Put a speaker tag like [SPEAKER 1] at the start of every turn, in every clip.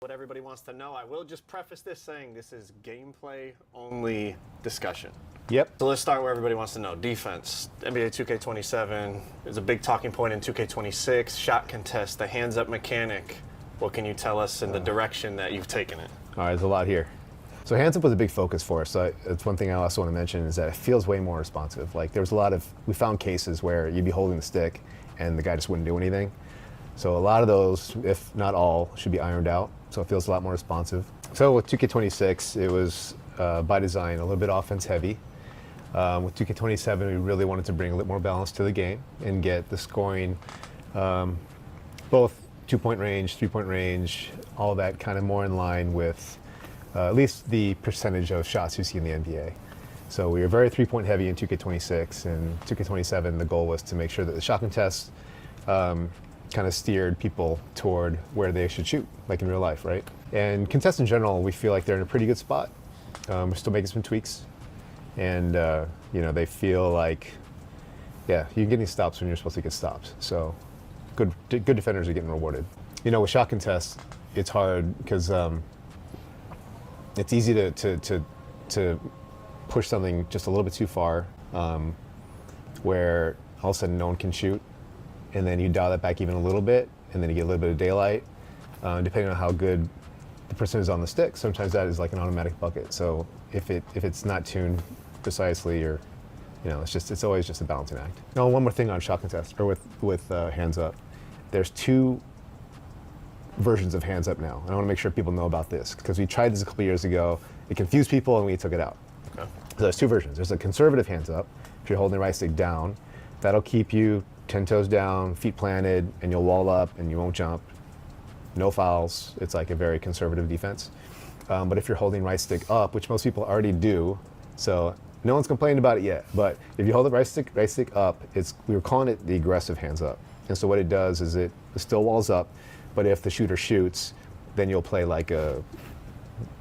[SPEAKER 1] what everybody wants to know. I will just preface this saying this is gameplay only discussion.
[SPEAKER 2] Yep.
[SPEAKER 1] So let's start where everybody wants to know. Defense. NBA 2K27 is a big talking point in 2K26. Shot contest, the hands-up mechanic. What can you tell us in the direction that you've taken it?
[SPEAKER 2] All right, there's a lot here. So hands up was a big focus for us. So it's one thing I also want to mention is that it feels way more responsive. Like there was we found cases where you'd be holding the stick and the guy just wouldn't do anything. So a lot of those, if not all, should be ironed out. So it feels a lot more responsive. So with 2K26, it was by design a little bit offense heavy. With 2K27, we really wanted to bring a little more balance to the game and get the scoring, both 2-point range, 3-point range, all that kind of more in line with at least the percentage of shots you see in the NBA. So we were very 3-point heavy in 2K26, and 2K27, the goal was to make sure that the shot contest kind of steered people toward where they should shoot, like in real life, right? And contests in general, we feel like they're in a pretty good spot. We're still making some tweaks, and they feel like, yeah, you can get these stops when you're supposed to get stops. So good defenders are getting rewarded. With shot contests, it's hard because it's easy to push something just a little bit too far, where all of a sudden no one can shoot, and then you dial that back even a little bit, and then you get a little bit of daylight. Depending on how good the person is on the stick, sometimes that is like an automatic bucket. So if it's not tuned precisely, or it's always just a balancing act. Now, one more thing on shot contest or with hands up. There's two versions of hands up now. And I want to make sure people know about this because we tried this a couple years ago. It confused people and we took it out. Okay. So there's two versions. There's a conservative hands up. If you're holding the right stick down, that'll keep you 10 toes down, feet planted, and you'll wall up and you won't jump. No fouls. It's like a very conservative defense. But if you're holding right stick up, which most people already do, so no one's complained about it yet, but if you hold the right stick up, we were calling it the aggressive hands up. And so what it does is it still walls up, but if the shooter shoots, then you'll play like a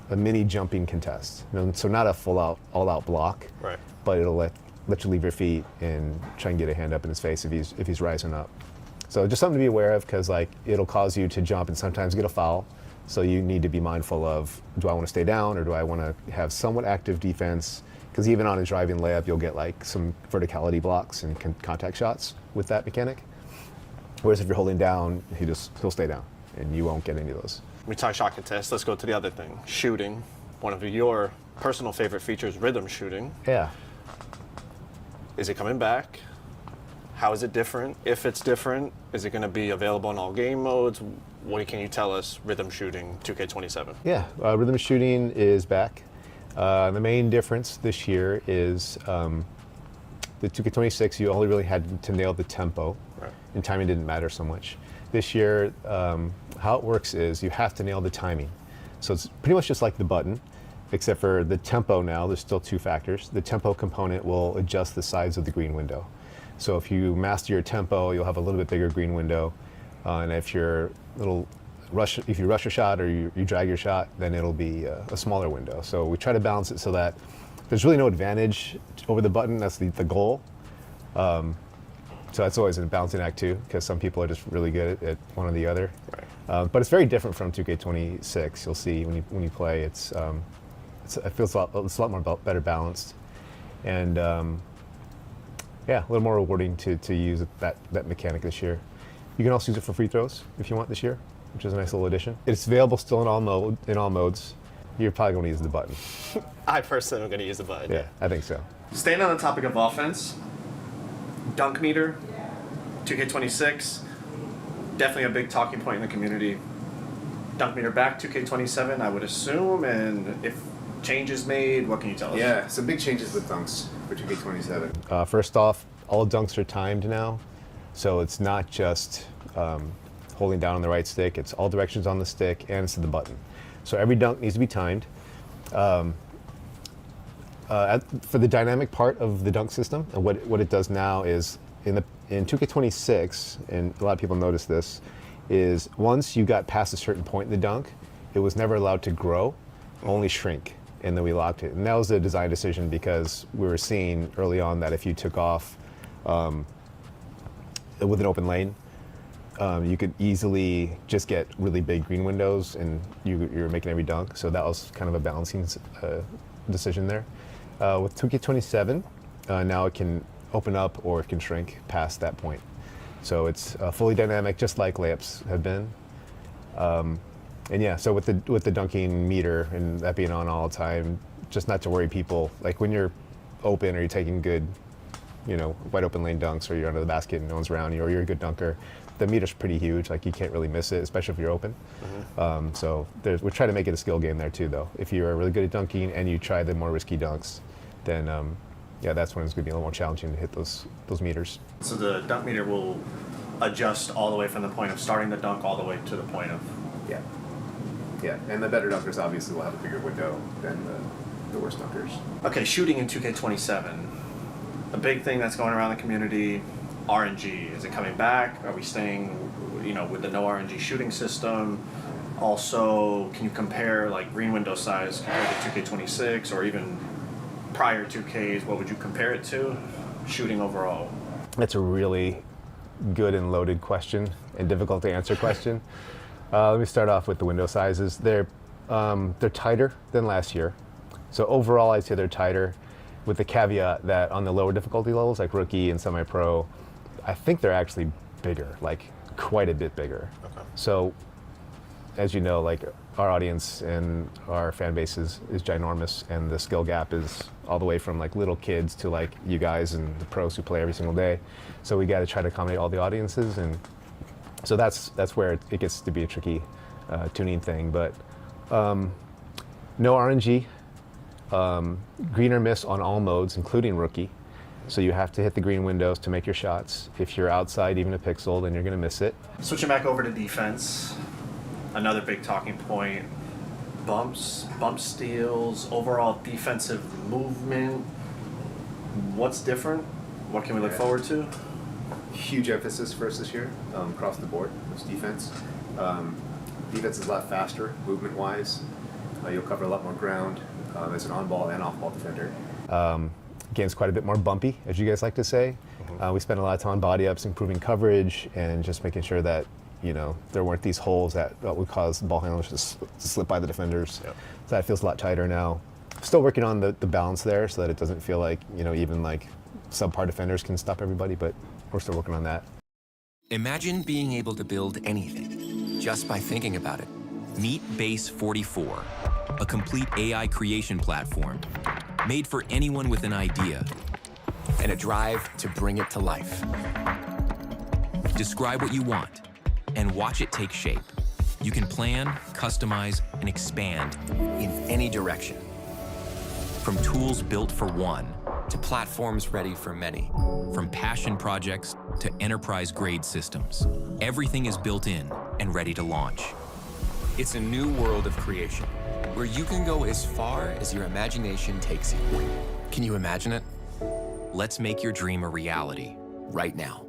[SPEAKER 2] mini jumping contest. So not a full out, all out block,
[SPEAKER 1] right?
[SPEAKER 2] But it'll let you leave your feet and try and get a hand up in his face if he's rising up. So just something to be aware of because it'll cause you to jump and sometimes get a foul. So you need to be mindful of, do I want to stay down or do I want to have somewhat active defense? Because even on a driving layup, you'll get like some verticality blocks and contact shots with that mechanic. Whereas if you're holding down, he'll stay down and you won't get any of those.
[SPEAKER 1] We talk shot contest. Let's go to the other thing, shooting. One of your personal favorite features, rhythm shooting.
[SPEAKER 2] Yeah.
[SPEAKER 1] Is it coming back? How is it different? If it's different, is it going to be available in all game modes? What can you tell us, rhythm shooting 2K27?
[SPEAKER 2] Yeah, rhythm shooting is back. The main difference this year is the 2K26, you only really had to nail the tempo, right, and timing didn't matter so much. This year, how it works is you have to nail the timing. So it's pretty much just like the button, except for the tempo now, there's still two factors. The tempo component will adjust the size of the green window. So if you master your tempo, you'll have a little bit bigger green window. And if you rush a shot or you drag your shot, then it'll be a smaller window. So we try to balance it so that there's really no advantage over the button. That's the goal. So that's always a balancing act too, because some people are just really good at one or the other. Right. But it's very different from 2K26. You'll see when you play, it feels a lot more better balanced, and yeah, a little more rewarding to use that mechanic this year. You can also use it for free throws if you want this year, which is a nice little addition. It's available still in all modes. You're probably going to use the button.
[SPEAKER 1] I personally am going to use the button.
[SPEAKER 2] Yeah, I think so.
[SPEAKER 1] Staying on the topic of offense, dunk meter, 2K26, definitely a big talking point in the community. Dunk meter back, 2K27, I would assume, and if changes made, what can you tell us?
[SPEAKER 3] Yeah, some big changes with dunks for 2K27.
[SPEAKER 2] First off, all dunks are timed now, so it's not just holding down on the right stick, it's all directions on the stick and it's the button. So every dunk needs to be timed. For the dynamic part of the dunk system, and what it does now is, in 2K26, and a lot of people notice this, is once you got past a certain point in the dunk, it was never allowed to grow, only shrink, and then we locked it. And that was a design decision because we were seeing early on that if you took off with an open lane, you could easily just get really big green windows and you're making every dunk. So that was kind of a balancing decision there. With 2K27, now it can open up or it can shrink past that point. So it's fully dynamic, just like layups have been. And yeah, so with the dunking meter and that being on all the time, just not to worry people. Like when you're open or you're taking good, wide open lane dunks, or you're under the basket and no one's around you, or you're a good dunker, the meter's pretty huge. Like you can't really miss it, especially if you're open. So we try to make it a skill game there too, though. If you're really good at dunking and you try the more risky dunks, then yeah, that's when it's going to be a little more challenging to hit those meters.
[SPEAKER 1] So the dunk meter will adjust all the way from the point of starting the dunk all the way to the point of...
[SPEAKER 3] Yeah. Yeah, and the better dunkers obviously will have a bigger window than the worst dunkers.
[SPEAKER 1] Okay, shooting in 2K27. A big thing that's going around the community, RNG. Is it coming back? Are we staying, with the no RNG shooting system? Also, can you compare like green window size compared to 2K26 or even prior 2Ks? What would you compare it to? Shooting overall.
[SPEAKER 2] That's a really good and loaded question and difficult to answer question. Let me start off with the window sizes. They're tighter than last year. So overall, I'd say they're tighter, with the caveat that on the lower difficulty levels, like rookie and semi-pro, I think they're actually bigger, like quite a bit bigger.
[SPEAKER 1] Okay.
[SPEAKER 2] So, as you know, like our audience and our fan base is ginormous, and the skill gap is all the way from like little kids to like you guys and the pros who play every single day. So we got to try to accommodate all the audiences, and so that's where it gets to be a tricky tuning thing. But no RNG, green or miss on all modes, including rookie. So you have to hit the green windows to make your shots. If you're outside even a pixel, then you're going to miss it.
[SPEAKER 1] Switching back over to defense, another big talking point. Bumps, bump steals, overall defensive movement. What's different? What can we look forward to?
[SPEAKER 3] Huge emphasis for us this year, across the board. It's defense. Defense is a lot faster, movement-wise. You'll cover a lot more ground as an on-ball and off-ball defender.
[SPEAKER 2] Game's quite a bit more bumpy, as you guys like to say. We spend a lot of time on body ups, improving coverage, and just making sure that there weren't these holes that would cause ball handlers to slip by the defenders.
[SPEAKER 1] Yep.
[SPEAKER 2] So that feels a lot tighter now. Still working on the balance there so that it doesn't feel like even like subpar defenders can stop everybody, but we're still working on that.
[SPEAKER 4] Imagine being able to build anything just by thinking about it. Meet Base 44, a complete AI creation platform made for anyone with an idea and a drive to bring it to life. Describe what you want and watch it take shape. You can plan, customize, and expand in any direction. From tools built for one to platforms ready for many. From passion projects to enterprise-grade systems. Everything is built in and ready to launch. It's a new world of creation, where you can go as far as your imagination takes you. Can you imagine it? Let's make your dream a reality right now.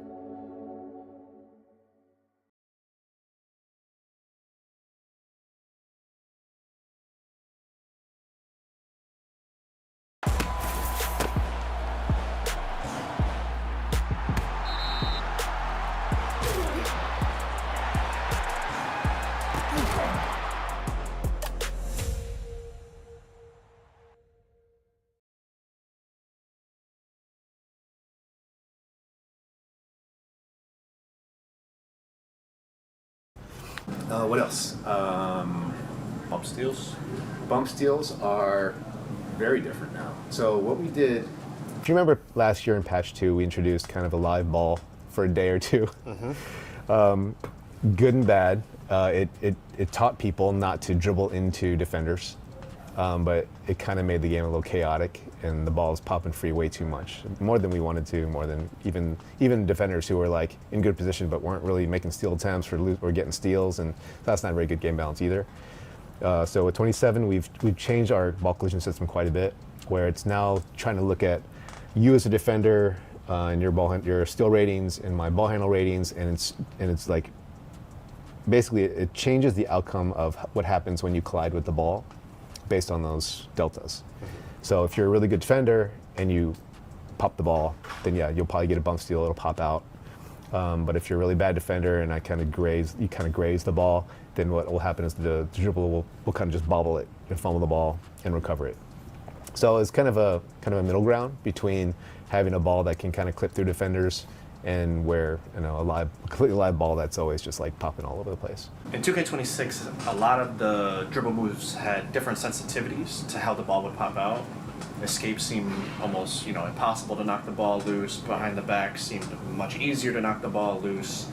[SPEAKER 3] What else?
[SPEAKER 1] Bump steals?
[SPEAKER 3] Bump steals are very different now. So what we did...
[SPEAKER 2] If you remember last year in patch 2, we introduced kind of a live ball for a day or two. Good and bad. It taught people not to dribble into defenders, but it kind of made the game a little chaotic, and the ball was popping free way too much, more than we wanted to, more than even defenders who were like in good position but weren't really making steal attempts or getting steals, and that's not a very good game balance either. So with 27, we've changed our ball collision system quite a bit, where it's now trying to look at you as a defender and your steal ratings and my ball handle ratings, and it's like basically it changes the outcome of what happens when you collide with the ball based on those deltas. So if you're a really good defender and you pop the ball, then yeah, you'll probably get a bump steal, it'll pop out. But if you're a really bad defender and you kind of graze the ball, then what will happen is the dribble will kind of just bobble it and fumble the ball and recover it. So it's kind of a middle ground between having a ball that can kind of clip through defenders and where a completely live ball that's always just like popping all over the place.
[SPEAKER 1] In 2K26, a lot of the dribble moves had different sensitivities to how the ball would pop out. Escape seemed almost impossible to knock the ball loose. Behind the back seemed much easier to knock the ball loose.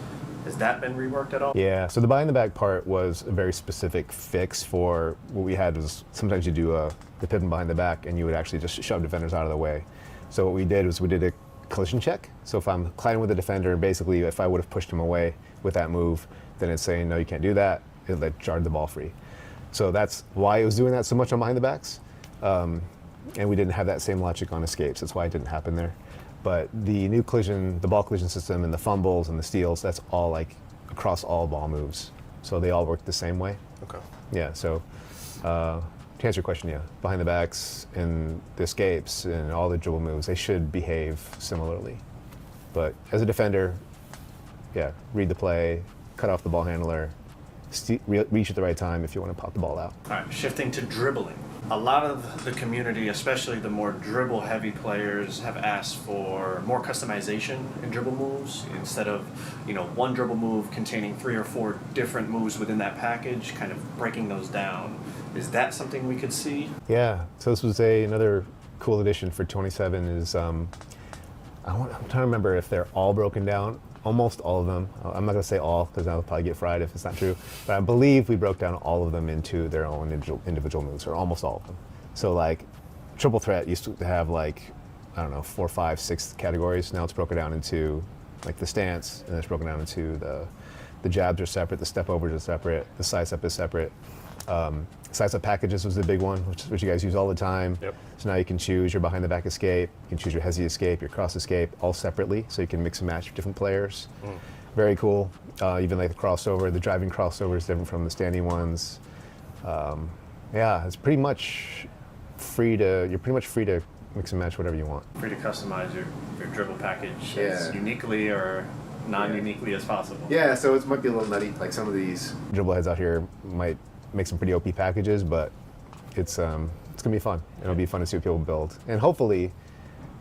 [SPEAKER 1] Has that been reworked at all?
[SPEAKER 2] Yeah, so the behind the back part was a very specific fix for what we had was sometimes you do the pivot behind the back and you would actually just shove defenders out of the way. So what we did was we did a collision check. So if I'm colliding with a defender, basically if I would have pushed him away with that move, then it's saying, no, you can't do that. It like jarred the ball free. So that's why it was doing that so much on behind the backs. And we didn't have that same logic on escapes. That's why it didn't happen there. But the new collision, the ball collision system and the fumbles and the steals, that's all like across all ball moves. So they all work the same way.
[SPEAKER 1] Okay.
[SPEAKER 2] Yeah, so to answer your question, yeah, behind the backs and the escapes and all the dribble moves, they should behave similarly. But as a defender, yeah, read the play, cut off the ball handler, reach at the right time if you want to pop the ball out.
[SPEAKER 1] All right, shifting to dribbling. A lot of the community, especially the more dribble-heavy players, have asked for more customization in dribble moves instead of, one dribble move containing 3 or 4 different moves within that package, kind of breaking those down. Is that something we could see?
[SPEAKER 2] Yeah. So this was another cool addition for 27. Is I'm trying to remember if they're all broken down. Almost all of them. I'm not going to say all because I'll probably get fried if it's not true. But I believe we broke down all of them into their own individual moves, or almost all of them. So like triple threat used to have 4, 5, 6 categories. Now it's broken down into like the stance, and it's broken down into the jabs are separate, the step overs are separate, the size up is separate. Size up packages was the big one, which you guys use all the time.
[SPEAKER 1] Yep.
[SPEAKER 2] So now you can choose your behind the back escape, you can choose your hezzy escape, your cross escape, all separately, so you can mix and match different players. Very cool. Even like the crossover, the driving crossover is different from the standing ones. Yeah, it's pretty much you're pretty much free to mix and match whatever you want.
[SPEAKER 1] Free to customize your dribble package
[SPEAKER 3] Yeah.
[SPEAKER 1] as uniquely or non-uniquely as possible.
[SPEAKER 3] Yeah, so it might be a little nutty, like some of these.
[SPEAKER 2] Dribble heads out here might make some pretty OP packages, but it's gonna be fun. It'll be fun to see what people build, and hopefully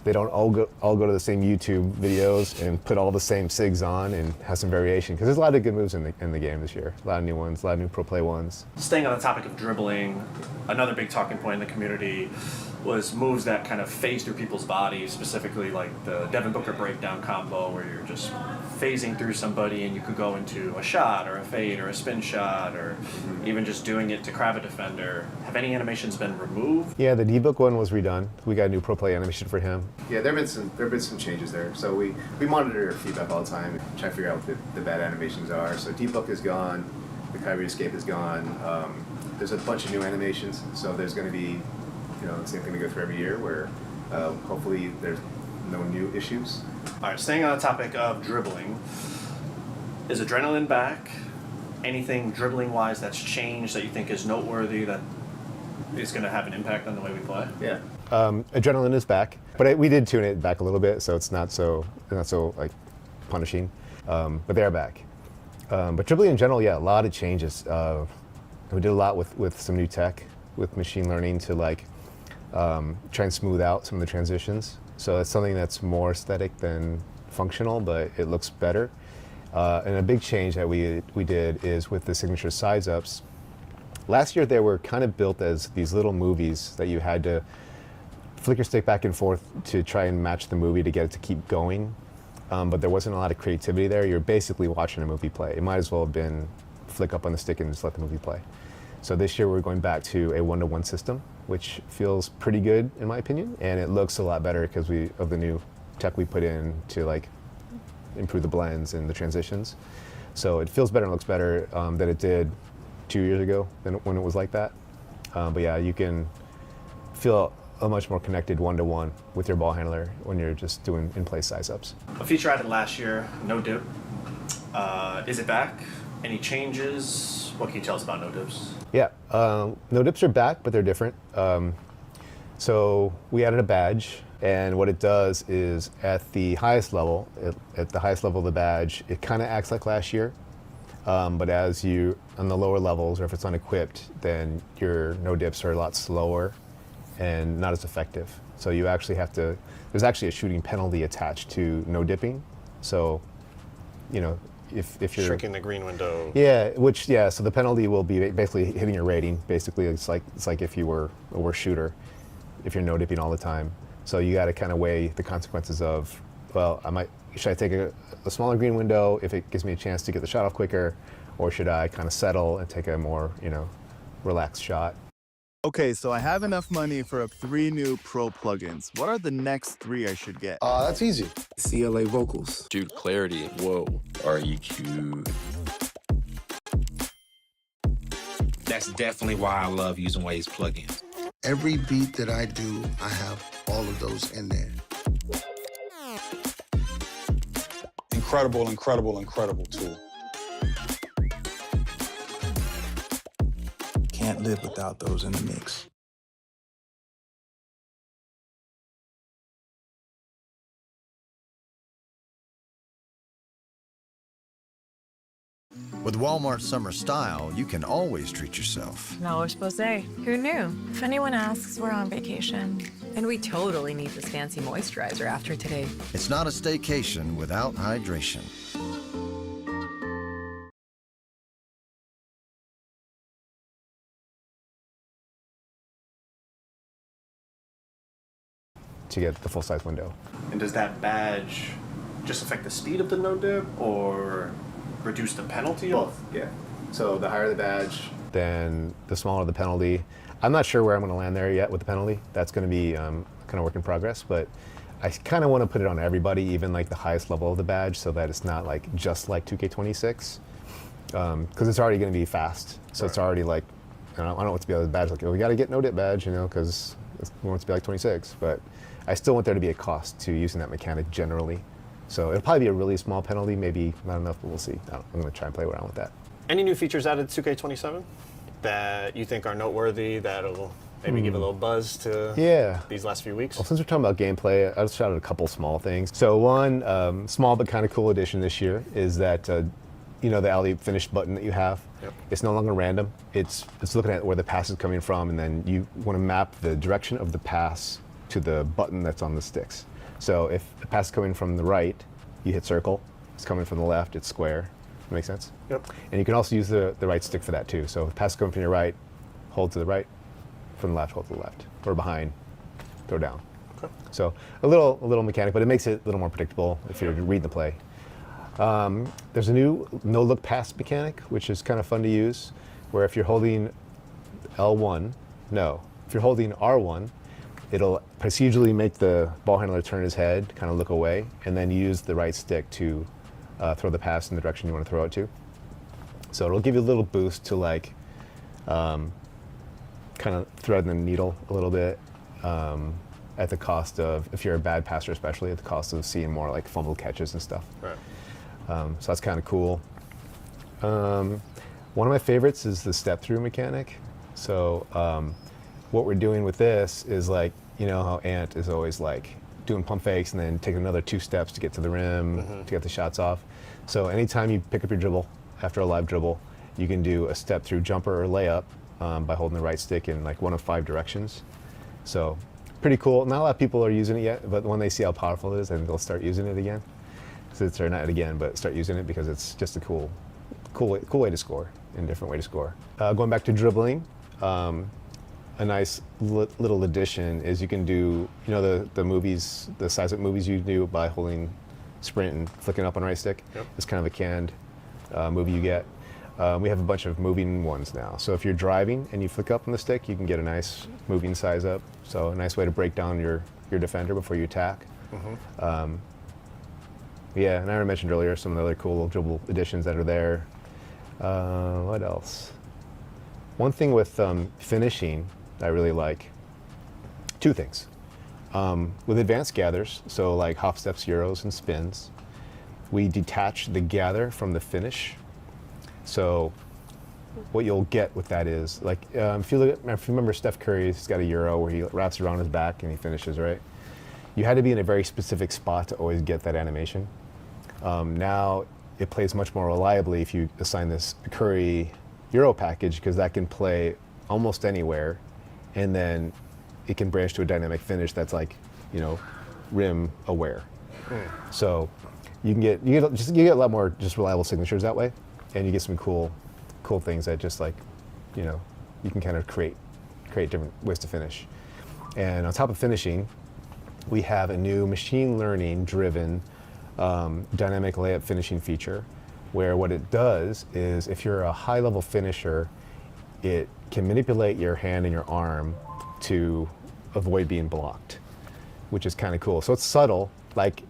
[SPEAKER 2] they don't all go to the same YouTube videos and put all the same SIGs on and have some variation, because there's a lot of good moves in the game this year. A lot of new ones, a lot of new pro play ones.
[SPEAKER 1] Staying on the topic of dribbling, another big talking point in the community was moves that kind of phase through people's bodies, specifically like the Devin Booker breakdown combo, where you're just phasing through somebody and you could go into a shot or a fade or a spin shot, or even just doing it to crab a defender. Have any animations been removed?
[SPEAKER 2] Yeah, the D-Book one was redone. We got a new pro play animation for him.
[SPEAKER 3] Yeah, there have been some changes there. So we monitor feedback all the time, try to figure out what the bad animations are. So D-Book is gone, the Kyrie escape is gone. There's a bunch of new animations, so there's going to be the same thing we go through every year, where hopefully there's no new issues.
[SPEAKER 1] All right, staying on the topic of dribbling, is Adrenaline back? Anything dribbling-wise that's changed that you think is noteworthy that is going to have an impact on the way we play?
[SPEAKER 3] Yeah.
[SPEAKER 2] Adrenaline is back, but we did tune it back a little bit, so it's not so like punishing. But they're back. But dribbling in general, yeah, a lot of changes. We did a lot with some new tech, with machine learning to try and smooth out some of the transitions. So it's something that's more aesthetic than functional, but it looks better. And a big change that we did is with the signature size ups. Last year they were kind of built as these little movies that you had to flick your stick back and forth to try and match the movie to get it to keep going. But there wasn't a lot of creativity there. You're basically watching a movie play. It might as well have been flick up on the stick and just let the movie play. So this year we're going back to a 1-to-1 system, which feels pretty good in my opinion, and it looks a lot better because of the new tech we put in to improve the blends and the transitions. So it feels better and looks better than it did 2 years ago when it was like that. But yeah, you can feel a much more connected 1-to-1 with your ball handler when you're just doing in-place size ups.
[SPEAKER 1] A feature added last year, no dip. Is it back? Any changes? What can you tell us about no dips?
[SPEAKER 2] Yeah, no dips are back, but they're different. So we added a badge, and what it does is at the highest level, at the highest level of the badge, it kind of acts like last year. But as you, on the lower levels, or if it's unequipped, then your no dips are a lot slower and not as effective. So you actually have to, there's actually a shooting penalty attached to no dipping. So, you know, if you're
[SPEAKER 1] Shrinking the green window.
[SPEAKER 2] yeah, so the penalty will be basically hitting your rating. Basically, it's like if you were a worse shooter, if you're no dipping all the time. So you got to kind of weigh the consequences of, well, should I take a smaller green window if it gives me a chance to get the shot off quicker, or should I kind of settle and take a more, relaxed shot?
[SPEAKER 5] Okay, so I have enough money for 3 new pro plugins. What are the next 3 I should get?
[SPEAKER 6] That's easy. CLA vocals.
[SPEAKER 7] Dude, clarity. Whoa. REQ.
[SPEAKER 8] That's definitely why I love using Waves plugins.
[SPEAKER 6] Every beat that I do, I have all of those in there.
[SPEAKER 9] Incredible, incredible, incredible tool.
[SPEAKER 5] Can't live without those in the mix.
[SPEAKER 10] With Walmart Summer Style, you can always treat yourself.
[SPEAKER 11] No expose. Who knew? If anyone asks, we're on vacation. And we totally need this fancy moisturizer after today.
[SPEAKER 10] It's not a staycation without hydration.
[SPEAKER 2] To get the full-size window.
[SPEAKER 1] And does that badge just affect the speed of the no dip or reduce the penalty?
[SPEAKER 3] Both, yeah. So the higher the badge,
[SPEAKER 2] Then the smaller the penalty. I'm not sure where I'm going to land there yet with the penalty. That's going to be kind of work in progress, but I kind of want to put it on everybody, even like the highest level of the badge, so that it's not like just like 2K26, because it's already going to be fast. So it's already like, I don't want it to be on the badge like, oh, we got to get no dip badge, because we want it to be like 26, but I still want there to be a cost to using that mechanic generally. So it'll probably be a really small penalty, maybe not enough, but we'll see. I'm going to try and play around with that.
[SPEAKER 1] Any new features added to 2K27 that you think are noteworthy that'll maybe give a little buzz to these last few weeks?
[SPEAKER 2] Well, since we're talking about gameplay, I'll shout out a couple small things. So one small but kind of cool addition this year is that the alley finish button that you have.
[SPEAKER 1] Yep.
[SPEAKER 2] It's no longer random. It's looking at where the pass is coming from, and then you want to map the direction of the pass to the button that's on the sticks. So if the pass is coming from the right, you hit circle. If it's coming from the left, it's square. Make sense?
[SPEAKER 1] Yep.
[SPEAKER 2] And you can also use the right stick for that too. So if the pass is coming from your right, hold to the right. From the left, hold to the left. Or behind, throw down.
[SPEAKER 1] Okay.
[SPEAKER 2] So a little mechanic, but it makes it a little more predictable if you're reading the play. There's a new no-look pass mechanic, which is kind of fun to use, where if you're holding if you're holding R1, it'll procedurally make the ball handler turn his head, kind of look away, and then use the right stick to throw the pass in the direction you want to throw it to. So it'll give you a little boost to like kind of thread the needle a little bit at the cost of, if you're a bad passer especially, at the cost of seeing more like fumble catches and stuff.
[SPEAKER 1] Right.
[SPEAKER 2] So that's kind of cool. One of my favorites is the step-through mechanic. So what we're doing with this is like, you know how Ant is always like doing pump fakes and then taking another 2 steps to get to the rim to get the shots off. So anytime you pick up your dribble after a live dribble, you can do a step-through jumper or layup by holding the right stick in like one of 5 directions. So pretty cool. Not a lot of people are using it yet, but when they see how powerful it is, then they'll start using it again. Or not again, but start using it because it's just a cool way to score, and a different way to score. Going back to dribbling, a nice little addition is you can do, the movies, the size up movies you do by holding sprint and flicking up on right stick.
[SPEAKER 1] Yep.
[SPEAKER 2] It's kind of a canned movie you get. We have a bunch of moving ones now. So if you're driving and you flick up on the stick, you can get a nice moving size up. So a nice way to break down your defender before you attack. Yeah, and I mentioned earlier some of the other cool dribble additions that are there. What else? One thing with finishing that I really like, 2 things. With advanced gathers, so like hop steps, euros, and spins, we detach the gather from the finish. So what you'll get with that is, like, if you remember Steph Curry, he's got a Euro where he wraps around his back and he finishes, right? You had to be in a very specific spot to always get that animation. Now it plays much more reliably if you assign this Curry Euro package, because that can play almost anywhere, and then it can branch to a dynamic finish that's like, you know, rim aware. So you get a lot more just reliable signatures that way, and you get some cool things that just, like, you know, you can kind of create different ways to finish. And on top of finishing, we have a new machine learning driven dynamic layup finishing feature, where what it does is, if you're a high level finisher, it can manipulate your hand and your arm to avoid being blocked, which is kind of cool. So it's subtle, like,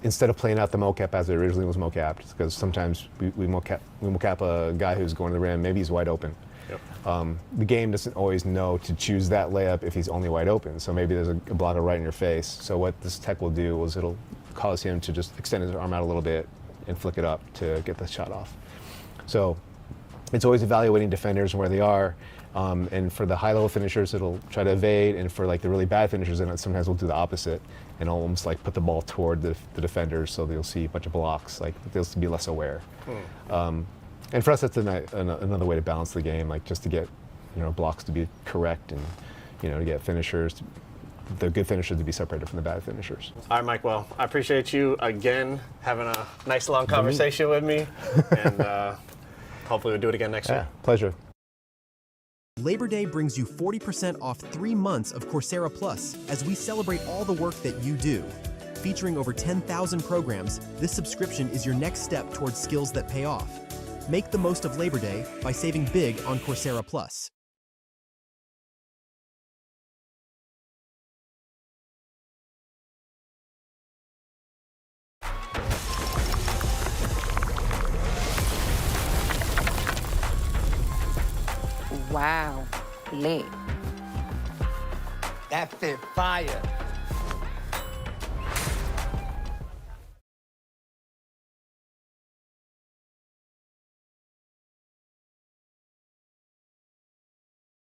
[SPEAKER 2] instead of playing out the mocap as it originally was mocapped, because sometimes we mocap a guy who's going to the rim, maybe he's wide open. Yep. The game doesn't always know to choose that layup if he's only wide open, so maybe there's a blocker right in your face. So what this tech will do is it'll cause him to just extend his arm out a little bit and flick it up to get the shot off. So it's always evaluating defenders and where they are, and for the high-level finishers, it'll try to evade, and for, like, the really bad finishers, then sometimes we'll do the opposite and almost, like, put the ball toward the defenders, so they'll see a bunch of blocks, like, they'll be less aware. And for us, that's another way to balance the game, like, just to get, you know, blocks to be correct, and, you know, to get finishers, the good finishers to be separated from the bad finishers.
[SPEAKER 1] All right, Mike. Well, I appreciate you again having a nice long conversation with me, and hopefully we'll do it again next year.
[SPEAKER 2] Pleasure.
[SPEAKER 12] Labor Day brings you 40% off 3 months of Coursera Plus as we celebrate all the work that you do. Featuring over 10,000 programs, this subscription is your next step towards skills that pay off. Make the most of Labor Day by saving big on Coursera Plus.
[SPEAKER 13] Wow, lit. That fit fire.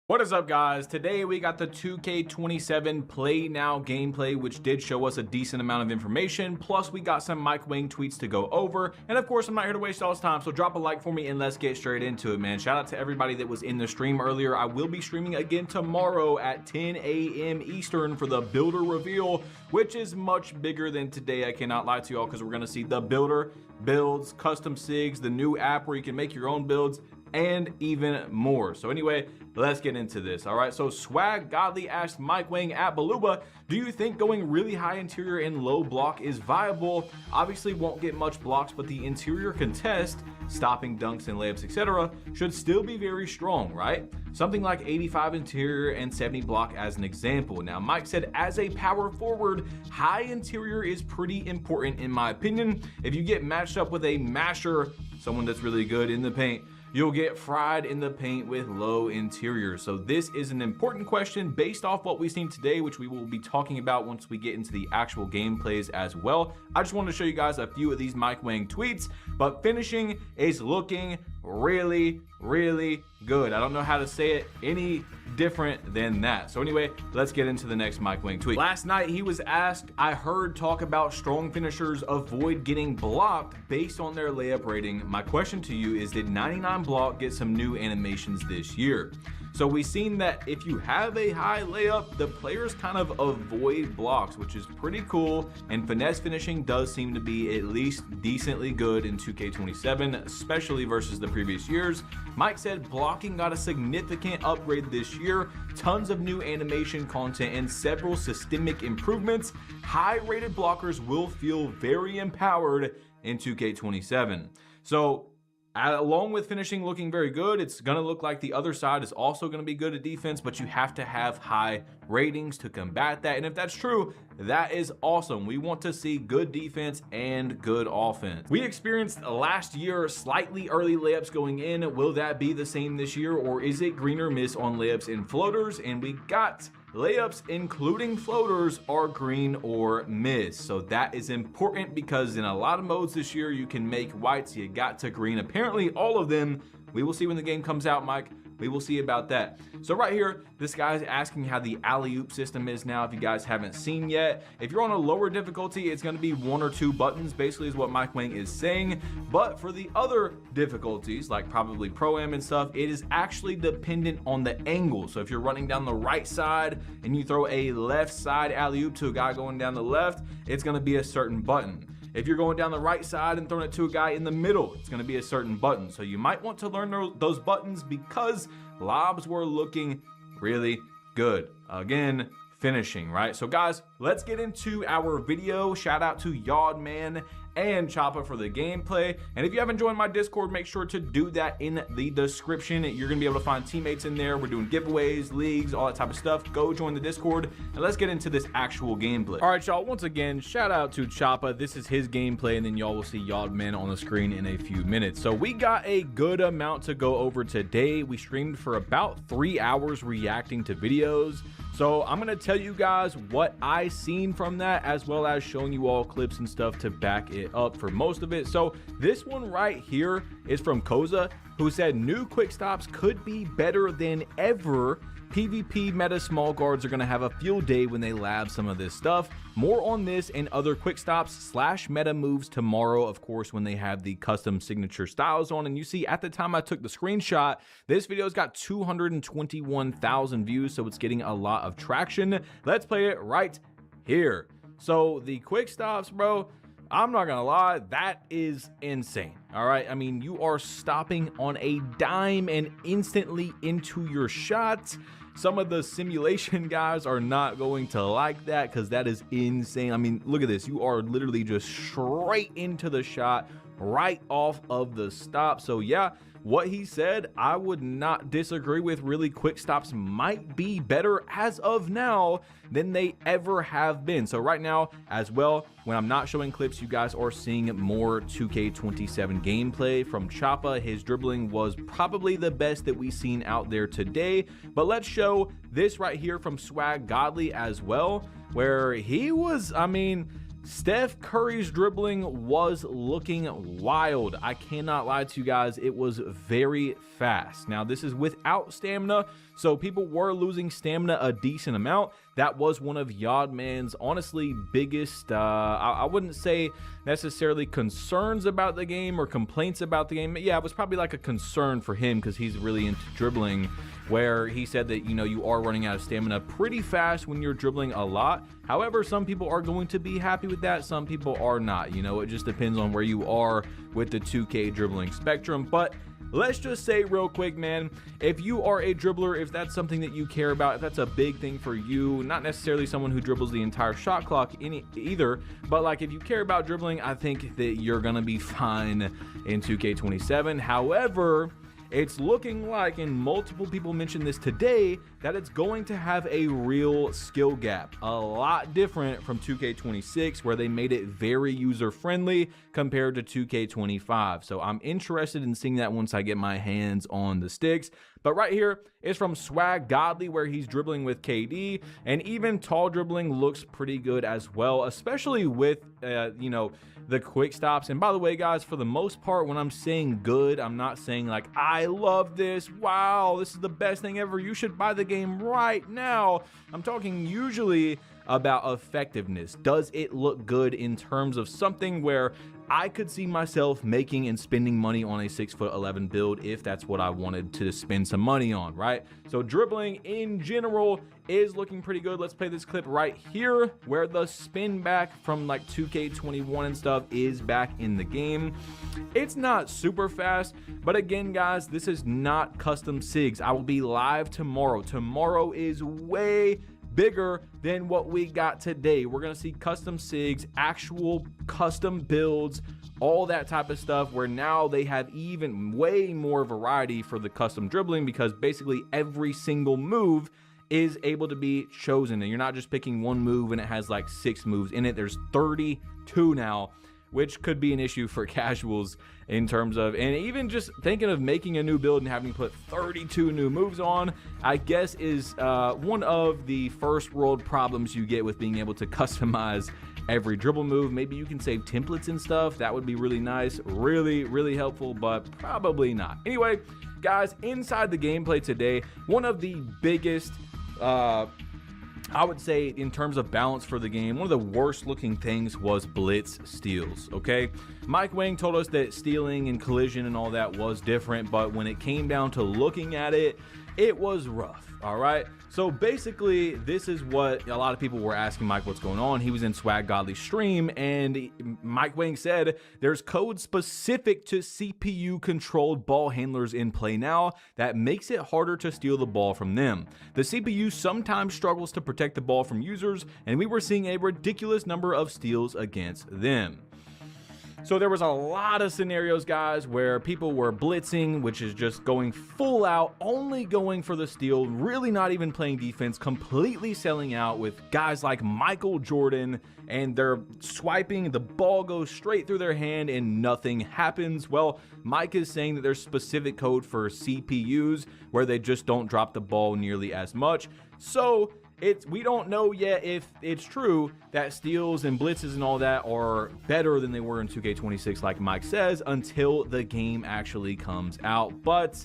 [SPEAKER 14] What is up, guys? Today we got the 2K27 Play Now gameplay, which did show us a decent amount of information. Plus, we got some Mike Wang tweets to go over. And of course, I'm not here to waste y'all's time, so drop a like for me and let's get straight into it, man. Shout out to everybody that was in the stream earlier. I will be streaming again tomorrow at 10 a.m. Eastern for the Builder reveal, which is much bigger than today. I cannot lie to y'all, because we're gonna see the Builder builds, custom SIGs, the new app where you can make your own builds, and even more. So anyway, let's get into this. All right, so Swag Godly asked Mike Wang at Baluba, do you think going really high interior and low block is viable? Obviously won't get much blocks, but the interior contest, stopping dunks and layups, etc., should still be very strong, right? Something like 85 interior and 70 block as an example. Now, Mike said, as a power forward, high interior is pretty important in my opinion. If you get matched up with a masher, someone that's really good in the paint, you'll get fried in the paint with low interior. So this is an important question based off what we've seen today, which we will be talking about once we get into the actual gameplays as well. I just wanted to show you guys a few of these Mike Wang tweets, but finishing is looking really, really good. I don't know how to say it any different than that. So anyway, let's get into the next Mike Wang tweet. Last night he was asked, I heard talk about strong finishers avoid getting blocked based on their layup rating. My question to you is, did 99 block get some new animations this year? So we've seen that if you have a high layup, the players kind of avoid blocks, which is pretty cool. And finesse finishing does seem to be at least decently good in 2K27, especially versus the previous years. Mike said blocking got a significant upgrade this year, tons of new animation content and several systemic improvements. High rated blockers will feel very empowered in 2K27. So along with finishing looking very good, it's going to look like the other side is also going to be good at defense, but you have to have high ratings to combat that. And if that's true, that is awesome. We want to see good defense and good offense. We experienced last year slightly early layups going in. Will that be the same this year, or is it green or miss on layups and floaters? And we got layups, including floaters, are green or miss. So that is important because in a lot of modes this year, you can make whites, you got to green. Apparently all of them We will see when the game comes out, Mike. We will see about that. So right here, this guy's asking how the alley-oop system is now, if you guys haven't seen yet. If you're on a lower difficulty, it's gonna be 1 or 2 buttons, basically is what Mike Wang is saying. But for the other difficulties, like probably Pro-Am and stuff, it is actually dependent on the angle. So if you're running down the right side and you throw a left side alley-oop to a guy going down the left, it's gonna be a certain button. If you're going down the right side and throwing it to a guy in the middle, it's going to be a certain button. So you might want to learn those buttons because lobs were looking really good. Again, finishing, right? So guys, let's get into our video. Shout out to Yodman and Choppa for the gameplay. And if you haven't joined my Discord, make sure to do that in the description. You're gonna be able to find teammates in there. We're doing giveaways, leagues, all that type of stuff. Go join the Discord and let's get into this actual gameplay. All right, y'all, once again, shout out to Choppa. This is his gameplay, and then y'all will see Yodman on the screen in a few minutes. So we got a good amount to go over today. We streamed for about 3 hours reacting to videos. So I'm gonna tell you guys what I seen from that, as well as showing you all clips and stuff to back it up for most of it. So this one right here is from Koza, who said new quick stops could be better than ever. PvP meta small guards are gonna have a field day when they lab some of this stuff. More on this and other quick stops / meta moves tomorrow, of course, when they have the custom signature styles on. And you see at the time I took the screenshot, this video's got 221,000 views, so it's getting a lot of traction. Let's play it right here. So the quick stops, bro, I'm not gonna lie, that is insane. All right, I mean, you are stopping on a dime and instantly into your shots. Some of the simulation guys are not going to like that because that is insane. I mean, look at this. You are literally just straight into the shot right off of the stop. So yeah, what he said, I would not disagree with. Really, quick stops might be better as of now than they ever have been. So right now as well, when I'm not showing clips, you guys are seeing more 2K27 gameplay from Choppa. His dribbling was probably the best that we've seen out there today. But let's show this right here from Swag Godly as well, where he was, I mean, Steph Curry's dribbling was looking wild. I cannot lie to you guys. It was very fast. Now, this is without stamina, so people were losing stamina a decent amount. That was one of Yodman's, honestly, biggest, I wouldn't say necessarily concerns about the game or complaints about the game. Yeah, it was probably like a concern for him because he's really into dribbling, where he said that, you know, you are running out of stamina pretty fast when you're dribbling a lot. However, some people are going to be happy with that. Some people are not. You know, it just depends on where you are with the 2K dribbling spectrum. But let's just say real quick, man, if you are a dribbler, if that's something that you care about, if that's a big thing for you, not necessarily someone who dribbles the entire shot clock either, but like if you care about dribbling, I think that you're gonna be fine in 2K27. However, it's looking like, and multiple people mentioned this today, that it's going to have a real skill gap. A lot different from 2K26, where they made it very user-friendly compared to 2K25. So I'm interested in seeing that once I get my hands on the sticks. But right here is from Swag Godly, where he's dribbling with KD, and even tall dribbling looks pretty good as well, especially with, you know, the quick stops. And by the way, guys, for the most part, when I'm saying good, I'm not saying like, I love this, wow, this is the best thing ever, you should buy the game right now. I'm talking usually about effectiveness. Does it look good in terms of something where I could see myself making and spending money on a 6'11" build if that's what I wanted to spend some money on, right? So dribbling in general is looking pretty good. Let's play this clip right here where the spin back from like 2K21 and stuff is back in the game. It's not super fast, but again, guys, this is not custom SIGs. I will be live tomorrow. Tomorrow is way bigger than what we got today. We're gonna see custom SIGs, actual custom builds, all that type of stuff, where now they have even way more variety for the custom dribbling, because basically every single move is able to be chosen, and you're not just picking one move and it has like 6 moves in it. There's 32 now, which could be an issue for casuals in terms of, and even just thinking of making a new build and having to put 32 new moves on, I guess is one of the first world problems you get with being able to customize every dribble move. Maybe you can save templates and stuff. That would be really nice, really helpful, but probably not. Anyway, guys, inside the gameplay today, one of the biggest, I would say in terms of balance for the game, one of the worst looking things was blitz steals, okay? Mike Wang told us that stealing and collision and all that was different, but when it came down to looking at it, it was rough, all right? So basically, this is what a lot of people were asking Mike what's going on. He was in Swag Godly's stream, and Mike Wang said there's code specific to CPU-controlled ball handlers in play now that makes it harder to steal the ball from them. The CPU sometimes struggles to protect the ball from users, and we were seeing a ridiculous number of steals against them. So there was a lot of scenarios, guys, where people were blitzing, which is just going full out, only going for the steal, really not even playing defense, completely selling out with guys like Michael Jordan, and they're swiping, the ball goes straight through their hand and nothing happens. Well, Mike is saying that there's specific code for CPUs where they just don't drop the ball nearly as much. So we don't know yet if it's true that steals and blitzes and all that are better than they were in 2K26 like Mike says until the game actually comes out, but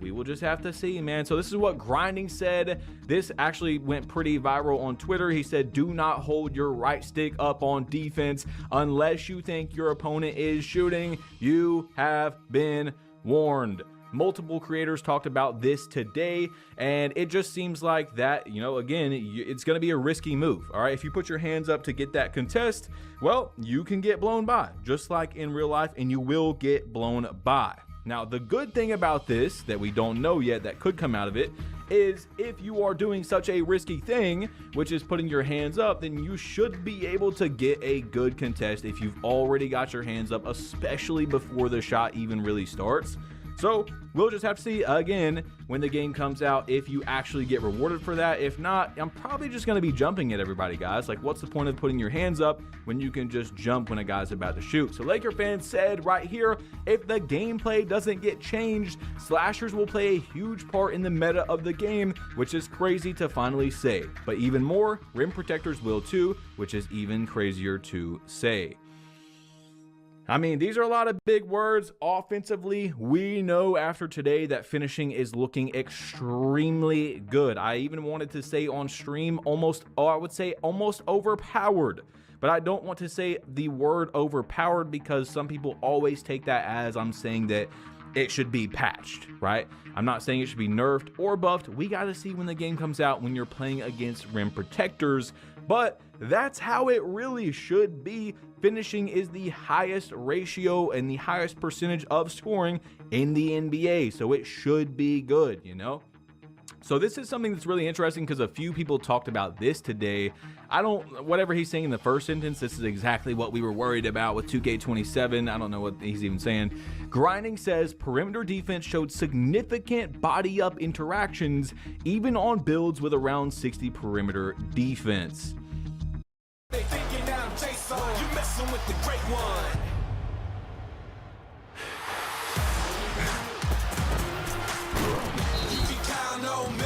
[SPEAKER 14] we will just have to see, man. So this is what Grinding said. This actually went pretty viral on Twitter. He said, do not hold your right stick up on defense unless you think your opponent is shooting. You have been warned. Multiple creators talked about this today, and it just seems like that, you know, again, it's going to be a risky move. All right, if you put your hands up to get that contest, well, you can get blown by just like in real life, and you will get blown by. Now, the good thing about this that we don't know yet that could come out of it is if you are doing such a risky thing, which is putting your hands up, then you should be able to get a good contest if you've already got your hands up, especially before the shot even really starts. So we'll just have to see again when the game comes out if you actually get rewarded for that. If not, I'm probably just going to be jumping at everybody, guys. Like, what's the point of putting your hands up when you can just jump when a guy's about to shoot? So Laker fans said right here, if the gameplay doesn't get changed, slashers will play a huge part in the meta of the game, which is crazy to finally say. But even more, rim protectors will too, which is even crazier to say. I mean, these are a lot of big words. Offensively, we know after today that finishing is looking extremely good. I even wanted to say on stream I would say almost overpowered. But I don't want to say the word overpowered because some people always take that as I'm saying that it should be patched, right? I'm not saying it should be nerfed or buffed. We got to see when the game comes out when you're playing against rim protectors. But that's how it really should be. Finishing is the highest ratio and the highest percentage of scoring in the NBA, so it should be good, you know? So this is something that's really interesting because a few people talked about this today. Whatever he's saying in the first sentence, this is exactly what we were worried about with 2K27. I don't know what he's even saying. Grinding says perimeter defense showed significant body up interactions, even on builds with around 60 perimeter defense.
[SPEAKER 15] They thinking now, Jason, you messing with the great one. You can count on me,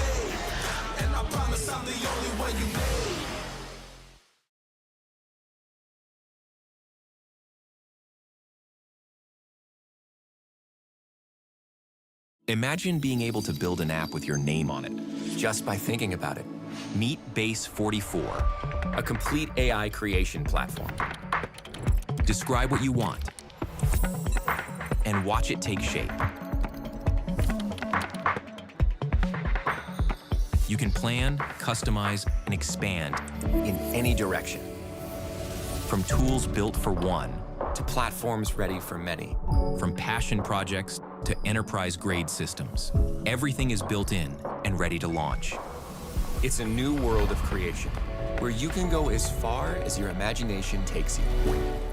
[SPEAKER 15] and I promise I'm the only one you need.
[SPEAKER 4] Imagine being able to build an app with your name on it, just by thinking about it. Meet Base 44, a complete AI creation platform. Describe what you want, and watch it take shape. You can plan, customize, and expand in any direction. From tools built for one, to platforms ready for many. From passion projects to enterprise-grade systems. Everything is built in and ready to launch. It's a new world of creation, where you can go as far as your imagination takes you.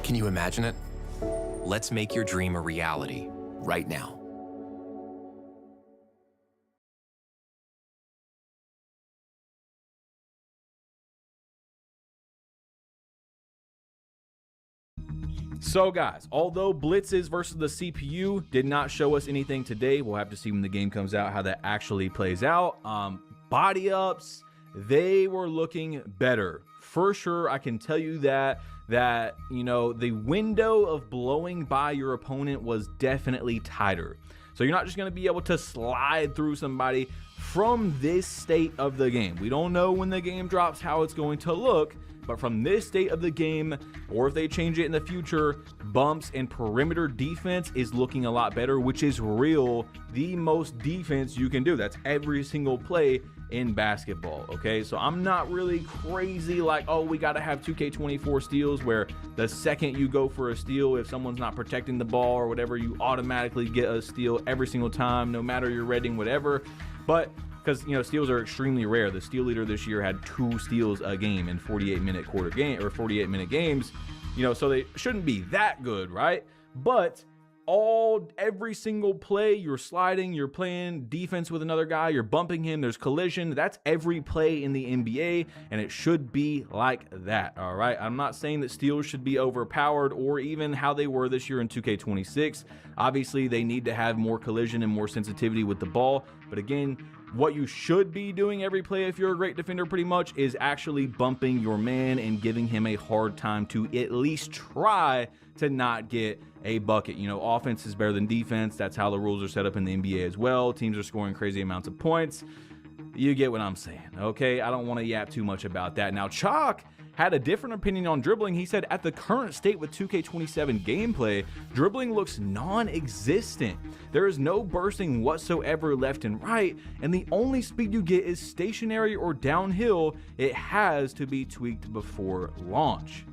[SPEAKER 4] Can you imagine it? Let's make your dream a reality, right now.
[SPEAKER 14] So guys, although blitzes versus the CPU did not show us anything today, we'll have to see when the game comes out how that actually plays out. Body ups, they were looking better. For sure, I can tell you that that, you know, the window of blowing by your opponent was definitely tighter. So you're not just going to be able to slide through somebody from this state of the game. We don't know when the game drops how it's going to look, but from this state of the game, or if they change it in the future, bumps and perimeter defense is looking a lot better, which is real the most defense you can do. That's every single play in basketball. Okay, so I'm not really crazy like, oh, we got to have 2K24 steals where the second you go for a steal, if someone's not protecting the ball or whatever, you automatically get a steal every single time, no matter your rating, whatever. But because, you know, steals are extremely rare. The steal leader this year had 2 steals a game in 48-minute quarter game or 48-minute games, you know, so they shouldn't be that good, right? But every single play, you're sliding, you're playing defense with another guy, you're bumping him, there's collision. That's every play in the NBA, and it should be like that. All right, I'm not saying that steals should be overpowered or even how they were this year in 2K26. Obviously, they need to have more collision and more sensitivity with the ball, but again, what you should be doing every play if you're a great defender pretty much is actually bumping your man and giving him a hard time to at least try to not get a bucket. You know, offense is better than defense. That's how the rules are set up in the NBA as well. Teams are scoring crazy amounts of points. You get what I'm saying, okay? I don't want to yap too much about that. Now, Chalk had a different opinion on dribbling. He said, at the current state with 2K27 gameplay, dribbling looks non-existent. There is no bursting whatsoever left and right, and the only speed you get is stationary or downhill. It has to be tweaked before launch.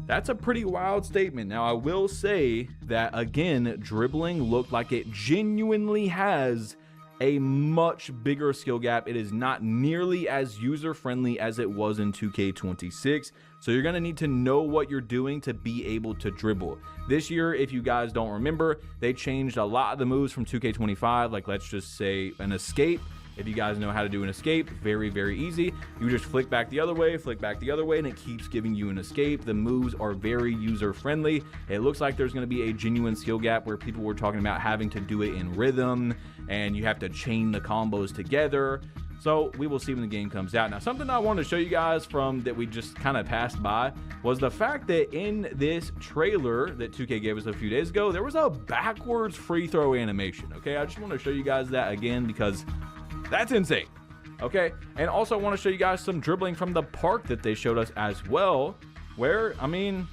[SPEAKER 14] That's a pretty wild statement. Now, I will say that, again, dribbling looked like it genuinely has a much bigger skill gap. It is not nearly as user-friendly as it was in 2K26. So you're going to need to know what you're doing to be able to dribble. This year, if you guys don't remember, they changed a lot of the moves from 2K25, like let's just say an escape. If you guys know how to do an escape, very, very easy. You just flick back the other way, and it keeps giving you an escape. The moves are very user-friendly. It looks like there's going to be a genuine skill gap where people were talking about having to do it in rhythm, and you have to chain the combos together. So we will see when the game comes out. Now, something I wanted to show you guys from that we just kind of passed by was the fact that in this trailer that 2K gave us a few days ago, there was a backwards free throw animation. Okay, I just want to show you guys that again because that's insane. Okay, and also I want to show you guys some dribbling from the park that they showed us as well, where, I mean,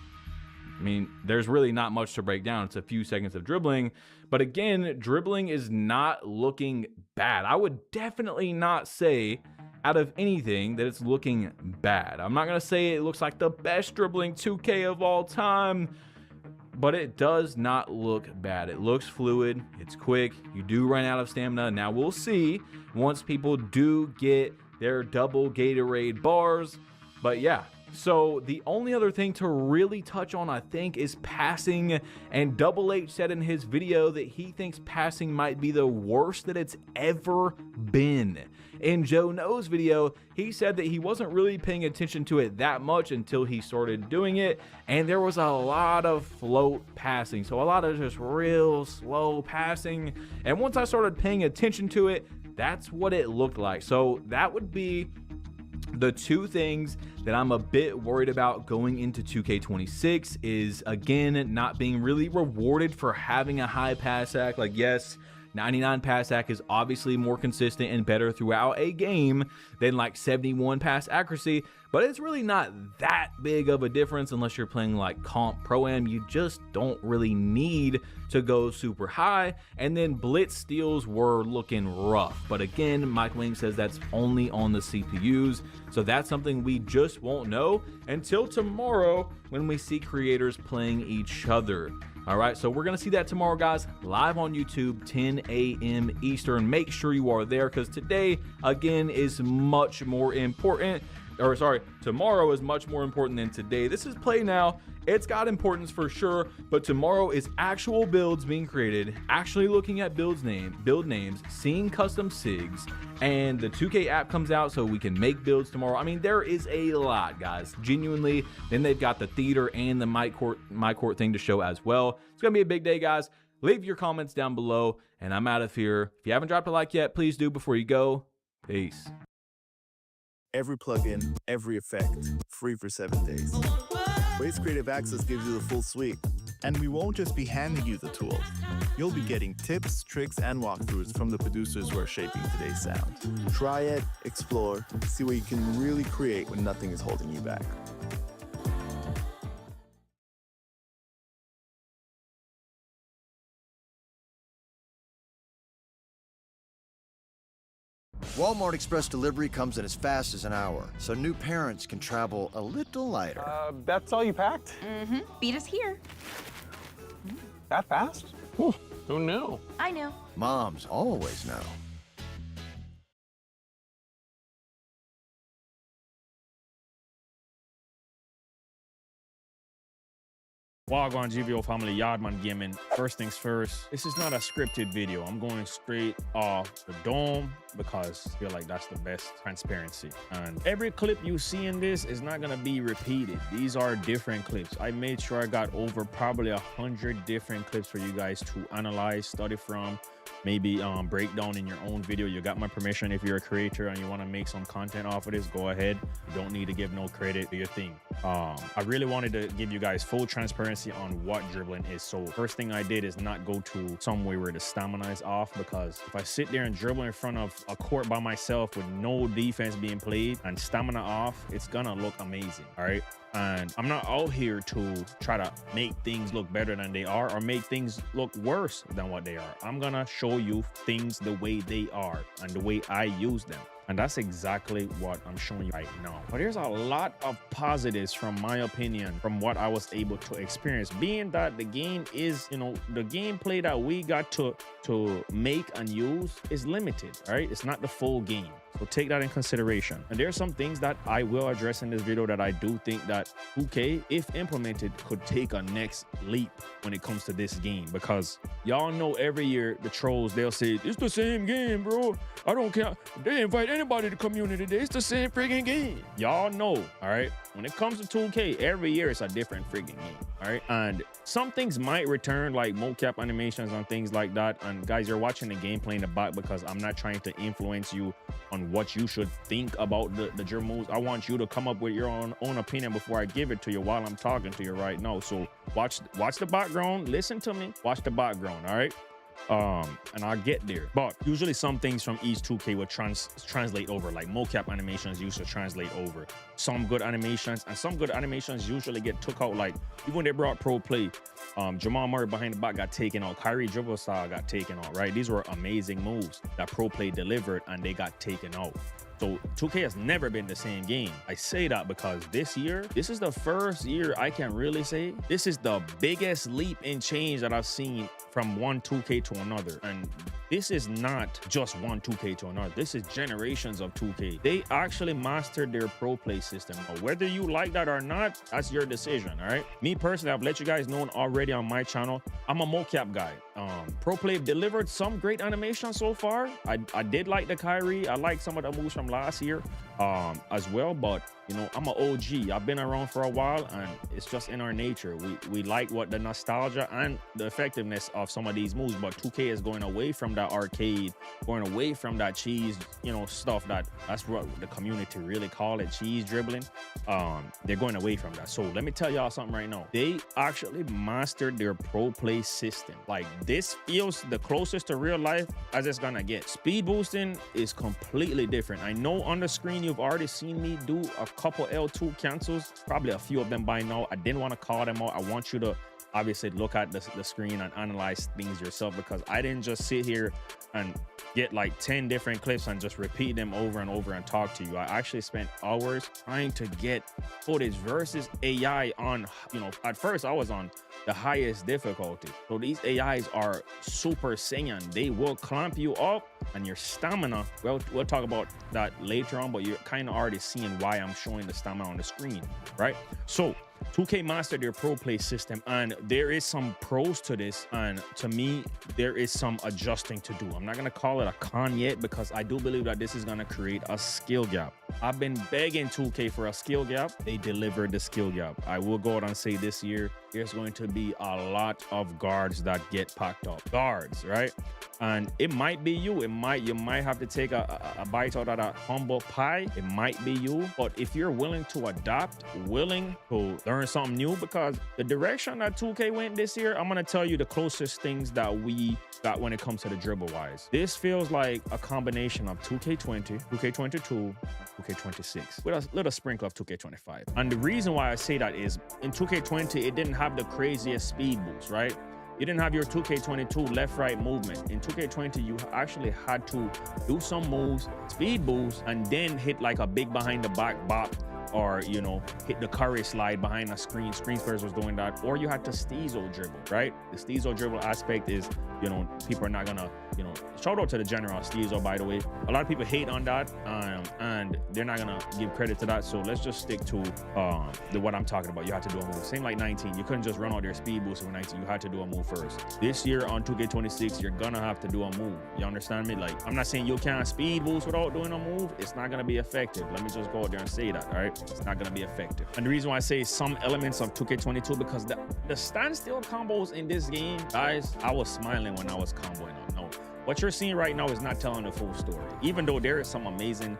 [SPEAKER 14] there's really not much to break down. It's a few seconds of dribbling, but again, dribbling is not looking bad. I would definitely not say out of anything that it's looking bad. I'm not going to say it looks like the best dribbling 2K of all time, but it does not look bad. It looks fluid, it's quick, you do run out of stamina. Now we'll see once people do get their double Gatorade bars, but yeah. So the only other thing to really touch on, I think, is passing, and Double H said in his video that he thinks passing might be the worst that it's ever been. In Joe No's video, he said that he wasn't really paying attention to it that much until he started doing it, and there was a lot of float passing, so a lot of just real slow passing, and once I started paying attention to it, that's what it looked like. So that would be the two things that I'm a bit worried about going into 2K26 is, again, not being really rewarded for having a high pass act. Like, yes, 99 pass act is obviously more consistent and better throughout a game than like 71 pass accuracy, but it's really not that big of a difference unless you're playing like comp pro-am. You just don't really need to go super high. And then blitz steals were looking rough, but again, Mike Wing says that's only on the CPUs, so that's something we just won't know until tomorrow when we see creators playing each other. All right, so we're going to see that tomorrow, guys, live on YouTube, 10 a.m. Eastern. Make sure you are there because today, again, is much more important. Or sorry, tomorrow is much more important than today. This is Play Now. It's got importance for sure, but tomorrow is actual builds being created, actually looking at build names, seeing custom SIGs, and the 2K app comes out so we can make builds tomorrow. I mean, there is a lot, guys, genuinely. Then they've got the theater and the my court thing to show as well. It's gonna be a big day, guys. Leave your comments down below, and I'm out of here. If you haven't dropped a like yet, please do before you go. Peace.
[SPEAKER 5] Every plugin, every effect, free for 7 days. Wade's Creative Access gives you the full suite. And we won't just be handing you the tools. You'll be getting tips, tricks, and walkthroughs from the producers who are shaping today's sound. Try it, explore, see what you can really create when nothing is holding you back.
[SPEAKER 10] Walmart Express Delivery comes in as fast as an hour, so new parents can travel a little lighter.
[SPEAKER 16] That's all you packed?
[SPEAKER 17] Mm-hmm. Beat us here.
[SPEAKER 16] That fast? Whew, who knew?
[SPEAKER 17] I know.
[SPEAKER 10] Moms always know.
[SPEAKER 18] Wagwan GVO family, Yardman Gaming. First things first, this is not a scripted video. I'm going straight off the dome because I feel like that's the best transparency. And every clip you see in this is not gonna be repeated. These are different clips. I made sure I got over probably 100 different clips for you guys to analyze, study from, maybe break down in your own video. You got my permission. If you're a creator and you want to make some content off of this, go ahead. You don't need to give no credit to your thing. I really wanted to give you guys full transparency on what dribbling is. So first thing I did is not go to somewhere where the stamina is off, because if I sit there and dribble in front of a court by myself with no defense being played and stamina off, it's gonna look amazing. All right. And I'm not out here to try to make things look better than they are or make things look worse than what they are. I'm gonna show you things the way they are and the way I use them. And that's exactly what I'm showing you right now. But there's a lot of positives from my opinion, from what I was able to experience, being that the game is, you know, the gameplay that we got to make and use is limited, right? It's not the full game. So take that in consideration. And there are some things that I will address in this video that I do think that 2K, if implemented, could take a next leap when it comes to this game. Because y'all know every year the trolls, they'll say, it's the same game, bro. I don't care. They invite anybody to community. It's the same friggin' game. Y'all know, all right? When it comes to 2K, every year it's a different friggin' game, all right? And some things might return, like mocap animations and things like that. And guys, you're watching the gameplay in the back because I'm not trying to influence you on what you should think about the dribble moves. I want you to come up with your own opinion before I give it to you while I'm talking to you right now. So watch the background, listen to me, watch the background, all right? And I'll get there. But usually some things from each 2K will translate over, like mocap animations used to translate over. Some good animations, and some good animations usually get took out, like even when they brought pro play, Jamal Murray behind the back got taken out, Kyrie dribble style got taken out, right? These were amazing moves that pro play delivered and they got taken out. So 2K has never been the same game. I say that because this year, this is the first year I can really say this is the biggest leap in change that I've seen from one 2K to another. And this is not just one 2K to another. This is generations of 2K. They actually mastered their pro play system. Whether you like that or not, that's your decision, all right? Me personally, I've let you guys know already on my channel, I'm a mocap guy. Pro play delivered some great animation so far. I did like the Kyrie. I like some of the moves from last year as well, but you know, I'm an OG. I've been around for a while and it's just in our nature. We like what the nostalgia and the effectiveness of some of these moves, but 2K is going away from that arcade, going away from that cheese, you know, stuff that's what the community really call it, cheese dribbling. They're going away from that. So let me tell y'all something right now. They actually mastered their pro play system. Like, this feels the closest to real life as it's gonna get. Speed boosting is completely different. I know on the screen you've already seen me do a couple L2 cancels, probably a few of them by now. I didn't want to call them out. I want you to obviously look at the screen and analyze things yourself, because I didn't just sit here and get like 10 different clips and just repeat them over and over and talk to you. I actually spent hours trying to get footage versus AI on, you know, at first I was on the highest difficulty. So these AIs are super Saiyan. They will clamp you up and your stamina, well, we'll talk about that later on, but you're kind of already seeing why I'm showing the stamina on the screen, right? So 2K mastered their pro play system, and there is some pros to this, and to me there is some adjusting to do. I'm not gonna call it a con yet, because I do believe that this is gonna create a skill gap. I've been begging 2K for a skill gap. They delivered the skill gap. I will go out and say this year there's going to be a lot of guards that get packed up. Guards, right? And it might be you, it you might have to take a bite out of that humble pie. It might be you, but if you're willing to adapt, willing to learn something new, because the direction that 2K went this year, I'm gonna tell you the closest things that we got when it comes to the dribble wise. This feels like a combination of 2K20, 2K22, 2K26 with a little sprinkle of 2K25. And the reason why I say that is in 2K20, it didn't have the craziest speed boost, right? You didn't have your 2K22 left-right movement. In 2K20, you actually had to do some moves, speed boost, and then hit like a big behind the back bop, or, you know, hit the curry slide behind the screen. Screen Spurs was doing that. Or you had to steezo dribble, right? The steezo dribble aspect is, you know, people are not gonna, you know, shout out to the general steezo, by the way. A lot of people hate on that, and they're not gonna give credit to that. So let's just stick to what I'm talking about. You had to do a move. Same like 19. You couldn't just run out their speed boost with 19. You had to do a move first. This year on 2K26, you're gonna have to do a move. You understand me? Like, I'm not saying you can't speed boost without doing a move. It's not gonna be effective. Let me just go out there and say that, all right? It's not gonna be effective. And the reason why I say some elements of 2K22, because the standstill combos in this game, guys, I was smiling when I was comboing them. No, what you're seeing right now is not telling the full story. Even though there is some amazing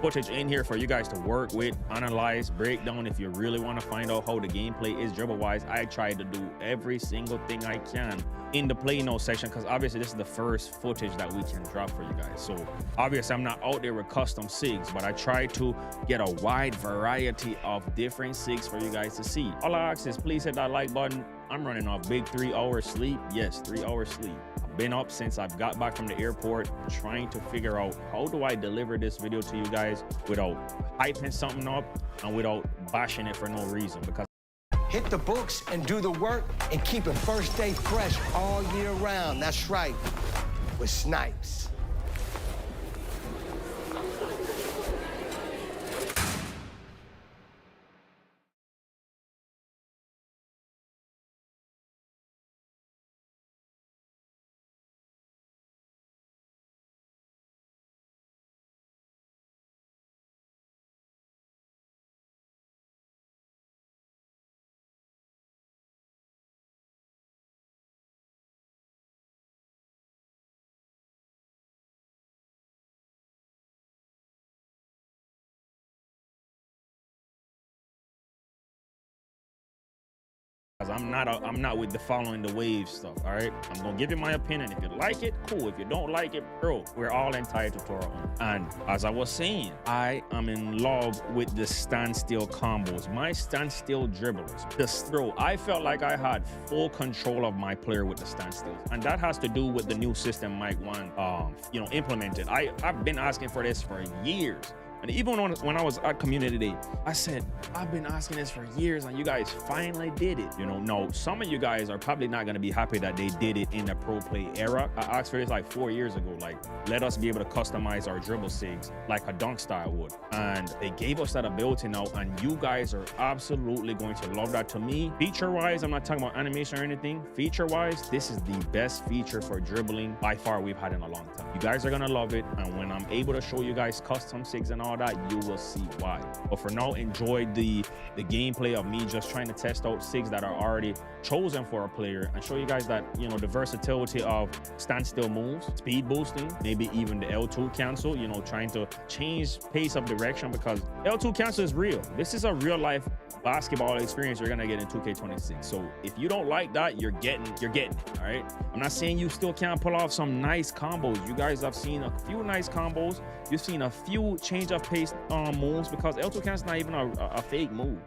[SPEAKER 18] footage in here for you guys to work with, analyze, break down. If you really want to find out how the gameplay is dribble wise, I tried to do every single thing I can in the play note section, because obviously this is the first footage that we can drop for you guys. So obviously I'm not out there with custom SIGs, but I try to get a wide variety of different SIGs for you guys to see. All I ask is please hit that like button. I'm running off big 3 hours sleep. Yes, 3 hours sleep. I've been up since I've got back from the airport, trying to figure out how do I deliver this video to you guys without hyping something up and without bashing it for no reason. Because
[SPEAKER 17] hit the books and do the work and keep it first day fresh all year round. That's right, with Snipes.
[SPEAKER 18] I'm not with the following the wave stuff, all right? I'm gonna give you my opinion. If you like it, cool. If you don't like it, bro, we're all entitled to our own. And as I was saying, I am in love with the standstill combos, my standstill dribblers. Just throw. I felt like I had full control of my player with the standstills, and that has to do with the new system Mike Wan, implemented. I've been asking for this for years. And even when I was at Community Day, I said, I've been asking this for years and you guys finally did it. You know, no, some of you guys are probably not going to be happy that they did it in the pro play era. I asked for this like 4 years ago, like, let us be able to customize our dribble SIGs like a dunk style would. And they gave us that ability now, and you guys are absolutely going to love that. To me, feature-wise, I'm not talking about animation or anything. Feature-wise, this is the best feature for dribbling by far we've had in a long time. You guys are going to love it. And when I'm able to show you guys custom SIGs and all that, you will see why. But for now, enjoy the gameplay of me just trying to test out SIGs that are already chosen for a player and show you guys that, you know, the versatility of standstill moves, speed boosting, maybe even the L2 cancel, you know, trying to change pace of direction, because L2 cancel is real. This is a real life basketball experience you're gonna get in 2K26. So if you don't like that, you're getting it, all right? I'm not saying you still can't pull off some nice combos. You guys have seen a few nice combos. You've seen a few change of pace moves, because L2 cancel is not even a fake move.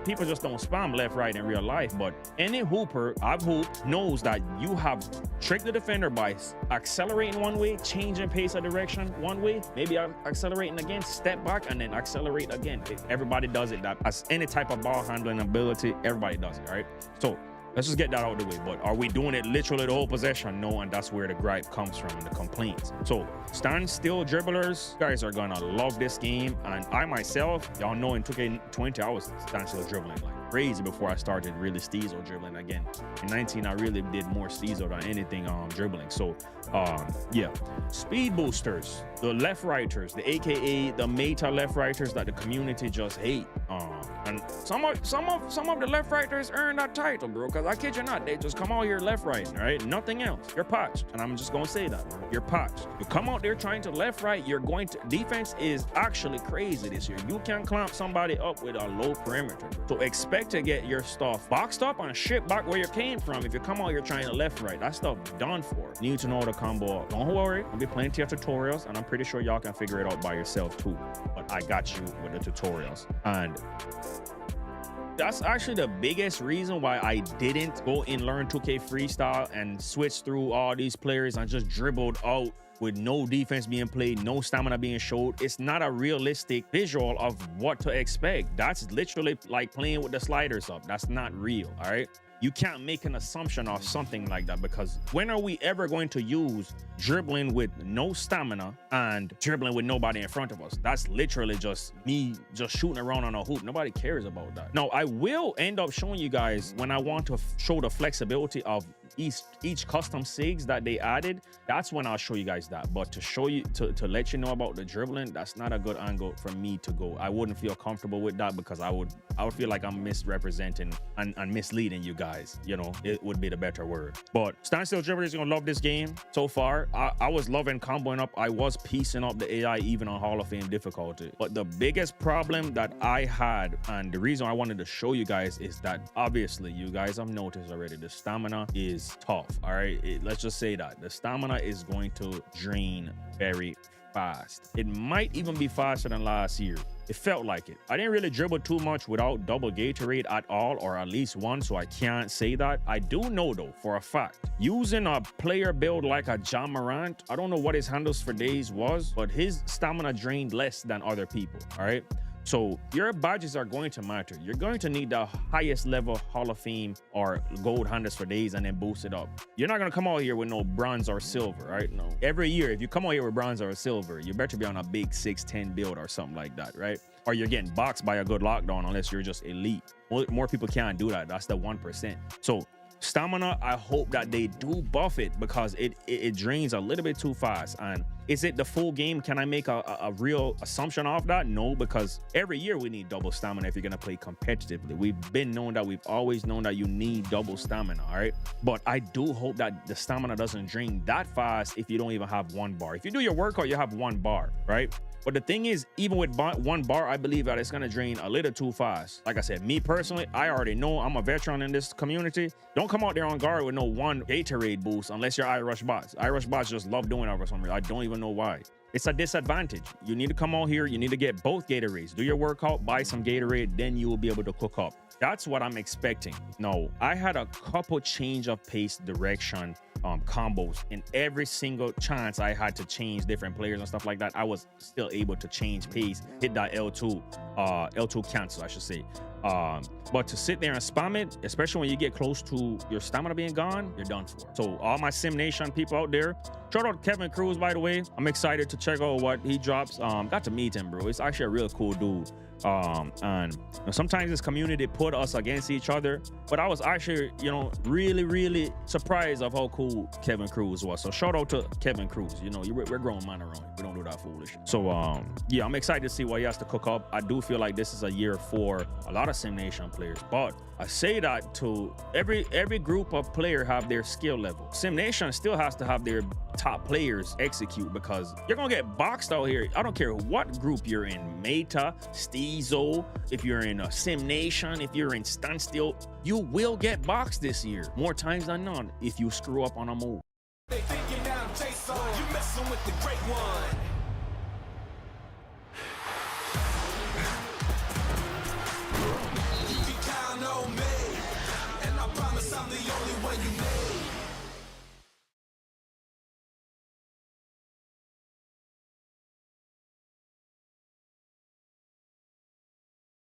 [SPEAKER 18] People just don't spam left, right in real life. But any hooper I've hooped knows that you have tricked the defender by accelerating one way, changing pace of direction one way, maybe accelerating again, step back, and then accelerate again. Everybody does it. That as any type of ball handling ability, everybody does it, all right? So let's just get that out of the way. But are we doing it literally the whole possession? No, and that's where the gripe comes from and the complaints. So standstill dribblers, you guys are gonna love this game. And I myself, y'all know in 2K20, I was standstill dribbling like crazy before I started really steezo dribbling again. In 19, I really did more steezo than anything dribbling. So, yeah. Speed boosters, the left-righters, the AKA the meta left-righters that the community just hate. And some of the left-righters earn that title, bro, because I kid you not, they just come out here left-right, right? Nothing else. You're patched, and I'm just gonna say that, bro. You're patched. You come out there trying to left-right, you're going to... Defense is actually crazy this year. You can clamp somebody up with a low perimeter. So expect to get your stuff boxed up and shipped back where you came from if you come out here trying to left-right. That stuff done for. Need to know the combo. Don't worry, there'll be plenty of tutorials, and I'm pretty sure y'all can figure it out by yourself too. But I got you with the tutorials. And that's actually the biggest reason why I didn't go and learn 2K freestyle and switch through all these players and just dribbled out with no defense being played, no stamina being showed. It's not a realistic visual of what to expect. That's literally like playing with the sliders up. That's not real, all right? You can't make an assumption of something like that, because when are we ever going to use dribbling with no stamina and dribbling with nobody in front of us? That's literally just me just shooting around on a hoop. Nobody cares about that. Now, I will end up showing you guys when I want to show the flexibility of each custom SIGs that they added. That's when I'll show you guys that. But to show you, to let you know about the dribbling, that's not a good angle for me to go. I wouldn't feel comfortable with that, because I would feel like I'm misrepresenting and misleading you guys. You know, it would be the better word. But Standstill Dribblers is gonna love this game so far. I was loving comboing up. I was piecing up the AI even on Hall of Fame difficulty. But the biggest problem that I had, and the reason I wanted to show you guys, is that obviously you guys have noticed already, the stamina is tough. All right, let's just say that the stamina is going to drain very fast. It might even be faster than last year. It felt like it. I didn't really dribble too much without double Gatorade at all, or at least one, so I can't say that. I do know though for a fact, using a player build like a John Morant, I don't know what his handles for days was, but his stamina drained less than other people. All right, so your badges are going to matter. You're going to need the highest level Hall of Fame or gold handles for days and then boost it up. You're not going to come out here with no bronze or silver, right? No. Every year, if you come out here with bronze or silver, you better be on a big 6'10" build or something like that, right? Or you're getting boxed by a good lockdown unless you're just elite. More people can't do that. That's the 1%. So stamina, I hope that they do buff it, because it drains a little bit too fast. And is it the full game? Can I make a real assumption of that? No, because every year we need double stamina if you're gonna play competitively. We've always known that you need double stamina, all right? But I do hope that the stamina doesn't drain that fast if you don't even have 1 bar. If you do your workout, you have 1 bar, right? But the thing is, even with 1 bar, I believe that it's gonna drain a little too fast. Like I said, me personally, I already know I'm a veteran in this community. Don't come out there on guard with no 1 Gatorade boost unless you're iRush bots. iRush bots just love doing that for some reason. I don't even know why. It's a disadvantage. You need to come out here, you need to get both Gatorades. Do your workout, buy some Gatorade, then you will be able to cook up. That's what I'm expecting. No, I had a couple change of pace direction combos. In every single chance I had to change different players and stuff like that, I was still able to change pace, hit that L2 cancel, I should say. But to sit there and spam it, especially when you get close to your stamina being gone, you're done for. So all my Sim Nation people out there, shout out Kevin Cruz, by the way. I'm excited to check out what he drops. Got to meet him, bro. It's actually a real cool dude. And sometimes this community put us against each other, but I was actually, really surprised of how cool Kevin Cruz was. So shout out to Kevin Cruz. We're grown man around. We don't do that foolish. So yeah, I'm excited to see what he has to cook up. I do feel like this is a year for a lot of Sim Nation players, but I say that to every group of player have their skill level. Sim Nation still has to have their top players execute, because you're gonna get boxed out here. I don't care what group you're in, Meta, Steezo, if you're in a Sim Nation, if you're in Standstill, you will get boxed this year more times than not if you screw up on a move.
[SPEAKER 15] They think you're now Jason, you messing with the great one. You can count on me, and I promise I'm the only one you need.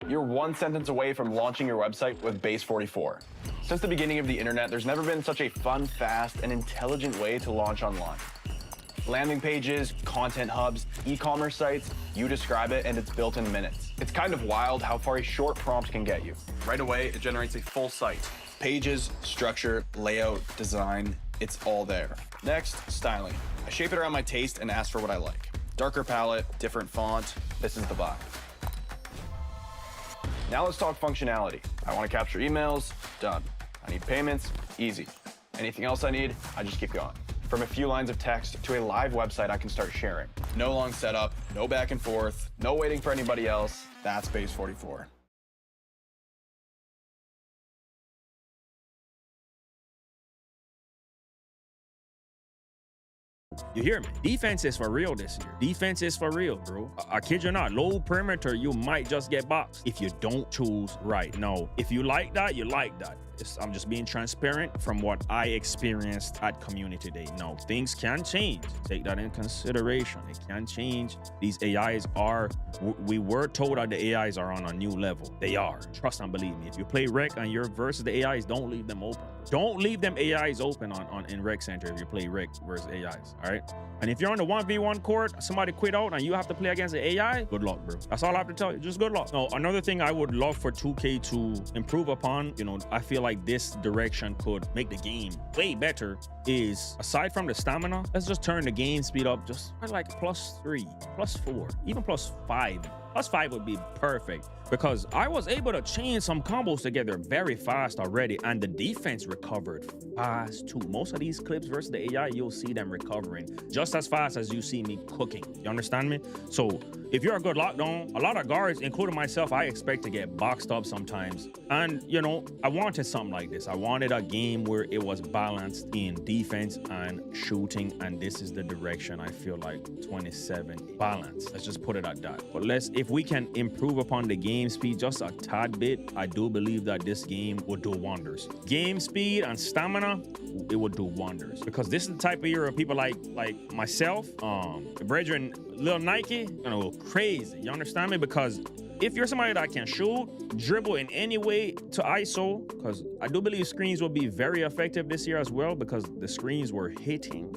[SPEAKER 19] You're 1 sentence away from launching your website with Base 44. Since the beginning of the internet, there's never been such a fun, fast, and intelligent way to launch online. Landing pages, content hubs, e-commerce sites, you describe it and it's built in minutes. It's kind of wild how far a short prompt can get you. Right away, it generates a full site. Pages, structure, layout, design, it's all there. Next, styling. I shape it around my taste and ask for what I like. Darker palette, different font, this is the vibe. Now let's talk functionality. I want to capture emails, done. I need payments, easy. Anything else I need, I just keep going. From a few lines of text to a live website I can start sharing. No long setup, no back and forth, no waiting for anybody else. That's Base 44.
[SPEAKER 18] You hear me? Defense is for real this year. Defense is for real, bro. I kid you not. Low perimeter, you might just get boxed if you don't choose right. No, if you like that, you like that. I'm just being transparent from what I experienced at Community Day. No, things can change. Take that in consideration. It can change. These AIs are, we were told that the AIs are on a new level. They are. Trust and believe me. If you play Rec and you're versus the AIs, don't leave them open. Don't leave them AIs open in Rec Center if you play Rec versus AIs, all right? And if you're on the 1v1 court, somebody quit out and you have to play against the AI, good luck, bro. That's all I have to tell you. Just good luck. Now, another thing I would love for 2K to improve upon, you know, I feel like this direction could make the game way better, is aside from the stamina, let's just turn the game speed up just like +3, +4, even +5. +5 would be perfect because I was able to chain some combos together very fast already, and the defense recovered fast too. Most of these clips versus the AI, you'll see them recovering just as fast as you see me cooking. You understand me? So if you're a good lockdown, a lot of guards, including myself, I expect to get boxed up sometimes. And, you know, I wanted something like this. I wanted a game where it was balanced in defense and shooting, and this is the direction I feel like 27 balance. Let's just put it at that. But if we can improve upon the game speed just a tad bit, I do believe that this game will do wonders. Game speed and stamina, it will do wonders. Because this is the type of year of people like myself, brethren, Lil Nike, gonna go crazy. You understand me? Because if you're somebody that can shoot, dribble in any way to ISO, because I do believe screens will be very effective this year as well, because the screens were hitting,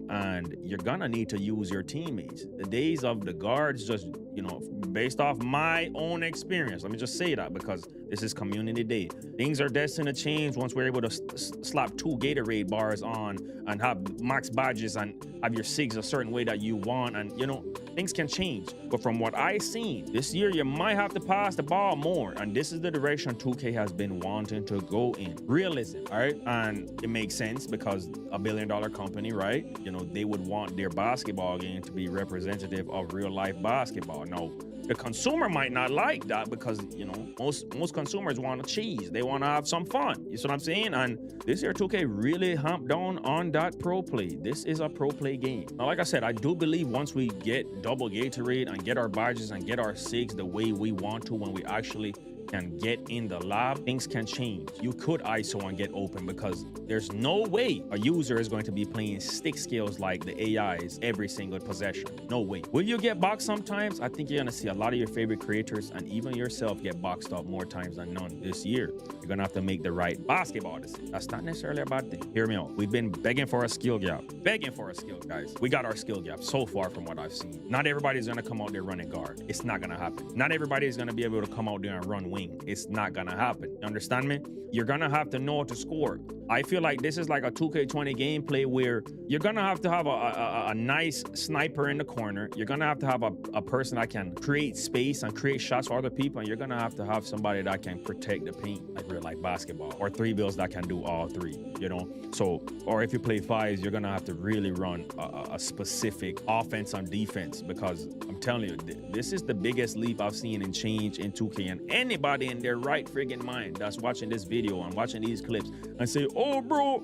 [SPEAKER 18] and you're gonna need to use your teammates. The days of the guards, just, you know, based off my own experience, let me just say that because this is Community Day. Things are destined to change once we're able to slap 2 Gatorade bars on and have max badges and have your SIGs a certain way that you want, and, you know, things can change. But from what I've seen, this year you might have to pass the ball more, and this is the direction 2K has been wanting to go in. Realism, all right? And it makes sense because $1 billion company, right? You know, they would want their basketball game to be representative of real life basketball. Now, the consumer might not like that because, you know, most consumers want to cheese. They want to have some fun. You see what I'm saying? And this year 2K really humped down on that pro play. This is a pro play game. Now, like I said, I do believe once we get double Gatorade and get our badges and get our SIGs the way we want to, when we actually can get in the lab, things can change. You could ISO and get open because there's no way a user is going to be playing stick skills like the AIs every single possession. No way. Will you get boxed sometimes? I think you're gonna see a lot of your favorite creators and even yourself get boxed up more times than none this year. You're gonna have to make the right basketball decision. That's not necessarily a bad thing. Hear me out. We've been begging for a skill gap. Begging for a skill, guys. We got our skill gap so far from what I've seen. Not everybody's gonna come out there running guard. It's not gonna happen. Not everybody is gonna be able to come out there and run wing. It's not gonna happen. You understand me? You're gonna have to know how to score. I feel like this is like a 2K20 gameplay where you're gonna have to have a nice sniper in the corner. You're gonna have to have a person that can create space and create shots for other people, and you're gonna have to have somebody that can protect the paint like real life basketball, or 3-bills that can do all 3, you know? So, or if you play 5s, you're gonna have to really run a specific offense on defense, because I'm telling you, this is the biggest leap I've seen in change in 2K, and anybody in their right friggin' mind that's watching this video and watching these clips and say, oh bro,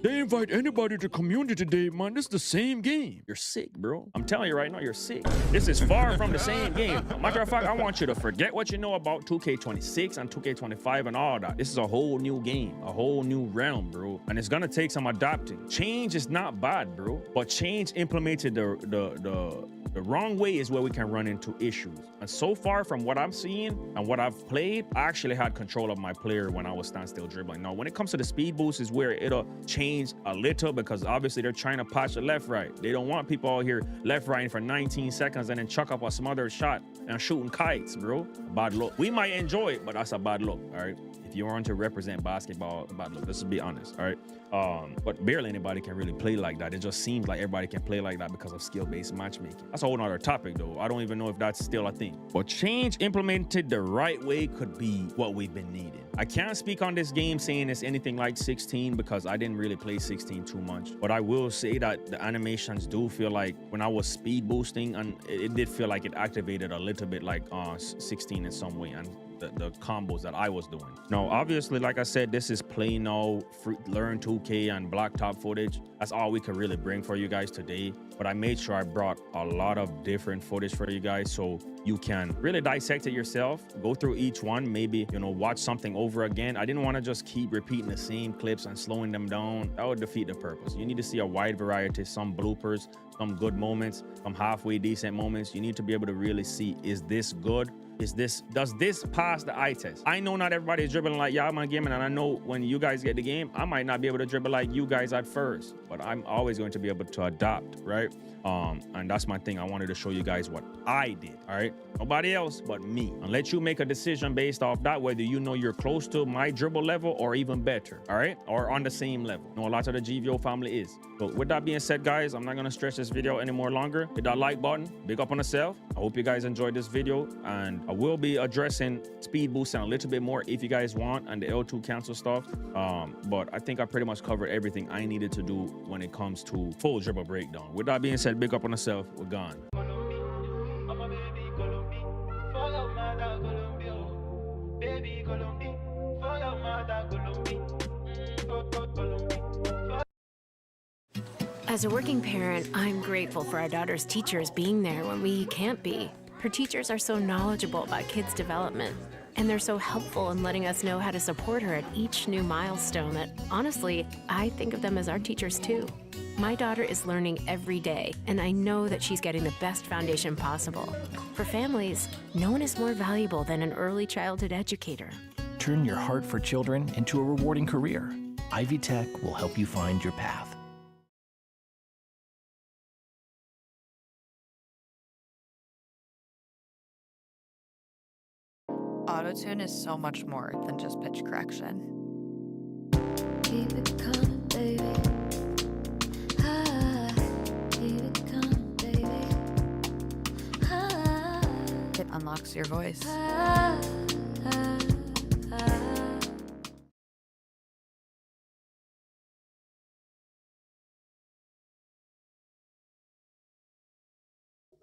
[SPEAKER 18] they invite anybody to Community today, man. This is the same game. You're sick, bro. I'm telling you right now, you're sick. This is far from the same game. Matter of fact, I want you to forget what you know about 2K26 and 2K25 and all that. This is a whole new game, a whole new realm, bro. And it's gonna take some adapting. Change is not bad, bro. But change implemented the The wrong way is where we can run into issues. And so far from what I'm seeing and what I've played, I actually had control of my player when I was standstill dribbling. Now, when it comes to the speed boost is where it'll change a little, because obviously they're trying to patch the left right. They don't want people out here left right for 19 seconds and then chuck up a smothered shot and shooting kites, bro. Bad look. We might enjoy it, but that's a bad look, all right? If you want to represent basketball, bad look. Let's be honest, all right? But barely anybody can really play like that. It just seems like everybody can play like that because of skill-based matchmaking. That's a whole nother topic, though. I don't even know if that's still a thing. But change implemented the right way could be what we've been needing. I can't speak on this game saying it's anything like 16 because I didn't really play 16 too much. But I will say that the animations do feel like when I was speed boosting, and it did feel like it activated a little bit like 16 in some way. And the combos that I was doing. Now, obviously, like I said, this is Play Now, Learn 2K, and blacktop footage. That's all we could really bring for you guys today. But I made sure I brought a lot of different footage for you guys so you can really dissect it yourself, go through each one, maybe, you know, watch something over again. I didn't want to just keep repeating the same clips and slowing them down. That would defeat the purpose. You need to see a wide variety, some bloopers, some good moments, some halfway decent moments. You need to be able to really see, is this good? Does this pass the eye test? I know not everybody is dribbling like Yardman Gaming, and I know when you guys get the game, I might not be able to dribble like you guys at first, but I'm always going to be able to adapt, right? And that's my thing. I wanted to show you guys what I did, all right? Nobody else but me. And let you make a decision based off that, whether you know you're close to my dribble level or even better, all right? Or on the same level. You know, a lot of the GVO family is. So with that being said, guys, I'm not gonna stretch this video any more longer. Hit that like button, big up on yourself. I hope you guys enjoyed this video, and I will be addressing speed boosting a little bit more if you guys want, and the L2 cancel stuff. But I think I pretty much covered everything I needed to do when it comes to full dribble breakdown. With that being said, big up on yourself. We're gone.
[SPEAKER 20] As a working parent, I'm grateful for our daughter's teachers being there when we can't be. Her teachers are so knowledgeable about kids' development, and they're so helpful in letting us know how to support her at each new milestone that, honestly, I think of them as our teachers too. My daughter is learning every day, and I know that she's getting the best foundation possible. For families, no one is more valuable than an early childhood educator.
[SPEAKER 21] Turn your heart for children into a rewarding career. Ivy Tech will help you find your path.
[SPEAKER 11] Autotune is so much more than just pitch correction.
[SPEAKER 22] Keep it coming, baby. Ah, keep it coming, baby. Ah,
[SPEAKER 11] It unlocks your voice.
[SPEAKER 22] ah, ah, ah.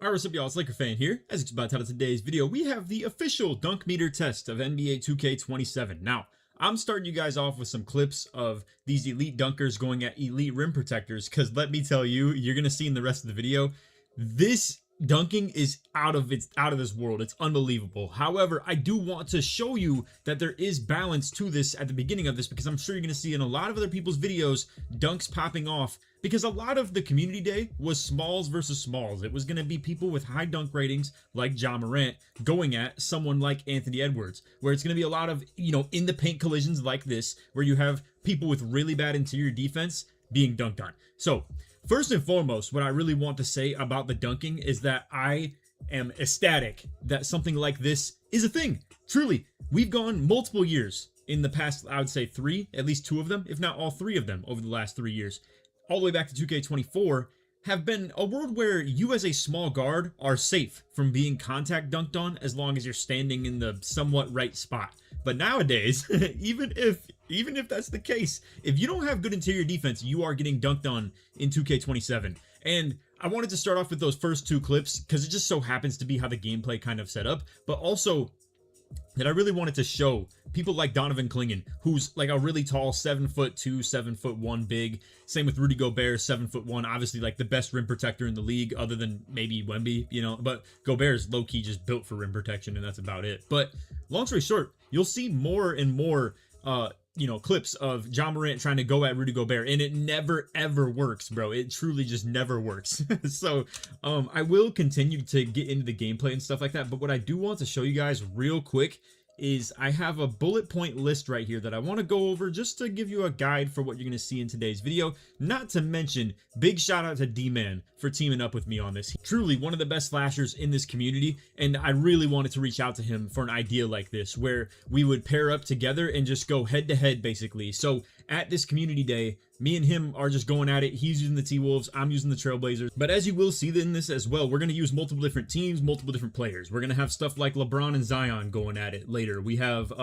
[SPEAKER 23] Alright, what's up, y'all? It's Laker Fan here. As it's about to title today's video, we have the official dunk meter test of NBA 2K27. Now, I'm starting you guys off with some clips of these elite dunkers going at elite rim protectors, because let me tell you, you're going to see in the rest of the video, this dunking is out of this world. It's unbelievable. However, I do want to show you that there is balance to this at the beginning of this, because I'm sure you're going to see in a lot of other people's videos dunks popping off, because a lot of the community day was smalls versus smalls. It was going to be people with high dunk ratings like Ja Morant going at someone like Anthony Edwards, where it's going to be a lot of, you know, in the paint collisions like this, where you have people with really bad interior defense being dunked on. So first and foremost, what I really want to say about the dunking is that I am ecstatic that something like this is a thing. Truly, we've gone multiple years in the past, I would say at least two of them, if not all three of them over the last 3 years, all the way back to 2K24, have been a world where you as a small guard are safe from being contact dunked on as long as you're standing in the somewhat right spot. But nowadays, even if that's the case, if you don't have good interior defense, you are getting dunked on in 2K27. And I wanted to start off with those first two clips because it just so happens to be how the gameplay kind of set up, but also that I really wanted to show people like Donovan Clingan, who's like a really tall 7'2", 7'1" big. Same with Rudy Gobert, 7'1", obviously like the best rim protector in the league, other than maybe Wemby, you know. But Gobert is low key just built for rim protection, and that's about it. But long story short, you'll see more and more clips of John Morant trying to go at Rudy Gobert, and it never ever works, bro. It truly just never works. So I will continue to get into the gameplay and stuff like that, but what I do want to show you guys real quick is I have a bullet point list right here that I want to go over just to give you a guide for what you're going to see in today's video. Not to mention, big shout out to D-Man for teaming up with me on this. Truly one of the best slashers in this community, and I really wanted to reach out to him for an idea like this where we would pair up together and just go head to head basically. So at this community day, me and him are just going at it. He's using the T-Wolves, I'm using the Trailblazers. But as you will see in this as well, we're going to use multiple different teams, multiple different players. We're going to have stuff like LeBron and Zion going at it later. We have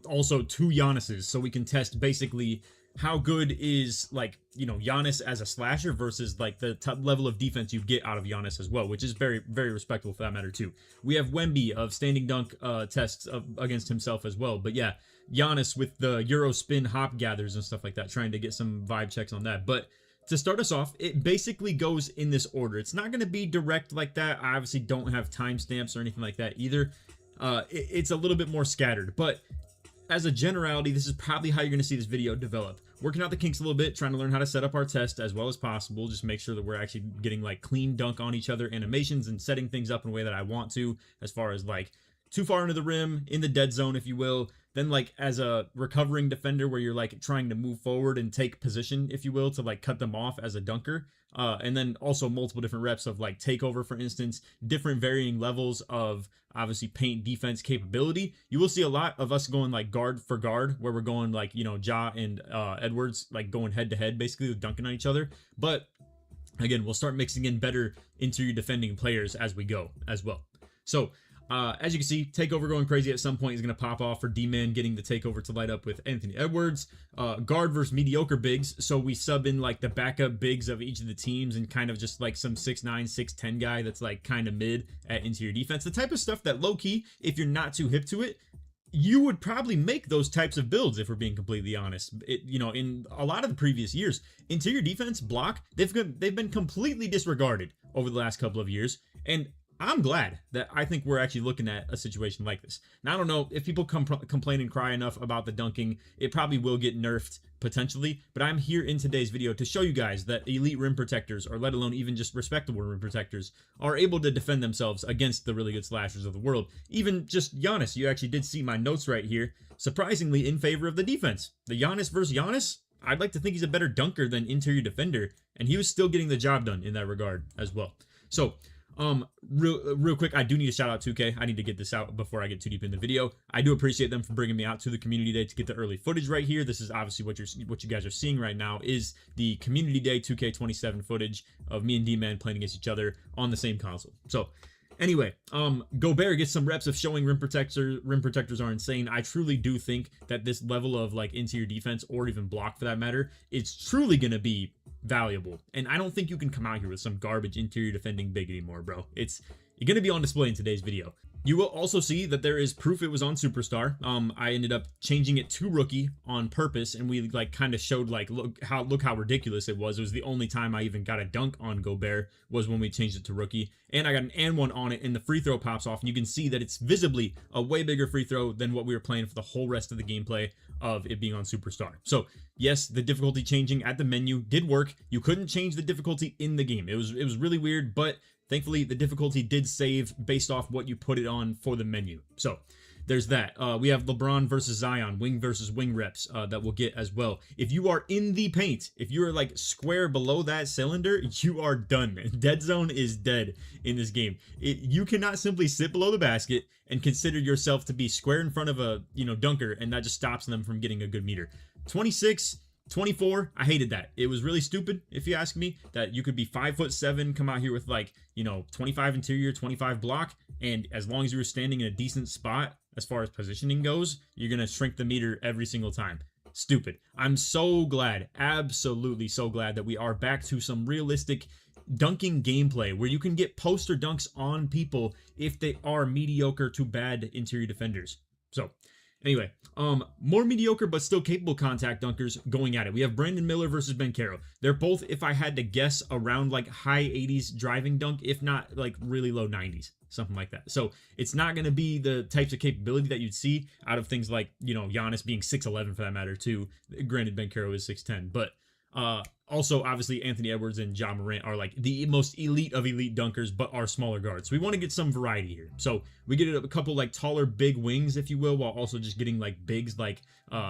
[SPEAKER 23] also 2 Giannis's, so we can test basically how good is Giannis as a slasher versus like the top level of defense you get out of Giannis as well, which is very, very respectable for that matter too. We have Wemby of standing dunk tests against himself as well. But yeah, Giannis with the Euro spin hop gathers and stuff like that, trying to get some vibe checks on that. But to start us off, it basically goes in this order. It's not going to be direct like that. I obviously don't have timestamps or anything like that either. It's a little bit more scattered, but as a generality, this is probably how you're going to see this video develop. Working out the kinks a little bit, trying to learn how to set up our test as well as possible. Just make sure that we're actually getting like clean dunk on each other animations and setting things up in a way that I want to, as far as like too far into the rim, in the dead zone, if you will. Then like as a recovering defender where you're like trying to move forward and take position, if you will, to like cut them off as a dunker. And then also multiple different reps of like takeover, for instance, different varying levels of obviously paint defense capability. You will see a lot of us going like guard for guard, where we're going like, Ja and Edwards, like going head to head, basically dunking on each other. But again, we'll start mixing in better interior defending players as we go as well. So as you can see, takeover going crazy at some point is going to pop off for D-Man getting the takeover to light up with Anthony Edwards. Guard versus mediocre bigs. So we sub in like the backup bigs of each of the teams and kind of just like some 6'9", 6'10" guy that's like kind of mid at interior defense. The type of stuff that low key, if you're not too hip to it, you would probably make those types of builds if we're being completely honest. In a lot of the previous years, interior defense block, they've been completely disregarded over the last couple of years. And I'm glad that I think we're actually looking at a situation like this. Now, I don't know if people complain and cry enough about the dunking, it probably will get nerfed potentially, but I'm here in today's video to show you guys that elite rim protectors, or let alone even just respectable rim protectors, are able to defend themselves against the really good slashers of the world. Even just Giannis, you actually did see my notes right here, surprisingly in favor of the defense. The Giannis versus Giannis, I'd like to think he's a better dunker than interior defender, and he was still getting the job done in that regard as well. So, real quick, I do need to shout out 2K. I need to get this out before I get too deep in the video. I do appreciate them for bringing me out to the community day to get the early footage right here. This is obviously what you guys are seeing right now is the community day 2K27 footage of me and D-Man playing against each other on the same console. So anyway, Gobert gets some reps of showing rim protectors are insane. I truly do think that this level of like interior defense, or even block for that matter, it's truly going to be valuable. And I don't think you can come out here with some garbage interior defending big anymore, bro. You're going to be on display in today's video. You will also see that there is proof it was on Superstar. I ended up changing it to Rookie on purpose, and we like kind of showed like look how ridiculous it was. It was the only time I even got a dunk on Gobert was when we changed it to Rookie, and I got an and one on it, and the free throw pops off, and you can see that it's visibly a way bigger free throw than what we were playing for the whole rest of the gameplay of it being on Superstar. So yes, the difficulty changing at the menu did work. You couldn't change the difficulty in the game. It was really weird, but thankfully, the difficulty did save based off what you put it on for the menu. So there's that. We have LeBron versus Zion, wing versus wing reps that we'll get as well. If you are in the paint, if you are like square below that cylinder, you are done. Dead zone is dead in this game. You cannot simply sit below the basket and consider yourself to be square in front of a dunker, and that just stops them from getting a good meter. 26, 24, I hated that. It was really stupid, if you ask me, that you could be 5'7", come out here with like, 25 interior, 25 block, and as long as you were standing in a decent spot, as far as positioning goes, you're going to shrink the meter every single time. Stupid. I'm so glad, absolutely so glad that we are back to some realistic dunking gameplay where you can get poster dunks on people if they are mediocre to bad interior defenders. So, Anyway, more mediocre but still capable contact dunkers going at it. We have Brandon Miller versus Ben Caro. They're both, if I had to guess, around like high 80s driving dunk, if not like really low 90s, something like that. So it's not going to be the types of capability that you'd see out of things like, you know, Giannis being 6'11" for that matter too. Granted, Ben Caro is 6'10", but also, obviously, Anthony Edwards and Ja Morant are like the most elite of elite dunkers, but are smaller guards. So we want to get some variety here. So we get a couple like taller, big wings, if you will, while also just getting like bigs like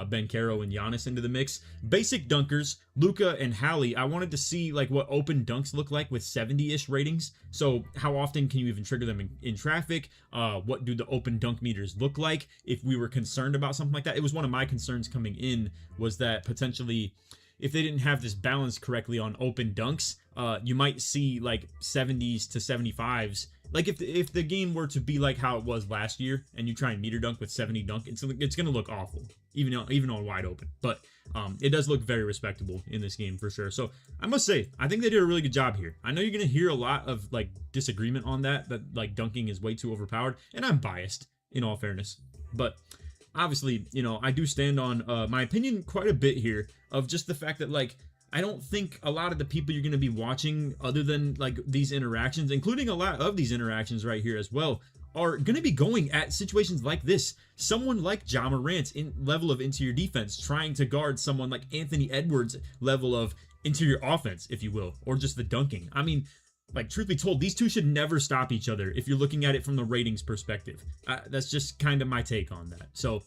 [SPEAKER 23] Ben Caro and Giannis into the mix. Basic dunkers, Luka and Hallie. I wanted to see like what open dunks look like with 70-ish ratings. So how often can you even trigger them in traffic? What do the open dunk meters look like? If we were concerned about something like that, it was one of my concerns coming in, was that potentially, if they didn't have this balance correctly on open dunks, you might see like 70s to 75s. Like if the game were to be like how it was last year, and you try and meter dunk with 70 dunk, it's going to look awful, even on wide open. But it does look very respectable in this game for sure. So I must say, I think they did a really good job here. I know you're going to hear a lot of like disagreement on that like dunking is way too overpowered, and I'm biased in all fairness, but obviously, you know, I do stand on my opinion quite a bit here, of just the fact that, like, I don't think a lot of the people you're going to be watching, other than like these interactions, including a lot of these interactions right here as well, are going to be going at situations like this. Someone like Ja Morant in level of interior defense trying to guard someone like Anthony Edwards level of interior offense, if you will, or just the dunking. I mean, like, truth be told, these two should never stop each other if you're looking at it from the ratings perspective. That's just kind of my take on that. So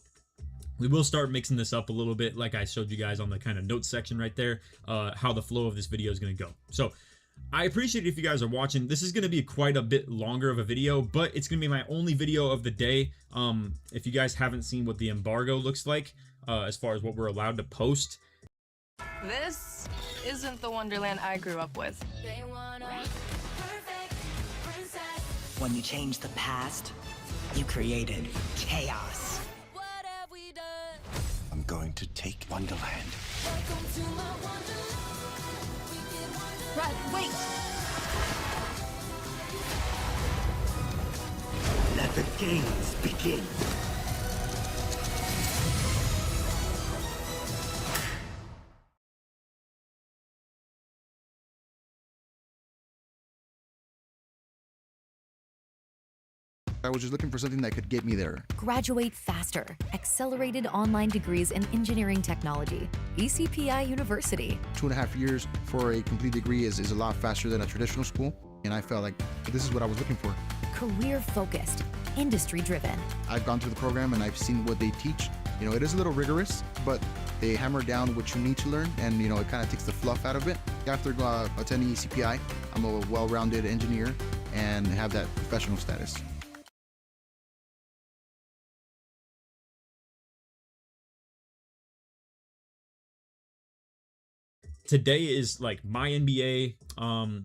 [SPEAKER 23] we will start mixing this up a little bit, like I showed you guys on the kind of notes section right there, how the flow of this video is going to go. So I appreciate it if you guys are watching. This is going to be quite a bit longer of a video, but it's going to be my only video of the day. If you guys haven't seen what the embargo looks like, as far as what we're allowed to post.
[SPEAKER 6] This isn't the Wonderland I grew up with.
[SPEAKER 7] When you change the past, you created chaos.
[SPEAKER 8] I'm going to take Wonderland.
[SPEAKER 6] Wait!
[SPEAKER 7] Let the games begin.
[SPEAKER 24] I was just looking for something that could get me there.
[SPEAKER 25] Graduate faster. Accelerated online degrees in engineering technology. ECPI University.
[SPEAKER 24] 2.5 years for a complete degree is a lot faster than a traditional school. And I felt like this is what I was looking for.
[SPEAKER 25] Career focused. Industry driven.
[SPEAKER 24] I've gone through the program and I've seen what they teach. You know, it is a little rigorous, but they hammer down what you need to learn, and you know, it kind of takes the fluff out of it. After attending ECPI, I'm a well-rounded engineer and have that professional status.
[SPEAKER 23] Today is like my NBA,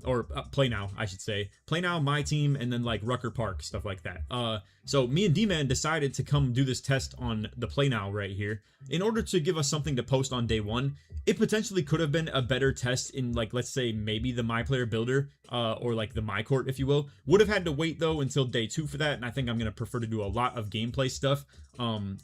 [SPEAKER 23] or Play Now, I should say. Play Now, my team, and then like Rucker Park, stuff like that. So me and D-Man decided to come do this test on the Play Now right here in order to give us something to post on day one. It potentially could have been a better test in, like, let's say maybe the My Player Builder, or like the My Court, if you will. Would have had to wait though until day 2 for that, and I think I'm going to prefer to do a lot of gameplay stuff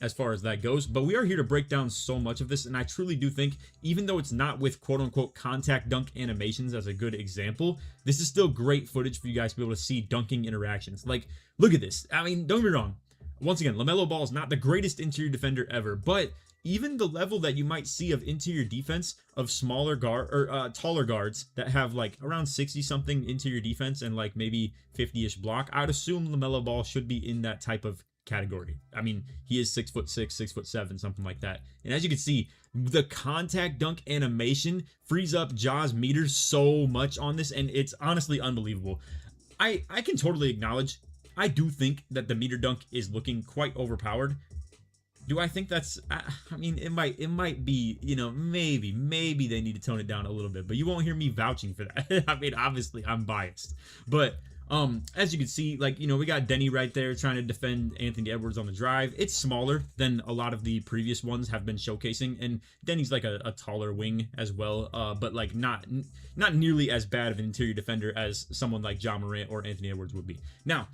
[SPEAKER 23] as far as that goes. But we are here to break down so much of this, and I truly do think, even though it's not with quote-unquote contact dunk animations as a good example, this is still great footage for you guys to be able to see dunking interactions. Like, look at this. I mean, don't get me wrong. Once again, LaMelo Ball is not the greatest interior defender ever, but even the level that you might see of interior defense of smaller guard or taller guards that have like around 60 something interior defense and like maybe 50-ish block, I'd assume LaMelo Ball should be in that type of category. I mean, he is 6'6", 6'7", something like that. And as you can see, the contact dunk animation frees up Ja's meters so much on this, and it's honestly unbelievable. I can totally acknowledge, I do think that the meter dunk is looking quite overpowered. Do I think that's, I mean, it might be, you know, maybe they need to tone it down a little bit, but you won't hear me vouching for that. I mean, obviously I'm biased, but As you can see, like, you know, we got Denny right there trying to defend Anthony Edwards on the drive. It's smaller than a lot of the previous ones have been showcasing, and Denny's like a taller wing as well, but like not nearly as bad of an interior defender as someone like Ja Morant or Anthony Edwards would be. Now,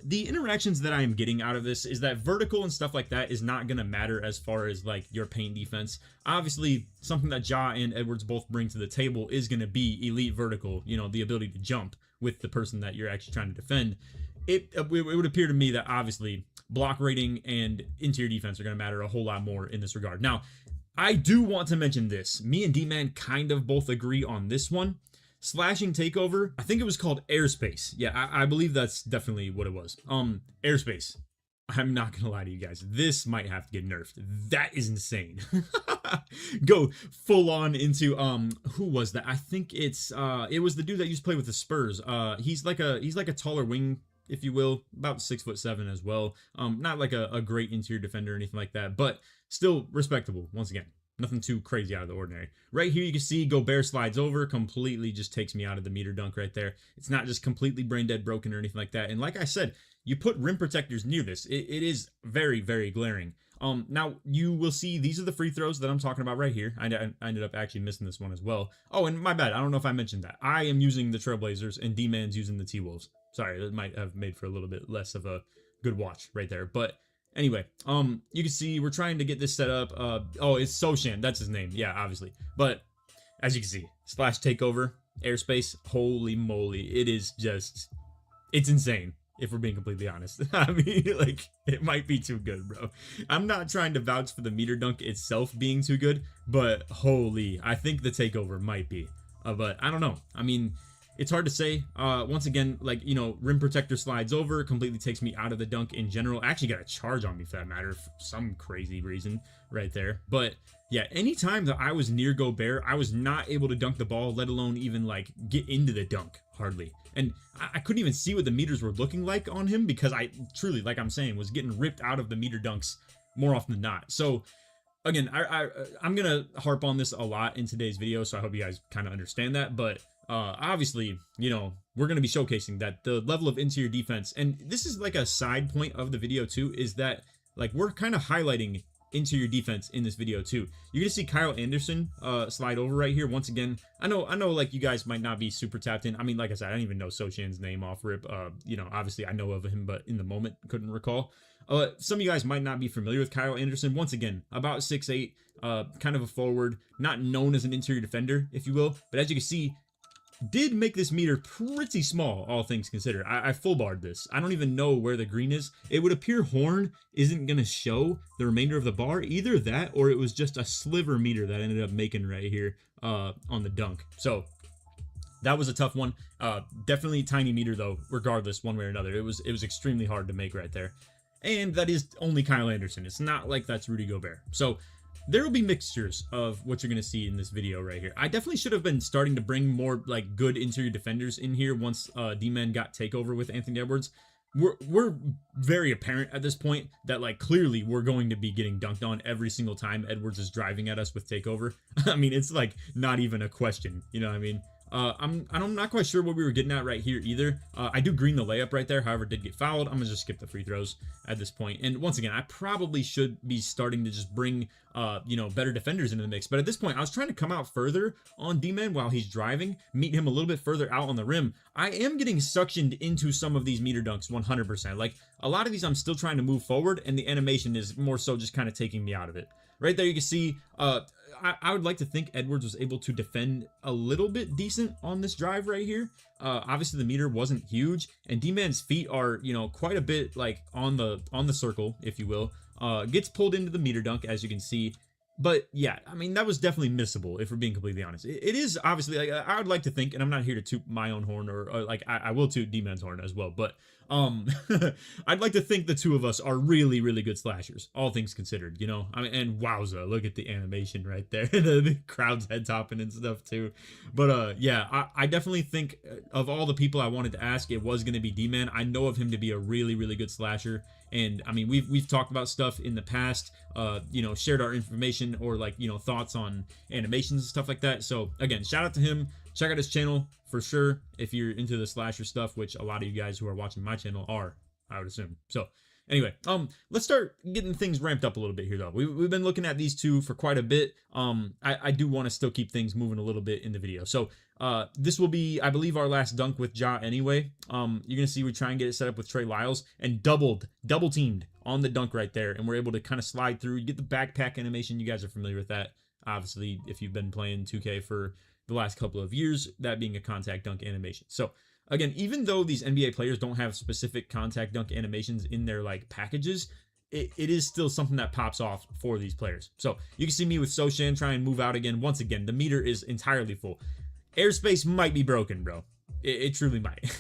[SPEAKER 23] the interactions that I am getting out of this is that vertical and stuff like that is not going to matter as far as like your paint defense. Obviously, something that Ja and Edwards both bring to the table is going to be elite vertical, you know, the ability to jump with the person that you're actually trying to defend. It would appear to me that obviously block rating and interior defense are going to matter a whole lot more in this regard. Now, I do want to mention this. Me and D-Man kind of both agree on this one. Slashing takeover, I think it was called airspace. Yeah, I believe that's definitely what it was. Airspace. I'm not gonna lie to you guys. This might have to get nerfed. That is insane. Go full on into who was that? I think it was the dude that used to play with the Spurs. He's like a taller wing, if you will, about 6'7" as well. Not like a great interior defender or anything like that, but still respectable. Once again, nothing too crazy out of the ordinary. Right here you can see Gobert slides over, completely just takes me out of the meter dunk right there. It's not just completely brain dead broken or anything like that. And like I said, you put rim protectors near this, it is very, very glaring. Now you will see these are the free throws that I'm talking about right here. I ended up actually missing this one as well. Oh, and my bad, I don't know if I mentioned that. I am using the Trailblazers and D-Man's using the T-Wolves. Sorry, that might have made for a little bit less of a good watch right there. But anyway, you can see we're trying to get this set up. Oh, it's Soshan, that's his name. Yeah, obviously. But as you can see, slash takeover, airspace, holy moly, it is just, it's insane. If we're being completely honest. I mean, like, it might be too good, bro. I'm not trying to vouch for the meter dunk itself being too good, but holy, I think the takeover might be. But I don't know. I mean, it's hard to say. Once again, like, you know, rim protector slides over, completely takes me out of the dunk in general. I actually got a charge on me for that matter, for some crazy reason right there. But yeah, anytime that I was near Gobert, I was not able to dunk the ball, let alone even like get into the dunk, hardly. And I couldn't even see what the meters were looking like on him because I truly, like I'm saying, was getting ripped out of the meter dunks more often than not. So again, I'm gonna harp on this a lot in today's video, so I hope you guys kind of understand that. But obviously, you know, we're gonna be showcasing that the level of interior defense, and this is like a side point of the video too, is that like we're kind of highlighting interior defense in this video too. You're gonna see Kyle Anderson slide over right here. Once again, I know like you guys might not be super tapped in. I mean, like I said, I didn't even know Sochan's name off rip. You know, obviously I know of him, but in the moment couldn't recall. Some of you guys might not be familiar with Kyle Anderson. Once again, about 6'8", kind of a forward, not known as an interior defender, if you will, but as you can see, did make this meter pretty small, all things considered. I full barred this. I don't even know where the green is. It would appear Horn isn't going to show the remainder of the bar. Either that or it was just a sliver meter that ended up making right here on the dunk. So that was a tough one. Definitely tiny meter though, regardless, one way or another. It was extremely hard to make right there. And that is only Kyle Anderson. It's not like that's Rudy Gobert. So there will be mixtures of what you're going to see in this video right here. I definitely should have been starting to bring more like good interior defenders in here once D-Man got takeover with Anthony Edwards. We're very apparent at this point that like clearly we're going to be getting dunked on every single time Edwards is driving at us with takeover. I mean, it's like not even a question, you know what I mean? I'm not quite sure what we were getting at right here either. I do green the layup right there, however, did get fouled. I'm gonna just skip the free throws at this point. And once again, I probably should be starting to just bring, you know, better defenders into the mix. But at this point, I was trying to come out further on D-Man while he's driving, meet him a little bit further out on the rim. I am getting suctioned into some of these meter dunks 100%. Like a lot of these, I'm still trying to move forward, and the animation is more so just kind of taking me out of it. Right there, you can see, I would like to think Edwards was able to defend a little bit decent on this drive right here. Obviously, the meter wasn't huge, and D-Man's feet are, you know, quite a bit like on the circle, if you will. Gets pulled into the meter dunk, as you can see. But yeah, I mean, that was definitely missable, if we're being completely honest. It is obviously, like, I would like to think, and I'm not here to toot my own horn, or like, I will toot D-Man's horn as well, but I'd like to think the two of us are really, really good slashers, all things considered, you know? I mean, and wowza, look at the animation right there. the crowd's head topping and stuff too. But yeah, I definitely think of all the people I wanted to ask, it was going to be D-Man. I know of him to be a really, really good slasher. And I mean, we've talked about stuff in the past, you know, shared our information or like, you know, thoughts on animations and stuff like that. So again, shout out to him. check out his channel for sure if you're into the slasher stuff, which a lot of you guys who are watching my channel are, I would assume. So anyway, let's start getting things ramped up a little bit here, though. We've been looking at these two for quite a bit. I do want to still keep things moving a little bit in the video. So this will be, I believe, our last dunk with Ja anyway. You're gonna see we try and get it set up with Trey Lyles and double teamed on the dunk right there, and we're able to kind of slide through. You get the backpack animation. You guys are familiar with that, obviously, if you've been playing 2K for the last couple of years, that being a contact dunk animation. So again, even though these NBA players don't have specific contact dunk animations in their like packages, it is still something that pops off for these players. So you can see me with Soshan try and move out again. Once again, the meter is entirely full. Airspace might be broken, bro. It truly might.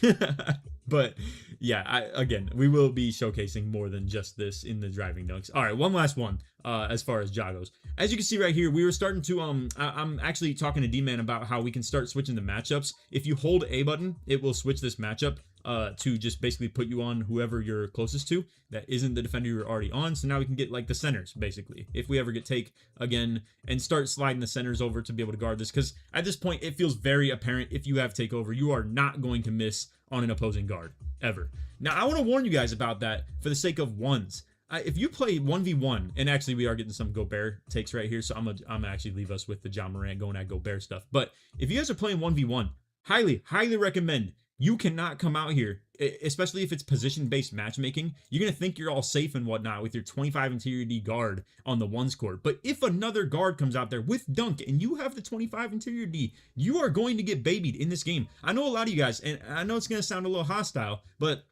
[SPEAKER 23] But yeah, again, we will be showcasing more than just this in the driving dunks. All right, one last one as far as Ja goes. As you can see right here, we were starting to, I'm actually talking to D-Man about how we can start switching the matchups. If you hold A button, it will switch this matchup to just basically put you on whoever you're closest to that isn't the defender you're already on. So now we can get like the centers, basically, if we ever get take again, and start sliding the centers over to be able to guard this, because at this point it feels very apparent if you have takeover, you are not going to miss on an opposing guard ever. Now I want to warn you guys about that for the sake of ones. If you play 1v1, and actually we are getting some Gobert takes right here, so I'm gonna actually leave us with the Ja Morant going at Gobert stuff. But if you guys are playing 1v1, highly recommend, you cannot come out here, especially if it's position-based matchmaking. You're going to think you're all safe and whatnot with your 25 interior D guard on the ones court. But if another guard comes out there with dunk and you have the 25 interior D, you are going to get babied in this game. I know a lot of you guys, and I know it's going to sound a little hostile, but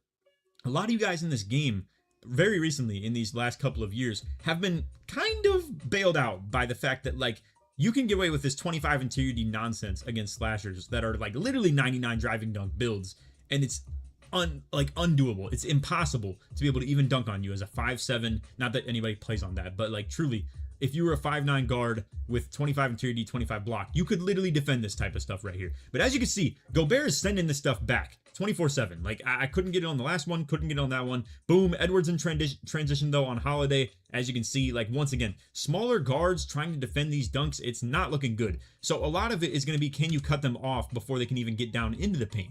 [SPEAKER 23] a lot of you guys in this game very recently in these last couple of years have been kind of bailed out by the fact that like you can get away with this 25 interior D nonsense against slashers that are like literally 99 driving dunk builds, and it's undoable. It's impossible to be able to even dunk on you as a 5'7". Not that anybody plays on that, but like truly, if you were a 5'9" guard with 25 interior D, 25 block, you could literally defend this type of stuff right here. But as you can see, Gobert is sending this stuff back 24/7. Like I couldn't get it on the last one, couldn't get it on that one. Boom, Edwards in transition though on Holiday. As you can see, like once again, smaller guards trying to defend these dunks, it's not looking good. So a lot of it is going to be, can you cut them off before they can even get down into the paint?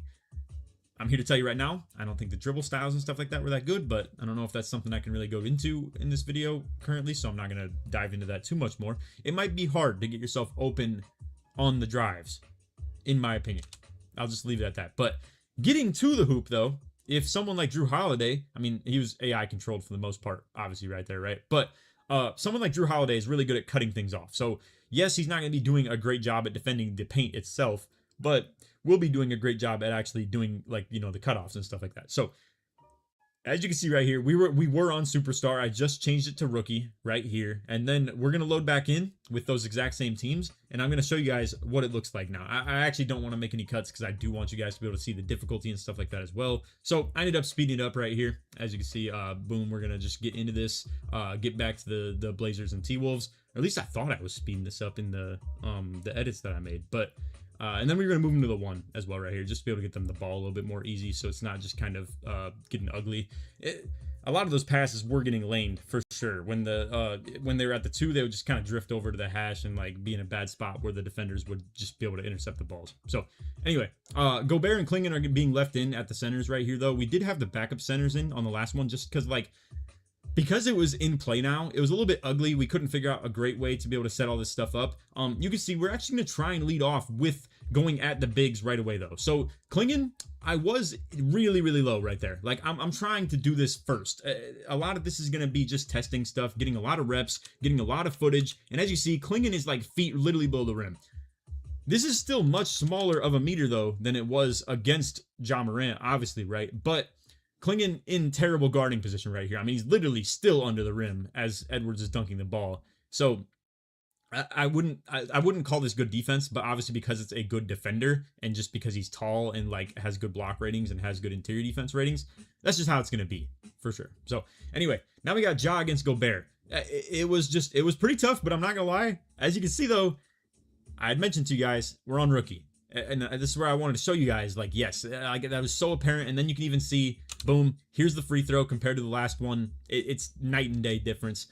[SPEAKER 23] I'm here to tell you right now, I don't think the dribble styles and stuff like that were that good, but I don't know if that's something I can really go into in this video currently, so I'm not going to dive into that too much more. It might be hard to get yourself open on the drives, in my opinion. I'll just leave it at that. But getting to the hoop, though, if someone like Drew Holiday, I mean, he was AI controlled for the most part, obviously right there, right? But someone like Drew Holiday is really good at cutting things off. So yes, he's not going to be doing a great job at defending the paint itself, but we'll be doing a great job at actually doing, like, you know, the cutoffs and stuff like that. So as you can see right here, we were on Superstar. I just changed it to Rookie right here. And then we're going to load back in with those exact same teams. And I'm going to show you guys what it looks like now. I actually don't want to make any cuts because I do want you guys to be able to see the difficulty and stuff like that as well. So I ended up speeding it up right here. As you can see, boom, we're going to just get into this, get back to the Blazers and T-Wolves. Or at least I thought I was speeding this up in the edits that I made. But and then we're going to move them to the one as well right here, just to be able to get them the ball a little bit more easy, so it's not just kind of getting ugly. A lot of those passes were getting laned for sure. When they were at the two, they would just kind of drift over to the hash and like be in a bad spot where the defenders would just be able to intercept the balls. So anyway, Gobert and Klingon are being left in at the centers right here, though. We did have the backup centers in on the last one just because it was in play now, it was a little bit ugly. We couldn't figure out a great way to be able to set all this stuff up. You can see we're actually going to try and lead off with going at the bigs right away, though. So Klingon, I was really low right there. Like I'm trying to do this first. A lot of this is going to be just testing stuff, getting a lot of reps, getting a lot of footage. And as you see, Klingon is like feet literally below the rim. This is still much smaller of a meter, though, than it was against Ja Morant, obviously, right? But Klingon in terrible guarding position right here. I mean, he's literally still under the rim as Edwards is dunking the ball. So I wouldn't call this good defense, but obviously because it's a good defender and just because he's tall and like has good block ratings and has good interior defense ratings, that's just how it's going to be for sure. So anyway, now we got Ja against Gobert. It was pretty tough, but I'm not going to lie. As you can see, though, I had mentioned to you guys, we're on Rookie. And this is where I wanted to show you guys, like, yes, that was so apparent. And then you can even see, boom, here's the free throw compared to the last one. It's night and day difference.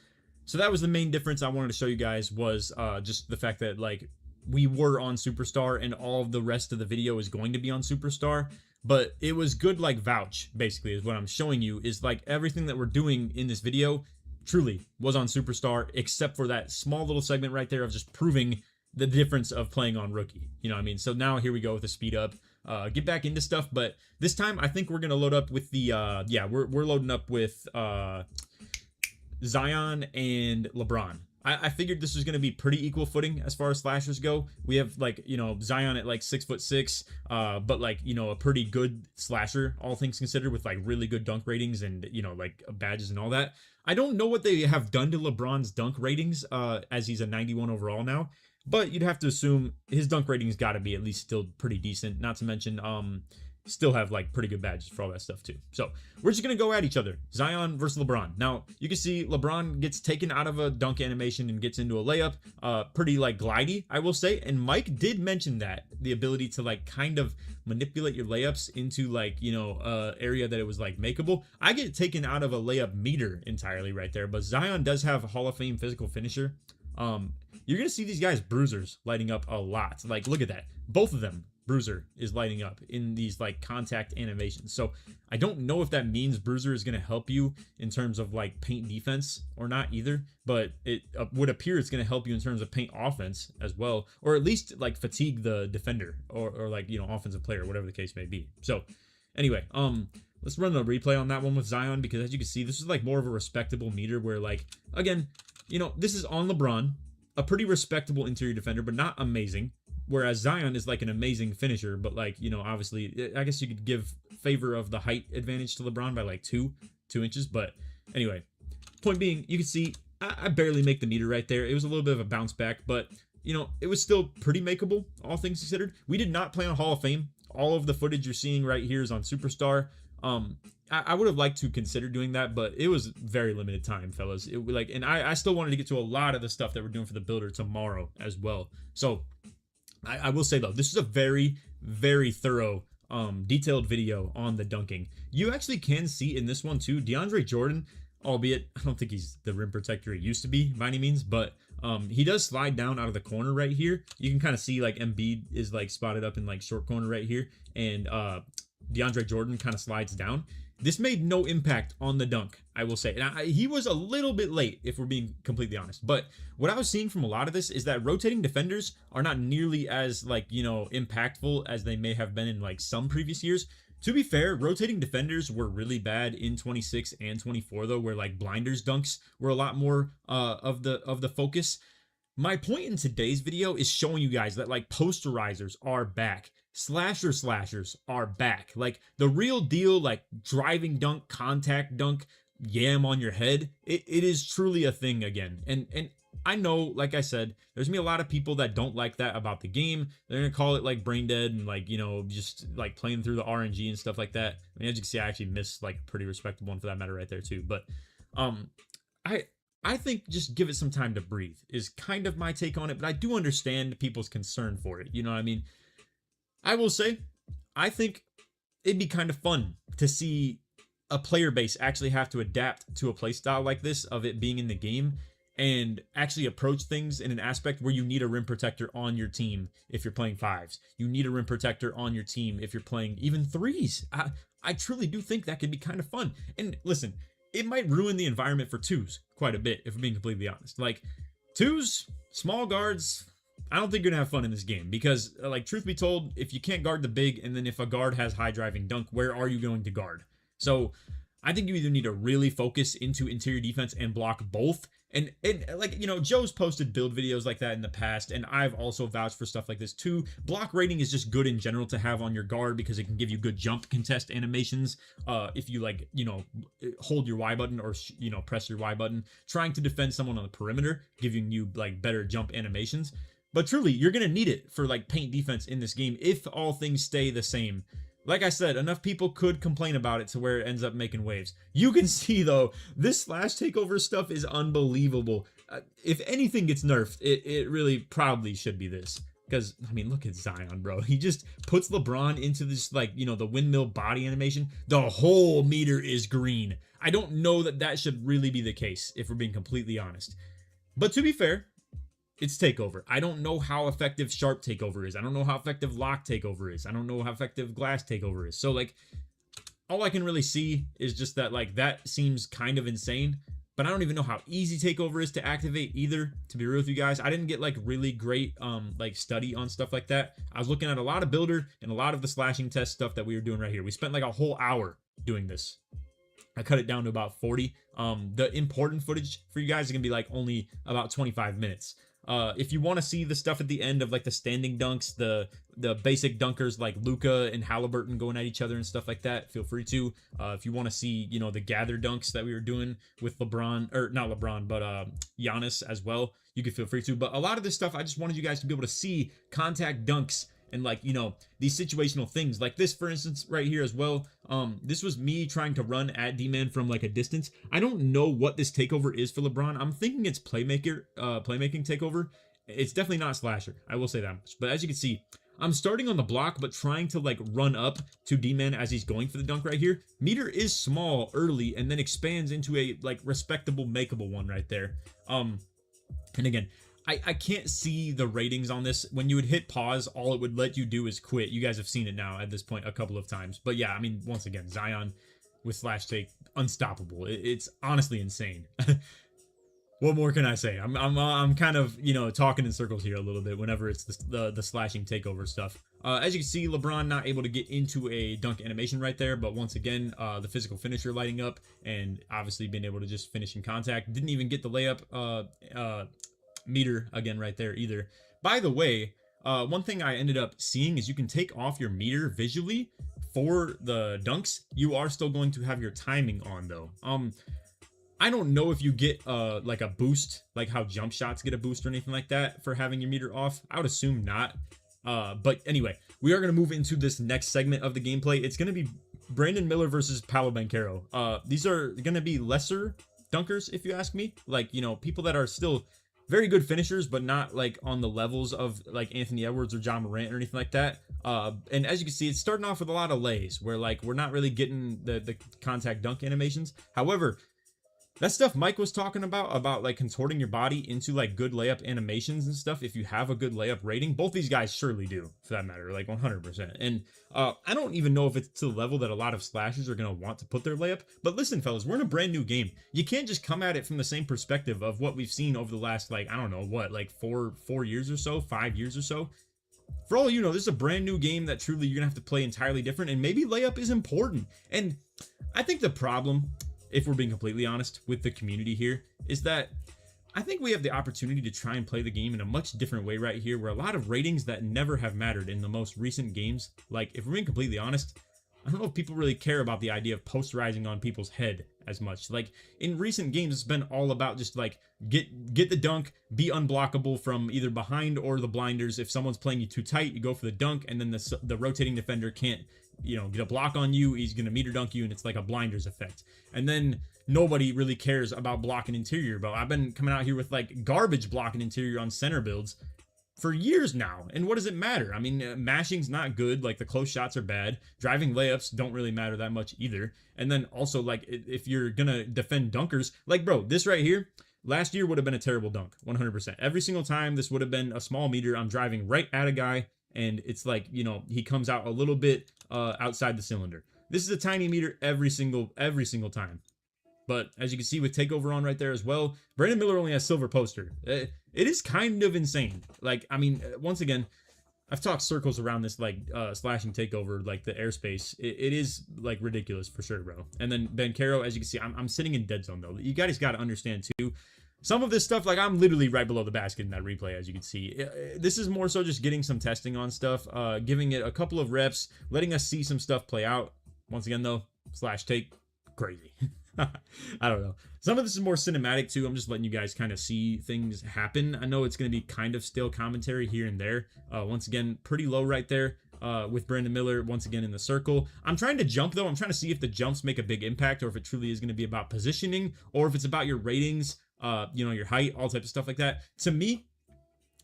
[SPEAKER 23] So that was the main difference I wanted to show you guys, was just the fact that, like, we were on Superstar and all of the rest of the video is going to be on Superstar. But it was good like vouch, basically, is what I'm showing you, is like everything that we're doing in this video truly was on Superstar, except for that small little segment right there of just proving the difference of playing on Rookie. You know what I mean? So now here we go with the speed up. Get back into stuff, but this time I think we're going to load up with the, we're loading up with Zion and LeBron. I figured this was going to be pretty equal footing as far as slashers go. We have like, you know, Zion at like 6'6", but like, you know, a pretty good slasher, all things considered, with like really good dunk ratings and, you know, like badges and all that. I don't know what they have done to LeBron's dunk ratings as he's a 91 overall now, but you'd have to assume his dunk ratings got to be at least still pretty decent. Not to mention, still have like pretty good badges for all that stuff too. So we're just gonna go at each other. Zion versus LeBron. Now you can see LeBron gets taken out of a dunk animation and gets into a layup. Pretty like glidey, I will say. And Mike did mention that, the ability to like kind of manipulate your layups into like, you know, area that it was like makeable. I get taken out of a layup meter entirely right there, but Zion does have a Hall of Fame physical finisher. You're gonna see these guys bruisers lighting up a lot. Like look at that, both of them. Bruiser is lighting up in these like contact animations. So I don't know if that means Bruiser is going to help you in terms of like paint defense or not either, but it would appear it's going to help you in terms of paint offense as well, or at least like fatigue the defender or like, you know, offensive player, whatever the case may be. So anyway, let's run a replay on that one with Zion, because as you can see, this is like more of a respectable meter where like, again, you know, this is on LeBron, a pretty respectable interior defender, but not amazing. Whereas Zion is like an amazing finisher, but like, you know, obviously, I guess you could give favor of the height advantage to LeBron by like two inches. But anyway, point being, you can see I barely make the meter right there. It was a little bit of a bounce back, but you know, it was still pretty makeable, all things considered. We did not play on Hall of Fame. All of the footage you're seeing right here is on Superstar. I would have liked to consider doing that, but it was very limited time, fellas. It like, and I still wanted to get to a lot of the stuff that we're doing for the builder tomorrow as well. So I will say though, this is a very, very thorough, detailed video on the dunking. You actually can see in this one too, DeAndre Jordan, albeit I don't think he's the rim protector he used to be by any means, but he does slide down out of the corner right here. You can kind of see like Embiid is like spotted up in like short corner right here, and DeAndre Jordan kind of slides down. This made no impact on the dunk, I will say. And he was a little bit late, if we're being completely honest. But what I was seeing from a lot of this is that rotating defenders are not nearly as, like, you know, impactful as they may have been in, like, some previous years. To be fair, rotating defenders were really bad in 26 and 24, though, where, like, blinders dunks were a lot more of the focus. My point in today's video is showing you guys that, like, posterizers are back. Slashers are back. Like the real deal, like driving dunk, contact dunk, yam on your head. It is truly a thing again. And I know, like I said, there's gonna be a lot of people that don't like that about the game. They're gonna call it like brain dead and like, you know, just like playing through the RNG and stuff like that. I mean, as you can see, I actually missed like a pretty respectable one for that matter right there too. But I think just give it some time to breathe is kind of my take on it. But I do understand people's concern for it. You know what I mean? I will say, I think it'd be kind of fun to see a player base actually have to adapt to a play style like this, of it being in the game, and actually approach things in an aspect where you need a rim protector on your team if you're playing fives. You need a rim protector on your team if you're playing even threes. I truly do think that could be kind of fun. And listen, it might ruin the environment for twos quite a bit, if I'm being completely honest. Like, twos, small guards, I don't think you're gonna have fun in this game, because like, truth be told, if you can't guard the big, and then if a guard has high driving dunk, where are you going to guard? So I think you either need to really focus into interior defense and block both. And like, you know, Joe's posted build videos like that in the past, and I've also vouched for stuff like this too. Block rating is just good in general to have on your guard, because it can give you good jump contest animations. If you like, you know, hold your Y button or, you know, press your Y button, trying to defend someone on the perimeter, giving you like better jump animations. But truly, you're going to need it for like paint defense in this game if all things stay the same. Like I said, enough people could complain about it to where it ends up making waves. You can see, though, this slash takeover stuff is unbelievable. If anything gets nerfed, it really probably should be this. Because, I mean, look at Zion, bro. He just puts LeBron into this, like, you know, the windmill body animation. The whole meter is green. I don't know that that should really be the case, if we're being completely honest. But to be fair, it's takeover. I don't know how effective sharp takeover is. I don't know how effective lock takeover is. I don't know how effective glass takeover is. So like, all I can really see is just that like that seems kind of insane. But I don't even know how easy takeover is to activate either, to be real with you guys. I didn't get like really great like study on stuff like that. I was looking at a lot of builder and a lot of the slashing test stuff that we were doing right here. We spent like a whole hour doing this. I cut it down to about 40. The important footage for you guys is gonna be like only about 25 minutes. If you want to see the stuff at the end of like the standing dunks, the basic dunkers like Luka and Halliburton going at each other and stuff like that, feel free to. If you want to see, you know, the gather dunks that we were doing with LeBron, or not LeBron, but Giannis as well, you can feel free to. But a lot of this stuff, I just wanted you guys to be able to see contact dunks and like, you know, these situational things like this, for instance, right here as well. This was me trying to run at D-man from like a distance. I don't know what this takeover is for LeBron. I'm thinking it's playmaking takeover. It's definitely not slasher, I will say that much. But as you can see, I'm starting on the block, but trying to like run up to D-man as he's going for the dunk right here. Meter is small early and then expands into a like respectable makeable one right there. And again, I can't see the ratings on this. When you would hit pause, all it would let you do is quit. You guys have seen it now at this point a couple of times. But yeah, I mean, once again, Zion with slash take, unstoppable. It's honestly insane. What more can I say? I'm kind of, you know, talking in circles here a little bit whenever it's the slashing takeover stuff. As you can see, LeBron not able to get into a dunk animation right there, but once again, the physical finisher lighting up and obviously being able to just finish in contact. Didn't even get the layup meter again right there either. By the way, one thing I ended up seeing is you can take off your meter visually for the dunks. You are still going to have your timing on though. I don't know if you get like a boost, like how jump shots get a boost or anything like that for having your meter off. I would assume not. But anyway, we are going to move into this next segment of the gameplay. It's going to be Brandon Miller versus Paolo Banchero. These are going to be lesser dunkers, if you ask me. Like, you know, people that are still very good finishers, but not like on the levels of like Anthony Edwards or John Morant or anything like that. And as you can see, it's starting off with a lot of lays where like we're not really getting the contact dunk animations. However, that stuff Mike was talking about like contorting your body into like good layup animations and stuff. If you have a good layup rating, both these guys surely do, for that matter, like 100%. And I don't even know if it's to the level that a lot of slashers are going to want to put their layup. But listen, fellas, we're in a brand new game. You can't just come at it from the same perspective of what we've seen over the last, like, I don't know, what, like four years or so, 5 years or so. For all you know, this is a brand new game that truly you're going to have to play entirely different. And maybe layup is important. And I think the problem, if we're being completely honest with the community here, is that I think we have the opportunity to try and play the game in a much different way right here, where a lot of ratings that never have mattered in the most recent games, like if we're being completely honest, I don't know if people really care about the idea of posterizing on people's head as much. Like in recent games, it's been all about just like get the dunk, be unblockable from either behind or the blinders. If someone's playing you too tight, you go for the dunk, and then the rotating defender can't, you know, get a block on you. He's gonna meter dunk you, and it's like a blinders effect. And then nobody really cares about blocking interior, but I've been coming out here with like garbage blocking interior on center builds for years now. And what does it matter? I mean, mashing's not good. Like the close shots are bad. Driving layups don't really matter that much either. And then also like if you're gonna defend dunkers, like bro, this right here, last year would have been a terrible dunk, 100%. Every single time this would have been a small meter. I'm driving right at a guy, and it's like, you know, he comes out a little bit outside the cylinder. This is a tiny meter every single time. But as you can see with takeover on right there as well, Brandon Miller only has silver poster. It is kind of insane. Like, I mean, once again, I've talked circles around this, like slashing takeover, like the airspace. It is like ridiculous for sure, bro. And then Banchero, as you can see, I'm sitting in dead zone though. You guys got to understand too, some of this stuff, like I'm literally right below the basket in that replay, as you can see. This is more so just getting some testing on stuff, giving it a couple of reps, letting us see some stuff play out. Once again though, slash take, crazy. I don't know. Some of this is more cinematic too. I'm just letting you guys kind of see things happen. I know it's going to be kind of still commentary here and there. Once again, pretty low right there with Brandon Miller once again in the circle. I'm trying to jump though. I'm trying to see if the jumps make a big impact, or if it truly is going to be about positioning, or if it's about your ratings, you know, your height, all types of stuff like that. To me,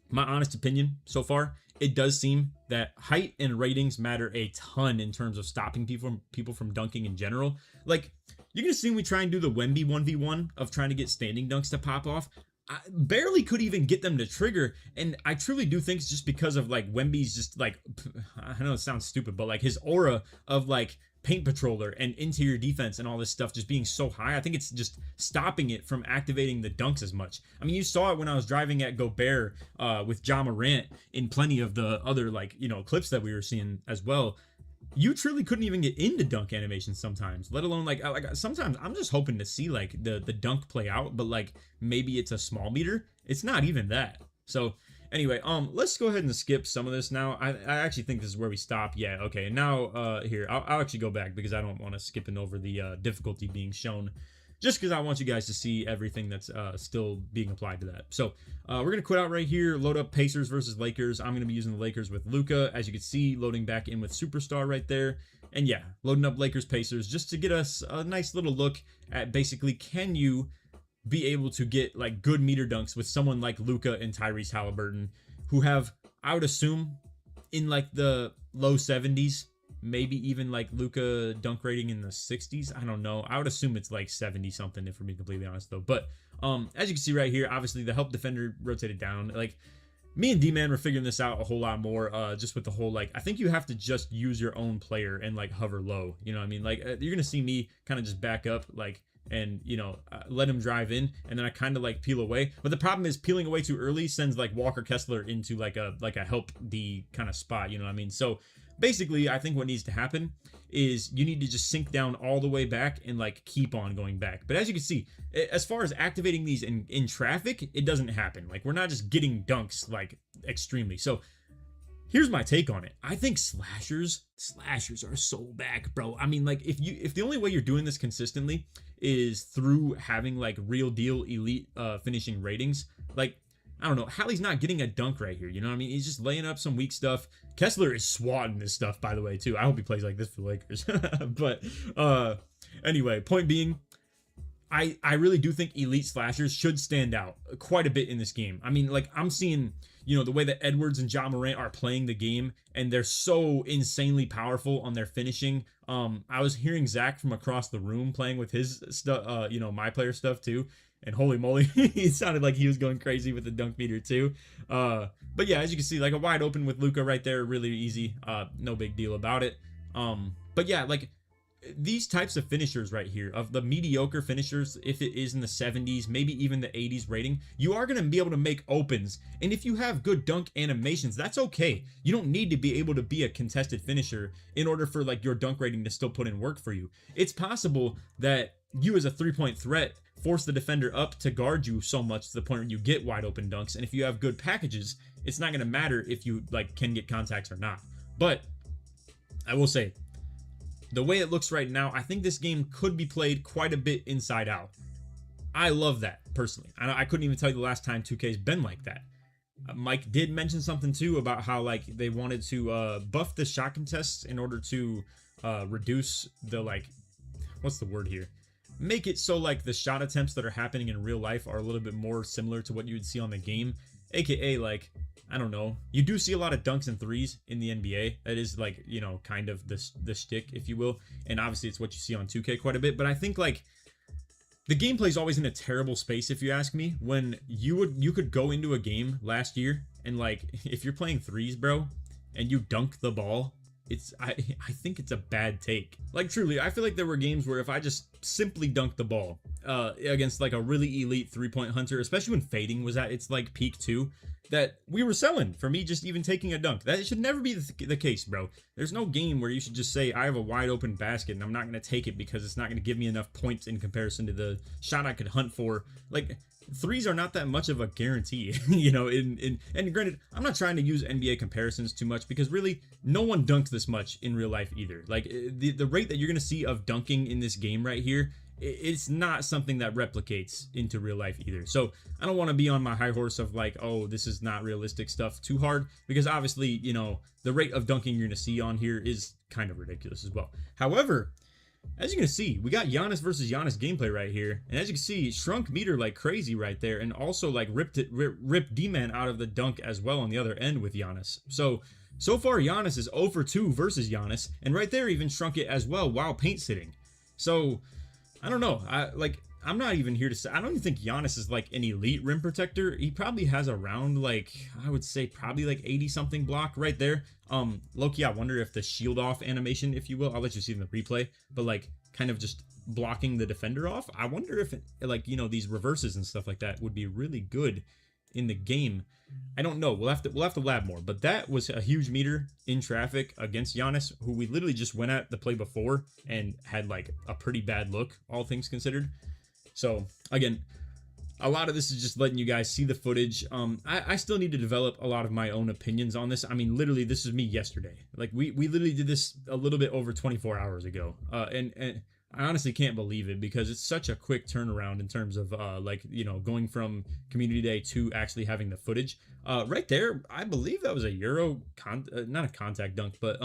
[SPEAKER 23] my honest opinion so far, it does seem that height and ratings matter a ton in terms of stopping people from dunking in general. Like, you're going to see when we try and do the Wemby 1v1 of trying to get standing dunks to pop off. I barely could even get them to trigger, and I truly do think it's just because of like Wemby's just like, I know it sounds stupid, but like his aura of like paint patroller and interior defense and all this stuff just being so high. I think it's just stopping it from activating the dunks as much. I mean, you saw it when I was driving at Gobert with Ja Morant in plenty of the other like, you know, clips that we were seeing as well. You truly couldn't even get into dunk animations sometimes, let alone like sometimes I'm just hoping to see like the dunk play out, but like maybe it's a small meter. It's not even that. So anyway, let's go ahead and skip some of this now. I actually think this is where we stop. Yeah, okay. Now here I'll actually go back because I don't want to skipping over the difficulty being shown, just because I want you guys to see everything that's still being applied to that. So we're going to quit out right here, load up Pacers versus Lakers. I'm going to be using the Lakers with Luka, as you can see, loading back in with Superstar right there. And yeah, loading up Lakers Pacers just to get us a nice little look at basically, can you be able to get like good meter dunks with someone like Luka and Tyrese Halliburton, who have, I would assume, in like the low 70s, maybe even like Luka dunk rating in the 60s. I don't know. I would assume it's like 70 something, if we're being completely honest though. But as you can see right here, obviously the help defender rotated down. Like me and D-Man were figuring this out a whole lot more, just with the whole, like, I think you have to just use your own player and like hover low. You know what I mean? Like you're going to see me kind of just back up, like, and you know, let him drive in, and then I kind of like peel away. But the problem is peeling away too early sends like Walker Kessler into like a help D kind of spot. You know what I mean? So basically, I think what needs to happen is you need to just sink down all the way back and like keep on going back. But as you can see, as far as activating these in traffic, it doesn't happen. Like we're not just getting dunks like extremely. So here's my take on it. I think slashers are so back, bro. I mean, like if the only way you're doing this consistently is through having like real deal elite finishing ratings, like I don't know, Hallie's not getting a dunk right here. You know what I mean? He's just laying up some weak stuff. Kessler is swatting this stuff, by the way, too. I hope he plays like this for the Lakers. But anyway, point being, I really do think elite slashers should stand out quite a bit in this game. I mean, like I'm seeing, you know, the way that Edwards and Ja Morant are playing the game, and they're so insanely powerful on their finishing. I was hearing Zach from across the room playing with his stuff, you know, my player stuff too. And holy moly, it sounded like he was going crazy with the dunk meter too. But yeah, as you can see, like a wide open with Luka right there, really easy. No big deal about it. But yeah, like these types of finishers right here, of the mediocre finishers, if it is in the 70s, maybe even the 80s rating, you are going to be able to make opens. And if you have good dunk animations, that's okay. You don't need to be able to be a contested finisher in order for like your dunk rating to still put in work for you. It's possible that you as a three-point threat force the defender up to guard you so much to the point where you get wide open dunks. And if you have good packages, it's not going to matter if you like can get contacts or not. But I will say, the way it looks right now, I think this game could be played quite a bit inside out. I love that personally. I couldn't even tell you the last time 2K's been like that. Mike did mention something too about how like they wanted to buff the shot contests in order to reduce the like, what's the word here? Make it so like the shot attempts that are happening in real life are a little bit more similar to what you would see on the game, aka like, I don't know, you do see a lot of dunks and threes in the NBA. That is like, you know, kind of the shtick, if you will, and obviously it's what you see on 2K quite a bit. But I think like the gameplay is always in a terrible space, if you ask me. When you could go into a game last year and like if you're playing threes, bro, and you dunk the ball, I think it's a bad take. Like truly, I feel like there were games where if I just simply dunked the ball against like a really elite 3-point hunter, especially when fading was at its like peak too, that we were selling for me just even taking a dunk. That should never be the case, bro. There's no game where you should just say I have a wide open basket and I'm not going to take it because it's not going to give me enough points in comparison to the shot I could hunt for. Like threes are not that much of a guarantee, you know, and granted, I'm not trying to use NBA comparisons too much because really no one dunks this much in real life either. Like the rate that you're going to see of dunking in this game right here, it's not something that replicates into real life either. So I don't want to be on my high horse of like, oh, this is not realistic stuff too hard, because obviously, you know, the rate of dunking you're going to see on here is kind of ridiculous as well. However, as you can see, we got Giannis versus Giannis gameplay right here. And as you can see, shrunk meter like crazy right there. And also like ripped D-Man out of the dunk as well on the other end with Giannis. So far Giannis is 0 for 2 versus Giannis. And right there even shrunk it as well while paint sitting. So I don't know. I'm not even here to say, I don't even think Giannis is like an elite rim protector. He probably has around like, I would say probably like 80 something block right there. Low-key, I wonder if the shield off animation, if you will, I'll let you see in the replay, but like kind of just blocking the defender off. I wonder if like, you know, these reverses and stuff like that would be really good in the game. I don't know. We'll have to lab more, but that was a huge meter in traffic against Giannis, who we literally just went at the play before and had like a pretty bad look, all things considered. So again, a lot of this is just letting you guys see the footage. I still need to develop a lot of my own opinions on this. I mean, literally, this is me yesterday. Like we literally did this a little bit over 24 hours ago, and I honestly can't believe it because it's such a quick turnaround in terms of like, you know, going from community day to actually having the footage. Right there, I believe that was a not a contact dunk, but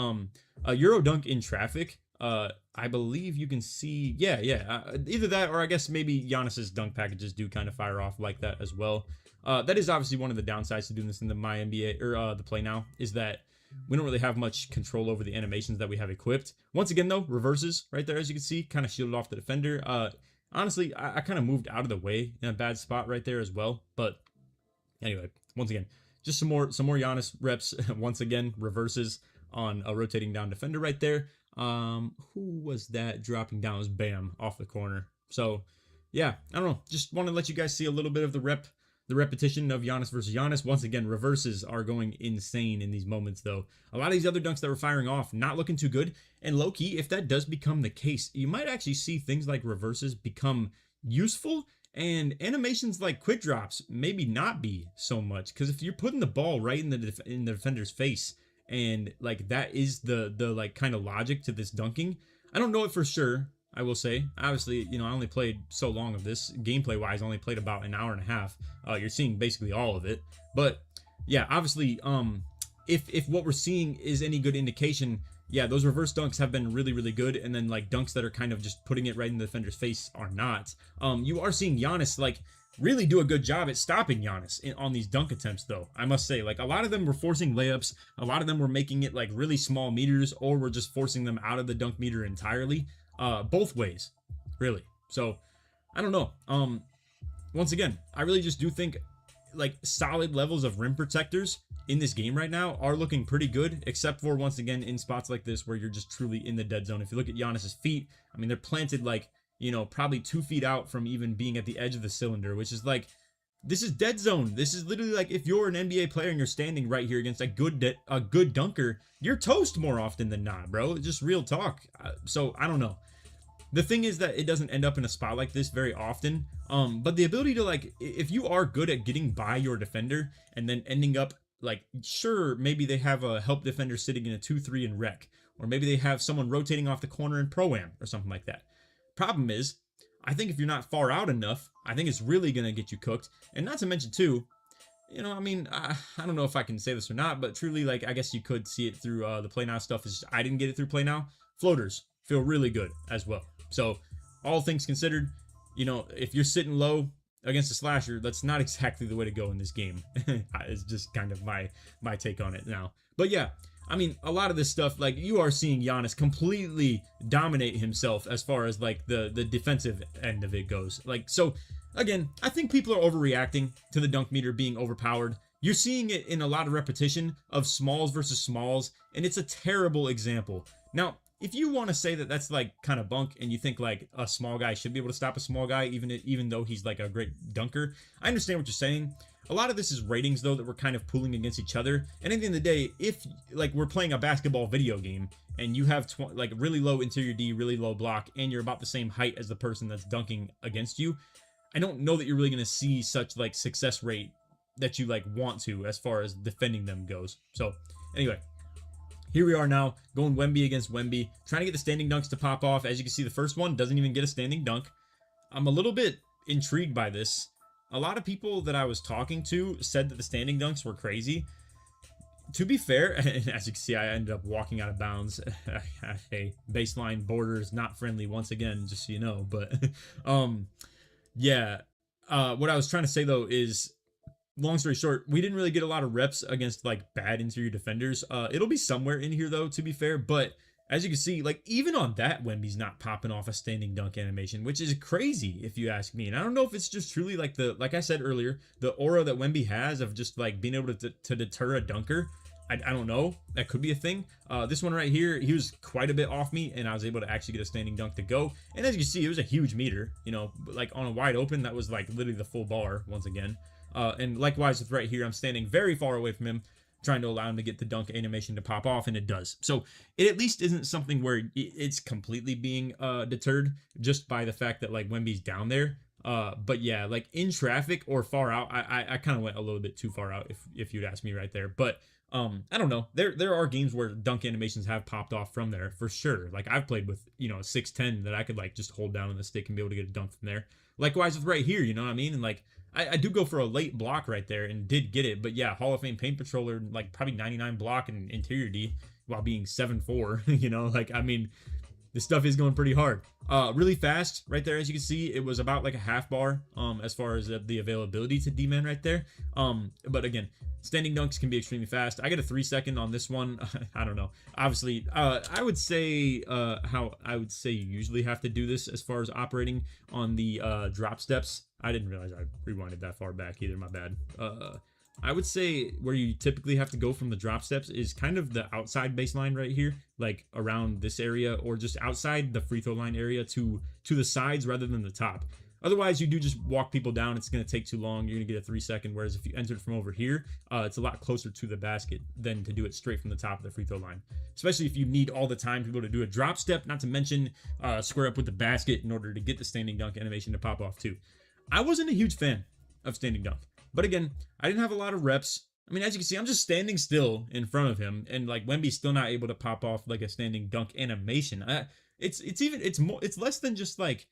[SPEAKER 23] a Euro dunk in traffic. I believe you can see, either that or I guess maybe Giannis's dunk packages do kind of fire off like that as well. That is obviously one of the downsides to doing this in the My NBA or the Play Now, is that we don't really have much control over the animations that we have equipped. Once again, though, reverses right there, as you can see, kind of shielded off the defender. Honestly, I kind of moved out of the way in a bad spot right there as well. But anyway, once again, just some more Giannis reps. Once again, reverses on a rotating down defender right there. Who was that dropping down? It was Bam off the corner. So yeah, I don't know. Just want to let you guys see a little bit of the repetition of Giannis versus Giannis. Once again, reverses are going insane in these moments, though. A lot of these other dunks that were firing off, not looking too good. And low-key, if that does become the case, you might actually see things like reverses become useful, and animations like quick drops maybe not be so much. Because if you're putting the ball right in the defender's face, and like that is the like kind of logic to this dunking, I don't know it for sure. I will say, obviously, you know, I only played so long of this. Gameplay wise, I only played about an hour and a half. You're seeing basically all of it. But yeah, obviously, if what we're seeing is any good indication, yeah, those reverse dunks have been really, really good. And then like dunks that are kind of just putting it right in the defender's face are not. You are seeing Giannis like really do a good job at stopping Giannis on these dunk attempts, though. I must say, like a lot of them were forcing layups. A lot of them were making it like really small meters, or were just forcing them out of the dunk meter entirely. Both ways, really. So I don't know. Once again, I really just do think like solid levels of rim protectors in this game right now are looking pretty good, except for once again in spots like this where you're just truly in the dead zone. If you look at Giannis's feet, I mean, they're planted like, you know, probably 2 feet out from even being at the edge of the cylinder, which is like, this is dead zone. This is literally like if you're an NBA player and you're standing right here against a good dunker, you're toast more often than not, bro. It's just real talk. So I don't know. The thing is that it doesn't end up in a spot like this very often. But the ability to like, if you are good at getting by your defender and then ending up like, sure, maybe they have a help defender sitting in a 2-3 in rec, or maybe they have someone rotating off the corner in pro-am or something like that. Problem is, I think if you're not far out enough, I think it's really going to get you cooked. And not to mention too, you know, I mean, I don't know if I can say this or not, but truly, like, I guess you could see it through the Play Now stuff. Is I didn't get it through Play Now. Floaters feel really good as well. So all things considered, you know, if you're sitting low against a slasher, that's not exactly the way to go in this game. It's just kind of my take on it now. But yeah, I mean, a lot of this stuff, like, you are seeing Giannis completely dominate himself as far as like the defensive end of it goes. Like, so again, I think people are overreacting to the dunk meter being overpowered. You're seeing it in a lot of repetition of smalls versus smalls, and it's a terrible example. Now, if you want to say that that's like kind of bunk and you think like a small guy should be able to stop a small guy even though he's like a great dunker, I understand what you're saying. A lot of this is ratings though that we're kind of pooling against each other. And at the end of the day, if like we're playing a basketball video game and you have like really low interior D, really low block, and you're about the same height as the person that's dunking against you, I don't know that you're really going to see such like success rate that you like want to as far as defending them goes. So anyway, here we are now, going Wemby against Wemby, trying to get the standing dunks to pop off. As you can see, the first one doesn't even get a standing dunk. I'm a little bit intrigued by this. A lot of people that I was talking to said that the standing dunks were crazy. To be fair, and as you can see, I ended up walking out of bounds. Hey, baseline borders not friendly once again, just so you know. But yeah, what I was trying to say though is, long story short, we didn't really get a lot of reps against like bad interior defenders. It'll be somewhere in here though, to be fair, but as you can see, like even on that, Wemby's not popping off a standing dunk animation, which is crazy if you ask me. And I don't know if it's just truly like like I said earlier, the aura that Wemby has of just like being able to deter a dunker. I don't know. That could be a thing. This one right here, he was quite a bit off me, and I was able to actually get a standing dunk to go. And as you can see, it was a huge meter, you know, like on a wide open, that was like literally the full bar once again. And likewise with right here, I'm standing very far away from him, trying to allow him to get the dunk animation to pop off, and it does. So it at least isn't something where it's completely being deterred just by the fact that like Wemby's down there. But yeah, like in traffic or far out, I kind of went a little bit too far out if you'd ask me right there. But I don't know. There are games where dunk animations have popped off from there for sure. Like I've played with, you know, 6'10" that I could like just hold down on the stick and be able to get a dunk from there. Likewise with right here, you know what I mean? And like I do go for a late block right there and did get it. But yeah, Hall of Fame paint patroller, like probably 99 block and interior D while being 7'4", you know, like I mean, this stuff is going pretty hard. Really fast right there. As you can see, it was about like a half bar as far as the availability to D-man right there. But again, standing dunks can be extremely fast. I get a 3-second on this one. I don't know. Obviously, I would say how I would say you usually have to do this as far as operating on the drop steps. I didn't realize I rewinded that far back either. My bad. I would say where you typically have to go from the drop steps is kind of the outside baseline right here, like around this area, or just outside the free throw line area to the sides rather than the top. Otherwise, you do just walk people down. It's going to take too long. You're going to get a 3-second. Whereas if you entered from over here, it's a lot closer to the basket than to do it straight from the top of the free throw line. Especially if you need all the time to be able to do a drop step, not to mention square up with the basket in order to get the standing dunk animation to pop off too. I wasn't a huge fan of standing dunk. But again, I didn't have a lot of reps. I mean, as you can see, I'm just standing still in front of him, and like Wemby's still not able to pop off like a standing dunk animation. It's less than just like,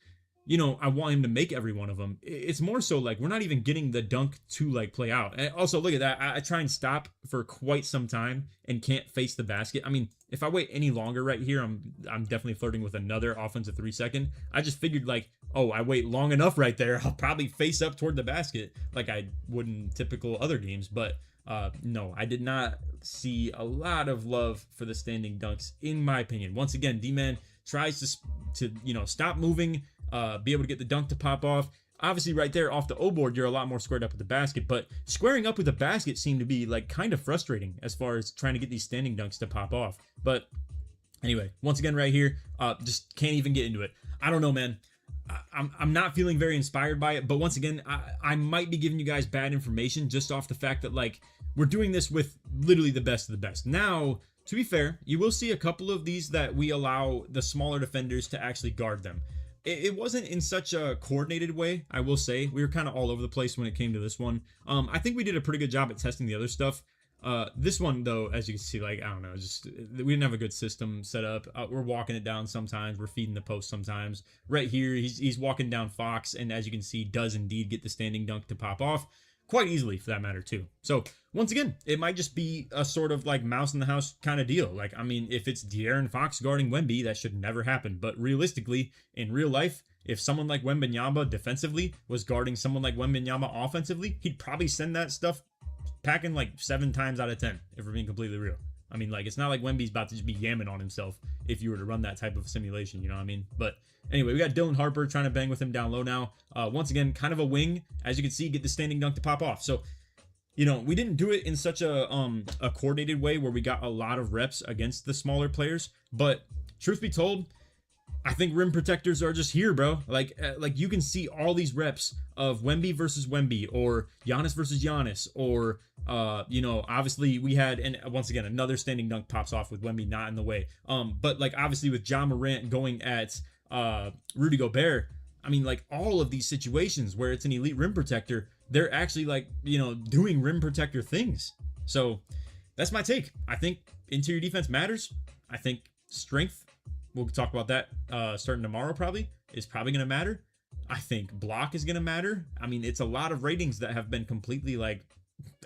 [SPEAKER 23] you know, I want him to make every one of them. It's more so like we're not even getting the dunk to like play out. And also, look at that. I try and stop for quite some time and can't face the basket. I mean, if I wait any longer right here, I'm definitely flirting with another offensive 3-second. I just figured like, oh, I wait long enough right there, I'll probably face up toward the basket like I would in typical other games. But no, I did not see a lot of love for the standing dunks, in my opinion. Once again, D-Man tries to you know, stop moving, be able to get the dunk to pop off. Obviously, right there off the O board, you're a lot more squared up with the basket, but squaring up with the basket seemed to be like kind of frustrating as far as trying to get these standing dunks to pop off. But anyway, once again, right here, just can't even get into it. I don't know, man. I'm not feeling very inspired by it, but once again, I might be giving you guys bad information just off the fact that like we're doing this with literally the best of the best. Now, to be fair, you will see a couple of these that we allow the smaller defenders to actually guard them. It wasn't in such a coordinated way, I will say. We were kind of all over the place when it came to this one. I think we did a pretty good job at testing the other stuff. This one, though, as you can see, like, I don't know, just we didn't have a good system set up. We're walking it down sometimes. We're feeding the post sometimes. Right here, he's walking down Fox, and as you can see, does indeed get the standing dunk to pop off. Quite easily, for that matter, too. So, once again, it might just be a sort of, like, mouse in the house kind of deal. Like, I mean, if it's De'Aaron Fox guarding Wemby, that should never happen. But realistically, in real life, if someone like Wembanyama defensively was guarding someone like Wembanyama offensively, he'd probably send that stuff packing like 7 times out of 10, if we're being completely real. I mean, like, it's not like Wemby's about to just be yamming on himself if you were to run that type of simulation, you know what I mean? But anyway, we got Dylan Harper trying to bang with him down low now. Once again, kind of a wing, as you can see, get the standing dunk to pop off. So, you know, we didn't do it in such a coordinated way where we got a lot of reps against the smaller players. But truth be told, I think rim protectors are just here, bro. Like you can see all these reps of Wemby versus Wemby, or Giannis versus Giannis, or you know, obviously we had, and once again, another standing dunk pops off with Wemby not in the way. But like obviously with Ja Morant going at Rudy Gobert, I mean, like all of these situations where it's an elite rim protector, they're actually like, you know, doing rim protector things. So that's my take. I think interior defense matters. I think strength, we'll talk about that starting tomorrow probably, is probably going to matter. I think block is going to matter. I mean, it's a lot of ratings that have been completely like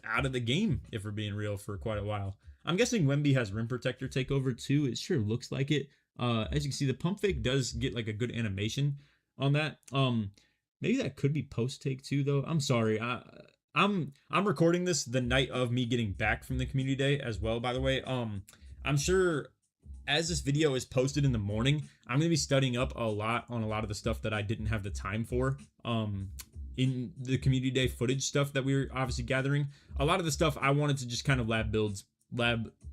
[SPEAKER 23] out of the game, if we're being real, for quite a while. I'm guessing Wemby has rim protector takeover too. It sure looks like it. As you can see, the pump fake does get like a good animation on that. Maybe that could be post take too, though. I'm sorry. I'm recording this the night of me getting back from the community day as well, by the way. I'm sure as this video is posted in the morning, I'm going to be studying up a lot on a lot of the stuff that I didn't have the time for in the community day footage stuff that we were obviously gathering. A lot of the stuff I wanted to just kind of lab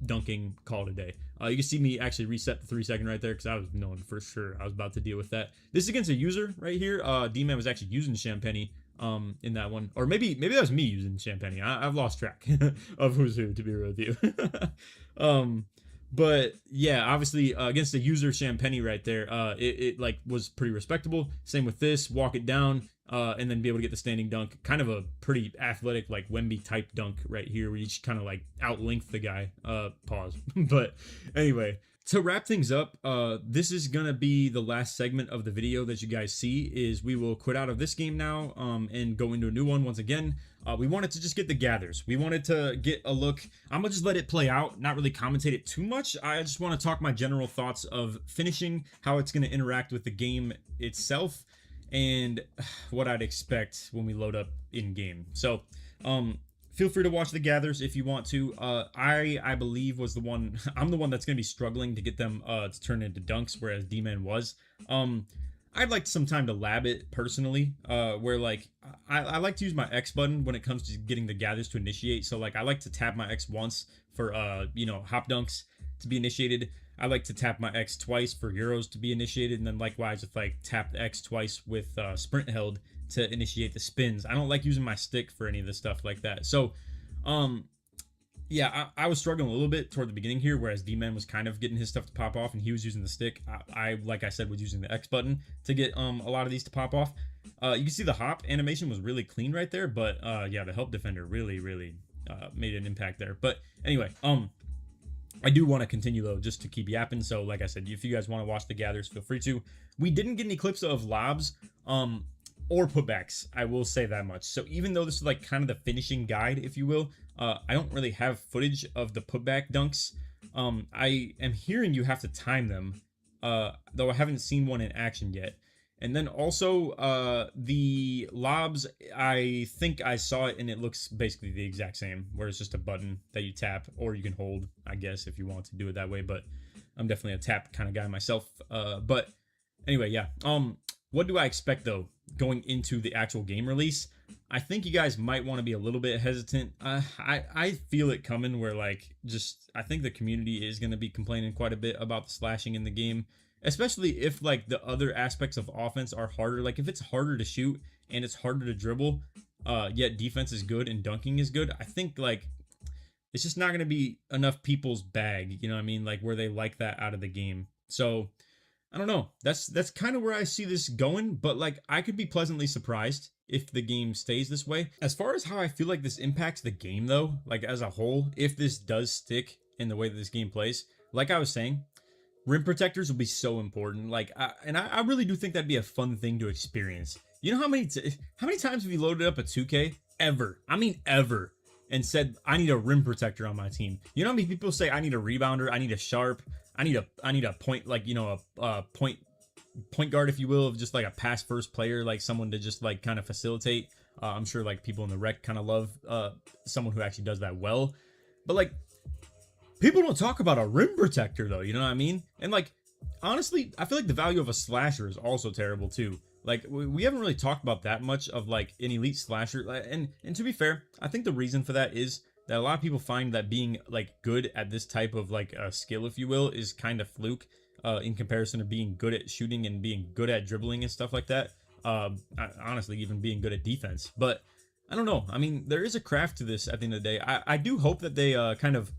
[SPEAKER 23] dunking, call it a day. You can see me actually reset the 3-second right there because I was knowing for sure I was about to deal with that. This is against a user right here. D-Man was actually using Champagne in that one, or maybe that was me using Champagne. I've lost track of who's who, to be real with you. But yeah, obviously against the user Champagne right there, it like was pretty respectable. Same with this, walk it down, and then be able to get the standing dunk. Kind of a pretty athletic, like Wemby type dunk right here, where you just kind of like outlength the guy. Pause. But anyway, to wrap things up, this is gonna be the last segment of the video that you guys see. Is we will quit out of this game now, and go into a new one once again. We wanted to just get the gathers. We wanted to get a look. I'm gonna just let it play out, not really commentate it too much. I just want to talk my general thoughts of finishing, how it's gonna interact with the game itself, and what I'd expect when we load up in game. So, feel free to watch the gathers if you want to. I believe was the one. I'm the one that's gonna be struggling to get them to turn into dunks, whereas D-Man was. I'd like some time to lab it personally, where like I like to use my X button when it comes to getting the gathers to initiate. So like I like to tap my X once for hop dunks to be initiated. I like to tap my X twice for Euros to be initiated, and then likewise if like tap the X twice with sprint held to initiate the spins. I don't like using my stick for any of this stuff like that. So yeah, I was struggling a little bit toward the beginning here, whereas D-Man was kind of getting his stuff to pop off and he was using the stick. I like I said, was using the X button to get a lot of these to pop off. You can see the hop animation was really clean right there, but yeah, the help defender really made an impact there. But anyway, I do want to continue though, just to keep yapping. So like I said, if you guys want to watch the gathers, feel free to. We didn't get any clips of lobs or putbacks, I will say that much. So even though this is like kind of the finishing guide, if you will, I don't really have footage of the putback dunks. I am hearing you have to time them, though I haven't seen one in action yet. And then also the lobs, I think I saw it and it looks basically the exact same, where it's just a button that you tap, or you can hold, I guess, if you want to do it that way. But I'm definitely a tap kind of guy myself. But anyway, yeah. What do I expect though going into the actual game release? I think you guys might want to be a little bit hesitant. I feel it coming, where like I think the community is going to be complaining quite a bit about the slashing in the game, especially if like the other aspects of offense are harder. Like if it's harder to shoot and it's harder to dribble, yet defense is good and dunking is good, I think like it's just not going to be enough people's bag, you know what I mean? Like where they like that out of the game. So I don't know. That's kind of where I see this going, but like I could be pleasantly surprised if the game stays this way. As far as how I feel like this impacts the game though, like as a whole, if this does stick in the way that this game plays, like I was saying, rim protectors will be so important. Like, I really do think that'd be a fun thing to experience. You know how many times have you loaded up a 2K ever? I mean ever. And said, I need a rim protector on my team. You know how many people say I need a rebounder, I need a sharp, I need a point, like, you know, a point guard, if you will, of just like a pass first player, like someone to just like kind of facilitate. I'm sure like people in the rec kind of love someone who actually does that well. But like people don't talk about a rim protector though, you know what I mean? And like honestly, I feel like the value of a slasher is also terrible too. Like we haven't really talked about that much of like an elite slasher, and to be fair, I think the reason for that is that a lot of people find that being like good at this type of like a skill, if you will, is kind of fluke in comparison to being good at shooting and being good at dribbling and stuff like that. Honestly, even being good at defense. But I don't know. I mean, there is a craft to this at the end of the day. I do hope that they kind of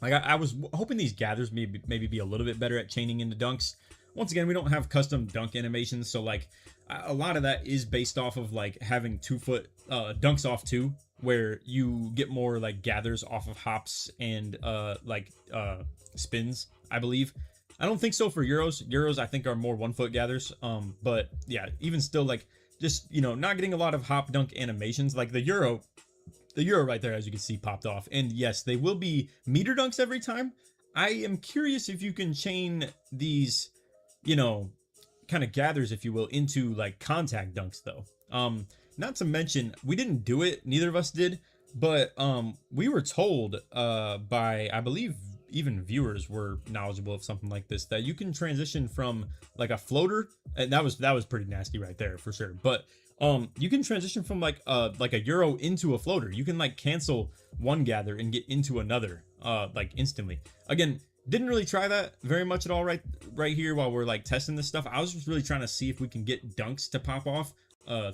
[SPEAKER 23] like I was hoping these gathers maybe be a little bit better at chaining into dunks. Once again, we don't have custom dunk animations, so like a lot of that is based off of like having 2-foot dunks off 2, where you get more like gathers off of hops and spins, I believe. I don't think so for Euros. Euros I think are more 1-foot gathers. But yeah, even still, like just, you know, not getting a lot of hop dunk animations. Like the Euro right there, as you can see, popped off. And yes, they will be meter dunks every time. I am curious if you can chain these, you know, kind of gathers, if you will, into like contact dunks though. Not to mention, we didn't do it, neither of us did, but we were told by, I believe, even viewers were knowledgeable of something like this, that you can transition from like a floater, and that was pretty nasty right there for sure. But you can transition from like a euro into a floater. You can like cancel one gather and get into another like instantly. Again, didn't really try that very much at all right here while we're like testing this stuff. I was just really trying to see if we can get dunks to pop off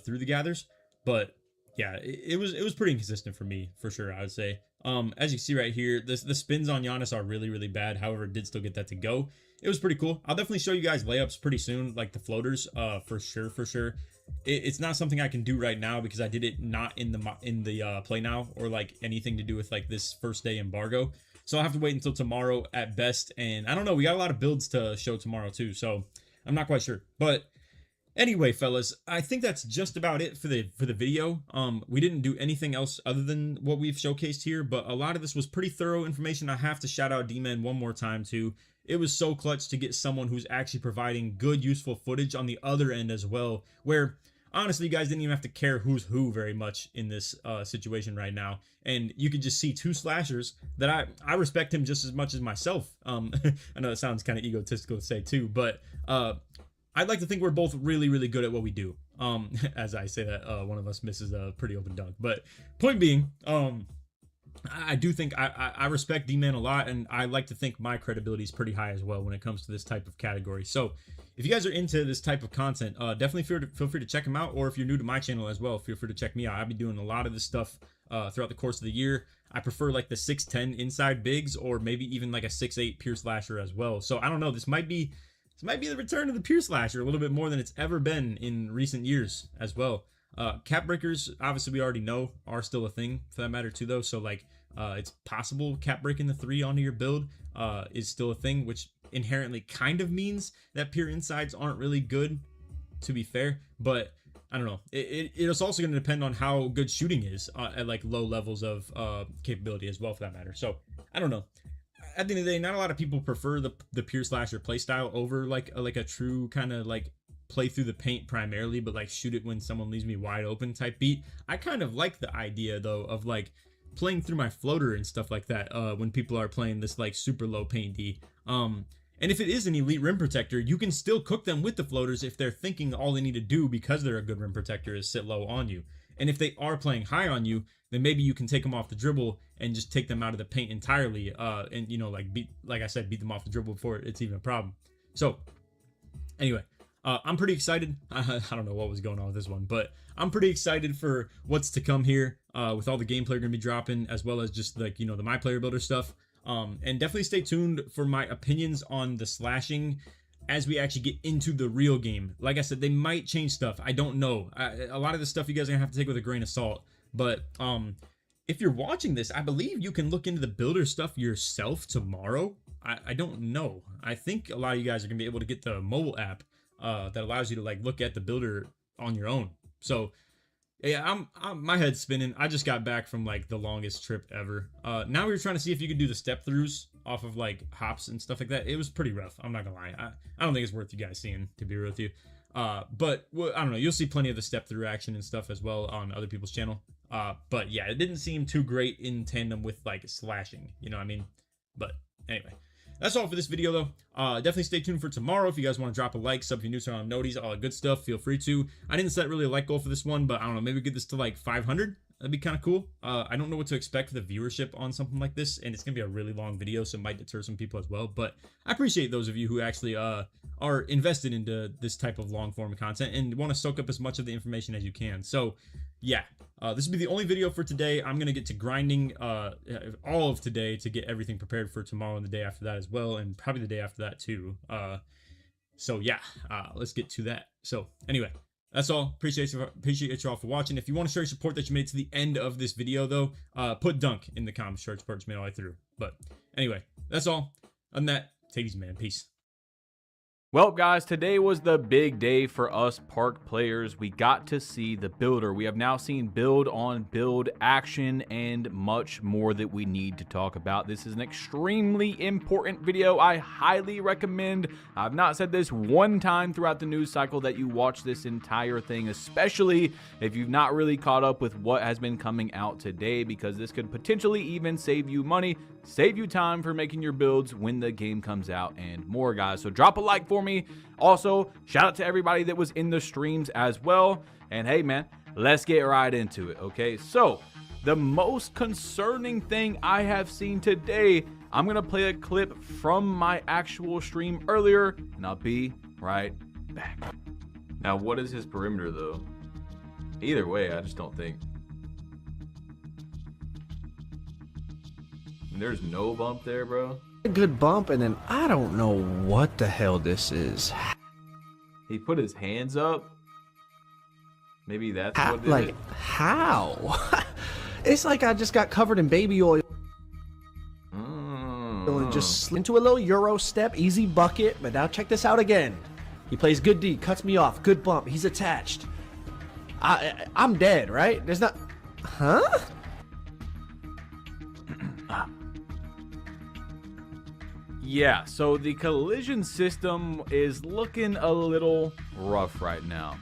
[SPEAKER 23] through the gathers, but yeah, it was pretty inconsistent for me, for sure, I would say. As you can see right here, the spins on Giannis are really, really bad. However, did still get that to go. It was pretty cool. I'll definitely show you guys layups pretty soon, like the floaters, for sure. It's not something I can do right now because I did it not in the play now, or like anything to do with like this first day embargo. So I'll have to wait until tomorrow at best. And I don't know, we got a lot of builds to show tomorrow too, so I'm not quite sure. But anyway, fellas, I think that's just about it for the video. We didn't do anything else other than what we've showcased here, but a lot of this was pretty thorough information. I have to shout out D-Man one more time too. It was so clutch to get someone who's actually providing good, useful footage on the other end as well, where honestly, you guys didn't even have to care who's who very much in this situation right now. And you could just see two slashers that I respect him just as much as myself. I know it sounds kind of egotistical to say too, but I'd like to think we're both really, really good at what we do. As I say that, one of us misses a pretty open dunk. But point being, I do think I respect D-Man a lot, and I like to think my credibility is pretty high as well when it comes to this type of category. So if you guys are into this type of content, definitely feel free to check him out. Or if you're new to my channel as well, feel free to check me out. I've been doing a lot of this stuff throughout the course of the year. I prefer like the 6'10 inside bigs, or maybe even like a 6'8 pure slasher as well. So I don't know, this might be the return of the pure slasher a little bit more than it's ever been in recent years as well. Cap breakers, obviously we already know, are still a thing for that matter too though. So like it's possible cap breaking the 3 onto your build is still a thing, which inherently kind of means that pure insides aren't really good, to be fair. But I don't know, it's also going to depend on how good shooting is at like low levels of capability as well for that matter. So I don't know. At the end of the day, not a lot of people prefer the pure slasher playstyle over like a true kind of like play through the paint primarily, but like shoot it when someone leaves me wide open type beat. I kind of like the idea though of like playing through my floater and stuff like that when people are playing this like super low paint D. And if it is an elite rim protector, you can still cook them with the floaters if they're thinking all they need to do because they're a good rim protector is sit low on you. And if they are playing high on you, then maybe you can take them off the dribble and just take them out of the paint entirely. And you know, like I said, beat them off the dribble before it's even a problem. So anyway, I'm pretty excited. I don't know what was going on with this one, but I'm pretty excited for what's to come here with all the gameplay we're gonna be dropping, as well as just like, you know, the My Player Builder stuff. And definitely stay tuned for my opinions on the slashing as we actually get into the real game. Like I said, they might change stuff. I don't know. A lot of this stuff you guys are gonna have to take with a grain of salt. But if you're watching this, I believe you can look into the builder stuff yourself tomorrow. I don't know. I think a lot of you guys are gonna be able to get the mobile app that allows you to like look at the builder on your own. So yeah, I'm my head's spinning. I just got back from like the longest trip ever. Now we were trying to see if you could do the step throughs off of like hops and stuff like that. It was pretty rough. I'm not gonna lie. I don't think it's worth you guys seeing, to be real with you. But well, I don't know. You'll see plenty of the step through action and stuff as well on other people's channel. But yeah, it didn't seem too great in tandem with like slashing. You know what I mean? But anyway. That's all for this video, though. Definitely stay tuned for tomorrow. If you guys want to drop a like, sub if you're new, turn on noties, all that good stuff, feel free to. I didn't set really a like goal for this one, but I don't know, maybe get this to like 500. That'd be kind of cool. I don't know what to expect for the viewership on something like this, and it's going to be a really long video, so it might deter some people as well. But I appreciate those of you who actually are invested into this type of long-form content and want to soak up as much of the information as you can. So, yeah. This will be the only video for today. I'm going to get to grinding all of today to get everything prepared for tomorrow and the day after that as well, and probably the day after that too. So yeah, let's get to that. So anyway, that's all. Appreciate you all for watching. If you want to show your support that you made to the end of this video, though, put dunk in the comments. Show your support that you made all the way through. But anyway, that's all. Other than that, take it easy, man. Peace.
[SPEAKER 14] Well, guys, today was the big day for us Park players. We got to see the builder. We have now seen build on build action and much more that we need to talk about. This is an extremely important video. I highly recommend, I've not said this one time throughout the news cycle, that you watch this entire thing, especially if you've not really caught up with what has been coming out today, because this could potentially even save you money, save you time for making your builds when the game comes out and more, guys. So drop a like for me. Also, shout out to everybody that was in the streams as well. And hey, man, let's get right into it, okay? So the most concerning thing I have seen today, I'm gonna play a clip from my actual stream earlier, and I'll be right back. Now, what is his perimeter though? Either way, I just don't think. There's no bump there, bro.
[SPEAKER 1] A good bump, and then I don't know what the hell this is.
[SPEAKER 14] He put his hands up. Maybe that's
[SPEAKER 1] How,
[SPEAKER 14] what it
[SPEAKER 1] like,
[SPEAKER 14] is.
[SPEAKER 1] how? It's like I just got covered in baby oil. And just into a little Euro step, easy bucket. But now check this out again. He plays good D, cuts me off, good bump. He's attached. I'm dead, right? There's not. Huh?
[SPEAKER 14] Yeah, so the collision system is looking a little rough right now.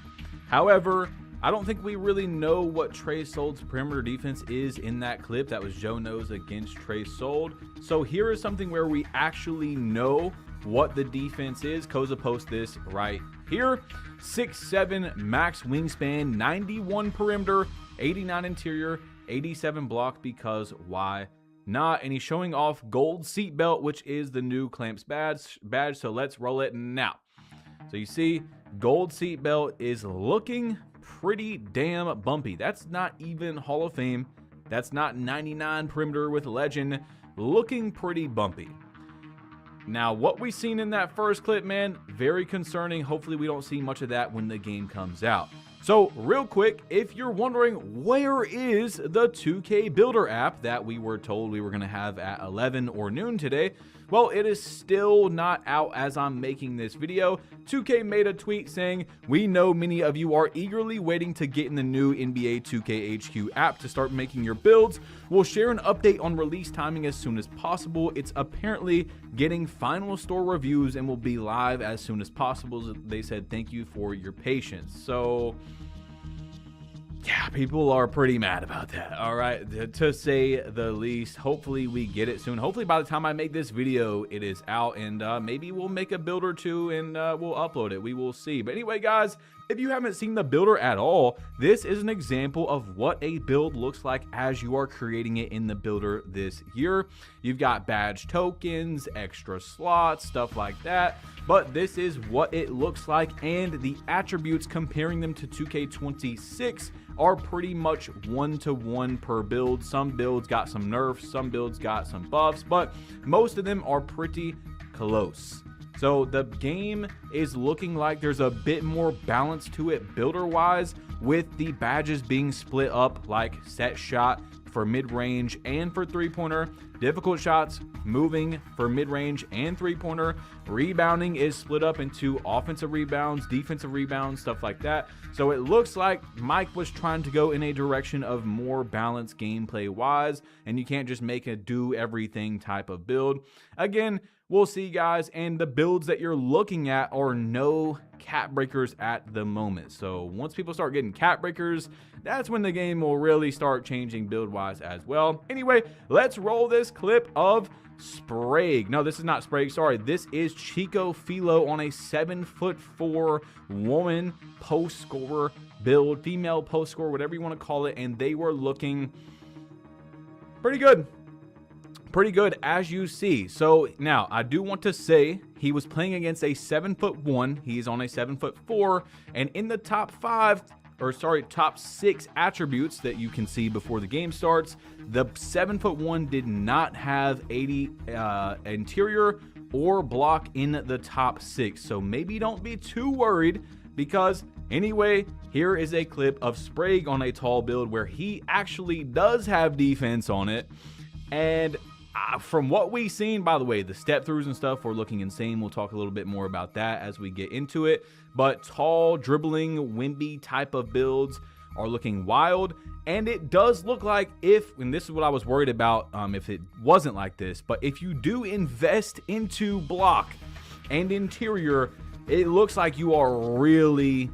[SPEAKER 14] However, I don't think we really know what Trey Sold's perimeter defense is in that clip. That was Joe Knows against Trey Sold. So here is something where we actually know what the defense is. Koza posts this right here. 6'7" max wingspan, 91 perimeter, 89 interior, 87 block, because why not? And he's showing off gold seatbelt, which is the new Clamps badge. So let's roll it now. So you see gold seatbelt is looking pretty damn bumpy. That's not even Hall of Fame. That's not 99 perimeter with legend. Looking pretty bumpy. Now, what we seen in that first clip, man, very concerning. Hopefully we don't see much of that when the game comes out. So real quick, if you're wondering, where is the 2K Builder app that we were told we were going to have at 11 or noon today? Well, it is still not out as I'm making this video. 2K made a tweet saying, "We know many of you are eagerly waiting to get in the new NBA 2K HQ app to start making your builds. We'll share an update on release timing as soon as possible. It's apparently getting final store reviews and will be live as soon as possible." They said, "Thank you for your patience." So yeah, people are pretty mad about that, all right, to say the least. Hopefully we get it soon. Hopefully by the time I make this video, it is out, and maybe we'll make a build or two and we'll upload it. We will see. But anyway, guys, if you haven't seen the builder at all, this is an example of what a build looks like as you are creating it in the builder this year. You've got badge tokens, extra slots, stuff like that. But this is what it looks like, and the attributes, comparing them to 2K26, are pretty much 1-to-1 per build. Some builds got some nerfs, some builds got some buffs, but most of them are pretty close. So the game is looking like there's a bit more balance to it builder-wise, with the badges being split up like set shot for mid-range and for three-pointer, difficult shots moving for mid-range and three-pointer, rebounding is split up into offensive rebounds, defensive rebounds, stuff like that. So it looks like Mike was trying to go in a direction of more balanced gameplay-wise, and you can't just make a do-everything type of build. Again, we'll see, guys, and the builds that you're looking at are no cap breakers at the moment. So once people start getting cap breakers, that's when the game will really start changing build-wise as well. Anyway, let's roll this clip of Sprague. No, this is not Sprague, sorry. This is Chico Filo on a 7'4" woman post scorer build, female post scorer, whatever you want to call it, and they were looking pretty good. Pretty good, as you see. So now I do want to say he was playing against a 7'1". He's on a 7'4", and in the top 6 attributes that you can see before the game starts, the 7'1" did not have 80 interior or block in the top 6. So maybe don't be too worried, because anyway, here is a clip of Sprague on a tall build where he actually does have defense on it. And from what we've seen, by the way, the step throughs and stuff were looking insane. We'll talk a little bit more about that as we get into it. But tall, dribbling, Wimby type of builds are looking wild. And it does look like and this is what I was worried about if it wasn't like this, but if you do invest into block and interior, it looks like you are really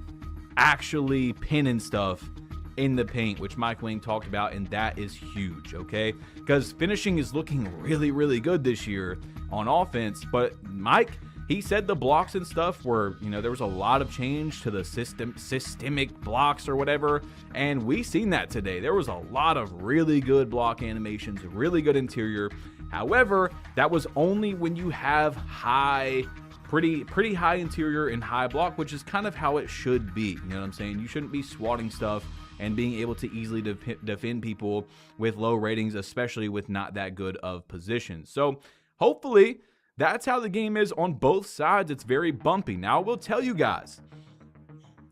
[SPEAKER 14] actually pinning stuff in the paint, which Mike Wang talked about, and that is huge, okay? Because finishing is looking really, really good this year on offense, but Mike, he said the blocks and stuff were, there was a lot of change to the systemic blocks or whatever, and we seen that today. There was a lot of really good block animations, really good interior. However, that was only when you have pretty high interior and high block, which is kind of how it should be. You know what I'm saying? You shouldn't be swatting stuff and being able to easily defend people with low ratings, especially with not that good of positions. So hopefully that's how the game is on both sides. It's very bumpy. Now, I will tell you guys,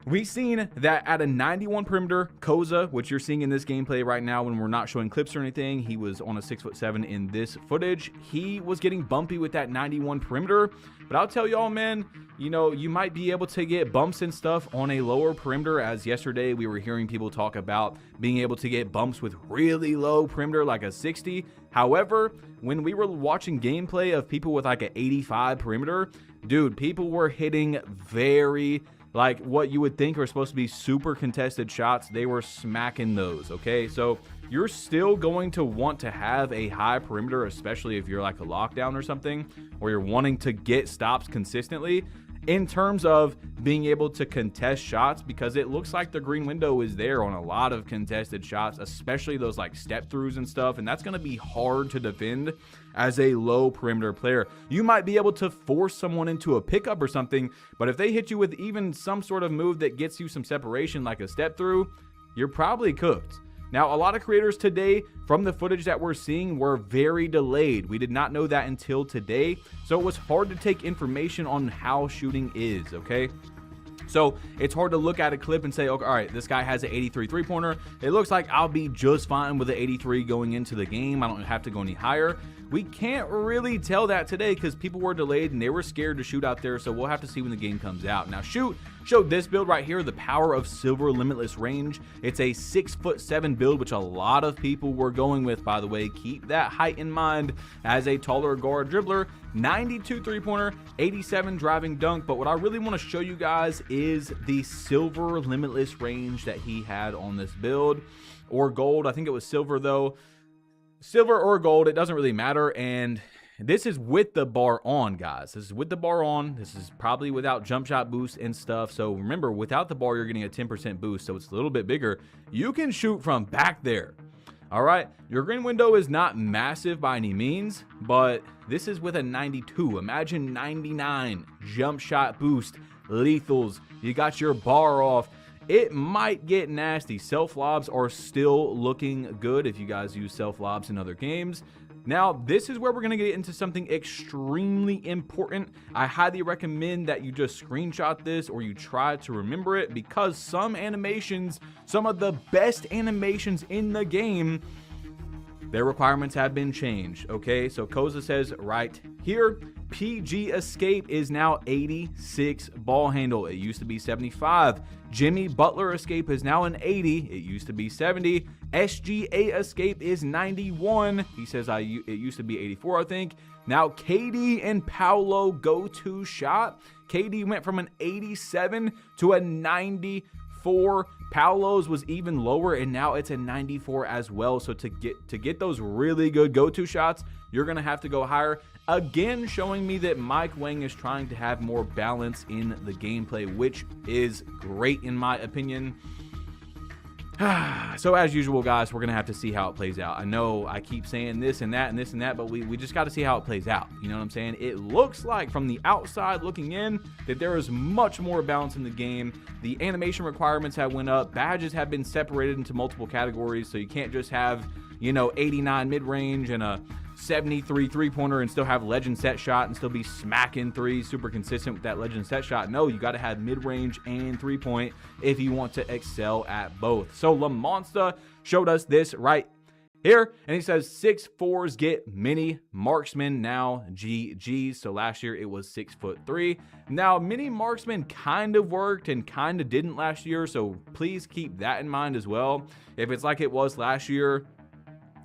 [SPEAKER 14] we've seen that at a 91 perimeter, Koza, which you're seeing in this gameplay right now when we're not showing clips or anything, he was on a 6'7" in this footage. He was getting bumpy with that 91 perimeter. But I'll tell y'all, man, you might be able to get bumps and stuff on a lower perimeter, as yesterday we were hearing people talk about being able to get bumps with really low perimeter, like a 60. However, when we were watching gameplay of people with like an 85 perimeter, dude, people were hitting very, like what you would think are supposed to be super contested shots. They were smacking those, okay? So you're still going to want to have a high perimeter, especially if you're like a lockdown or something, or you're wanting to get stops consistently in terms of being able to contest shots, because it looks like the green window is there on a lot of contested shots, especially those like step throughs and stuff, and that's going to be hard to defend as a low perimeter player. You might be able to force someone into a pickup or something, but if they hit you with even some sort of move that gets you some separation like a step through, you're probably cooked. Now, a lot of creators today, from the footage that we're seeing, were very delayed. We did not know that until today, so it was hard to take information on how shooting is, okay? So it's hard to look at a clip and say, okay, all right, this guy has an 83 three-pointer. It looks like I'll be just fine with the 83 going into the game. I don't have to go any higher. We can't really tell that today because people were delayed and they were scared to shoot out there, so we'll have to see when the game comes out. Now, Shoot showed this build right here, the power of Silver Limitless Range. It's a 6'7" build, which a lot of people were going with, by the way. Keep that height in mind as a taller guard dribbler. 92 three-pointer, 87 driving dunk, but what I really want to show you guys is the Silver Limitless Range that he had on this build, or gold. I think it was silver though. Silver or gold, it doesn't really matter. And this is with the bar on, guys. This is with the bar on. This is probably without jump shot boost and stuff. So remember, without the bar, you're getting a 10% boost, so it's a little bit bigger. You can shoot from back there. All right, your green window is not massive by any means, but this is with a 92. Imagine 99 jump shot boost, lethals. You got your bar off. It might get nasty. Self lobs are still looking good if you guys use self lobs in other games. Now, this is where we're going to get into something extremely important. I highly recommend that you just screenshot this or you try to remember it, because some animations, some of the best animations in the game, their requirements have been changed, okay? So Koza says right here, PG Escape is now 86 ball handle. It used to be 75. Jimmy Butler Escape is now an 80. It used to be 70. SGA Escape is 91. He says it used to be 84, I think. Now KD and Paolo go-to shot. KD went from an 87 to a 94. Paolo's was even lower, and now it's a 94 as well. So to get those really good go-to shots, you're gonna have to go higher. Again, showing me that Mike Wang is trying to have more balance in the gameplay, which is great in my opinion. So as usual, guys, we're gonna have to see how it plays out. I know I keep saying this and that and this and that, but we just got to see how it plays out. You know what I'm saying? It looks like from the outside looking in that there is much more balance in the game. The animation requirements have went up. Badges have been separated into multiple categories, so you can't just have, 89 mid-range and a 73 three-pointer and still have legend set shot and still be smacking threes super consistent with that legend set shot. No, you got to have mid-range and three-point if you want to excel at both. So LaMonsta showed us this right here. And he says 6'4s get mini marksman, now GG. So last year it was 6'3". Now mini marksman kind of worked and kind of didn't last year, so please keep that in mind as well. If it's like it was last year,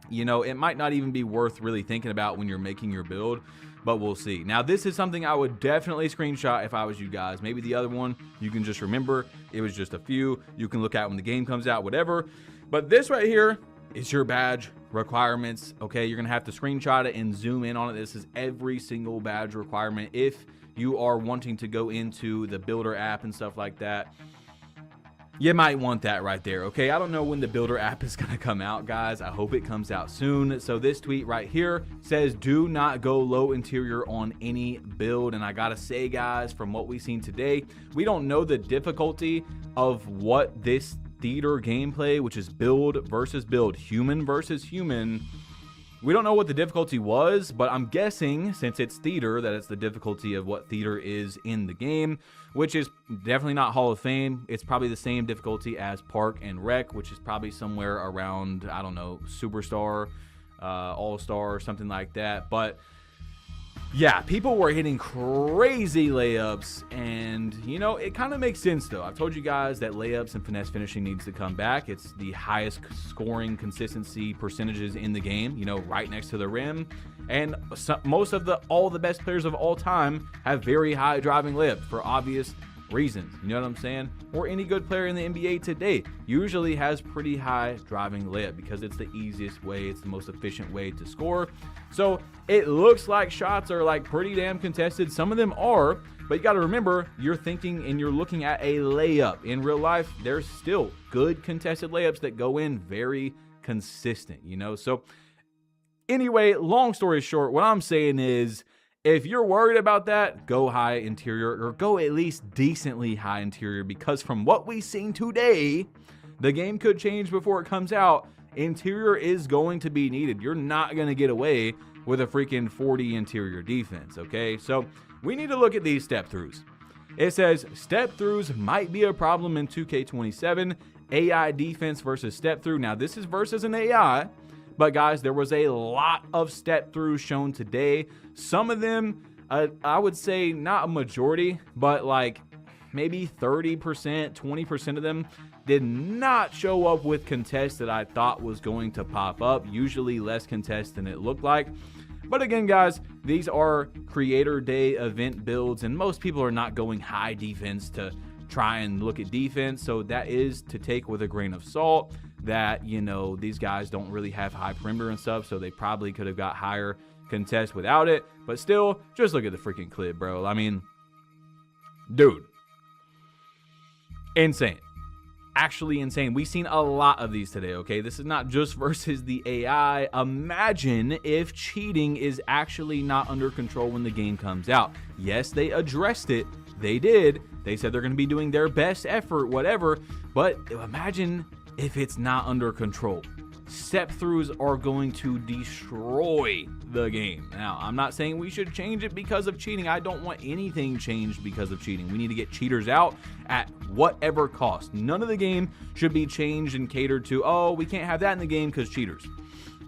[SPEAKER 14] you know, it might not even be worth really thinking about when you're making your build, but we'll see. Now, this is something I would definitely screenshot if I was you guys. Maybe the other one, you can just remember it was just a few. You can look at when the game comes out, whatever. But this right here is your badge requirements, okay? You're gonna have to screenshot it and zoom in on it. This is every single badge requirement if you are wanting to go into the builder app and stuff like that. You might want that right there, okay? I don't know when the builder app is gonna come out, guys. I hope it comes out soon. So this tweet right here says, do not go low interior on any build. And I gotta say, guys, from what we've seen today, we don't know the difficulty of what this theater gameplay, which is build versus build, human versus human. We don't know what the difficulty was, but I'm guessing, since it's theater, that it's the difficulty of what theater is in the game, which is definitely not Hall of Fame. It's probably the same difficulty as Park and Rec, which is probably somewhere around, I don't know, Superstar, All-Star, something like that. But yeah, people were hitting crazy layups, and you know, it kind of makes sense though. I've told you guys that layups and finesse finishing needs to come back. It's the highest scoring consistency percentages in the game, you know, right next to the rim. And most of all the best players of all time have very high driving layups for obvious reasons. You know what I'm saying? Or any good player in the NBA today usually has pretty high driving layup because it's the easiest way, it's the most efficient way to score. So it looks like shots are like pretty damn contested. Some of them are, but you got to remember, you're thinking and you're looking at a layup. In real life, there's still good contested layups that go in very consistent, you know? So anyway, long story short, what I'm saying is, if you're worried about that, go high interior, or go at least decently high interior, because from what we've seen today, the game could change before it comes out. Interior is going to be needed. You're not going to get away with a freaking 40 interior defense, okay? So we need to look at these step throughs. It says step throughs might be a problem in 2K27. AI defense versus step through. Now this is versus an AI. But guys, there was a lot of step throughs shown today. Some of them, I would say not a majority, but like maybe 30%, 20% of them did not show up with contest that I thought was going to pop up. Usually less contest than it looked like. But again, guys, these are creator day event builds, and most people are not going high defense to try and look at defense. So that is to take with a grain of salt. That, you know, these guys don't really have high perimeter and stuff, so they probably could have got higher contest without it. But still, just look at the freaking clip, bro. I mean, dude, insane. Actually insane. We've seen a lot of these today, okay? This is not just versus the AI. Imagine if cheating is actually not under control when the game comes out. Yes, they addressed it. They did. They said they're going to be doing their best effort, whatever. But imagine if it's not under control. Step throughs are going to destroy the game. Now, I'm not saying we should change it because of cheating. I don't want anything changed because of cheating. We need to get cheaters out at whatever cost. None of the game should be changed and catered to, oh, we can't have that in the game because cheaters,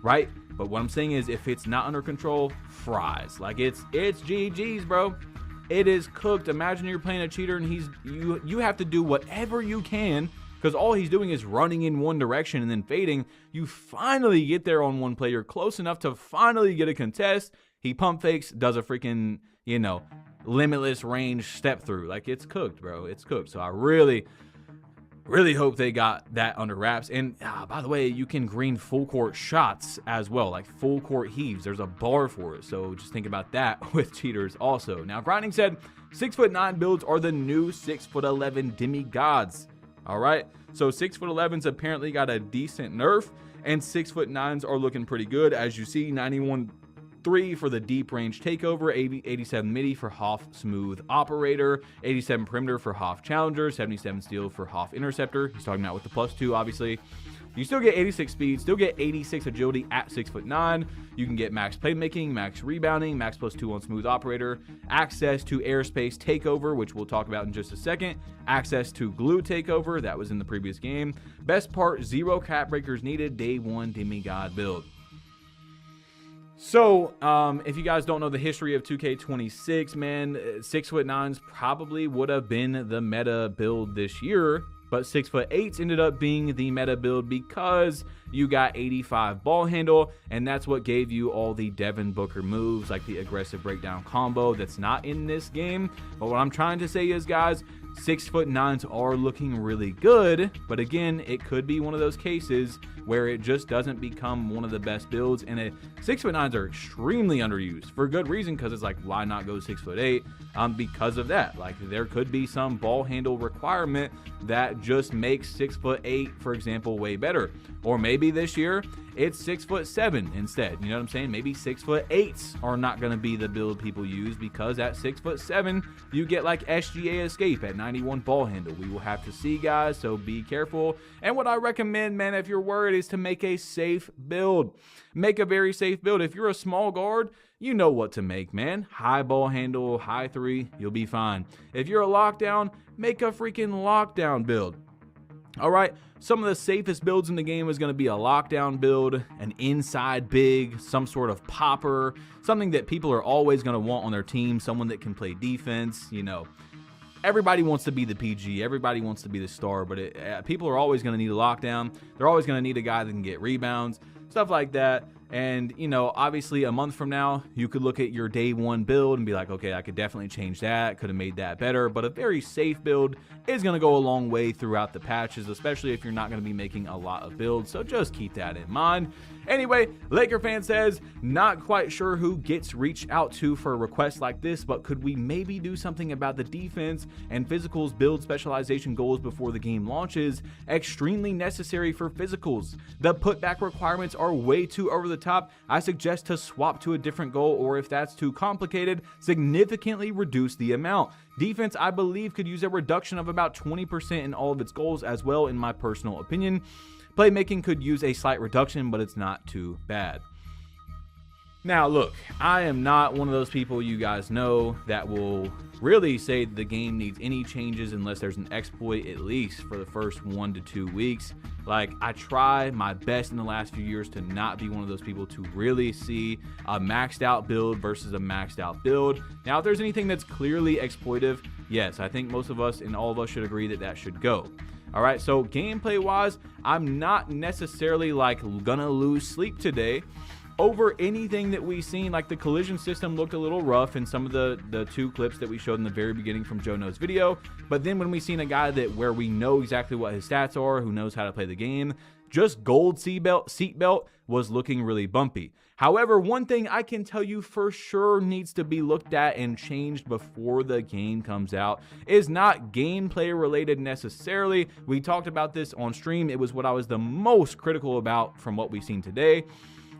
[SPEAKER 14] right? But what I'm saying is, if it's not under control, fries. Like it's GG's, bro. It is cooked. Imagine you're playing a cheater and you have to do whatever you can, because all he's doing is running in one direction and then fading. You finally get there on one player, close enough to finally get a contest. He pump fakes, does a freaking, you know, limitless range step through. Like, it's cooked, bro. It's cooked. So I really hope they got that under wraps. And by the way, you can green full court shots as well, like full court heaves. There's a bar for it. So just think about that with cheaters also. Now, Grinding said 6'9" builds are the new 6'11" demigods. All right, so 6'11's apparently got a decent nerf, and 6'9s are looking pretty good. As you see, 91.3 for the deep range takeover, 87 midi for Hoff smooth operator, 87 perimeter for Hoff challenger, 77 steal for Hoff interceptor. He's talking about with the +2, obviously. You still get 86 speed, still get 86 agility at 6'9". You can get max playmaking, max rebounding, max +2 on smooth operator, access to airspace takeover, which we'll talk about in just a second, access to glue takeover, that was in the previous game. Best part, 0 cap breakers needed, day 1 demigod build. So, if you guys don't know the history of 2K26, man, 6'9" probably would have been the meta build this year, but 6'8" ended up being the meta build because you got 85 ball handle, and that's what gave you all the Devin Booker moves, like the aggressive breakdown combo that's not in this game. But what I'm trying to say is, guys, 6'9" are looking really good, but again, it could be one of those cases where it just doesn't become one of the best builds, and 6'9" are extremely underused for good reason, because it's like, why not go 6'8"? Because of that, like, there could be some ball handle requirement that just makes 6'8", for example, way better. Or maybe this year it's 6'7" instead. You know what I'm saying? Maybe 6'8" are not going to be the build people use, because at 6'7" you get like SGA escape at 91 ball handle. We will have to see, guys, so be careful. And what I recommend, man, if you're worried, is to make a safe build. Make a very safe build. If you're a small guard, you know what to make, man. High ball handle, high 3, you'll be fine. If you're a lockdown, make a freaking lockdown build. All right, some of the safest builds in the game is going to be a lockdown build, an inside big, some sort of popper, something that people are always going to want on their team, someone that can play defense. You know, everybody wants to be the PG, everybody wants to be the star, but people are always going to need a lockdown. They're always going to need a guy that can get rebounds, stuff like that. And, you know, obviously a month from now, you could look at your day 1 build and be like, okay, I could definitely change that, could have made that better. But a very safe build is going to go a long way throughout the patches, especially if you're not going to be making a lot of builds. So just keep that in mind. Anyway, Laker fan says, not quite sure who gets reached out to for a request like this, but could we maybe do something about the defense and physicals build specialization goals before the game launches? Extremely necessary for physicals. The putback requirements are way too over the top. I suggest to swap to a different goal, or if that's too complicated, significantly reduce the amount. Defense, I believe, could use a reduction of about 20% in all of its goals as well, in my personal opinion. Playmaking could use a slight reduction, but it's not too bad. Now, look, I am not one of those people, you guys know, that will really say the game needs any changes unless there's an exploit, at least for the first 1 to 2 weeks. Like, I try my best in the last few years to not be one of those people to really see a maxed out build versus a maxed out build. Now, if there's anything that's clearly exploitive, yes, I think most of us and all of us should agree that that should go. All right, so gameplay wise, I'm not necessarily like gonna lose sleep today over anything that we've seen. Like, the collision system looked a little rough in some of the 2 clips that we showed in the very beginning from Joe No's video. But then when we seen a guy that where we know exactly what his stats are, who knows how to play the game, just gold seatbelt was looking really bumpy. However, one thing I can tell you for sure needs to be looked at and changed before the game comes out is not gameplay related necessarily. We talked about this on stream. It was what I was the most critical about from what we've seen today.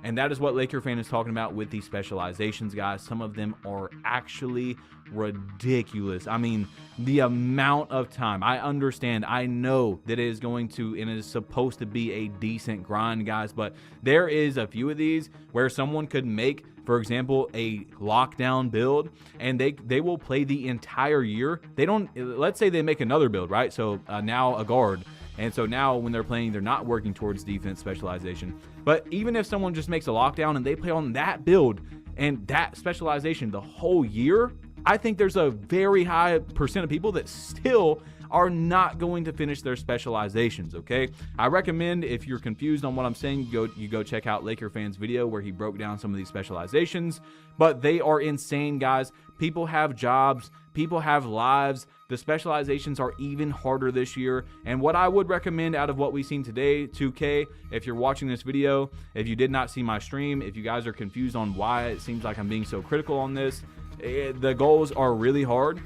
[SPEAKER 14] And that is what Laker fan is talking about with these specializations, guys. Some of them are actually ridiculous. I mean, the amount of time. I understand. I know that it is going to, and it is supposed to be a decent grind, guys. But there is a few of these where someone could make, for example, a lockdown build, and they will play the entire year. They don't, let's say they make another build, right? So now a guard. And so now when they're playing, they're not working towards defense specialization. But even if someone just makes a lockdown and they play on that build and that specialization the whole year, I think there's a very high percent of people that still are not going to finish their specializations, okay? I recommend, if you're confused on what I'm saying, you go check out Laker Fan's video where he broke down some of these specializations. But they are insane, guys. People have jobs. People have lives. The specializations are even harder this year. And what I would recommend out of what we've seen today, 2K, if you're watching this video, if you did not see my stream, if you guys are confused on why it seems like I'm being so critical on this, the goals are really hard.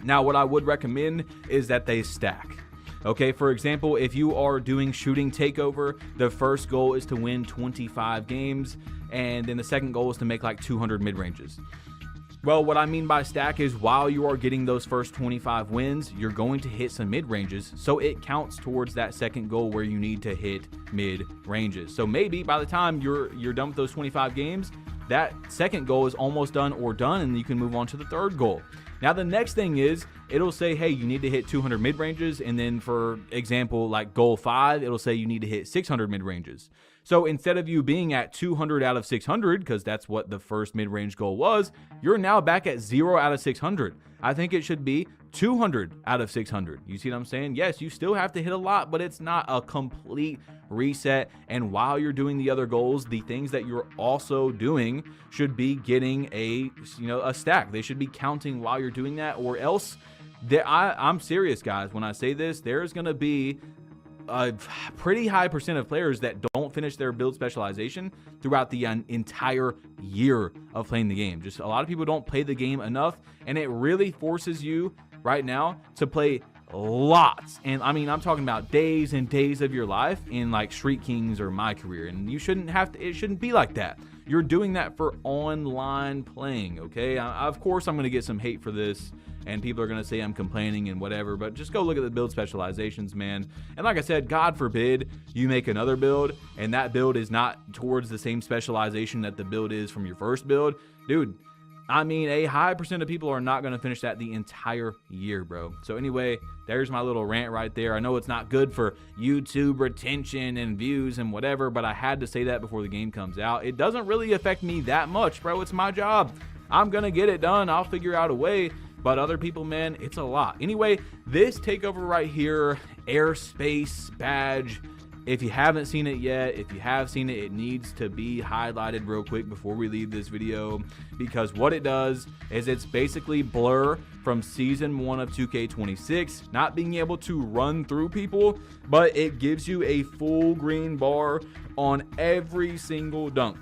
[SPEAKER 14] Now, what I would recommend is that they stack. Okay, for example, if you are doing shooting takeover, the first goal is to win 25 games, and then the second goal is to make like 200 mid-ranges. Well, what I mean by stack is while you are getting those first 25 wins, you're going to hit some mid-ranges, so it counts towards that second goal where you need to hit mid-ranges. So maybe by the time you're done with those 25 games, that second goal is almost done or done, and you can move on to the third goal. Now, the next thing is, it'll say, hey, you need to hit 200 mid-ranges, and then for example, like goal 5, it'll say you need to hit 600 mid-ranges. So instead of you being at 200 out of 600, because that's what the first mid-range goal was, you're now back at 0 out of 600. I think it should be 200 out of 600. You see what I'm saying? Yes, you still have to hit a lot, but it's not a complete reset. And while you're doing the other goals, the things that you're also doing should be getting a stack. They should be counting while you're doing that, or else I'm serious, guys. When I say this, there's going to be a pretty high percent of players that don't finish their build specialization throughout the entire year of playing the game. Just a lot of people don't play the game enough, and it really forces you right now to play lots. And I mean, I'm talking about days and days of your life in like Street Kings or My Career, and you shouldn't have to. It shouldn't be like that. You're doing that for online playing, okay? Of course, I'm going to get some hate for this, and people are going to say I'm complaining and whatever, but just go look at the build specializations, man. And like I said, God forbid you make another build, and that build is not towards the same specialization that the build is from your first build. Dude, I mean, a high percent of people are not going to finish that the entire year, bro. So anyway, there's my little rant right there. I know it's not good for YouTube retention and views and whatever, but I had to say that before the game comes out. It doesn't really affect me that much, bro. It's my job. I'm going to get it done. I'll figure out a way. But other people, man, it's a lot. Anyway, this takeover right here, airspace badge. If you haven't seen it yet, if you have seen it, it needs to be highlighted real quick before we leave this video, because what it does is it's basically Blur from season 1 of 2K26, not being able to run through people, but it gives you a full green bar on every single dunk.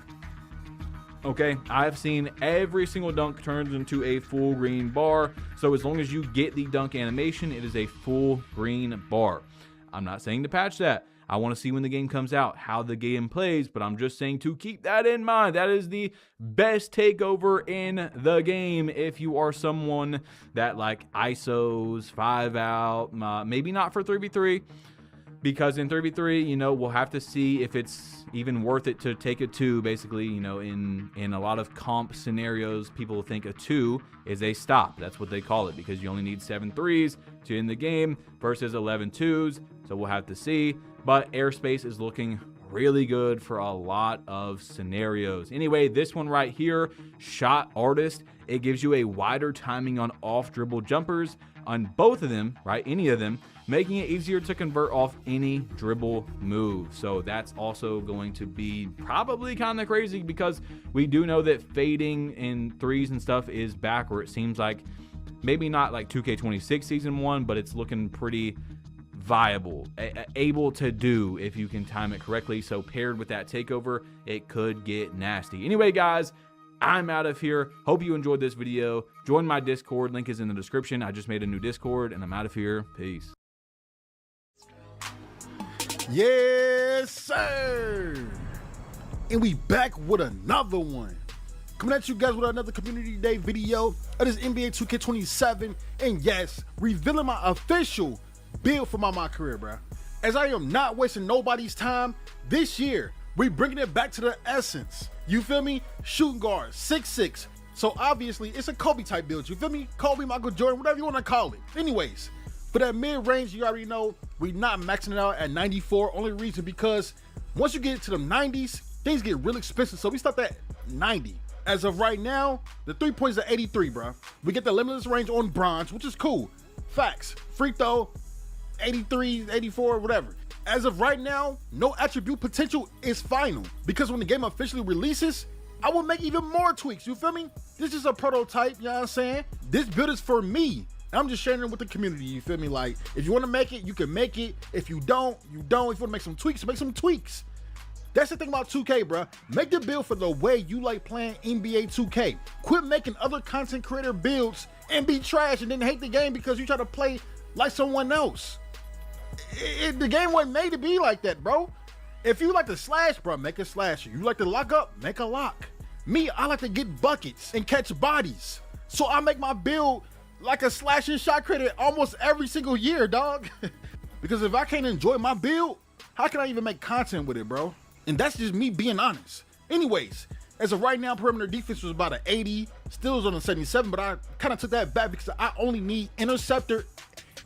[SPEAKER 14] Okay, I've seen every single dunk turns into a full green bar. So as long as you get the dunk animation, it is a full green bar. I'm not saying to patch that. I want to see when the game comes out how the game plays, but I'm just saying to keep that in mind. That is the best takeover in the game if you are someone that like ISOs, 5 out, maybe not for 3v3. Because in 3v3, you know, we'll have to see if it's even worth it to take a 2. Basically, you know, in a lot of comp scenarios, people think a 2 is a stop. That's what they call it, because you only need 7 3s to end the game versus 11 2s. So we'll have to see. But airspace is looking really good for a lot of scenarios. Anyway, this one right here, Shot Artist, it gives you a wider timing on off dribble jumpers on both of them, right? Any of them, making it easier to convert off any dribble move. So that's also going to be probably kind of crazy, because we do know that fading in 3s and stuff is back, or it seems like maybe not like 2K26 season 1, but it's looking pretty viable, able to do if you can time it correctly. So paired with that takeover, it could get nasty. Anyway, guys, I'm out of here. Hope you enjoyed this video. Join my Discord. Link is in the description. I just made a new Discord, and I'm out of here. Peace.
[SPEAKER 2] Yes, sir. And we back with another one. Coming at you guys with another Community Day video of this NBA 2K27. And yes, revealing my official build for my career, bro. As I am not wasting nobody's time, this year, we bringing it back to the essence. You feel me? Shooting guard, 6'6". So obviously, it's a Kobe type build. You feel me? Kobe, Michael Jordan, whatever you want to call it. Anyways, for that mid-range, you already know we not maxing it out at 94. Only reason because once you get to the 90s, things get real expensive. So we start at 90. As of right now, the 3 points are 83, bro. We get the limitless range on bronze, which is cool. Facts. Free throw, 83, 84, whatever. As of right now, no attribute potential is final, because when the game officially releases, I will make even more tweaks. You feel me? This is a prototype, you know what I'm saying? This build is for me. I'm just sharing it with the community, you feel me? Like, if you want to make it, you can make it. If you don't, you don't. If you want to make some tweaks, make some tweaks. That's the thing about 2K, bro. Make the build for the way you like playing NBA 2K. Quit making other content creator builds and be trash and then hate the game because you try to play like someone else. The game wasn't made to be like that, bro. If you like to slash, bro, make a slasher. You like to lock up, make a lock. Me, I like to get buckets and catch bodies. So I make my build like a slashing shot credit almost every single year, dog. Because if I can't enjoy my build, how can I even make content with it, bro? And that's just me being honest. Anyways, as of right now, perimeter defense was about an 80, still is on a 77, but I kind of took that back because I only need interceptor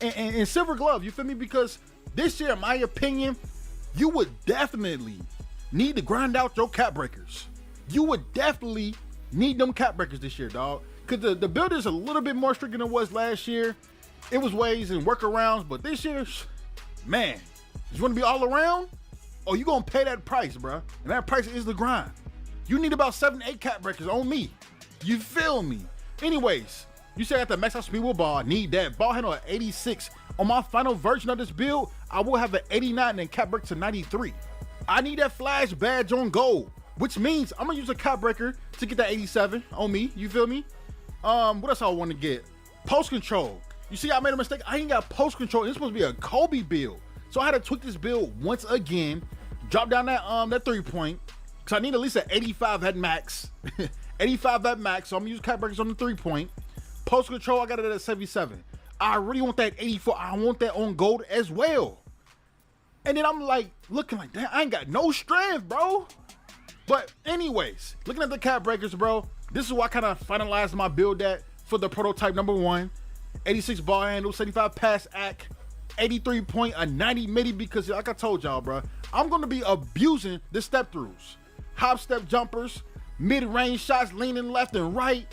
[SPEAKER 2] and silver glove, you feel me? Because this year, in my opinion, you would definitely need to grind out your cap breakers. You would definitely need them cap breakers this year, dog. Because the build is a little bit more strict than it was last year. It was ways and workarounds, but this year, man, you want to be all around? Oh, you gonna pay that price, bro. And that price is the grind. You need about 7-8 cap breakers on me. You feel me? Anyways, you say I have to max out speed with ball. I need that. Ball handle at 86. On my final version of this build, I will have an 89 and cap break to 93. I need that flash badge on gold, which means I'm gonna use a cap breaker to get that 87 on me. You feel me? What else I want to get? Post control. You see, I made a mistake. I ain't got post control. It's supposed to be a Kobe build. So I had to tweak this build once again, drop down that 3-point, because I need at least an 85 at max. 85 at max, so I'm gonna use cap breakers on the 3-point. Post control, I got it at 77. I really want that 84. I want that on gold as well. And then I'm like, looking like, damn, I ain't got no strength, bro. But anyways, looking at the cap breakers, bro, this is what I kind of finalized my build at for the prototype number 1. 86 ball handle, 75 pass act, 83 point, a 90 midi, because like I told y'all, bro, I'm going to be abusing the step throughs. Hop step jumpers, mid-range shots, leaning left and right.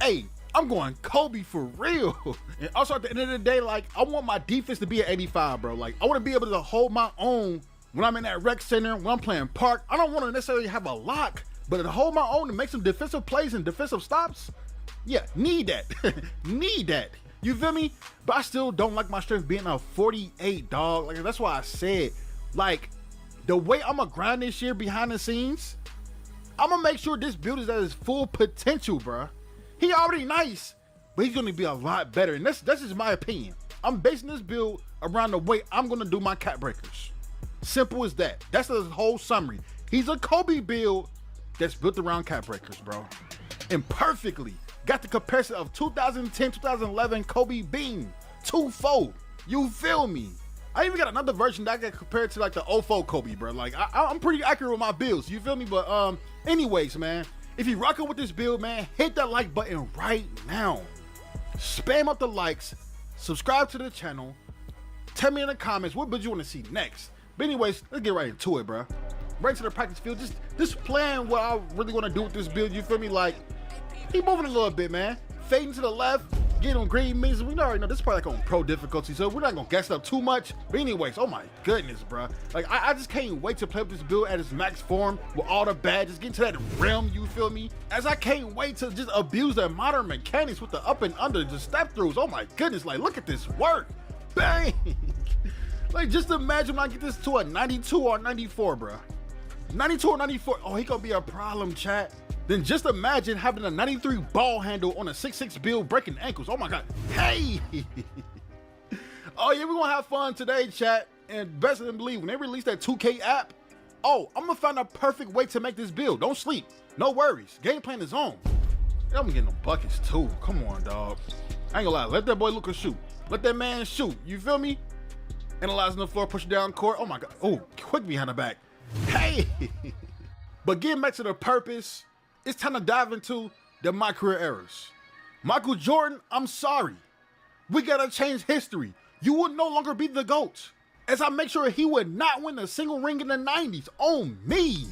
[SPEAKER 2] Hey, I'm going Kobe for real. And also at the end of the day, like, I want my defense to be at 85, bro. Like, I want to be able to hold my own when I'm in that rec center, when I'm playing park. I don't want to necessarily have a lock, but to hold my own and make some defensive plays and defensive stops, yeah, need that. Need that. You feel me? But I still don't like my strength being a 48, dog. Like, that's why I said, like, the way I'm gonna grind this year behind the scenes, I'm gonna make sure this build is at his full potential, bro. He already nice, but he's gonna be a lot better. And that's just my opinion. I'm basing this build around the way I'm gonna do my cap breakers. Simple as that. That's the whole summary. He's a Kobe build that's built around cap breakers, bro. And perfectly got the comparison of 2010, 2011 Kobe Bean. 2-4. You feel me? I even got another version that I got compared to like the 04 Kobe, bro. Like I'm pretty accurate with my builds. You feel me? But anyways, man, if you rocking with this build, man, hit that like button right now. Spam up the likes. Subscribe to the channel. Tell me in the comments what build you want to see next. But anyways, let's get right into it, bro. Right to the practice field. Just playing what I really want to do with this build. You feel me? Like, he moving a little bit, man. Fading to the left, getting on green means we already know this is probably like on pro difficulty, so we're not gonna gas it up too much. But anyways, oh my goodness, bro. Like, I just can't wait to play with this build at its max form with all the badges, get to that rim, you feel me? As I can't wait to just abuse the modern mechanics with the up and under, the step throughs. Oh my goodness, like, look at this work. Bang! Like, just imagine when I get this to a 92 or 94, bro. 92 or 94, oh, he gonna be a problem, chat. Then just imagine having a 93 ball handle on a 6'6" build breaking ankles. Oh my God, hey! Oh yeah, we're gonna have fun today, chat. And best than believe, when they release that 2K app, oh, I'm gonna find a perfect way to make this build. Don't sleep, no worries. Game plan is on. And I'm getting them buckets too. Come on, dog. I ain't gonna lie, let that boy look and shoot. Let that man shoot, you feel me? Analyzing the floor, push down court. Oh my God, oh, quick behind the back. Hey! But getting back to the purpose, it's time to dive into my career errors. Michael Jordan, I'm sorry. We gotta change history. You would no longer be the GOAT. As I make sure he would not win a single ring in the 90s on me.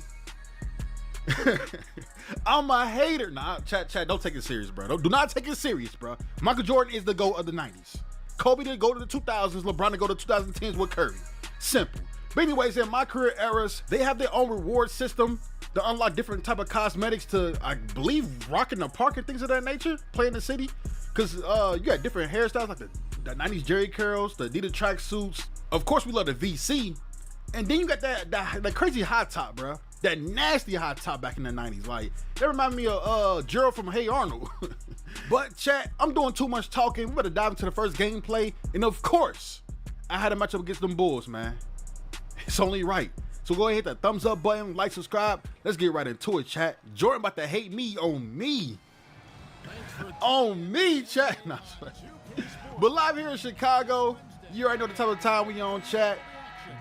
[SPEAKER 2] I'm a hater. Nah, chat, don't take it serious, bro. Do not take it serious, bro. Michael Jordan is the GOAT of the 90s. Kobe did go to the 2000s. LeBron did go to 2010s with Curry. Simple. But anyways, in my career eras, they have their own reward system to unlock different type of cosmetics to, I believe, rock in the park and things of that nature, play in the city. Because you got different hairstyles like the 90s Jerry curls, the Adidas track suits. Of course, we love the VC. And then you got that crazy hot top, bro. That nasty hot top back in the 90s. Like, that remind me of Gerald from Hey Arnold. But chat, I'm doing too much talking. We better dive into the first gameplay. And of course, I had a matchup against them Bulls, man. It's only right. So go ahead, hit that thumbs up button, like, subscribe. Let's get right into it, chat. Jordan about to hate me on me. On me, chat. Nah, but live here in Chicago, you already know the type of time we on, chat.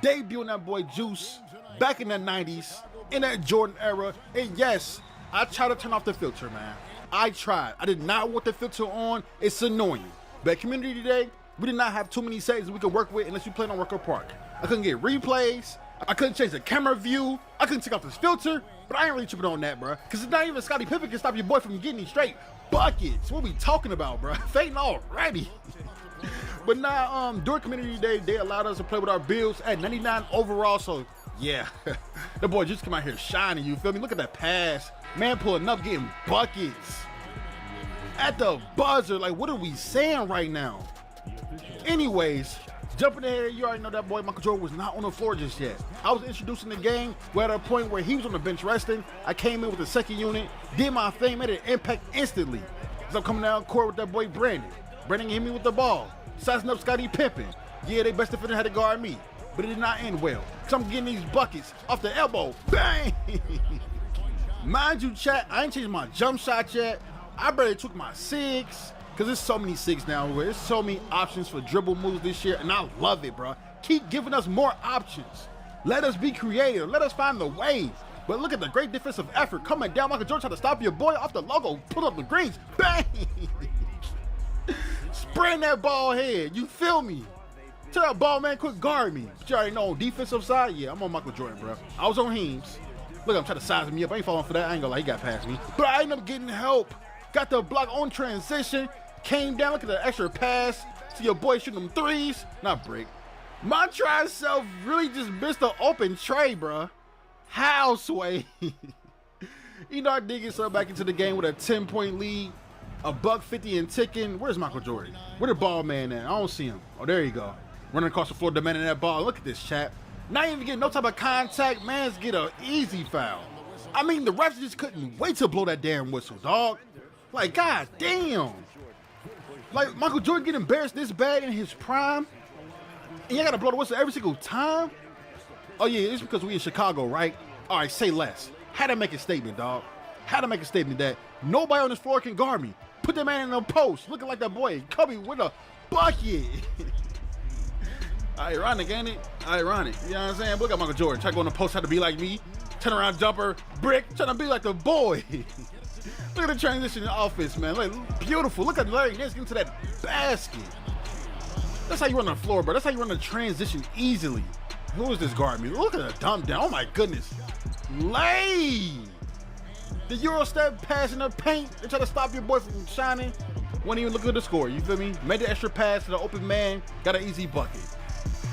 [SPEAKER 2] Debuting that boy Juice back in the 90s, in that Jordan era. And yes, I tried to turn off the filter, man. I tried. I did not want the filter on. It's annoying. But community today, we did not have too many settings we could work with unless you played on Record Park. I couldn't get replays. I couldn't change the camera view. I couldn't take off this filter. But I ain't really tripping on that, bro. Because it's not even Scottie Pippen can stop your boy from getting these straight buckets. What we talking about, bro? Fading already. But now, during community day, they allowed us to play with our builds at 99 overall. So yeah, the boy just come out here shining. You feel me? Look at that pass, man, pulling up, getting buckets at the buzzer. Like, what are we saying right now? Anyways, jumping ahead, you already know that boy Michael Jordan was not on the floor just yet. I was introducing the game. We're at a point where he was on the bench resting. I came in with the second unit, did my thing, made an impact instantly. So I'm coming down court with that boy Brandon. Brandon hit me with the ball, sizing up Scottie Pippen. Yeah, they best defender had to guard me, but it did not end well. So I'm getting these buckets off the elbow. Bang! Mind you, chat, I ain't changed my jump shot yet. I barely took my six, because there's so many six now. There's so many options for dribble moves this year, and I love it, bro. Keep giving us more options. Let us be creative. Let us find the way. But look at the great defensive effort coming down. Michael Jordan trying to stop your boy off the logo. Put up the greens. Bang! Spraying that ball head. You feel me? Tell that ball man quick guard me. But you already know on defensive side, yeah, I'm on Michael Jordan, bro. I was on Heems. Look, I'm trying to size me up. I ain't falling for that. I ain't gonna lie, he got past me. But I ended up getting help. Got the block on transition. Came down. Look at the extra pass. See your boy shooting them threes. Not break. My try self really just missed the open tray, bro. How, Sway? You know, I did get something back into the game with a 10-point lead. $150 and ticking. Where's Michael Jordan? Where the ball man at? I don't see him. Oh, there you go. Running across the floor, demanding that ball. Look at this, chat. Not even getting no type of contact. Man's get an easy foul. I mean, the refs just couldn't wait to blow that damn whistle, dog. Like, god damn. Like, Michael Jordan get embarrassed this bad in his prime, and you gotta blow the whistle every single time? Oh yeah, it's because we in Chicago, right? All right, say less. Had to make a statement, dog. Had to make a statement that nobody on this floor can guard me. Put that man in the post, looking like that boy Kobe with a bucket. Ironic, ain't it? Ironic. You know what I'm saying? Look at Michael Jordan. Try to go in the post, try to be like me. Turn around jumper, brick, trying to be like the boy. Look at the transition in offense, man. Like, beautiful. Look at Larry Nance getting to that basket. That's how you run the floor, bro. That's how you run the transition easily. Who is this guard me? Look at the dump down. Oh my goodness. Lay. The Euro step pass in the paint. They try to stop your boy from shining. Won't even look at the score. You feel me? Made the extra pass to the open man. Got an easy bucket.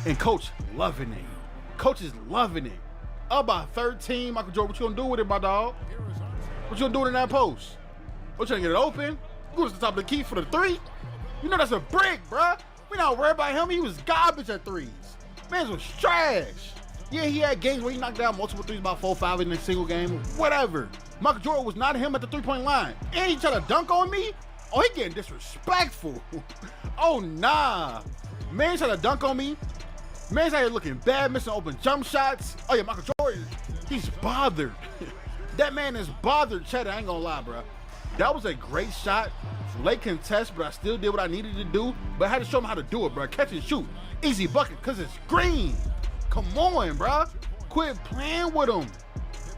[SPEAKER 2] And coach loving it. Coach is loving it. Up by 13. Michael Jordan, what you gonna do with it, my dog? What you gonna do in that post? What, you trying to get it open? Go to the top of the key for the three? You know that's a brick, bruh. We not worried about him. He was garbage at threes. Man was trash. Yeah, he had games where he knocked down multiple threes, about 4-5 in a single game. Whatever. Michael Jordan was not him at the three-point line. And he tried to dunk on me? Oh, he getting disrespectful. Oh, nah. Man tried to dunk on me. Man's out here looking bad, missing open jump shots. Oh, yeah, Michael Jordan, he's bothered. That man is bothered, Cheddar. I ain't gonna lie, bro. That was a great shot. Late contest, but I still did what I needed to do. But I had to show him how to do it, bro. Catch and shoot. Easy bucket, because it's green. Come on, bro. Quit playing with him.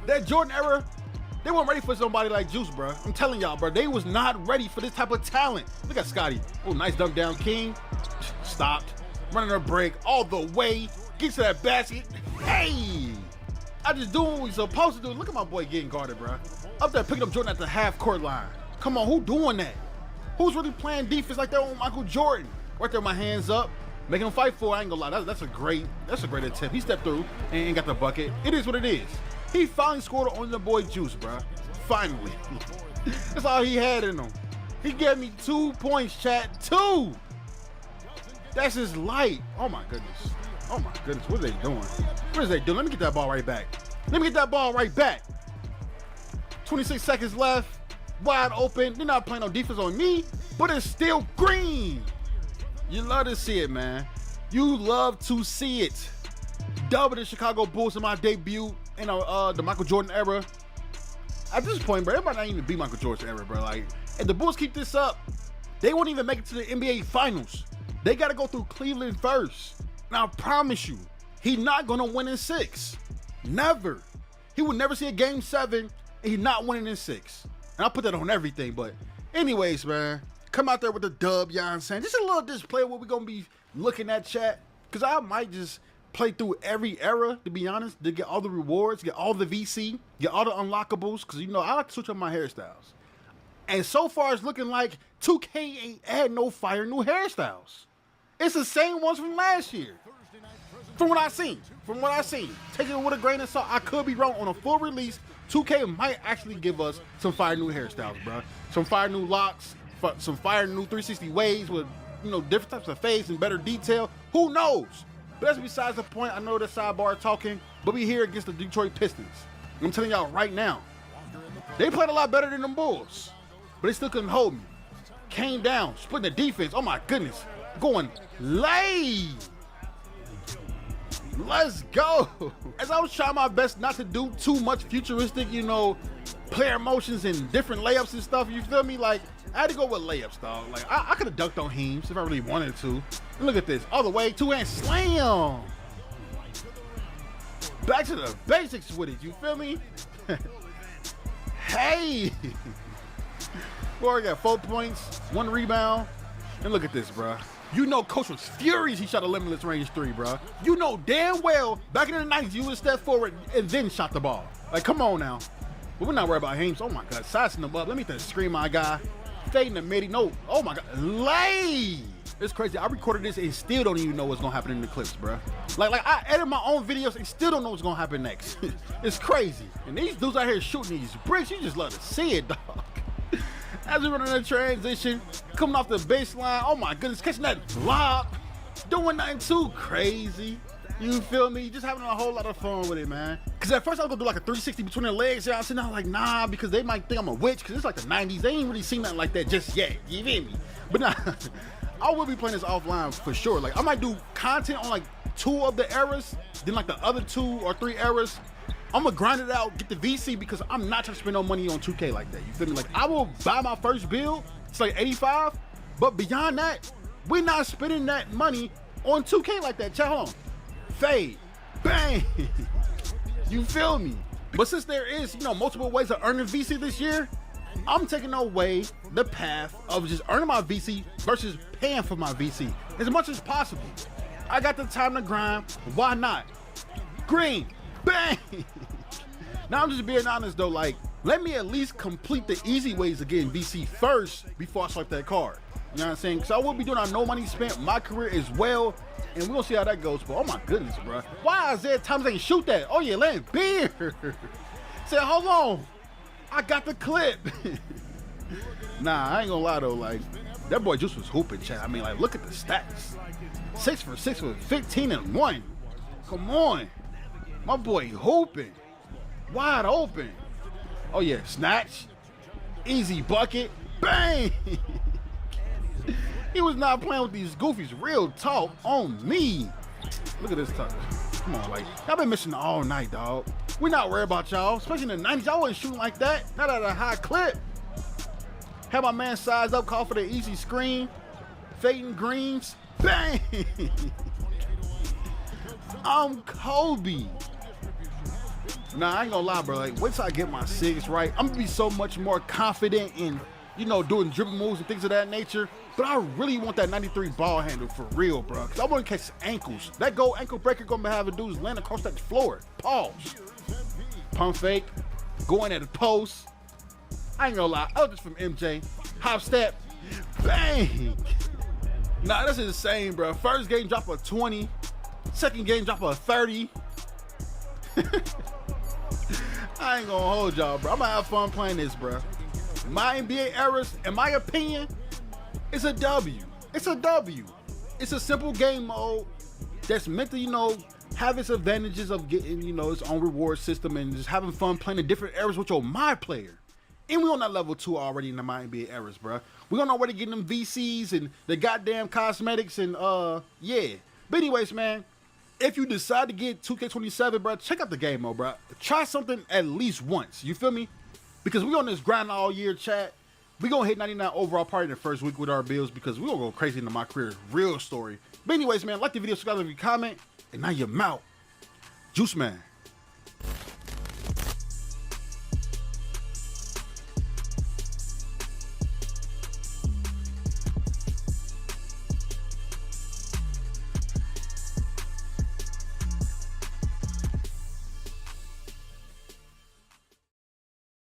[SPEAKER 2] That Jordan era, they weren't ready for somebody like Juice, bro. I'm telling y'all, bro. They was not ready for this type of talent. Look at Scottie. Oh, nice dunk down, King. Stopped. Running a break all the way. Gets to that basket. Hey! I just doing what we supposed to do. Look at my boy getting guarded, bro. Up there picking up Jordan at the half court line. Come on, who doing that? Who's really playing defense like that on Michael Jordan? Right there, my hands up. Making him fight for it. I ain't gonna lie. That's a great attempt. He stepped through and got the bucket. It is what it is. He finally scored on the boy Juice, bro. Finally. That's all he had in him. He gave me 2 points, chat. 2! That's his light. Oh my goodness. Oh my goodness. What are they doing? What is they doing? Let me get that ball right back. 26 seconds left. Wide open. They're not playing no defense on me, but it's still green. You love to see it, man. You love to see it. Double the Chicago Bulls in my debut in the Michael Jordan era. At this point, bro, everybody not even be Michael Jordan's era, bro. Like, If the Bulls keep this up, they won't even make it to the NBA Finals. They got to go through Cleveland first. Now, I promise you, he's not going to win in 6. Never. He would never see a Game 7 and he's not winning in 6. And I put that on everything. But anyways, man, come out there with the dub, you know what I'm saying? Just a little display of what we're going to be looking at, chat. Because I might just play through every era, to be honest, to get all the rewards, get all the VC, get all the unlockables. Because, you know, I like to switch up my hairstyles. And so far, it's looking like 2K ain't had no fire new hairstyles. It's the same ones from last year. From what I seen. Take it with a grain of salt. I could be wrong. On a full release, 2K might actually give us some fire new hairstyles, bro. Some fire new locks, some fire new 360 waves with, you know, different types of face and better detail. Who knows? But that's besides the point. I know the sidebar talking, but we here against the Detroit Pistons. I'm telling y'all right now, they played a lot better than them Bulls, but they still couldn't hold me. Came down, splitting the defense. Oh my goodness. Going late. Let's go. As I was trying my best not to do too much futuristic, you know, player motions and different layups and stuff, you feel me? Like, I had to go with layups, dog. Like, I could have dunked on Heems if I really wanted to. And look at this. All the way, two-hand slam. Back to the basics with it, you feel me? Hey. We already got 4 points, 1 rebound. And look at this, bruh. You know Coach was furious he shot a limitless range 3, bruh. You know damn well, back in the 90s, you would step forward and then shot the ball. Like, come on now. But we're not worried about Heems. Oh, my God. Sizing them up. Let me screen my guy. Fading the midi. No. Oh, my God. Lay. It's crazy. I recorded this and still don't even know what's going to happen in the clips, bruh. Like, I edit my own videos and still don't know what's going to happen next. It's crazy. And these dudes out here shooting these bricks, you just love to see it, dog. As we run in a transition, coming off the baseline, oh my goodness, catching that block, doing nothing too crazy. You feel me? Just having a whole lot of fun with it, man. Because at first I was going to do like a 360 between their legs. Yeah, I was sitting there like, nah, because they might think I'm a witch, because it's like the 90s. They ain't really seen nothing like that just yet. You feel me? But nah, I will be playing this offline for sure. Like, I might do content on like 2 of the eras, then like the other 2 or 3 eras. I'm gonna grind it out, get the VC, because I'm not trying to spend no money on 2K like that. You feel me? Like, I will buy my first build, it's like 85, but beyond that, we're not spending that money on 2K like that. Check, hold on. Fade, bang. You feel me? But since there is, you know, multiple ways of earning VC this year, I'm taking away the path of just earning my VC versus paying for my VC as much as possible. I got the time to grind, why not? Green. Bang! Now I'm just being honest though, like, let me at least complete the easy ways of getting VC first before I swipe that card. You know what I'm saying? Because I will be doing our no money spent my career as well, and we're gonna see how that goes. But oh my goodness, bro. Why Isaiah Thomas ain't shoot that? Oh yeah, land beer. Said, hold on. I got the clip. Nah, I ain't gonna lie though, like, that boy Juice was hooping, chat. I mean, like, look at the stats. 6 for 6 with 15 and 1. Come on. My boy hooping, wide open. Oh yeah, snatch, easy bucket, bang. He was not playing with these goofies. Real talk on me. Look at this touch. Come on, like, y'all been missing all night, dog. We're not worried about y'all, especially in the 90s. Y'all wasn't shooting like that, not at a high clip. Had my man sized up, call for the easy screen, fading greens, bang. I'm Kobe. Nah, I ain't gonna lie, bro. Like, wait till I get my 6 right. I'm gonna be so much more confident in, you know, doing dribble moves and things of that nature. But I really want that 93 ball handle for real, bro. Because I want to catch ankles. That goal ankle breaker gonna have dudes land across that floor. Pause. Pump fake. Going at the post. I ain't gonna lie. I was just from MJ. Hop step. Bang. Nah, that's insane, bro. First game drop a 20. Second game drop a 30. I ain't gonna hold y'all, bro. I'm gonna have fun playing this, bro. My NBA eras, in my opinion, it's a W. It's a W. It's a simple game mode that's meant to, you know, have its advantages of getting, you know, its own reward system and just having fun playing the different eras with your my player. And we on that level 2 already in the my NBA eras, bro. We on our way to getting them VCs and the goddamn cosmetics and yeah. But anyways, man, if you decide to get 2K27, bro, check out the game mode, bro. Try something at least once. You feel me? Because we on this grind all year, chat. We gonna hit 99 overall probably in the first week with our builds because we gonna go crazy into my career real story. But anyways, man, like the video, subscribe, leave a comment, and now you're out. Juice Man.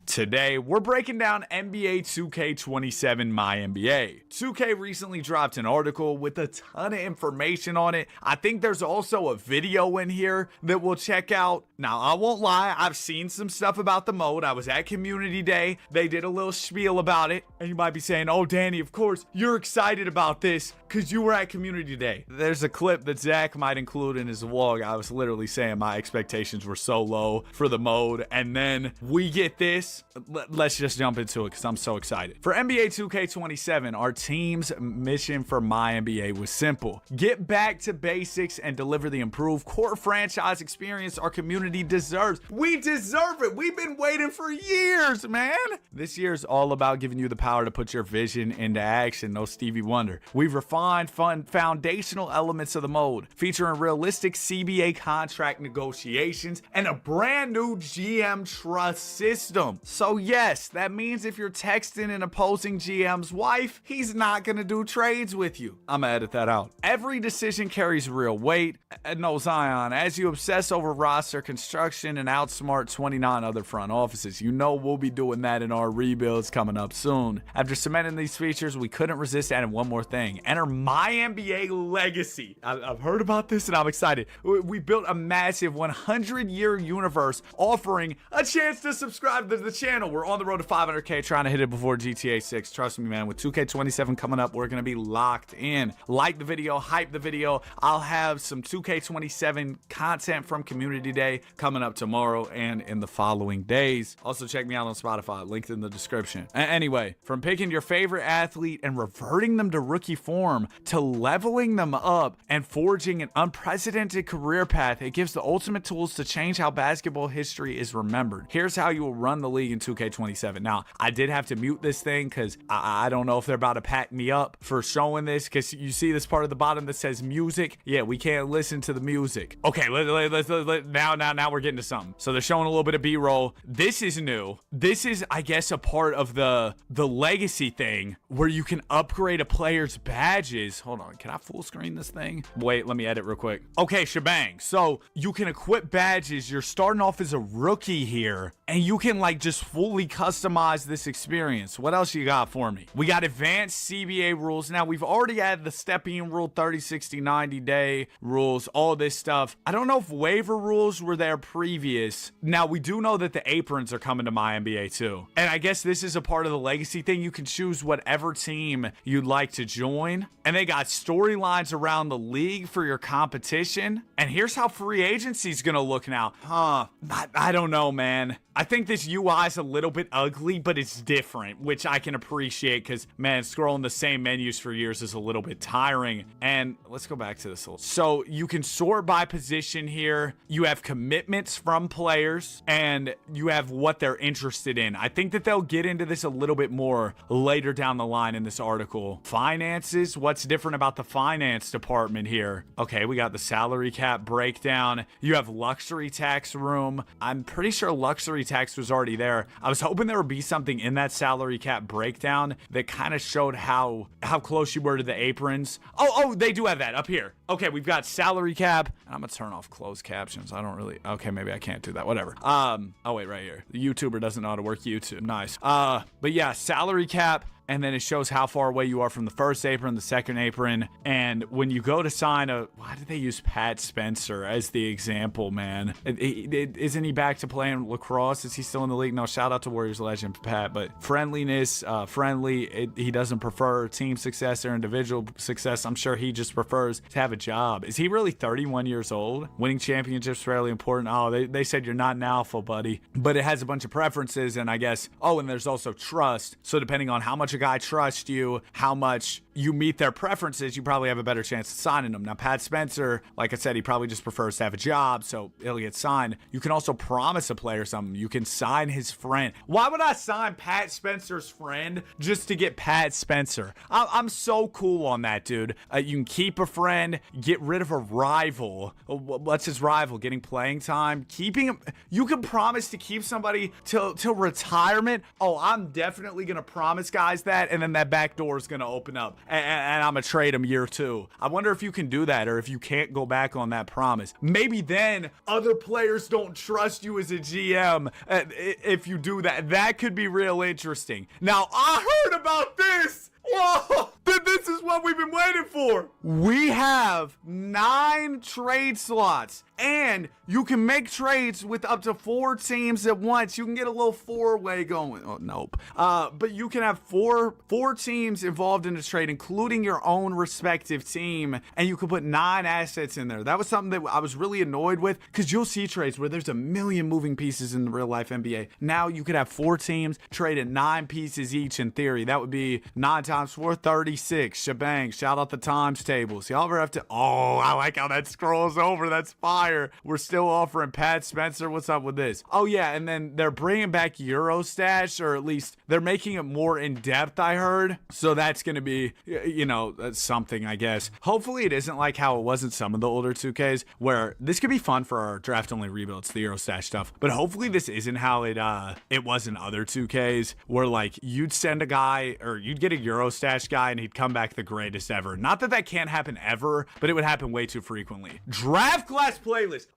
[SPEAKER 14] Today, we're breaking down NBA 2K27 My NBA. 2K recently dropped an article with a ton of information on it. I think there's also a video in here that we'll check out. Now, I won't lie, I've seen some stuff about the mode. I was at Community Day. They did a little spiel about it. And you might be saying, oh, Danny, of course, you're excited about this because you were at Community Day. There's a clip that Zach might include in his vlog. I was literally saying my expectations were so low for the mode. And then we get this. Let's just jump into it because I'm so excited. For NBA 2K27, our team's mission for My NBA was simple. Get back to basics and deliver the improved core franchise experience our community deserves. We deserve it. We've been waiting for years, man. This year's all about giving you the power to put your vision into action. No Stevie Wonder. We've refined fun foundational elements of the mode, featuring realistic CBA contract negotiations and a brand new GM trust system. So yes, that means if you're texting an opposing GM's wife, he's not gonna do trades with you. I'ma edit that out. Every decision carries real weight. No Zion, as you obsess over roster construction and outsmart 29 other front offices, you know we'll be doing that in our rebuilds coming up soon. After cementing these features, we couldn't resist adding one more thing. Enter My NBA Legacy. I've heard about this and I'm excited. We built a massive 100-year universe offering a chance to subscribe to the channel. We're on the road to 500K, trying to hit it before GTA 6. Trust me, man. With 2K27 coming up, we're gonna be locked in. Like the video, hype the video. I'll have some 2K27 content from Community Day coming up tomorrow and in the following days. Also, check me out on Spotify, linked in the description. Anyway, from picking your favorite athlete and reverting them to rookie form to leveling them up and forging an unprecedented career path, it gives the ultimate tools to change how basketball history is remembered. Here's how you will run the league in 2K27. Now, I did have to mute this thing because I don't know if they're about to pack me up for showing this, because you see this part of the bottom that says music. Yeah, we can't listen to the music. Okay, now we're getting to something. So they're showing a little bit of B-roll. This is new. This is, I guess, a part of the legacy thing where you can upgrade a player's badges. Hold on, can I full screen this thing? Wait, let me edit real quick. Okay, shebang. So you can equip badges. You're starting off as a rookie here, and you can like just fully customize this experience. What else you got for me? We got advanced CBA rules. Now, we've already had the stepping rule, 30, 60, 90 day rules, all this stuff. I don't know if waiver rules were there previous. Now, we do know that the aprons are coming to My NBA too. And I guess this is a part of the legacy thing. You can choose whatever team you'd like to join. And they got storylines around the league for your competition. And here's how free agency is going to look now. I don't know, man. I think this UI is a little bit ugly, but it's different, which I can appreciate because, man, scrolling the same menus for years is a little bit tiring. And let's go back to this. So you can sort by position here. You have commitments from players and you have what they're interested in. I think that they'll get into this a little bit more later down the line in this article. Finances, what's different about the finance department here? Okay, we got the salary cap breakdown. You have luxury tax room. I'm pretty sure luxury tax was already there. I was hoping there would be something in that salary cap breakdown that kind of showed how close you were to the aprons. Oh, they do have that up here. Okay, we've got salary cap. I'm gonna turn off closed captions. I don't really, okay, maybe I can't do that, whatever. Oh wait, right here. The YouTuber doesn't know how to work YouTube. Nice. But yeah, salary cap. And then it shows how far away you are from the first apron, the second apron. And when you go to sign why did they use Pat Spencer as the example, man? Isn't he back to playing lacrosse? Is he still in the league? No, shout out to Warriors legend Pat. But friendliness, he doesn't prefer team success or individual success. I'm sure he just prefers to have a job. Is he really 31 years old? Winning championships fairly important. Oh, they said you're not an alpha, buddy. But it has a bunch of preferences, and I guess, and there's also trust. So depending on how much a
[SPEAKER 3] guy trusts you, how much you meet their preferences, you probably have a better chance of signing them. Now, Pat Spencer, like I said, he probably just prefers to have a job, so he'll get signed. You can also promise a player something. You can sign his friend. Why would I sign Pat Spencer's friend just to get Pat Spencer? I'm so cool on that, dude. You can keep a friend, get rid of a rival. What's his rival? Getting playing time? Keeping him. You can promise to keep somebody till retirement. Oh, I'm definitely going to promise guys that, and then that back door is going to open up. And I'm going to trade him year 2. I wonder if you can do that or if you can't go back on that promise. Maybe then other players don't trust you as a GM if you do that. That could be real interesting. Now, I heard about this. Whoa, this is what we've been waiting for. We have 9 trade slots, and you can make trades with up to 4 teams at once. You can get a little 4-way going. Oh, nope. But you can have four teams involved in a trade, including your own respective team, and you can put 9 assets in there. That was something that I was really annoyed with, because you'll see trades where there's a million moving pieces in the real life NBA. Now you could have 4 teams traded 9 pieces each in theory. That would be 9 times 4, 36. Shebang. Shout out the times tables. Y'all ever have to... Oh, I like how that scrolls over. That's fire. We're still offering Pat Spencer. What's up with this? Oh, yeah, and then they're bringing back Eurostash, or at least they're making it more in-depth, I heard. So that's going to be, you know, something, I guess. Hopefully it isn't like how it was in some of the older 2Ks, where this could be fun for our draft-only rebuilds, the Eurostash stuff. But hopefully this isn't how it was in other 2Ks, where, like, you'd send a guy, or you'd get a Eurostash guy, and he'd come back the greatest ever. Not that that can't happen ever, but it would happen way too frequently. Draft class playlist.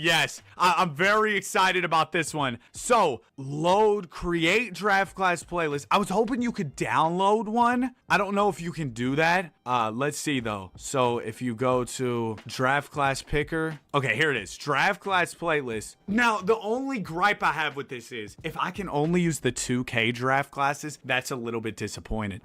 [SPEAKER 3] Yes. I'm very excited about this one. So, create draft class playlist. I was hoping you could download one. I don't know if you can do that. Let's see though. So if you go to draft class picker. Okay, here it is. Draft class playlist. Now, the only gripe I have with this is if I can only use the 2K draft classes, that's a little bit disappointing.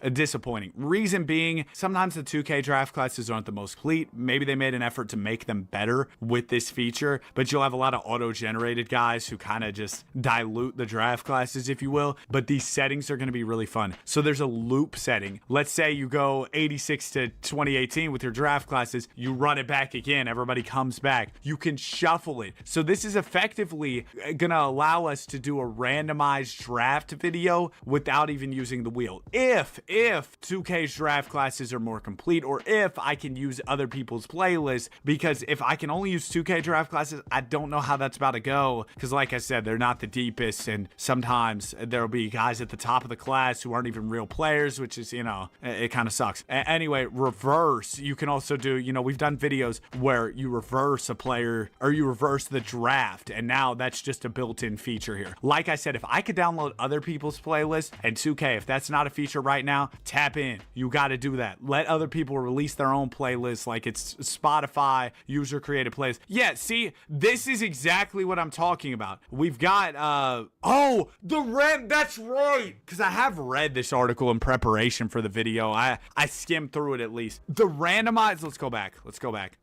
[SPEAKER 3] Reason being, sometimes the 2K draft classes aren't the most complete. Maybe they made an effort to make them better with this feature, but you'll have a lot of auto-generated guys who kind of just dilute the draft classes, if you will. But these settings are going to be really fun. So there's a loop setting. Let's say you go 86 to 2018 with your draft classes, you run it back again, everybody comes back. You can shuffle it. So this is effectively going to allow us to do a randomized draft video without even using the wheel. If 2K's draft classes are more complete, or if I can use other people's playlists, because if I can only use 2K draft classes, I don't know how that's about to go, because like I said, they're not the deepest, and sometimes there'll be guys at the top of the class who aren't even real players, which is, you know, it kind of sucks. Anyway, reverse, you can also do, you know, we've done videos where you reverse a player, or you reverse the draft, and now that's just a built-in feature here. Like I said, if I could download other people's playlists, and 2K, if that's not a feature right now, tap in. You got to do that. Let other people release their own playlists, like it's Spotify, user-created playlists. Yeah, see, this is exactly what I'm talking about. We've got, that's right, because I have read this article in preparation for the video. I skimmed through it at least. The randomized, let's go back.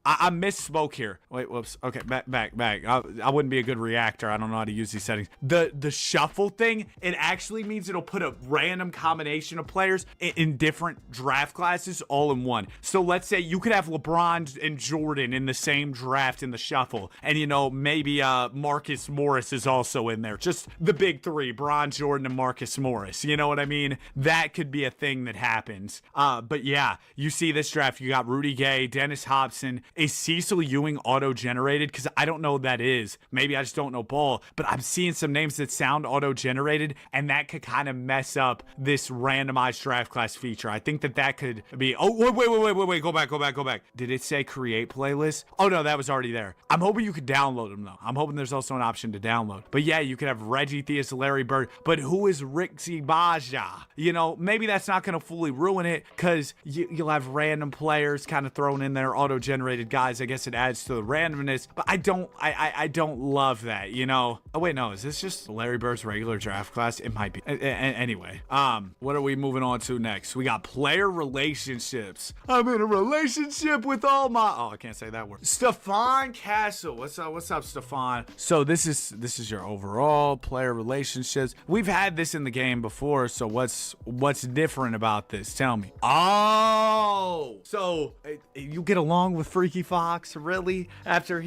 [SPEAKER 3] I misspoke here. Wait, whoops. Okay, back. I wouldn't be a good reactor. I don't know how to use these settings. The shuffle thing, it actually means it'll put a random combination of players in different draft classes all in one. So let's say you could have LeBron and Jordan in the same draft in the shuffle, and you know, maybe Marcus Morris is also in there. Just the big three, Bron, Jordan, and Marcus Morris. You know what I mean? That could be a thing that happens. But yeah, you see this draft, you got Rudy Gay, Dennis Hobson. Is Cecil Ewing auto-generated? Because I don't know what that is. Maybe I just don't know ball, but I'm seeing some names that sound auto-generated, and that could kind of mess up this randomized draft class feature. I think that could be, oh, wait, go back. Did it say create playlist? Oh no, that was already there. I'm hoping you could download them though. I'm hoping there's also an option to download. But yeah, you could have Reggie Theus, Larry Bird, but who is Rixie Baja? You know, maybe that's not going to fully ruin it, because you'll have random players kind of thrown in there, auto-generated guys. I guess it adds to the randomness, but I don't love that, you know? Oh wait, no, is this just Larry Bird's regular draft class? It might be. Anyway, what are we moving on to next? We got player relationships. I'm in a relationship. fellowship with all my. Oh, I can't say that word. Stefan Castle. What's up, Stefan? So this is your overall player relationships. We've had this in the game before. So what's different about this? Tell me. Oh, so you get along with Freaky Fox, really? After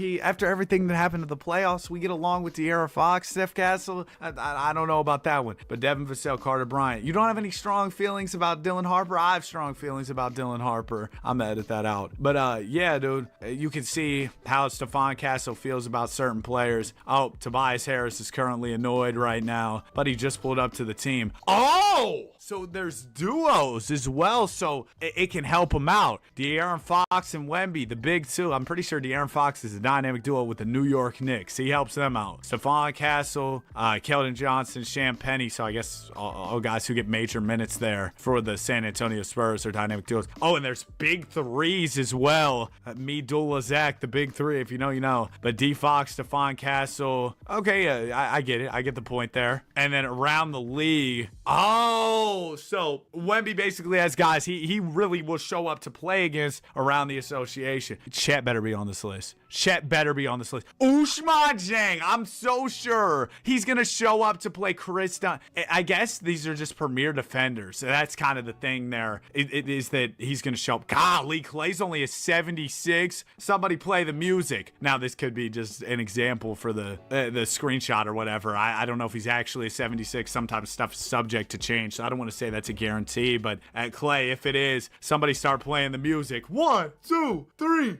[SPEAKER 3] everything that happened to the playoffs, we get along with De'Aaron Fox, Steph Castle. I don't know about that one. But Devin Vassell, Carter Bryant. You don't have any strong feelings about Dylan Harper? I have strong feelings about Dylan Harper. I'm gonna edit that out. But yeah, dude, you can see how Stefan Castle feels about certain players. Oh, Tobias Harris is currently annoyed right now, but he just pulled up to the team. Oh! So there's duos as well, so it can help him out. De'Aaron Fox and Wemby, the big two. I'm pretty sure De'Aaron Fox is a dynamic duo with the New York Knicks. He helps them out. Stephon Castle, Keldon Johnson, Sham Penny. So I guess all guys who get major minutes there for the San Antonio Spurs are dynamic duos. Oh, and there's big threes as well. Me, Dula, Zach, the big three. If you know, you know. But D Fox, Stephon Castle. Okay, yeah, I get it. I get the point there. And then around the league. Oh, so Wemby basically has guys he really will show up to play against around the association. Chet better be on this list. Chet better be on this list. Ousmane Dieng, I'm so sure he's going to show up to play Chris Dunn. I guess these are just premier defenders. So that's kind of the thing there. It is that he's going to show up. Golly, Clay's only a 76. Somebody play the music. Now, this could be just an example for the screenshot or whatever. I don't know if he's actually a 76. Sometimes stuff is subject to change, so I don't want to say that's a guarantee. But at Clay, if it is, somebody start playing the music. 1, 2, 3.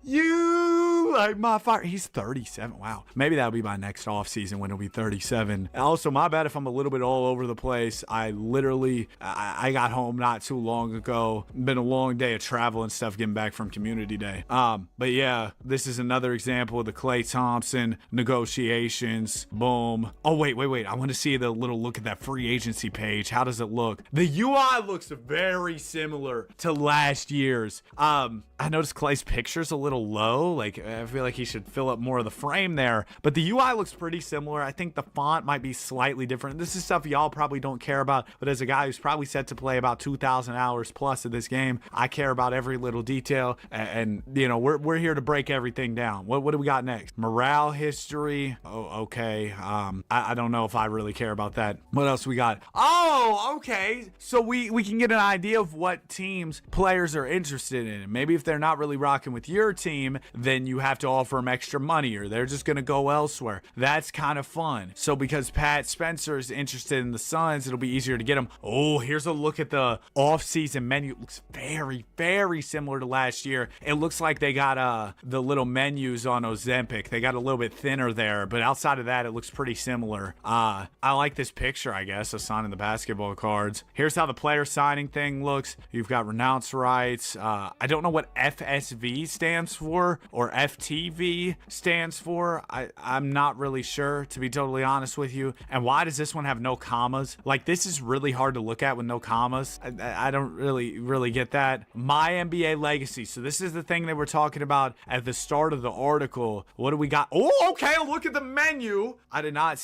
[SPEAKER 3] You like my fire. He's 37. Wow. Maybe that'll be my next off season when he'll be 37. Also, my bad if I'm a little bit all over the place. I got home not too long ago. Been a long day of travel and stuff getting back from community day. But yeah, this is another example of the Klay Thompson negotiations. Boom. Oh, wait. I want to see the little look at that free agency page. How does it look? The UI looks very similar to last year's. I noticed Clay's picture's a little low. Like, I feel like he should fill up more of the frame there. But the UI looks pretty similar. I think the font might be slightly different. This is stuff y'all probably don't care about. But as a guy who's probably set to play about 2,000 hours plus of this game, I care about every little detail. And you know, we're here to break everything down. What do we got next? Morale history. Oh, okay. I don't know if I really care about that. What else we got? Oh, okay. So we can get an idea of what teams players are interested in. Maybe if they're not really rocking with your team, then you have to offer them extra money or they're just going to go elsewhere. That's kind of fun. So because Pat Spencer is interested in the Suns, it'll be easier to get him. Oh, here's a look at the off-season menu. It looks very, very similar to last year. It looks like they got the little menus on Ozempic. They got a little bit thinner there, but outside of that, it looks pretty similar. I like this picture, I guess, of signing the basketball cards. Here's how the player signing thing looks. You've got renounce rights. I don't know what FSV stands for or FTV stands for. I'm not really sure, to be totally honest with you. And why does this one have no commas? Like, this is really hard to look at with no commas. I don't really get that. My NBA legacy. So this is the thing they were talking about at the start of the article. What do we got? Oh, okay. Look at the menu. I did not.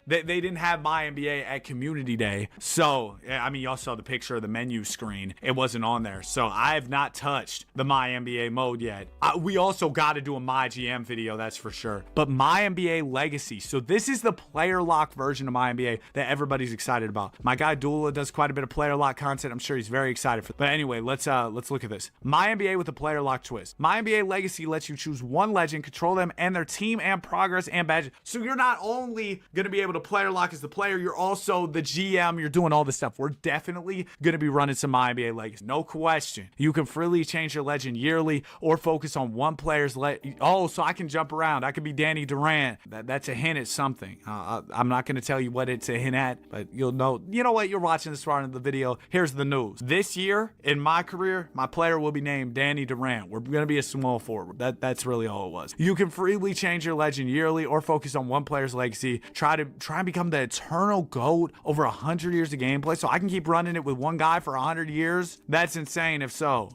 [SPEAKER 3] They didn't have My NBA at Community Day. So, I mean, y'all saw the picture of the menu screen. It wasn't on there. So I have not touched the My NBA mode yet. We also got to do a My GM video, that's for sure. But My NBA legacy. So this is the player lock version of My NBA that everybody's excited about. My guy Dula does quite a bit of player lock content. I'm sure he's very excited for. But anyway, let's look at this. My NBA with a player lock twist. My NBA legacy lets you choose one legend, control them and their team and progress and badges. So you're not only going to be able to player lock as the player, you're also the GM. You're doing all this stuff. We're definitely going to be running some My NBA legacy. No question. You can freely change your legend yearly or focus on one player's oh, so I can jump around. I could be Danny Durant. That's a hint at something. I'm not going to tell you what it's a hint at, but you'll know. You know what? You're watching this far into the video. Here's the news. This year in my career, my player will be named Danny Durant. We're going to be a small forward. That's really all it was. You can freely change your legend yearly or focus on one player's legacy. Try and become the eternal GOAT over 100 years of gameplay. So I can keep running it with one guy for 100 years. That's insane if so.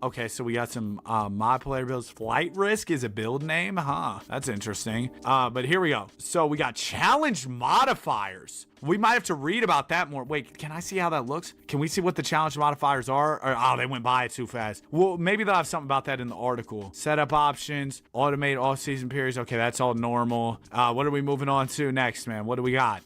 [SPEAKER 3] Okay, so we got some My Player builds. Flight Risk is a build name? Huh, that's interesting. But here we go. So we got challenge modifiers. We might have to read about that more. Wait, can I see how that looks? Can we see what the challenge modifiers are? Or, oh, they went by it too fast. Well, maybe they'll have something about that in the article. Setup options, automate off-season periods. Okay, that's all normal. What are we moving on to next, man? What do we got?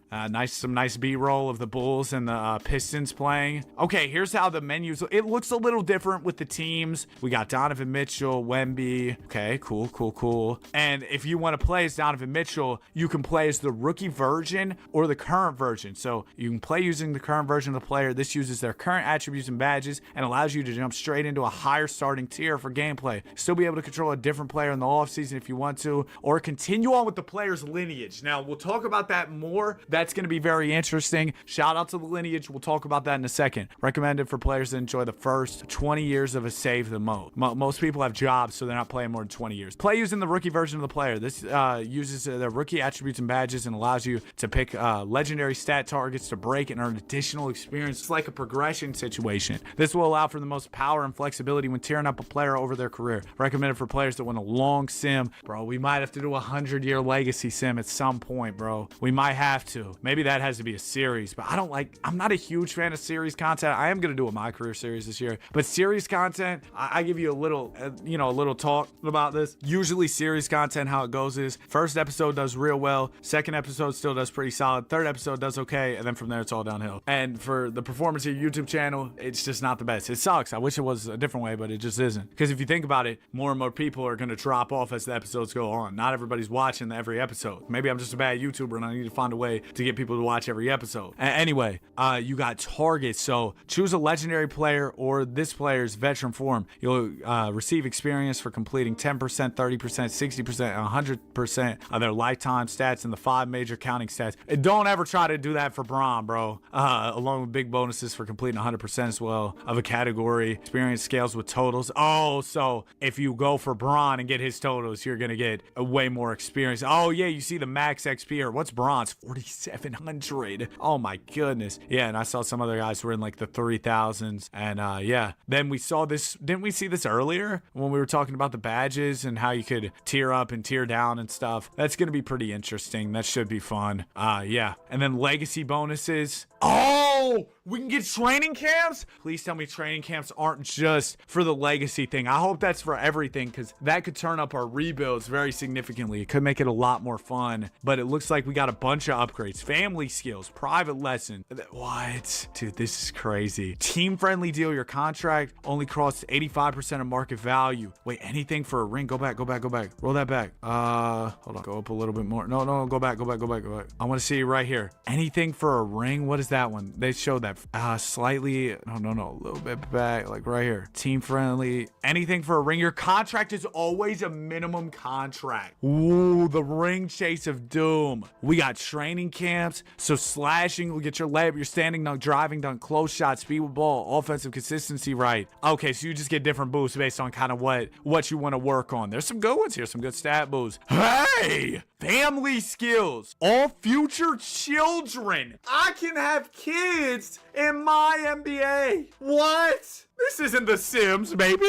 [SPEAKER 3] Some nice B-roll of the Bulls and the Pistons playing. Okay, here's how the menus. It looks a little different with the teams. We got Donovan Mitchell, Wemby. Okay, cool. And if you want to play as Donovan Mitchell, you can play as the rookie version or the current version. So you can play using the current version of the player. This uses their current attributes and badges and allows you to jump straight into a higher starting tier for gameplay. Still be able to control a different player in the offseason if you want to, or continue on with the player's lineage. Now, we'll talk about that more. That's going to be very interesting. Shout out to the lineage. We'll talk about that in a second. Recommended for players that enjoy the first 20 years of a save the mode. Most people have jobs, so they're not playing more than 20 years. Play using the rookie version of the player. This uses their rookie attributes and badges and allows you to pick legendary stat targets to break and earn additional experience. It's like a progression situation. This will allow for the most power and flexibility when tearing up a player over their career. Recommended for players that want a long sim. Bro, we might have to do a 100-year legacy sim at some point, bro. We might have to. Maybe that has to be a series, but I'm not a huge fan of series content. I am going to do a My Career series this year, but series content, I give you a little, a little talk about this. Usually series content, how it goes is first episode does real well. Second episode still does pretty solid. Third episode does okay. And then from there, it's all downhill. And for the performance of your YouTube channel, it's just not the best. It sucks. I wish it was a different way, but it just isn't. Because if you think about it, more and more people are going to drop off as the episodes go on. Not everybody's watching every episode. Maybe I'm just a bad YouTuber and I need to find a way to get people to watch every episode. Anyway, you got targets. So choose a legendary player or this player's veteran form. You'll receive experience for completing 10%, 30%, 60%, and 100% of their lifetime stats in the 5 major counting stats. And don't ever try to do that for Braun, bro. Along with big bonuses for completing 100% as well of a category. Experience scales with totals. Oh, so if you go for Braun and get his totals, you're going to get a way more experience. Oh, yeah, you see the max XP here. What's Braun's? 4,700. Oh, my goodness. Yeah, and I saw some other guys who were in like the 3,000s. And yeah, then we saw this. Didn't we see this earlier when we were talking about the badges and how you could tier up and tier down and stuff? That's going to be pretty interesting. That should be fun. Yeah. And then legacy bonuses. Oh, we can get training camps? Please tell me training camps aren't just for the legacy thing. I hope that's for everything because that could turn up our rebuilds very significantly. It could make it a lot more fun, but it looks like we got a bunch of upgrades. Family skills, private lesson. What? Dude, this is crazy. Team-friendly deal. Your contract only costs 85% of market value. Wait, anything for a ring? Go back. Roll that back. Hold on. Go up a little bit more. No, go back. I want to see right here. Anything for a ring? What is that one? They showed that slightly. No, a little bit back, like right here. Team friendly. Anything for a ring. Your contract is always a minimum contract. Ooh, the ring chase of doom. We got training camps. So slashing will get your layup, your standing dunk, driving dunk, close shot, speed with ball, offensive consistency right. Okay, so you just get different boosts based on kind of what you want to work on. There's some good ones here, some good stat boosts. Hey! Family skills. All future children. I can have kids in my NBA. What? This isn't The Sims, baby.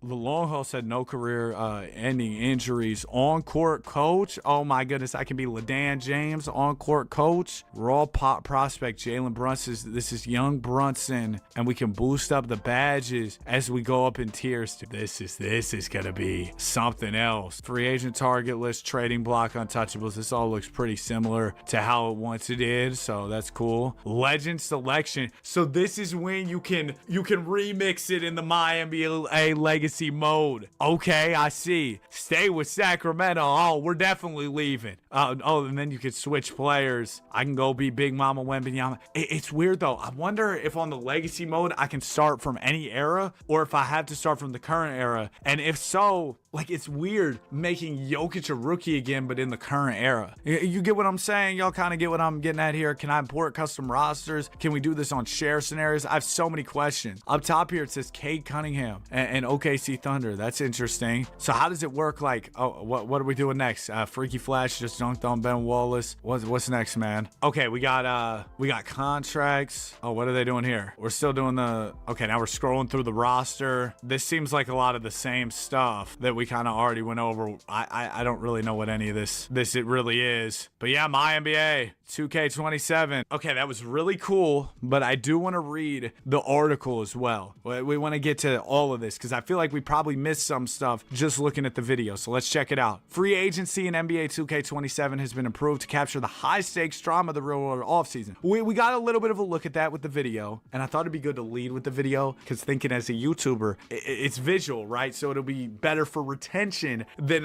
[SPEAKER 3] The long haul said no career ending injuries. On-court coach. Oh my goodness, I can be LaDan James. On-court coach. Raw prospect Jalen Brunson. This is young Brunson. And we can boost up the badges as we go up in tiers. This is gonna be something else. Free agent target list, trading block, untouchables. This all looks pretty similar to how it once did. So that's cool. Legend selection. So this is when you can remix it in the My NBA legacy mode. Okay, I see. Stay with Sacramento. Oh, we're definitely leaving. And then you could switch players. I can go be Big Mama Wembanyama. It's weird though. I wonder if on the legacy mode I can start from any era or if I have to start from the current era. And if so, like it's weird making Jokic a rookie again, but in the current era. You get what I'm saying? Y'all kind of get what I'm getting at here. Can I import custom rosters? Can we do this on share scenarios? I have so many questions. Up top here, it says Cade Cunningham and OKC Thunder. That's interesting. So how does it work? Like, what are we doing next? Freaky Flash just dunked on Ben Wallace. What's next, man? Okay, we got contracts. Oh, what are they doing here? We're still doing okay, now we're scrolling through the roster. This seems like a lot of the same stuff that we we kind of already went over. I don't really know what any of this it really is. But yeah, my NBA 2K27. Okay, that was really cool, but I do want to read the article as well. We want to get to all of this because I feel like we probably missed some stuff just looking at the video. So let's check it out. Free agency in NBA 2K27 has been improved to capture the high-stakes drama of the real-world offseason. We got a little bit of a look at that with the video, and I thought it'd be good to lead with the video because thinking as a YouTuber, it's visual, right? So it'll be better for retention than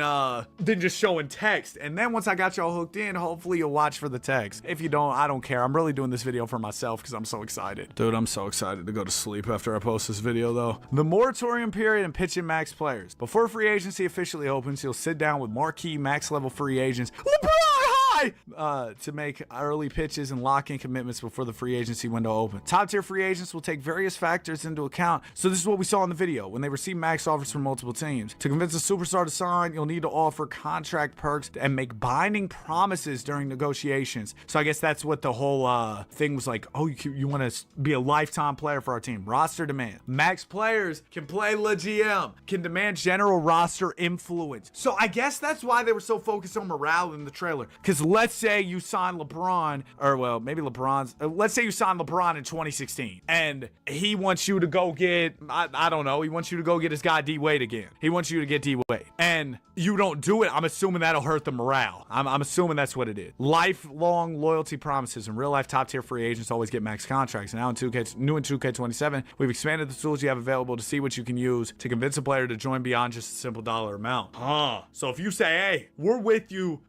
[SPEAKER 3] just showing text. And then once I got y'all hooked in, hopefully you'll watch for the text. If you don't, I don't care. I'm really doing this video for myself because I'm so excited. Dude, I'm so excited to go to sleep after I post this video, though. The moratorium period and pitching max players. Before free agency officially opens, you'll sit down with marquee max-level free agents to make early pitches and lock in commitments before the free agency window opens. Top-tier free agents will take various factors into account. So this is what we saw in the video. When they receive max offers from multiple teams. To convince a superstar to sign, you'll need to offer contract perks and make binding promises during negotiations. So I guess that's what the whole thing was like. Oh, you want to be a lifetime player for our team. Roster demand. Max players can play la GM, can demand general roster influence. So I guess that's why they were so focused on morale in the trailer. Because let's say you sign LeBron, or well, maybe LeBron's, let's say you sign LeBron in 2016, and he wants you to go get, I don't know, he wants you to go get his guy D-Wade again. He wants you to get D-Wade. And you don't do it, I'm assuming that'll hurt the morale. I'm assuming that's what it is. Lifelong loyalty promises. In real life, top-tier free agents always get max contracts. Now in 2K27, we've expanded the tools you have available to see what you can use to convince a player to join beyond just a simple dollar amount. So if you say, hey, we're with you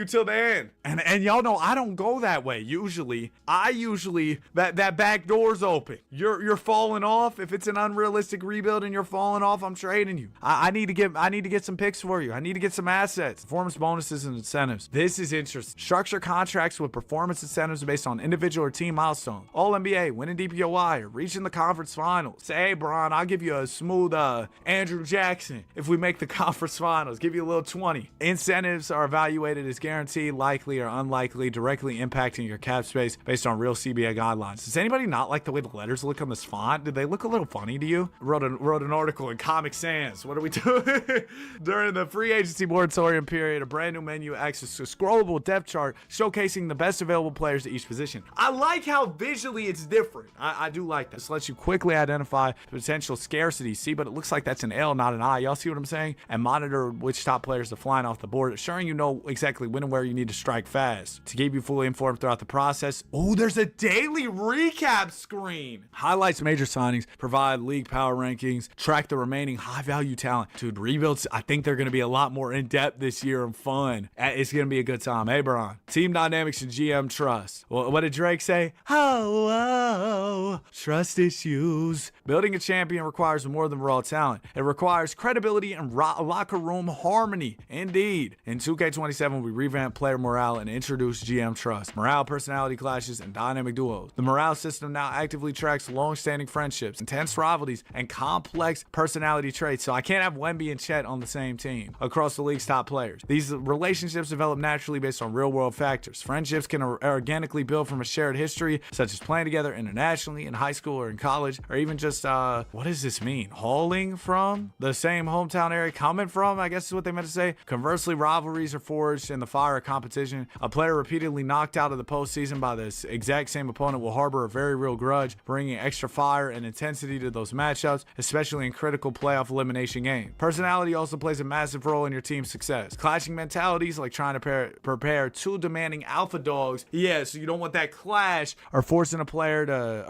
[SPEAKER 3] till the end. And y'all know I don't go that way. Usually that back door's open. You're falling off. If it's an unrealistic rebuild and you're falling off, I'm trading you. I need to get some picks for you. I need to get some assets, performance bonuses and incentives. This is interesting. Structure contracts with performance incentives based on individual or team milestones. All NBA, winning DPOI, or reaching the conference finals. Say, hey, Bron, I'll give you a smooth Andrew Jackson if we make the conference finals. Give you a little 20. Incentives are evaluated as guaranteed, likely, or unlikely, directly impacting your cap space based on real CBA guidelines. Does anybody not like the way the letters look on this font? Did they look a little funny to you? Wrote an article in Comic Sans. What are we doing? During the free agency moratorium period, a brand new menu acts as a scrollable depth chart showcasing the best available players at each position. I like how visually it's different. I do like that. This lets you quickly identify potential scarcity. See, but it looks like that's an L, not an I. Y'all see what I'm saying? And monitor which top players are flying off the board, assuring you know exactly when and where you need to strike fast. To keep you fully informed throughout the process, oh, there's a daily recap screen. Highlights major signings, provide league power rankings, track the remaining high-value talent. Dude, rebuilds, I think they're going to be a lot more in-depth this year and fun. It's going to be a good time. Hey, Bron. Team dynamics and GM trust. Well, what did Drake say? Oh, trust issues. Building a champion requires more than raw talent. It requires credibility and locker room harmony. Indeed. In 2K27, we revamped player morale and introduced GM trust, morale, personality clashes, and dynamic duos. The morale system now actively tracks long-standing friendships, intense rivalries, and complex personality traits. So I can't have Wemby and Chet on the same team across the league's top players. These relationships develop naturally based on real-world factors. Friendships can organically build from a shared history, such as playing together internationally in high school or in college, or even just, what does this mean? Hauling from the same hometown area, coming from, I guess is what they meant to say. Conversely, rivalries are forged in the fire of competition. A player repeatedly knocked out of the postseason by this exact same opponent will harbor a very real grudge, bringing extra fire and intensity to those matchups, especially in critical playoff elimination games. Personality also plays a massive role in your team's success. Clashing mentalities, like trying to prepare two demanding alpha dogs. Yeah, so you don't want that clash, or forcing a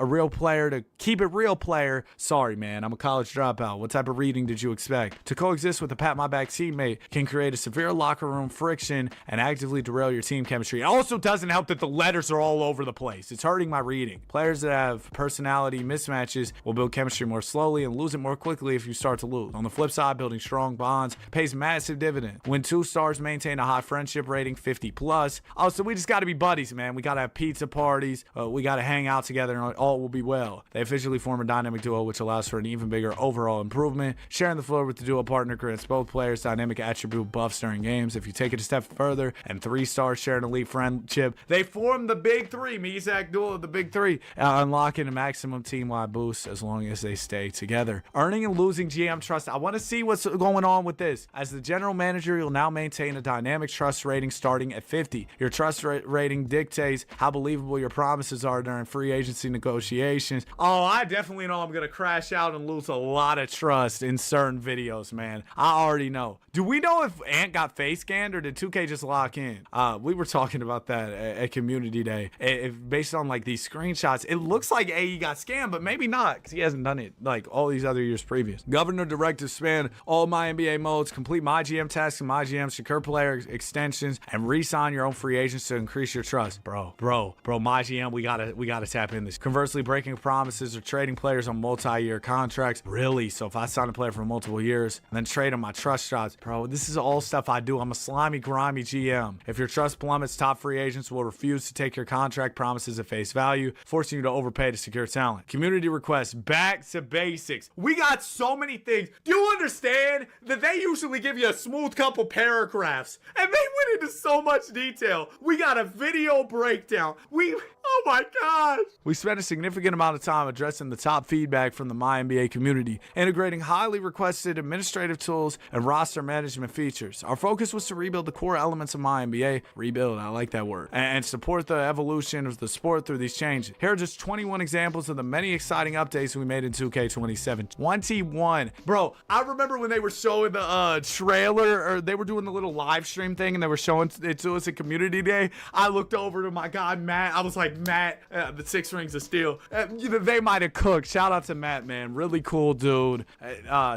[SPEAKER 3] real player to keep it real player. Sorry, man, I'm a college dropout. What type of reading did you expect? To coexist with a pat my back teammate can create a severe locker room friction and actively derail your team chemistry. It also doesn't help that the letters are all over the place. It's hurting my reading. Players that have personality mismatches will build chemistry more slowly and lose it more quickly if you start to lose. On the flip side, building strong bonds pays massive dividends. When two stars maintain a high friendship rating, 50+. Oh, so we just got to be buddies, man. We got to have pizza parties. We got to hang out together and all will be well. They officially form a dynamic duo, which allows for an even bigger overall improvement. Sharing the floor with the duo partner grants both players dynamic attribute buffs during games. If you take it a step further and 3 3 stars share an elite friendship. They form the big three, Mizak duel of the big three, unlocking a maximum team-wide boost as long as they stay together. Earning and losing GM trust. I want to see what's going on with this. As the general manager, you'll now maintain a dynamic trust rating starting at 50. Your trust rating dictates how believable your promises are during free agency negotiations. Oh, I definitely know I'm going to crash out and lose a lot of trust in certain videos, man. I already know. Do we know if Ant got face scanned or did 2K just lock in? We were talking about that at Community Day. Based on like these screenshots, it looks like AE got scammed, but maybe not because he hasn't done it like all these other years previous. Governor directives span all my NBA modes. Complete my GM tasks and my GM secure player extensions and re-sign your own free agents to increase your trust. Bro, my GM, we gotta tap in this. Conversely, breaking promises or trading players on multi-year contracts. Really? So if I sign a player for multiple years and then trade on my trust shots, bro, this is all stuff I do. I'm a slimy, grimy GM. If your trust plummets, top free agents will refuse to take your contract promises at face value, forcing you to overpay to secure talent. Community requests, back to basics. We got so many things. Do you understand that they usually give you a smooth couple paragraphs and they went into so much detail? We got a video breakdown. Oh my gosh. We spent a significant amount of time addressing the top feedback from the MyNBA community, integrating highly requested administrative tools and roster management features. Our focus was to rebuild the core elements of MyNBA, rebuild, I like that word, and support the evolution of the sport through these changes. Here are just 21 examples of the many exciting updates we made in 2K27. 21. Bro, I remember when they were showing the trailer, or they were doing the little live stream thing and they were showing it to us at Community Day. I looked over to my guy, Matt. I was like, Matt, the 6 Rings of Steel. They might have cooked. Shout out to Matt, man. Really cool dude.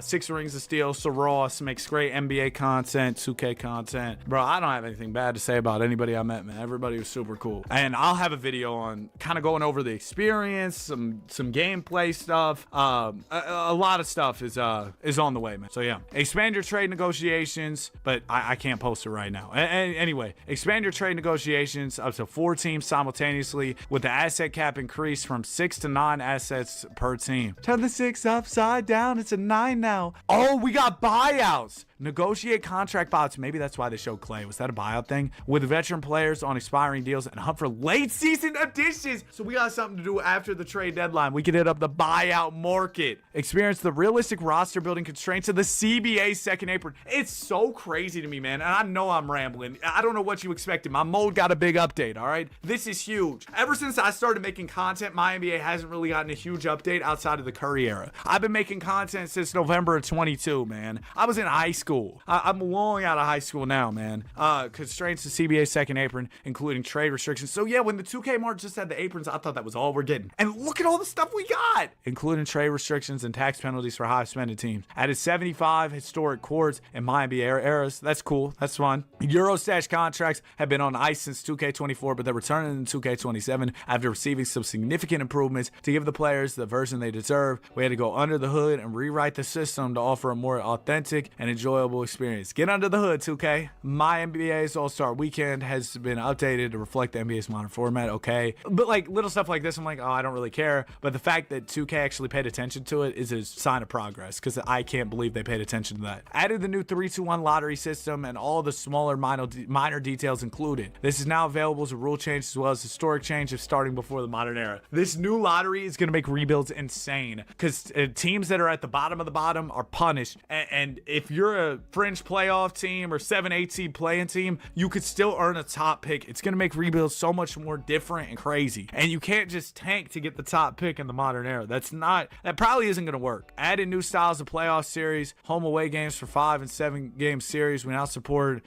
[SPEAKER 3] 6 Rings of Steel, Soros makes great NBA content, 2K content. Bro, I don't have anything bad to say about anybody I met, man. Everybody was super cool. And I'll have a video on kind of going over the experience, some gameplay stuff. A lot of stuff is on the way, man. So yeah, expand your trade negotiations, but I can't post it right now. Anyway, expand your trade negotiations up to 4 teams simultaneously with the asset cap increased from 6 to 9 assets per team. Turn the 6 upside down. It's a 9 now. Oh, we got buyouts. Negotiate contract buyouts. Maybe that's why they showed Clay. Was that a buyout thing? With veteran players on expiring deals and hunt for late season additions. So we got something to do after the trade deadline. We can hit up the buyout market. Experience the realistic roster building constraints of the CBA second apron. It's so crazy to me, man. And I know I'm rambling. I don't know what you expected. My mode got a big update, all right? This is huge. Ever since I started making content, my NBA hasn't really gotten a huge update outside of the Curry era. I've been making content since November of 22, man. I was in high school. I'm long out of high school now, man. Constraints to CBA second apron, including trade restrictions. So yeah, when the 2K Mart just had the aprons, I thought that was all we're getting. And look at all the stuff we got, including trade restrictions and tax penalties for high spending teams. Added 75 historic courts in my NBA eras. That's cool. That's fun. Eurostash contracts have been on ice since 2K24, but they're returning in 2K27 after receiving some significant improvements to give the players the version they deserve. We had to go under the hood and rewrite the system to offer a more authentic and enjoyable experience. Get under the hood, 2K. My NBA's All-Star Weekend has been updated to reflect the NBA's modern format, okay? But like little stuff like this, I'm like, oh, I don't really care. But the fact that 2K actually paid attention to it is a sign of progress, because I can't believe they paid attention to that. Added the new 3-2-1 lottery system and all the smaller minor details included. This is now available as a rule change as well as historic change of starting before the modern era. This new lottery is going to make rebuilds insane, because teams that are at the bottom of the bottom are punished. And if you're a fringe playoff team or 7-8 seed playing team, you could still earn a top pick. It's going to make rebuilds so much more different and crazy. And you can't just tank to get the top pick in the modern era. That probably isn't going to work. Added new styles of playoff series, home away games for 5 and 7 game series. We now support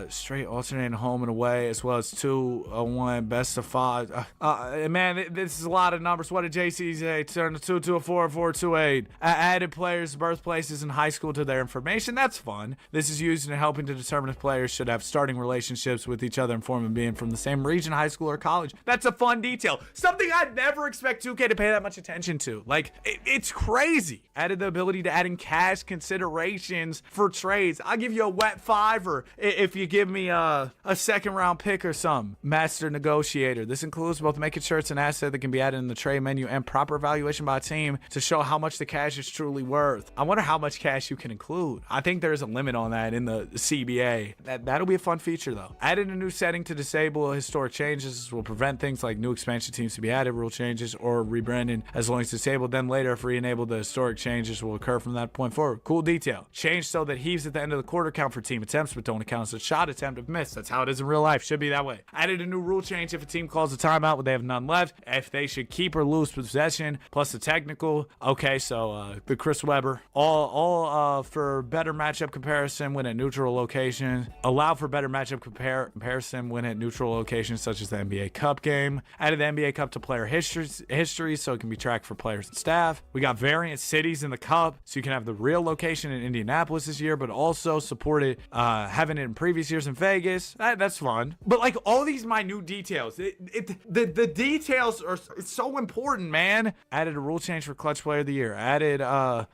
[SPEAKER 3] straight alternating home and away, as well as 2-1 best of 5. Man, this is a lot of numbers. What did JC say? Turn a 2 to a 4, 4 to 8. Added players' birthplaces in high school to their information. That's fun. This is used in helping to determine if players should have starting relationships with each other and form and being from the same region, high school, or college. That's a fun detail. Something I'd never expect 2K to pay that much attention to. Like, it's crazy. Added the ability to add in cash considerations for trades. I'll give you a wet $5 if you give me a second round pick or something. Master negotiator. This includes both making sure it's an asset that can be added in the trade menu and proper evaluation by a team to show how much the cash is truly worth. I wonder how much cash you can include. I think there is a limit on that in the CBA. That'll be a fun feature though. Added a new setting to disable historic changes. This will prevent things like new expansion teams to be added, rule changes, or rebranding as long as disabled. Then later, if re-enabled, the historic changes will occur from that point forward. Cool detail. Change so that heaves at the end of the quarter count for team attempts, but don't account as a shot attempt if missed. That's how it is in real life. Should be that way. Added a new rule change if a team calls a timeout when they have none left, if they should keep or lose possession, plus the technical. Okay, so the Chris Webber. All for better matchup comparison when at neutral location. Allow for better matchup comparison when at neutral locations, such as the NBA Cup game. Added the NBA Cup to player history so it can be tracked for players and staff. We got variant cities in the Cup, so you can have the real location in Indianapolis this year, but also supported having it in previous years in Vegas. That's fun. But like all these minute details, the details are it's so important, man. Added a rule change for clutch player of the year. Added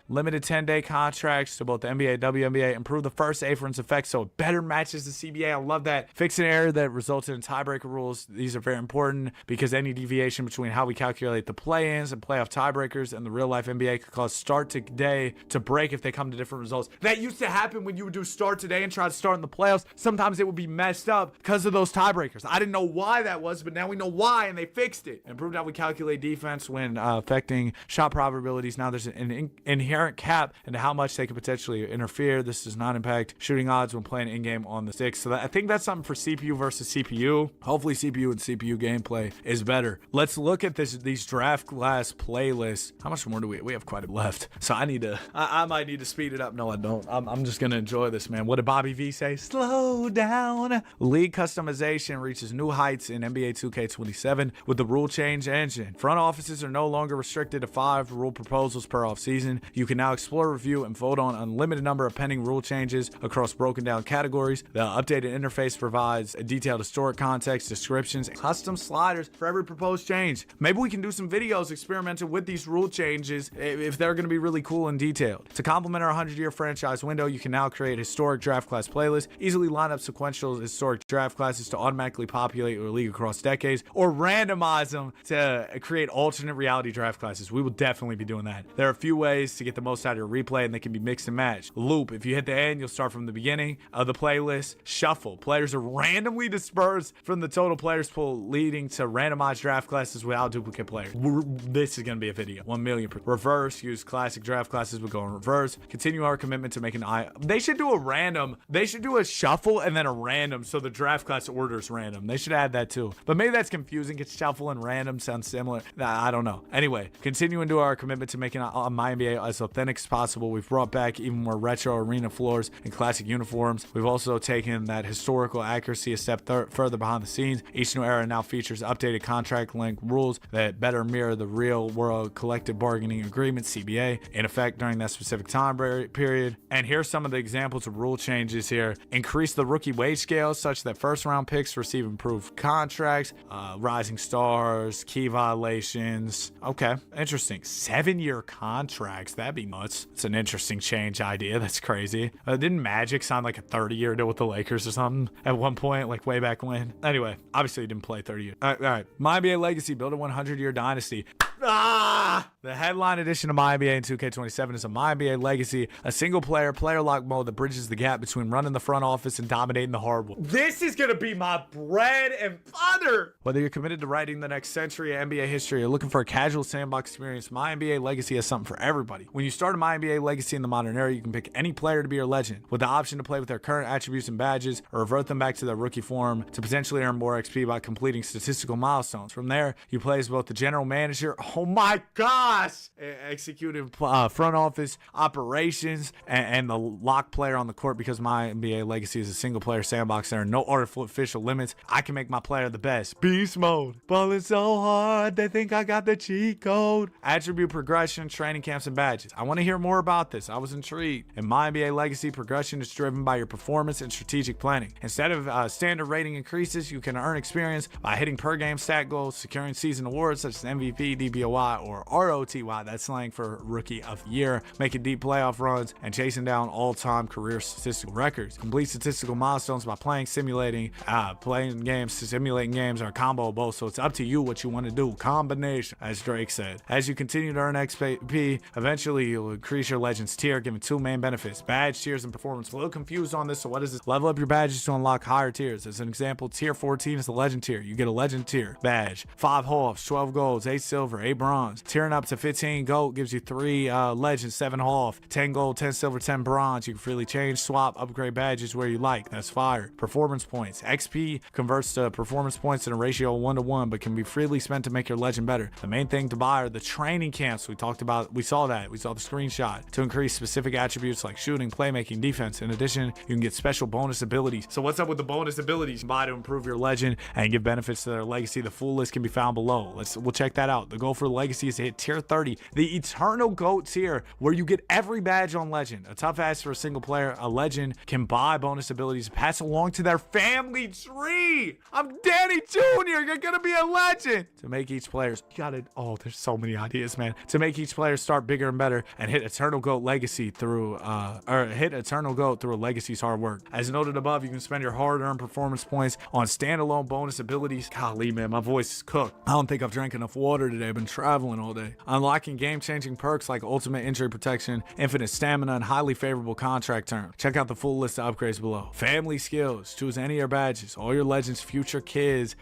[SPEAKER 3] limited 10-day contracts to both the NBA and WNBA. Improved the first A-Friends effect so it better matches the CBA. I love that. Fix an error that resulted in tiebreaker rules. These are very important because any deviation between how we calculate the play-ins and playoff tiebreakers and the real-life NBA could cause start today to break if they come to different results. That used to happen when you would do start today and try to start in the playoffs. Sometimes it would be messed up because of those tiebreakers. I didn't know why that was, but now we know why, and they fixed it. Improved how we calculate defense when affecting shot probabilities. Now there's an inherent cap into how much they could potentially interfere. This does not impact shooting odds when playing in-game on the sticks. So I think that's something for CPU versus CPU. Hopefully CPU and CPU gameplay is better. Let's look at these draft class playlists. How much more do we have? Quite a bit left. So I might need to speed it up. No, I don't. I'm just gonna enjoy this, man. What did Bobby V say? Slow down. League customization reaches new heights in NBA 2K27 with the rule change engine. Front offices are no longer restricted to 5 rule proposals per offseason. You can now explore, review, and vote on an unlimited number of pending rule changes across broken down categories. The updated interface provides a detailed historic context, descriptions, and custom sliders for every proposed change. Maybe we can do some videos experimenting with these rule changes if they're going to be really cool and detailed. To complement our 100-year franchise window, you can now create historic draft class playlists, easily line up sequential historic draft classes to automatically populate your league across decades, or randomize them to create alternate reality draft classes. We will definitely be doing that. There are a few ways to get the most out of your replay, and they can be mixed and matched. Loop, if you hit the end, you'll start from the beginning of the playlist. Shuffle, players are randomly dispersed from the total players pool, leading to randomized draft classes without duplicate players. This is going to be a video. 1 million. Reverse, use classic draft classes, but go in reverse. Continue our commitment to making they should do a random. They should do a shuffle and then a random, so the draft class order is random. They should add that too. But maybe that's confusing. It's shuffle and random sounds similar. I don't know. Anyway, continuing to our commitment to making my NBA as authentic as possible. We've brought back even more retro arena floors and classic uniforms. We've also taken that historical accuracy a step further behind the scenes. Each new era now features updated contract length rules that better mirror the real world collective bargaining agreement, CBA, in effect during that specific time period. And here's some of the examples of rule changes here. Increase the rookie wage scale such that first round picks receive improved contracts, rising stars, key violations. Okay, interesting. 7-year contracts. That'd be nuts. It's an interesting change idea. That's crazy. Didn't Magic sign like a 30-year deal with the Lakers or something at one point, like way back when? Anyway, obviously he didn't play 30 years. All right. My NBA Legacy, build a 100-year dynasty. The headline edition of My NBA in 2K27 is a My NBA Legacy, a single-player player lock mode that bridges the gap between running the front office and dominating the hardwood. This is gonna be my bread and butter. Whether you're committed to writing the next century of NBA history or looking for a casual sandbox experience, My NBA Legacy has something for everybody. When you start a My NBA Legacy in the modern era, you can pick any player to be your legend, with the option to play with their current attributes and badges, or revert them back to their rookie form to potentially earn more XP by completing statistical milestones. From there, you play as both the general manager, oh my gosh, executing front office operations, and the lock player on the court. Because My NBA Legacy is a single player sandbox, there are no artificial limits. I can make my player the best. Beast mode. Balling so hard, they think I got the cheat code. Attribute progression, training camps, and badges. I want to hear more about this. I was intrigued. In My NBA Legacy, progression is driven by your performance and strategic planning. Instead of standard rating increases, you can earn experience by hitting per game stat goals, securing season awards such as MVP, DPOY, ROTY or ROTY, that's slang for Rookie of the Year, making deep playoff runs and chasing down all-time career statistical records. Complete statistical milestones by simulating games, or a combo of both, so it's up to you what you want to do. Combination, as Drake said. As you continue to earn XP, eventually you'll increase your Legends tier, given two main benefits: badge tiers and performance. A little confused on this, so what is this? Level up your badges to unlock higher tiers. As an example, tier 14 is the Legend tier. You get a Legend tier badge, 5 halves, 12 golds, 8 silver, 8 bronze. Tiering up to 15 gold gives you 3 legends, 7 half, 10 gold, 10 silver, 10 bronze. You can freely change, swap, upgrade badges where you like. That's fire. Performance points. XP converts to performance points in a ratio of 1-to-1, but can be freely spent to make your legend better. The main thing to buy are the training camps we talked about. We saw the screenshot, to increase specific attributes like shooting, playmaking, defense. In addition, you can get special bonus abilities. So what's up with the bonus abilities? Buy to improve your legend and give benefits to their legacy. The full list can be found below. We'll check that out. The goal for the legacy is to hit tier 30, the eternal GOAT tier, where you get every badge on legend. A tough ask for a single player. A legend can buy bonus abilities to pass along to their family tree. I'm Danny Jr. You're gonna be a legend. To make each player, there's so many ideas, man. To make each player start bigger and better and hit eternal GOAT legacy through a legacy's hard work. As noted above, you can spend your hard-earned performance points on standalone bonus abilities. Golly, man, my voice is cooked. I don't think I've drank enough water today. I've been traveling all day. Unlocking game-changing perks like ultimate injury protection, infinite stamina, and highly favorable contract terms. Check out the full list of upgrades below. Family skills. Choose any of your badges. All your legends' future kids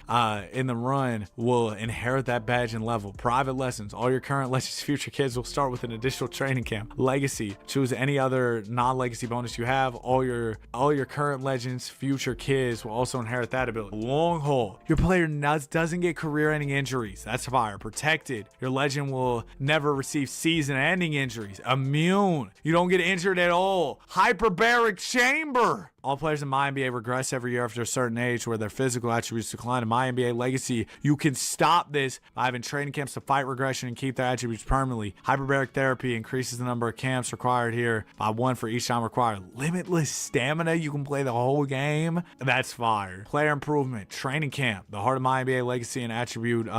[SPEAKER 3] in the run will inherit that badge and level. Private lessons. All your current legends' future kids will start with an additional training camp. Legacy. Choose any other non-legacy bonus you have. All your current legends' future kids will also inherit that ability. Long haul. Your player doesn't get career-ending injuries. That's fire. Protected. Your legend will never receive season-ending injuries. Immune. You don't get injured at all. Hyperbaric chamber. All players in My NBA regress every year after a certain age where their physical attributes decline. In My NBA Legacy, you can stop this by having training camps to fight regression and keep their attributes permanently. Hyperbaric therapy increases the number of camps required here by 1 for each time required. Limitless stamina, you can play the whole game. That's fire. Player improvement, training camp, the heart of My NBA Legacy and attribute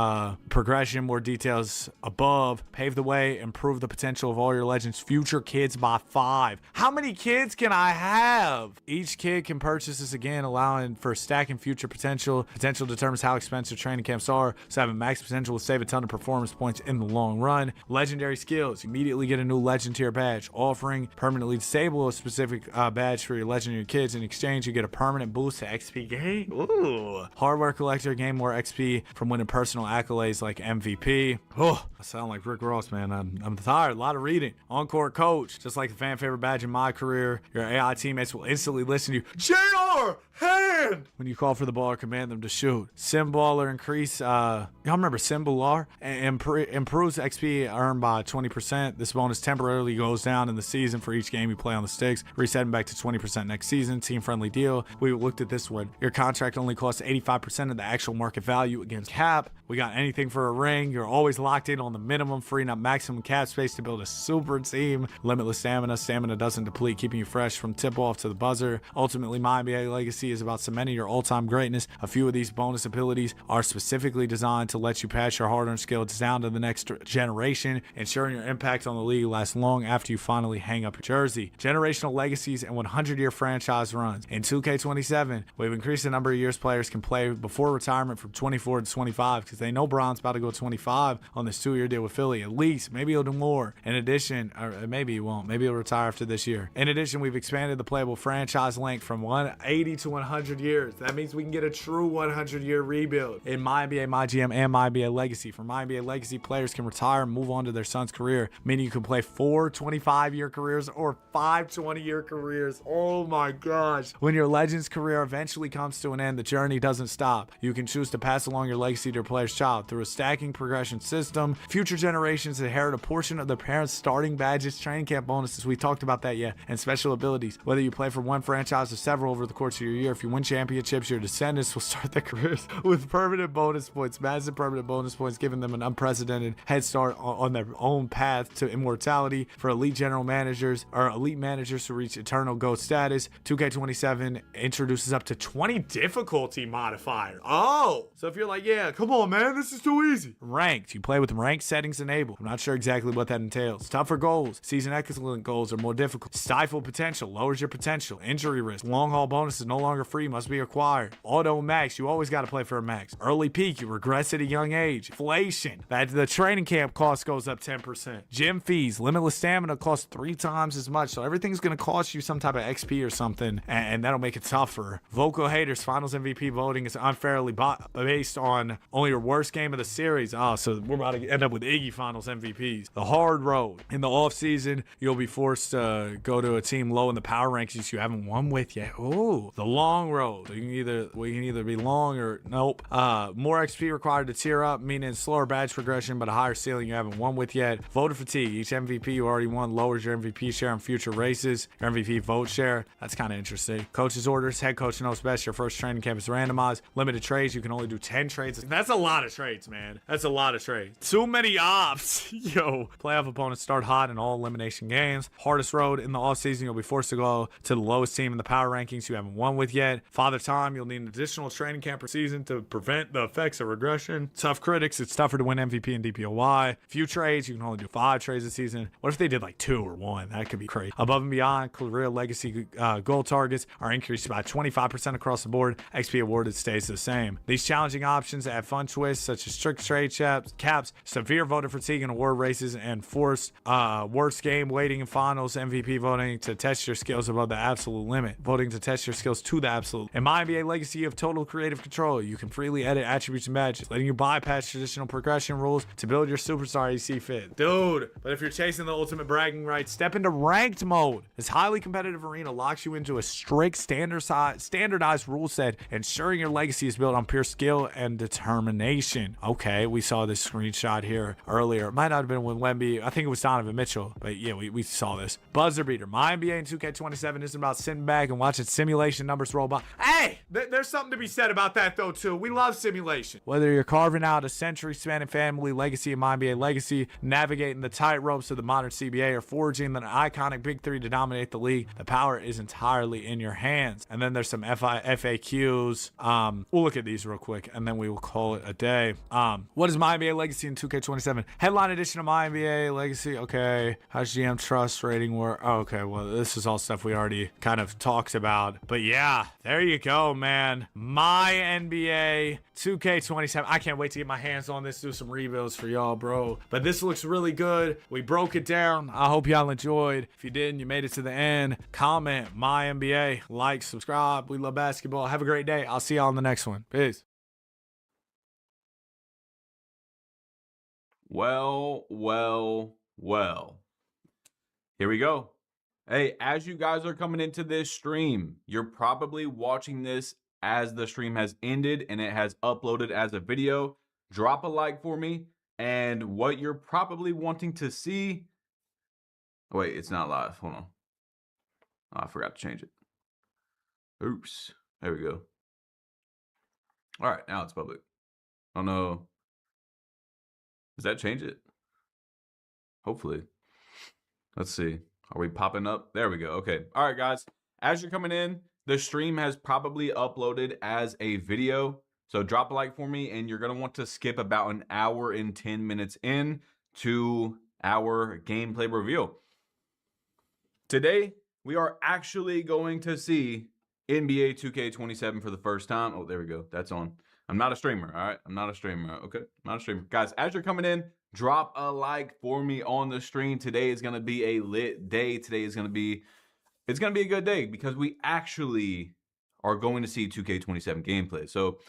[SPEAKER 3] progression. More details above. Pave the way, improve the potential of all your legends' future kids by 5. How many kids can I have? Each kid can purchase this again, allowing for stacking future potential. Potential determines how expensive training camps are, so having max potential will save a ton of performance points in the long run. Legendary skills. Immediately get a new legend tier badge. Offering permanently disable a specific badge for your legendary kids. In exchange, you get a permanent boost to XP gain. Ooh. Hardware collector. Gain more XP from winning personal accolades like MVP. Oh, I sound like Rick Ross, man. I'm tired. A lot of reading. On-court coach. Just like the fan favorite badge in my career, your AI teammates will instantly listen to you. JR, hand! When you call for the ball or command them to shoot. Simballer increase, y'all remember Simballer? Improves XP earned by 20%. This bonus temporarily goes down in the season for each game you play on the sticks, resetting back to 20% next season. Team-friendly deal. We looked at this one. Your contract only costs 85% of the actual market value against cap. We got anything for a ring. You're always locked in on the minimum, freeing up maximum cap space to build a super team. Limitless stamina. Stamina doesn't deplete, keeping you fresh from tip-off to the buzzer. Ultimately, My NBA Legacy is about cementing your all-time greatness. A few of these bonus abilities are specifically designed to let you pass your hard-earned skills down to the next generation, ensuring your impact on the league lasts long after you finally hang up your jersey. Generational legacies and 100-year franchise runs. In 2K27, we've increased the number of years players can play before retirement from 24 to 25 because they know Bron's about to go 25 on this 2-year deal with Philly. At least, maybe he'll do more. In addition, or maybe he won't. Maybe he'll retire after this year. In addition, we've expanded the playable franchise length from 180 to 100 years. That means we can get a true 100-year rebuild in My NBA, My GM, and My NBA Legacy. For My NBA Legacy, players can retire and move on to their son's career, meaning you can play 4 25-year careers or 5 20-year careers. Oh my gosh. When your Legends career eventually comes to an end, the journey doesn't stop. You can choose to pass along your legacy to your player's child through a stacking progression system. Future generations inherit a portion of their parents' starting badges, training camp bonuses. We talked about that, yeah, and special abilities. Whether you play for one franchise or several over the course of your year, if you win championships, your descendants will start their careers with permanent bonus points, massive permanent bonus points, giving them an unprecedented head start on their own path to immortality. For elite general managers or elite managers who reach eternal GOAT status, 2K27 introduces up to 20 difficulty modifier. Oh, so if you're like, yeah, come on, man, this is too easy. Ranked. max. You play with ranked settings enabled. I'm not sure exactly what that entails. Tougher goals. Season excellent goals are more difficult. Stifle potential. Lowers your potential. Injury risk. Long haul bonus is no longer free. Must be acquired. Auto max. You always got to play for a max. Early peak. You regress at a young age. Inflation. That the training camp cost goes up 10%. Gym fees. Limitless stamina costs 3 times as much. So everything's going to cost you some type of XP or something, and that'll make it tougher. Vocal haters. Finals MVP voting is unfairly based on only your worst game of the series. Oh, so we're about to end up with Iggy Finals MVPs. The hard road. In the offseason, you'll be forced to go to a team low in the power rankings you haven't won with yet. Ooh, the long road. We can either be long or nope. More XP required to tier up, meaning slower badge progression, but a higher ceiling you haven't won with yet. Voter fatigue. Each MVP you already won lowers your MVP share in future races. Your MVP vote share. That's kind of interesting. Coach's orders. Head coach knows best. Your first training camp is randomized. Limited trades. You can only do 10 trades. That's a lot of trades, man. That's a lot of trades. Too many ops. Yo. Playoff opponents start hot in all elimination games. Hardest road in the offseason. You'll be forced to go to the lowest team in the power rankings you haven't won with yet. Father Time. You'll need an additional training camp per season to prevent the effects of regression. Tough critics. It's tougher to win MVP and DPOY. Few trades. You can only do 5 trades this season. What if they did like 2 or 1? That could be crazy. Above and beyond, career legacy goal targets are increased by 25% across the board. XP awarded stays the same. These challenging options add fun twists such as strict trade caps, severe voter fatigue in award races, and forced worst game waiting in finals MVP voting to test your skills above the absolute limit. Voting to test your skills to the absolute. In my NBA legacy, you have total creative control. You can freely edit attributes and badges, letting you bypass traditional progression rules to build your superstar as you see fit. Dude, but if you're chasing the ultimate bragging rights, step into ranked mode. This highly competitive arena locks you into a strict standardized rule set, ensuring your legacy is built on pure skill and determination. Okay, we saw this screenshot here earlier. It might not have been with Wemby. I think it was Donovan Mitchell, but yeah, we saw this. Buzzer beater. My NBA in 2K27 isn't about sitting back and watching simulation numbers roll by. Hey, there's something to be said about that though too. We love simulation. Whether you're carving out a century-spanning family legacy in My NBA Legacy, navigating the tightropes of the modern CBA, or forging an iconic Big Three to dominate the league, the power is entirely in your hands. And then there's some FAQs. We'll look at these real quick, and then we will call it a day. What is My NBA Legacy in 2K27? Headline edition of My NBA Legacy. Okay. How's GM trust rating work? Oh, okay. Well, this is all stuff we already kind of talked about. But yeah, there you go, man. My NBA 2K27. I can't wait to get my hands on this, do some rebuilds for y'all, bro. But this looks really good. We broke it down. I hope y'all enjoyed. If you didn't, you made it to the end. Comment My NBA, like, subscribe. We love basketball. Have a great day. I'll see y'all on the next one. Peace.
[SPEAKER 14] Well. Here we go. Hey, as you guys are coming into this stream, you're probably watching this as the stream has ended and it has uploaded as a video. Drop a like for me. And what you're probably wanting to see... Wait, it's not live. Hold on. Oh, I forgot to change it. Oops. There we go. All right, now it's public. Oh no. Does that change it? Hopefully. Let's see. Are we popping up? There we go. Okay. All right, guys. As you're coming in, the stream has probably uploaded as a video. So drop a like for me, and you're going to want to skip about an hour and 10 minutes in to our gameplay reveal. Today, we are actually going to see NBA 2K27 for the first time. Oh, there we go. That's on. I'm not a streamer, all right? I'm not a streamer, okay? I'm not a streamer. Guys, as you're coming in, drop a like for me on the stream. Today is going to be a lit day. Today is going to be, it's going to be a good day because we actually are going to see 2K27 gameplay. So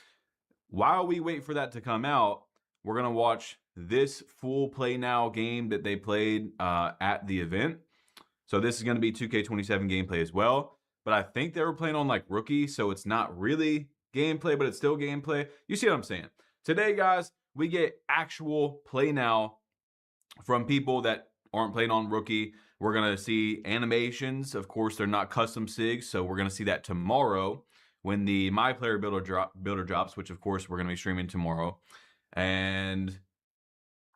[SPEAKER 14] while we wait for that to come out, we're going to watch this full play now game that they played at the event. So this is going to be 2K27 gameplay as well. But I think they were playing on like rookie, so it's not really gameplay, but it's still gameplay. You see what I'm saying? Today, guys, we get actual play now from people that aren't playing on rookie. We're going to see animations. Of course, they're not custom SIGs, so we're going to see that tomorrow when the My Player Builder drops, which, of course, we're going to be streaming tomorrow. And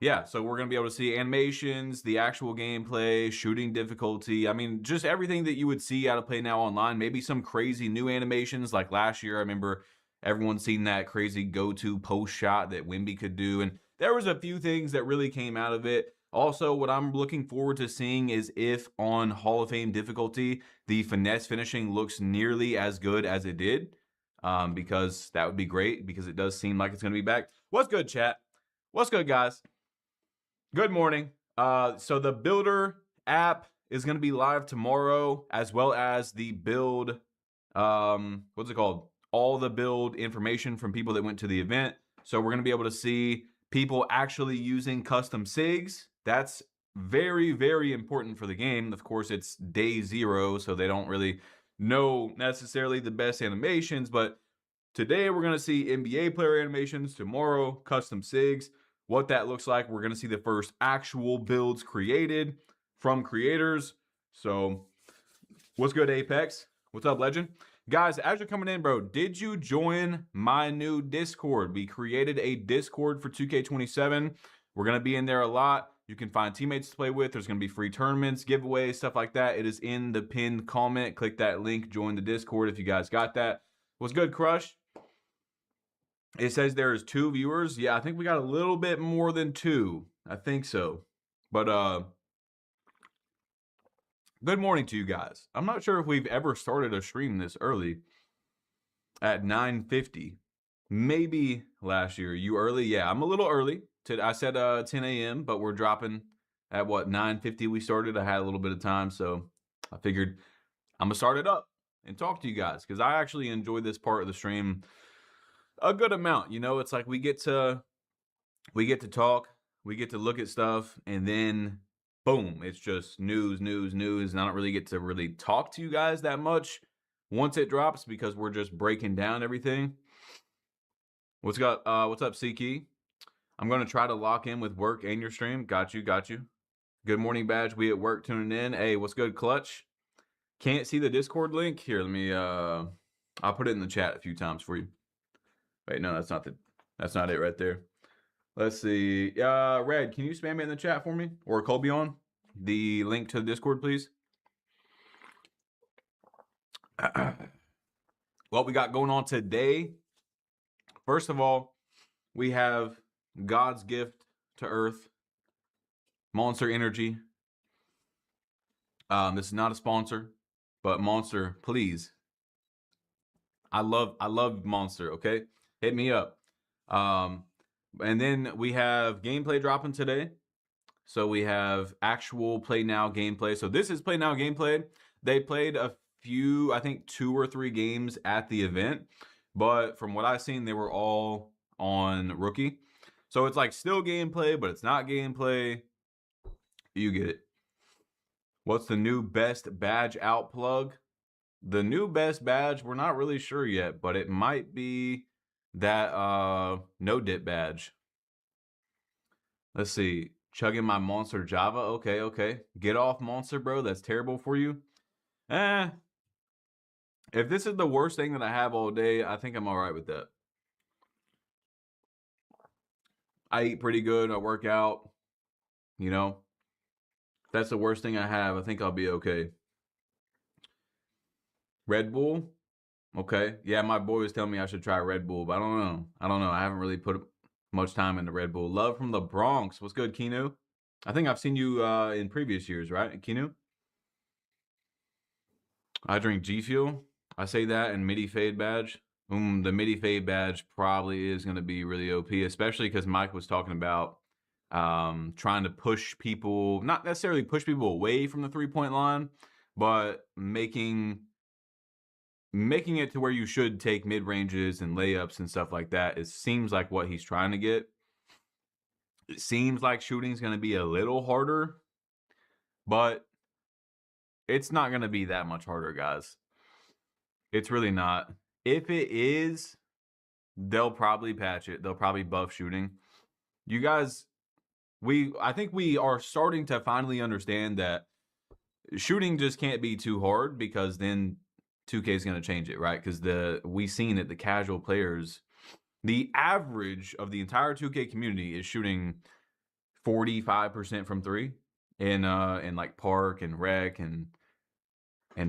[SPEAKER 14] yeah, so we're going to be able to see animations, the actual gameplay, shooting difficulty. I mean, just everything that you would see out of Play Now Online. Maybe some crazy new animations like last year. I remember everyone seen that crazy go-to post shot that Wemby could do. And there was a few things that really came out of it. Also, what I'm looking forward to seeing is if on Hall of Fame difficulty, the finesse finishing looks nearly as good as it did, because that would be great, because it does seem like it's going to be back. What's good, chat? What's good, guys? Good morning. So the Builder app is going to be live tomorrow, as well as the build, what's it called? All the build information from people that went to the event. So we're going to be able to see people actually using custom SIGs. That's very, very important for the game. Of course, it's day 0, so they don't really know necessarily the best animations, but today we're going to see NBA player animations, tomorrow custom SIGs. What that looks like, we're going to see the first actual builds created from creators. So what's good, Apex? What's up, Legend? Guys, as you're coming in, bro, did you join my new Discord? We created a Discord for 2K27. We're going to be in there a lot. You can find teammates to play with. There's going to be free tournaments, giveaways, stuff like that. It is in the pinned comment. Click that link, join the Discord if you guys got that. What's good, Crush? It says there is 2 viewers. Yeah, I think we got a little bit more than 2. I think so. But good morning to you guys. I'm not sure if we've ever started a stream this early at 9:50. Maybe last year. You early? Yeah, I'm a little early. I said 10 a.m., but we're dropping at what, 9:50 we started. I had a little bit of time, so I figured I'm going to start it up and talk to you guys, because I actually enjoy this part of the stream a good amount. You know, it's like we get to talk, we get to look at stuff, and then boom, it's just news, news, news. And I don't really get to really talk to you guys that much once it drops, because we're just breaking down everything. What's up, C-Key? I'm going to try to lock in with work and your stream. Got you. Good morning, Badge. We at work tuning in. Hey, what's good, Clutch? Can't see the Discord link? Here, let me, I'll put it in the chat a few times for you. Wait, no, that's not it right there. Let's see. Red, can you spam it in the chat for me? Or Colbyon, the link to the Discord, please. What we got going on today? First of all, we have God's gift to Earth, Monster Energy. This is not a sponsor, but Monster, please. I love Monster, okay? Hit me up. And then we have gameplay dropping today. So we have actual Play Now gameplay. So this is Play Now gameplay. They played a few, I think 2 or 3 games at the event, but from what I've seen, they were all on Rookie. So it's like still gameplay, but it's not gameplay. You get it. What's the new best badge out plug? The new best badge, we're not really sure yet, but it might be that no dip badge. Let's see. Chugging my Monster Java. Okay. Get off Monster, bro. That's terrible for you. If this is the worst thing that I have all day, I think I'm all right with that. I eat pretty good. I work out. You know, if that's the worst thing I have, I think I'll be okay. Red Bull. Okay. Yeah, my boy was telling me I should try Red Bull, but I don't know. I haven't really put much time into Red Bull. Love from the Bronx. What's good, Kinu? I think I've seen you in previous years, right, Kinu? I drink G Fuel. I say that and MIDI Fade badge. The MIDI Fade badge probably is going to be really OP, especially because Mike was talking about trying to push people, not necessarily push people away from the 3-point line, but making it to where you should take mid-ranges and layups and stuff like that. It seems like what he's trying to get. It seems like shooting's going to be a little harder, but it's not going to be that much harder, guys. It's really not. If it is, they'll probably patch it. They'll probably buff shooting. You guys, I think we are starting to finally understand that shooting just can't be too hard, because then 2K is going to change it, right? Because we've seen it, the casual players, the average of the entire 2K community is shooting 45% from 3 in like Park and Rec and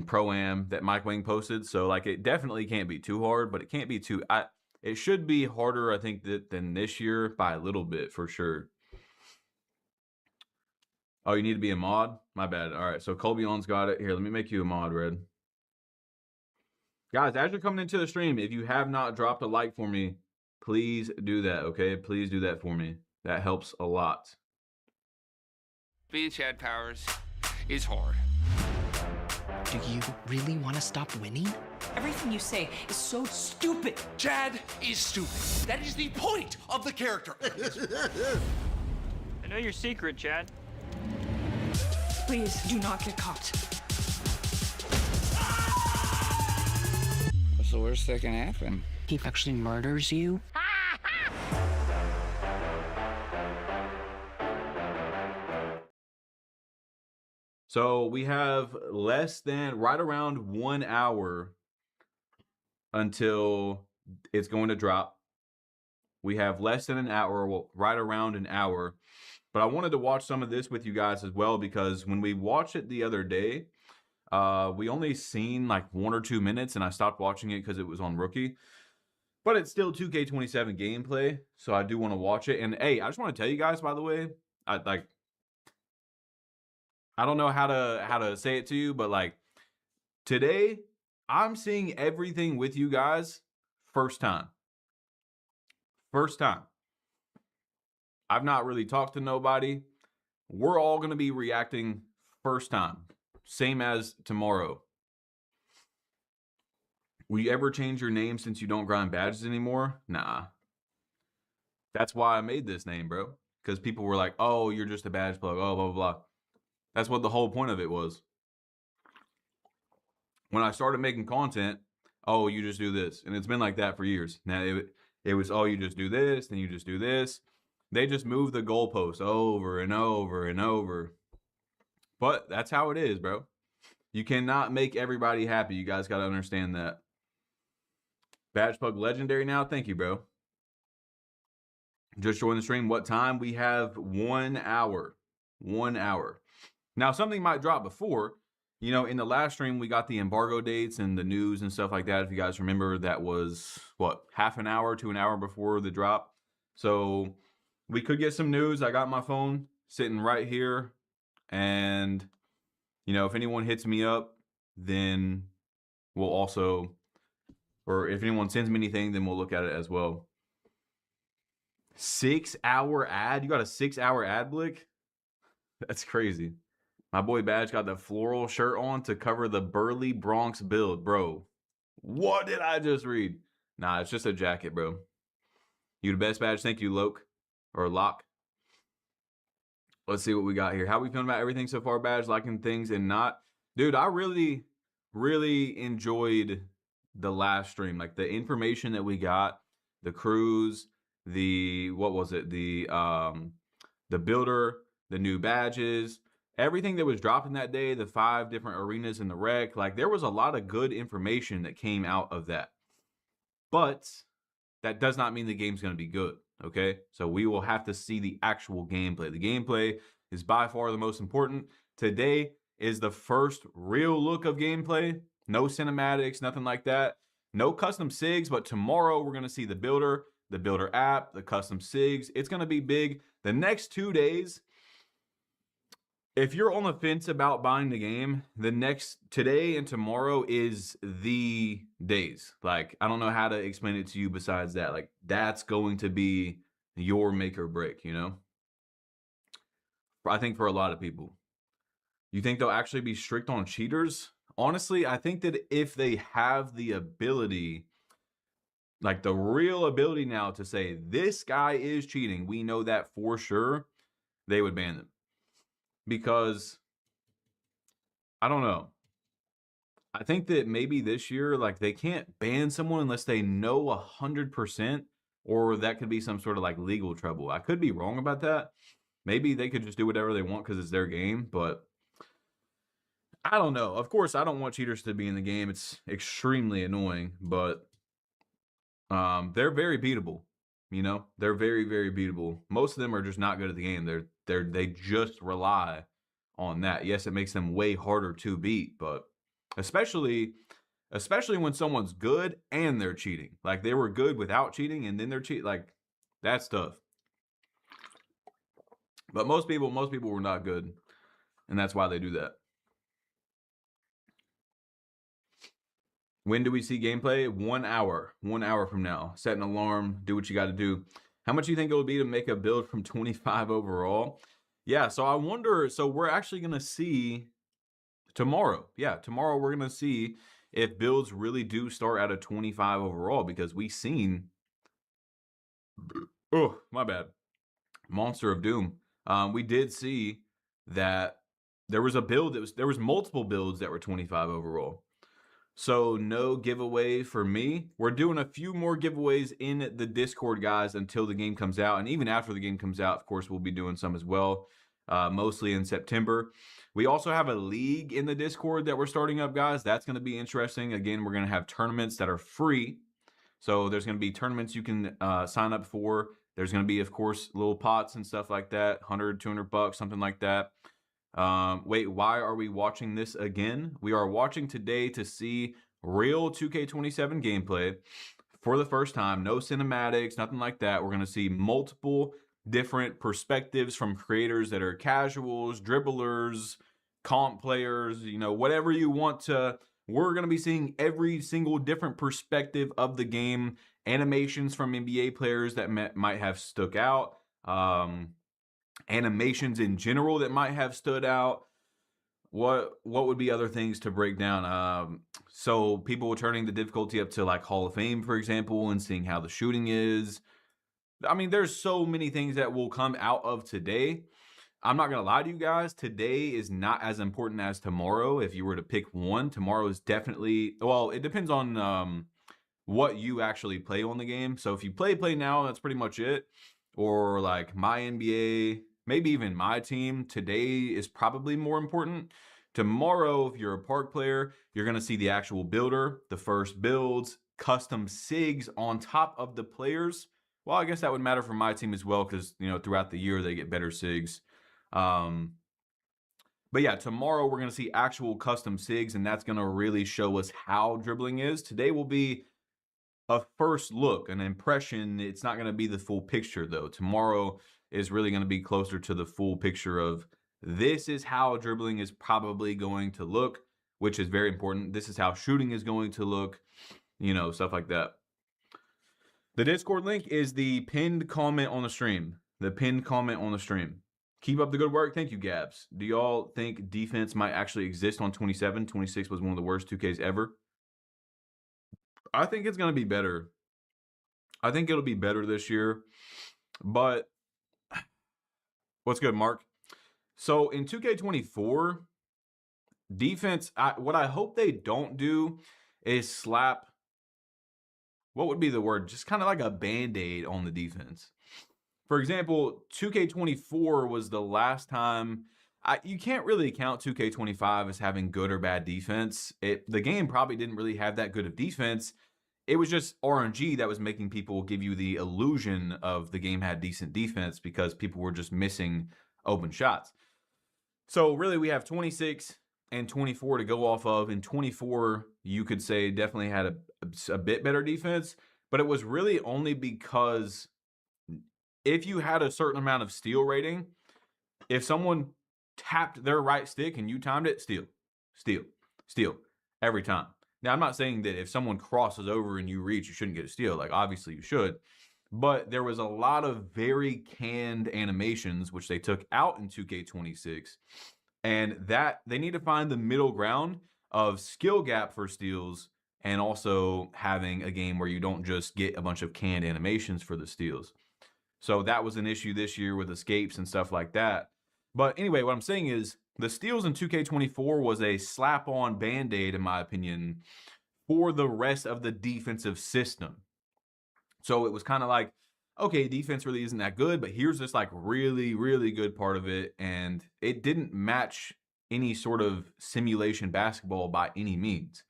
[SPEAKER 14] Pro-Am that Mike Wing posted. So like, it definitely can't be too hard, but it can't be too. It should be harder, I think, than this year by a little bit for sure. Oh, you need to be a mod? My bad. All right, so Colbion's got it. Here, let me make you a mod, Red. Guys, as you're coming into the stream, if you have not dropped a like for me, please do that, okay? Please do that for me. That helps a lot.
[SPEAKER 4] Being Chad Powers is hard.
[SPEAKER 7] Do you really want to stop winning?
[SPEAKER 4] Everything you say is so stupid.
[SPEAKER 5] Chad is stupid. That is the point of the character.
[SPEAKER 9] I know your secret, Chad.
[SPEAKER 4] Please do not get caught.
[SPEAKER 9] What's the worst that can happen?
[SPEAKER 7] He actually murders you?
[SPEAKER 14] So we have right around 1 hour until it's going to drop. We have less than an hour, well, right around an hour. But I wanted to watch some of this with you guys as well, because when we watched it the other day, we only seen like 1 or 2 minutes, and I stopped watching it because it was on Rookie. But it's still 2K27 gameplay, so I do want to watch it. And hey, I just want to tell you guys, by the way, I don't know how to say it to you, but like today, I'm seeing everything with you guys first time. First time. I've not really talked to nobody. We're all going to be reacting first time. Same as tomorrow. Will you ever change your name since you don't grind badges anymore? Nah. That's why I made this name, bro. Because people were like, oh, you're just a badge plug. Oh, blah, blah, blah. That's what the whole point of it was. When I started making content, oh, you just do this. And it's been like that for years. Now, it was, oh, you just do this, then you just do this. They just move the goalposts over and over and over. But that's how it is, bro. You cannot make everybody happy. You guys got to understand that. Badge Plug Legendary now. Thank you, bro. Just joined the stream. What time? We have 1 hour. 1 hour. Now, something might drop before. You know, in the last stream, we got the embargo dates and the news and stuff like that. If you guys remember, that was, what, half an hour to an hour before the drop. So we could get some news. I got my phone sitting right here. And, you know, if anyone hits me up, then we'll also, or if anyone sends me anything, then we'll look at it as well. 6 hour ad? You got a 6 hour ad, Blick? That's crazy. My boy Badge got the floral shirt on to cover the burly Bronx build, bro. What did I just read? Nah, it's just a jacket, bro. You the best, Badge. Thank you, Loke. Or Locke. Let's see what we got here. How we feeling about everything so far, Badge? Liking things and not? Dude, I really, really enjoyed the last stream. Like the information that we got, the crews, the, what was it? The builder, the new badges, everything that was dropped in that day, the 5 different arenas in the rec. Like there was a lot of good information that came out of that. But that does not mean the game's going to be good. Okay, so we will have to see the actual gameplay. The gameplay is by far the most important. Today is the first real look of gameplay. No cinematics, nothing like that. No custom SIGs, but tomorrow we're going to see the builder app, the custom SIGs. It's going to be big. The next 2 days, if you're on the fence about buying the game, today and tomorrow is the days. Like, I don't know how to explain it to you besides that. Like, that's going to be your make or break, you know? I think for a lot of people. You think they'll actually be strict on cheaters? Honestly, I think that if they have the ability, like the real ability now to say, this guy is cheating, we know that for sure, they would ban them. Because, I don't know. I think that maybe this year, like, they can't ban someone unless they know 100%, or that could be some sort of, like, legal trouble. I could be wrong about that. Maybe they could just do whatever they want because it's their game, but I don't know. Of course, I don't want cheaters to be in the game. It's extremely annoying, but they're very beatable. You know, they're very, very beatable. Most of them are just not good at the game. They just rely on that. Yes, it makes them way harder to beat, but especially especially when someone's good and they're cheating. Like they were good without cheating and then they're cheating. Like that's tough. But most people were not good, and that's why they do that. When do we see gameplay? 1 hour. 1 hour from now. Set an alarm. Do what you got to do. How much do you think it would be to make a build from 25 overall? Yeah, so I wonder. So we're actually going to see tomorrow. Yeah, tomorrow we're going to see if builds really do start at a 25 overall, because we've seen. Oh, my bad. Monster of Doom. We did see that there was a build there was multiple builds that were 25 overall. So no giveaway for me. We're doing a few more giveaways in the Discord, guys, until the game comes out. And even after the game comes out, of course, we'll be doing some as well, mostly in September. We also have a league in the Discord that we're starting up, guys. That's going to be interesting. Again, we're going to have tournaments that are free. So there's going to be tournaments you can sign up for. There's going to be, of course, little pots and stuff like that, 100, 200 bucks, something like that. Wait, why are we watching this again? We are watching today to see real 2K27 gameplay for the first time. No cinematics, nothing like that. We're going to see multiple different perspectives from creators that are casuals, dribblers, comp players, you know, whatever you want to. We're going to be seeing every single different perspective of the game, animations from NBA players that might have stuck out, animations in general that might have stood out. What would be other things to break down? So people turning the difficulty up to like Hall of Fame, for example, and seeing how the shooting is. I mean, there's so many things that will come out of today. I'm not going to lie to you guys. Today is not as important as tomorrow. If you were to pick one, tomorrow is definitely, well, it depends on what you actually play on the game. So if you play now, that's pretty much it. Or like my NBA, maybe even my team, today is probably more important. Tomorrow, if you're a park player, you're going to see the actual builder, the first builds, custom SIGs on top of the players. Well, I guess that would matter for my team as well, because, you know, throughout the year, they get better SIGs. But yeah, tomorrow we're going to see actual custom SIGs, and that's going to really show us how dribbling is. Today will be a first look, an impression. It's not going to be the full picture, though. Tomorrow is really going to be closer to the full picture of this is how dribbling is probably going to look, which is very important. This is how shooting is going to look, you know, stuff like that. The Discord link is the pinned comment on the stream. The pinned comment on the stream. Keep up the good work. Thank you, Gabs. Do y'all think defense might actually exist on 27? 26 was one of the worst 2Ks ever. I think it's going to be better. I think it'll be better this year. But what's good, Mark? So in 2K24, defense, what I hope they don't do is slap, what would be the word? Just kind of like a Band-Aid on the defense. For example, 2K24 was the last time. You can't really count 2K25 as having good or bad defense. The game probably didn't really have that good of defense. It was just RNG that was making people give you the illusion of the game had decent defense because people were just missing open shots. So really we have 26 and 24 to go off of. And 24, you could say definitely had a bit better defense, but it was really only because if you had a certain amount of steal rating, if someone tapped their right stick and you timed it, steal every time. Now, I'm not saying that if someone crosses over and you reach, you shouldn't get a steal. Like, obviously you should. But there was a lot of very canned animations, which they took out in 2K26. And that they need to find the middle ground of skill gap for steals and also having a game where you don't just get a bunch of canned animations for the steals. So that was an issue this year with escapes and stuff like that. But anyway, what I'm saying is the steals in 2K24 was a slap-on Band-Aid, in my opinion, for the rest of the defensive system. So it was kind of like, okay, defense really isn't that good, but here's this like really, really good part of it. And it didn't match any sort of simulation basketball by any means.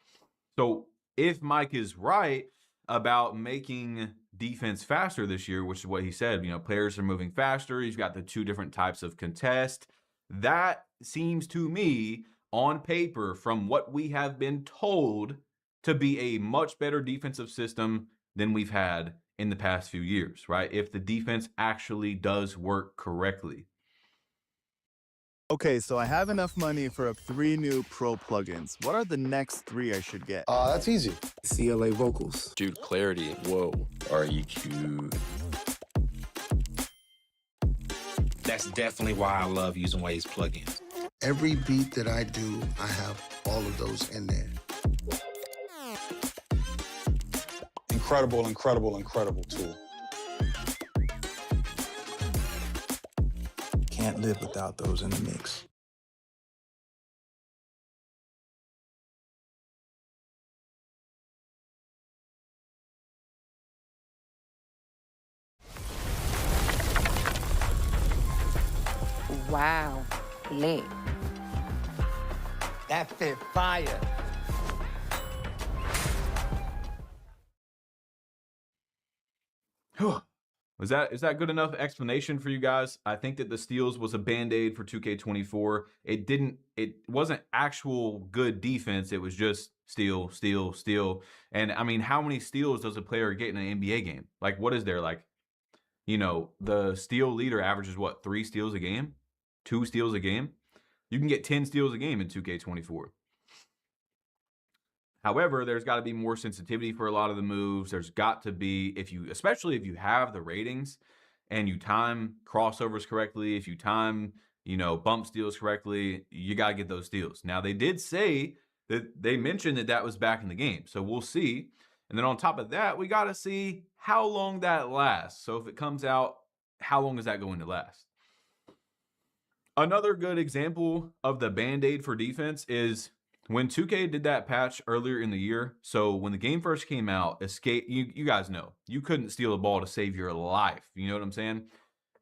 [SPEAKER 14] So if Mike is right about making defense faster this year, which is what he said, you know, players are moving faster. You've got the two different types of contest. That seems to me on paper, from what we have been told, to be a much better defensive system than we've had in the past few years, right? If the defense actually does work correctly.
[SPEAKER 10] Okay, so I have enough money for 3 new pro plugins. What are the next 3 I should get?
[SPEAKER 8] That's easy. CLA vocals.
[SPEAKER 12] Dude, clarity. Whoa. REQ.
[SPEAKER 5] That's definitely why I love using Waves plugins.
[SPEAKER 8] Every beat that I do, I have all of those in there. Incredible, incredible, incredible tool. Can't live without those in the mix.
[SPEAKER 13] Wow, lit.
[SPEAKER 5] That fit fire.
[SPEAKER 14] Is that good enough explanation for you guys? I think that the steals was a band-aid for 2K24. It wasn't actual good defense. It was just steal, steal, steal. And I mean, how many steals does a player get in an NBA game? Like, what is there? Like, you know, the steal leader averages what, 3 steals a game? 2 steals a game? You can get 10 steals a game in 2K24. However, there's got to be more sensitivity for a lot of the moves. There's got to be, especially if you have the ratings and you time crossovers correctly, if you time, bump steals correctly, you got to get those steals. Now, they did say that they mentioned that was back in the game. So we'll see. And then on top of that, we got to see how long that lasts. So if it comes out, how long is that going to last? Another good example of the Band-Aid for defense is when 2K did that patch earlier in the year. So when the game first came out, you guys know, you couldn't steal a ball to save your life. You know what I'm saying?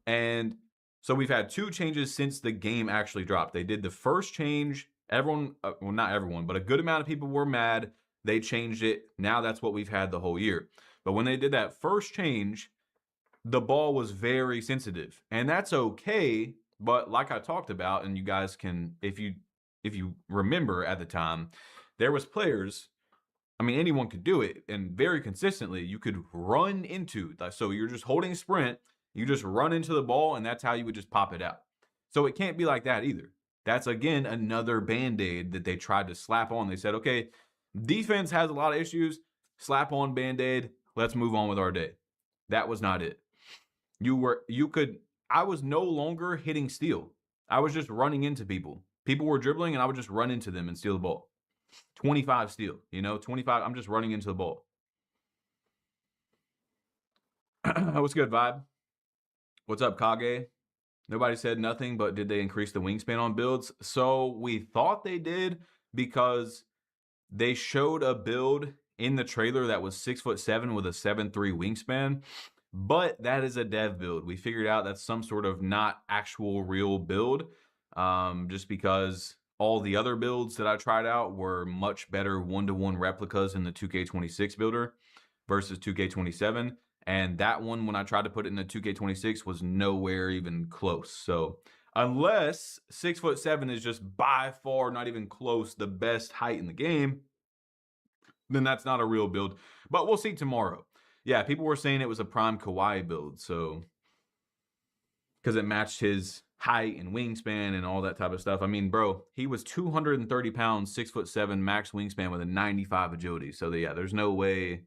[SPEAKER 14] And so we've had 2 changes since the game actually dropped. They did the first change. Everyone, well, not everyone, but a good amount of people were mad. They changed it. Now that's what we've had the whole year. But when they did that first change, the ball was very sensitive. And that's okay. But like I talked about, and you guys can, if you remember at the time, there was players, I mean, anyone could do it, and very consistently, you could run into, so you're just holding sprint, you just run into the ball, and that's how you would just pop it out. So it can't be like that either. That's, again, another Band-Aid that they tried to slap on. They said, okay, defense has a lot of issues, slap on Band-Aid, let's move on with our day. That was not it. I was no longer hitting steal. I was just running into people. People were dribbling and I would just run into them and steal the ball. 25 steal, 25. I'm just running into the ball. What's good, Vibe? What's up, Kage? Nobody said nothing, but did they increase the wingspan on builds? So we thought they did because they showed a build in the trailer that was 6'7" with a 7'3" wingspan. But that is a dev build. We figured out that's some sort of not actual real build, just because all the other builds that I tried out were much better one-to-one replicas in the 2K26 builder versus 2K27. And that one, when I tried to put it in the 2K26, was nowhere even close. So unless 6'7" is just by far not even close the best height in the game, then that's not a real build. But we'll see tomorrow. Yeah, people were saying it was a prime Kawhi build, so because it matched his height and wingspan and all that type of stuff. I mean, bro, he was 230 pounds, 6'7", max wingspan with a 95 agility. So yeah, there's no way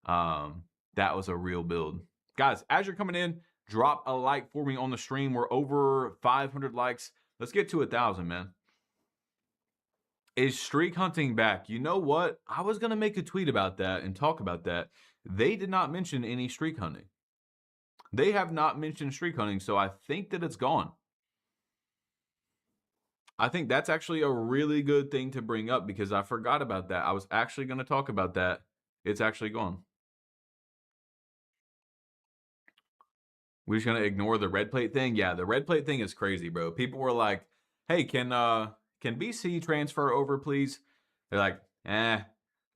[SPEAKER 14] that was a real build. Guys, as you're coming in, drop a like for me on the stream. We're over 500 likes. Let's get to 1,000, man. Is streak hunting back? You know what? I was gonna make a tweet about that and talk about that. They did not mention any streak hunting. They have not mentioned streak hunting, so I think that it's gone. I think that's actually a really good thing to bring up because I forgot about that. I was actually going to talk about that. It's actually gone. We're just going to ignore the red plate thing. Yeah, the red plate thing is crazy, bro. People were like, hey, can BC transfer over, please? They're like,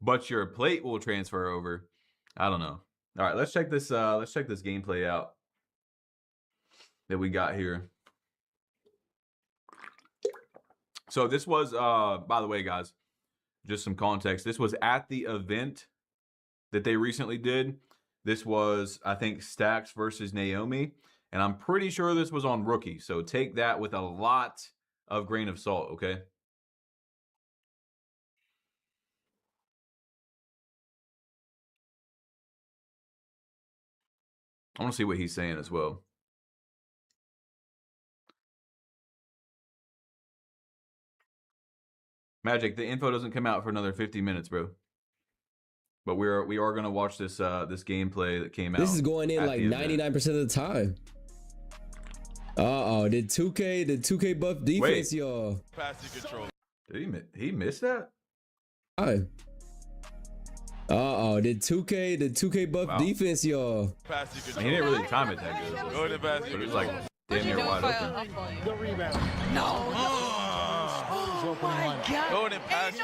[SPEAKER 14] but your plate will transfer over. I don't know. All right, let's check this gameplay out that we got here. So this was, by the way, guys, just some context. This was at the event that they recently did. This was, I think, Stacks versus Naomi. And I'm pretty sure this was on Rookie. So take that with a lot of grain of salt, okay? I want to see what he's saying as well. Magic, the info doesn't come out for another 50 minutes, bro. But we are gonna watch this this gameplay that came out.
[SPEAKER 13] This is going in like 99% of the time. Uh-oh, did 2K buff defense, y'all?
[SPEAKER 14] Did he miss that?
[SPEAKER 13] Hi. Uh-oh, did 2K buff defense, y'all?
[SPEAKER 14] I mean, he didn't really time it that good. But it was like damn near wide open.
[SPEAKER 2] The rebound.
[SPEAKER 13] No.
[SPEAKER 2] Oh my God.
[SPEAKER 9] Golden pass.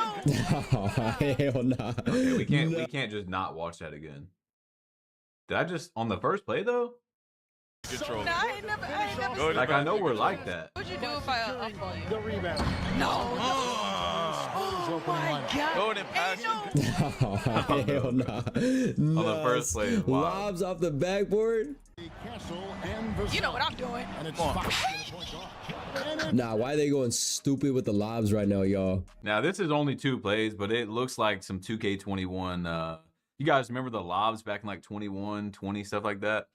[SPEAKER 13] Oh, hell nah.
[SPEAKER 14] Okay, we can't just not watch that again. Did I just on the first play though?
[SPEAKER 6] No, I ain't never
[SPEAKER 14] Like I know we're like that.
[SPEAKER 6] What'd you do if I unfollow you?
[SPEAKER 2] The rebound.
[SPEAKER 6] No. Oh my God.
[SPEAKER 9] Golden pass.
[SPEAKER 13] Oh, hell nah.
[SPEAKER 14] On the first play, is wild.
[SPEAKER 13] Lobs off the backboard.
[SPEAKER 6] You know what I'm doing.
[SPEAKER 13] Nah, why are they going stupid with the lobs right now, y'all?
[SPEAKER 14] Now this is only 2 plays, but it looks like some 2K21. You guys remember the lobs back in like 21, 20, stuff like that?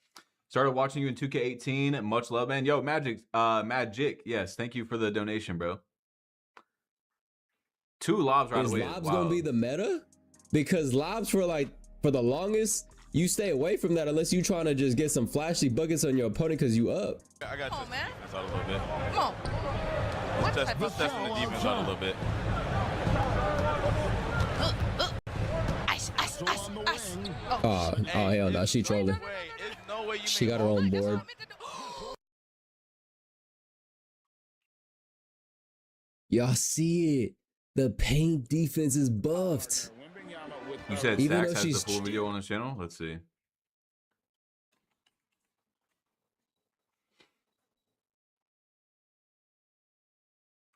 [SPEAKER 14] Started watching you in 2K18. Much love, man. Yo, Magic. Yes, thank you for the donation, bro. 2 lobs right away.
[SPEAKER 13] Is lobs gonna be the meta? Because lobs for the longest, you stay away from that unless you trying to just get some flashy buckets on your opponent because you up.
[SPEAKER 9] I got
[SPEAKER 6] Come on, man.
[SPEAKER 9] That's out a little bit.
[SPEAKER 6] Come on.
[SPEAKER 9] Let's test the defense out a little bit.
[SPEAKER 6] Ice.
[SPEAKER 13] Oh hell no, she trolling. She got her own board. Y'all see it? The paint defense is buffed.
[SPEAKER 14] You said
[SPEAKER 13] Even
[SPEAKER 14] Stacks
[SPEAKER 13] though
[SPEAKER 14] has the
[SPEAKER 13] she's
[SPEAKER 14] full video on his channel? Let's see.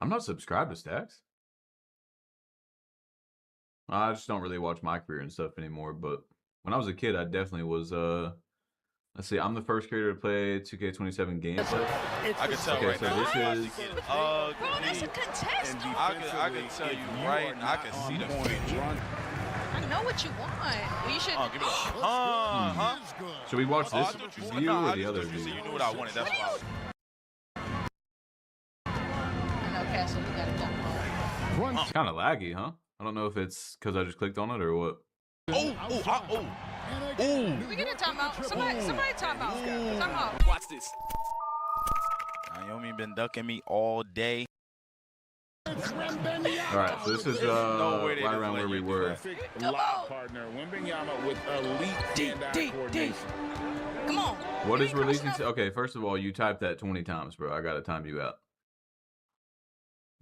[SPEAKER 14] I'm not subscribed to Stacks. I just don't really watch my career and stuff anymore, but when I was a kid, I definitely was, let's see, I'm the first creator to play 2K27 games.
[SPEAKER 9] I can tell
[SPEAKER 14] okay,
[SPEAKER 9] right
[SPEAKER 14] so
[SPEAKER 9] now.
[SPEAKER 14] this is...
[SPEAKER 6] Bro, that's a contest.
[SPEAKER 9] I can tell you right now. I can see the future.
[SPEAKER 6] I know what you want. Well, you should.
[SPEAKER 9] Give me that.
[SPEAKER 14] Should we watch this view or the other
[SPEAKER 9] You
[SPEAKER 14] view?
[SPEAKER 9] knew what I wanted. That's why.
[SPEAKER 6] I know, Castle, you got it.
[SPEAKER 14] It's kind of laggy, huh? I don't know if it's because I just clicked on it or what.
[SPEAKER 9] Oh.
[SPEAKER 6] We get a timeout. Somebody timeout. Timeout.
[SPEAKER 9] Watch this. Naomi been ducking me all day.
[SPEAKER 14] All right, so this is right around where we were.
[SPEAKER 18] Lob partner, Wembenyama with elite hand-eye coordination.
[SPEAKER 6] Come on.
[SPEAKER 14] What is releasing? Okay, first of all, you typed that 20 times, bro. I gotta time you out.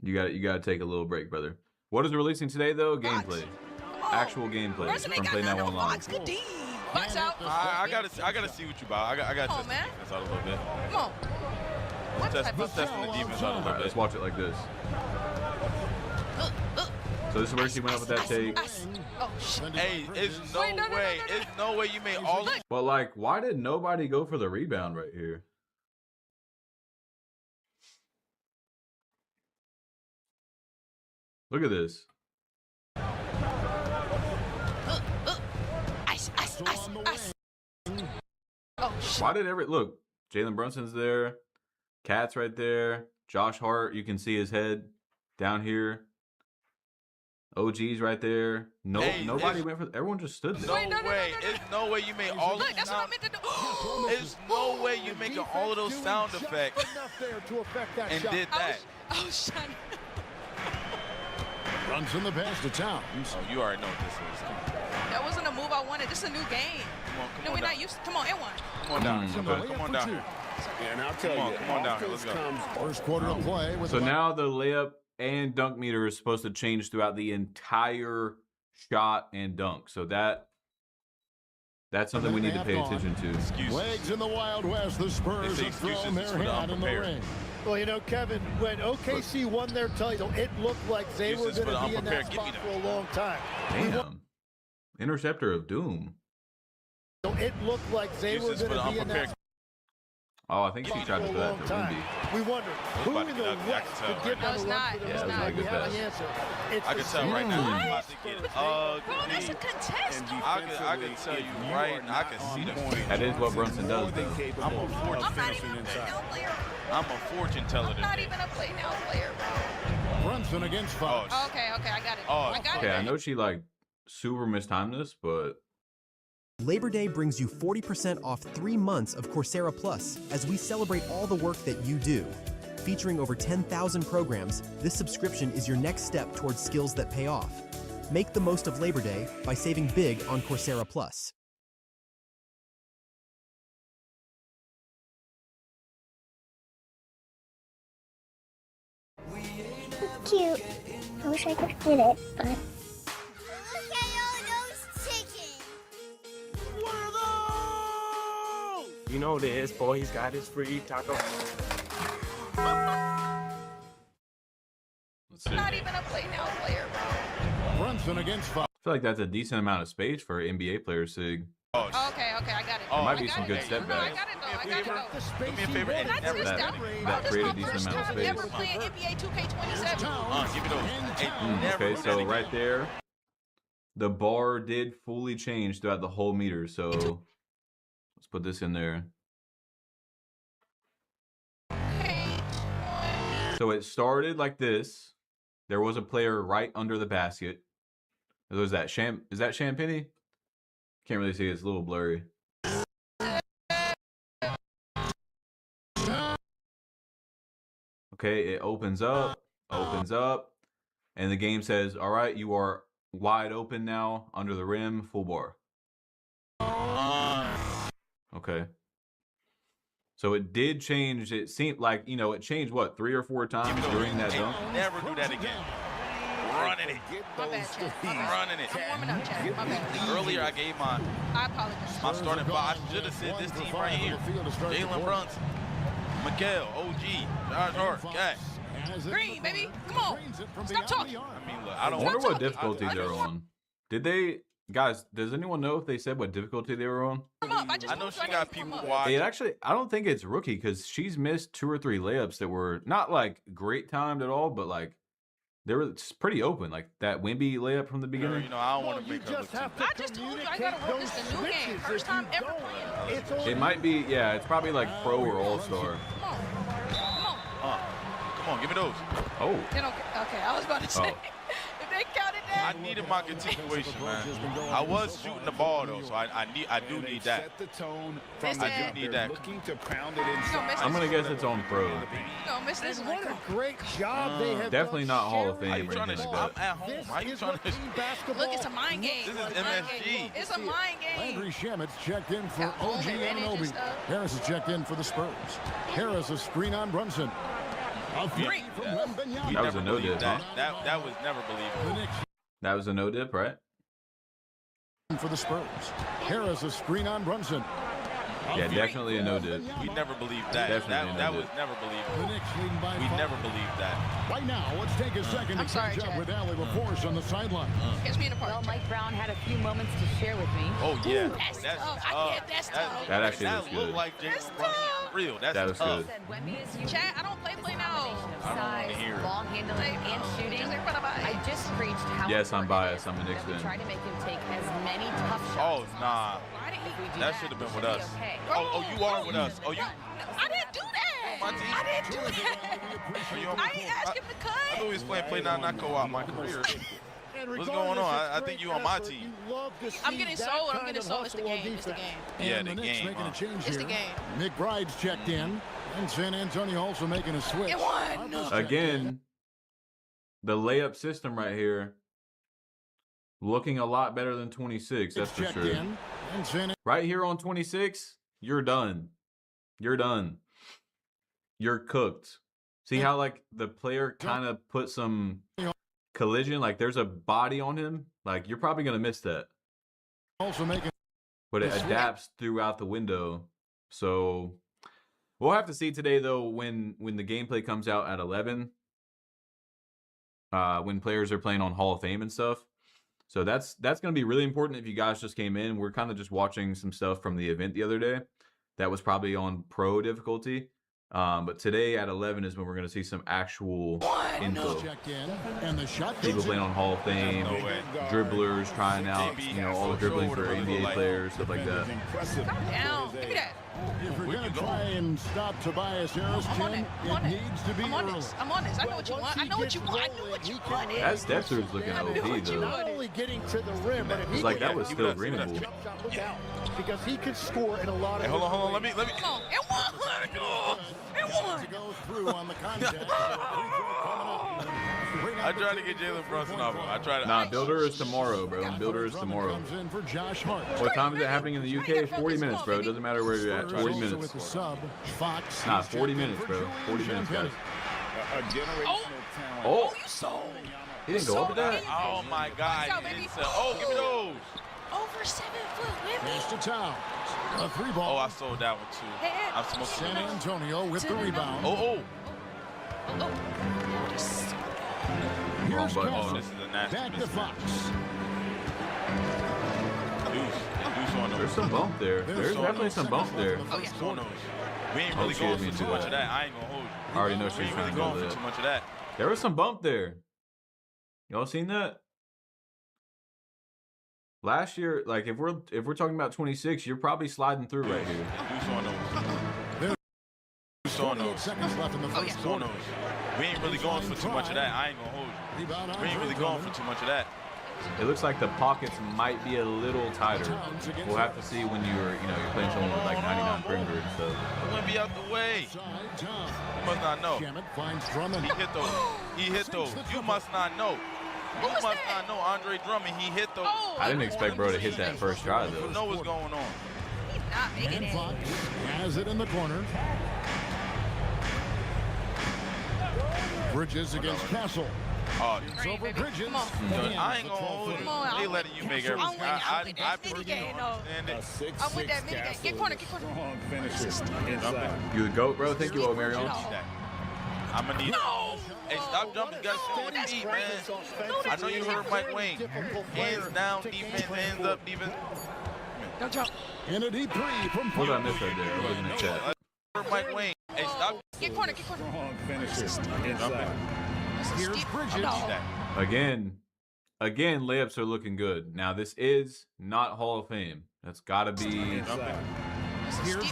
[SPEAKER 14] You gotta take a little break, brother. What is releasing today, though? Gameplay, actual gameplay from Play Now Online.
[SPEAKER 6] Box out.
[SPEAKER 9] I gotta see what you about. I gotta test the defense out a little bit.
[SPEAKER 6] Come on.
[SPEAKER 9] Let's test the defense out a little bit.
[SPEAKER 14] Let's watch it like this. So this is where she went up with that take.
[SPEAKER 9] Hey, it's no way you made all.
[SPEAKER 14] But like, why did nobody go for the rebound right here? Look at this.
[SPEAKER 6] Ice. Oh, shit.
[SPEAKER 14] Why did look? Jalen Brunson's there. Cat's right there. Josh Hart, you can see his head down here. OG's right there. No, nobody went for. Everyone just stood there.
[SPEAKER 9] No way. It's no way you made all.
[SPEAKER 6] Look, that's what I meant to do.
[SPEAKER 9] It's no way you making all of those sound effects and did that.
[SPEAKER 6] Oh, shiny.
[SPEAKER 2] Runs in the pass to Towns.
[SPEAKER 9] Oh, you already know what this is.
[SPEAKER 6] That wasn't a move I wanted. This is a new game.
[SPEAKER 9] Come on,
[SPEAKER 6] we're not used. Come on, everyone.
[SPEAKER 9] Come on down. Come on down.
[SPEAKER 2] And I'll tell you,
[SPEAKER 9] come on down here. Let's go.
[SPEAKER 2] First quarter of play.
[SPEAKER 14] So now the layup and dunk meter is supposed to change throughout the entire shot and dunk. So that's something we need to pay attention to.
[SPEAKER 2] Legs in the Wild West. The Spurs have thrown their hand in the ring. Well, you know, Kevin, when OKC won their title, it looked like they were going to be in that spot for a long time.
[SPEAKER 14] Damn. Interceptor of Doom.
[SPEAKER 2] It looked like they were going to be in that
[SPEAKER 14] Oh, I think she tried to put that to Wendy.
[SPEAKER 2] We wondered who in the West could give them a run for their money. We have the answer.
[SPEAKER 9] I can tell right now I'm about to get ugly.
[SPEAKER 6] Bro, that's a contest.
[SPEAKER 9] I can tell you right now, I can see the point.
[SPEAKER 14] That is what Brunson does, though.
[SPEAKER 9] I'm a fortune
[SPEAKER 6] player.
[SPEAKER 9] I'm a fortune teller.
[SPEAKER 6] I'm not even a play now player, bro.
[SPEAKER 2] Brunson against Fox.
[SPEAKER 6] Oh, okay, I got it.
[SPEAKER 9] Oh,
[SPEAKER 6] I got
[SPEAKER 14] Okay,
[SPEAKER 6] it.
[SPEAKER 14] I know she like super mistimed this, but
[SPEAKER 15] Labor Day brings you 40% off 3 months of Coursera Plus as we celebrate all the work that you do. Featuring over 10,000 programs, this subscription is your next step towards skills that pay off. Make the most of Labor Day by saving big on Coursera Plus.
[SPEAKER 22] Cute. I wish I could fit it, but...
[SPEAKER 16] You know this, boy. He's got his free taco.
[SPEAKER 6] I'm not even a play now player, bro.
[SPEAKER 2] Brunson against Fox.
[SPEAKER 14] I feel like that's a decent amount of space for NBA players, Sig.
[SPEAKER 6] Okay, I got it.
[SPEAKER 14] There might be some good step
[SPEAKER 6] No, I
[SPEAKER 14] backs.
[SPEAKER 6] got it though. I got it though.
[SPEAKER 9] Do me a favor and never
[SPEAKER 14] That create a decent amount of
[SPEAKER 6] I'm
[SPEAKER 14] space.
[SPEAKER 6] never playing NBA 2K27.
[SPEAKER 9] give me those. Hey, never
[SPEAKER 14] Okay,
[SPEAKER 9] do
[SPEAKER 14] so
[SPEAKER 9] that
[SPEAKER 14] right there, the bar did fully change throughout the whole meter. So let's put this in there. So it started like this. There was a player right under the basket. Was that Is that Champagny? Can't really see. It's a little blurry. Okay, it opens up, and the game says, all right, you are wide open now, under the rim, full bar. Okay. So it did change. It seemed like, it changed, what, 3 or 4 times during that dunk?
[SPEAKER 9] Never do that again. Running it.
[SPEAKER 6] My bad, Chad.
[SPEAKER 9] Running it.
[SPEAKER 6] I'm warming up, Chad. My bad.
[SPEAKER 9] Earlier, I gave
[SPEAKER 6] I apologize.
[SPEAKER 9] my starting five. I should have said this team right here. Jalen Brunson, Mikael, OG, Josh Hart, Cat.
[SPEAKER 6] Green, baby. Come on. Stop talking.
[SPEAKER 9] I mean, look, I don't
[SPEAKER 14] wonder what difficulty they're on. Did they, guys, does anyone know if they said what difficulty they were on?
[SPEAKER 9] I know she got people watching.
[SPEAKER 14] It actually, I don't think it's rookie because she's missed 2 or 3 layups that were not like great timed at all, but like they were pretty open. Like that Wimby layup from the beginning.
[SPEAKER 9] I don't want to make her look too
[SPEAKER 6] I just told you I gotta work this the new game. First time ever playing.
[SPEAKER 14] It might be, yeah, it's probably like pro or all-star.
[SPEAKER 9] Come on, give me those.
[SPEAKER 14] Oh.
[SPEAKER 6] Okay, I was about to say. If they counted that.
[SPEAKER 9] I needed my continuation, man. I was shooting the ball though, so I do need that. I do need that.
[SPEAKER 14] I'm gonna guess it's on pro.
[SPEAKER 6] Don't miss this one.
[SPEAKER 2] What a great job they have
[SPEAKER 14] Definitely not Hall of Fame
[SPEAKER 9] How you
[SPEAKER 14] or
[SPEAKER 9] trying
[SPEAKER 14] anything
[SPEAKER 9] to?
[SPEAKER 14] like
[SPEAKER 9] I'm
[SPEAKER 14] that.
[SPEAKER 9] at home. How you trying to?
[SPEAKER 6] Look, it's a mind game.
[SPEAKER 9] This is MSG.
[SPEAKER 6] It's a mind game.
[SPEAKER 2] Landry Shamit's checked in for
[SPEAKER 6] Got home
[SPEAKER 2] OG
[SPEAKER 6] advantage and
[SPEAKER 2] Anunoby.
[SPEAKER 6] stuff.
[SPEAKER 2] Harris is checked in for the Spurs. Harris a screen on Brunson. A three from Wembanyama.
[SPEAKER 14] That was a no dip, huh?
[SPEAKER 9] That was never believable.
[SPEAKER 14] That was a no dip, right?
[SPEAKER 2] For the Spurs. Harris a screen on Brunson.
[SPEAKER 14] Yeah, definitely a no dip.
[SPEAKER 9] We never believed that.
[SPEAKER 14] Definitely
[SPEAKER 9] that
[SPEAKER 14] no
[SPEAKER 9] was
[SPEAKER 14] dip.
[SPEAKER 9] never
[SPEAKER 2] The
[SPEAKER 9] believable.
[SPEAKER 2] Knicks leading by
[SPEAKER 9] We
[SPEAKER 2] 5.
[SPEAKER 9] never believed that.
[SPEAKER 2] Right now, let's take a second to catch up with Allie LaForce on the sideline.
[SPEAKER 6] Catch me in the park.
[SPEAKER 11] Well, Mike Brown had a few moments to share with me.
[SPEAKER 9] Oh yeah,
[SPEAKER 6] That's tough. I can't. That's tough.
[SPEAKER 14] That actually
[SPEAKER 9] that
[SPEAKER 14] looks
[SPEAKER 9] looked
[SPEAKER 14] good.
[SPEAKER 9] like Jalen Brunson. Real. That's
[SPEAKER 14] That was
[SPEAKER 9] tough.
[SPEAKER 14] good.
[SPEAKER 6] Chad, I don't play now.
[SPEAKER 9] I don't want to hear it.
[SPEAKER 11] Ball handling and shooting.
[SPEAKER 6] Just in front of my
[SPEAKER 11] I just preached how
[SPEAKER 14] Yes, I'm
[SPEAKER 11] important it
[SPEAKER 14] biased.
[SPEAKER 11] is
[SPEAKER 14] I'm a Knicks
[SPEAKER 11] that we
[SPEAKER 14] fan.
[SPEAKER 11] try to make him take as many tough
[SPEAKER 9] Oh
[SPEAKER 11] shots.
[SPEAKER 9] nah,
[SPEAKER 6] Why did he do
[SPEAKER 9] that should have been with us.
[SPEAKER 11] Okay.
[SPEAKER 9] Oh, you are with us. Oh, you.
[SPEAKER 6] I didn't do that.
[SPEAKER 9] My team.
[SPEAKER 6] I didn't do that.
[SPEAKER 9] Are you on
[SPEAKER 6] I ain't asking to
[SPEAKER 9] I
[SPEAKER 6] cut.
[SPEAKER 9] thought we was playing play now, not co-op my career. What's going on? I think you on my team.
[SPEAKER 6] I'm getting sold. I'm getting sold. It's the game. It's the game.
[SPEAKER 9] Yeah,
[SPEAKER 2] And
[SPEAKER 9] the
[SPEAKER 2] Knicks
[SPEAKER 9] game,
[SPEAKER 2] making
[SPEAKER 9] huh?
[SPEAKER 2] a change
[SPEAKER 6] It's
[SPEAKER 2] here.
[SPEAKER 6] the game.
[SPEAKER 2] McBride's checked in. And San Antonio also making a switch.
[SPEAKER 6] It won.
[SPEAKER 14] Again, the layup system right here looking a lot better than 26, that's for
[SPEAKER 2] Checked
[SPEAKER 14] sure.
[SPEAKER 2] in. And San
[SPEAKER 14] Right here on 26, you're done. You're done. You're cooked. See how like the player kind of put some collision, like there's a body on him, like you're probably gonna miss that.
[SPEAKER 2] also making
[SPEAKER 14] But it adapts throughout the window. So We'll have to see today, though, when the gameplay comes out at 11, when players are playing on Hall of Fame and stuff. So that's going to be really important if you guys just came in. We're kind of just watching some stuff from the event the other day. That was probably on pro difficulty. But today at 11 is when we're going to see some actual info. People playing on Hall of Fame, dribblers trying out, you know, all the dribbling for NBA players, stuff like that.
[SPEAKER 6] Calm down. Give me that.
[SPEAKER 2] If we're going to try and stop Tobias Harris, Ken, it needs to be
[SPEAKER 6] I'm on this. I'm on this. I know what you want. I know what you want. I know what you want.
[SPEAKER 14] That step through is looking OP, though.
[SPEAKER 2] Not only getting to the rim, but if he
[SPEAKER 14] it's like that was still greenable.
[SPEAKER 2] Because he could score in a lot of.
[SPEAKER 9] Hey, hold on. Let me.
[SPEAKER 6] Come on. It won. It won.
[SPEAKER 2] To go through on the contact.
[SPEAKER 9] I tried to get Jalen Brunson off him. I tried to.
[SPEAKER 14] Nah, Builder is tomorrow, bro. Builder is tomorrow. What time is it happening in the UK? 40 minutes, bro. Doesn't matter where you're at. 40 minutes. Nah, 40 minutes, bro. 40 minutes, guys. Oh,
[SPEAKER 6] you sold.
[SPEAKER 14] He didn't go over that.
[SPEAKER 9] Oh my God. Oh, give me those.
[SPEAKER 6] Over 7 foot women.
[SPEAKER 2] Mr. Towns. A 3-ball.
[SPEAKER 9] Oh, I sold that one too. I'm smoking.
[SPEAKER 2] San Antonio with the rebound.
[SPEAKER 9] Oh.
[SPEAKER 14] Wrong button.
[SPEAKER 9] Oh, this is a nasty
[SPEAKER 2] Back to Fox.
[SPEAKER 14] There's some bump there. There's definitely some bump there.
[SPEAKER 9] Oh, yeah. We ain't really going for too much of that. I ain't gonna hold you.
[SPEAKER 14] I already know she's trying to go there.
[SPEAKER 9] Too much of that.
[SPEAKER 14] There was some bump there. Y'all seen that? Last year, like if we're talking about 26, you're probably sliding through right here.
[SPEAKER 9] Who's on those?
[SPEAKER 2] Seconds left in the first quarter.
[SPEAKER 9] We ain't really going for too much of that. I ain't gonna hold you. We ain't really going for too much of that.
[SPEAKER 14] It looks like the pockets might be a little tighter. We'll have to see when you're playing someone with like 99 perimeter and stuff.
[SPEAKER 9] I'm gonna be out the way. You must not know. He hit those. You must not know. You must not know Andre Drummond. He hit those.
[SPEAKER 14] I didn't expect bro to hit that first try though.
[SPEAKER 9] You know what's going on.
[SPEAKER 6] He's not making it.
[SPEAKER 2] Has it in the corner. Bridges against Castle.
[SPEAKER 9] Oh,
[SPEAKER 2] it's over Bridges.
[SPEAKER 9] I ain't gonna hold you. They letting you make everything. I personally don't understand it.
[SPEAKER 6] I'm with that mini game. Get corner.
[SPEAKER 14] You the GOAT, bro? Thank you, Omarion.
[SPEAKER 9] I'm gonna need. No. Hey, stop jumping. You gotta sit on your feet, man. I know you heard Mike Wayne. Hands down defense, hands up defense.
[SPEAKER 6] Don't jump.
[SPEAKER 2] In a deep three from
[SPEAKER 14] What did I miss right there? I'm looking at chat.
[SPEAKER 9] Mike Wayne. Hey, stop.
[SPEAKER 6] Get corner.
[SPEAKER 2] Here's Bridges.
[SPEAKER 14] Again, layups are looking good. Now this is not Hall of Fame. That's gotta be.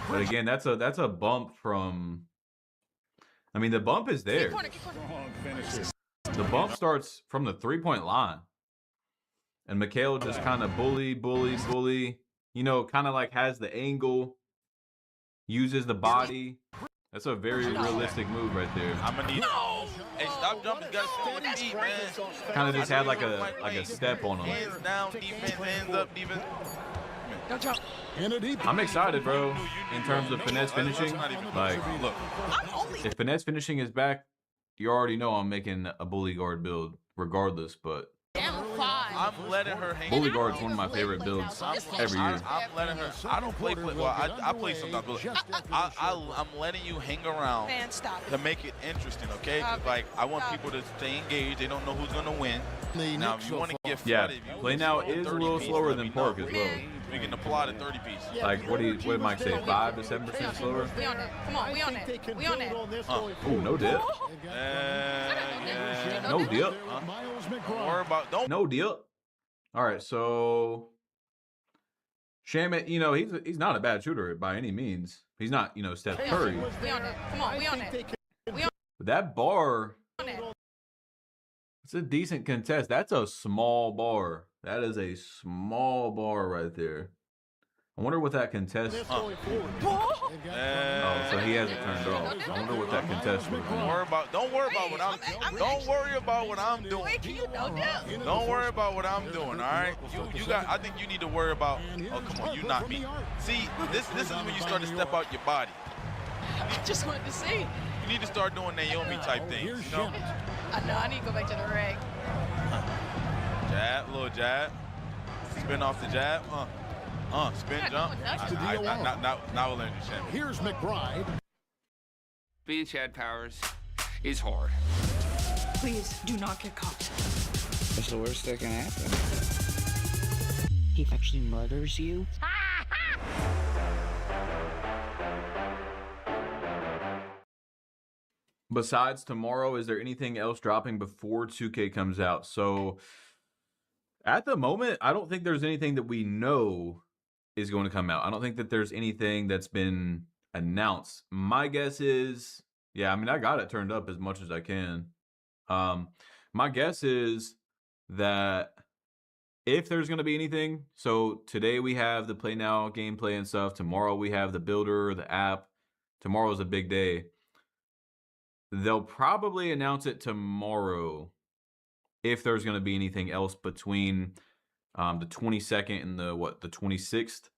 [SPEAKER 14] But again, that's a bump from. I mean, the bump is there. The bump starts from the 3-point line. And Mikhail just kind of bully. You know, kind of like has the angle, uses the body. That's a very realistic move right there.
[SPEAKER 9] I'm gonna need. Hey, stop jumping. You gotta sit on your feet, man.
[SPEAKER 14] Kind of just had like a step on him.
[SPEAKER 9] Hands down defense, hands up defense.
[SPEAKER 6] Don't jump.
[SPEAKER 14] I'm excited, bro. In terms of finesse finishing, like,
[SPEAKER 9] look,
[SPEAKER 14] if finesse finishing is back, you already know I'm making a bully guard build, regardless. But
[SPEAKER 9] I'm letting her hang.
[SPEAKER 14] Bully guard's one of my favorite builds every year.
[SPEAKER 9] I'm letting her. I don't play. Well, I play sometimes, but I'm letting you hang around to make it interesting, okay? 'Cause, like, I want people to stay engaged. They don't know who's gonna win. Now, if you want to get flooded,
[SPEAKER 14] play now is a little slower than Park as well.
[SPEAKER 9] We can apply the 30 piece.
[SPEAKER 14] Like, what did Mike say? 5 to 7% slower?
[SPEAKER 6] We on it. Come on, we on it. We on it.
[SPEAKER 14] Ooh, no dip. No dip.
[SPEAKER 9] Don't worry about.
[SPEAKER 14] No dip. All right, so Shamet, you know, he's not a bad shooter by any means. He's not, you know, Steph Curry.
[SPEAKER 6] We on it. Come on, we on it.
[SPEAKER 14] But that bar, it's a decent contest. That's a small bar. That is a small bar right there. I wonder what that contest. Oh, so he hasn't turned off. I wonder what that contest was.
[SPEAKER 9] Don't worry about what I'm. Don't worry about what I'm doing. Don't worry about what I'm doing. All right. You got. I think you need to worry about. Oh, come on. You not me. See, this is when you start to step out your body.
[SPEAKER 6] I just wanted to see.
[SPEAKER 9] You need to start doing Naomi type things. You know?
[SPEAKER 6] I know. I need to go back to the ring.
[SPEAKER 9] Jab, little jab. Spin off the jab. Spin jump. Now we'll learn your champion.
[SPEAKER 2] Here's McBride.
[SPEAKER 5] Being Chad Powers is hard.
[SPEAKER 4] Please do not get caught.
[SPEAKER 5] What's the worst that can happen?
[SPEAKER 7] He actually murders you?
[SPEAKER 14] Besides tomorrow, is there anything else dropping before 2K comes out? So at the moment, I don't think there's anything that we know is going to come out. I don't think that there's anything that's been announced. My guess is, yeah, I mean, I got it turned up as much as I can. My guess is that if there's going to be anything, so today we have the Play Now gameplay and stuff. Tomorrow we have the builder, the app. Tomorrow's a big day. They'll probably announce it tomorrow if there's going to be anything else between the 22nd and the 26th.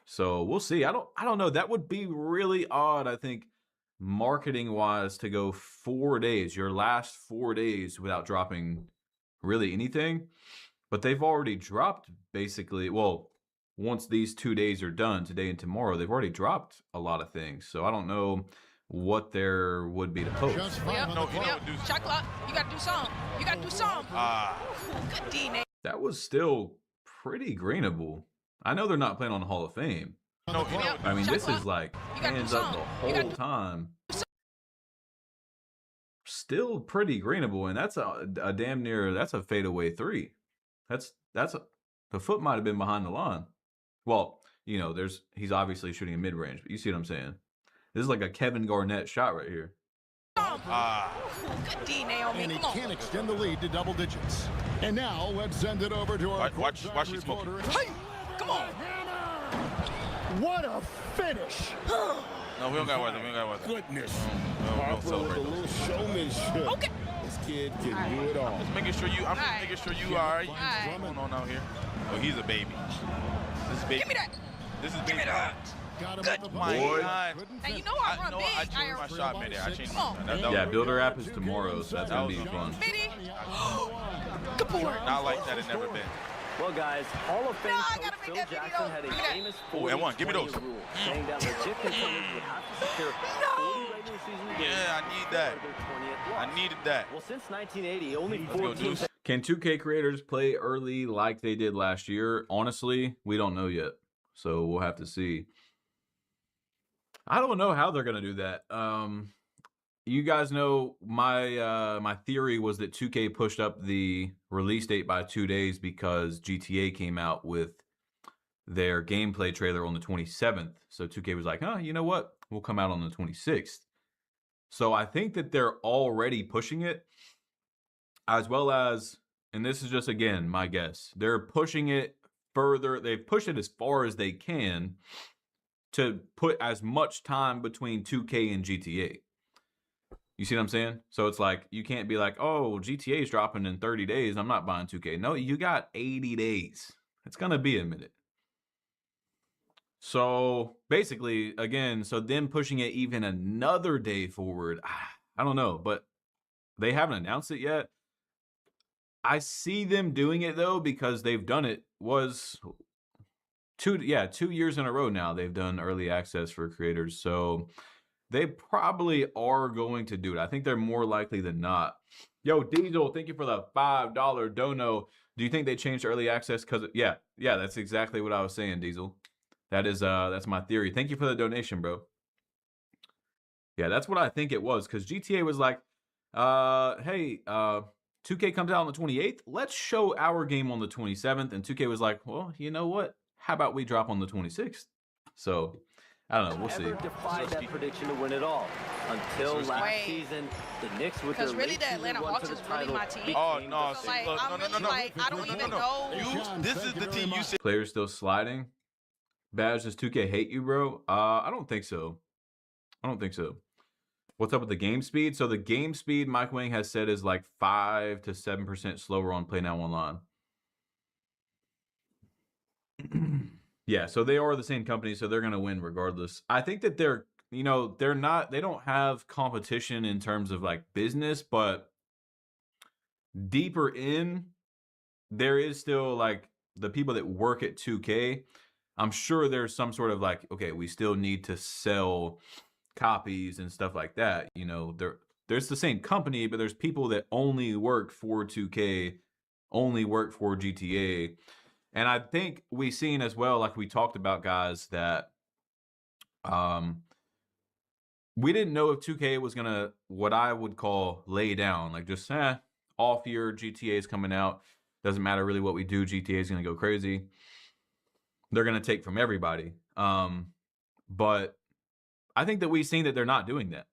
[SPEAKER 14] So we'll see. I don't know. That would be really odd, I think, marketing wise, to go 4 days, your last 4 days without dropping really anything. But they've already dropped basically, well, once these 2 days are done, today and tomorrow, they've already dropped a lot of things. So I don't know what there would be to post.
[SPEAKER 6] Shot clock. You gotta do some. You gotta do some. Good D, Nate.
[SPEAKER 14] That was still pretty greenable. I know they're not playing on the Hall of Fame. I mean, this is like hands up the whole time. Still pretty greenable, and that's a damn near, that's a fadeaway three. The foot might have been behind the line. Well, you know, he's obviously shooting a mid range, but you see what I'm saying. This is like a Kevin Garnett shot right here.
[SPEAKER 6] Good D, Naomi.
[SPEAKER 2] And he
[SPEAKER 6] Come on.
[SPEAKER 2] can extend the lead to double digits. And now let's send it over to our
[SPEAKER 9] watch you smoking.
[SPEAKER 6] Hey, come on.
[SPEAKER 2] What a finish!
[SPEAKER 9] No, we don't got weather. We don't got weather.
[SPEAKER 2] Goodness.
[SPEAKER 9] We don't celebrate
[SPEAKER 2] with a little showmanship.
[SPEAKER 6] Okay.
[SPEAKER 2] This kid can do it all.
[SPEAKER 9] I'm just making sure you. I'm just making sure you all right. What's going on out here? Oh, he's a baby. This is baby.
[SPEAKER 6] Give me that.
[SPEAKER 9] This is baby.
[SPEAKER 6] Give me that.
[SPEAKER 2] Good.
[SPEAKER 9] My God.
[SPEAKER 6] And you know I run big.
[SPEAKER 9] I changed my shot mid there. I changed.
[SPEAKER 14] Yeah, builder app is tomorrow, so that's gonna be fun.
[SPEAKER 6] Good boy.
[SPEAKER 9] Not like that. It never been.
[SPEAKER 17] Well, guys, Hall of Fame coach Phil Jackson had a famous 40-20 rule, saying that legit contenders would have to secure 40 regular season games.
[SPEAKER 9] Yeah, I need that. I needed that.
[SPEAKER 17] Well, since 1980, only 4 teams.
[SPEAKER 14] Can 2K creators play early like they did last year? Honestly, we don't know yet, so we'll have to see. I don't know how they're gonna do that. You guys know my theory was that 2K pushed up the release date by 2 days because GTA came out with their gameplay trailer on the 27th. So 2K was like, you know what? We'll come out on the 26th. So I think that they're already pushing it, as well as, and this is just, again, my guess, they're pushing it further. They've pushed it as far as they can to put as much time between 2K and GTA. You see what I'm saying? So it's like, you can't be like, oh, GTA is dropping in 30 days. I'm not buying 2K. No, you got 80 days. It's going to be a minute. So basically, again, so them pushing it even another day forward, I don't know, but they haven't announced it yet. I see them doing it, though, because they've done it. Was 2 years in a row now they've done early access for creators. So they probably are going to do it. I think they're more likely than not. Yo, Diesel, thank you for the $5 dono. Do you think they changed early access? Because yeah, that's exactly what I was saying, Diesel. That's my theory. Thank you for the donation, bro. Yeah, that's what I think it was. Because GTA was like, hey, 2K comes out on the 28th. Let's show our game on the 27th. And 2K was like, well, you know what? How about we drop on the 26th? So I don't know. We'll see.
[SPEAKER 17] Never defied that prediction to win it all until last season. The Knicks with their
[SPEAKER 6] really the Atlanta Hawks is really my team.
[SPEAKER 9] Oh no!
[SPEAKER 6] So, like, I'm really like, I don't even know.
[SPEAKER 9] This is the team you said.
[SPEAKER 14] Players still sliding. Badge, does 2K hate you, bro? I don't think so. I don't think so. What's up with the game speed? So the game speed, Mike Wang has said, is like 5 to 7% slower on Play Now Online. Yeah, so they are the same company, so they're going to win regardless. I think that they don't have competition in terms of like business, but deeper in, there is still like the people that work at 2K. I'm sure there's some sort of like, okay, we still need to sell copies and stuff like that. You know, there's the same company, but there's people that only work for 2K, only work for GTA. And I think we've seen as well, like we talked about, guys, that we didn't know if 2K was gonna, what I would call, lay down, like just off year, GTA is coming out, doesn't matter really what we do, GTA is gonna go crazy. They're gonna take from everybody. But I think that we've seen that they're not doing that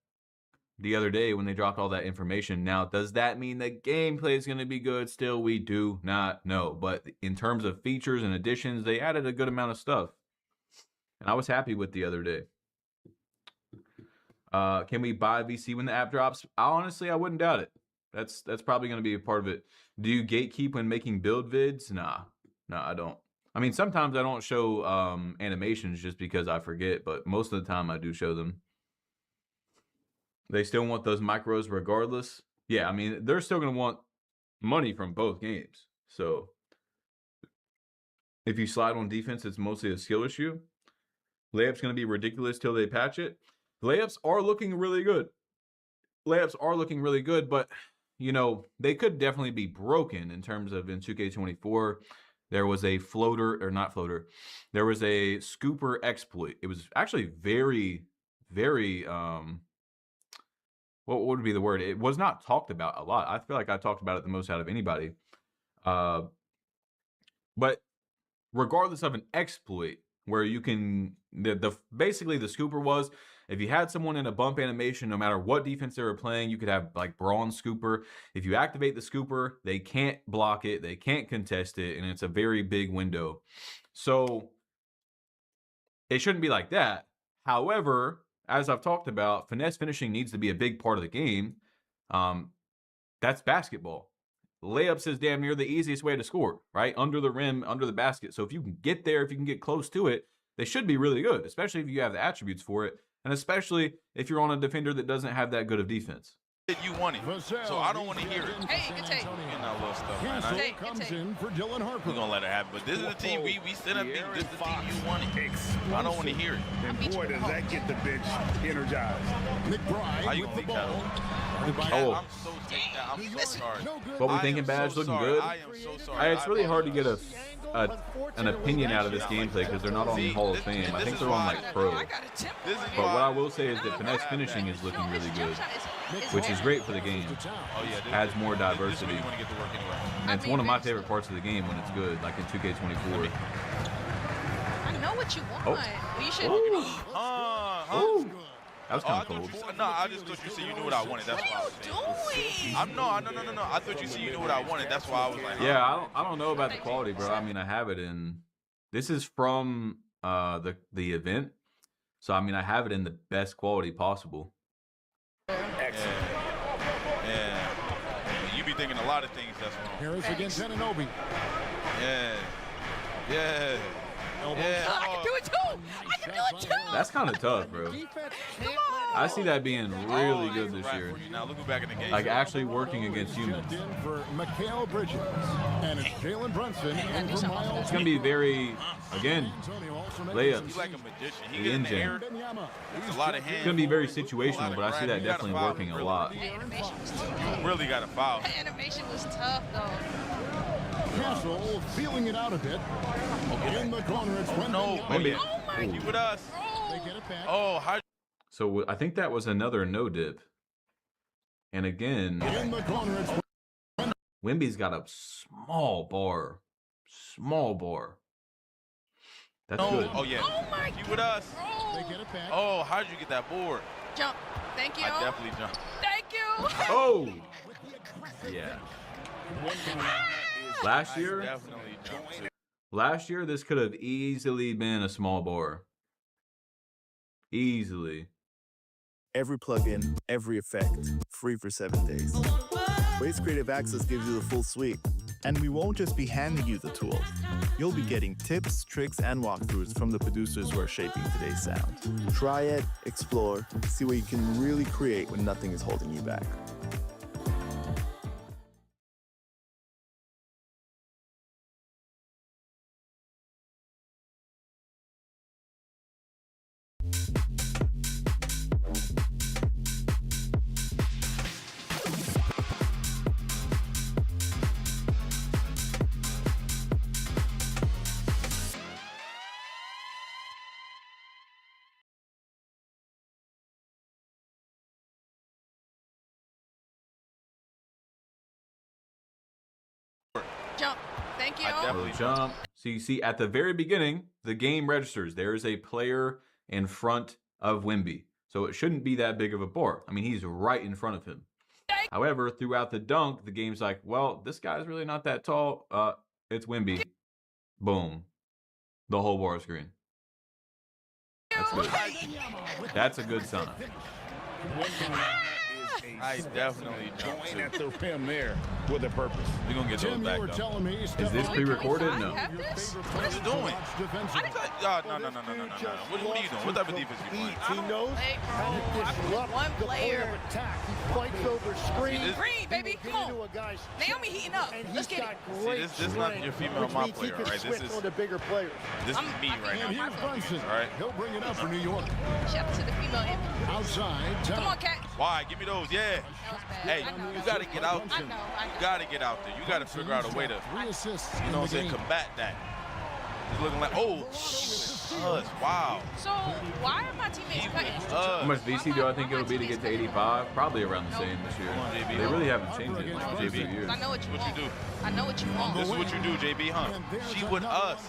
[SPEAKER 14] the other day when they dropped all that information. Now, does that mean the gameplay is going to be good? Still, we do not know. But in terms of features and additions, they added a good amount of stuff. And I was happy with the other day. Can we buy VC when the app drops? Honestly, I wouldn't doubt it. That's probably going to be a part of it. Do you gatekeep when making build vids? Nah, I don't. I mean, sometimes I don't show animations just because I forget, but most of the time I do show them. They still want those micros regardless. Yeah, I mean, they're still going to want money from both games. So if you slide on defense, it's mostly a skill issue. Layups going to be ridiculous till they patch it. Layups are looking really good. But, you know, they could definitely be broken in terms of in 2K24. There was a there was a scooper exploit. It was actually very, very, what would be the word? It was not talked about a lot. I feel like I talked about it the most out of anybody. But regardless of an exploit where you can, basically the scooper was, if you had someone in a bump animation, no matter what defense they were playing, you could have like bronze scooper. If you activate the scooper, they can't block it, they can't contest it, and it's a very big window. So it shouldn't be like that. However, as I've talked about, finesse finishing needs to be a big part of the game. That's basketball. Layups is damn near the easiest way to score, right? Under the rim, under the basket. So if you can get there, if you can get close to it, they should be really good, especially if you have the attributes for it, and especially if you're on a defender that doesn't have that good of defense.
[SPEAKER 9] You want it, so I don't want to hear it.
[SPEAKER 6] Hey, good take.
[SPEAKER 9] Getting that little stuff, man. We're gonna let it happen. But this is the team we sit up. This is the team you want it. I don't want to hear it.
[SPEAKER 2] And boy, does that get the bench energized. McBride
[SPEAKER 9] How you
[SPEAKER 2] with the
[SPEAKER 9] think that?
[SPEAKER 2] ball.
[SPEAKER 14] Oh.
[SPEAKER 9] I'm so taken down. I'm so sorry.
[SPEAKER 14] What we thinking, Badge? Looking good?
[SPEAKER 9] I am so sorry.
[SPEAKER 14] It's really hard to get an opinion out of this gameplay because they're not on the Hall of Fame. I think they're on like Pro. But what I will say is that finesse finishing is looking really good, which is great for the game. Adds more diversity. And it's one of my favorite parts of the game when it's good, like in 2K24.
[SPEAKER 6] I know what you want.
[SPEAKER 14] Oh.
[SPEAKER 6] You should.
[SPEAKER 14] Ooh. That was kind of cold.
[SPEAKER 9] No, I just thought you said you knew what I wanted. That's why I was saying. No. I thought you said you knew what I wanted. That's why I was like.
[SPEAKER 14] Yeah, I don't know about the quality, bro. I mean, I have it in. This is from the event, so I mean, I have it in the best quality possible.
[SPEAKER 9] Excellent. Yeah. You be thinking a lot of things that's wrong.
[SPEAKER 2] Harris against Ananobi.
[SPEAKER 9] Yeah. Yeah.
[SPEAKER 6] I can do it too.
[SPEAKER 14] That's kind of tough, bro. I see that being really good this year.
[SPEAKER 9] Now look back in the game.
[SPEAKER 14] Like actually working against humans.
[SPEAKER 2] For Mikal Bridges. And it's Jalen Brunson.
[SPEAKER 14] It's going to be very, again, layups.
[SPEAKER 9] He's like a magician. He
[SPEAKER 14] the
[SPEAKER 9] gets in the
[SPEAKER 14] engine.
[SPEAKER 9] air. It's a lot of hands.
[SPEAKER 14] It's going to be very situational, but I see that definitely working a lot.
[SPEAKER 9] You really got to foul.
[SPEAKER 6] The animation was tough, though.
[SPEAKER 2] Castle feeling it out a bit. In the corner, it's
[SPEAKER 14] Wemby.
[SPEAKER 9] You with us.
[SPEAKER 2] They get it back.
[SPEAKER 9] Oh, how?
[SPEAKER 14] So I think that was another no dip. And again,
[SPEAKER 2] In the corner, it's
[SPEAKER 14] Wemby's got a small bar. Small bar. That's good.
[SPEAKER 9] Oh, yeah.
[SPEAKER 6] Oh, my
[SPEAKER 9] You with us.
[SPEAKER 2] They get it back.
[SPEAKER 9] Oh, how did you get that board?
[SPEAKER 6] Jump. Thank you.
[SPEAKER 9] I definitely jumped.
[SPEAKER 6] Thank you.
[SPEAKER 14] Oh! Yeah. Last
[SPEAKER 9] I
[SPEAKER 14] year,
[SPEAKER 9] definitely jumped.
[SPEAKER 14] last year, this could have easily been a small bar. Easily.
[SPEAKER 10] Every plugin, every effect, free for 7 days. Waze Creative Access gives you the full suite. And we won't just be handing you the tools. You'll be getting tips, tricks, and walkthroughs from the producers who are shaping today's sound. Try it, explore, see what you can really create when nothing is holding you back.
[SPEAKER 6] jump. Thank you.
[SPEAKER 9] I definitely
[SPEAKER 14] Jump. So you see at the very beginning, the game registers. There is a player in front of Wimby. So it shouldn't be that big of a bar. I mean, he's right in front of him. However, throughout the dunk, the game's like, well, this guy's really not that tall. It's Wimby. Boom. The whole bar screen. That's good. That's a good sign.
[SPEAKER 9] I definitely jumped too.
[SPEAKER 19] At the rim there with a purpose.
[SPEAKER 9] We're gonna get those back though.
[SPEAKER 14] Is this pre-recorded? No.
[SPEAKER 9] What are you doing? No. What are you doing? What type of defense are you playing?
[SPEAKER 6] He knows how to disrupt one player.
[SPEAKER 20] He fights over screens.
[SPEAKER 6] Green, baby, come on. Naomi heating up. Let's get it.
[SPEAKER 9] See, this is not your female my player, right? This is
[SPEAKER 20] the bigger players.
[SPEAKER 9] This is me right now.
[SPEAKER 20] Here's Brunson.
[SPEAKER 9] Right?
[SPEAKER 20] He'll bring it up for New York.
[SPEAKER 6] Shout out to the female MVP.
[SPEAKER 20] Outside.
[SPEAKER 6] Come on, Cat.
[SPEAKER 9] Why? Give me those. Yeah. Hey, you gotta get out there. You gotta get out there. You gotta figure out a way to, you know what I'm saying, combat that. He's looking like, wow.
[SPEAKER 6] So why are my teammates cutting?
[SPEAKER 14] How much VC do I think it'll be to get to 85? Probably around the same this year. They really haven't changed it in like 2 years.
[SPEAKER 6] I know what you want.
[SPEAKER 9] do.
[SPEAKER 6] I know what you want.
[SPEAKER 9] This is what you do, JB, huh? She with us.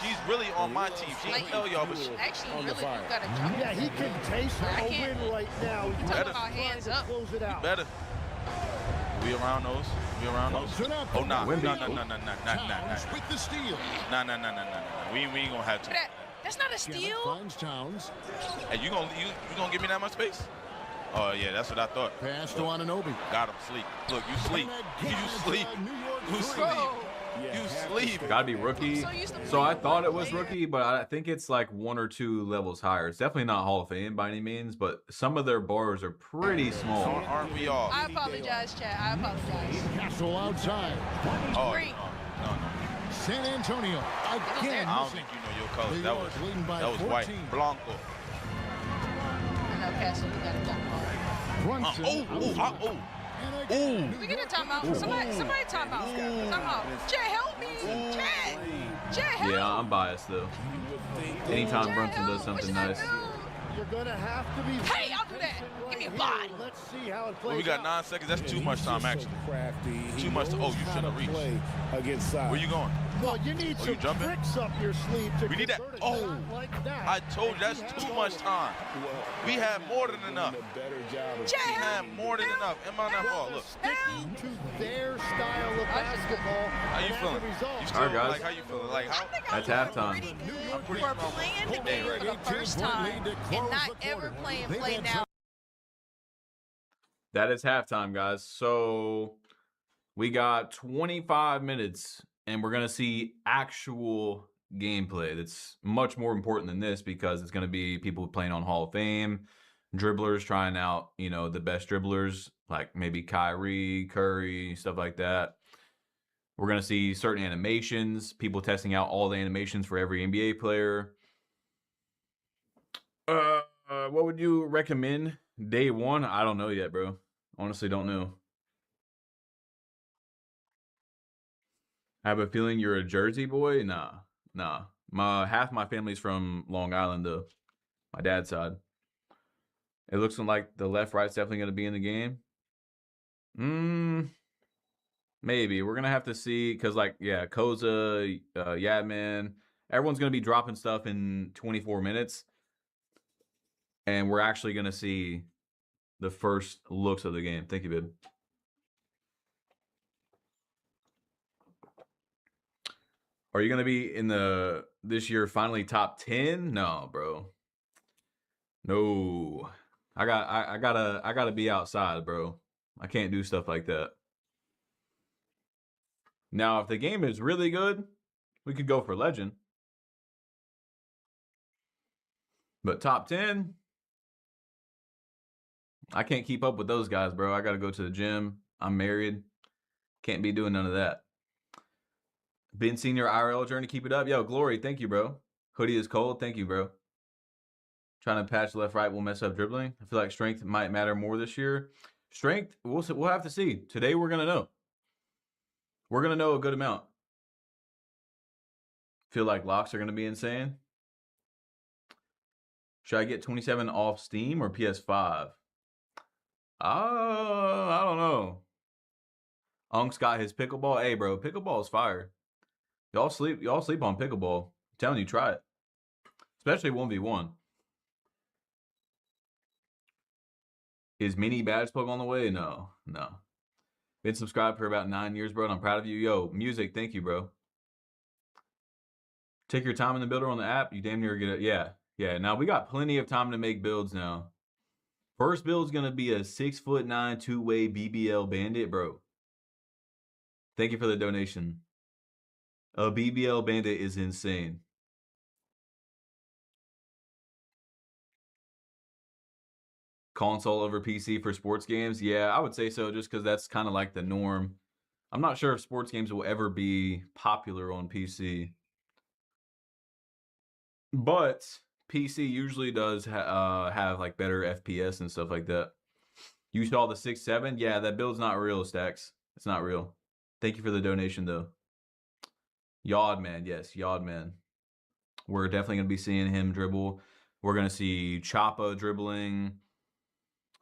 [SPEAKER 9] She's really on my team. She ain't tell y'all, but she
[SPEAKER 6] actually really do gotta jump.
[SPEAKER 20] Yeah, he can taste a win right now.
[SPEAKER 6] You talking about hands up?
[SPEAKER 20] Close it out.
[SPEAKER 9] better. We around those. We around those. Oh, nah.
[SPEAKER 14] Wimby.
[SPEAKER 20] With the steal.
[SPEAKER 9] Nah. We ain't gonna have to.
[SPEAKER 6] That's not a steal.
[SPEAKER 20] Finds Towns.
[SPEAKER 9] Hey, you gonna give me that much space? Oh yeah, that's what I thought.
[SPEAKER 20] Pass to Anunoby.
[SPEAKER 9] Got him. Sleep. Look, you sleep. You sleep. You sleep. You sleep.
[SPEAKER 14] Gotta be rookie. So I thought it was rookie, but I think it's like 1 or 2 levels higher. It's definitely not Hall of Fame by any means, but some of their bars are pretty small.
[SPEAKER 9] Aren't we all?
[SPEAKER 6] I apologize, Chad. I apologize.
[SPEAKER 20] Castle outside.
[SPEAKER 9] Oh,
[SPEAKER 6] Green.
[SPEAKER 9] no.
[SPEAKER 20] San Antonio again.
[SPEAKER 9] I don't think you know your colors. That was white. Blanco.
[SPEAKER 6] I know, Castle. We gotta jump on. We get a timeout. Somebody timeout. Timeout. Jay, help me. Jay, help.
[SPEAKER 14] Yeah, I'm biased though. Anytime Brunson does something nice.
[SPEAKER 20] You're gonna have to be.
[SPEAKER 6] Hey, I'll do that. Give me a body.
[SPEAKER 20] Let's see how it plays.
[SPEAKER 9] Well, we got 9 seconds. That's too much time, actually. Too much. You shouldn't have reached. Where you going?
[SPEAKER 20] Well, you need some tricks up your sleeve to
[SPEAKER 9] we need that. Oh, I told you that's too much time. We have more than enough. We have more than enough. Am I not fault? Look.
[SPEAKER 20] Sticking to their style of basketball.
[SPEAKER 9] How you feeling? You still,
[SPEAKER 14] all right, guys.
[SPEAKER 9] Like, how you feeling? Like how?
[SPEAKER 14] That's halftime.
[SPEAKER 6] We're playing the game for the first time and not ever playing play now.
[SPEAKER 14] That is halftime, guys. So we got 25 minutes, and we're going to see actual gameplay. That's much more important than this because it's going to be people playing on Hall of Fame, dribblers trying out, the best dribblers, like maybe Kyrie, Curry, stuff like that. We're going to see certain animations, people testing out all the animations for every NBA player. What would you recommend? Day 1? I don't know yet, bro. Honestly, don't know. I have a feeling you're a Jersey boy. Nah. Half my family's from Long Island, though. My dad's side. It looks like the left-right's definitely going to be in the game. Maybe. We're going to have to see, because, Koza, Yadman, everyone's going to be dropping stuff in 24 minutes. And we're actually going to see the first looks of the game. Thank you, babe. Are you going to be in this year finally top 10? No, bro. No. I gotta be outside, bro. I can't do stuff like that. Now, if the game is really good, we could go for legend. But top 10, I can't keep up with those guys, bro. I got to go to the gym. I'm married. Can't be doing none of that. Been seeing your IRL journey. Keep it up. Yo, Glory, thank you, bro. Hoodie is cold. Thank you, bro. Trying to patch left, right will mess up dribbling. I feel like strength might matter more this year. Strength, we'll have to see. Today, we're going to know. We're going to know a good amount. Feel like locks are going to be insane. Should I get 27 off Steam or PS5? I don't know. Unk's got his pickleball. Hey, bro, pickleball is fire. Y'all sleep on pickleball. I'm telling you, try it. Especially 1v1. Is mini badge plug on the way? No. Been subscribed for about 9 years, bro, and I'm proud of you. Yo, music, thank you, bro. Take your time in the builder on the app. You damn near get it. Yeah. Now we got plenty of time to make builds now. First build's gonna be a 6'9" two-way BBL Bandit, bro. Thank you for the donation. A BBL Bandit is insane. Console over PC for sports games? Yeah, I would say so, just because that's kind of like the norm. I'm not sure if sports games will ever be popular on PC. But PC usually does have like better FPS and stuff like that. You saw the 6'7"? Yeah, that build's not real, Stacks. It's not real. Thank you for the donation, though. Yodman, yes, Yodman. We're definitely going to be seeing him dribble. We're going to see Choppa dribbling.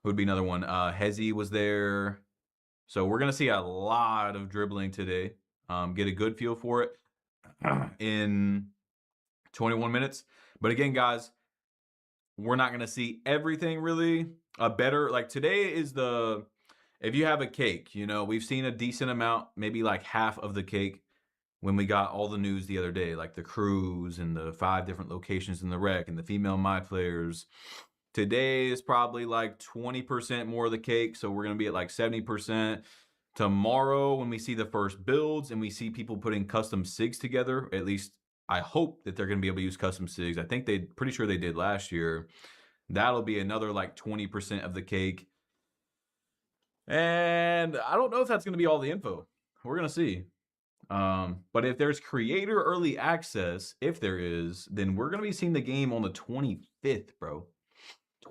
[SPEAKER 14] Would be another one. Hezi was there. So we're going to see a lot of dribbling today. Get a good feel for it in 21 minutes. But again, guys, we're not going to see everything really. Like today is if you have a cake, you know, we've seen a decent amount, maybe like half of the cake when we got all the news the other day, like the cruise and the 5 different locations in the wreck and the female My Players. Today is probably like 20% more of the cake, so we're going to be at like 70%. Tomorrow, when we see the first builds and we see people putting custom SIGs together, at least I hope that they're going to be able to use custom SIGs. I think pretty sure they did last year. That'll be another like 20% of the cake. And I don't know if that's going to be all the info. We're going to see. But if there's creator early access, if there is, then we're going to be seeing the game on the 25th, bro.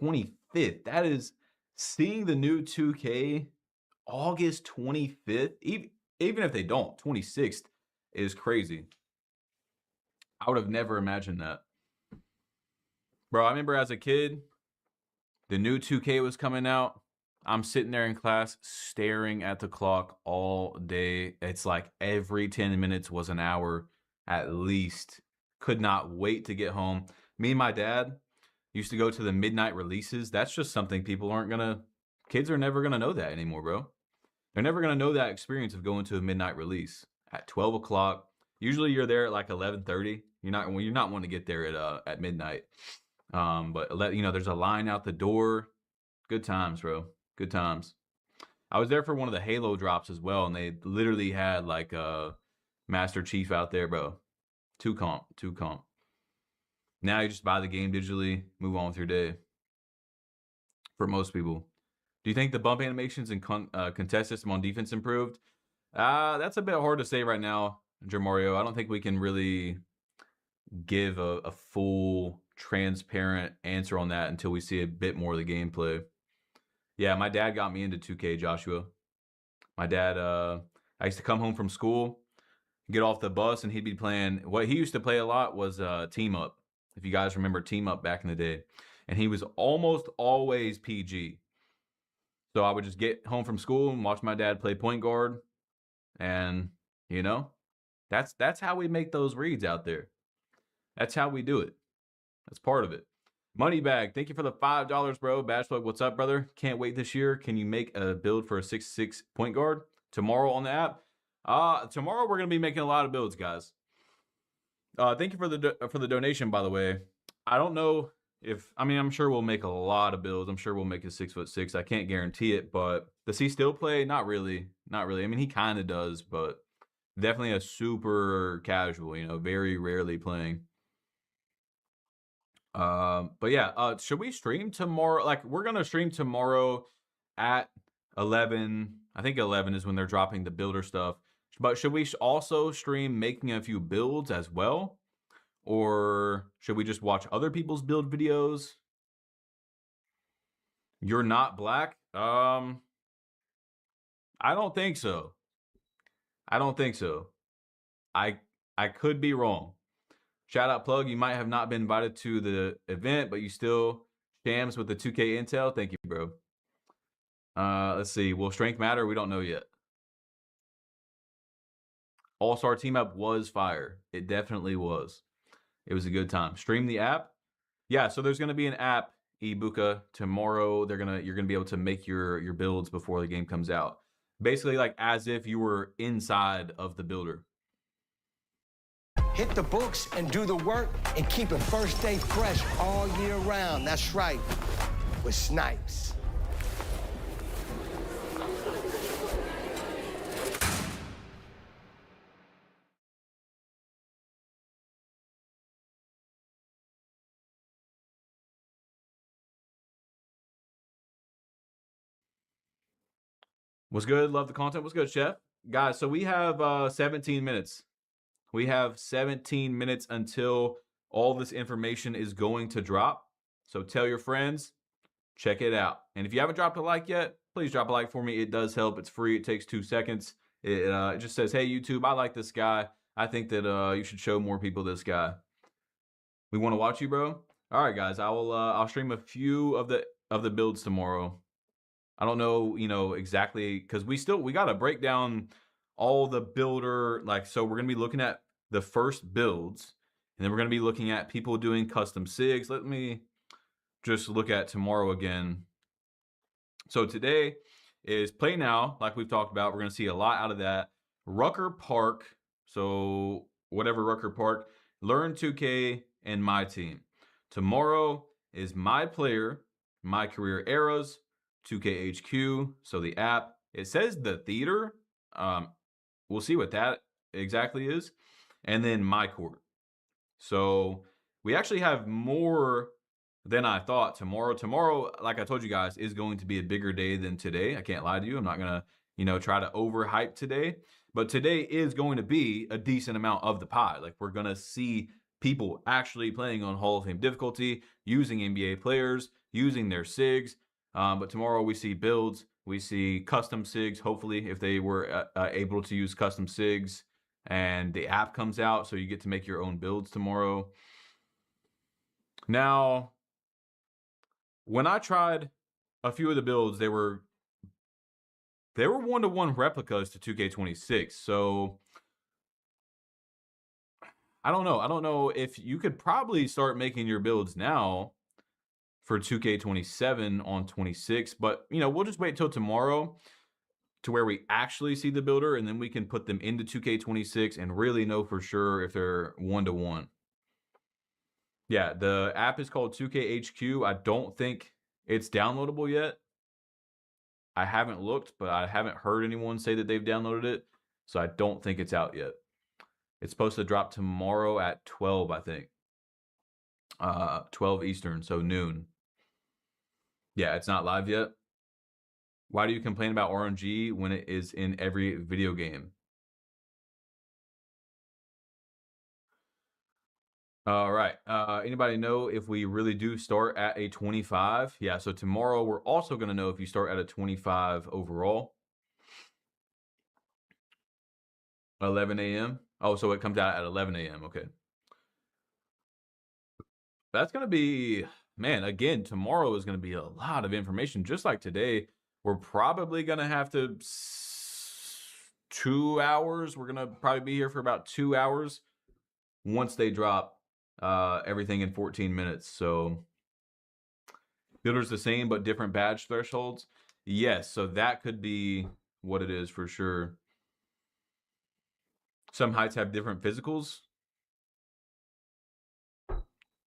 [SPEAKER 14] 25th. That is seeing the new 2K August 25th. Even if they don't, 26th is crazy. I would have never imagined that. Bro, I remember as a kid, the new 2K was coming out. I'm sitting there in class staring at the clock all day. It's like every 10 minutes was an hour at least. Could not wait to get home. Me and my dad used to go to the midnight releases. That's just something kids are never going to know that anymore, bro. They're never going to know that experience of going to a midnight release at 12 o'clock. Usually you're there at like 11:30. You're not wanting to get there at midnight. But there's a line out the door. Good times, bro. Good times. I was there for one of the Halo drops as well, and they literally had like a Master Chief out there, bro. 2 comp. Now you just buy the game digitally, move on with your day. For most people. Do you think the bump animations and contest system on defense improved? That's a bit hard to say right now, Jermario. I don't think we can really give a full, transparent answer on that until we see a bit more of the gameplay. Yeah, my dad got me into 2K, Joshua. My dad, I used to come home from school, get off the bus, and he'd be playing. What he used to play a lot was Team Up. If you guys remember Team Up back in the day. And he was almost always PG. So I would just get home from school and watch my dad play point guard. And, that's how we make those reads out there. That's how we do it. That's part of it. Moneybag, thank you for the $5, bro. Bashplug, what's up, brother? Can't wait this year. Can you make a build for a 6'6" point guard tomorrow on the app? Tomorrow we're going to be making a lot of builds, guys. Thank you for the donation, by the way. I don't know I'm sure we'll make a lot of builds. I'm sure we'll make a 6'6". I can't guarantee it, but does he still play? Not really. I mean, he kind of does, but definitely a super casual, very rarely playing. But yeah, should we stream tomorrow? Like, we're going to stream tomorrow at 11. I think 11 is when they're dropping the builder stuff. But should we also stream making a few builds as well? Or should we just watch other people's build videos? You're not black? I don't think so. I could be wrong. Shout out Plug, you might have not been invited to the event, but you still shams with the 2K intel. Thank you, bro. Let's see. Will strength matter? We don't know yet. All-Star Team Up was fire. It definitely was. It was a good time. Stream the app. Yeah, so there's going to be an app, Ibuka, tomorrow. You're going to be able to make your builds before the game comes out. Basically like as if you were inside of the builder.
[SPEAKER 1] Hit the books and do the work and keep it first day fresh all year round. That's right, with Snipes.
[SPEAKER 14] What's good? Love the content. What's good, Chef? Guys, so we have 17 minutes. We have 17 minutes until all this information is going to drop. So tell your friends, check it out. And if you haven't dropped a like yet, please drop a like for me. It does help. It's free. It takes 2 seconds. It just says, hey, YouTube, I like this guy. I think that you should show more people this guy. We want to watch you, bro? All right, guys. I'll stream a few of the builds tomorrow. I don't know, exactly, because we got to break down all the builder, so we're going to be looking at the first builds, and then we're going to be looking at people doing custom SIGs. Let me just look at tomorrow again. So today is Play Now, like we've talked about. We're going to see a lot out of that. Rucker Park, so whatever Rucker Park, Learn 2K, and My Team. Tomorrow is My Player, My Career Eras, 2K HQ, so the app. It says the theater. We'll see what that exactly is. And then My Court. So we actually have more than I thought tomorrow. Tomorrow, like I told you guys, is going to be a bigger day than today. I can't lie to you. I'm not going to, try to overhype today. But today is going to be a decent amount of the pie. Like, we're going to see people actually playing on Hall of Fame difficulty, using NBA players, using their SIGs. But tomorrow we see builds, we see custom SIGs, hopefully, if they were able to use custom SIGs, and the app comes out, so you get to make your own builds tomorrow. Now, when I tried a few of the builds, they were one-to-one replicas to 2K26, so I don't know. I don't know if you could probably start making your builds now for 2K27 on 26, but we'll just wait till tomorrow to where we actually see the builder, and then we can put them into 2K26 and really know for sure if they're one-to-one. Yeah, the app is called 2K HQ. I don't think it's downloadable yet. I haven't looked, but I haven't heard anyone say that they've downloaded it, so I don't think it's out yet. It's supposed to drop tomorrow at 12, I think. 12 Eastern, so noon. Yeah, it's not live yet. Why do you complain about RNG when it is in every video game? All right. Anybody know if we really do start at a 25? Yeah, so tomorrow we're also going to know if you start at a 25 overall. 11 a.m. Oh, so it comes out at 11 a.m. Okay. That's going to be, man, again, tomorrow is going to be a lot of information. Just like today, we're probably going to have to 2 hours. We're going to probably be here for about 2 hours once they drop everything in 14 minutes. So builder's the same, but different badge thresholds. Yes, so that could be what it is for sure. Some heights have different physicals.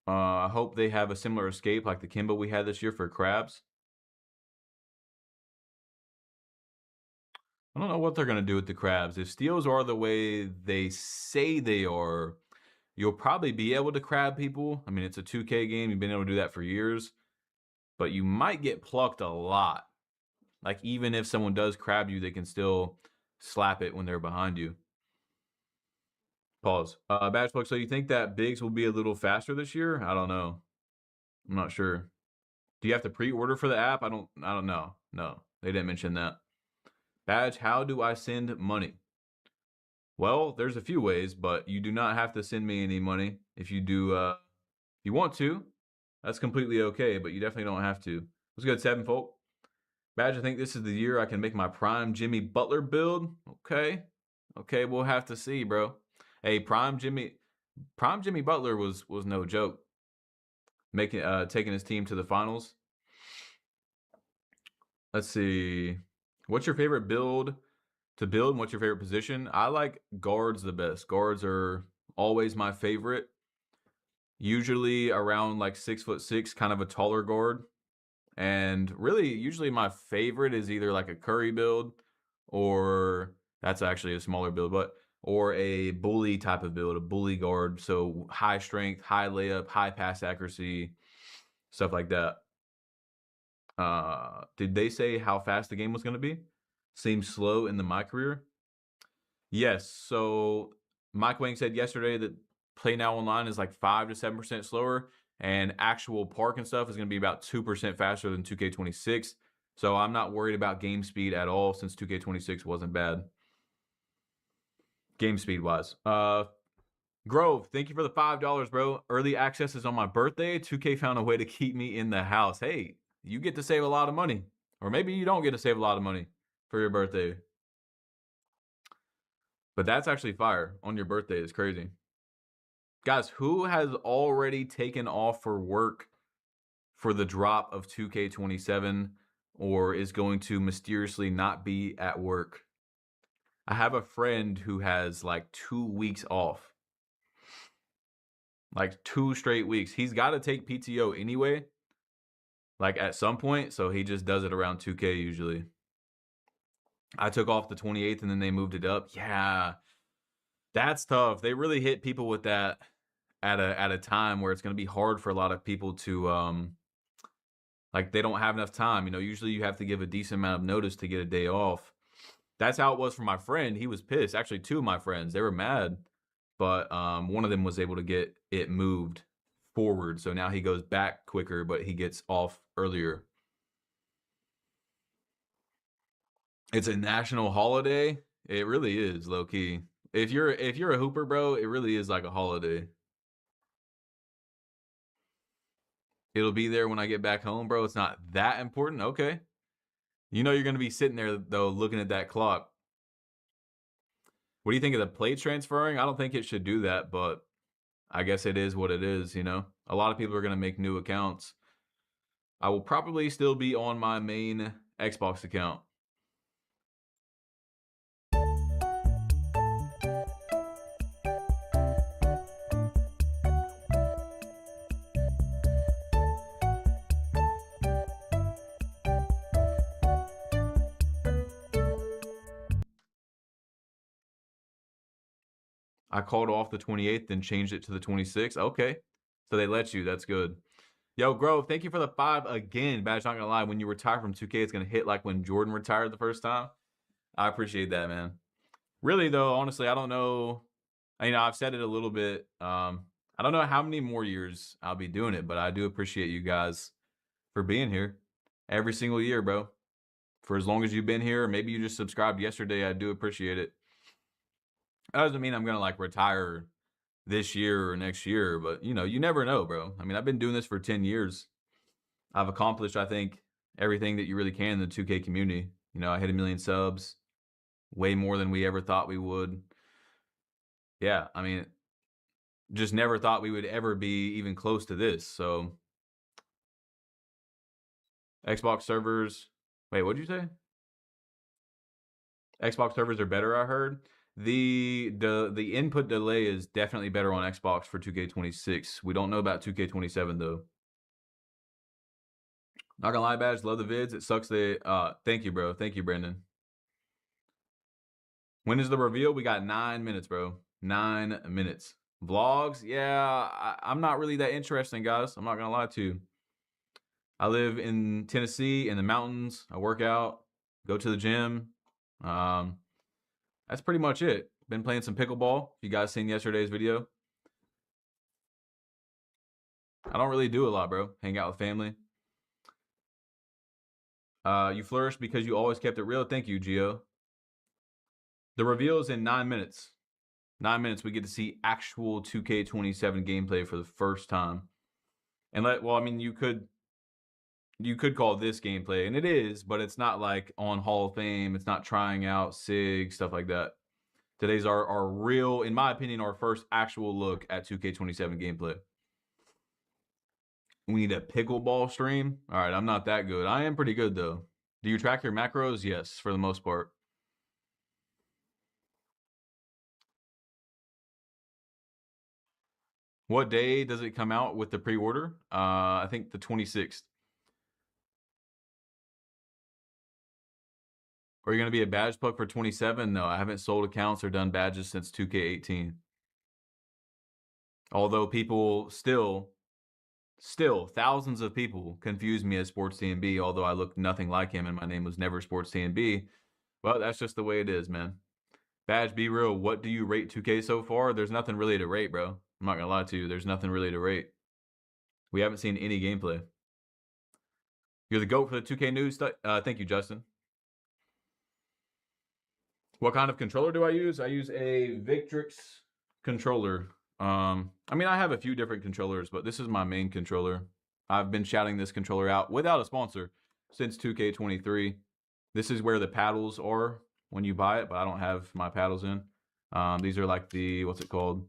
[SPEAKER 14] I hope they have a similar escape like the Kimbo we had this year for crabs. I don't know what they're going to do with the crabs. If steals are the way they say they are, you'll probably be able to crab people. I mean, it's a 2K game. You've been able to do that for years. But you might get plucked a lot. Like, even if someone does crab you, they can still slap it when they're behind you. Pause. Badge plug. So you think that bigs will be a little faster this year? I don't know. I'm not sure. Do you have to pre-order for the app? I don't know. No, they didn't mention that. Badge, how do I send money? Well, there's a few ways, but you do not have to send me any money. If you do, if you want to, that's completely okay, but you definitely don't have to. What's good, Seven Folk? Badge, I think this is the year I can make my prime Jimmy Butler build. Okay. Okay, we'll have to see, bro. Hey, Prime Jimmy Butler was no joke. Taking his team to the finals. Let's see. What's your favorite build to build and what's your favorite position? I like guards the best. Guards are always my favorite. Usually around like 6'6", kind of a taller guard. And really, usually my favorite is either like a Curry build, or that's actually a smaller build, or a bully type of build, a bully guard. So high strength, high layup, high pass accuracy, stuff like that. Did they say how fast the game was going to be? Seems slow in my career. Yes. So Mike Wang said yesterday that Play Now Online is like 5 to 7% slower, and actual park and stuff is going to be about 2% faster than 2K26. So I'm not worried about game speed at all, since 2K26 wasn't bad game speed wise. Grove, thank you for the $5, bro. Early access is on my birthday. 2K found a way to keep me in the house. Hey, you get to save a lot of money, or maybe you don't get to save a lot of money for your birthday. But that's actually fire on your birthday. Is crazy. Guys, who has already taken off for work for the drop of 2K27, or is going to mysteriously not be at work? I have a friend who has like 2 weeks off. Like 2 straight weeks. He's got to take PTO anyway, like at some point, so he just does it around 2K usually. I took off the 28th and then they moved it up. Yeah, that's tough. They really hit people with that at a time where it's going to be hard for a lot of people to like, they don't have enough time. You know, usually you have to give a decent amount of notice to get a day off. That's how it was for my friend. He was pissed. Actually, 2 of my friends, they were mad, but one of them was able to get it moved forward. So now he goes back quicker, but he gets off earlier. It's a national holiday. It really is, low key. If you're a hooper, bro, it really is like a holiday. It'll be there when I get back home, bro. It's not that important. Okay. You know you're going to be sitting there, though, looking at that clock. What do you think of the plate transferring? I don't think it should do that, but I guess it is what it is, you know? A lot of people are going to make new accounts. I will probably still be on my main Xbox account. I called off the 28th and changed it to the 26th. Okay. So they let you. That's good. Yo, Grove, thank you for the 5 again. Badge, not gonna lie, when you retire from 2K, it's gonna hit like when Jordan retired the first time. I appreciate that, man. Really, though, honestly, I don't know. You know, I've said it a little bit. I don't know how many more years I'll be doing it, but I do appreciate you guys for being here every single year, bro. For as long as you've been here, or maybe you just subscribed yesterday, I do appreciate it. That doesn't mean I'm gonna like retire this year or next year, but you know, you never know, bro. I mean, I've been doing this for 10 years. I've accomplished, I think, everything that you really can in the 2K community. You know, I hit 1 million subs, way more than we ever thought we would. Yeah, I mean, just never thought we would ever be even close to this. So Xbox servers, wait, what'd you say? Xbox servers are better, I heard. The input delay is definitely better on Xbox for 2K26. We don't know about 2K27 though. Not gonna lie, Badge, love the vids. It sucks that thank you, bro. Thank you, Brandon. When is the reveal? We got 9 minutes, bro. 9 minutes. Vlogs? Yeah, I'm not really that interesting, guys. I'm not gonna lie to you. I live in Tennessee in the mountains. I work out, go to the gym. That's pretty much it. Been playing some pickleball. If you guys seen yesterday's video. I don't really do a lot, bro. Hang out with family. You flourished because you always kept it real. Thank you, Gio. The reveal is in 9 minutes. 9 minutes, we get to see actual 2K27 gameplay for the first time. And well, I mean, you could call this gameplay, and it is, but it's not like on Hall of Fame. It's not trying out SIG, stuff like that. Today's our real, in my opinion, our first actual look at 2K27 gameplay. We need a pickleball stream. All right, I'm not that good. I am pretty good though. Do you track your macros? Yes, for the most part. What day does it come out with the pre-order? I think the 26th. Are you going to be a badge plug for 27? No, I haven't sold accounts or done badges since 2K18. Although people still thousands of people confuse me as Sports TNB, although I look nothing like him and my name was never Sports TNB. But that's just the way it is, man. Badge, be real. What do you rate 2K so far? There's nothing really to rate, bro. I'm not gonna lie to you. There's nothing really to rate. We haven't seen any gameplay. You're the GOAT for the 2K news. Thank you, Justin. What kind of controller do I use? I use a Victrix controller. I mean, I have a few different controllers, but this is my main controller. I've been shouting this controller out without a sponsor since 2K23. This is where the paddles are when you buy it, but I don't have my paddles in. These are like the, what's it called?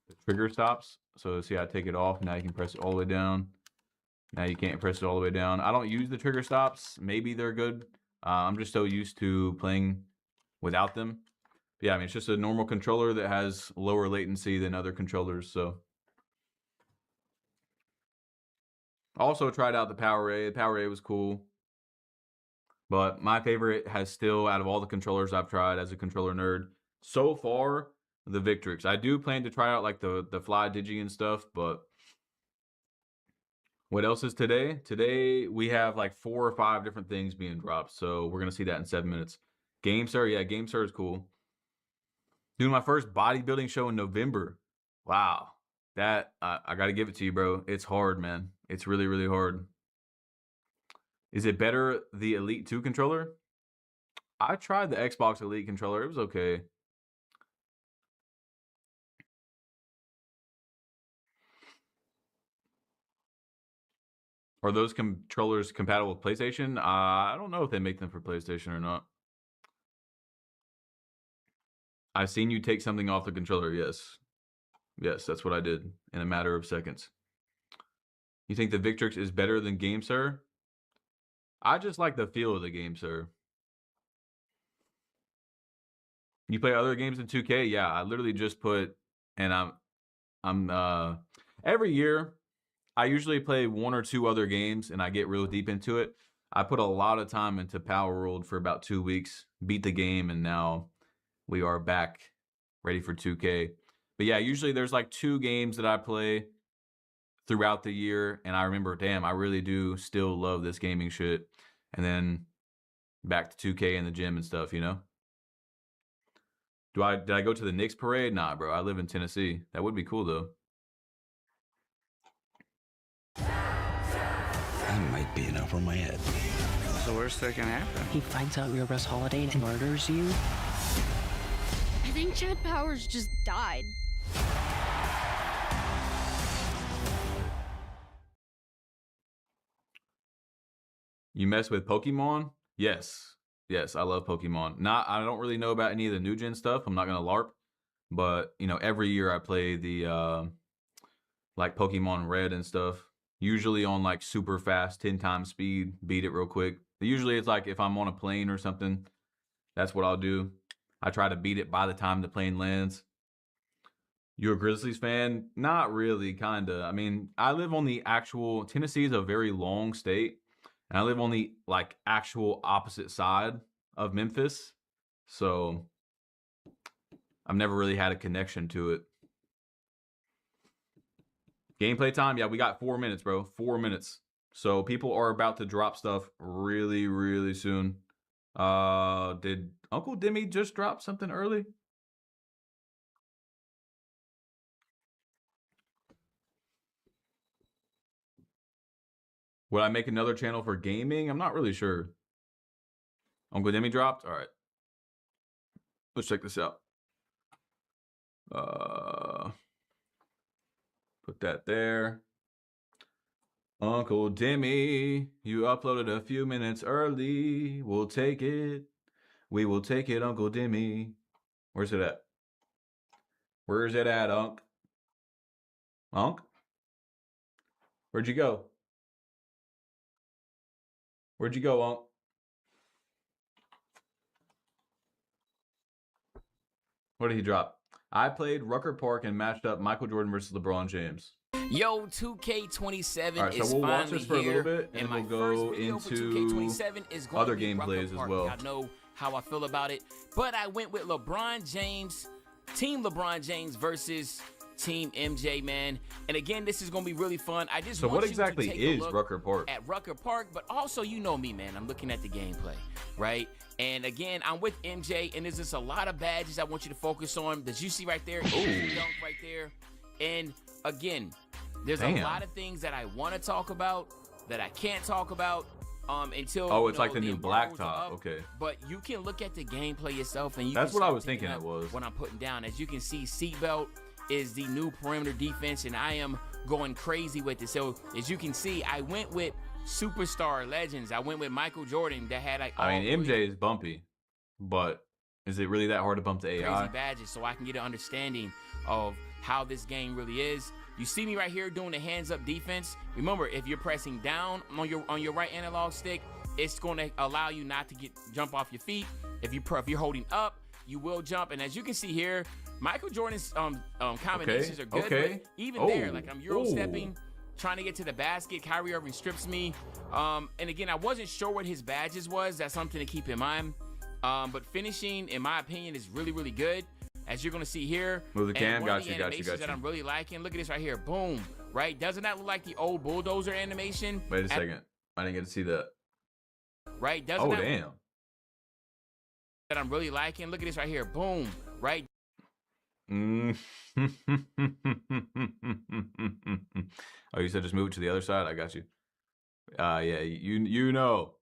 [SPEAKER 14] The trigger stops. So see, I take it off. Now you can press it all the way down. Now you can't press it all the way down. I don't use the trigger stops. Maybe they're good. I'm just so used to playing without them. Yeah, I mean, it's just a normal controller that has lower latency than other controllers, so. Also tried out the PowerA. The PowerA was cool. But my favorite has still, out of all the controllers I've tried as a controller nerd, so far, the Victrix. I do plan to try out like the Fly Digi and stuff, but what else is today? Today, we have like 4 or 5 different things being dropped, so we're going to see that in 7 minutes. GameSir, yeah, GameSir is cool. Doing my first bodybuilding show in November. Wow. That, I got to give it to you, bro. It's hard, man. It's really, really hard. Is it better, the Elite 2 controller? I tried the Xbox Elite controller. It was okay. Are those controllers compatible with PlayStation? I don't know if they make them for PlayStation or not. I've seen you take something off the controller, yes. Yes, that's what I did in a matter of seconds. You think the Victrix is better than GameSir? I just like the feel of the GameSir. You play other games in 2K? Yeah, I literally just put, and I'm every year I usually play 1 or 2 other games and I get real deep into it. I put a lot of time into Power World for about 2 weeks, beat the game, and now we are back ready for 2K. But yeah, usually there's like 2 games that I play throughout the year, and I remember, damn, I really do still love this gaming shit. And then back to 2K in the gym and stuff, you know? Did I go to the Knicks parade? Nah, bro. I live in Tennessee. That would be cool though.
[SPEAKER 7] I might be in over my head.
[SPEAKER 3] What's the worst that can happen?
[SPEAKER 7] He finds out you're Russ Holiday and murders you.
[SPEAKER 21] I think Chad Powers just died.
[SPEAKER 14] You mess with Pokemon? Yes. Yes, I love Pokemon. I don't really know about any of the new gen stuff. I'm not gonna LARP, but you know, every year I play the like Pokemon Red and stuff. Usually on like super fast, 10 times speed, beat it real quick. Usually it's like if I'm on a plane or something, that's what I'll do. I try to beat it by the time the plane lands. You a Grizzlies fan? Not really, kinda. I mean, I live on the actual, Tennessee is a very long state. And I live on the like actual opposite side of Memphis. So I've never really had a connection to it. Gameplay time? Yeah, we got 4 minutes, bro. 4 minutes. So people are about to drop stuff really, really soon. Did Uncle Demi just drop something early? Would I make another channel for gaming? I'm not really sure. Uncle Demi dropped? All right. Let's check this out. Put that there. Uncle Demi, you uploaded a few minutes early. We'll take it. We will take it, Uncle Demi. Where's it at? Where's it at, Unc? Unc? Where'd you go? Where'd you go, Unc? What did he drop? I played Rucker Park and matched up Michael Jordan versus LeBron James.
[SPEAKER 8] Yo, 2K27
[SPEAKER 14] All right, so
[SPEAKER 8] is
[SPEAKER 14] we'll watch
[SPEAKER 8] finally
[SPEAKER 14] this for a
[SPEAKER 8] here,
[SPEAKER 14] little bit, and
[SPEAKER 8] my
[SPEAKER 14] we'll go
[SPEAKER 8] first video for
[SPEAKER 14] into
[SPEAKER 8] 2K27 is going
[SPEAKER 14] other
[SPEAKER 8] to be
[SPEAKER 14] gameplays as
[SPEAKER 8] Rucker Park.
[SPEAKER 14] well.
[SPEAKER 8] Y'all know how I feel about it, but I went with LeBron James, Team LeBron James versus Team MJ, man. And again, this is going to be really fun. I just
[SPEAKER 14] So
[SPEAKER 8] want
[SPEAKER 14] what
[SPEAKER 8] you
[SPEAKER 14] exactly
[SPEAKER 8] to take
[SPEAKER 14] is
[SPEAKER 8] a look
[SPEAKER 14] Rucker Park?
[SPEAKER 8] at Rucker Park, but also, you know me, man. I'm looking at the gameplay, right? And again, I'm with MJ, and there's just a lot of badges I want you to focus on that you see right there. Easy dunk right there. And again, there's a lot of things that I want to talk about that I can't talk about until
[SPEAKER 14] It's like the new blacktop. Okay.
[SPEAKER 8] But you can look at the gameplay yourself, and
[SPEAKER 14] That's
[SPEAKER 8] can
[SPEAKER 14] what I
[SPEAKER 8] start
[SPEAKER 14] was thinking
[SPEAKER 8] picking
[SPEAKER 14] it
[SPEAKER 8] up
[SPEAKER 14] was.
[SPEAKER 8] what I'm putting down. As you can see, seatbelt is the new perimeter defense, and I am going crazy with it. So as you can see, I went with superstar legends. I went with Michael Jordan that had like
[SPEAKER 14] I mean, MJ is bumpy, but is it really that hard to bump the AI?
[SPEAKER 8] crazy badges, so I can get an understanding of how this game really is. You see me right here doing the hands up defense. Remember, if you're pressing down on your right analog stick, it's going to allow you not to jump off your feet. If you're holding up, you will jump. And as you can see here, Michael Jordan's combinations are good. But even there, like I'm Euro stepping, trying to get to the basket. Kyrie Irving strips me. And again, I wasn't sure what his badges was. That's something to keep in mind. But finishing, in my opinion, is really, really good. As you're going to see here.
[SPEAKER 14] Move the cam.
[SPEAKER 8] Got you. That I'm really liking. Look at this right here. Boom. Right? Doesn't that look like the old bulldozer animation?
[SPEAKER 14] Wait a second. I didn't get to see that.
[SPEAKER 8] Right? Doesn't that
[SPEAKER 14] damn.
[SPEAKER 8] That I'm really liking. Look at this right here. Boom. Right?
[SPEAKER 14] Oh, you said just move it to the other side? I got you. Yeah, you know.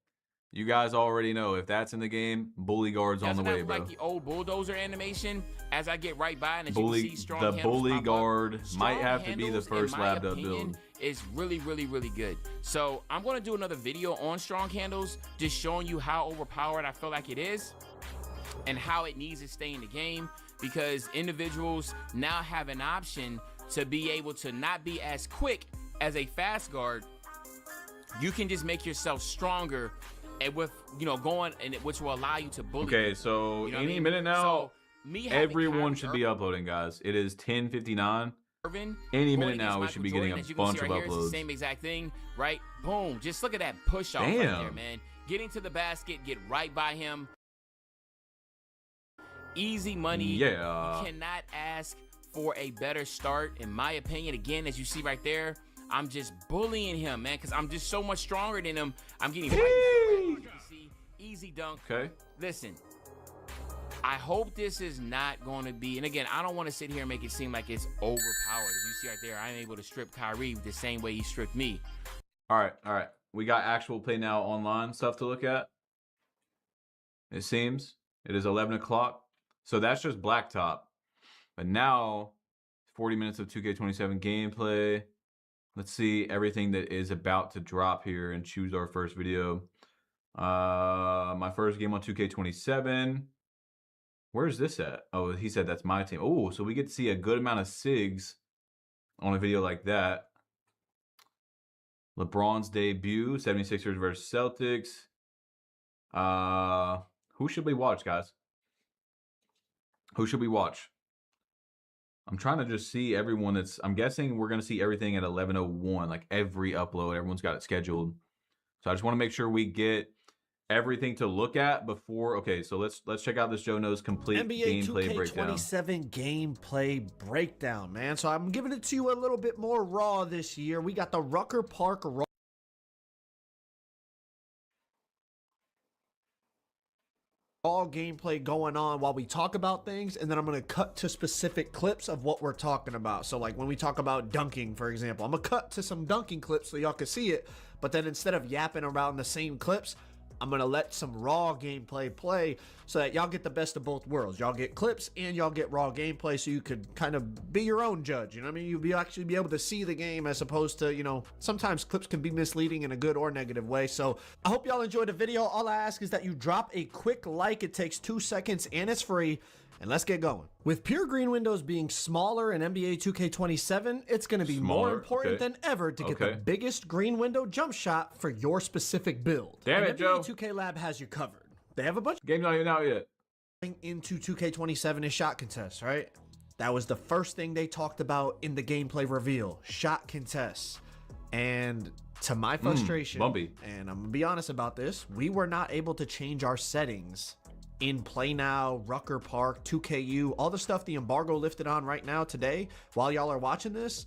[SPEAKER 14] You guys already know if that's in the game, bully guard's on the way, bro.
[SPEAKER 8] Like the old bulldozer animation. As I get right by, and as you can see, strong
[SPEAKER 14] the
[SPEAKER 8] handles
[SPEAKER 14] bully
[SPEAKER 8] pop
[SPEAKER 14] guard
[SPEAKER 8] up.
[SPEAKER 14] might
[SPEAKER 8] Strong
[SPEAKER 14] have to be the
[SPEAKER 8] handles,
[SPEAKER 14] first
[SPEAKER 8] in my
[SPEAKER 14] lab dub
[SPEAKER 8] opinion,
[SPEAKER 14] build.
[SPEAKER 8] Is really, really, really good. So I'm gonna do another video on strong handles, just showing you how overpowered I feel like it is, and how it needs to stay in the game, because individuals now have an option to be able to not be as quick as a fast guard. You can just make yourself stronger, and with going, and which will allow you to bully.
[SPEAKER 14] Okay, so any minute now, everyone should be uploading, guys. It is 10:59. Any minute now, we should be getting a bunch of uploads.
[SPEAKER 8] It's the same exact thing, right? Boom! Just look at that push off right there, man. Getting to the basket, get right by him. Easy money.
[SPEAKER 14] Yeah.
[SPEAKER 8] You cannot ask for a better start, in my opinion. Again, as you see right there, I'm just bullying him, man, because I'm just so much stronger than him. I'm getting right. You can see, easy dunk.
[SPEAKER 14] Okay.
[SPEAKER 8] Listen, I hope this is not going to be, and again, I don't want to sit here and make it seem like it's overpowered. As you see right there, I'm able to strip Kyrie the same way he stripped me.
[SPEAKER 14] All right. We got actual Play Now online stuff to look at. It seems it is 11 o'clock. So that's just blacktop. But now, 40 minutes of 2K27 gameplay. Let's see everything that is about to drop here and choose our first video. My first game on 2K27. Where's this at? Oh, he said that's my team. Oh, so we get to see a good amount of SIGs on a video like that. LeBron's debut, 76ers versus Celtics. Who should we watch, guys? Who should we watch? I'm trying to just see everyone that's... I'm guessing we're going to see everything at 11:01, like every upload. Everyone's got it scheduled. So I just want to make sure we get everything to look at before... Okay, so let's check out this Joe Knows complete
[SPEAKER 12] NBA
[SPEAKER 14] gameplay
[SPEAKER 12] 2K27
[SPEAKER 14] breakdown.
[SPEAKER 12] gameplay breakdown, man. So I'm giving it to you a little bit more raw this year. We got the Rucker Park raw gameplay going on while we talk about things, and then I'm going to cut to specific clips of what we're talking about. So like when we talk about dunking, for example, I'm going to cut to some dunking clips so y'all can see it, but then instead of yapping around the same clips, I'm going to let some raw gameplay play so that y'all get the best of both worlds. Y'all get clips and y'all get raw gameplay, so you could kind of be your own judge. You know what I mean? You'll actually be able to see the game, as opposed to, sometimes clips can be misleading in a good or negative way. So I hope y'all enjoyed the video. All I ask is that you drop a quick like. It takes 2 seconds and it's free. and let's get going. With pure green windows being smaller in NBA 2K27, it's going to be more important than ever to get the biggest green window jump shot for your specific build.
[SPEAKER 14] Damn
[SPEAKER 12] and
[SPEAKER 14] it, Joe.
[SPEAKER 12] NBA 2K Lab has you covered. They have a bunch of
[SPEAKER 14] game's not even out yet.
[SPEAKER 12] Into 2K27 is shot contests, right? That was the first thing they talked about in the gameplay reveal, shot contests. And to my frustration, and I'm gonna be honest about this, we were not able to change our settings in Play Now, Rucker Park, 2KU, all the stuff the embargo lifted on right now today, while y'all are watching this.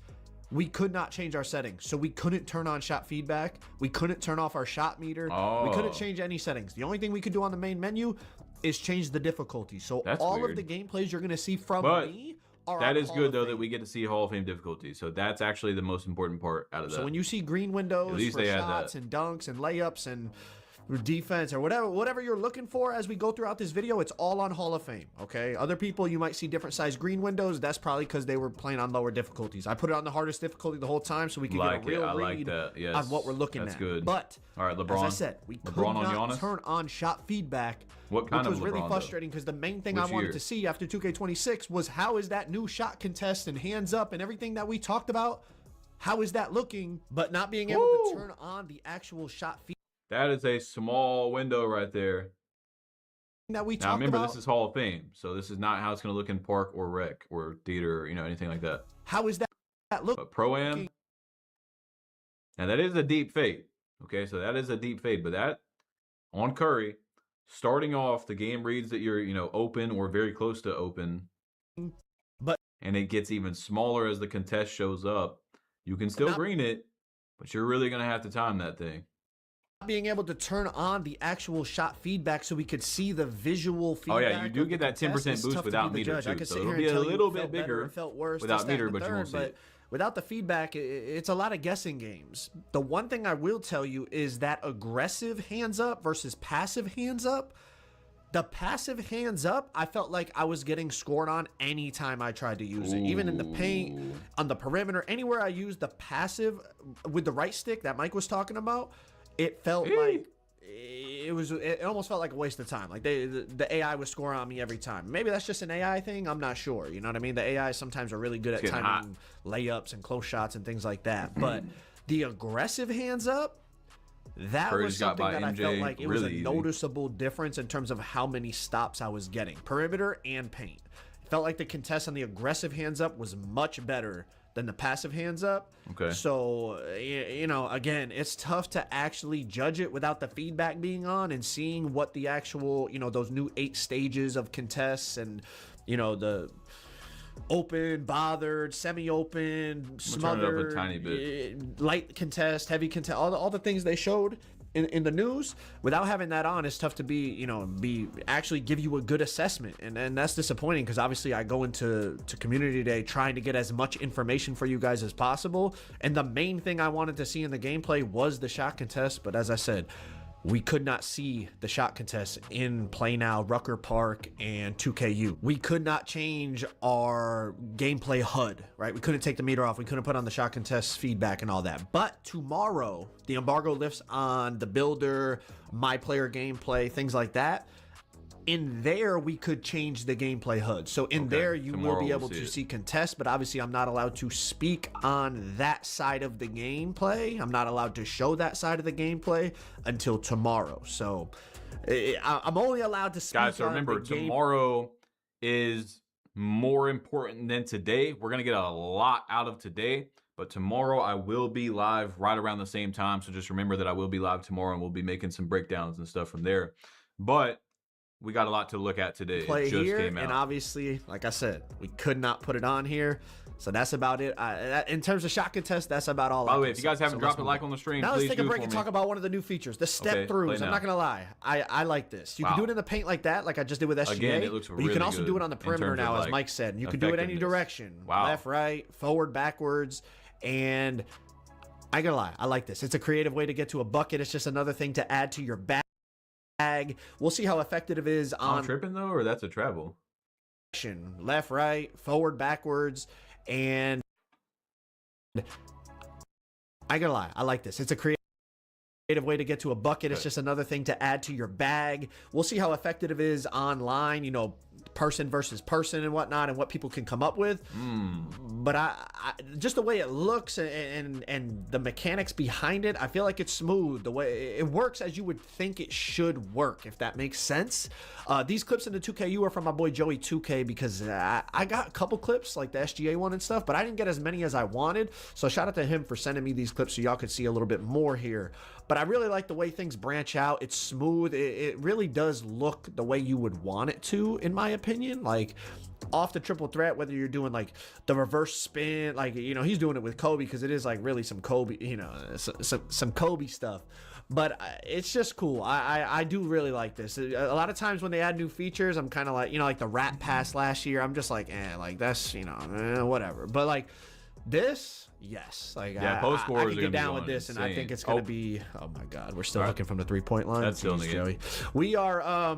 [SPEAKER 12] We could not change our settings. So we couldn't turn on shot feedback. We couldn't turn off our shot meter. We couldn't change any settings. The only thing we could do on the main menu is change the difficulty. So all of the gameplays you're going to see from me are
[SPEAKER 14] that is good, though, that we get to see Hall of Fame difficulty. So that's actually the most important part out of that.
[SPEAKER 12] So when you see green windows for shots and dunks and layups and defense or whatever you're looking for as we go throughout this video, it's all on Hall of Fame, okay? Other people, you might see different size green windows. That's probably because they were playing on lower difficulties. I put it on the hardest difficulty the whole time so we can get a real read on what we're looking at.
[SPEAKER 14] That's good.
[SPEAKER 12] But
[SPEAKER 14] all right, LeBron,
[SPEAKER 12] as I said, we could not turn on shot feedback, which was really frustrating because the main thing I wanted to see after 2K26 was how is that new shot contest and hands up and everything that we talked about, how is that looking? But not being able to turn on the actual shot feedback.
[SPEAKER 14] That is a small window right there.
[SPEAKER 12] That we
[SPEAKER 14] now, remember, this is Hall of Fame, so this is not how it's going to look in Park or Rec or Theater, you know, anything like that.
[SPEAKER 12] How is that look?
[SPEAKER 14] But Pro-Am, now that is a deep fade. Okay, so that is a deep fade, but that on Curry, starting off, the game reads that you're, you know, open or very close to open, and it gets even smaller as the contest shows up. You can still green it, but you're really going to have to time that thing.
[SPEAKER 12] Being able to turn on the actual shot feedback so we could see the visual feedback.
[SPEAKER 14] Oh yeah, you do get that 10% boost without meter too, so it'll be a little bit bigger without meter, but you won't see it.
[SPEAKER 12] Without the feedback, it's a lot of guessing games. The one thing I will tell you is that aggressive hands up versus passive hands up. The passive hands up, I felt like I was getting scored on anytime I tried to use it. Even in the paint, on the perimeter, anywhere I used the passive with the right stick that Mike was talking about, it felt like it almost felt like a waste of time. Like the AI was scoring on me every time. Maybe that's just an AI thing. I'm not sure. You know what I mean? The AI sometimes are really good at timing layups and close shots and things like that. But the aggressive hands up, that was something that I felt like it was a noticeable difference in terms of how many stops I was getting. Perimeter and paint. It felt like the contest on the aggressive hands up was much better than the passive hands up.
[SPEAKER 14] Okay.
[SPEAKER 12] So, you know, again, it's tough to actually judge it without the feedback being on and seeing what the actual, you know, those new 8 stages of contests and, you know, the open, bothered, semi-open, smothered,
[SPEAKER 14] turn it up a tiny bit.
[SPEAKER 12] Light contest, heavy contest, all the things they showed in the news. Without having that on, it's tough to actually give you a good assessment, and that's disappointing because obviously I go into community day trying to get as much information for you guys as possible, and the main thing I wanted to see in the gameplay was the shot contest. But as I said, we could not see the shot contest in Play Now, Rucker Park, and 2KU. We could not change our gameplay HUD, right? We couldn't take the meter off. We couldn't put on the shot contest feedback and all that. But tomorrow, the embargo lifts on the builder, my player gameplay, things like that. In there, we could change the gameplay HUD. So in there, you will be able to see contests, but obviously I'm not allowed to speak on that side of the gameplay. I'm not allowed to show that side of the gameplay until tomorrow. So I'm only allowed to speak
[SPEAKER 14] Guys, so remember, tomorrow is more important than today. We're going to get a lot out of today, but tomorrow I will be live right around the same time. So just remember that I will be live tomorrow, and we'll be making some breakdowns and stuff from there. But we got a lot to look at today.
[SPEAKER 12] Play here, and obviously, like I said, we could not put it on here. So that's about it. In terms of shot contest, that's about all.
[SPEAKER 14] By the way, if you guys haven't dropped a like on the stream,
[SPEAKER 12] now let's take a break and talk about one of the new features, the step throughs. I'm not gonna lie, I like this. You can do it in the paint like that, like I just did with SGA.
[SPEAKER 14] Again, it looks really
[SPEAKER 12] but you can also do it on the perimeter now, as Mike said. And you can do it any direction, left, right, forward, backwards, and I gotta lie, I like this. It's a creative way to get to a bucket. It's just another thing to add to your bag. We'll see how effective it is on.
[SPEAKER 14] I'm tripping though, or that's a travel.
[SPEAKER 12] Left, right, forward, backwards, and I gotta lie, I like this. It's a creative way to get to a bucket. It's just another thing to add to your bag. We'll see how effective it is online, you know, person versus person and whatnot, and what people can come up with. But I just the way it looks and the mechanics behind it, I feel like it's smooth. The way it works as you would think it should work, if that makes sense. These clips in the 2KU are from my boy Joey 2K, because I got a couple clips like the SGA one and stuff, but I didn't get as many as I wanted. So shout out to him for sending me these clips so y'all could see a little bit more here. But I really like the way things branch out. It's smooth. It really does look the way you would want it to, in my opinion. Like off the triple threat, whether you're doing like the reverse spin, like, you know, he's doing it with Kobe, because it is like really some Kobe, you know, some Kobe stuff. But it's just cool. I do really like this. A lot of times when they add new features, I'm kind of like, you know, like the rat pass last year, I'm just like, like that's, you know, whatever. But like this, yes, like
[SPEAKER 14] yeah, post
[SPEAKER 12] I can get down with this, insane. And I think it's gonna be. Oh my God, we're still looking from the 3-point line.
[SPEAKER 14] That's still in the game.
[SPEAKER 12] Joey. We are.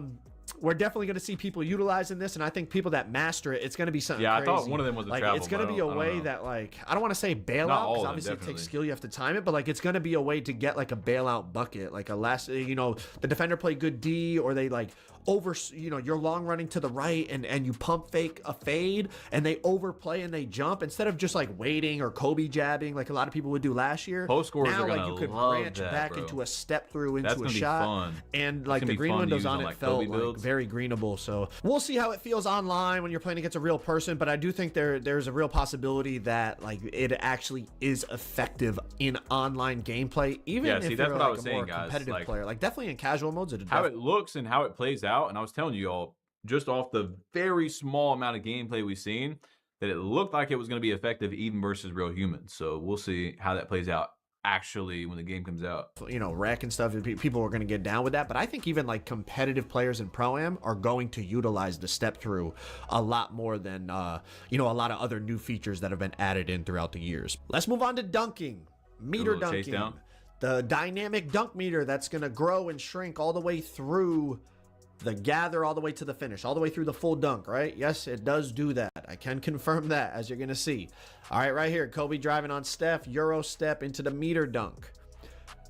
[SPEAKER 12] We're definitely going to see people utilizing this, and I think people that master it, it's going to be something crazy.
[SPEAKER 14] I thought one of them was a
[SPEAKER 12] like,
[SPEAKER 14] travel.
[SPEAKER 12] It's going to be a way that, like, I don't want to say bailout, because obviously it takes skill, you have to time it, but like it's going to be a way to get like a bailout bucket, like a last, you know, the defender play good D, or they like over, you know, you're long running to the right and you pump fake a fade and they overplay and they jump instead of just like waiting or Kobe jabbing like a lot of people would do last year.
[SPEAKER 14] Post scorers
[SPEAKER 12] now,
[SPEAKER 14] are
[SPEAKER 12] like you could branch back into a step through into a shot, and like the green windows on it felt like very greenable. So we'll see how it feels online when you're playing against a real person, but I do think there's a real possibility that like it actually is effective in online gameplay, even if you're like a more competitive player. Like definitely in casual modes,
[SPEAKER 14] how it looks and how it plays out. And I was telling you all, just off the very small amount of gameplay we've seen, that it looked like it was going to be effective even versus real humans. So we'll see how that plays out actually when the game comes out.
[SPEAKER 12] You know, rec and stuff, people are going to get down with that, but I think even like competitive players in Pro-Am are going to utilize the step through a lot more than you know, a lot of other new features that have been added in throughout the years. Let's move on to dunking. Meter dunking. The dynamic dunk meter that's going to grow and shrink all the way through the gather, all the way to the finish, all the way through the full dunk, right? Yes, it does do that. I can confirm that, as you're going to see. All right, right here, Kobe driving on Steph, Euro step into the meter dunk.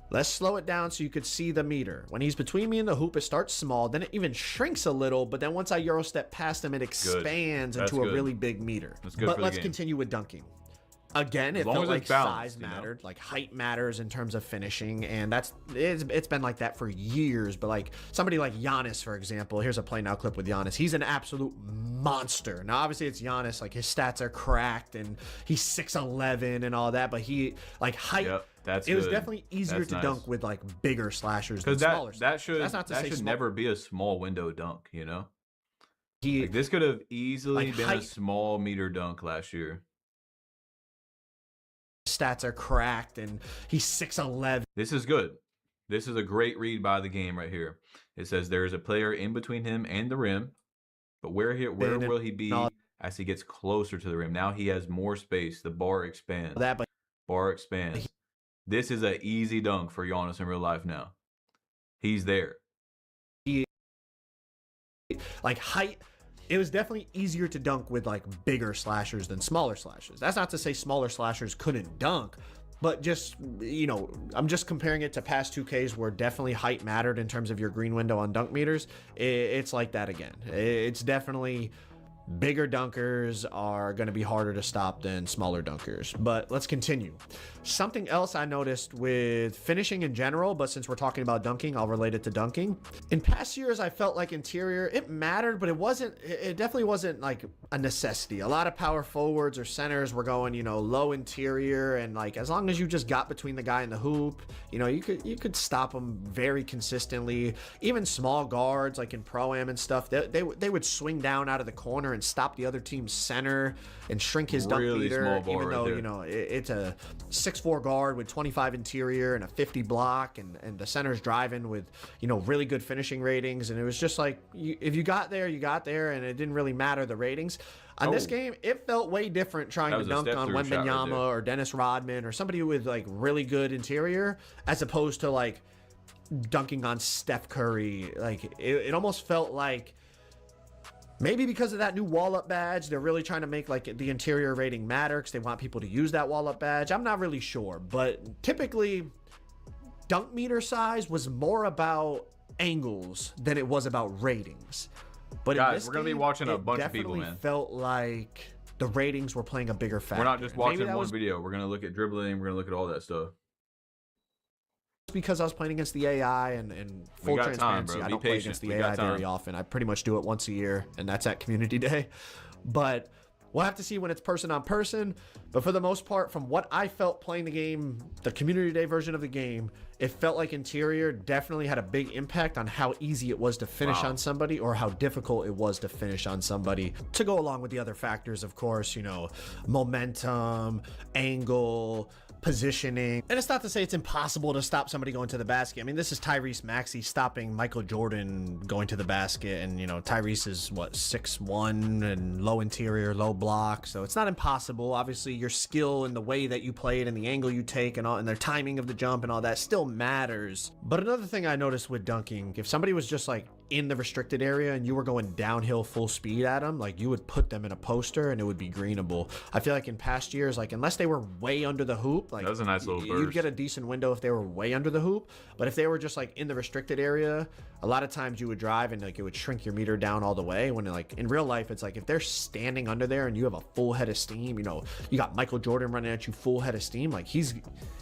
[SPEAKER 12] Let's slow it down so you could see the meter. When he's between me and the hoop, it starts small, then it even shrinks a little, but then once I Euro step past him, it expands into a really big meter. But let's continue with dunking. Again, it felt like size mattered, like height matters in terms of finishing, and it's been like that for years. But like somebody like Giannis, for example, here's a play now clip with Giannis. He's an absolute monster. Now, obviously, it's Giannis. Like his stats are cracked, and he's 6'11" and all that. But he like height. It was definitely easier to dunk with like bigger slashers than smaller.
[SPEAKER 14] That should never be a small window dunk. You know, like, this could have easily been a small meter dunk last year.
[SPEAKER 12] Stats are cracked and he's 6'11".
[SPEAKER 14] This is good. This is a great read by the game right here. It says there is a player in between him and the rim, but where will he be as he gets closer to the rim? Now he has more space. The bar expands. Bar expands. This is an easy dunk for Giannis in real life now. He's there.
[SPEAKER 12] Like height. It was definitely easier to dunk with like bigger slashers than smaller slashers. That's not to say smaller slashers couldn't dunk, but just, you know, I'm just comparing it to past 2Ks where definitely height mattered in terms of your green window on dunk meters. It's like that again. It's definitely bigger dunkers are going to be harder to stop than smaller dunkers. But let's continue. Something else I noticed with finishing in general, but since we're talking about dunking, I'll relate it to dunking. In past years, I felt like interior, it mattered, but it definitely wasn't like a necessity. A lot of power forwards or centers were going, you know, low interior, and like as long as you just got between the guy and the hoop, you know, you could stop them very consistently. Even small guards like in Pro-Am and stuff, they would swing down out of the corner and stop the other team's center and shrink his dunk meter, even though, you know, it's a 6'4" guard with 25 interior and a 50 block, and the center's driving with, you know, really good finishing ratings. And it was just like, if you got there, you got there, and it didn't really matter the ratings. On this game, it felt way different trying to dunk on Wembanyama or Dennis Rodman or somebody with like really good interior, as opposed to like dunking on Steph Curry. Like it almost felt like, maybe because of that new wall-up badge, they're really trying to make like the interior rating matter because they want people to use that wall-up badge. I'm not really sure, but typically dunk meter size was more about angles than it was about ratings. But in
[SPEAKER 14] Guys,
[SPEAKER 12] this
[SPEAKER 14] we're gonna be
[SPEAKER 12] game,
[SPEAKER 14] watching a
[SPEAKER 12] it
[SPEAKER 14] bunch of people,
[SPEAKER 12] definitely
[SPEAKER 14] man.
[SPEAKER 12] felt like the ratings were playing a bigger factor.
[SPEAKER 14] We're not just watching
[SPEAKER 12] Maybe that
[SPEAKER 14] one
[SPEAKER 12] was
[SPEAKER 14] video. We're gonna look at dribbling. We're gonna look at all that stuff.
[SPEAKER 12] because I was playing against the AI and full
[SPEAKER 14] got time,
[SPEAKER 12] transparency.
[SPEAKER 14] bro.
[SPEAKER 12] I
[SPEAKER 14] Be
[SPEAKER 12] don't play
[SPEAKER 14] patient.
[SPEAKER 12] against the
[SPEAKER 14] We
[SPEAKER 12] AI
[SPEAKER 14] got time.
[SPEAKER 12] very often. I pretty much do it once a year, and that's at Community Day. But we'll have to see when it's person on person. But for the most part, from what I felt playing the game, the Community Day version of the game, it felt like interior definitely had a big impact on how easy it was to finish on somebody or how difficult it was to finish on somebody. To go along with the other factors, of course, you know, momentum, angle, positioning. And it's not to say it's impossible to stop somebody going to the basket. I mean, this is Tyrese Maxey stopping Michael Jordan going to the basket. And, you know, Tyrese is, what, 6'1", and low interior, low block. So it's not impossible. Obviously, your skill and the way that you play it and the angle you take and all, and their timing of the jump and all that still matters. But another thing I noticed with dunking, if somebody was just, like, in the restricted area and you were going downhill full speed at them, like, you would put them in a poster and it would be greenable. I feel like in past years, like, unless they were way under the hoop, like,
[SPEAKER 14] That was a nice little
[SPEAKER 12] you'd
[SPEAKER 14] burst.
[SPEAKER 12] get a decent window if they were way under the hoop. But if they were just like in the restricted area, a lot of times you would drive and like it would shrink your meter down all the way. When like in real life, it's like if they're standing under there and you have a full head of steam, you know, you got Michael Jordan running at you full head of steam, like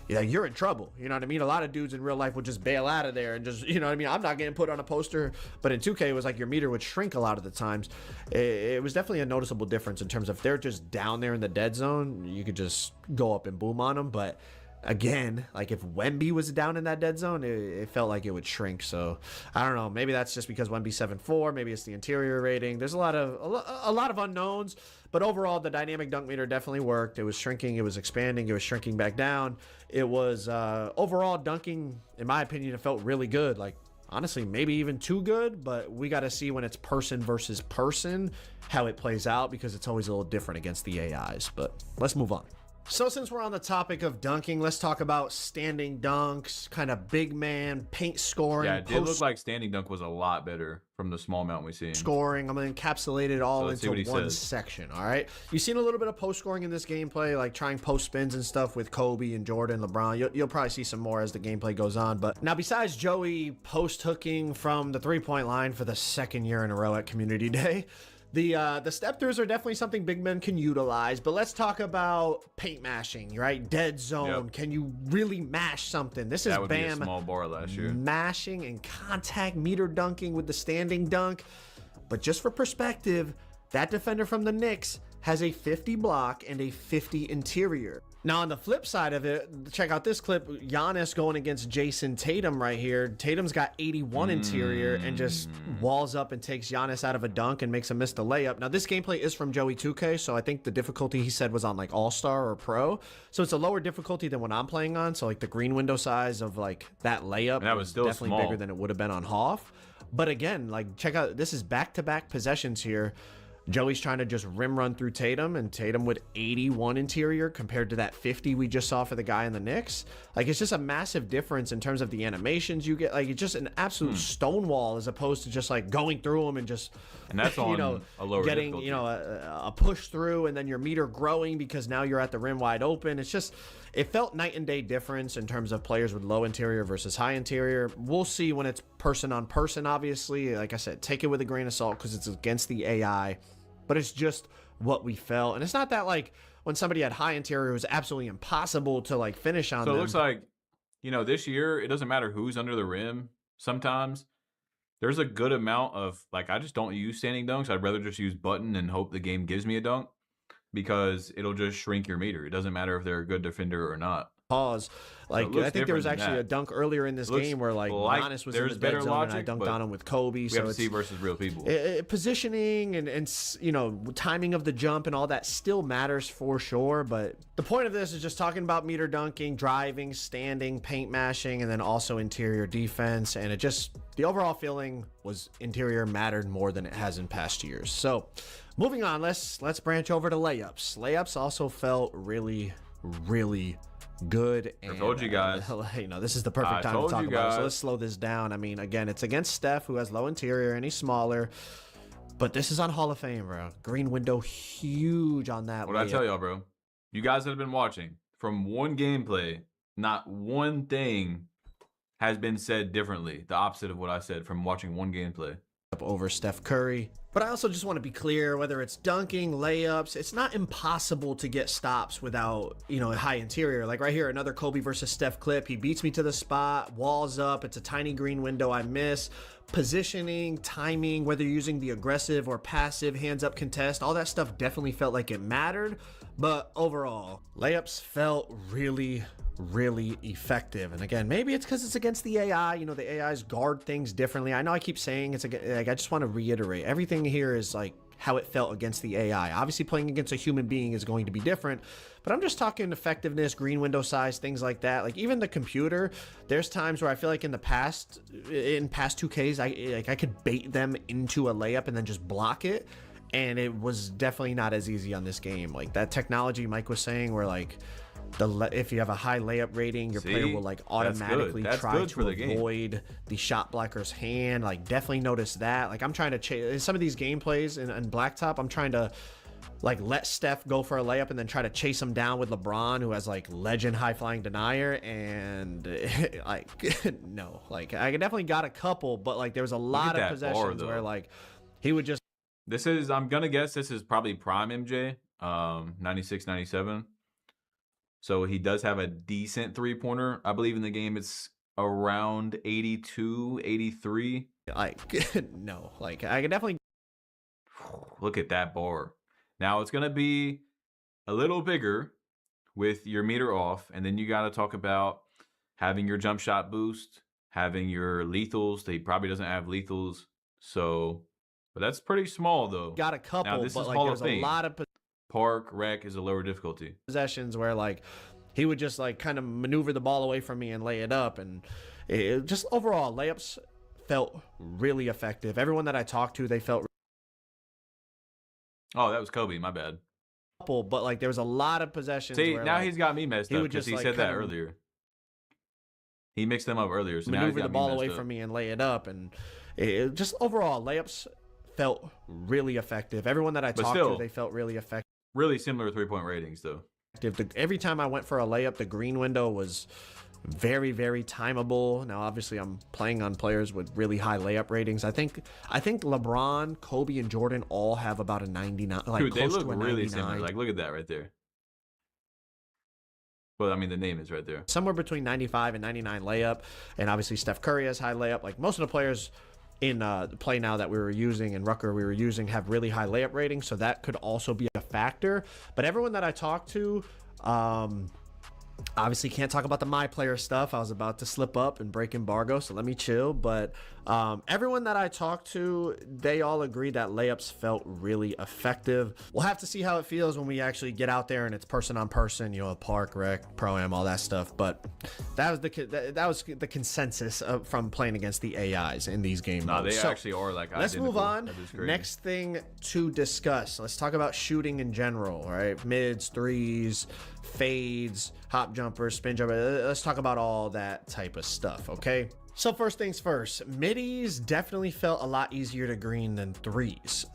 [SPEAKER 12] you're in trouble. You know what I mean? A lot of dudes in real life would just bail out of there and just, you know what I mean? I'm not getting put on a poster, but in 2K, it was like your meter would shrink a lot of the times. It was definitely a noticeable difference in terms of if they're just down there in the dead zone, you could just go up and boom on them. But again, like if Wemby was down in that dead zone, it felt like it would shrink. So I don't know. Maybe that's just because Wemby's 7'4". Maybe it's the interior rating. There's a lot of unknowns. But overall, the dynamic dunk meter definitely worked. It was shrinking. It was expanding. It was shrinking back down. It was overall dunking, in my opinion, it felt really good. Like honestly, maybe even too good. But we got to see when it's person versus person how it plays out because it's always a little different against the AIs. But let's move on. So since we're on the topic of dunking, let's talk about standing dunks, kind of big man, paint scoring.
[SPEAKER 14] Yeah, it did look like standing dunk was a lot better from the small amount we see.
[SPEAKER 12] Scoring. I'm going to encapsulate it all
[SPEAKER 14] So
[SPEAKER 12] into one section, all right? You've seen a little bit of post scoring in this gameplay, like trying post spins and stuff with Kobe and Jordan, LeBron. You'll probably see some more as the gameplay goes on. But now besides Joey post hooking from the three-point line for the second year in a row at Community Day, the step throughs are definitely something big men can utilize, but let's talk about paint mashing, right? Dead zone.
[SPEAKER 14] Yep.
[SPEAKER 12] Can you really mash something? This is
[SPEAKER 14] That would be a
[SPEAKER 12] Bam
[SPEAKER 14] small bar last year.
[SPEAKER 12] mashing and contact meter dunking with the standing dunk. But just for perspective, that defender from the Knicks has a 50 block and a 50 interior. Now, on the flip side of it, check out this clip. Giannis going against Jason Tatum right here. Tatum's got 81 interior and just walls up and takes Giannis out of a dunk and makes him miss the layup. Now, this gameplay is from Joey 2K, so I think the difficulty he said was on like All-Star or Pro. So it's a lower difficulty than what I'm playing on. So like the green window size of like that layup
[SPEAKER 14] that was still
[SPEAKER 12] definitely
[SPEAKER 14] small.
[SPEAKER 12] bigger than it would have been on Hoff. But again, like check out, this is back-to-back possessions here. Joey's trying to just rim run through Tatum, and Tatum with 81 interior compared to that 50 we just saw for the guy in the Knicks. Like, it's just a massive difference in terms of the animations you get. Like, it's just an absolute stonewall as opposed to just, like, going through them and just,
[SPEAKER 14] And that's on
[SPEAKER 12] you know,
[SPEAKER 14] a lower
[SPEAKER 12] getting,
[SPEAKER 14] difficulty.
[SPEAKER 12] you know, a push through, and then your meter growing because now you're at the rim wide open. It's just, it felt night and day difference in terms of players with low interior versus high interior. We'll see when it's person on person, obviously. Like I said, take it with a grain of salt because it's against the AI. But it's just what we felt. And it's not that, like, when somebody had high interior, it was absolutely impossible to, like, finish on
[SPEAKER 14] So
[SPEAKER 12] them.
[SPEAKER 14] it looks like, you know, this year, it doesn't matter who's under the rim. Sometimes there's a good amount of, like, I just don't use standing dunks. I'd rather just use button and hope the game gives me a dunk because it'll just shrink your meter. It doesn't matter if they're a good defender or not.
[SPEAKER 12] Pause. Like,
[SPEAKER 14] So it looks
[SPEAKER 12] I think there was
[SPEAKER 14] different than
[SPEAKER 12] actually a
[SPEAKER 14] that.
[SPEAKER 12] dunk earlier in this
[SPEAKER 14] Looks
[SPEAKER 12] game where, like, Giannis was in
[SPEAKER 14] there's
[SPEAKER 12] the
[SPEAKER 14] better
[SPEAKER 12] dead zone
[SPEAKER 14] logic,
[SPEAKER 12] and I dunked
[SPEAKER 14] but
[SPEAKER 12] on him with Kobe.
[SPEAKER 14] We
[SPEAKER 12] So
[SPEAKER 14] have to
[SPEAKER 12] it's
[SPEAKER 14] see versus real people.
[SPEAKER 12] positioning and, you know, timing of the jump and all that still matters for sure. But the point of this is just talking about meter dunking, driving, standing, paint mashing, and then also interior defense. And it just, the overall feeling was interior mattered more than it has in past years. So moving on, let's branch over to layups. Layups also felt really, really good. And,
[SPEAKER 14] I told you guys.
[SPEAKER 12] You know, this is the perfect time to talk about it. So let's slow this down. I mean, again, it's against Steph, who has low interior and he's smaller. But this is on Hall of Fame, bro. Green window, huge on that.
[SPEAKER 14] What did I tell y'all, bro? You guys that have been watching, from one gameplay, not one thing has been said differently. The opposite of what I said from watching one gameplay.
[SPEAKER 12] over Steph Curry. But I also just want to be clear, whether it's dunking, layups, it's not impossible to get stops without, you know, a high interior. Like right here, another Kobe versus Steph clip. He beats me to the spot, walls up. It's a tiny green window I miss. Positioning, timing, whether you're using the aggressive or passive hands up contest, all that stuff definitely felt like it mattered. But overall, layups felt really effective. And again, maybe it's because it's against the AI. You know, the AIs guard things differently. I know I keep saying it's like, I just want to reiterate, everything here is like how it felt against the AI. Obviously playing against a human being is going to be different, but I'm just talking effectiveness, green window size, things like that. Like even the computer, there's times where I feel like in past 2Ks, I could bait them into a layup and then just block it. And it was definitely not as easy on this game. Like that technology Mike was saying where like, if you have a high layup rating, your player will like automatically try to avoid the shot blocker's hand. Like definitely notice that. Like I'm trying to chase some of these gameplays in Blacktop. I'm trying to like let Steph go for a layup and then try to chase him down with LeBron, who has like legend high flying denier, and like no, like I definitely got a couple, but like there was a lot of possessions where like he would just.
[SPEAKER 14] This is, I'm gonna guess this is probably prime MJ, 96, 97. So he does have a decent three-pointer. I believe in the game it's around 82, 83.
[SPEAKER 12] Like, no. Like, I can definitely...
[SPEAKER 14] Look at that bar. Now, it's going to be a little bigger with your meter off. And then you got to talk about having your jump shot boost, having your lethals. He probably doesn't have lethals. So, but that's pretty small, though.
[SPEAKER 12] Got a couple,
[SPEAKER 14] now, this
[SPEAKER 12] but
[SPEAKER 14] is
[SPEAKER 12] like
[SPEAKER 14] Hall
[SPEAKER 12] there's
[SPEAKER 14] of Fame.
[SPEAKER 12] a lot of...
[SPEAKER 14] Park, rec is a lower difficulty.
[SPEAKER 12] Possessions where like he would just like kind of maneuver the ball away from me and lay it up, and it just overall layups felt really effective. Everyone that I talked to, they felt.
[SPEAKER 14] Oh, that was Kobe. My bad.
[SPEAKER 12] But like there was a lot of possessions.
[SPEAKER 14] See,
[SPEAKER 12] where,
[SPEAKER 14] now
[SPEAKER 12] like,
[SPEAKER 14] he's got me messed up because he
[SPEAKER 12] like,
[SPEAKER 14] said that earlier. He mixed them up earlier, so now he's
[SPEAKER 12] maneuver
[SPEAKER 14] got
[SPEAKER 12] the ball
[SPEAKER 14] me
[SPEAKER 12] away
[SPEAKER 14] messed up.
[SPEAKER 12] from me and lay it up, and it just overall layups felt really effective. Everyone that I talked to, they felt really effective.
[SPEAKER 14] Really similar three-point ratings, though.
[SPEAKER 12] Every time I went for a layup, the green window was very timeable. Now, obviously, I'm playing on players with really high layup ratings. I think LeBron, Kobe, and Jordan all have about a 99. Like,
[SPEAKER 14] dude, they
[SPEAKER 12] close
[SPEAKER 14] look
[SPEAKER 12] to a
[SPEAKER 14] really
[SPEAKER 12] 99.
[SPEAKER 14] similar. Like, look at that right there. Well, I mean, the name is right there.
[SPEAKER 12] Somewhere between 95 and 99 layup, and obviously Steph Curry has high layup. Like most of the players in the play now that we were using and Rucker we were using have really high layup ratings, so that could also be a factor. But everyone that I talked to, obviously can't talk about the my player stuff. I was about to slip up and break embargo, so let me chill. But everyone that I talked to, they all agree that layups felt really effective. We'll have to see how it feels when we actually get out there and it's person on person, you know, park, rec, pro-am, all that stuff. But that was the consensus from playing against the AIs in these games.
[SPEAKER 14] No, they actually are like
[SPEAKER 12] let's
[SPEAKER 14] identical.
[SPEAKER 12] move on. Next thing to discuss. Let's talk about shooting in general, right? Mids, threes, fades, hop jumpers, spin jumper. Let's talk about all that type of stuff, okay? So first things first, middies definitely felt a lot easier to green than threes.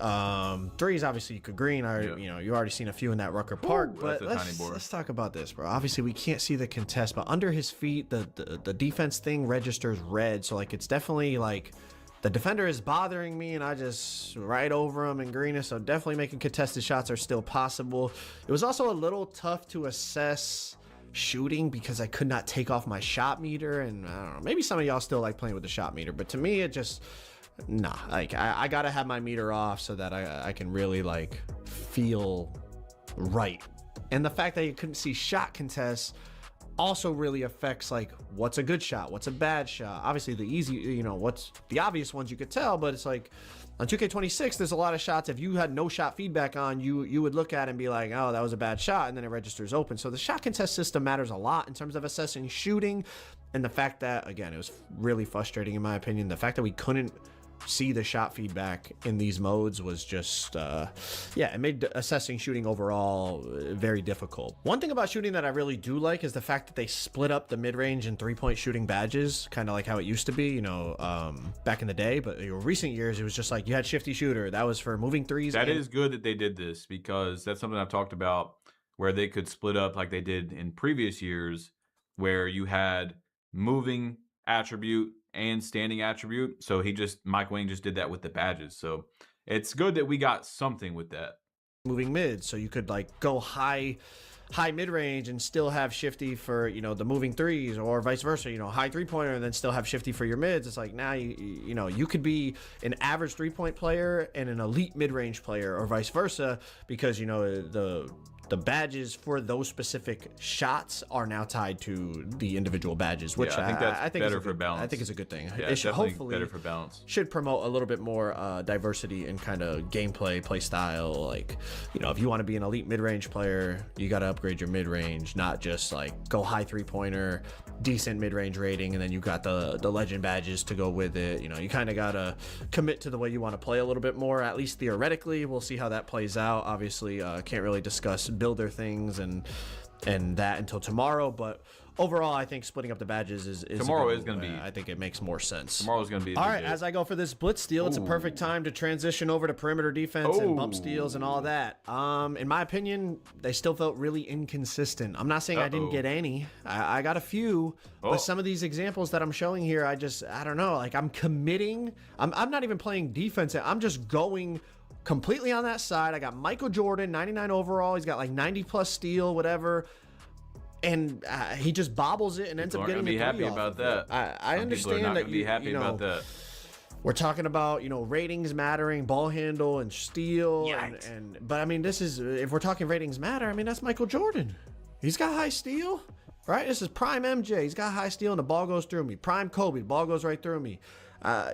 [SPEAKER 12] Threes, obviously you could green. You know, you already seen a few in that Rucker Park, but let's talk about this, bro. Obviously we can't see the contest, but under his feet, the defense thing registers red. So like, it's definitely like the defender is bothering me and I just right over him and green it. So definitely making contested shots are still possible. It was also a little tough to assess shooting because I could not take off my shot meter, and I don't know, maybe some of y'all still like playing with the shot meter, but to me it just like I gotta have my meter off so that I can really like feel right. And the fact that you couldn't see shot contests also really affects like what's a good shot, what's a bad shot. Obviously the easy, you know, what's the obvious ones you could tell, but it's like on 2K26 there's a lot of shots if you had no shot feedback on, you would look at it and be like, oh, that was a bad shot, and then it registers open. So the shot contest system matters a lot in terms of assessing shooting. And the fact that, again, it was really frustrating in my opinion, the fact that we couldn't see the shot feedback in these modes was just yeah, it made assessing shooting overall very difficult. One thing about shooting that I really do like is the fact that they split up the mid-range and three-point shooting badges, kind of like how it used to be, you know, back in the day. But in recent years it was just like you had shifty shooter, that was for moving threes.
[SPEAKER 14] That is good that they did this, because that's something I've talked about, where they could split up like they did in previous years, where you had moving attribute and standing attribute. So Mike Wang just did that with the badges. So it's good that we got something with that.
[SPEAKER 12] Moving mid, so you could like go high mid range and still have shifty for, you know, the moving threes, or vice versa, you know, high 3-pointer and then still have shifty for your mids. It's like now you know, you could be an average 3-point player and an elite mid-range player, or vice versa, because, you know, the badges for those specific shots are now tied to the individual badges, which
[SPEAKER 14] I think that's better
[SPEAKER 12] for
[SPEAKER 14] balance.
[SPEAKER 12] I think it's a good thing.
[SPEAKER 14] Yeah,
[SPEAKER 12] It should
[SPEAKER 14] definitely
[SPEAKER 12] hopefully
[SPEAKER 14] better for balance.
[SPEAKER 12] Should promote a little bit more diversity in kind of gameplay, play style. Like, you know, if you want to be an elite mid-range player, you got to upgrade your mid-range, not just like go high 3-pointer, decent mid-range rating, and then you got the legend badges to go with it. You know, you kind of got to commit to the way you want to play a little bit more, at least theoretically. We'll see how that plays out. Obviously, can't really discuss builder things and that until tomorrow, but overall I think splitting up the badges is
[SPEAKER 14] tomorrow is going to be,
[SPEAKER 12] I think it makes more sense.
[SPEAKER 14] Tomorrow's going to be
[SPEAKER 12] all right. As I go for this blitz steal, it's a perfect time to transition over to perimeter defense and bump steals and all that. In my opinion, they still felt really inconsistent. I'm not saying I didn't get any. I got a few, but some of these examples that I'm showing here, I don't know, like I'm committing. I'm not even playing defense. I'm just going completely on that side. I got Michael Jordan, 99 overall. He's got like 90 plus steal, whatever. And he just bobbles it and ends up getting
[SPEAKER 14] a 3
[SPEAKER 12] happy
[SPEAKER 14] about that.
[SPEAKER 12] I understand that
[SPEAKER 14] be happy about that.
[SPEAKER 12] We're talking about, you know, ratings mattering, ball handle and steal, but I mean, this is, if we're talking ratings matter, I mean, that's Michael Jordan. He's got high steal, right? This is prime MJ. He's got high steal and the ball goes through me. Prime Kobe, the ball goes right through me.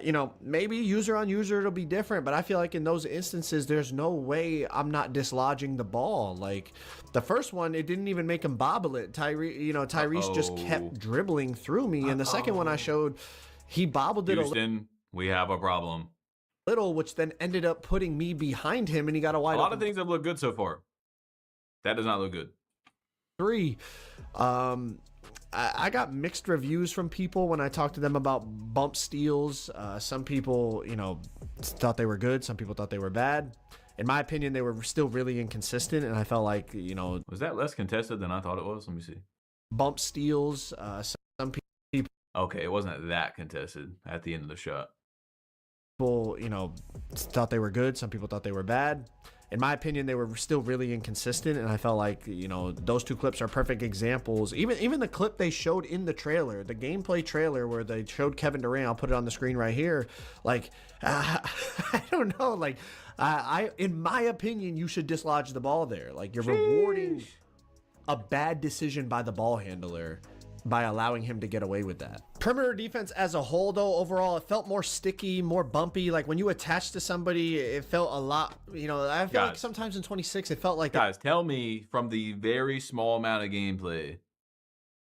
[SPEAKER 12] You know, maybe user on user it'll be different, but I feel like in those instances, there's no way I'm not dislodging the ball. Like the first one, it didn't even make him bobble it. Tyrese just kept dribbling through me, and the second one I showed, he bobbled it
[SPEAKER 14] Houston, we have a problem.
[SPEAKER 12] Little, which then ended up putting me behind him, and he got a wide.
[SPEAKER 14] A lot of things have looked good so far. That does not look good.
[SPEAKER 12] 3. I got mixed reviews from people when I talked to them about bump steals. Some people, you know, thought they were good. Some people thought they were bad. In my opinion, they were still really inconsistent, and I felt like, you know...
[SPEAKER 14] Was that less contested than I thought it was? Let me see.
[SPEAKER 12] Bump steals, some people...
[SPEAKER 14] Okay, it wasn't that contested at the end of the shot.
[SPEAKER 12] People, you know, thought they were good. Some people thought they were bad. In my opinion, they were still really inconsistent, and I felt like, you know, those two clips are perfect examples. Even the clip they showed in the trailer, the gameplay trailer where they showed Kevin Durant, I'll put it on the screen right here. Like, I don't know, like, in my opinion, you should dislodge the ball there. Like, you're rewarding a bad decision by the ball handler by allowing him to get away with that. Perimeter defense as a whole, though, overall, it felt more sticky, more bumpy. Like when you attach to somebody, it felt a lot, you know, I feel like sometimes in 26, it felt like...
[SPEAKER 14] Guys, tell me from the very small amount of gameplay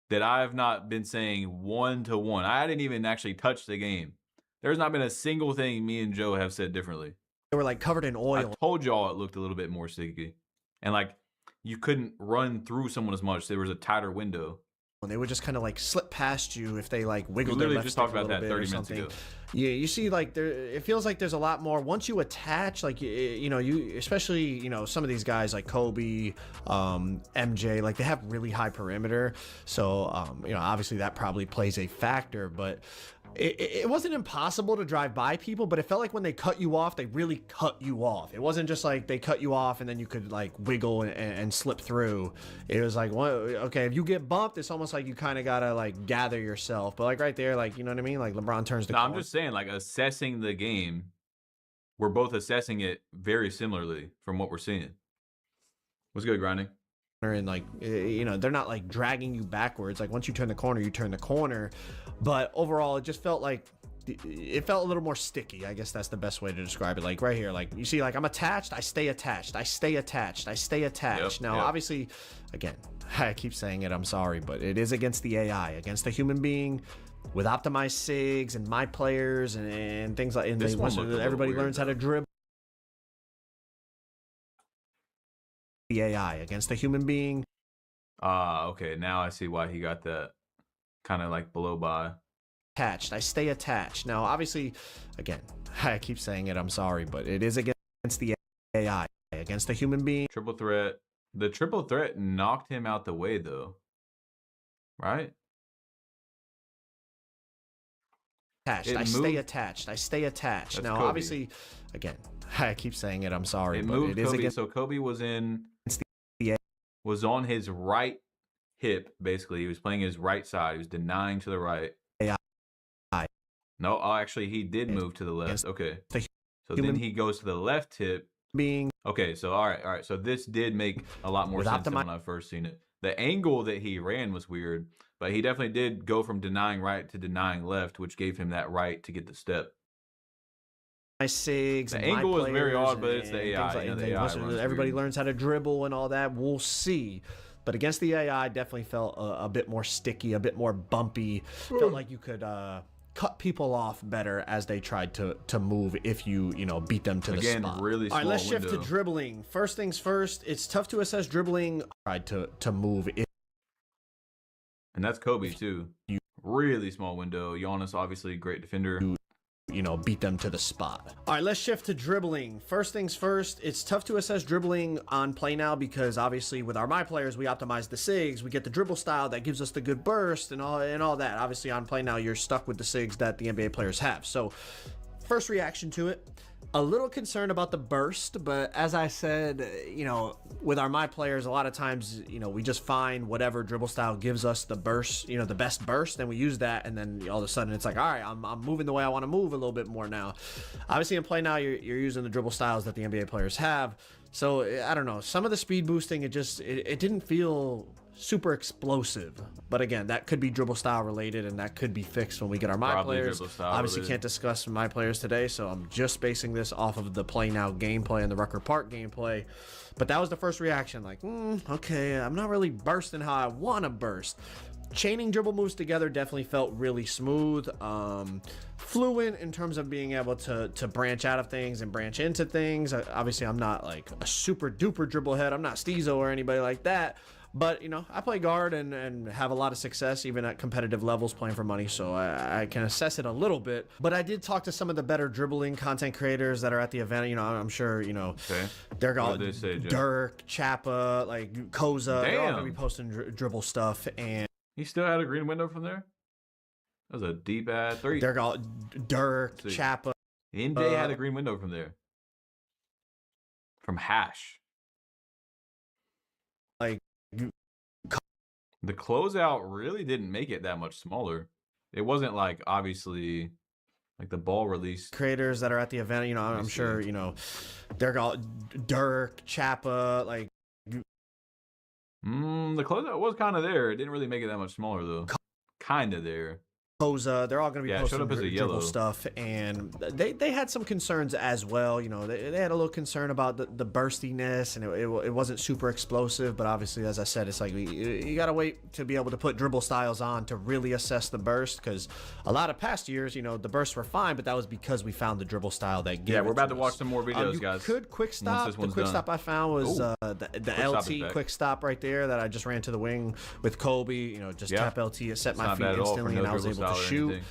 [SPEAKER 14] that I have not been saying 1-to-1. I didn't even actually touch the game. There's not been a single thing me and Joe have said differently.
[SPEAKER 12] They were like covered in oil.
[SPEAKER 14] I told y'all it looked a little bit more sticky. And like, you couldn't run through someone as much. There was a tighter window.
[SPEAKER 12] And they would just kind of like slip past you if they like wiggled their left
[SPEAKER 14] just
[SPEAKER 12] stick
[SPEAKER 14] talked
[SPEAKER 12] a
[SPEAKER 14] about
[SPEAKER 12] little
[SPEAKER 14] that
[SPEAKER 12] bit
[SPEAKER 14] 30
[SPEAKER 12] or
[SPEAKER 14] minutes
[SPEAKER 12] something.
[SPEAKER 14] ago.
[SPEAKER 12] Yeah, you see, like there, it feels like there's a lot more once you attach. Like you know, you especially, you know, some of these guys like Kobe, MJ, like they have really high perimeter. So you know, obviously that probably plays a factor, but. It wasn't impossible to drive by people, but it felt like when they cut you off, they really cut you off. It wasn't just like they cut you off and then you could like wiggle and slip through. It was like, well, okay, if you get bumped, it's almost like you kind of gotta like gather yourself. But like right there, like, you know what I mean? Like LeBron turns the corner.
[SPEAKER 14] I'm just saying, like assessing the game, we're both assessing it very similarly from what we're seeing. What's good, grinding?
[SPEAKER 12] And like, you know, they're not like dragging you backwards. Like once you turn the corner, you turn the corner. But overall, it just felt like it felt a little more sticky. I guess that's the best way to describe it. Like right here, like you see, like I'm attached, I stay attached, I stay attached, I stay attached. Now, obviously, again, I keep saying it, I'm sorry, but it is against the AI, against the human being with optimized SIGs and my players and things like, and everybody learns how to dribble. The AI against the human being.
[SPEAKER 14] Okay, now I see why he got that kind of like below by.
[SPEAKER 12] Attached, I stay attached. Now, obviously, again, I keep saying it, I'm sorry, but it is against the AI, against the human being.
[SPEAKER 14] Triple threat. The triple threat knocked him out the way, though. Right?
[SPEAKER 12] I stay attached. I stay attached.
[SPEAKER 14] That's
[SPEAKER 12] Now,
[SPEAKER 14] Kobe.
[SPEAKER 12] obviously, again, I keep saying it. I'm sorry,
[SPEAKER 14] It
[SPEAKER 12] but
[SPEAKER 14] moved
[SPEAKER 12] it is
[SPEAKER 14] Kobe.
[SPEAKER 12] against
[SPEAKER 14] So Kobe was
[SPEAKER 12] the
[SPEAKER 14] was on his right hip. Basically, he was playing his right side. He was denying to the right.
[SPEAKER 12] AI.
[SPEAKER 14] No, actually, he did move to the left. Okay. So then he goes to the left hip.
[SPEAKER 12] Being
[SPEAKER 14] okay. So all right. So this did make a lot more sense than when I first seen it. The angle that he ran was weird, but he definitely did go from denying right to denying left, which gave him that right to get the step.
[SPEAKER 12] my SIGs.
[SPEAKER 14] The
[SPEAKER 12] and
[SPEAKER 14] angle
[SPEAKER 12] my
[SPEAKER 14] was very
[SPEAKER 12] players
[SPEAKER 14] odd, but it's the
[SPEAKER 12] and
[SPEAKER 14] AI.
[SPEAKER 12] things like-
[SPEAKER 14] You know,
[SPEAKER 12] and
[SPEAKER 14] the
[SPEAKER 12] they-
[SPEAKER 14] AI
[SPEAKER 12] once
[SPEAKER 14] runs
[SPEAKER 12] everybody
[SPEAKER 14] weird.
[SPEAKER 12] learns how to dribble and all that, we'll see. But against the AI, I definitely felt a bit more sticky, a bit more bumpy. Felt like you could cut people off better as they tried to move if you beat them to the
[SPEAKER 14] Again,
[SPEAKER 12] spot.
[SPEAKER 14] really
[SPEAKER 12] all right, let's
[SPEAKER 14] small
[SPEAKER 12] shift to
[SPEAKER 14] window.
[SPEAKER 12] dribbling. First things first, it's tough to assess dribbling. Tried to move if
[SPEAKER 14] And that's Kobe too. Really small window. Giannis, obviously, great defender.
[SPEAKER 12] beat them to the spot. All right, let's shift to dribbling. First things first, it's tough to assess dribbling on play now because obviously with our my players, we optimize the SIGs, we get the dribble style that gives us the good burst and all that. Obviously on play now, you're stuck with the SIGs that the NBA players have. So first reaction to it, a little concerned about the burst, but as I said, with our my players, a lot of times, we just find whatever dribble style gives us the burst, the best burst, and we use that, and then all of a sudden it's like, all right, I'm moving the way I want to move a little bit more now. Obviously in play now, you're using the dribble styles that the NBA players have, so I don't know, some of the speed boosting, it didn't feel super explosive, but again, that could be dribble style related, and that could be fixed when we get our my
[SPEAKER 14] Probably
[SPEAKER 12] players.
[SPEAKER 14] dribble style
[SPEAKER 12] Obviously
[SPEAKER 14] related.
[SPEAKER 12] can't discuss my players today, so I'm just basing this off of the play now gameplay and the Rucker Park gameplay. But that was the first reaction, like, okay, I'm not really bursting how I want to burst. Chaining dribble moves together definitely felt really smooth, fluent in terms of being able to branch out of things and branch into things. Obviously, I'm not like a super duper dribble head. I'm not Steezo or anybody like that. But, I play guard and have a lot of success even at competitive levels playing for money, so I can assess it a little bit. But I did talk to some of the better dribbling content creators that are at the event. I'm sure, they're all
[SPEAKER 14] What did they say, Jeff?
[SPEAKER 12] Dirk, Chappa, like Koza. They're all going to be
[SPEAKER 14] Damn.
[SPEAKER 12] posting dribble stuff. And
[SPEAKER 14] He still had a green window from there? That was a deep ass three.
[SPEAKER 12] they're all Dirk,
[SPEAKER 14] Let's see.
[SPEAKER 12] Chappa.
[SPEAKER 14] NBA had a green window from there. From Hash.
[SPEAKER 12] Like,
[SPEAKER 14] the closeout really didn't make it that much smaller. It wasn't like obviously like the ball release.
[SPEAKER 12] Creators that are at the event, I'm sure, they're all Dirk, Chappa, like.
[SPEAKER 14] The closeout was kind of there. It didn't really make it that much smaller though. Kind of there.
[SPEAKER 12] Koza, they're all going to be
[SPEAKER 14] Yeah, it showed
[SPEAKER 12] posting
[SPEAKER 14] up as a
[SPEAKER 12] dribble
[SPEAKER 14] yellow.
[SPEAKER 12] stuff, and they had some concerns as well. They had a little concern about the burstiness, and it wasn't super explosive. But obviously, as I said, it's like you got to wait to be able to put dribble styles on to really assess the burst. Because a lot of past years, the bursts were fine, but that was because we found the dribble style that gave.
[SPEAKER 14] Yeah, we're
[SPEAKER 12] it
[SPEAKER 14] about to
[SPEAKER 12] us.
[SPEAKER 14] watch some more videos,
[SPEAKER 12] You
[SPEAKER 14] guys.
[SPEAKER 12] could quick stop.
[SPEAKER 14] this
[SPEAKER 12] The
[SPEAKER 14] one's
[SPEAKER 12] quick
[SPEAKER 14] done.
[SPEAKER 12] stop I found was
[SPEAKER 14] Ooh.
[SPEAKER 12] the
[SPEAKER 14] Stop is
[SPEAKER 12] LT
[SPEAKER 14] back.
[SPEAKER 12] quick stop right there that I just ran to the wing with Kobe. Just
[SPEAKER 14] Yeah.
[SPEAKER 12] tap LT, it set
[SPEAKER 14] It's
[SPEAKER 12] my
[SPEAKER 14] not
[SPEAKER 12] feet
[SPEAKER 14] bad at all for
[SPEAKER 12] instantly,
[SPEAKER 14] no
[SPEAKER 12] and I was
[SPEAKER 14] dribble
[SPEAKER 12] able to
[SPEAKER 14] style or
[SPEAKER 12] shoot.
[SPEAKER 14] anything.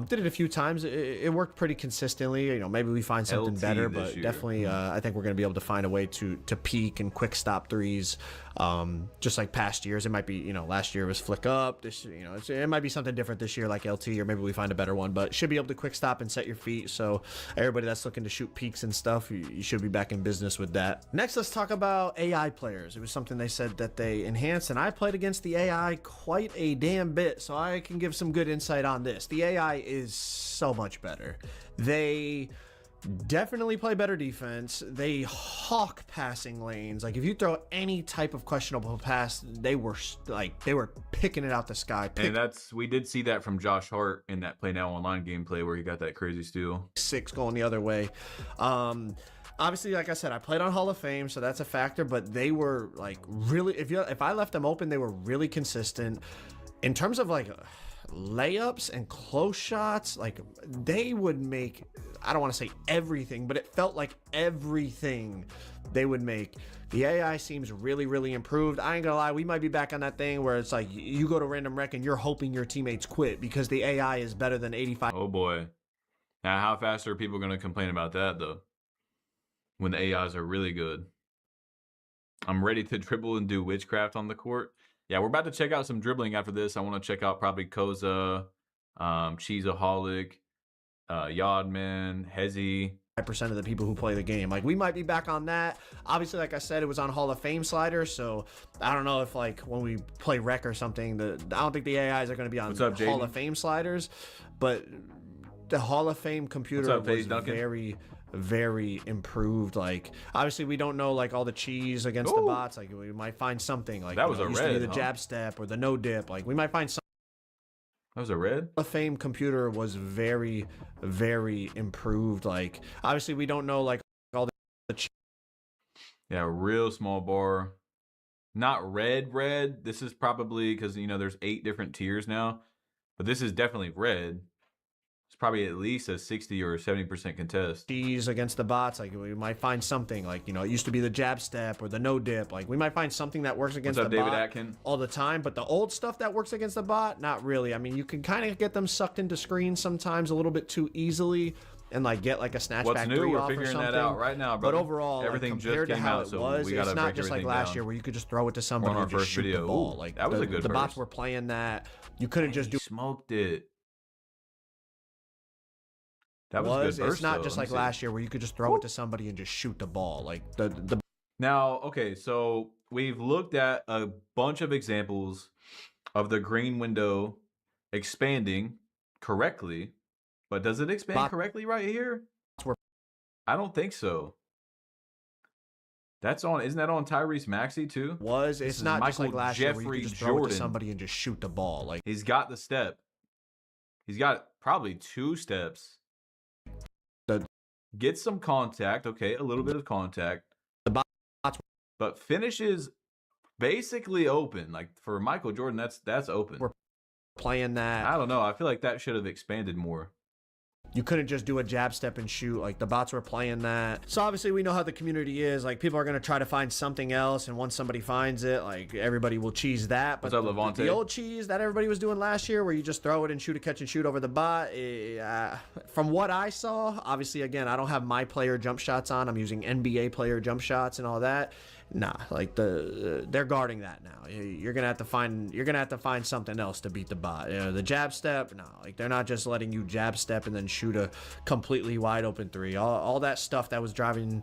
[SPEAKER 12] Did it a few times. It worked pretty consistently. Maybe we find something
[SPEAKER 14] LT
[SPEAKER 12] better,
[SPEAKER 14] this
[SPEAKER 12] but
[SPEAKER 14] year.
[SPEAKER 12] definitely, I think we're going to be able to find a way to peak and quick stop threes, just like past years. It might be, last year was flick up. This, it might be something different this year, like LT, or maybe we find a better one. But should be able to quick stop and set your feet. So everybody that's looking to shoot peaks and stuff, you should be back in business with that. Next, let's talk about AI players. It was something they said that they enhanced, and I played against the AI quite a damn bit, so I can give some good insight on this. The AI is so much better. They definitely play better defense. They hawk passing lanes. Like if you throw any type of questionable pass, they were picking it out the sky.
[SPEAKER 14] And we did see that from Josh Hart in that Play Now Online gameplay where he got that crazy steal.
[SPEAKER 12] 6 going the other way. Obviously, like I said, I played on Hall of Fame, so that's a factor, but they were like really, if I left them open, they were really consistent. In terms of like layups and close shots, like they would make, I don't want to say everything, but it felt like everything they would make. The AI seems really, really improved. I ain't gonna lie, we might be back on that thing where it's like you go to random rec and you're hoping your teammates quit because the AI is better than 85.
[SPEAKER 14] Oh boy. Now how fast are people going to complain about that though? When the AIs are really good. I'm ready to dribble and do witchcraft on the court. Yeah, we're about to check out some dribbling after this. I want to check out probably Koza, Cheeseaholic, Yodman, Hezi.
[SPEAKER 12] 5% of the people who play the game. Like, we might be back on that. Obviously, like I said, it was on Hall of Fame slider, so I don't know if, like, when we play Rec or something, I don't think the AIs are going to be on
[SPEAKER 14] up,
[SPEAKER 12] Hall of Fame sliders, but the Hall of Fame computer was very, very improved. Like, obviously, we don't know, like, all the cheese against the bots. Like, we might find something. Like,
[SPEAKER 14] that was a
[SPEAKER 12] used
[SPEAKER 14] red,
[SPEAKER 12] to be the jab step or the no dip. Like, we might find something.
[SPEAKER 14] That was a red?
[SPEAKER 12] Hall of Fame computer was very, very improved. Like, obviously, we don't know, like, all the
[SPEAKER 14] yeah, real small bar. Not red. This is probably because, you know, there's 8 different tiers now. But this is definitely red. It's probably at least a 60 or 70% contest.
[SPEAKER 12] Cheese against the bots. Like, we might find something. Like, you know, it used to be the jab step or the no dip. Like, we might find something that works against the
[SPEAKER 14] David
[SPEAKER 12] bot
[SPEAKER 14] Atkin?
[SPEAKER 12] all the time. But the old stuff that works against the bot, not really. I mean, you can kind of get them sucked into screens sometimes a little bit too easily and, like, get, like, a snatchback
[SPEAKER 14] What's new?
[SPEAKER 12] 3
[SPEAKER 14] We're
[SPEAKER 12] off or
[SPEAKER 14] figuring
[SPEAKER 12] something.
[SPEAKER 14] that out right now, brother.
[SPEAKER 12] But overall,
[SPEAKER 14] everything
[SPEAKER 12] like,
[SPEAKER 14] just
[SPEAKER 12] compared to
[SPEAKER 14] came
[SPEAKER 12] how
[SPEAKER 14] out,
[SPEAKER 12] it
[SPEAKER 14] so
[SPEAKER 12] was,
[SPEAKER 14] we gotta
[SPEAKER 12] it's not
[SPEAKER 14] break
[SPEAKER 12] just like
[SPEAKER 14] everything
[SPEAKER 12] last
[SPEAKER 14] down.
[SPEAKER 12] year where you could just throw it to somebody
[SPEAKER 14] our
[SPEAKER 12] and just
[SPEAKER 14] first
[SPEAKER 12] shoot
[SPEAKER 14] video.
[SPEAKER 12] the ball.
[SPEAKER 14] Ooh,
[SPEAKER 12] Like,
[SPEAKER 14] that was a good
[SPEAKER 12] the bots
[SPEAKER 14] burst.
[SPEAKER 12] were playing that. You couldn't just do.
[SPEAKER 14] Smoked it. That was a good burst,
[SPEAKER 12] It's not
[SPEAKER 14] though.
[SPEAKER 12] just
[SPEAKER 14] Let
[SPEAKER 12] like
[SPEAKER 14] me see.
[SPEAKER 12] last year where you could just throw it to somebody and just shoot the ball. Like the
[SPEAKER 14] Now, okay, so we've looked at a bunch of examples of the green window expanding correctly, but does it expand correctly right here? I don't think so. That's on, isn't that on Tyrese Maxey too?
[SPEAKER 12] It's not just like last year where you could just throw it to somebody and just shoot the ball. Like,
[SPEAKER 14] he's got the step. He's got probably 2 steps. Get some contact, okay, a little bit of contact. But finishes basically open. Like, for Michael Jordan, that's open.
[SPEAKER 12] We're playing that.
[SPEAKER 14] I don't know. I feel like that should have expanded more.
[SPEAKER 12] You couldn't just do a jab step and shoot. Like, the bots were playing that. So obviously we know how the community is. Like, people are going to try to find something else, and once somebody finds it, like, everybody will cheese that. But
[SPEAKER 14] What's up, Levante?
[SPEAKER 12] the old cheese that everybody was doing last year where you just throw it and shoot a catch and shoot over the bot, from what I saw, obviously, again, I don't have my player jump shots on. I'm using NBA player jump shots and all that. Nah, like, they're guarding that now. You're gonna have to find something else to beat the bot. The jab step, no, like, they're not just letting you jab step and then shoot a completely wide open 3. All that stuff that was driving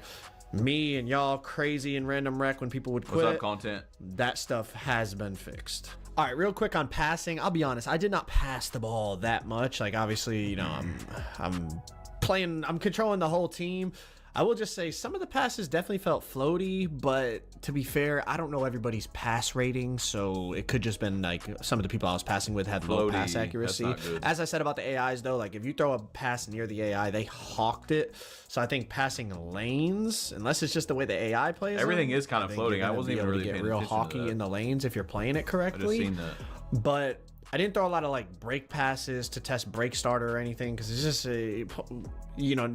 [SPEAKER 12] me and y'all crazy in random rec when people would quit.
[SPEAKER 14] What's up, content?
[SPEAKER 12] That stuff has been fixed. All right, real quick on passing. I'll be honest, I did not pass the ball that much. Like, obviously, you know, I'm controlling the whole team. I will just say some of the passes definitely felt floaty, but to be fair, I don't know everybody's pass rating, so it could just been like some of the people I was passing with had low pass accuracy. As I said about the AIs, though, like, if you throw a pass near the AI, they hawked it. So I think passing lanes, unless it's just the way the AI plays,
[SPEAKER 14] everything is kind of floating. I wasn't even really
[SPEAKER 12] get
[SPEAKER 14] paying
[SPEAKER 12] real
[SPEAKER 14] attention to
[SPEAKER 12] hawky
[SPEAKER 14] that.
[SPEAKER 12] in the lanes if you're playing it correctly.
[SPEAKER 14] I just seen that.
[SPEAKER 12] But I didn't throw a lot of, like, break passes to test break starter or anything, because it's just you know,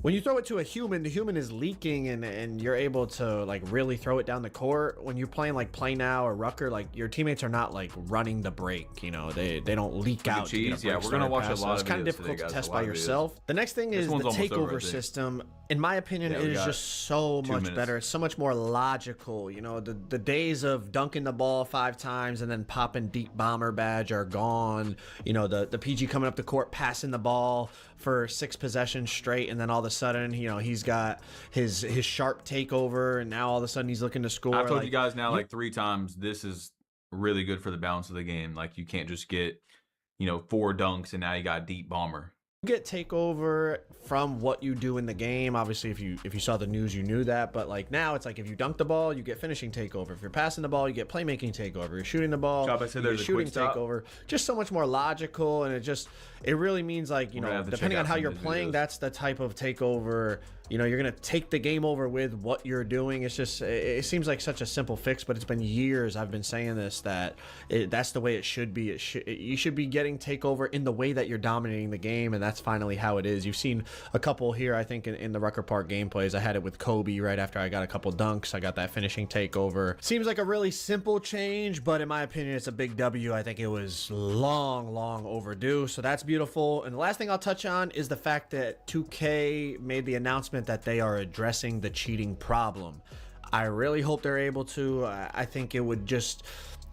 [SPEAKER 12] when you throw it to a human, the human is leaking, and you're able to, like, really throw it down the court. When you're playing like Play Now or Rucker, like, your teammates are not, like, running the break. You know, they don't leak out.
[SPEAKER 14] Cheese, yeah, we're gonna watch a lot
[SPEAKER 12] It's
[SPEAKER 14] of
[SPEAKER 12] kind of
[SPEAKER 14] videos
[SPEAKER 12] difficult
[SPEAKER 14] today,
[SPEAKER 12] to
[SPEAKER 14] guys,
[SPEAKER 12] test
[SPEAKER 14] a
[SPEAKER 12] by
[SPEAKER 14] lot of videos.
[SPEAKER 12] yourself. The next thing
[SPEAKER 14] This
[SPEAKER 12] is the
[SPEAKER 14] one's almost over, I
[SPEAKER 12] takeover
[SPEAKER 14] think.
[SPEAKER 12] system. In my opinion,
[SPEAKER 14] Yeah,
[SPEAKER 12] it
[SPEAKER 14] we
[SPEAKER 12] is
[SPEAKER 14] got
[SPEAKER 12] just so
[SPEAKER 14] 2
[SPEAKER 12] much
[SPEAKER 14] minutes.
[SPEAKER 12] better. It's so much more logical. You know, the days of dunking the ball 5 times and then popping deep bomber badge are gone. You know, the PG coming up the court, passing the ball for 6 possessions straight, and then all of a sudden, you know, he's got his sharp takeover, and now all of a sudden he's looking to score.
[SPEAKER 14] I've told
[SPEAKER 12] Like,
[SPEAKER 14] you guys now like 3 times, this is really good for the balance of the game. Like, you can't just get, you know, 4 dunks and now you got deep bomber.
[SPEAKER 12] get takeover from what you do in the game. Obviously, if you saw the news, you knew that. But like now, it's like if you dunk the ball, you get finishing takeover. If you're passing the ball, you get playmaking takeover. You're shooting the ball,
[SPEAKER 14] Chop, I said
[SPEAKER 12] you
[SPEAKER 14] there's
[SPEAKER 12] get
[SPEAKER 14] a quick
[SPEAKER 12] shooting
[SPEAKER 14] stop.
[SPEAKER 12] takeover. Just so much more logical, and it really means like, you
[SPEAKER 14] We're gonna
[SPEAKER 12] know,
[SPEAKER 14] have to check
[SPEAKER 12] depending on
[SPEAKER 14] out
[SPEAKER 12] how
[SPEAKER 14] some
[SPEAKER 12] you're
[SPEAKER 14] of these
[SPEAKER 12] playing,
[SPEAKER 14] videos.
[SPEAKER 12] that's the type of takeover. You know, you're gonna take the game over with what you're doing. It's just it seems like such a simple fix, but it's been years I've been saying this, that that's the way it should be. You should be getting takeover in the way that you're dominating the game, and that's finally how it is. You've seen a couple here, I think, in the Rucker Park gameplays. I had it with Kobe right after I got a couple dunks. I got that finishing takeover. Seems like a really simple change, but in my opinion, it's a big W. I think it was long overdue, so that's beautiful. And the last thing I'll touch on is the fact that 2K made the announcement that they are addressing the cheating problem. I really hope they're able to. I think it would just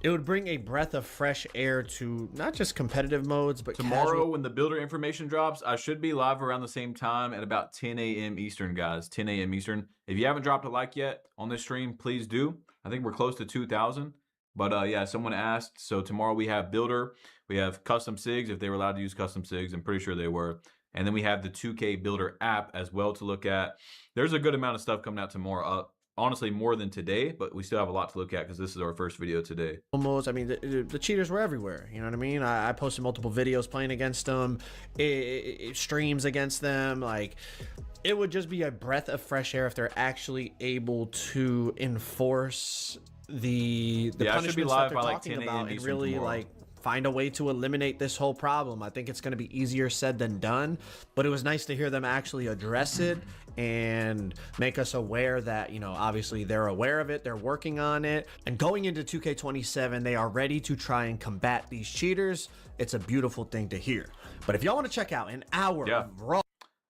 [SPEAKER 12] It would bring a breath of fresh air to not just competitive modes, but
[SPEAKER 14] tomorrow
[SPEAKER 12] casual.
[SPEAKER 14] when the builder information drops, I should be live around the same time at about 10 a.m. Eastern, guys. 10 a.m. Eastern. If you haven't dropped a like yet on this stream, please do. I think we're close to 2,000. But yeah, someone asked. So tomorrow we have builder, we have custom SIGs, if they were allowed to use custom SIGs. I'm pretty sure they were. And then we have the 2K builder app as well to look at. There's a good amount of stuff coming out tomorrow. Honestly, more than today, but we still have a lot to look at because this is our first video today.
[SPEAKER 12] Modes, I mean, the cheaters were everywhere. You know what I mean? I posted multiple videos playing against them, streams against them. Like, it would just be a breath of fresh air if they're actually able to enforce the punishments that they're talking about and really like find a way to eliminate this whole problem. I think it's going to be easier said than done, but it was nice to hear them actually address it and make us aware that, you know, obviously they're aware of it, they're working on it, and going into 2K27, they are ready to try and combat these cheaters. It's a beautiful thing to hear. But if y'all want to check out an hour of raw.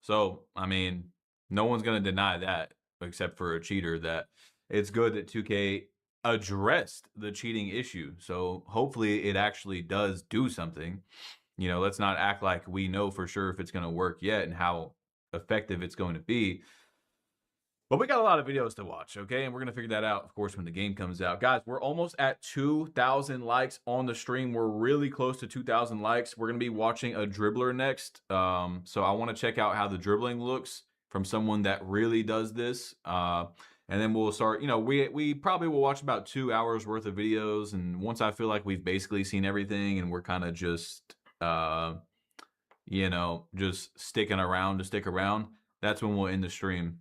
[SPEAKER 14] So, I mean, no one's going to deny that, except for a cheater, that it's good that 2K addressed the cheating issue. So hopefully it actually does do something. You know, let's not act like we know for sure if it's going to work yet and how effective it's going to be. But we got a lot of videos to watch, okay? And we're going to figure that out, of course, when the game comes out. Guys, we're almost at 2,000 likes on the stream. We're really close to 2,000 likes. We're going to be watching a dribbler next. So I want to check out how the dribbling looks from someone that really does this. And then we'll start, you know, we probably will watch about 2 hours worth of videos. And once I feel like we've basically seen everything and we're kind of just, you know, just sticking around to stick around, that's when we'll end the stream.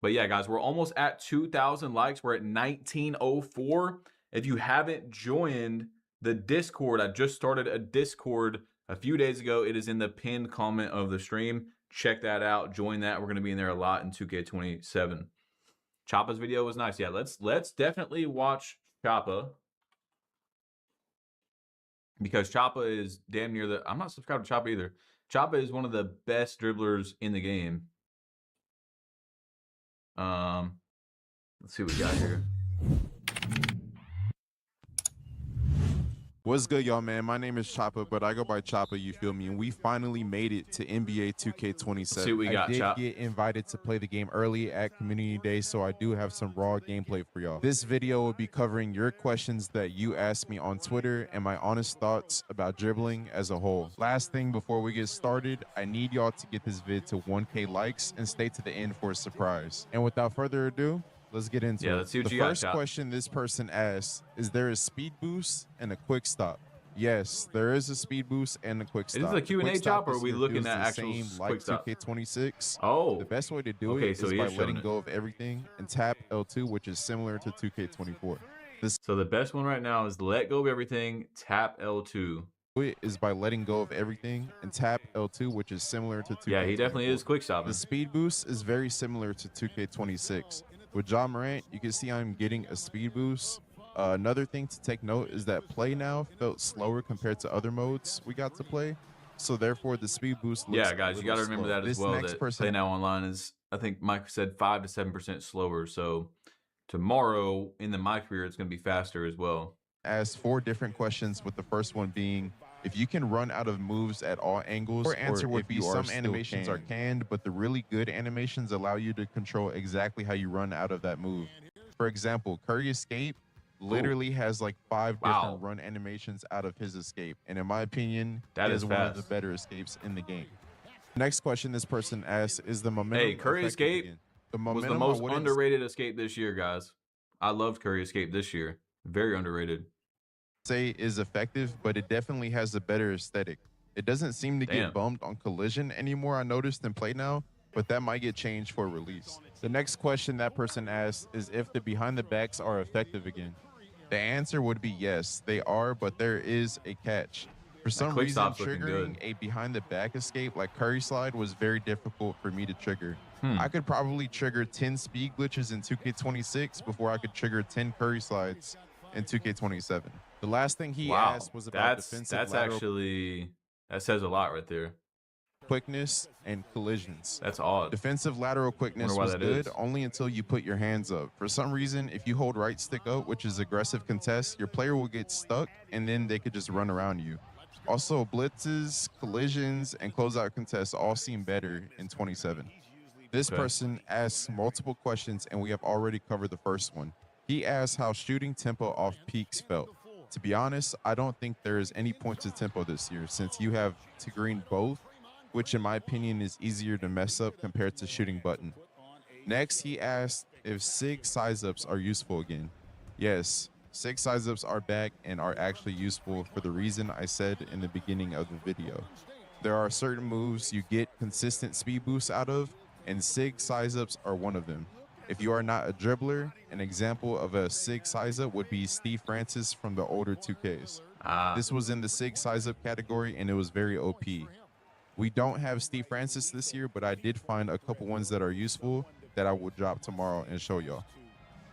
[SPEAKER 14] But yeah, guys, we're almost at 2,000 likes. We're at 1904. If you haven't joined the Discord, I just started a Discord a few days ago. It is in the pinned comment of the stream. Check that out. Join that. We're going to be in there a lot in 2K27. Choppa's video was nice. Yeah, let's definitely watch Choppa, because Choppa is damn near the. I'm not subscribed to Choppa either. Choppa is one of the best dribblers in the game. Let's see what we got here.
[SPEAKER 13] What's good, y'all, man? My name is Choppa, but I go by Choppa, you feel me? And we finally made it to NBA 2K27.
[SPEAKER 14] See what we got,
[SPEAKER 13] I did
[SPEAKER 14] Chop.
[SPEAKER 13] get invited to play the game early at Community Day, so I do have some raw gameplay for y'all. This video will be covering your questions that you asked me on Twitter and my honest thoughts about dribbling as a whole. Last thing before we get started, I need y'all to get this vid to 1K likes and stay to the end for a surprise. And without further ado, let's get into it.
[SPEAKER 14] Let's see what
[SPEAKER 13] the
[SPEAKER 14] you got,
[SPEAKER 13] first
[SPEAKER 14] Chop.
[SPEAKER 13] question this person asked, is there a speed boost and a quick stop? Yes, there is a speed boost and a quick stop.
[SPEAKER 14] Is this a Q&A,
[SPEAKER 13] Quick stop
[SPEAKER 14] Chop, or are we
[SPEAKER 13] is
[SPEAKER 14] looking
[SPEAKER 13] used
[SPEAKER 14] at
[SPEAKER 13] the
[SPEAKER 14] actual
[SPEAKER 13] same
[SPEAKER 14] quick
[SPEAKER 13] like
[SPEAKER 14] stop?
[SPEAKER 13] 2K26.
[SPEAKER 14] Oh.
[SPEAKER 13] The best way to do
[SPEAKER 14] Okay,
[SPEAKER 13] it
[SPEAKER 14] so
[SPEAKER 13] is
[SPEAKER 14] he
[SPEAKER 13] by
[SPEAKER 14] is showing
[SPEAKER 13] letting
[SPEAKER 14] it.
[SPEAKER 13] go of everything and tap L2, which is similar to 2K24.
[SPEAKER 14] So the best one right now is let go of everything, tap L2.
[SPEAKER 13] It is by letting go of everything and tap L2, which is similar to 2K24.
[SPEAKER 14] Yeah, he definitely is quick stopping.
[SPEAKER 13] The speed boost is very similar to 2K26. With Ja Morant, you can see I'm getting a speed boost. Another thing to take note is that play now felt slower compared to other modes we got to play. So therefore, the speed boost looks
[SPEAKER 14] Yeah, guys, you got to remember that as well. That play now online is, I think Mike said 5 to 7% slower. So tomorrow in the My Career, it's going to be faster as well.
[SPEAKER 13] Asked 4 different questions, with the first one being if you can run out of moves at all angles. Your answer would be some animations are canned, but the really good animations allow you to control exactly how you run out of that move. For example, Curry Escape literally has like 5 different run animations out of his escape, and in my opinion,
[SPEAKER 14] that
[SPEAKER 13] is
[SPEAKER 14] is
[SPEAKER 13] one of
[SPEAKER 14] fast.
[SPEAKER 13] the better escapes in the game. Next question this person asks is the momentum.
[SPEAKER 14] Hey, Curry
[SPEAKER 13] effective
[SPEAKER 14] Escape
[SPEAKER 13] again?
[SPEAKER 14] was the most underrated escape this year, guys. I loved Curry Escape this year. Very underrated.
[SPEAKER 13] Say is effective, but it definitely has a better aesthetic. It doesn't seem to
[SPEAKER 14] Damn.
[SPEAKER 13] get bumped on collision anymore, I noticed in play now, but that might get changed for release. The next question that person asked is if the behind the backs are effective again. The answer would be yes, they are, but there is a catch. For some
[SPEAKER 14] quick
[SPEAKER 13] reason,
[SPEAKER 14] stop's looking
[SPEAKER 13] triggering
[SPEAKER 14] good.
[SPEAKER 13] a behind the back escape like Curry Slide was very difficult for me to trigger. I could probably trigger 10 speed glitches in 2K26 before I could trigger 10 Curry Slides in 2K27. The last thing he asked was about defensive
[SPEAKER 14] that's
[SPEAKER 13] lateral.
[SPEAKER 14] actually, that says a lot right there.
[SPEAKER 13] quickness, and collisions.
[SPEAKER 14] That's odd.
[SPEAKER 13] Defensive lateral quickness
[SPEAKER 14] Wonder why
[SPEAKER 13] was
[SPEAKER 14] that
[SPEAKER 13] good
[SPEAKER 14] is.
[SPEAKER 13] only until you put your hands up. For some reason, if you hold right stick up, which is aggressive contest, your player will get stuck and then they could just run around you. Also, blitzes, collisions, and closeout contests all seem better in 27. This person asks multiple questions, and we have already covered the first one. He asks how shooting tempo off peaks felt. To be honest, I don't think there is any point to tempo this year since you have to green both, which in my opinion is easier to mess up compared to shooting button. Next, he asked if SIG size-ups are useful again. Yes, SIG size-ups are back and are actually useful for the reason I said in the beginning of the video. There are certain moves you get consistent speed boosts out of, and SIG size-ups are one of them. If you are not a dribbler, an example of a SIG size-up would be Steve Francis from the older 2Ks. This was in the SIG size-up category, and it was very OP. We don't have Steve Francis this year, but I did find a couple ones that are useful that I will drop tomorrow and show y'all.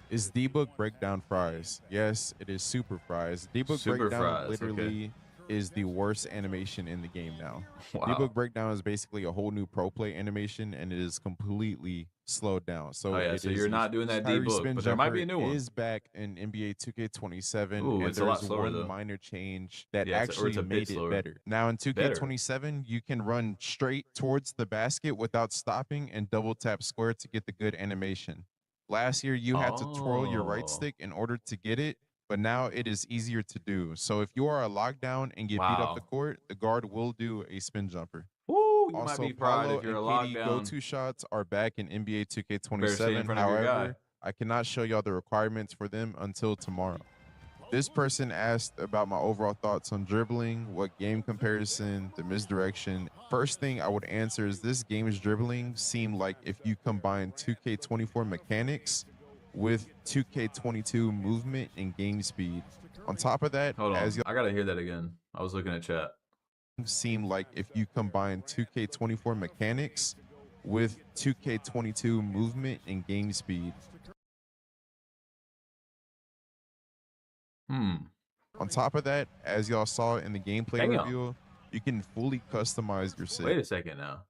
[SPEAKER 13] Is debug breakdown fries? Yes, it is super fries. Debug
[SPEAKER 14] Super
[SPEAKER 13] breakdown
[SPEAKER 14] fries,
[SPEAKER 13] literally is the worst animation in the game now.
[SPEAKER 14] Wow.
[SPEAKER 13] Debug breakdown is basically a whole new pro play animation, and it is completely slowed down. So
[SPEAKER 14] Oh, yeah,
[SPEAKER 13] it
[SPEAKER 14] so
[SPEAKER 13] is
[SPEAKER 14] you're not doing that
[SPEAKER 13] Tyree
[SPEAKER 14] debug,
[SPEAKER 13] spin
[SPEAKER 14] but there might be a
[SPEAKER 13] jumper
[SPEAKER 14] new one.
[SPEAKER 13] Is back in NBA 2K27,
[SPEAKER 14] Ooh,
[SPEAKER 13] and
[SPEAKER 14] it's a lot
[SPEAKER 13] there's
[SPEAKER 14] slower,
[SPEAKER 13] one
[SPEAKER 14] though.
[SPEAKER 13] minor change that
[SPEAKER 14] Yeah, or
[SPEAKER 13] actually
[SPEAKER 14] it's a bit
[SPEAKER 13] made it
[SPEAKER 14] slower.
[SPEAKER 13] better. Now in
[SPEAKER 14] Better.
[SPEAKER 13] 2K27, you can run straight towards the basket without stopping and double tap square to get the good animation. Last year, you had to twirl your right
[SPEAKER 14] Oh.
[SPEAKER 13] stick in order to get it, but now it is easier to do. So if you are a lockdown and get beat up the
[SPEAKER 14] Wow.
[SPEAKER 13] court, the guard will do a spin jumper.
[SPEAKER 14] Woo, you
[SPEAKER 13] Also,
[SPEAKER 14] might be fried
[SPEAKER 13] Paulo
[SPEAKER 14] if you're
[SPEAKER 13] and
[SPEAKER 14] a
[SPEAKER 13] KD
[SPEAKER 14] lockdown.
[SPEAKER 13] go-to shots are back in NBA
[SPEAKER 14] Better stay in
[SPEAKER 13] 2K27.
[SPEAKER 14] front of your guy.
[SPEAKER 13] However, I cannot show y'all the requirements for them until tomorrow. This person asked about my overall thoughts on dribbling, what game comparison, the misdirection. First thing I would answer is this game's dribbling seemed like if you combine 2K24 mechanics with 2K22 movement and game speed. On top of that,
[SPEAKER 14] Hold on,
[SPEAKER 13] as
[SPEAKER 14] I gotta hear that again. I was looking at chat.
[SPEAKER 13] seem like if you combine 2K24 mechanics with 2K22 movement and game speed. On top of that, as y'all saw in the gameplay
[SPEAKER 14] Damn.
[SPEAKER 13] reveal, you can fully customize your sig.
[SPEAKER 14] Wait a second now.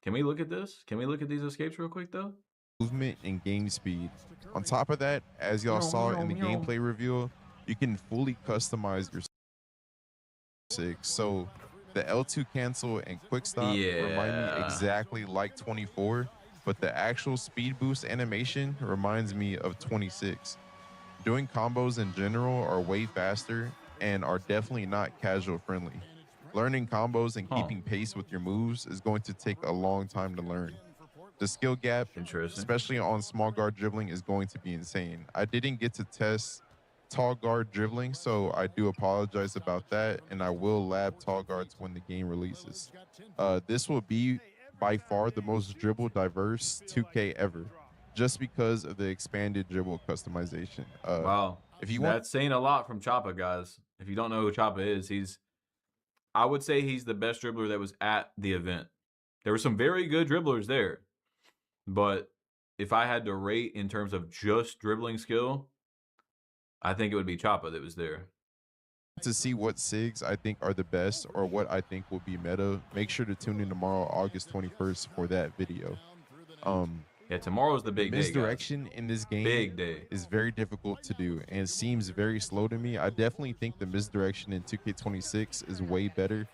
[SPEAKER 14] Can we look at this? Can we look at these escapes real quick though?
[SPEAKER 13] Movement and game speed. On top of that, as y'all saw in the gameplay reveal, you can fully customize your sig. So the L2 cancel and quick stop remind me
[SPEAKER 14] Yeah.
[SPEAKER 13] exactly like 24, but the actual speed boost animation reminds me of 26. Doing combos in general are way faster and are definitely not casual friendly. Learning combos and keeping pace with your moves is going to take a long time to learn. The skill gap, especially on small guard dribbling, is going to be insane. I didn't get to test tall guard dribbling, so I do apologize about that, and I will lab tall guards when the game releases. This will be by far the most dribble diverse 2K ever, just because of the expanded dribble customization.
[SPEAKER 14] Wow.
[SPEAKER 13] If you want,
[SPEAKER 14] That's saying a lot from Choppa, guys. If you don't know who Choppa is, I would say he's the best dribbler that was at the event. There were some very good dribblers there, but if I had to rate in terms of just dribbling skill, I think it would be Choppa that was there.
[SPEAKER 13] to see what SIGs I think are the best or what I think will be meta, make sure to tune in tomorrow, August 21st, for that video.
[SPEAKER 14] Yeah, tomorrow's the big day, guys.
[SPEAKER 13] Misdirection in this game
[SPEAKER 14] Big day.
[SPEAKER 13] is very difficult to do and seems very slow to me. I definitely think the misdirection in 2K26 is way better.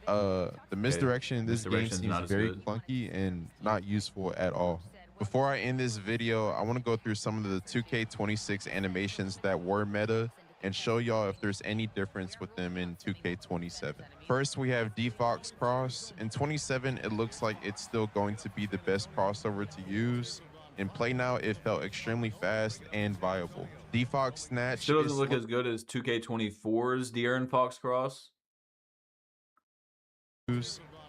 [SPEAKER 13] The misdirection in this game
[SPEAKER 14] Misdirection's not
[SPEAKER 13] seems
[SPEAKER 14] as
[SPEAKER 13] very
[SPEAKER 14] good.
[SPEAKER 13] clunky and not useful at all. Before I end this video, I want to go through some of the 2K26 animations that were meta and show y'all if there's any difference with them in 2K27. First, we have Defox Cross. In 27, it looks like it's still going to be the best crossover to use. In play now, it felt extremely fast and viable. Defox Snatch
[SPEAKER 14] Still doesn't
[SPEAKER 13] is
[SPEAKER 14] look as good as 2K24's De'Aaron Fox Cross.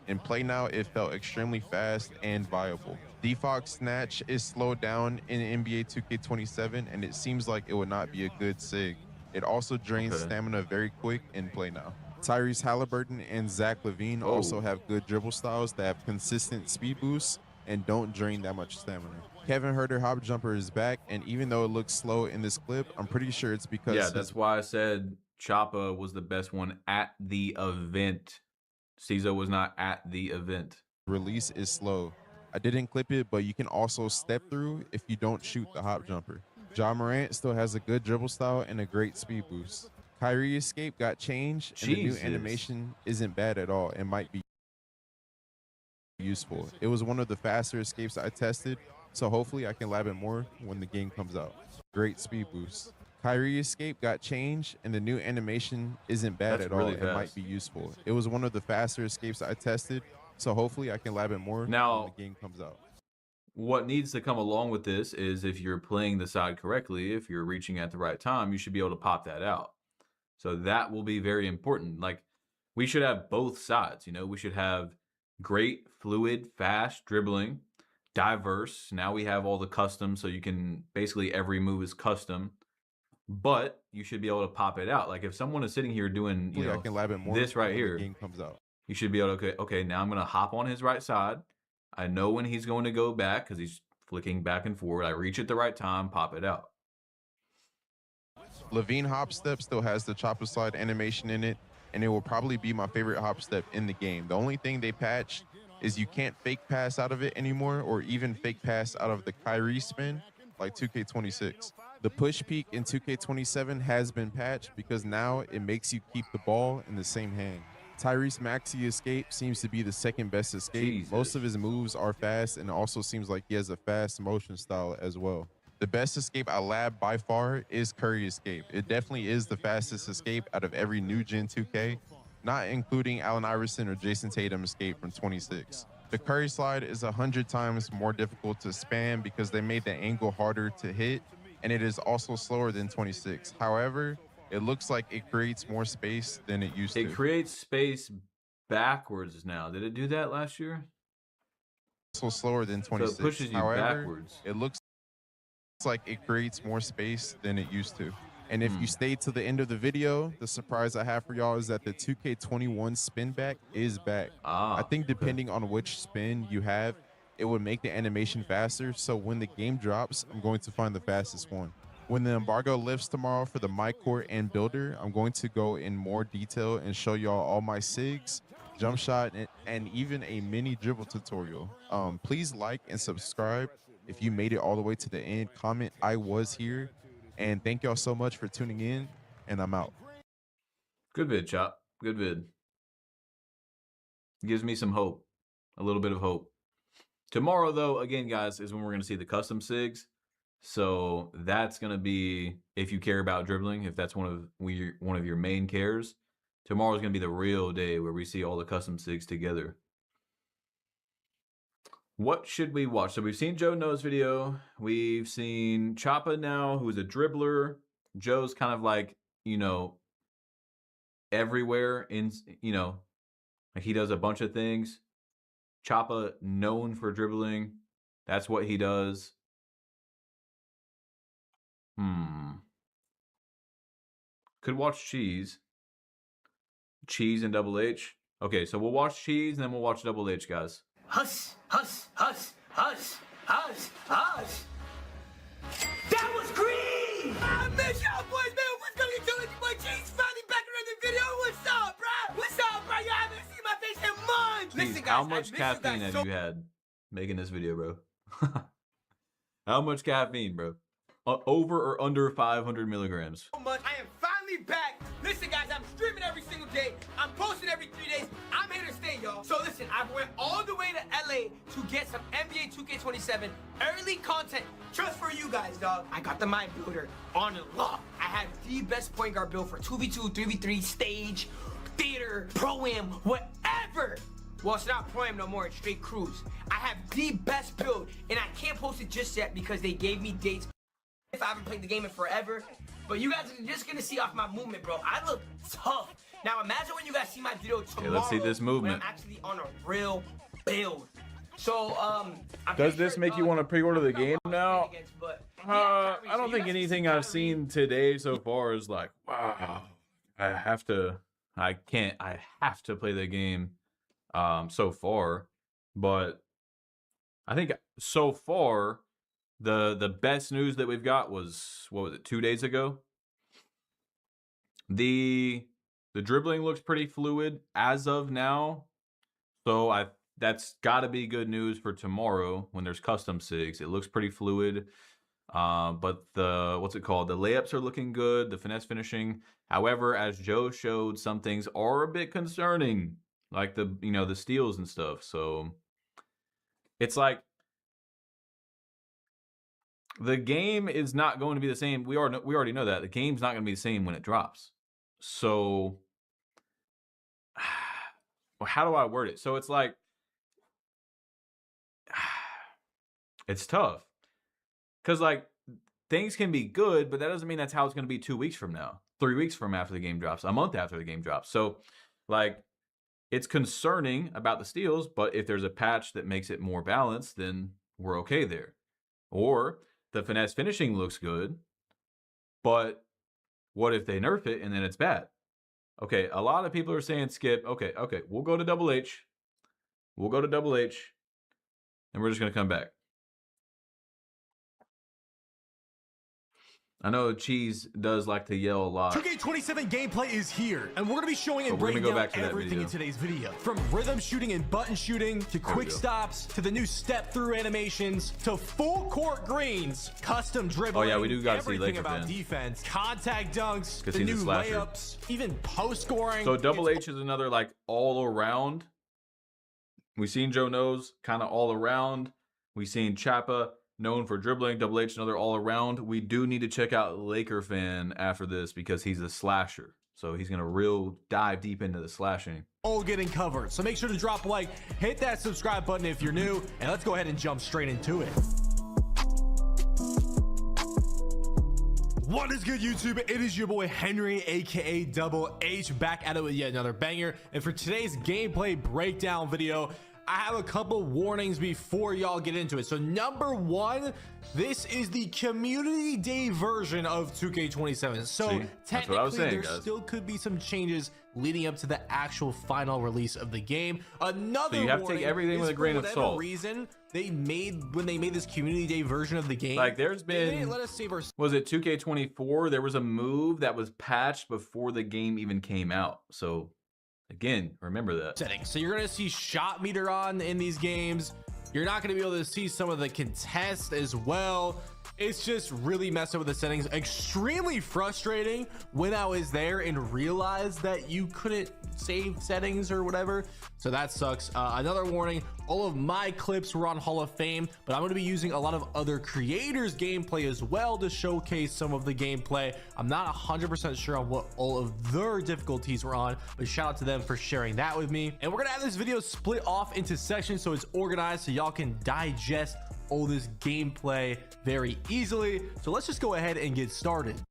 [SPEAKER 13] In play now, it felt extremely fast and viable. Defox Snatch is slowed down in NBA 2K27, and it seems like it would not be a good SIG. It also drains stamina very quick in play now. Tyrese Halliburton and Zach LaVine also have good dribble styles that have consistent speed boosts and don't drain that much stamina. Kevin Huerter Hop Jumper is back, and even though it looks slow in this clip, I'm pretty sure it's because
[SPEAKER 14] Yeah, that's why I said Choppa was the best one at the event. Cizo was not at the event.
[SPEAKER 13] Release is slow. I didn't clip it, but you can also step through if you don't shoot the hop jumper. Ja Morant still has a good dribble style and a great speed boost. Kyrie escape got changed, and the new animation isn't bad at all. It might be useful. It was one of the faster escapes I tested, so hopefully I can lab it more when the game comes out. Great speed boost. Kyrie escape got changed, and the new animation isn't bad at all. It might be useful. It was one of the faster escapes I tested, so hopefully I can lab it more when the game comes out.
[SPEAKER 14] What needs to come along with this is if you're playing the side correctly, if you're reaching at the right time, you should be able to pop that out. So that will be very important. Like, we should have both sides, you know, we should have great, fluid, fast dribbling, diverse. Now we have all the custom, so you can basically every move is custom, but you should be able to pop it out. Like if someone is sitting here doing, you know,
[SPEAKER 13] I can lab it more
[SPEAKER 14] this right
[SPEAKER 13] when
[SPEAKER 14] here,
[SPEAKER 13] the game comes out.
[SPEAKER 14] you should be able to, okay, now I'm going to hop on his right side. I know when he's going to go back because he's flicking back and forward. I reach at the right time, pop it out.
[SPEAKER 13] Levine hop step still has the chopper slide animation in it, and it will probably be my favorite hop step in the game. The only thing they patched is you can't fake pass out of it anymore, or even fake pass out of the Kyrie spin like 2K26. The push peek in 2K27 has been patched because now it makes you keep the ball in the same hand. Tyrese Maxey escape seems to be the second best escape. Most of his moves are fast, and it also seems like he has a fast motion style as well. The best escape I lab by far is Curry escape. It definitely is the fastest escape out of every new gen 2K, not including Allen Iverson or Jason Tatum escape from 26. The Curry slide is 100 times more difficult to spam because they made the angle harder to hit, and it is also slower than 26. However, it looks like it creates more space than it used to.
[SPEAKER 14] It creates space backwards now. Did it do that last year?
[SPEAKER 13] Also slower than 26.
[SPEAKER 14] So it pushes you backwards.
[SPEAKER 13] It looks like it creates more space than it used to. And if you stay to the end of the video, the surprise I have for y'all is that the 2K21 spin back is back. I think depending on which spin you have, it would make the animation faster. So when the game drops, I'm going to find the fastest one. When the embargo lifts tomorrow for the My Court and Builder, I'm going to go in more detail and show y'all all my SIGs, jump shot, and even a mini dribble tutorial. Please like and subscribe. If you made it all the way to the end, comment I was here. And thank y'all so much for tuning in, and I'm out.
[SPEAKER 14] Good vid, Chop. Good vid. Gives me some hope. A little bit of hope. Tomorrow, though, again, guys, is when we're going to see the custom SIGs. So that's going to be, if you care about dribbling, if that's one of your main cares, tomorrow's going to be the real day where we see all the custom SIGs together. What should we watch? So we've seen Joe No's video. We've seen Choppa now, who's a dribbler. Joe's kind of like, you know, everywhere in, you know, like he does a bunch of things. Choppa known for dribbling. That's what he does. Could watch Cheese. Cheese and Double H. Okay, so we'll watch Cheese and then we'll watch Double H, guys.
[SPEAKER 15] Hush, hush, hush, hush, hush, hush. That was green! I miss y'all boys, man. What's gonna get to it? Your boy Cheese finally back in another video. What's up, bro? What's up, bro? You haven't seen my face in months.
[SPEAKER 14] Cheese,
[SPEAKER 15] Listen, guys,
[SPEAKER 14] how much caffeine have you had making this video, bro? How much caffeine, bro? Over or under 500 milligrams?
[SPEAKER 15] So much. I am finally back. Listen, guys, I'm streaming every single day. I'm posting every 3 days. I'm here to stay, y'all. So listen, I went all the way to LA to get some NBA 2K27 early content just for you guys, dog. I got the Mind Builder on lock. I have the best point guard build for 2v2, 3v3, stage, theater, pro-am, whatever. Well, it's not pro-am no more, it's straight cruise. I have the best build, and I can't post it just yet because they gave me dates. If I haven't played the game in forever, but you guys are just gonna see off my movement, bro. I look tough. Now imagine when you guys see my video tomorrow.
[SPEAKER 14] Okay, let's see this movement.
[SPEAKER 15] When I'm actually on a real build. So
[SPEAKER 14] does this make you want to pre-order the game now? I don't think anything I've seen today so far is like, wow, I have to play the game so far. But I think so far the best news that we've got was, what was it, 2 days ago? The dribbling looks pretty fluid as of now. So that's got to be good news for tomorrow when there's custom SIGs. It looks pretty fluid. But the the layups are looking good, the finesse finishing. However, as Joe showed, some things are a bit concerning, like the steals and stuff. So it's like the game is not going to be the same. We already know that the game's not going to be the same when it drops. So how do I word it? So it's like it's tough. Because, like, things can be good, but that doesn't mean that's how it's going to be 2 weeks from now, 3 weeks from after the game drops, a month after the game drops. So, like, it's concerning about the steals, but if there's a patch that makes it more balanced, then we're okay there. Or the finesse finishing looks good, but what if they nerf it and then it's bad? Okay, a lot of people are saying skip. Okay, we'll go to Double H. We'll go to Double H, and we're just going to come back. I know Cheese does like to yell a lot.
[SPEAKER 18] 2K27 gameplay is here, and we're going to be showing and breaking down everything in today's video. From rhythm shooting and button shooting, to quick stops, to the new step-through animations, to full-court greens, custom dribbling,
[SPEAKER 14] oh yeah, we do got to see
[SPEAKER 18] everything
[SPEAKER 14] Laker
[SPEAKER 18] about
[SPEAKER 14] fan.
[SPEAKER 18] defense, contact dunks, the
[SPEAKER 14] he's a
[SPEAKER 18] new
[SPEAKER 14] slasher.
[SPEAKER 18] layups, even post-scoring.
[SPEAKER 14] So Double H is another like all-around. We've seen Joe Knows kind of all-around. We've seen Chappa known for dribbling. Double H, another all-around. We do need to check out Laker Fan after this because he's a slasher. So he's going to real dive deep into the slashing.
[SPEAKER 18] All getting covered. So make sure to drop a like, hit that subscribe button if you're new, and let's go ahead and jump straight into it. What is good, YouTube? It is your boy Henry, aka Double H, back at it with yet another banger. And for today's gameplay breakdown video, I have a couple warnings before y'all get into it. So number one, this is the community day version of 2K27. So technically there still could be some changes leading up to the actual final release of the game. Another
[SPEAKER 14] so you have to take everything with a grain of salt.
[SPEAKER 18] Reason when they made this community day version of the game,
[SPEAKER 14] like there's been,
[SPEAKER 18] let us save our,
[SPEAKER 14] was it 2K24? There was a move that was patched before the game even came out. So again, remember that.
[SPEAKER 18] Settings. So you're going to see shot meter on in these games. You're not going to be able to see some of the contests as well. It's just really messed up with the settings. Extremely frustrating when I was there and realized that you couldn't save settings or whatever. So that sucks. Another warning, all of my clips were on Hall of Fame, but I'm going to be using a lot of other creators' gameplay as well to showcase some of the gameplay. I'm not 100% sure on what all of their difficulties were on, but shout out to them for sharing that with me. And we're going to have this video split off into sections so it's organized so y'all can digest all this gameplay very easily. So let's just go ahead and get started.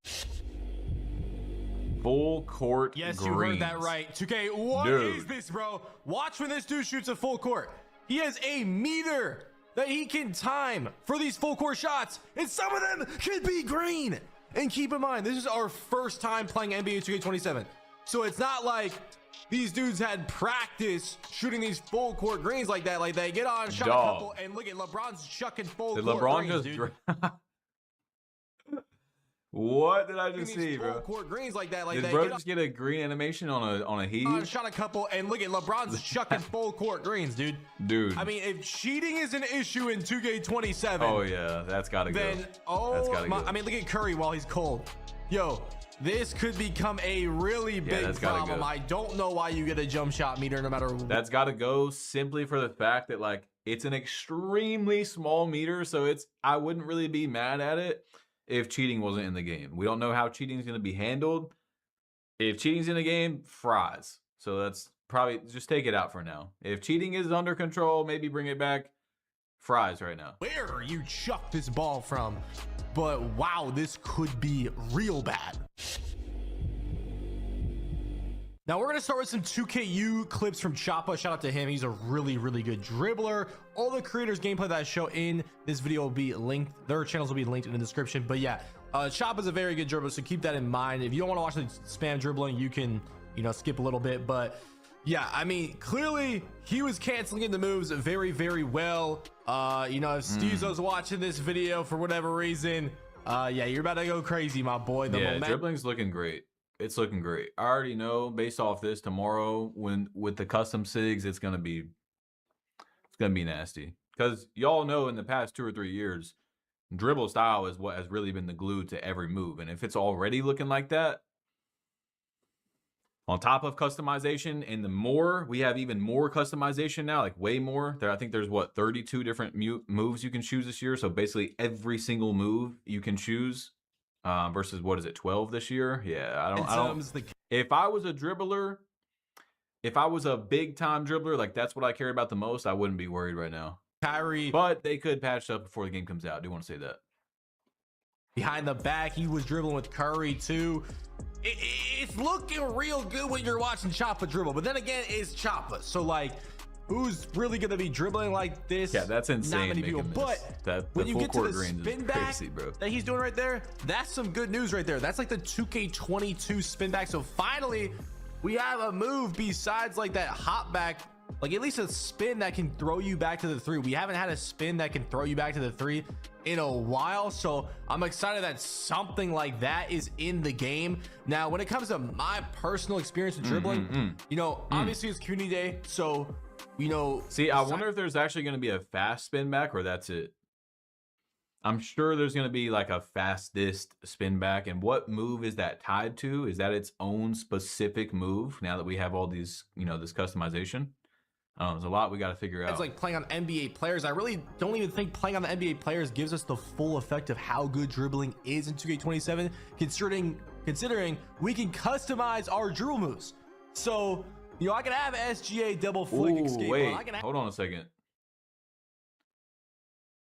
[SPEAKER 14] Full court
[SPEAKER 18] Yes,
[SPEAKER 14] greens.
[SPEAKER 18] you heard that right. 2K, what is this, bro? Watch when this dude shoots a full court. He has a meter that he can time for these full court shots, and some of them could be green. And keep in mind, this is our first time playing NBA 2K27. So it's not like these dudes had practice shooting these full court greens like that. Like they get on, shot a couple, and look at LeBron's chucking full
[SPEAKER 14] Did
[SPEAKER 18] court
[SPEAKER 14] LeBron
[SPEAKER 18] greens,
[SPEAKER 14] just
[SPEAKER 18] dude.
[SPEAKER 14] What did I just see, bro?
[SPEAKER 18] Court greens like that. Like
[SPEAKER 14] did
[SPEAKER 18] they
[SPEAKER 14] bro just get a green animation on a heave?
[SPEAKER 18] Shot a couple, and look at LeBron's chucking full court greens, dude.
[SPEAKER 14] Dude.
[SPEAKER 18] I mean, if cheating is an issue in 2K27,
[SPEAKER 14] oh yeah, that's gotta go.
[SPEAKER 18] then that's gotta go. I mean, look at Curry while he's cold. Yo, this could become a really big problem. I don't know why you get a jump shot meter no matter what.
[SPEAKER 14] That's gotta go simply for the fact that like it's an extremely small meter, so I wouldn't really be mad at it if cheating wasn't in the game. We don't know how cheating is going to be handled. If cheating's in the game, fries. So that's probably, just take it out for now. If cheating is under control, maybe bring it back. Fries right now.
[SPEAKER 18] Where you chuck this ball from? But wow, this could be real bad. Now we're going to start with some 2KU clips from Choppa. Shout out to him. He's a really, really good dribbler. All the creators' gameplay that I show in this video will be linked. Their channels will be linked in the description. But yeah, Choppa's a very good dribbler, so keep that in mind. If you don't want to watch the spam dribbling, you can, skip a little bit. But yeah, I mean, clearly he was canceling in the moves very, very well. If Steve's watching this video for whatever reason, yeah, you're about to go crazy, my boy.
[SPEAKER 14] Yeah, dribbling's looking great. It's looking great. I already know based off this tomorrow with the custom SIGs, it's going to be gonna be nasty. Because y'all know in the past 2 or 3 years, dribble style is what has really been the glue to every move. And if it's already looking like that, on top of customization, and we have even more customization now, like way more. I think there's what, 32 different moves you can choose this year. So basically every single move you can choose, versus what is it, 12 this year? Yeah, I don't. If I was a dribbler, if I was a big time dribbler, like that's what I care about the most, I wouldn't be worried right now.
[SPEAKER 18] Kyrie,
[SPEAKER 14] but they could patch up before the game comes out. I do want to say that.
[SPEAKER 18] Behind the back, he was dribbling with Curry too. It's looking real good when you're watching Choppa dribble, but then again, it's Choppa. So like, who's really gonna be dribbling like this?
[SPEAKER 14] Yeah, that's insane.
[SPEAKER 18] Not many people. But when you get to the spin back that he's doing right there, that's some good news right there. That's like the 2K22 spin back. So finally, we have a move besides like that hop back, like at least a spin that can throw you back to the 3. We haven't had a spin that can throw you back to the 3 in a while, so I'm excited that something like that is in the game. Now, when it comes to my personal experience with dribbling, you know, obviously it's community day, so you know.
[SPEAKER 14] See, I wonder if there's actually going to be a fast spin back, or that's it. I'm sure there's going to be like a fastest spin back, and what move is that tied to? Is that its own specific move? Now that we have all these, you know, this customization. There's a lot we got to figure out.
[SPEAKER 18] It's like playing on NBA players. I really don't even think playing on the NBA players gives us the full effect of how good dribbling is in 2K27, considering we can customize our dribble moves. So, you know, I can have SGA double flick escape.
[SPEAKER 14] Wait, hold on a second.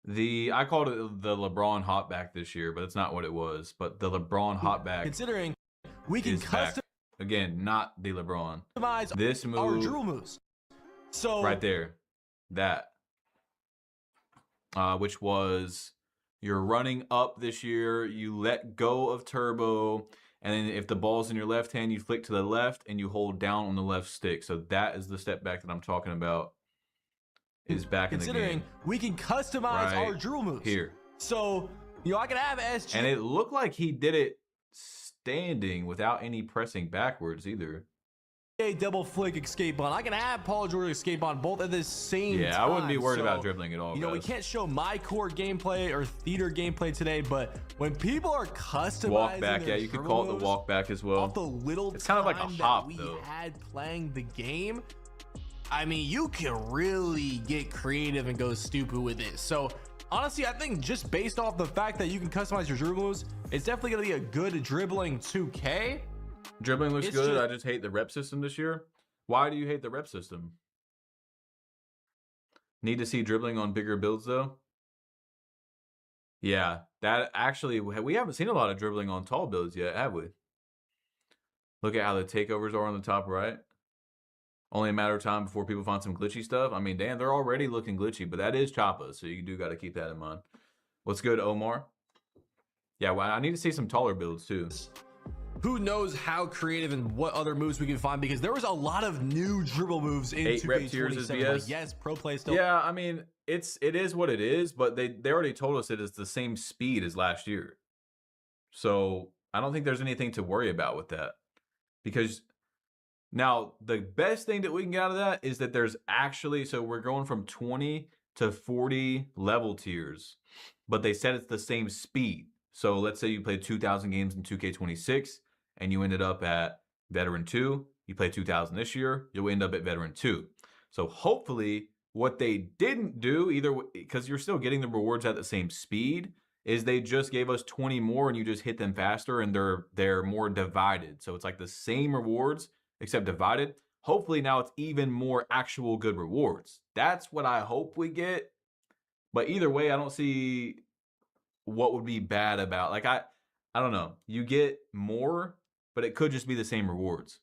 [SPEAKER 14] I called it the LeBron hop back this year, but it's not what it was. But the LeBron hop back,
[SPEAKER 18] considering we can customize
[SPEAKER 14] again, not the LeBron.
[SPEAKER 18] This move, our dribble moves. So
[SPEAKER 14] right there, that, which was you're running up this year, you let go of turbo, and then if the ball's in your left hand, you flick to the left and you hold down on the left stick. So that is the step back that I'm talking about. Is back in the game.
[SPEAKER 18] Considering we can customize our dribble moves
[SPEAKER 14] here.
[SPEAKER 18] So, you know, I can have SG.
[SPEAKER 14] And it looked like he did it standing without any pressing backwards either.
[SPEAKER 18] A double flick escape on. I can have Paul George escape on both at the same time.
[SPEAKER 14] Yeah, I wouldn't be worried about dribbling at all.
[SPEAKER 18] You know, we can't show my court gameplay or theater gameplay today, but when people are customizing
[SPEAKER 14] walk back, yeah, you could call it the walk back as well.
[SPEAKER 18] Off the little
[SPEAKER 14] it's kind of like a hop
[SPEAKER 18] we
[SPEAKER 14] though.
[SPEAKER 18] Had playing the game, I mean, you can really get creative and go stupid with it. So honestly, I think just based off the fact that you can customize your dribble moves, it's definitely gonna be a good dribbling 2K.
[SPEAKER 14] Dribbling looks good. I just hate the rep system this year. Why do you hate the rep system? Need to see dribbling on bigger builds though. Yeah, that actually, we haven't seen a lot of dribbling on tall builds yet, have we? Look at how the takeovers are on the top right. Only a matter of time before people find some glitchy stuff. I mean, damn, they're already looking glitchy, but that is Choppa, so you do got to keep that in mind. What's good, Omar? Yeah, well, I need to see some taller builds too.
[SPEAKER 18] Who knows how creative and what other moves we can find, because there was a lot of new dribble moves in
[SPEAKER 14] 8 rep tiers is BS.
[SPEAKER 18] Like, yes, pro play still.
[SPEAKER 14] Yeah, I mean, it is what it is, but they already told us it is the same speed as last year. So I don't think there's anything to worry about with that. Because now the best thing that we can get out of that is that there's actually, so we're going from 20 to 40 level tiers, but they said it's the same speed. So let's say you played 2,000 games in 2K26 and you ended up at Veteran 2. You play 2,000 this year, you'll end up at Veteran 2. So hopefully what they didn't do, either because you're still getting the rewards at the same speed, is they just gave us 20 more and you just hit them faster and they're more divided. So it's like the same rewards except divided. Hopefully now it's even more actual good rewards. That's what I hope we get. But either way, I don't see what would be bad about, like, I don't know. You get more, but it could just be the same rewards.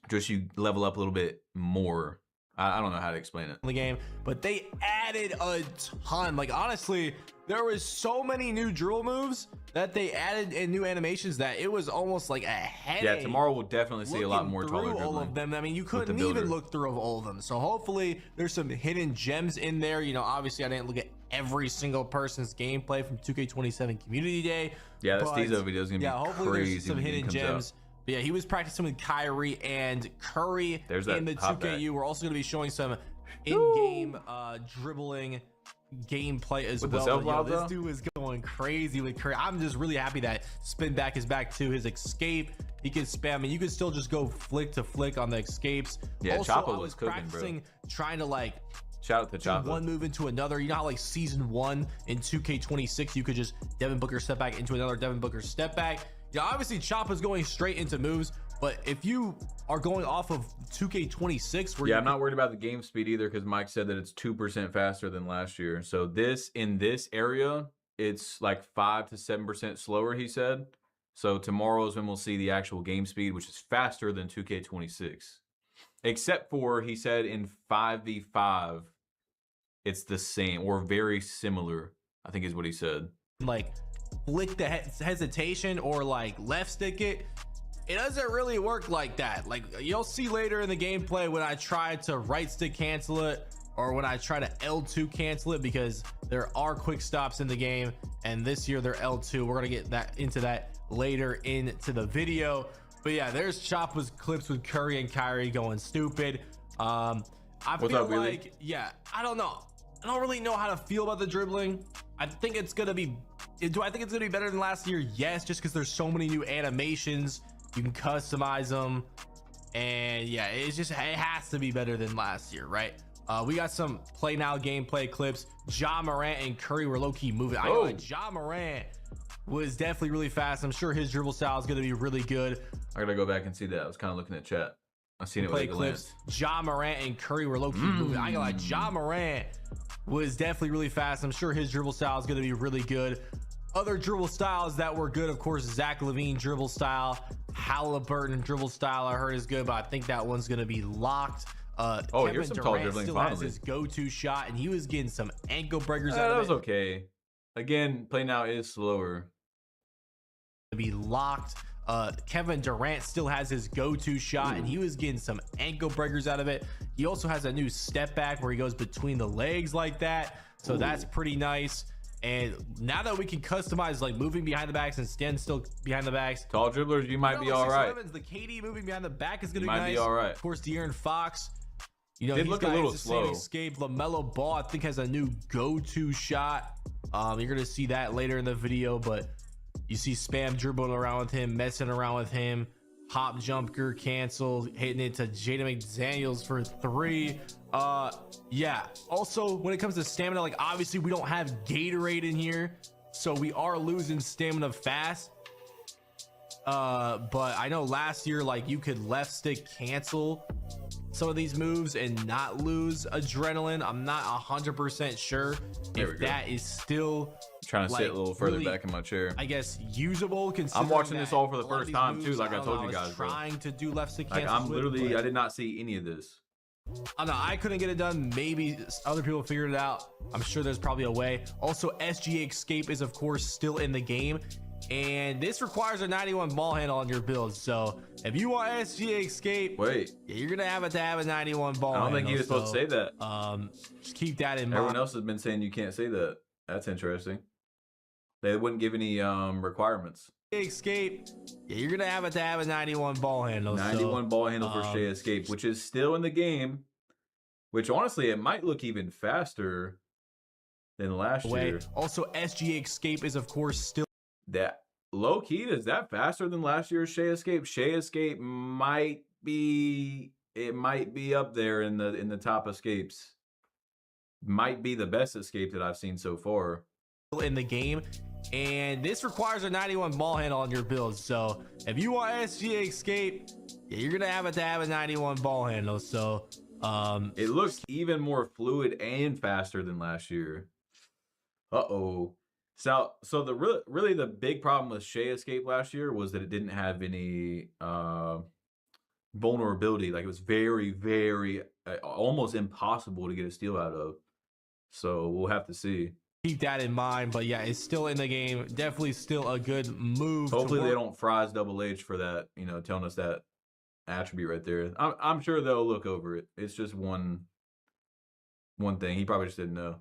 [SPEAKER 14] Just you level up a little bit more. I don't know how to explain it.
[SPEAKER 18] The game, but they added a ton. Like, honestly, there was so many new drill moves that they added in new animations that it was almost like a headache.
[SPEAKER 14] Yeah, tomorrow we'll definitely see a lot more taller
[SPEAKER 18] dribbling. All of them. I mean, you couldn't even look through all of them. So hopefully there's some hidden gems in there. You know, obviously I didn't look at every single person's gameplay from 2K27 Community Day.
[SPEAKER 14] Yeah, that Stezo video is gonna be
[SPEAKER 18] hopefully
[SPEAKER 14] crazy.
[SPEAKER 18] There's some hidden gems. Yeah, he was practicing with Kyrie and Curry
[SPEAKER 14] in
[SPEAKER 18] the 2KU. We're also going to be showing some in-game dribbling gameplay as
[SPEAKER 14] With the
[SPEAKER 18] well.
[SPEAKER 14] self-lob,
[SPEAKER 18] This
[SPEAKER 14] though?
[SPEAKER 18] dude is going crazy with Curry. I'm just really happy that spin back is back to his escape. He can spam, and you can still just go flick to flick on the escapes.
[SPEAKER 14] Yeah,
[SPEAKER 18] also,
[SPEAKER 14] Choppa
[SPEAKER 18] I
[SPEAKER 14] was cooking,
[SPEAKER 18] practicing trying to like
[SPEAKER 14] shout out to
[SPEAKER 18] do
[SPEAKER 14] Choppa.
[SPEAKER 18] one move into another. You know how like season 1 in 2K26 you could just Devin Booker step back into another Devin Booker step back. Yeah, obviously Choppa's going straight into moves, but if you are going off of 2K26 where
[SPEAKER 14] I'm not worried about the game speed either, because Mike said that it's 2% faster than last year. So this in this area, it's like 5 to 7% slower, he said. So tomorrow is when we'll see the actual game speed, which is faster than 2K26. Except for, he said, in 5v5, it's the same or very similar, I think is what he said.
[SPEAKER 18] like flick the hesitation or like left stick it doesn't really work like that. Like you'll see later in the gameplay when I try to right stick cancel it or when I try to L2 cancel it, because there are quick stops in the game, and this year they're L2. We're gonna get that into that later into the video. But yeah, there's Choppa's clips with Curry and Kyrie going stupid. I
[SPEAKER 14] What's
[SPEAKER 18] feel
[SPEAKER 14] up, Wheelie?
[SPEAKER 18] like, yeah, I don't know. I don't really know how to feel about the dribbling. I think it's gonna be, do I think it's gonna be better than last year? Yes, just because there's so many new animations. You can customize them, and yeah, it has to be better than last year, right? We got some play now gameplay clips. Ja Morant and Curry were low-key moving. I know like Ja Morant was definitely really fast. I'm sure his dribble style is going to be really good.
[SPEAKER 14] I gotta go back and see that. I was kind of looking at chat. I've seen it with
[SPEAKER 18] Play
[SPEAKER 14] a
[SPEAKER 18] clips.
[SPEAKER 14] glance.
[SPEAKER 18] Ja Morant and Curry were low-key moving. I got like Ja Morant was definitely really fast. I'm sure his dribble style is going to be really good. Other dribble styles that were good, of course, Zach LaVine dribble style, Halliburton dribble style I heard is good, but I think that one's going to be locked. Kevin
[SPEAKER 14] here's some tall
[SPEAKER 18] Durant
[SPEAKER 14] dribbling
[SPEAKER 18] still has
[SPEAKER 14] finally.
[SPEAKER 18] his go-to shot, and he was getting some ankle breakers out
[SPEAKER 14] That
[SPEAKER 18] of
[SPEAKER 14] was
[SPEAKER 18] it.
[SPEAKER 14] okay. Again, play now is slower.
[SPEAKER 18] To be locked. Kevin Durant still has his go-to shot, and he was getting some ankle breakers out of it. He also has a new step back where he goes between the legs like that, so that's pretty nice. And now that we can customize like moving behind the backs and stand still behind the backs,
[SPEAKER 14] Tall dribblers, you might be all right.
[SPEAKER 18] The KD moving behind the back is gonna
[SPEAKER 14] You
[SPEAKER 18] be
[SPEAKER 14] might
[SPEAKER 18] nice.
[SPEAKER 14] be all right.
[SPEAKER 18] Of course, De'Aaron Fox, you know,
[SPEAKER 14] Did
[SPEAKER 18] he's
[SPEAKER 14] look a
[SPEAKER 18] got
[SPEAKER 14] little
[SPEAKER 18] his same
[SPEAKER 14] slow.
[SPEAKER 18] escape. LaMelo Ball, I think, has a new go-to shot. You're gonna see that later in the video, but you see Spam dribbling around with him, messing around with him. Hop jumper cancel, hitting it to Jaden McDaniels for 3. Yeah, also when it comes to stamina, like obviously we don't have Gatorade in here, so we are losing stamina fast. But I know last year like you could left stick cancel some of these moves and not lose adrenaline. I'm not 100% sure
[SPEAKER 14] There we
[SPEAKER 18] if
[SPEAKER 14] go.
[SPEAKER 18] that is still
[SPEAKER 14] Trying to sit a little further
[SPEAKER 18] really,
[SPEAKER 14] back in my chair.
[SPEAKER 18] I guess, usable.
[SPEAKER 14] I'm watching this all for the
[SPEAKER 18] a lot of
[SPEAKER 14] first
[SPEAKER 18] these
[SPEAKER 14] time
[SPEAKER 18] moves,
[SPEAKER 14] too, like I
[SPEAKER 18] don't
[SPEAKER 14] told
[SPEAKER 18] know,
[SPEAKER 14] you
[SPEAKER 18] was
[SPEAKER 14] guys, bro.
[SPEAKER 18] trying to do left stick
[SPEAKER 14] Like
[SPEAKER 18] cancel.
[SPEAKER 14] I'm
[SPEAKER 18] with,
[SPEAKER 14] literally,
[SPEAKER 18] but
[SPEAKER 14] I did not see any of this.
[SPEAKER 18] I don't know, I couldn't get it done. Maybe other people figured it out. I'm sure there's probably a way. Also, SGA Escape is of course still in the game, and this requires a 91 ball handle on your build. So if you want SGA Escape,
[SPEAKER 14] Wait,
[SPEAKER 18] you're gonna have to have a 91 ball
[SPEAKER 14] I don't
[SPEAKER 18] handle.
[SPEAKER 14] think he was supposed to say that.
[SPEAKER 18] Just keep that in
[SPEAKER 14] Everyone
[SPEAKER 18] mind.
[SPEAKER 14] else has been saying you can't say that. That's interesting. They wouldn't give any requirements.
[SPEAKER 18] Escape, you're gonna have to have a 91 ball handle.
[SPEAKER 14] 91 ball handle for Shea Escape, which is still in the game. Which honestly, it might look even faster than last year.
[SPEAKER 18] Also, SGA Escape is of course still
[SPEAKER 14] That low key, is that faster than last year's Shea Escape? Shea Escape might be up there in the top escapes. Might be the best escape that I've seen so far.
[SPEAKER 18] in the game, and this requires a 91 ball handle on your build. So if you want SGA Escape, you're gonna have to have a 91 ball handle. So
[SPEAKER 14] it looks even more fluid and faster than last year. So really the big problem with Shea Escape last year was that it didn't have any vulnerability. Like it was very, very almost impossible to get a steal out of. So we'll have to see.
[SPEAKER 18] keep that in mind. But yeah, it's still in the game. Definitely still a good move.
[SPEAKER 14] Hopefully they don't fries Double H for that, telling us that attribute right there. I'm sure they'll look over it. It's just one thing. He probably just didn't know.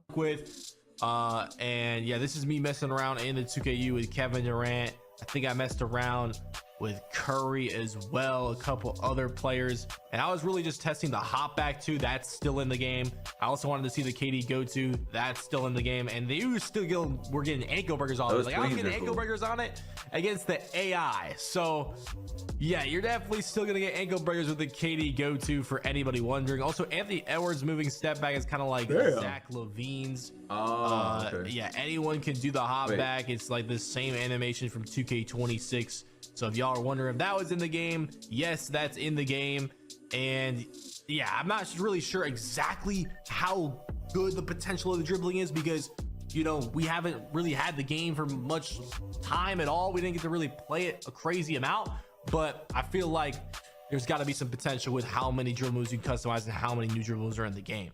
[SPEAKER 18] And yeah, this is me messing around in the 2KU with Kevin Durant. I think I messed around with Curry as well, a couple other players, and I was really just testing the hop back too. That's still in the game. I also wanted to see the KD go to. That's still in the game, and they were getting ankle breakers on it. Like, I was getting ankle breakers on it against the AI. So yeah, you're definitely still gonna get ankle breakers with the KD go to for anybody wondering. Also, Anthony Edwards moving step back is kind of like Zach LaVine's.
[SPEAKER 14] Okay.
[SPEAKER 18] Yeah, anyone can do the hop back. It's like the same animation from 2K26. So if y'all are wondering if that was in the game, yes, that's in the game. And yeah, I'm not really sure exactly how good the potential of the dribbling is, because, you know, we haven't really had the game for much time at all. We didn't get to really play it a crazy amount, but I feel like there's got to be some potential with how many dribble moves you can customize and how many new dribble moves are in the game.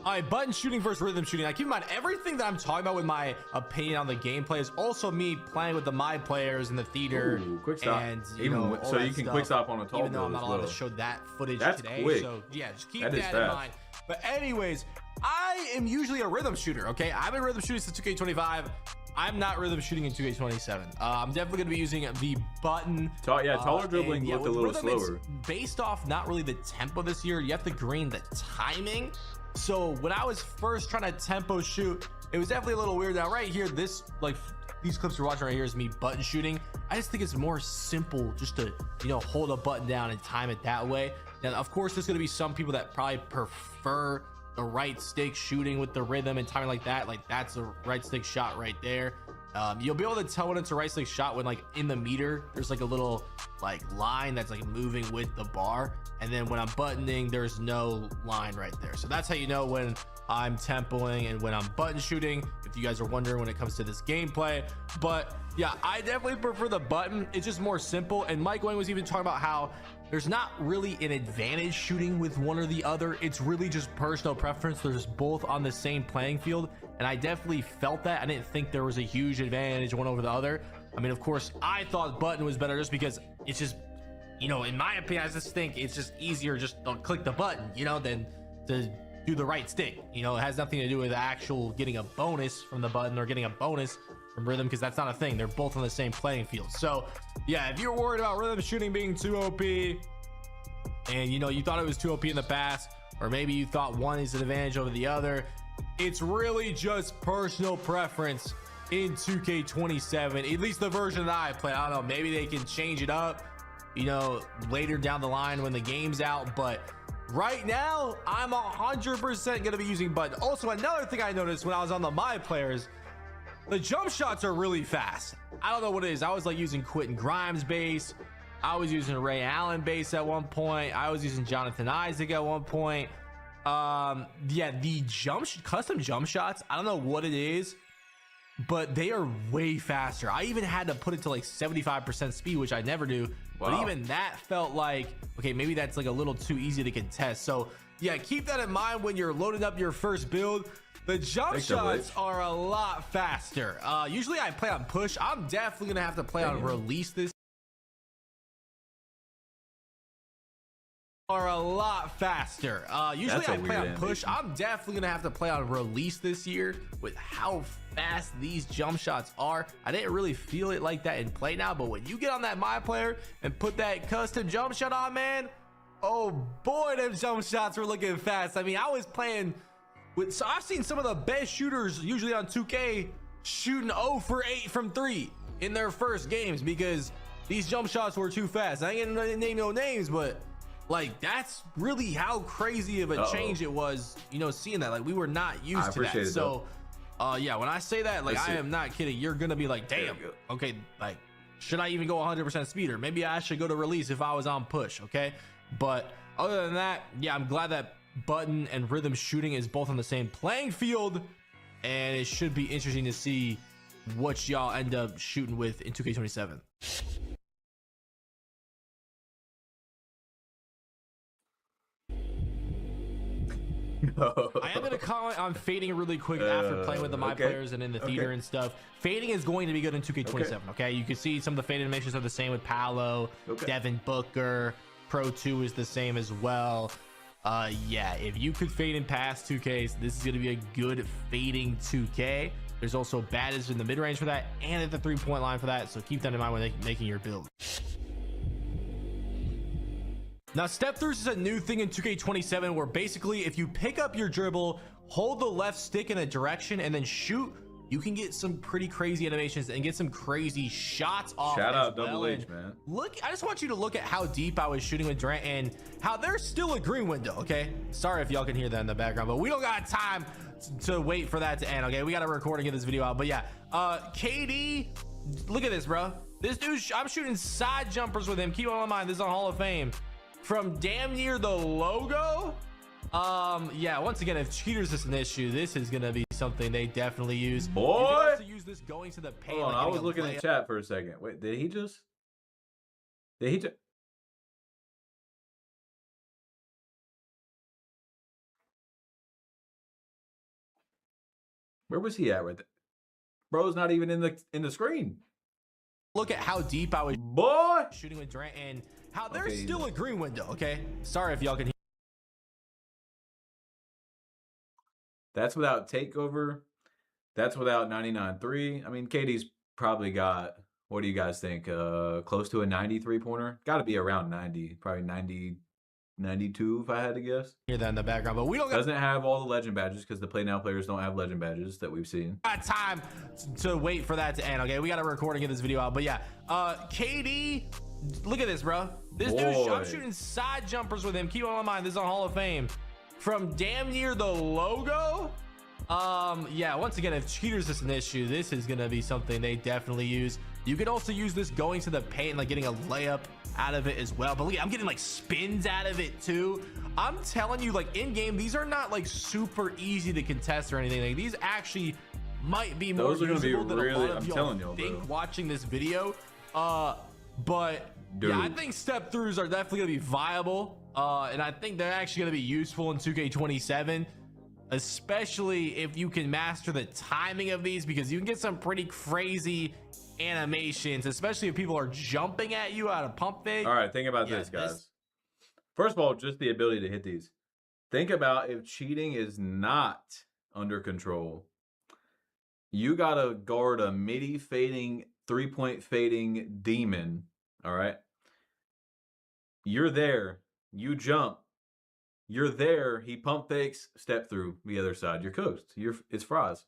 [SPEAKER 18] All right, button shooting versus rhythm shooting. Now, keep in mind, everything that I'm talking about with my opinion on the gameplay is also me playing with my players in the theater.
[SPEAKER 14] Ooh, quick stop.
[SPEAKER 18] And
[SPEAKER 14] So you can quick stop on a tall
[SPEAKER 18] even though I'm
[SPEAKER 14] build
[SPEAKER 18] not
[SPEAKER 14] as
[SPEAKER 18] allowed
[SPEAKER 14] well.
[SPEAKER 18] to show that footage
[SPEAKER 14] That's
[SPEAKER 18] today.
[SPEAKER 14] quick.
[SPEAKER 18] So yeah, just keep
[SPEAKER 14] That is
[SPEAKER 18] that in
[SPEAKER 14] fast.
[SPEAKER 18] mind. But anyways, I am usually a rhythm shooter. Okay, I've been rhythm shooting since 2K25. I'm not rhythm shooting in 2K27. I'm definitely going to be using the button.
[SPEAKER 14] Taller dribbling looked a little
[SPEAKER 18] rhythm,
[SPEAKER 14] slower.
[SPEAKER 18] it's based off not really the tempo this year. You have to green the timing. So when I was first trying to tempo shoot, it was definitely a little weird. Now right here, these clips you're watching right here is me button shooting. I just think it's more simple just to, you know, hold a button down and time it that way. Now, of course, there's going to be some people that probably prefer the right stick shooting with the rhythm and timing like that. Like, that's a right stick shot right there. You'll be able to tell when it's a right stick shot when, like, in the meter there's like a little like line that's like moving with the bar, and then when I'm buttoning there's no line right there. So that's how you know when I'm tempoing and when I'm button shooting, if you guys are wondering when it comes to this gameplay. But yeah, I definitely prefer the button. It's just more simple. And Mike Wang was even talking about how there's not really an advantage shooting with one or the other. It's really just personal preference. They're just both on the same playing field, and I definitely felt that. I didn't think there was a huge advantage one over the other. I mean, of course, I thought button was better just because it's just, you know, in my opinion, I just think it's just easier just to click the button, you know, than to do the right stick. You know, it has nothing to do with actual getting a bonus from the button or getting a bonus from rhythm, because that's not a thing. They're both on the same playing field. So yeah, if you're worried about rhythm shooting being too OP, and you know, you thought it was too OP in the past, or maybe you thought one is an advantage over the other, it's really just personal preference in 2K27, at least the version that I play. I don't know, maybe they can change it up, you know, later down the line when the game's out, but right now I'm 100% gonna be using button. Also, another thing I noticed when I was on the my players, the jump shots are really fast. I don't know what it is. I was like using Quentin Grimes base, I was using Ray Allen base at one point, I was using Jonathan Isaac at one point. Yeah, the custom jump shots, I don't know what it is, but they are way faster. I even had to put it to like 75% speed, which I never do.
[SPEAKER 14] Wow.
[SPEAKER 18] But even that felt like, okay, maybe that's like a little too easy to contest. So yeah, keep that in mind when you're loading up your first build. The jump shots are a lot faster. Usually I play on push. I'm definitely gonna have to play on release this. Are a lot faster. Usually I play on push. I'm definitely gonna have to play on release this year with how fast these jump shots are. I didn't really feel it like that in play now, but when you get on that my player and put that custom jump shot on, man, oh boy, them jump shots were looking fast. I mean, I was playing with, so I've seen some of the best shooters usually on 2K shooting 0 for 8 from 3 in their first games because these jump shots were too fast. I ain't gonna name no names, but like, that's really how crazy of a change it was, you know, seeing that. Like, we were not used to that. So yeah, when I say that, like, I am not kidding. You're gonna be like, damn, okay, like, should I even go 100% speed, or maybe I should go to release if I was on push? Okay, but other than that, yeah, I'm glad that button and rhythm shooting is both on the same playing field, and it should be interesting to see what y'all end up shooting with in 2K27. I am going to comment on fading really quick after playing with the my players and in the theater and stuff. Fading is going to be good in 2K27. Okay, you can see some of the fade animations are the same with Paolo, Devin Booker. Pro 2 is the same as well. Yeah, if you could fade in past 2Ks, this is going to be a good fading 2K. There's also badges in the mid-range for that and at the 3-point line for that, so keep that in mind when making your build. Now, step throughs is a new thing in 2K27 where basically if you pick up your dribble, hold the left stick in a direction, and then shoot, you can get some pretty crazy animations and get some crazy shots off.
[SPEAKER 14] Shout out
[SPEAKER 18] well.
[SPEAKER 14] Double H, man.
[SPEAKER 18] Look, I just want you to look at how deep I was shooting with Durant and how there's still a green window, okay? Sorry if y'all can hear that in the background, but we don't got time to wait for that to end, okay? We got to record and get this video out. But yeah, KD, look at this, bro. This dude, I'm shooting side jumpers with him. Keep on in mind, this is on Hall of Fame. From damn near the logo. Yeah, once again, if cheaters is an issue, this is gonna be something they definitely use.
[SPEAKER 14] Boy,
[SPEAKER 18] you can also use this going to the paint.
[SPEAKER 14] Hold on,
[SPEAKER 18] like
[SPEAKER 14] I was looking at chat for a second. Wait, did he just where was he at right there? Bro's not even in the screen.
[SPEAKER 18] Look at how deep I was shooting with Durant and how there's still a green window, okay? Sorry if y'all can hear.
[SPEAKER 14] That's without takeover. That's without 99.3. I mean, KD's probably got, what do you guys think? Close to a 93 pointer. Got to be around 90, probably 90, 92 if I had to guess.
[SPEAKER 18] Hear that in the background, but we don't
[SPEAKER 14] doesn't have all the legend badges because the Play Now players don't have legend badges that we've seen.
[SPEAKER 18] Got time to wait for that to end, okay? We got to record and get this video out. But yeah, KD, look at this, bro. This dude, I'm shooting side jumpers with him. Keep on in mind, this is on Hall of Fame. From damn near the logo. Yeah, once again, if cheaters is an issue, this is gonna be something they definitely use. You can also use this going to the paint, like getting a layup out of it as well. But look, I'm getting like spins out of it too. I'm telling you, like in game, these are not like super easy to contest or anything. Like these actually might be more usable than a lot of y'all think watching this video. But dude, yeah, I think step throughs are definitely gonna be viable. And I think they're actually going to be useful in 2K27, especially if you can master the timing of these, because you can get some pretty crazy animations, especially if people are jumping at you out of pump fake.
[SPEAKER 14] All right, think about this, guys. First of all, just the ability to hit these. Think about if cheating is not under control. You got to guard a midi fading, 3-point fading demon. All right. You're there. You jump, you're there, he pump fakes, step through the other side. You're coast. It's fries.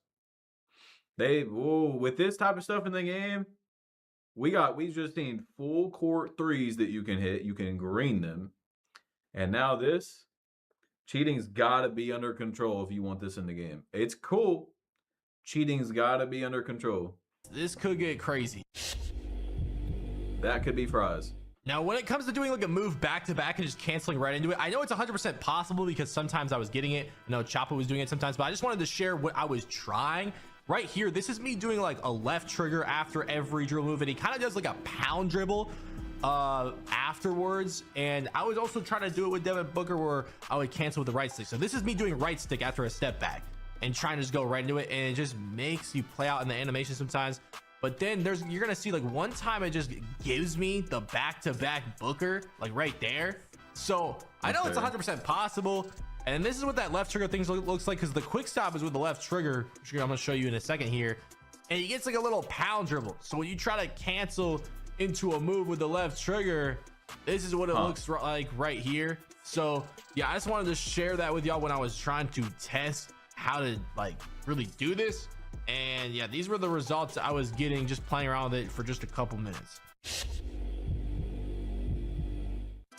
[SPEAKER 14] With this type of stuff in the game, we just seen full court threes that you can hit. You can green them. And now this, cheating's gotta be under control if you want this in the game. It's cool. Cheating's gotta be under control.
[SPEAKER 18] This could get crazy.
[SPEAKER 14] That could be fries.
[SPEAKER 18] Now, when it comes to doing like a move back to back and just canceling right into it, I know it's 100% possible because sometimes I was getting it. I know Choppa was doing it sometimes, but I just wanted to share what I was trying. Right here, this is me doing like a left trigger after every dribble move, and he kind of does like a pound dribble afterwards. And I was also trying to do it with Devin Booker where I would cancel with the right stick. So this is me doing right stick after a step back and trying to just go right into it, and it just makes you play out in the animation sometimes. But then you're gonna see like one time it just gives me the back-to-back Booker, like right there. So I know it's 100% possible. And this is what that left trigger thing looks like, because the quick stop is with the left trigger, which I'm gonna show you in a second here. And he gets like a little pound dribble. So when you try to cancel into a move with the left trigger, this is what it looks like right here. So yeah, I just wanted to share that with y'all when I was trying to test how to like really do this. And yeah, these were the results I was getting just playing around with it for just a couple minutes.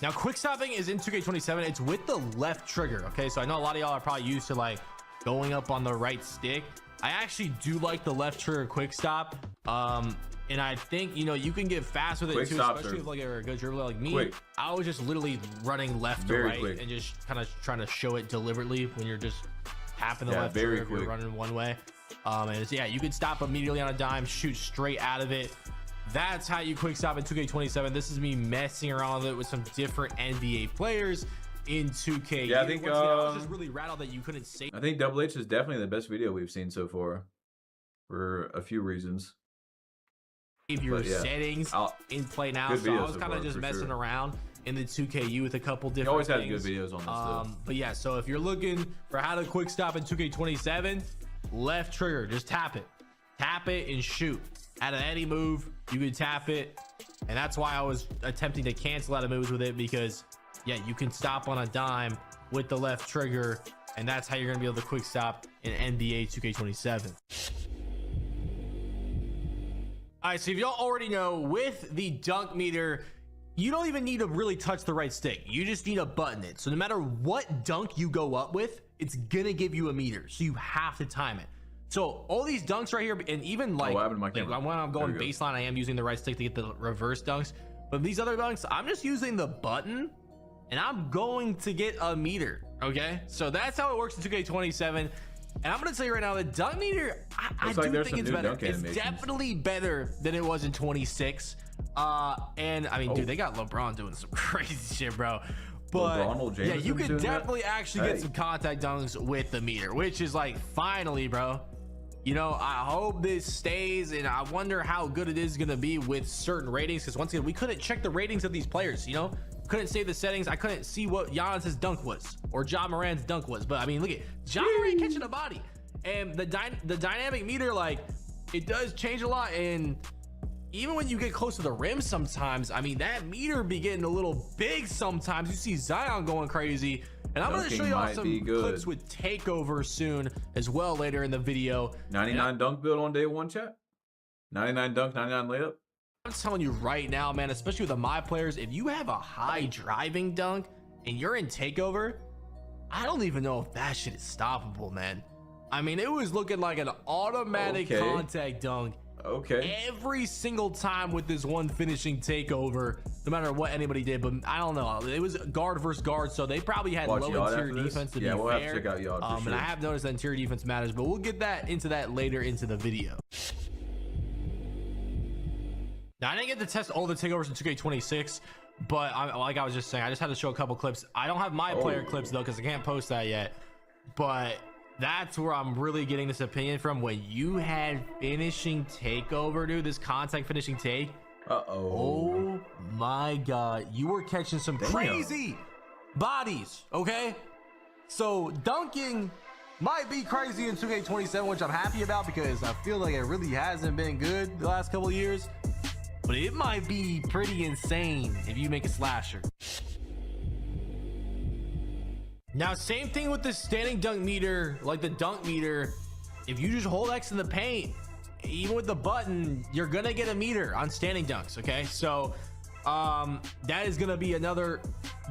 [SPEAKER 18] Now, quick stopping is in 2K27. It's with the left trigger. Okay, so I know a lot of y'all are probably used to like going up on the right stick. I actually do like the left trigger quick stop. And I think, you know, you can get fast with it too, especially if like you're a good dribbler like me. I was just literally running left to right and just kind of trying to show it deliberately when you're just tapping the left trigger if you're running one way. And it's, yeah, you can stop immediately on a dime, shoot straight out of it. That's how you quick stop in 2K27. This is me messing around with it with some different NBA players in 2K.
[SPEAKER 14] Yeah, I think
[SPEAKER 18] I was just really rattled that you couldn't save.
[SPEAKER 14] I think Double H is definitely the best video we've seen so far for a few reasons.
[SPEAKER 18] Your settings in Play Now, so I was kind of just messing around in the 2KU with a couple different.
[SPEAKER 14] He always has
[SPEAKER 18] things.
[SPEAKER 14] Good videos on this stuff.
[SPEAKER 18] But yeah, so if you're looking for how to quick stop in 2K27, left trigger, just tap it. tap it and shoot. Out of any move, you can tap it. And that's why I was attempting to cancel out of moves with it, because yeah, you can stop on a dime with the left trigger, and that's how you're gonna be able to quick stop in NBA 2K27. All right, so if y'all already know, with the dunk meter, you don't even need to really touch the right stick. You just need to button it. So no matter what dunk you go up with, it's gonna give you a meter. So you have to time it. So all these dunks right here, and even like, when I'm going baseline, I am using the right stick to get the reverse dunks. But these other dunks, I'm just using the button, and I'm going to get a meter. Okay, so that's how it works in 2K27. And I'm gonna tell you right now, the dunk meter, I do think it's better. It's definitely better than it was in 26. And I mean, dude, they got LeBron doing some crazy shit, bro. But yeah, you could definitely actually get some contact dunks with the meter, which is like, finally, bro. You know, I hope this stays, and I wonder how good it is gonna be with certain ratings, because once again, we couldn't check the ratings of these players, you know, couldn't save the settings. I couldn't see what Giannis's dunk was or Ja Morant's dunk was. But I mean, look at Ja Morant catching a body, and the dynamic meter, like, it does change a lot. And even when you get close to the rim sometimes, I mean, that meter be getting a little big sometimes. You see Zion going crazy. And I'm going to show you all some clips with takeover soon as well later in the video.
[SPEAKER 14] 99 dunk build on day one, chat. 99 dunk, 99 layup.
[SPEAKER 18] I'm telling you right now, man, especially with the my players, if you have a high driving dunk and you're in takeover, I don't even know if that shit is stoppable, man. I mean, it was looking like an automatic contact dunk. Every single time with this one finishing takeover, no matter what anybody did. But I don't know, it was guard versus guard, so they probably had low interior defense to be fair.
[SPEAKER 14] Have to check out Yard
[SPEAKER 18] and I have noticed that interior defense matters, but we'll get into that later into the video. Now, I didn't get to test all the takeovers in 2K26, but like I was just saying, I just had to show a couple clips. I don't have my player clips though, because I can't post that yet. But that's where I'm really getting this opinion from. When you had finishing takeover, dude, this contact finishing take. Oh my God, you were catching some crazy bodies. Okay, so dunking might be crazy in 2K27, which I'm happy about, because I feel like it really hasn't been good the last couple of years. But it might be pretty insane if you make a slasher. Now, same thing with the standing dunk meter, like the dunk meter. If you just hold X in the paint, even with the button, you're gonna get a meter on standing dunks. Okay, so that is gonna be another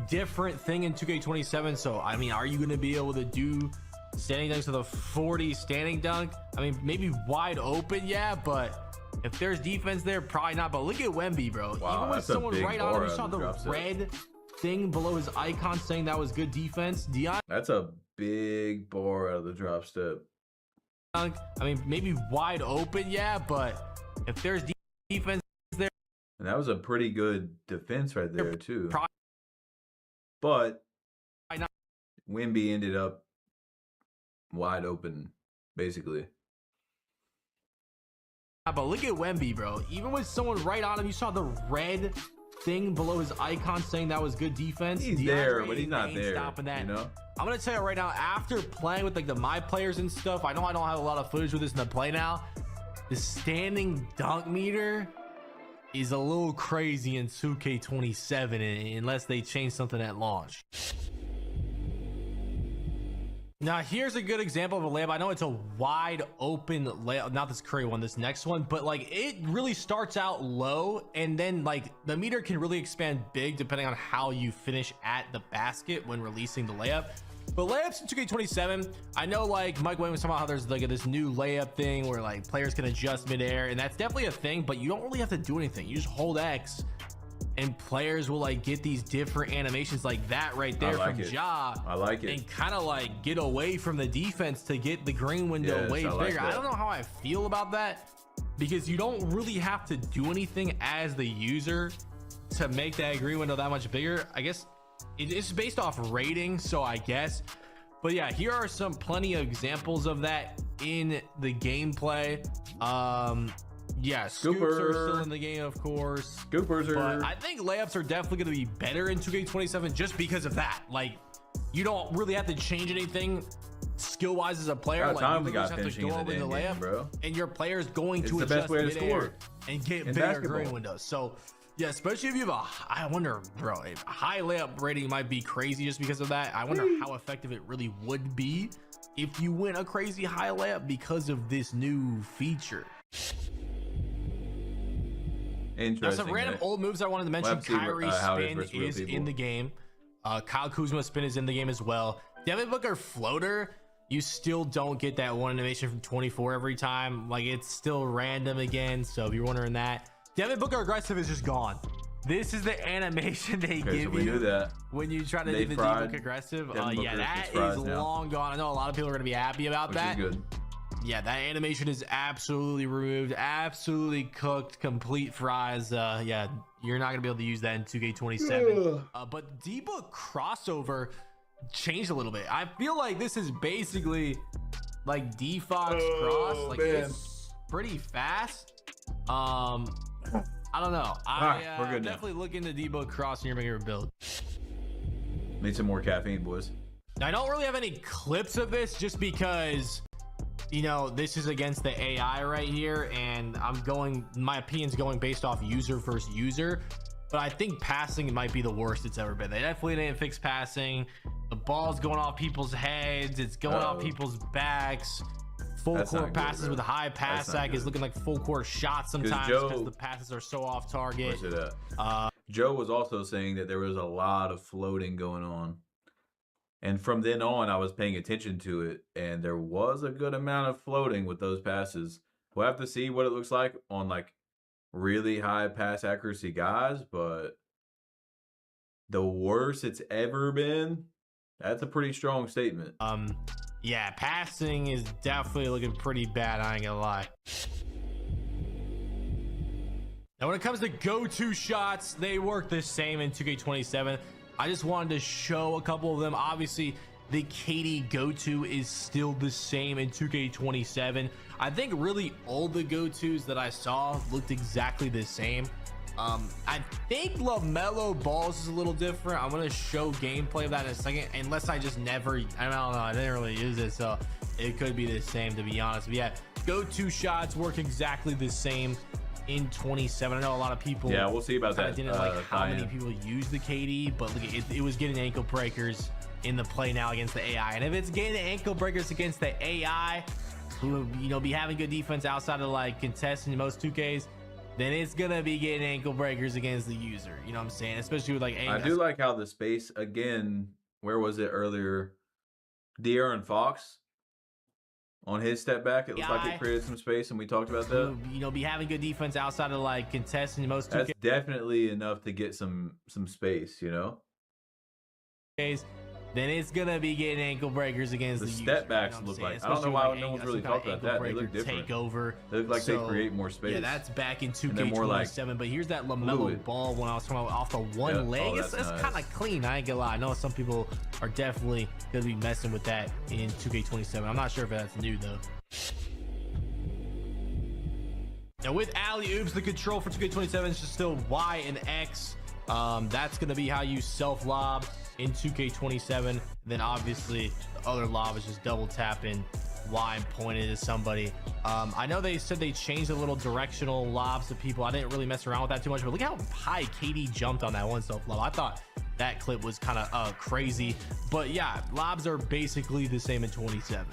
[SPEAKER 18] different thing in 2K27. So I mean, are you gonna be able to do standing dunks with a 40 standing dunk? I mean, maybe wide open, yeah, but if there's defense there, probably not. But look at Wemby, bro.
[SPEAKER 14] Wow,
[SPEAKER 18] even with someone right on him, you saw the red thing below his icon saying that was good defense.
[SPEAKER 14] That's a big bar out of the drop step.
[SPEAKER 18] I mean, maybe wide open, yeah, but if there's defense there,
[SPEAKER 14] and that was a pretty good defense right there too. But Wemby ended up wide open, basically.
[SPEAKER 18] But look at Wemby, bro. Even with someone right on him, you saw the red thing below his icon saying that was good defense.
[SPEAKER 14] He's there, but he's not there.
[SPEAKER 18] Stopping that.
[SPEAKER 14] You know?
[SPEAKER 18] I'm gonna tell you right now, after playing with like the my players and stuff, I know I don't have a lot of footage with this in the play now. The standing dunk meter is a little crazy in 2K27 unless they change something at launch. Now, here's a good example of a layup. I know it's a wide open layup, not this Curry one, this next one, but like it really starts out low, and then like the meter can really expand big depending on how you finish at the basket when releasing the layup. But layups in 2K27, I know like Mike Wayne was talking about how there's like this new layup thing where like players can adjust midair, and that's definitely a thing, but you don't really have to do anything. You just hold X and players will like get these different animations like that right there from Ja.
[SPEAKER 14] I like it.
[SPEAKER 18] And kind of like get away from the defense to get the green window way bigger. I don't know how I feel about that, because you don't really have to do anything as the user to make that green window that much bigger. I guess it's based off rating, so I guess. But yeah, here are plenty of examples of that in the gameplay. Yeah, scoops are still in the game, of course.
[SPEAKER 14] Scoopers are.
[SPEAKER 18] But I think layups are definitely going to be better in 2K27 just because of that. Like, you don't really have to change anything skill-wise as a player. Like,
[SPEAKER 14] time
[SPEAKER 18] you
[SPEAKER 14] we got
[SPEAKER 18] just have to
[SPEAKER 14] finishing
[SPEAKER 18] go
[SPEAKER 14] in
[SPEAKER 18] over
[SPEAKER 14] the
[SPEAKER 18] the
[SPEAKER 14] damn game,
[SPEAKER 18] layup,
[SPEAKER 14] bro.
[SPEAKER 18] and your player's going
[SPEAKER 14] It's
[SPEAKER 18] to
[SPEAKER 14] the
[SPEAKER 18] adjust
[SPEAKER 14] best way to
[SPEAKER 18] midair
[SPEAKER 14] score
[SPEAKER 18] and get
[SPEAKER 14] in
[SPEAKER 18] bigger
[SPEAKER 14] basketball.
[SPEAKER 18] green windows. So, yeah, especially if you have I wonder, bro, a high layup rating might be crazy just because of that. I wonder how effective it really would be if you went a crazy high layup because of this new feature.
[SPEAKER 14] Interesting.
[SPEAKER 18] Now, some random old moves I wanted to mention.
[SPEAKER 14] We'll have to see,
[SPEAKER 18] Kyrie's
[SPEAKER 14] how it is
[SPEAKER 18] spin
[SPEAKER 14] versus real
[SPEAKER 18] is
[SPEAKER 14] people.
[SPEAKER 18] in the game. Kyle Kuzma's spin is in the game as well. Devin Booker floater, you still don't get that one animation from 24 every time. Like, it's still random again. So if you're wondering that, Devin Booker aggressive is just gone. This is the animation they give
[SPEAKER 14] so we
[SPEAKER 18] you
[SPEAKER 14] knew that.
[SPEAKER 18] when you try to
[SPEAKER 14] They
[SPEAKER 18] do the
[SPEAKER 14] fried
[SPEAKER 18] D-Book aggressive.
[SPEAKER 14] Devin
[SPEAKER 18] Yeah,
[SPEAKER 14] Booker
[SPEAKER 18] that
[SPEAKER 14] is fried
[SPEAKER 18] is
[SPEAKER 14] now.
[SPEAKER 18] long gone. I know a lot of people are going to be happy about
[SPEAKER 14] Which
[SPEAKER 18] that.
[SPEAKER 14] is good.
[SPEAKER 18] Yeah, that animation is absolutely removed, absolutely cooked, complete fries. Yeah, you're not gonna be able to use that in 2K27. But D-Book crossover changed a little bit. I feel like this is basically like D-Fox cross. Like, it's pretty fast. I don't know.
[SPEAKER 14] We're good now.
[SPEAKER 18] Definitely look into D-Book cross in your bigger build.
[SPEAKER 14] Need some more caffeine, boys.
[SPEAKER 18] Now, I don't really have any clips of this just because, you know, this is against the AI right here, and my opinion's going based off user versus user. But I think passing might be the worst it's ever been. They definitely didn't fix passing. The ball's going off people's heads. It's going off people's backs. Full court passes with a high pass sack is looking like full court shots sometimes because the passes are so off target.
[SPEAKER 14] Where's it at? Joe was also saying that there was a lot of floating going on. And from then on, I was paying attention to it, and there was a good amount of floating with those passes. We'll have to see what it looks like on like really high pass accuracy guys, but the worst it's ever been, that's a pretty strong statement.
[SPEAKER 18] Yeah, passing is definitely looking pretty bad, I ain't gonna lie. Now, when it comes to go-to shots, they work the same in 2K27. I just wanted to show a couple of them. Obviously, the KD go-to is still the same in 2K27. I think really all the go-tos that I saw looked exactly the same. I think LaMelo Balls is a little different. I'm gonna show gameplay of that in a second, unless I just never, I don't know, I didn't really use it, so it could be the same, to be honest. But yeah, go-to shots work exactly the same in 27. I know a lot of people,
[SPEAKER 14] yeah, we'll see about that.
[SPEAKER 18] Didn't like how many people use the KD, but look, it was getting ankle breakers in the play now against the AI. And if it's getting ankle breakers against the AI, who, you know, be having good defense outside of like contesting most 2Ks, then it's gonna be getting ankle breakers against the user. You know what I'm saying? Especially with like
[SPEAKER 14] I do like how the space again. Where was it earlier? De'Aaron Fox on his step back, it looked like it created some space, and we talked about that.
[SPEAKER 18] You know, be having good defense outside of like contesting most 2Ks.
[SPEAKER 14] That's definitely enough to get some space, you know.
[SPEAKER 18] Then it's gonna be getting ankle breakers against the
[SPEAKER 14] step backs look like. I don't know why no one's really talked about that. They look different.
[SPEAKER 18] Takeover.
[SPEAKER 14] They look like they create more space.
[SPEAKER 18] Yeah, that's back in 2K27.
[SPEAKER 14] Like
[SPEAKER 18] but here's that LaMelo Ball when I was talking about off the one leg. It's
[SPEAKER 14] nice.
[SPEAKER 18] kind of clean. I ain't gonna lie. I know some people are definitely gonna be messing with that in 2K27. I'm not sure if that's new though. Now with alley oops, the control for 2K27 is just still Y and X. That's gonna be how you self lob in 2K27. Then obviously the other lob is just double tapping Y and pointed at somebody. I know they said they changed a little directional lobs to people. I didn't really mess around with that too much, but look how high KD jumped on that one self lob. I thought that clip was kind of crazy, but yeah, lobs are basically the same in 27.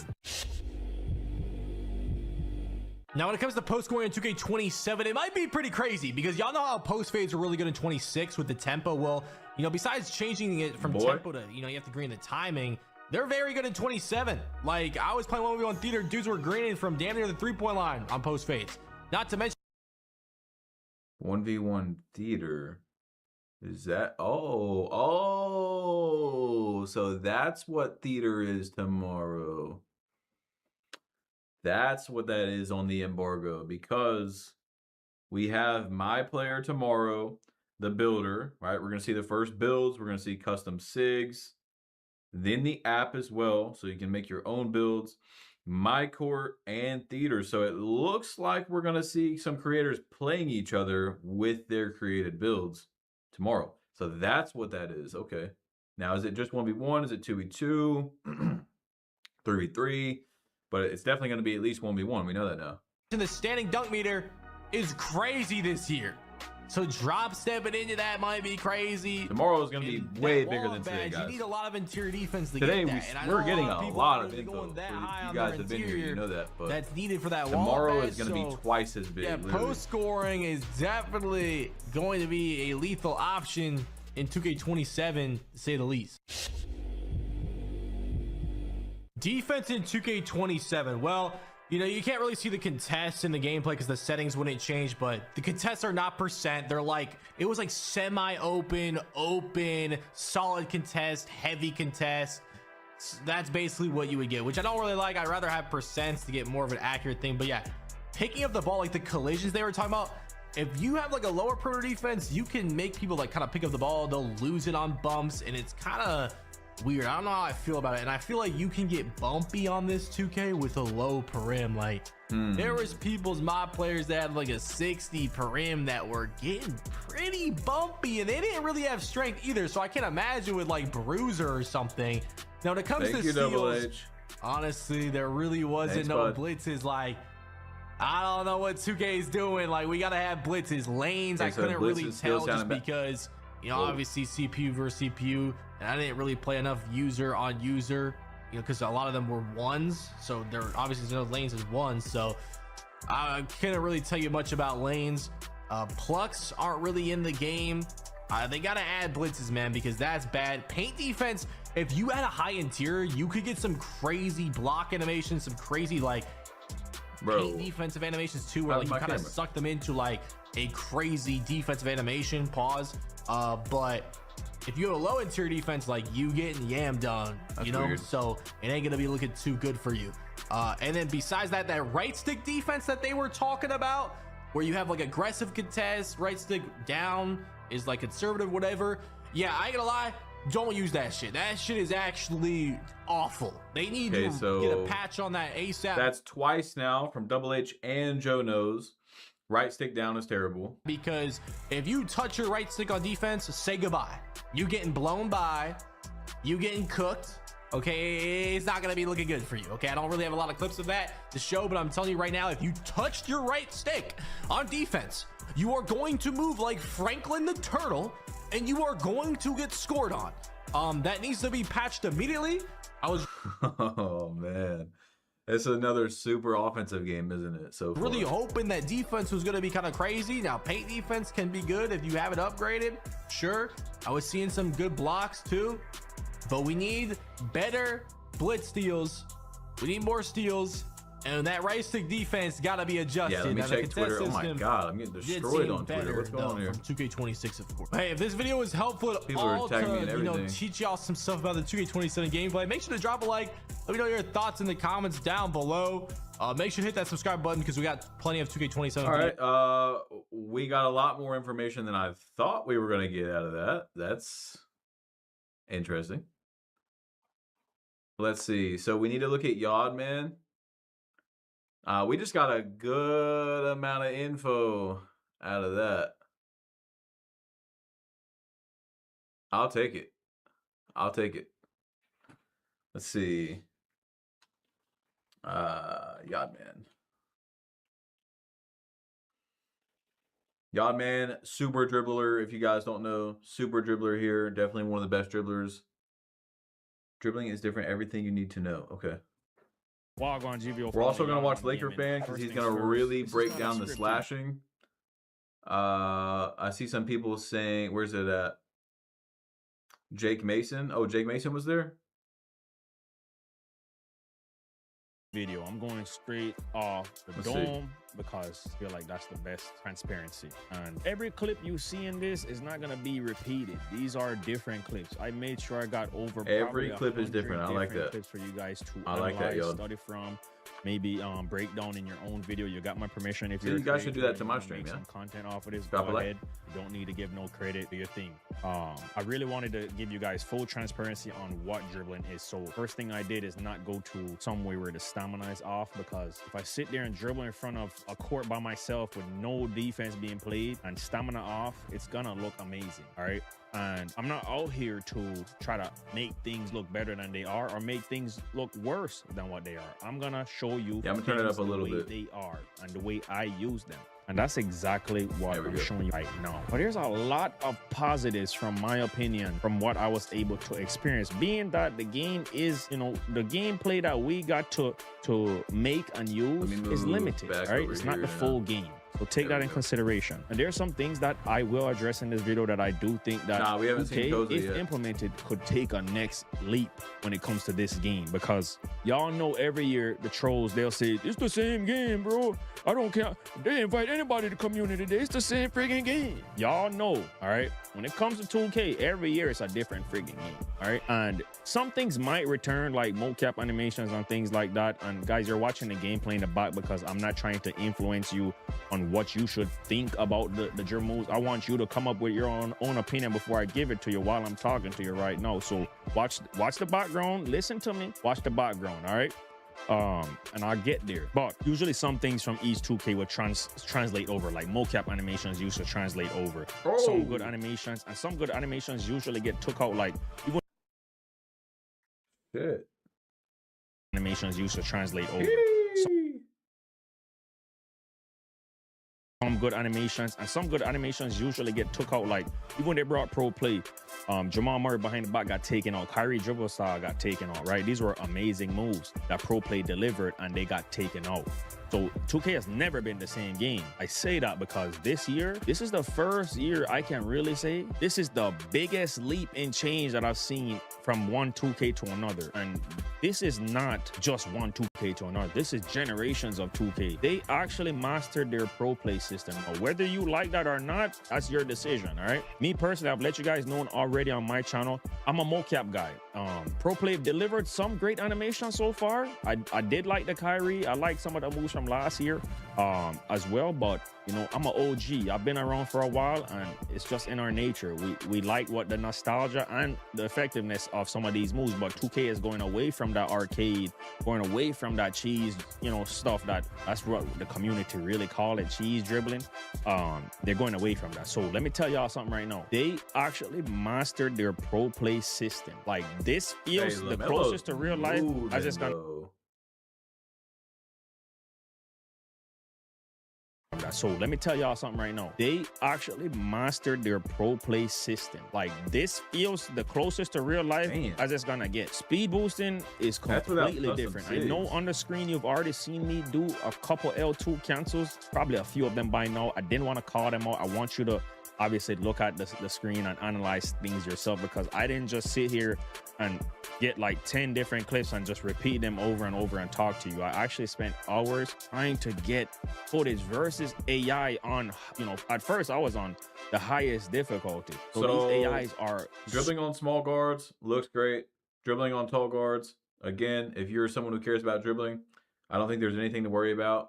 [SPEAKER 18] Now, when it comes to post scoring in 2K27, it might be pretty crazy because y'all know how post fades are really good in 26 with the tempo. Well, you know, besides changing it from tempo to, you know, you have to green the timing, they're very good in 27. Like, I was playing 1v1 theater, dudes were greening from damn near the 3-point line on post fades. Not to mention
[SPEAKER 14] 1v1 theater. Is that so that's what theater is tomorrow. That's what that is on the embargo, because we have my player tomorrow, the builder, right? We're going to see the first builds. We're going to see custom SIGs, then the app as well. So you can make your own builds, my court and theater. So it looks like we're going to see some creators playing each other with their created builds tomorrow. So that's what that is. Okay. Now, is it just 1v1? Is it 2v2? 3v3? But it's definitely going to be at least 1v1. We know that now.
[SPEAKER 18] And the standing dunk meter is crazy this year. So drop stepping into that might be crazy.
[SPEAKER 14] Tomorrow is going to be way bigger than today, guys.
[SPEAKER 18] You need a lot of interior defense to
[SPEAKER 14] today
[SPEAKER 18] get that.
[SPEAKER 14] we're getting a lot of info. You guys have been here, you know that. But
[SPEAKER 18] that's needed for that
[SPEAKER 14] tomorrow
[SPEAKER 18] wall
[SPEAKER 14] is going to be twice as big.
[SPEAKER 18] Yeah, post scoring is definitely going to be a lethal option in 2K27, to say the least. Defense in 2K27. Well, you know, you can't really see the contests in the gameplay because the settings wouldn't change, but the contests are not percent. They're like, it was like semi-open, open, solid contest, heavy contest. That's basically what you would get, which I don't really like. I'd rather have percents to get more of an accurate thing. But yeah, picking up the ball, like the collisions they were talking about, if you have like a lower perimeter defense, you can make people like kind of pick up the ball. They'll lose it on bumps, and it's kind of weird. I don't know how I feel about it, and I feel like you can get bumpy on this 2K with a low perim. Like there was people's mod players that had like a 60 perim that were getting pretty bumpy, and they didn't really have strength either. So I can't imagine with like Bruiser or something. Now when it comes to steals, honestly, there really wasn't no blitzes. Like I don't know what 2K is doing. Like we gotta have blitzes. Lanes, I couldn't really tell just because, you know, obviously CPU versus CPU, and I didn't really play enough user on user, you know, because a lot of them were ones. So there obviously no lanes as ones. So I couldn't really tell you much about lanes. Plucks aren't really in the game. They gotta add blitzes, man, because that's bad. Paint defense, if you had a high interior, you could get some crazy block animations, some crazy like paint defensive animations too, where like you kind of suck them into like a crazy defensive animation pause. But if you have a low interior defense, like you getting yammed on, you know, weird. So it ain't gonna be looking too good for you. And then besides that, that right stick defense that they were talking about, where you have like aggressive contest, right stick down is like conservative, whatever. Yeah, I ain't gonna lie, don't use that shit. That shit is actually awful. They need to get a patch on that ASAP.
[SPEAKER 14] That's twice now from Double H and Joe Knows. Right stick down is terrible.
[SPEAKER 18] Because if you touch your right stick on defense, say goodbye. You getting blown by, you getting cooked. Okay, it's not gonna be looking good for you. Okay, I don't really have a lot of clips of that to show, but I'm telling you right now, if you touched your right stick on defense, you are going to move like Franklin the Turtle, and you are going to get scored on. That needs to be patched immediately. I was
[SPEAKER 14] oh man, it's another super offensive game, isn't it? So
[SPEAKER 18] really hoping that defense was going to be kind of crazy. Now paint defense can be good if you have it upgraded, sure. I was seeing some good blocks too, but we need better blitz steals. We need more steals, and that right stick defense got to be adjusted.
[SPEAKER 14] Yeah, let me check Twitter. Oh my god, I'm getting destroyed on Twitter. What's going on here?
[SPEAKER 18] From 2K26, of course. Hey, if this video was helpful at all to, you know, teach y'all some stuff about the 2K27 gameplay, make sure to drop a like. Let me know your thoughts in the comments down below. Make sure to hit that subscribe button because we got plenty of 2K27.
[SPEAKER 14] All right, we got a lot more information than I thought we were going to get out of that. That's interesting. Let's see. So we need to look at Yod, man. We just got a good amount of info out of that. I'll take it. I'll take it. Let's see. Yodman. Yodman, super dribbler. If you guys don't know, super dribbler here. Definitely one of the best dribblers. Dribbling is different. Everything you need to know. Okay. We're also going to watch Laker fan because he's going to really break down the slashing. I see some people saying, where's it at? Jake Mason. Oh, Jake Mason was there?
[SPEAKER 16] Video. I'm going straight off the dome because I feel like that's the best transparency. And every clip you see in this is not going to be repeated. These are different clips. I made sure I got over
[SPEAKER 14] every clip is different. I like that.
[SPEAKER 16] Clips for you guys to
[SPEAKER 14] I like that, yo.
[SPEAKER 16] Study from. maybe break down in your own video. You got my permission. If
[SPEAKER 14] So
[SPEAKER 16] you're
[SPEAKER 14] you guys should do that to my
[SPEAKER 16] make
[SPEAKER 14] stream, yeah?
[SPEAKER 16] some content off of this,
[SPEAKER 14] Drop
[SPEAKER 16] go
[SPEAKER 14] a like.
[SPEAKER 16] ahead. You don't need to give no credit to your thing. I really wanted to give you guys full transparency on what dribbling is. So first thing I did is not go to somewhere where the stamina is off, because if I sit there and dribble in front of a court by myself with no defense being played and stamina off, it's gonna look amazing. All right. And I'm not out here to try to make things look better than they are or make things look worse than what they are. I'm gonna show you
[SPEAKER 14] Yeah, I'm gonna turn it up a
[SPEAKER 16] the
[SPEAKER 14] little
[SPEAKER 16] way
[SPEAKER 14] bit.
[SPEAKER 16] they are and the way I use them. And that's exactly what
[SPEAKER 14] There we
[SPEAKER 16] I'm
[SPEAKER 14] go.
[SPEAKER 16] showing you right now. But there's a lot of positives from my opinion, from what I was able to experience, being that the game is, you know, the gameplay that we got to make and use is limited,
[SPEAKER 14] back
[SPEAKER 16] right?
[SPEAKER 14] over
[SPEAKER 16] It's not
[SPEAKER 14] here
[SPEAKER 16] the
[SPEAKER 14] now.
[SPEAKER 16] full game. So take that in consideration. And there's some things that I will address in this video that I do think that
[SPEAKER 14] Nah, we haven't seen
[SPEAKER 16] 2K,
[SPEAKER 14] Cozy
[SPEAKER 16] if
[SPEAKER 14] yet.
[SPEAKER 16] implemented, could take a next leap when it comes to this game. Because y'all know every year the trolls, they'll say, it's the same game, bro. I don't care. They invite anybody to community day. It's the same friggin' game. Y'all know, all right? When it comes to 2K, every year it's a different friggin' game, all right? And some things might return, like mocap animations and things like that. And guys, you're watching the gameplay in the back because I'm not trying to influence you on what you should think about the dribble moves. I want you to come up with your own opinion before I give it to you while I'm talking to you right now. So watch the background, listen to me, watch the background, all right? And I'll get there. But usually some things from each 2K will translate over, like mocap animations used to translate over. Some good animations, and some good animations usually get took out, like even
[SPEAKER 14] Shit.
[SPEAKER 16] animations used to translate over. Some good animations, and some good animations usually get took out, like even when they brought pro play, Jamal Murray behind the back got taken out, Kyrie dribble style got taken out, right? These were amazing moves that pro play delivered and they got taken out. So 2K has never been the same game. I say that because this year, this is the first year I can really say this is the biggest leap in change that I've seen from one 2K to another. And this is not just one 2K to another. This is generations of 2K. They actually mastered their pro play system. Now, whether you like that or not, that's your decision, all right? Me personally, I've let you guys know already on my channel, I'm a mocap guy. Pro play delivered some great animation so far. I did like the Kyrie. I like some of the moves from last year as well, but you know, I'm an OG. I've been around for a while, and it's just in our nature. We like what the nostalgia and the effectiveness of some of these moves, but 2K is going away from that arcade, going away from that cheese, you know, stuff that's what the community really call it, cheese dribbling. They're going away from that. So let me tell y'all something right now. They actually mastered their pro play system. Like, this feels the closest to real life. I just got So let me tell y'all something right now. They actually mastered their pro play system. Like, this feels the closest to real life as it's gonna get. Speed boosting is completely different. I know on the screen you've already seen me do a couple L2 cancels, probably a few of them by now. I didn't want to call them out. I want you to obviously look at the screen and analyze things yourself, because I didn't just sit here and get like 10 different clips and just repeat them over and over and talk to you. I actually spent hours trying to get footage versus AI on, you know, at first I was on the highest difficulty. So these AIs are
[SPEAKER 14] dribbling on small guards looks great. Dribbling on tall guards, again, if you're someone who cares about dribbling, I don't think there's anything to worry about.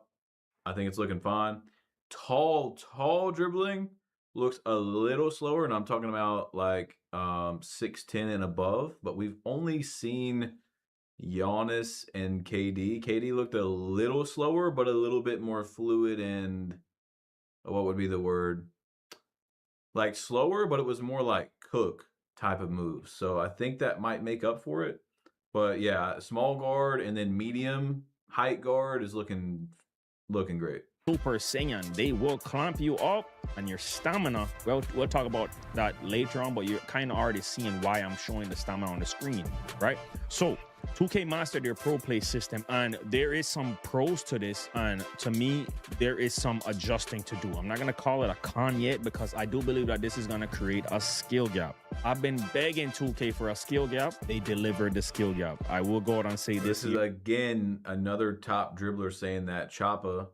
[SPEAKER 14] I think it's looking fine. Tall dribbling looks a little slower, and I'm talking about like 6'10" and above, but we've only seen Giannis and KD. KD looked a little slower, but a little bit more fluid, and what would be the word? Like slower, but it was more like Cook type of moves. So I think that might make up for it. But yeah, small guard and then medium height guard is looking great.
[SPEAKER 16] Super Saiyan, they will clamp you up, and your stamina, well, we'll talk about that later on, but you're kind of already seeing why I'm showing the stamina on the screen, right? So 2K mastered their pro play system, and there is some pros to this, and to me there is some adjusting to do. I'm not going to call it a con yet, because I do believe that this is going to create a skill gap. I've been begging 2K for a skill gap. They delivered the skill gap. I will go out and say
[SPEAKER 14] this is again another top dribbler saying that. Choppa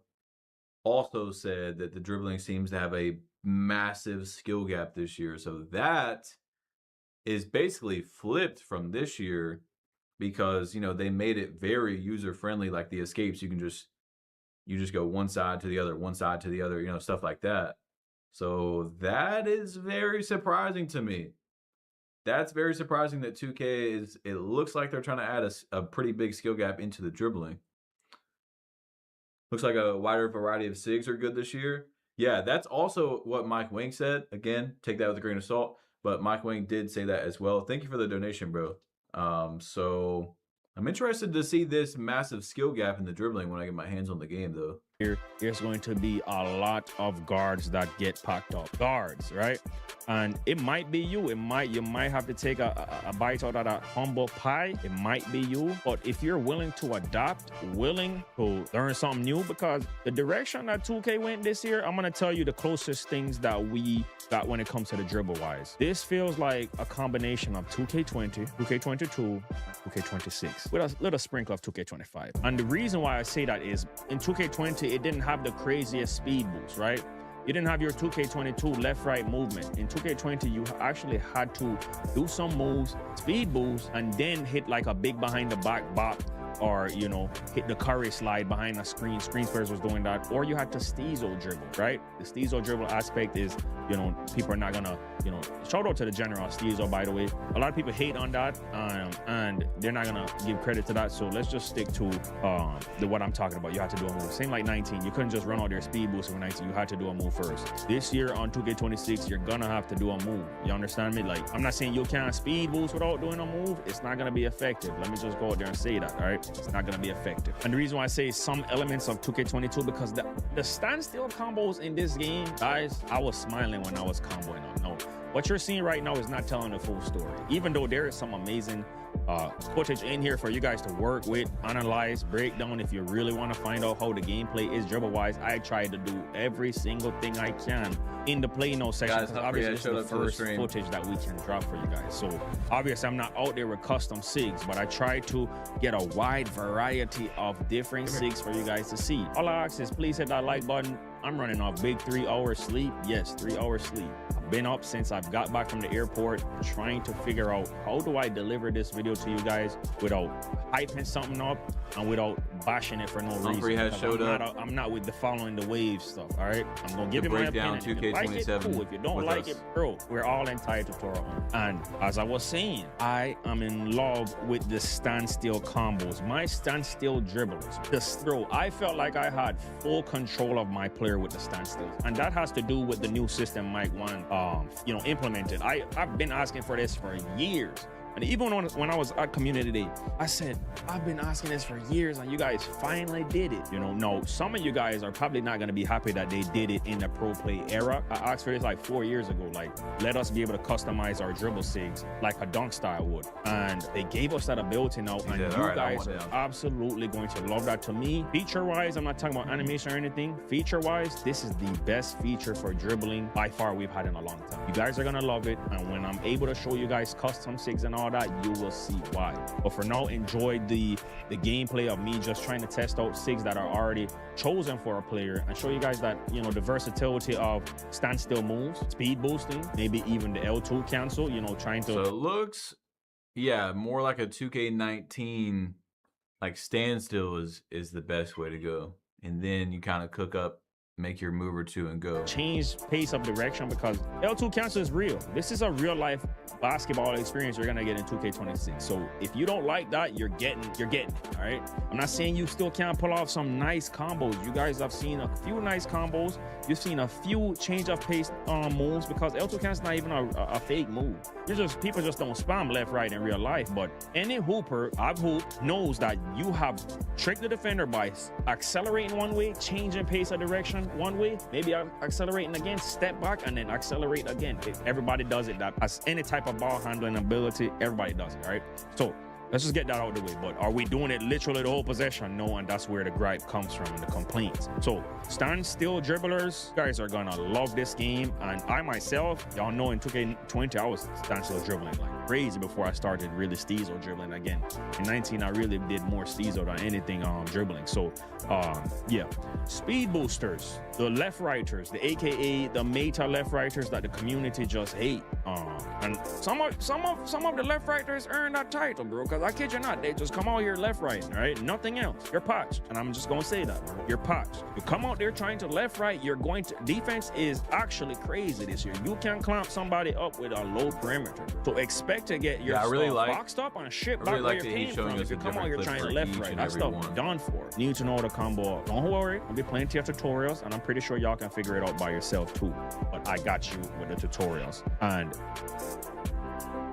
[SPEAKER 14] also said that the dribbling seems to have a massive skill gap this year. So that is basically flipped from this year, because, you know, they made it very user friendly. Like the escapes, you just go one side to the other, one side to the other, you know, stuff like that. So that is very surprising to me. That's very surprising that 2K is, it looks like they're trying to add a pretty big skill gap into the dribbling. Looks like a wider variety of SIGs are good this year. Yeah, that's also what Mike Wing said. Again, take that with a grain of salt, but Mike Wing did say that as well. Thank you for the donation, bro. So I'm interested to see this massive skill gap in the dribbling when I get my hands on the game, though.
[SPEAKER 16] There's going to be a lot of guards that get packed up. Guards, right? And it might be you. You might have to take a bite out of that humble pie. It might be you. But if you're willing to adapt, willing to learn something new, because the direction that 2K went this year, I'm going to tell you the closest things that we got when it comes to the dribble wise. This feels like a combination of 2K20, 2K22, 2K26 with a little sprinkle of 2K25. And the reason why I say that is in 2K20, it didn't have the craziest speed boost, right? You didn't have your 2K22 left-right movement. In 2K20, you actually had to do some moves, speed boost, and then hit like a big behind-the-back bop, or, you know, hit the curry slide behind a screen. Screen players was doing that. Or you had to steezo dribble, right? The steezo dribble aspect is, you know, people are not gonna, you know, shout out to the general steezo, by the way. A lot of people hate on that, and they're not gonna give credit to that. So let's just stick to what I'm talking about. You had to do a move. Same like 19. You couldn't just run out their speed boost with 19. You had to do a move first. This year on 2K26, you're gonna have to do a move. You understand me? Like, I'm not saying you can't speed boost without doing a move. It's not gonna be effective. Let me just go out there and say that, all right? It's not gonna be effective. And the reason why I say some elements of 2K22, because the standstill combos in this game, guys, I was smiling when I was comboing on. No, what you're seeing right now is not telling the full story. Even though there is some amazing footage in here for you guys to work with, analyze, break down. If you really want to find out how the gameplay is dribble wise, I tried to do every single thing I can in the play note section.
[SPEAKER 14] Guys,
[SPEAKER 16] obviously this is the first footage that we can drop for you guys. So obviously I'm not out there with custom SIGs, but I try to get a wide variety of different SIGs for you guys to see. All I ask is please hit that like button. I'm running off big 3 hours sleep. Yes, 3 hours sleep. I've been up since I've got back from the airport trying to figure out how do I deliver this video to you guys without hyping something up and without bashing it for no
[SPEAKER 14] Humphrey
[SPEAKER 16] reason.
[SPEAKER 14] has showed up.
[SPEAKER 16] I'm not with the following the wave stuff, all right? I'm going to give you my opinion. If you like it, cool. If you don't like it, bro, we're all entitled to our own. And as I was saying, I am in love with the standstill combos. My standstill dribblers. Just throw. I felt like I had full control of my player with the standstills. And that has to do with the new system Mike Wang, you know, implemented. I've been asking for this for years. And even when I was at Community Day, I said, I've been asking this for years and you guys finally did it. You know, no, some of you guys are probably not going to be happy that they did it in the pro play era. I asked for this like 4 years ago, like, let us be able to customize our dribble SIGs like a dunk style would. And they gave us that ability now. And you guys are absolutely going to love that. To me, feature-wise, I'm not talking about animation or anything. Feature-wise, this is the best feature for dribbling by far we've had in a long time. You guys are going to love it. And when I'm able to show you guys custom SIGs and all that, you will see why. But for now, enjoy the gameplay of me just trying to test out SIGs that are already chosen for a player and show you guys that, you know, the versatility of standstill moves, speed boosting, maybe even the L2 cancel, you know, trying to...
[SPEAKER 14] So it looks, yeah, more like a 2K19, like standstill is the best way to go. And then you kind of cook up, make your move or two and go.
[SPEAKER 16] Change pace of direction, because L2 cancel is real. This is a real life basketball experience you're gonna get in 2K26. So if you don't like that, you're getting it, all right? I'm not saying you still can't pull off some nice combos. You guys have seen a few nice combos. You've seen a few change of pace moves, because L2 cancel is not even a fake move. People just don't spam left, right in real life. But any hooper, I've hooped, knows that you have tricked the defender by accelerating one way, changing pace of direction one way, maybe accelerating again, step back, and then accelerate again. Everybody does it. That as any type of ball handling ability, everybody does it, all right? So let's just get that out of the way. But are we doing it literally the whole possession? No, and that's where the gripe comes from and the complaints. So standstill dribblers, you guys are gonna love this game. And I myself, y'all know in 2K20, I was standstill dribbling like crazy before I started really steezo dribbling again. In 19, I really did more steezo than anything dribbling. So yeah, speed boosters, the left righters, the AKA the meta left righters that the community just hate. And some of the left righters earn that title, bro, because Because I kid you not, they just come out here left, right? Nothing else. You're patched. And I'm just going to say that. You're patched. You come out there trying to left, right, you're going to... Defense is actually crazy this year. You can clamp somebody up with a low perimeter. So expect to get your stuff boxed up and shit back where you came from. If you come out here trying to left, right, that stuff done for. You need to know how to combo up. Don't worry. There'll be plenty of tutorials, and I'm pretty sure y'all can figure it out by yourself too. But I got you with the tutorials. And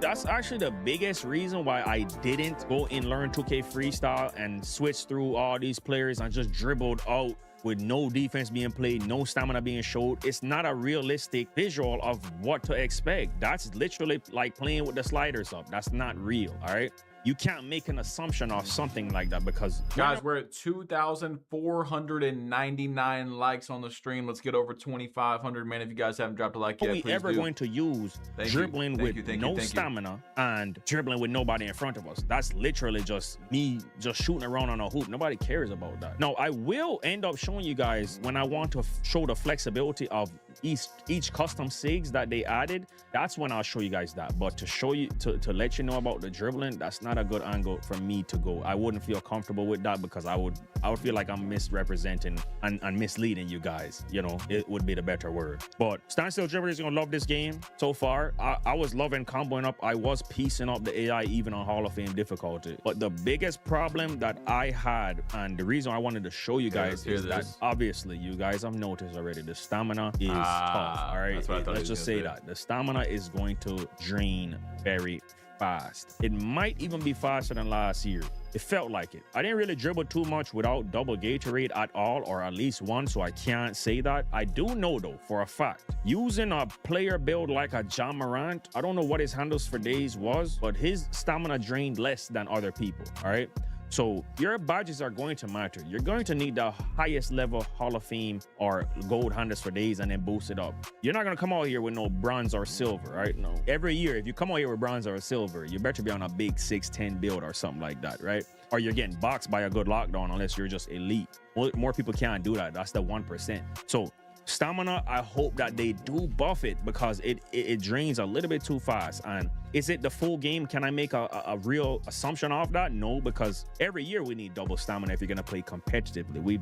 [SPEAKER 16] that's actually the biggest reason why I didn't go and learn 2K Freestyle and switch through all these players and just dribbled out with no defense being played, no stamina being showed. It's not a realistic visual of what to expect. That's literally like playing with the sliders up. That's not real, all right? You can't make an assumption of something like that because...
[SPEAKER 14] Guys, we're at 2,499 likes on the stream. Let's get over 2,500, man. If you guys haven't dropped a like yet, please do.
[SPEAKER 16] Are we ever going to use dribbling with no stamina and dribbling with nobody in front of us? That's literally just me just shooting around on a hoop. Nobody cares about that. No, I will end up showing you guys when I want to show the flexibility of each custom SIGs that they added. That's when I'll show you guys that. But to show you, to let you know about the dribbling, that's not a good angle for me to go. I wouldn't feel comfortable with that because I would feel like I'm misrepresenting and misleading you guys. You know, it would be the better word. But Standstill Dribblers is gonna love this game so far. I was loving comboing up. I was piecing up the AI even on Hall of Fame difficulty. But the biggest problem that I had, and the reason I wanted to show you guys is that obviously you guys have noticed already, the stamina is tough. All right, let's just say that the stamina is going to drain very fast. It might even be faster than last year. It felt like it. I didn't really dribble too much without double Gatorade at all, or at least one, so I can't say that. I do know though for a fact, using a player build like a John Morant, I don't know what his handles for days was, but his stamina drained less than other people. All right. So your badges are going to matter. You're going to need the highest level Hall of Fame or gold handles for days and then boost it up. You're not going to come out here with no bronze or silver, right? No. Every year, if you come out here with bronze or silver, you better be on a big 6'10" build or something like that, right? Or you're getting boxed by a good lockdown unless you're just elite. More people can't do that. That's the 1%. So stamina, I hope that they do buff it because it drains a little bit too fast. And is it the full game? Can I make a real assumption of that? No, because every year we need double stamina if you're going to play competitively. We've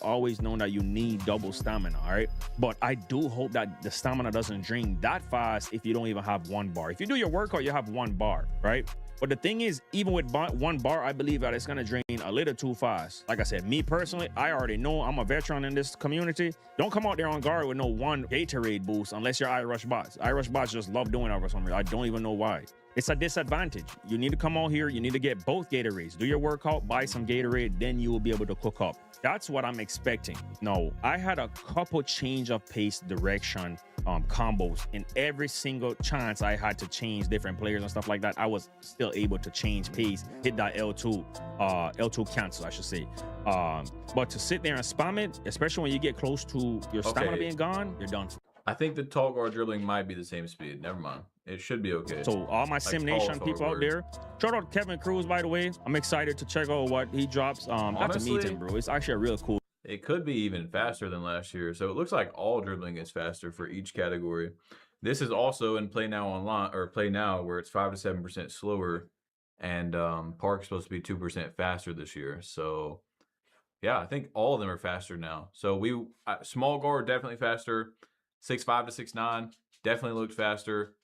[SPEAKER 16] always known that you need double stamina, all right? But I do hope that the stamina doesn't drain that fast if you don't even have 1 bar. If you do your workout, you have 1 bar, right? But the thing is, even with 1 bar, I believe that it's going to drain a little too fast. Like I said, me personally, I already know I'm a veteran in this community. Don't come out there on guard with no 1 Gatorade boost unless you're iRush bots. iRush bots just love doing that for some reason. I don't even know why. It's a disadvantage. You need to come out here. You need to get both Gatorades. Do your workout, buy some Gatorade, then you will be able to cook up. That's what I'm expecting. No, I had a couple change of pace direction combos in every single chance I had to change different players and stuff like that. I was still able to change pace, hit that L2 cancel, I should say. But to sit there and spam it, especially when you get close to your stamina being gone, you're done.
[SPEAKER 14] I think the tall guard dribbling might be the same speed. Never mind. It should be okay.
[SPEAKER 16] So all my Sim Nation people out there, shout out to Kevin Cruz, by the way. I'm excited to check out what he drops. Got to meet him, bro. It's actually a real cool.
[SPEAKER 14] It could be even faster than last year. So it looks like all dribbling is faster for each category. This is also in Play Now Online, or Play Now, where it's 5 to 7% slower, and Park's supposed to be 2% faster this year. So yeah, I think all of them are faster now. So small guard definitely faster. 6'5" to 6'9" definitely looked faster.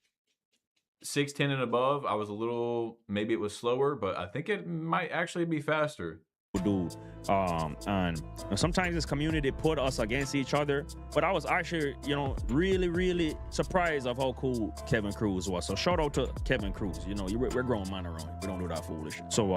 [SPEAKER 14] 6'10" and above, I was a little, maybe it was slower, but I think it might actually be faster.
[SPEAKER 16] Dude, and sometimes this community put us against each other, but I was actually, really surprised of how cool Kevin Cruz was. So shout out to Kevin Cruz. We're growing man around here. We don't do that foolish. So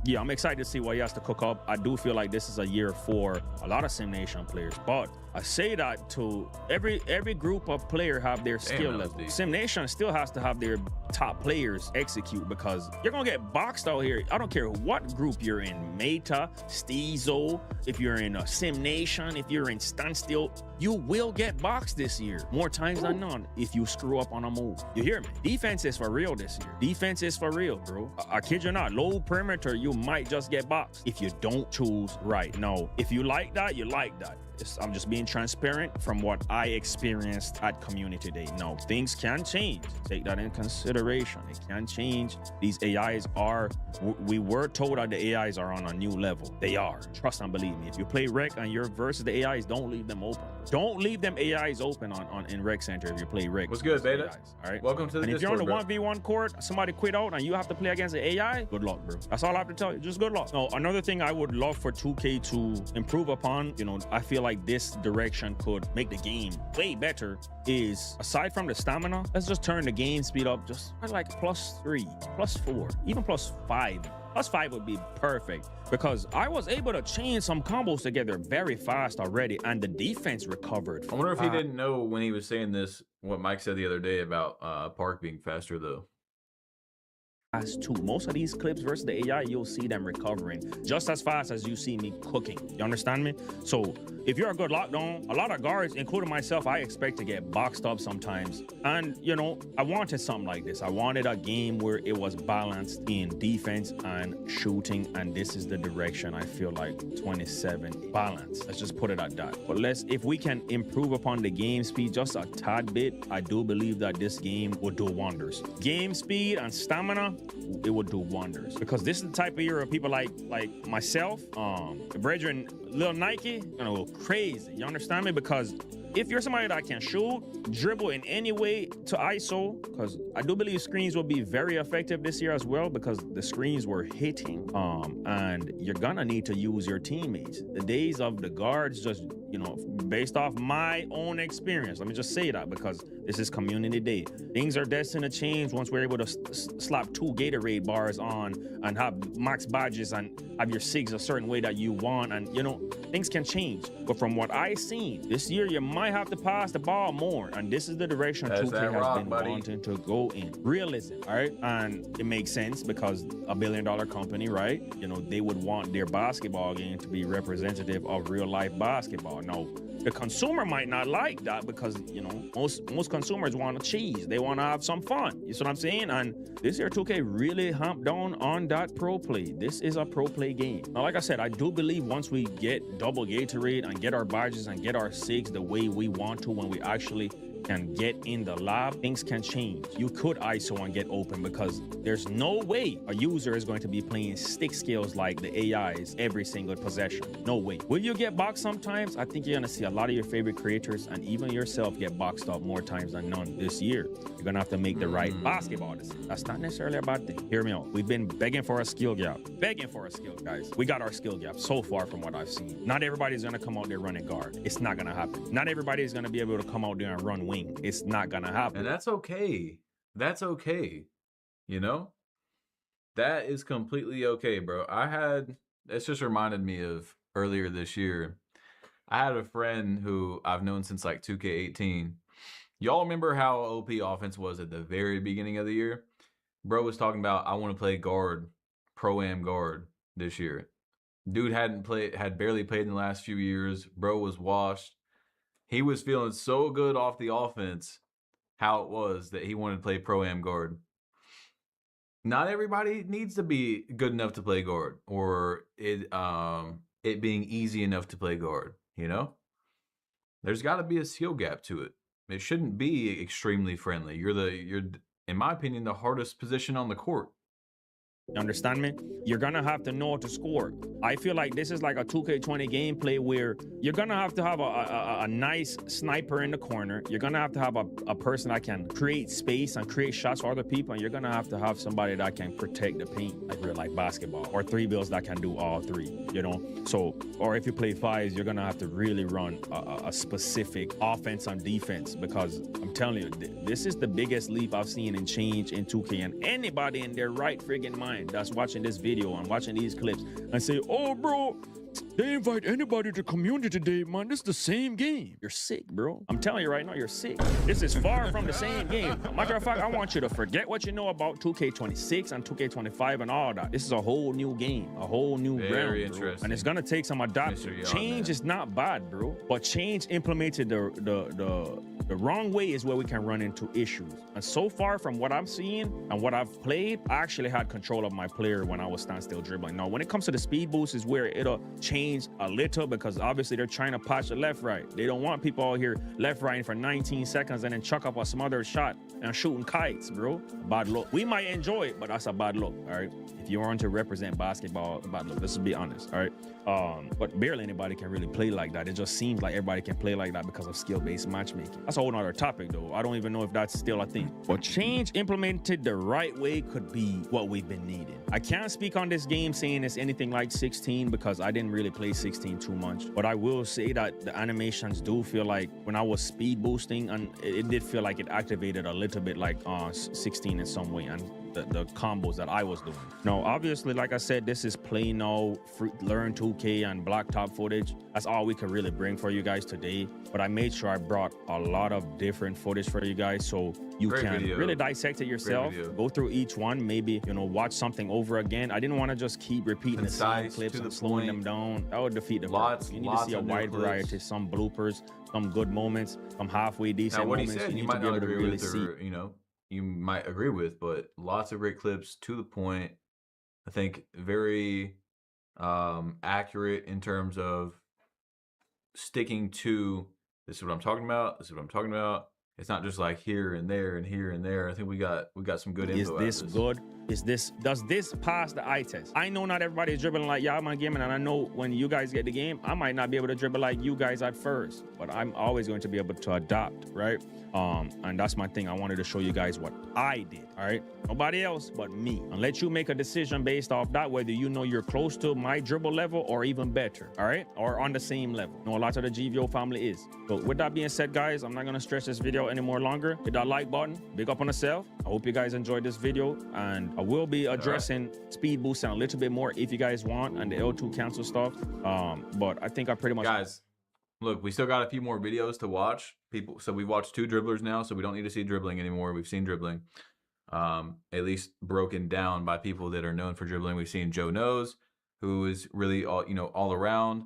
[SPEAKER 16] yeah, I'm excited to see what he has to cook up. I do feel like this is a year for a lot of Sim Nation players, but I say that to every group of player have their skill level. Sim Nation still has to have their top players execute, because you're gonna get boxed out here. I don't care what group you're in, Meta, Steezo, if you're in Sim Nation, if you're in Standstill, You will get boxed this year more times than none if you screw up on a move. You hear me? Defense is for real this year. Defense is for real, bro. I kid you not. Low perimeter, you might just get boxed if you don't choose right. No, if you like that, you like that. I'm just being transparent from what I experienced at Community Day. No, things can change. Take that in consideration. It can change. These AIs are, we were told that the AIs are on a new level. They are. Trust and believe me. If you play Rec and you're versus the AIs, don't leave them open. Don't leave them AIs open in Rec Center if you play Rec.
[SPEAKER 14] What's good, Beta?
[SPEAKER 16] AIs, all right?
[SPEAKER 14] Welcome to the
[SPEAKER 16] And if
[SPEAKER 14] Discord,
[SPEAKER 16] you're on the 1v1 court, somebody quit out and you have to play against the AI, good luck, bro. That's all I have to tell you. Just good luck. No, another thing I would love for 2K to improve upon, you know, I feel like this direction could make the game way better, is aside from the stamina, let's just turn the game speed up just like +3, +4, even +5. +5 would be perfect, because I was able to chain some combos together very fast already, and the defense recovered.
[SPEAKER 14] I wonder if he didn't know when he was saying this, what Mike said the other day about Park being faster, though.
[SPEAKER 16] As too. Most of these clips versus the AI, you'll see them recovering just as fast as you see me cooking. You understand me? So if you're a good lockdown, a lot of guards, including myself, I expect to get boxed up sometimes. And, you know, I wanted something like this. I wanted a game where it was balanced in defense and shooting. And this is the direction I feel like 27 balance. Let's just put it at that. But if we can improve upon the game speed just a tad bit, I do believe that this game will do wonders. Game speed and stamina, it would do wonders, because this is the type of year of people like myself, brethren, Lil Nike, gonna go crazy. You understand me? Because if you're somebody that can shoot, dribble in any way to ISO, because I do believe screens will be very effective this year as well, because the screens were hitting, and you're gonna need to use your teammates. The days of the guards, just, you know, based off my own experience, let me just say that, because this is Community Day. Things are destined to change once we're able to slap 2 Gatorade bars on and have max badges and have your SIGs a certain way that you want, and, you know, things can change. But from what I've seen, this year you might have to pass the ball more, and this is the direction 2K has been wanting to go in. Realism, all right? And it makes sense, because a billion-dollar company, right? You know, they would want their basketball game to be representative of real-life basketball. Now, the consumer might not like that, because, you know, most consumers want to cheese. They want to have some fun. You see what I'm saying? And this year 2K really humped down on that pro play. This is a pro play game. Now, like I said, I do believe once we get double Gatorade and get our badges and get our SIGs the way we want to, when we actually can get in the lab, things can change. You could ISO and get open, because there's no way a user is going to be playing stick skills like the AIs every single possession. No way. Will you get boxed sometimes? I think you're gonna see a lot of your favorite creators and even yourself get boxed up more times than none this year. You're gonna have to make the right basketball decision. That's not necessarily a bad thing. Hear me out. We've been begging for a skill gap. Begging for a skill, guys. We got our skill gap so far from what I've seen. Not everybody's gonna come out there running guard. It's not gonna happen. Not everybody's gonna be able to come out there and run wing. It's not gonna happen.
[SPEAKER 14] And that's okay. That's okay. You know? That is completely okay, bro. It's just reminded me of earlier this year. I had a friend who I've known since like 2K18. Y'all remember how OP offense was at the very beginning of the year? Bro was talking about, I want to play guard, pro-am guard this year. Dude had barely played in the last few years. Bro was washed. He was feeling so good off the offense, how it was that he wanted to play pro-am guard. Not everybody needs to be good enough to play guard, or it being easy enough to play guard, you know? There's got to be a skill gap to it. It shouldn't be extremely friendly. You're, in my opinion, the hardest position on the court.
[SPEAKER 16] You understand me? You're gonna have to know how to score. I feel like this is like a 2K20 gameplay where you're gonna have to have a nice sniper in the corner. You're gonna have to have a person that can create space and create shots for other people, and you're gonna have to have somebody that can protect the paint, like real life basketball, or 3 bills that can do all 3, you know? So, or if you play 5s, you're gonna have to really run a specific offense and defense, because I'm telling you, this is the biggest leap I've seen in change in 2K, and anybody in their right friggin' mind mind that's watching this video and watching these clips and say, oh, bro, they invite anybody to community today, man. This is the same game. You're sick, bro. I'm telling you right now, you're sick. This is far from the same game. Matter of fact, I want you to forget what you know about 2K26 and 2K25 and all that. This is a whole new game, a whole new realm, bro. And it's gonna take some adaptation. Change is not bad, bro. But change implemented the wrong way is where we can run into issues. And so far from what I'm seeing and what I've played, I actually had control of my player when I was standstill dribbling. Now, when it comes to the speed boost is where it'll change a little because obviously they're trying to patch the left right. They don't want people out here left righting for 19 seconds and then chuck up a smothered shot and shooting kites, bro. Bad luck. We might enjoy it, but that's a bad luck, all right? If you want to represent basketball, bad luck. Let's be honest, all right? But barely anybody can really play like that. It just seems like everybody can play like that because of skill-based matchmaking. That's a whole nother topic, though. I don't even know if that's still a thing. But change implemented the right way could be what we've been needing. I can't speak on this game saying it's anything like 16 because I didn't really play 16 too much. But I will say that the animations do feel like when I was speed boosting, and it did feel like it activated a little bit like 16 in some way. And the combos that I was doing. Now, obviously, like I said, this is Play Now, Learn 2K, and blacktop footage. That's all we could really bring for you guys today. But I made sure I brought a lot of different footage for you guys so you can really dissect it yourself. Go through each one, maybe, you know, watch something over again. I didn't want to just keep repeating the same clips and slowing them down. That would defeat the purpose. You need to see a wide variety, some bloopers, some good moments, some halfway decent moments.
[SPEAKER 14] Said,
[SPEAKER 18] you need
[SPEAKER 14] might
[SPEAKER 18] to be able to really see.
[SPEAKER 14] you know, you might agree with, but lots of great clips to the point. I think very accurate in terms of sticking to this is what I'm talking about. This is what I'm talking about. It's not just like here and there and here and there. I think we got some good info.
[SPEAKER 16] Is this good? Does this pass the eye test? I know not everybody is dribbling like y'all my gaming, and I know when you guys get the game, I might not be able to dribble like you guys at first, but I'm always going to be able to adapt, right? And that's my thing. I wanted to show you guys what I did, all right? Nobody else but me. And let you make a decision based off that, whether you know you're close to my dribble level or even better, all right? Or on the same level. You know, a lot of the GVO family is. So with that being said, guys, I'm not gonna stretch this video any more longer. Hit that like button, big up on yourself. I hope you guys enjoyed this video, and I will be addressing speed boosting a little bit more if you guys want, and the L2 cancel stuff. But I think I pretty much...
[SPEAKER 14] Guys, look, we still got a few more videos to watch. So we've watched 2 dribblers now, so we don't need to see dribbling anymore. We've seen dribbling, at least broken down by people that are known for dribbling. We've seen Joe Knows, who is really all around.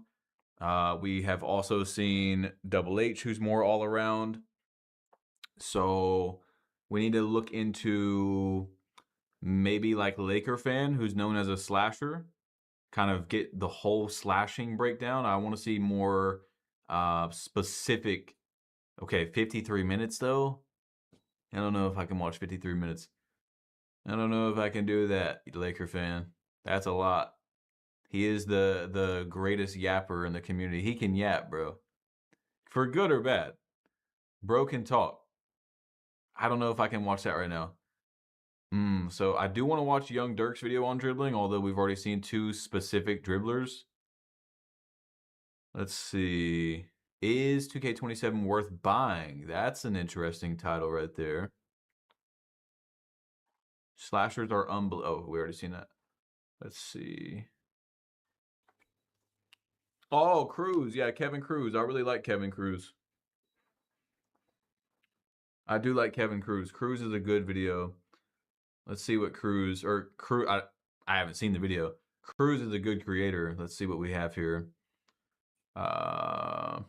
[SPEAKER 14] We have also seen Double H, who's more all around. So we need to look into maybe like Laker Fan, who's known as a slasher, kind of get the whole slashing breakdown. I want to see more specific. Okay, 53 minutes though. I don't know if I can watch 53 minutes. I don't know if I can do that, Laker Fan. That's a lot. He is the greatest yapper in the community. He can yap, bro. For good or bad. Bro can talk. I don't know if I can watch that right now. So I do want to watch Young Dirk's video on dribbling, although we've already seen 2 specific dribblers. Let's see. Is 2K27 worth buying? That's an interesting title right there. Slashers are oh, we already seen that. Let's see. Oh, Cruz. Yeah, Kevin Cruz. I really like Kevin Cruz. I do like Kevin Cruz. Cruz is a good video. Let's see what Cruz, I haven't seen the video. Cruz is a good creator. Let's see what we have here. Mike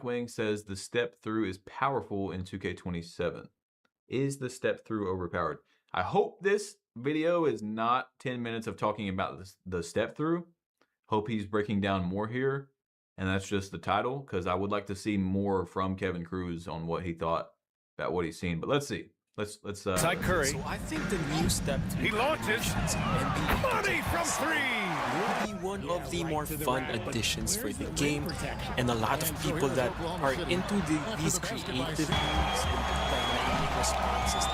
[SPEAKER 14] Wang says the step through is powerful in 2K27. Is the step through overpowered? I hope this video is not 10 minutes of talking about the step through. Hope he's breaking down more here. And that's just the title, because I would like to see more from Kevin Cruz on what he thought about what he's seen. But let's see. Let's
[SPEAKER 11] Side Curry.
[SPEAKER 7] So I think the new step
[SPEAKER 11] He launches. Money from 3.
[SPEAKER 7] will be one of the more fun additions for the game, and a lot of people that are into these creative responses.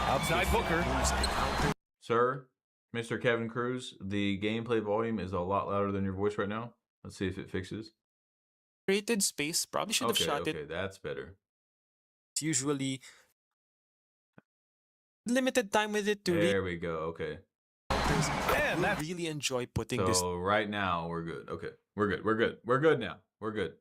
[SPEAKER 11] Outside Booker.
[SPEAKER 14] Sir, Mr. Kevin Cruz, the gameplay volume is a lot louder than your voice right now. Let's see if it fixes.
[SPEAKER 7] Created space, probably should have shot it.
[SPEAKER 14] Okay, that's better.
[SPEAKER 7] It's usually limited time with it to read.
[SPEAKER 14] There we go, okay.
[SPEAKER 7] players will really enjoy putting this.
[SPEAKER 14] So right now we're good. Okay, we're good. We're good. We're good now. We're good.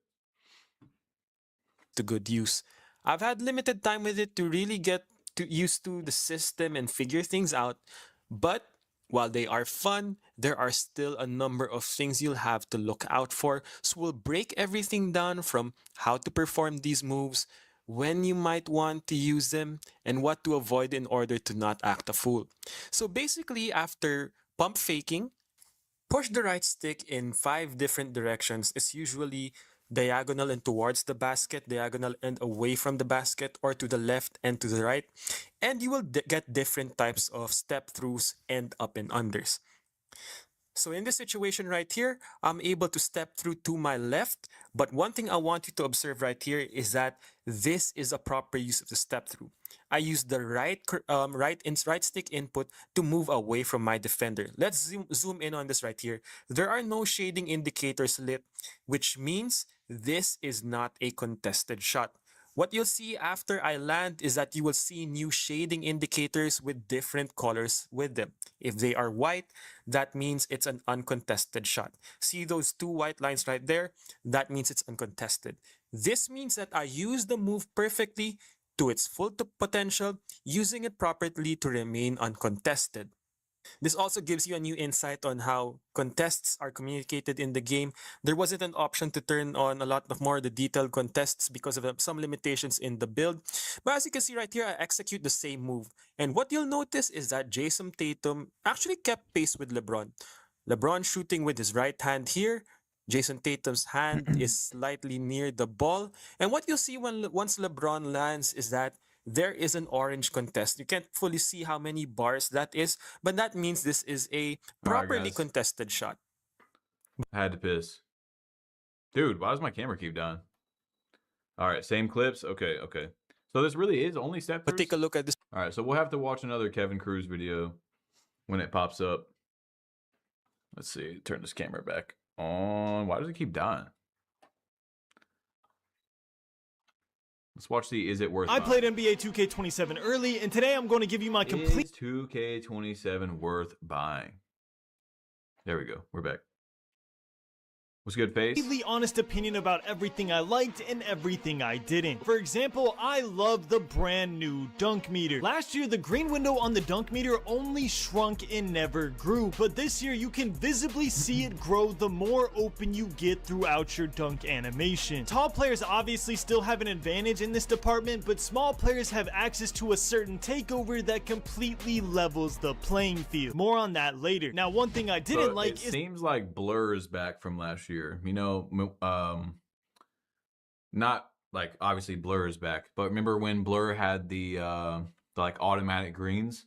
[SPEAKER 7] To good use. I've had limited time with it to really get used to the system and figure things out, but while they are fun, there are still a number of things you'll have to look out for. So we'll break everything down from how to perform these moves, when you might want to use them, and what to avoid in order to not act a fool. So basically, after pump faking, push the right stick in 5 different directions. It's usually diagonal and towards the basket, diagonal and away from the basket, or to the left and to the right. And you will get different types of step throughs and up and unders. So in this situation right here, I'm able to step through to my left. But one thing I want you to observe right here is that this is a proper use of the step through. I use the right stick input to move away from my defender. Let's zoom in on this right here. There are no shading indicators lit, which means this is not a contested shot. What you'll see after I land is that you will see new shading indicators with different colors with them. If they are white, that means it's an uncontested shot. See those 2 white lines right there? That means it's uncontested. This means that I use the move perfectly to its full potential, using it properly to remain uncontested. This also gives you a new insight on how contests are communicated in the game. There wasn't an option to turn on a lot of more of the detailed contests because of some limitations in the build. But as you can see right here, I execute the same move. And what you'll notice is that Jason Tatum actually kept pace with LeBron. LeBron shooting with his right hand here. Jason Tatum's hand is slightly near the ball. And what you'll see once LeBron lands is that there is an orange contest. You can't fully see how many bars that is, but that means this is a properly contested shot.
[SPEAKER 14] I had to piss. Dude, why does my camera keep dying? All right, same clips. Okay. So this really is only step throughs?
[SPEAKER 7] But take a look at this.
[SPEAKER 14] All right, so we'll have to watch another Kevin Cruz video when it pops up. Let's see, turn this camera back on. Why does it keep dying? Let's watch the Is It Worth
[SPEAKER 4] I
[SPEAKER 14] Buying?
[SPEAKER 4] played NBA 2K27 early, and today I'm going to give you my complete...
[SPEAKER 14] Is 2K27 worth buying? There we go. We're back. What's good, face?
[SPEAKER 4] completely honest opinion about everything I liked and everything I didn't. For example, I love the brand new dunk meter. Last year, the green window on the dunk meter only shrunk and never grew, but this year you can visibly see it grow the more open you get throughout your dunk animation. Tall players obviously still have an advantage in this department, but small players have access to a certain takeover that completely levels the playing field. More on that later. Now, one thing I didn't like is...
[SPEAKER 14] It seems like Blur is back from last year. You know, not like obviously Blur is back, but remember when Blur had the like automatic greens?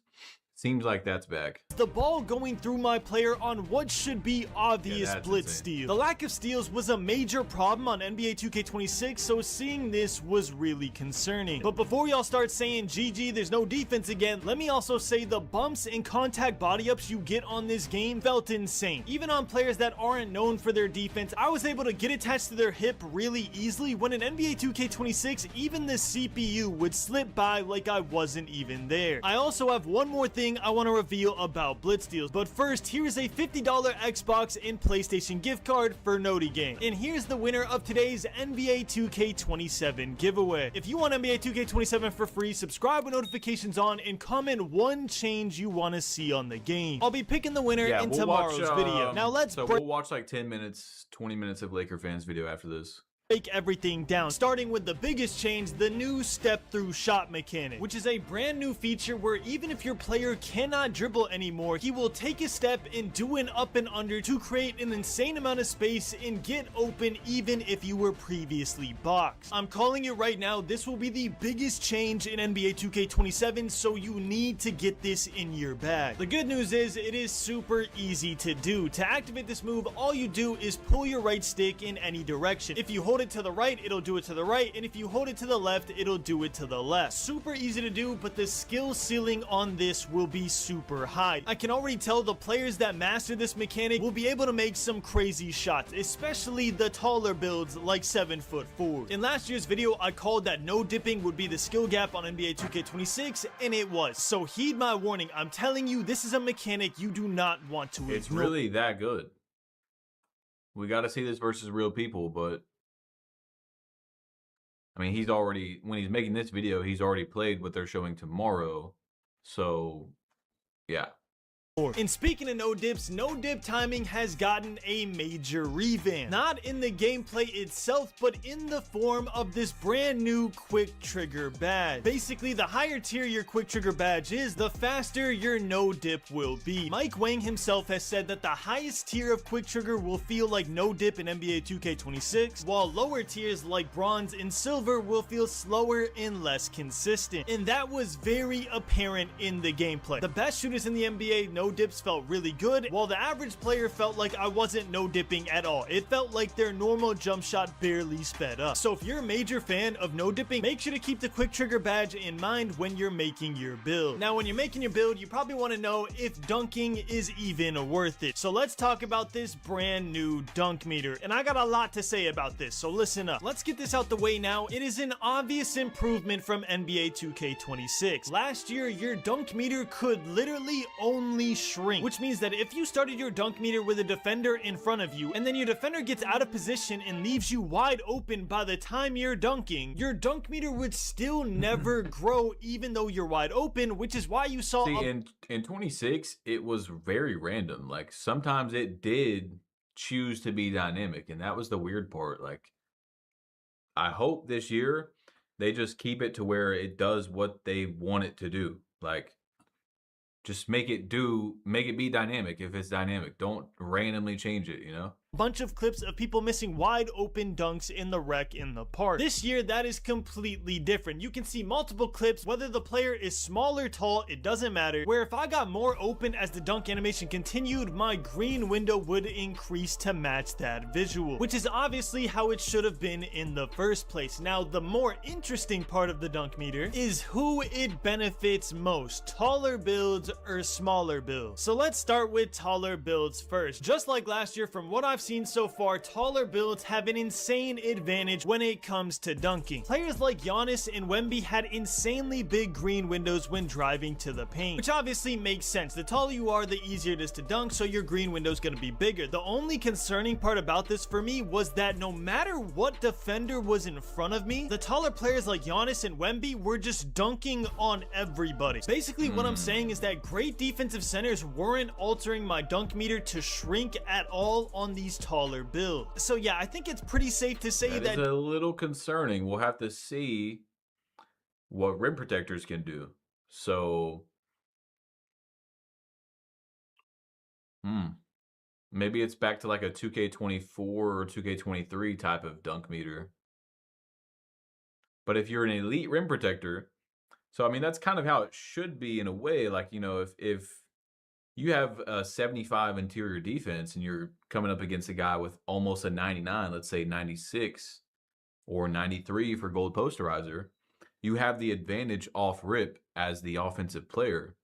[SPEAKER 14] Seems like that's back.
[SPEAKER 4] The ball going through my player on what should be obvious blitz
[SPEAKER 14] insane.
[SPEAKER 4] steal. The lack of steals was a major problem on NBA 2K26, so seeing this was really concerning. But before y'all start saying GG there's no defense again, let me also say the bumps and contact body ups you get on this game felt insane. Even on players that aren't known for their defense, I was able to get attached to their hip really easily when in NBA 2K26 even the CPU would slip by like I wasn't even there. I also have one more thing I want to reveal about blitz steals, but first here's a $50 Xbox and PlayStation gift card for Noti Game. And here's the winner of today's NBA 2K27 giveaway. If you want NBA 2K27 for free, subscribe with notifications on and comment one change you want to see on the game. I'll be picking the winner in tomorrow's video. Now
[SPEAKER 14] we'll watch like 10 minutes, 20 minutes of Laker fans video after this.
[SPEAKER 4] Break everything down, starting with the biggest change, the new step-through shot mechanic, which is a brand new feature where even if your player cannot dribble anymore, he will take a step and do an up and under to create an insane amount of space and get open even if you were previously boxed. I'm calling it right now, this will be the biggest change in NBA 2K27, so you need to get this in your bag. The good news is it is super easy to do. To activate this move, all you do is pull your right stick in any direction. If you hold hold it to the right, it'll do it to the right, and if you hold it to the left, it'll do it to the left. Super easy to do, but the skill ceiling on this will be super high. I can already tell the players that master this mechanic will be able to make some crazy shots, especially the taller builds like 7'4". In last year's video, I called that no dipping would be the skill gap on NBA 2K26, and it was. So heed my warning. I'm telling you, this is a mechanic you do not want to ignore.
[SPEAKER 14] It's really that good. We got to see this versus real people, but I mean, he's already, when he's making this video, he's already played what they're showing tomorrow. So, yeah.
[SPEAKER 4] And speaking of no dips, no dip timing has gotten a major revamp. Not in the gameplay itself, but in the form of this brand new quick trigger badge. Basically, the higher tier your quick trigger badge is, the faster your no dip will be. Mike Wang himself has said that the highest tier of quick trigger will feel like no dip in NBA 2K26, while lower tiers like bronze and silver will feel slower and less consistent. And that was very apparent in the gameplay. The best shooters in the NBA, no dips felt really good, while the average player felt like I wasn't no dipping at all. It felt like their normal jump shot barely sped up. So if you're a major fan of no dipping, make sure to keep the quick trigger badge in mind when you're making your build. Now, when you're making your build, you probably want to know if dunking is even worth it. So let's talk about this brand new dunk meter. And I got a lot to say about this, so listen up. Let's get this out the way now. It is an obvious improvement from NBA 2K26. Last year, your dunk meter could literally only shrink, which means that if you started your dunk meter with a defender in front of you, and then your defender gets out of position and leaves you wide open by the time you're dunking, your dunk meter would still never grow even though you're wide open, which is why you saw—
[SPEAKER 14] See, in 26, it was very random. Like, sometimes it did choose to be dynamic, and that was the weird part. Like, I hope this year they just keep it to where it does what they want it to do. Like, just make it be dynamic if it's dynamic. Don't randomly change it, you know?
[SPEAKER 4] Bunch of clips of people missing wide open dunks in the rec in the park. This year, that is completely different. You can see multiple clips, whether the player is small or tall, it doesn't matter, where if I got more open as the dunk animation continued, my green window would increase to match that visual, which is obviously how it should have been in the first place. Now, the more interesting part of the dunk meter is who it benefits most, taller builds or smaller builds. So let's start with taller builds first. Just like last year, from what I've seen so far, taller builds have an insane advantage when it comes to dunking. Players like Giannis and Wemby had insanely big green windows when driving to the paint, which obviously makes sense. The taller you are, the easier it is to dunk, so your green window is going to be bigger. The only concerning part about this for me was that no matter what defender was in front of me, the taller players like Giannis and Wemby were just dunking on everybody. Basically, what I'm saying is that great defensive centers weren't altering my dunk meter to shrink at all on these taller builds. So yeah, I think it's pretty safe to say that
[SPEAKER 14] is a little concerning. We'll have to see what rim protectors can do. So maybe it's back to like a 2K24 or 2K23 type of dunk meter. But if you're an elite rim protector, so I mean that's kind of how it should be in a way. Like, you know, if you have a 75 interior defense and you're coming up against a guy with almost a 99, let's say 96 or 93 for gold posterizer, you have the advantage off rip as the offensive player.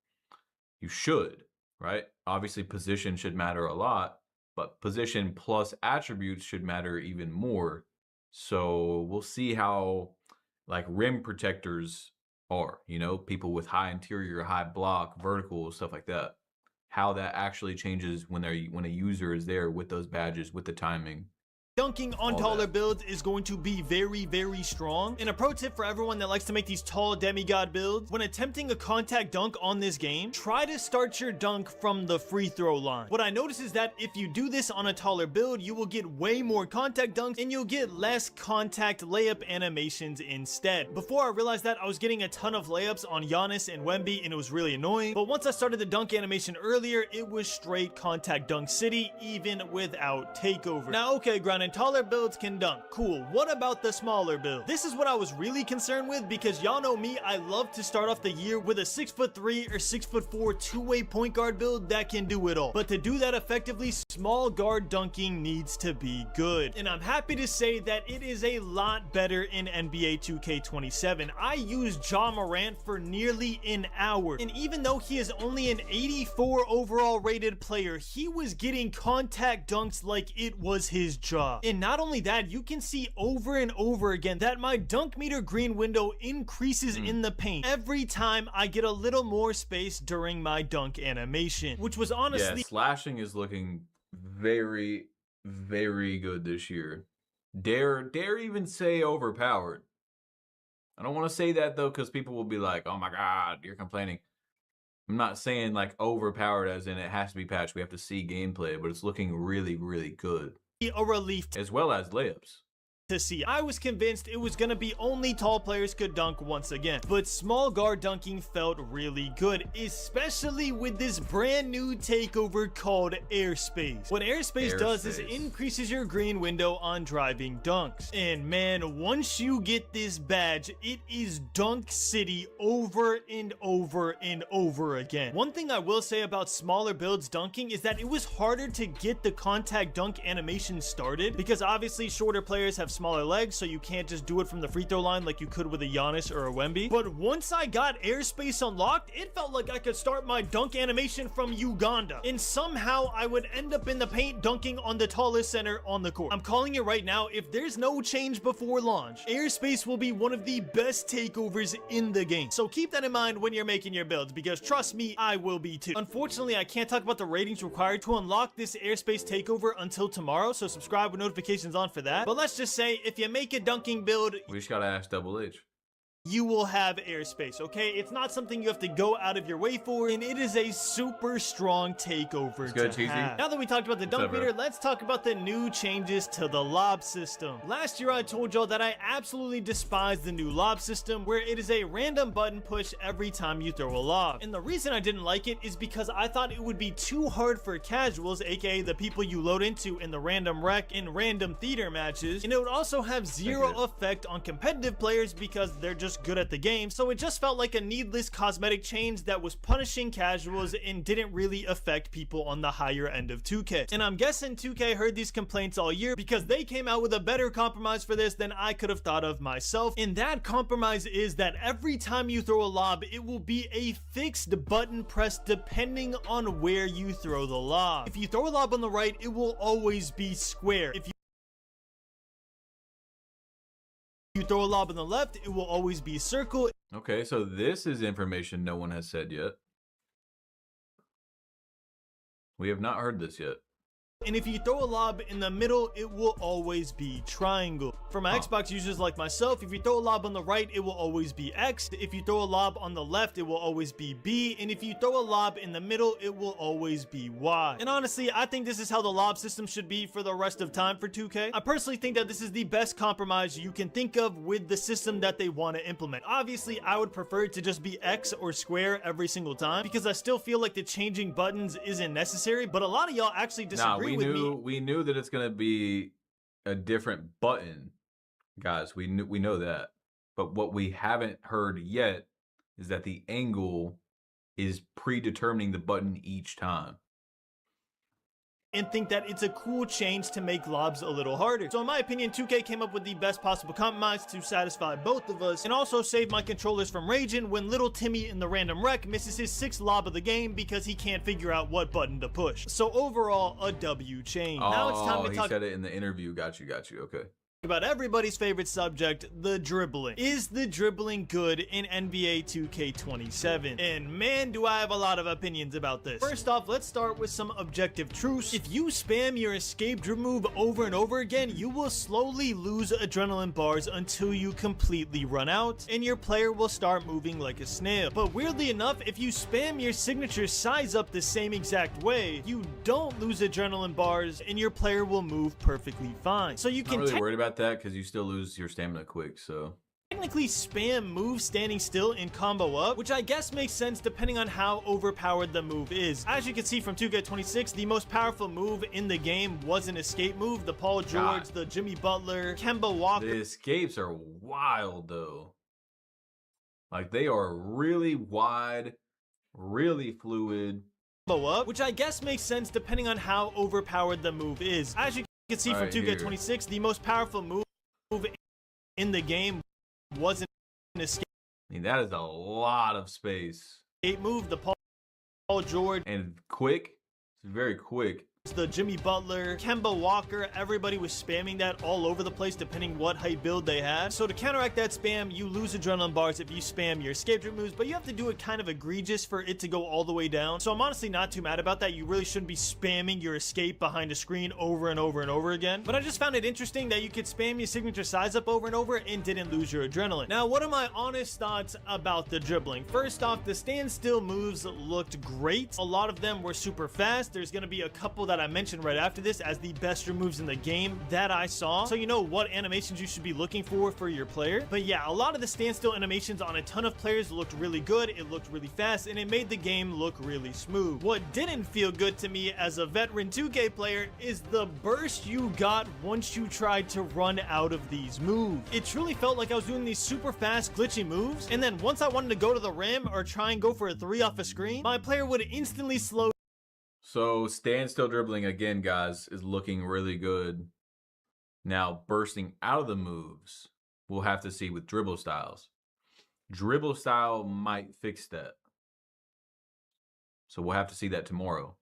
[SPEAKER 14] You should, right? Obviously, position should matter a lot, but position plus attributes should matter even more. So we'll see how like rim protectors are, you know, people with high interior, high block, vertical, stuff like that. How that actually changes when a user is there with those badges, with the timing.
[SPEAKER 4] Dunking on taller builds is going to be very, very strong. And a pro tip for everyone that likes to make these tall demigod builds, when attempting a contact dunk on this game, try to start your dunk from the free throw line. What I noticed is that if you do this on a taller build, you will get way more contact dunks and you'll get less contact layup animations instead. Before I realized that, I was getting a ton of layups on Giannis and Wemby and it was really annoying. But once I started the dunk animation earlier, it was straight contact dunk city, even without takeover. Now, okay, Grande, and taller builds can dunk. Cool. What about the smaller build? This is what I was really concerned with because y'all know me, I love to start off the year with a 6'3" or 6'4" two-way point guard build that can do it all. But to do that effectively, small guard dunking needs to be good. And I'm happy to say that it is a lot better in NBA 2K27. I used Ja Morant for nearly an hour. And even though he is only an 84 overall rated player, he was getting contact dunks like it was his job. And not only that, you can see over and over again that my dunk meter green window increases in the paint every time I get a little more space during my dunk animation, which was honestly...
[SPEAKER 14] Yeah, slashing is looking very, very good this year. Dare even say overpowered. I don't want to say that though, because people will be like, oh my God, you're complaining. I'm not saying like overpowered as in it has to be patched. We have to see gameplay, but it's looking really, really good.
[SPEAKER 4] A relief.
[SPEAKER 14] As well as layups.
[SPEAKER 4] To see. I was convinced it was gonna be only tall players could dunk once again, but small guard dunking felt really good, especially with this brand new takeover called Airspace. What Airspace does is increases your green window on driving dunks, and man, once you get this badge, it is Dunk City over and over and over again. One thing I will say about smaller builds dunking is that it was harder to get the contact dunk animation started because obviously shorter players have smaller legs, so you can't just do it from the free throw line like you could with a Giannis or a Wemby. But once I got Airspace unlocked, it felt like I could start my dunk animation from Uganda, and somehow I would end up in the paint dunking on the tallest center on the court. I'm calling it right now, if there's no change before launch, Airspace will be one of the best takeovers in the game. So keep that in mind when you're making your builds, because trust me, I will be too. Unfortunately, I can't talk about the ratings required to unlock this Airspace takeover until tomorrow, so subscribe with notifications on for that. But let's just say, if you make a dunking build,
[SPEAKER 14] we just gotta ask Double H.
[SPEAKER 4] You will have Airspace, okay? It's not something you have to go out of your way for, and it is a super strong takeover to have. Now that we talked about the dunk meter, let's talk about the new changes to the lob system. Last year, I told y'all that I absolutely despise the new lob system, where it is a random button push every time you throw a lob. And the reason I didn't like it is because I thought it would be too hard for casuals, aka the people you load into in the random rec and random theater matches, and it would also have zero effect on competitive players because they're just good at the game, so it just felt like a needless cosmetic change that was punishing casuals and didn't really affect people on the higher end of 2K. And I'm guessing 2K heard these complaints all year because they came out with a better compromise for this than I could have thought of myself, and that compromise is that every time you throw a lob, it will be a fixed button press depending on where you throw the lob. If you throw a lob on the right, it will always be square. If you throw a lob on the left, it will always be circle.
[SPEAKER 14] Okay, so this is information no one has said yet. We have not heard this yet.
[SPEAKER 4] And if you throw a lob in the middle, it will always be triangle. For my Xbox users like myself, if you throw a lob on the right, it will always be X. If you throw a lob on the left, it will always be B. And if you throw a lob in the middle, it will always be Y. And honestly, I think this is how the lob system should be for the rest of time for 2K. I personally think that this is the best compromise you can think of with the system that they want to implement. Obviously, I would prefer it to just be X or square every single time because I still feel like the changing buttons isn't necessary, but a lot of y'all actually disagree with me.
[SPEAKER 14] We knew that it's gonna be a different button, guys. We know that, but what we haven't heard yet is that the angle is predetermining the button each time.
[SPEAKER 4] And think that it's a cool change to make lobs a little harder. So in my opinion, 2K came up with the best possible compromise to satisfy both of us and also save my controllers from raging when little Timmy in the random rec misses his 6th lob of the game because he can't figure out what button to push. So overall, a W change. Now it's time to talk.
[SPEAKER 14] He said it in the interview. Got you. Okay.
[SPEAKER 4] About everybody's favorite subject, the dribbling. Is the dribbling good in NBA 2K27? And man, do I have a lot of opinions about this. First off, let's start with some objective truths. If you spam your escape dribble move over and over again, you will slowly lose adrenaline bars until you completely run out, and your player will start moving like a snail. But weirdly enough, if you spam your signature size up the same exact way, you don't lose adrenaline bars, and your player will move perfectly fine. So you can
[SPEAKER 14] I'm not really worried about that because you still lose your stamina quick, so
[SPEAKER 4] technically spam move standing still in combo up, which I guess makes sense depending on how overpowered the move is. As you can see from 2K26, the most powerful move in the game was an escape move. The Paul George, the Jimmy Butler, Kemba Walker.
[SPEAKER 14] The escapes are wild though. Like they are really wide, really fluid.
[SPEAKER 4] Up, which I guess makes sense depending on how overpowered the move is. As you can see from 2K26, the most powerful move in the game was an escape.
[SPEAKER 14] I mean, that is a lot of space.
[SPEAKER 4] Move, the Paul George.
[SPEAKER 14] And quick. It's very quick.
[SPEAKER 4] The Jimmy Butler, Kemba Walker, everybody was spamming that all over the place depending what height build they had. So to counteract that spam, you lose adrenaline bars if you spam your escape route moves, but you have to do it kind of egregious for it to go all the way down. So I'm honestly not too mad about that. You really shouldn't be spamming your escape behind a screen over and over and over again. But I just found it interesting that you could spam your signature size up over and over and didn't lose your adrenaline. Now, what are my honest thoughts about the dribbling? First off, the standstill moves looked great. A lot of them were super fast. There's going to be a couple that I mentioned right after this as the best moves in the game that I saw, so you know what animations you should be looking for your player. But yeah, a lot of the standstill animations on a ton of players looked really good. It looked really fast and it made the game look really smooth. What didn't feel good to me as a veteran 2K player is the burst you got once you tried to run out of these moves. It truly felt like I was doing these super fast glitchy moves, and then once I wanted to go to the rim or try and go for a 3 off a screen, my player would instantly slow.
[SPEAKER 14] So standstill dribbling again, guys, is looking really good. Now bursting out of the moves, we'll have to see with dribble styles. Dribble style might fix that. So we'll have to see that tomorrow.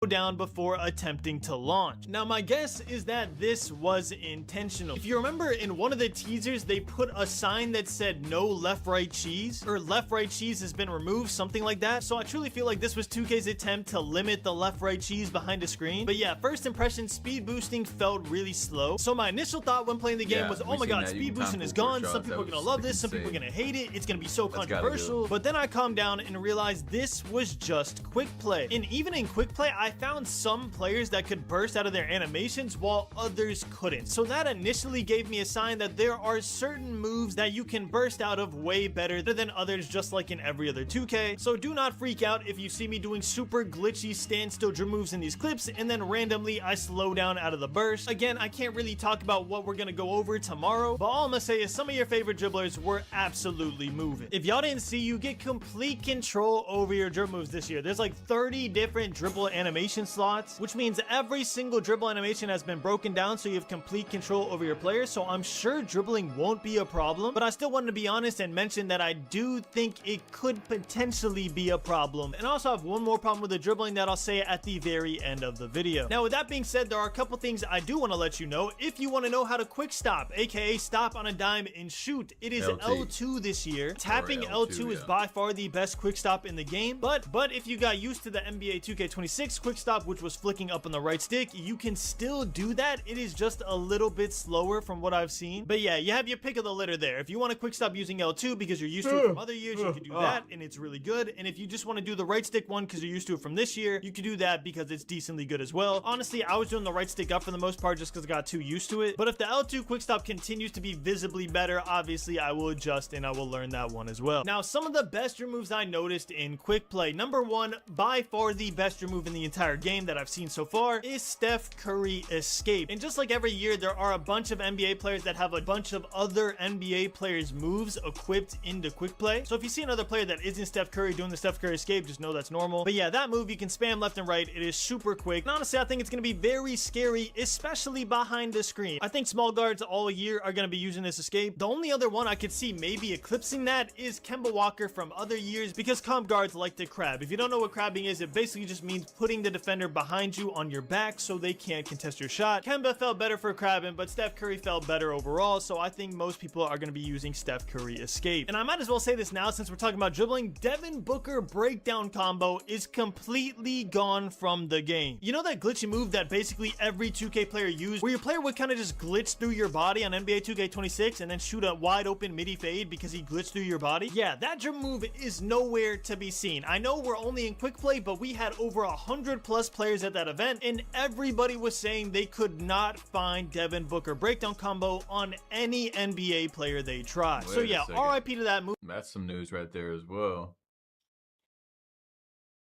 [SPEAKER 4] Down before attempting to launch. Now my guess is that this was intentional. If you remember in one of the teasers they put a sign that said no left right cheese, or left right cheese has been removed, something like that. So I truly feel like this was 2K's attempt to limit the left right cheese behind a screen. But yeah, first impression, speed boosting felt really slow. So my initial thought when playing the game was, oh my god, speed boosting is gone. Some people are gonna love this, some people are gonna hate it, it's gonna be so controversial. But then I calmed down and realized this was just quick play. And even in quick play, I found some players that could burst out of their animations while others couldn't. So that initially gave me a sign that there are certain moves that you can burst out of way better than others, just like in every other 2K. So do not freak out if you see me doing super glitchy standstill dribble moves in these clips and then randomly I slow down out of the burst. Again, I can't really talk about what we're gonna go over tomorrow, but all I'm gonna say is some of your favorite dribblers were absolutely moving. If y'all didn't see, you get complete control over your dribble moves this year. There's like 30 different dribble animation slots, which means every single dribble animation has been broken down so you have complete control over your players. So I'm sure dribbling won't be a problem, but I still wanted to be honest and mention that I do think it could potentially be a problem. And I also have one more problem with the dribbling that I'll say at the very end of the video. Now with that being said, there are a couple things I do want to let you know. If you want to know how to quick stop, aka stop on a dime and shoot, it is L2 this year. Tapping L2 is by far the best quick stop in the game, but if you got used to the NBA 2K26 quick stop, which was flicking up on the right stick, you can still do that. It is just a little bit slower from what I've seen. But yeah, you have your pick of the litter there. If you want to quick stop using L2 because you're used to it from other years, you can do that and it's really good. And if you just want to do the right stick one because you're used to it from this year, you can do that because it's decently good as well. Honestly, I was doing the right stick up for the most part just because I got too used to it. But if the L2 quick stop continues to be visibly better, obviously I will adjust and I will learn that one as well. Now, some of the best moves I noticed in quick play. Number one, by far the best move in the entire game that I've seen so far is Steph Curry escape. And just like every year, there are a bunch of NBA players that have a bunch of other NBA players moves equipped into quick play. So if you see another player that isn't Steph Curry doing the Steph Curry escape, just know that's normal. But yeah, that move you can spam left and right. It is super quick. And honestly, I think it's going to be very scary, especially behind the screen. I think small guards all year are going to be using this escape. The only other one I could see maybe eclipsing that is Kemba Walker from other years, because comp guards like to crab. If you don't know what crabbing is, it basically just means putting the defender behind you on your back so they can't contest your shot. Kemba felt better for crabbing, but Steph Curry felt better overall, so I think most people are going to be using Steph Curry escape. And I might as well say this now since we're talking about dribbling. Devin Booker breakdown combo is completely gone from the game. You know that glitchy move that basically every 2K player used, where your player would kind of just glitch through your body on NBA 2K26 and then shoot a wide open midi fade because he glitched through your body? Yeah, that dribble move is nowhere to be seen. I know we're only in quick play, but we had over 100 100+ players at that event, and everybody was saying they could not find Devin Booker breakdown combo on any NBA player they tried. So yeah, RIP to that move.
[SPEAKER 14] That's some news right there as well.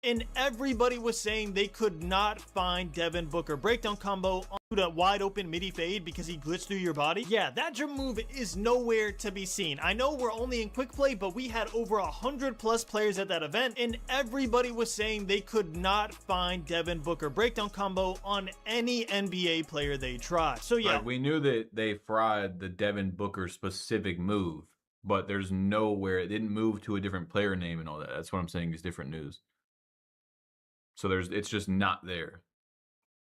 [SPEAKER 4] And everybody was saying they could not find Devin Booker breakdown combo on a wide open midi fade because he glitched through your body. Yeah, that dribble move is nowhere to be seen. I know we're only in quick play, but we had over 100+ players at that event, and everybody was saying they could not find Devin Booker breakdown combo on any NBA player they tried. So yeah,
[SPEAKER 14] like, we knew that they fried the Devin Booker specific move, but there's nowhere it didn't move to a different player name and all that. That's what I'm saying is different news. So it's just not there.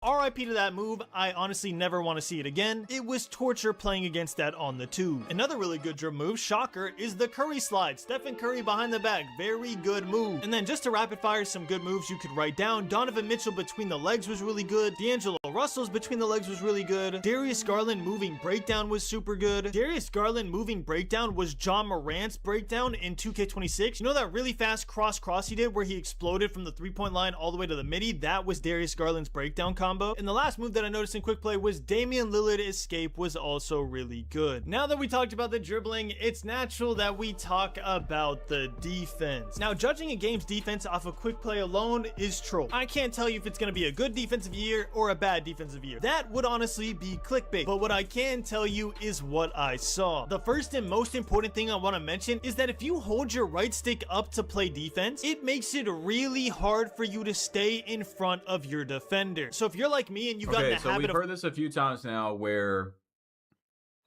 [SPEAKER 4] RIP to that move. I honestly never want to see it again. It was torture playing against that on the tube. Another really good dribble move, shocker, is the Curry slide. Stephen Curry behind the back, very good move. And then just to rapid fire some good moves you could write down, Donovan Mitchell between the legs was really good. D'Angelo Russell's between the legs was really good. Darius Garland moving breakdown was super good. Darius Garland moving breakdown was John Morant's breakdown in 2K26. You know that really fast cross he did where he exploded from the 3-point line all the way to the midi? That was Darius Garland's breakdown combo. And the last move that I noticed in quick play was Damian Lillard escape was also really good. Now that we talked about the dribbling, it's natural that we talk about the defense. Now, judging a game's defense off of quick play alone is troll. I can't tell you if it's going to be a good defensive year or a bad defensive year. That would honestly be clickbait. But what I can tell you is what I saw. The first and most important thing I want to mention is that if you hold your right stick up to play defense, it makes it really hard for you to stay in front of your defender. So if you're like me and you got in the habit
[SPEAKER 14] we've heard this a few times now where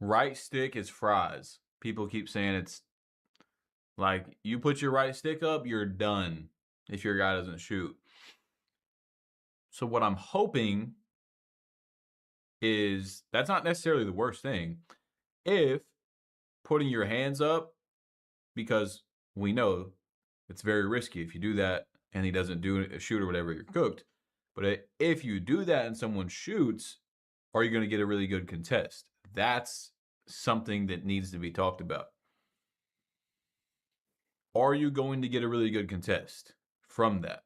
[SPEAKER 14] right stick is fries. People keep saying it's like you put your right stick up, you're done if your guy doesn't shoot. So what I'm hoping is that's not necessarily the worst thing. If putting your hands up, because we know it's very risky if you do that and he doesn't do a shoot or whatever, you're cooked. But if you do that and someone shoots, are you going to get a really good contest? That's something that needs to be talked about. Are you going to get a really good contest from that?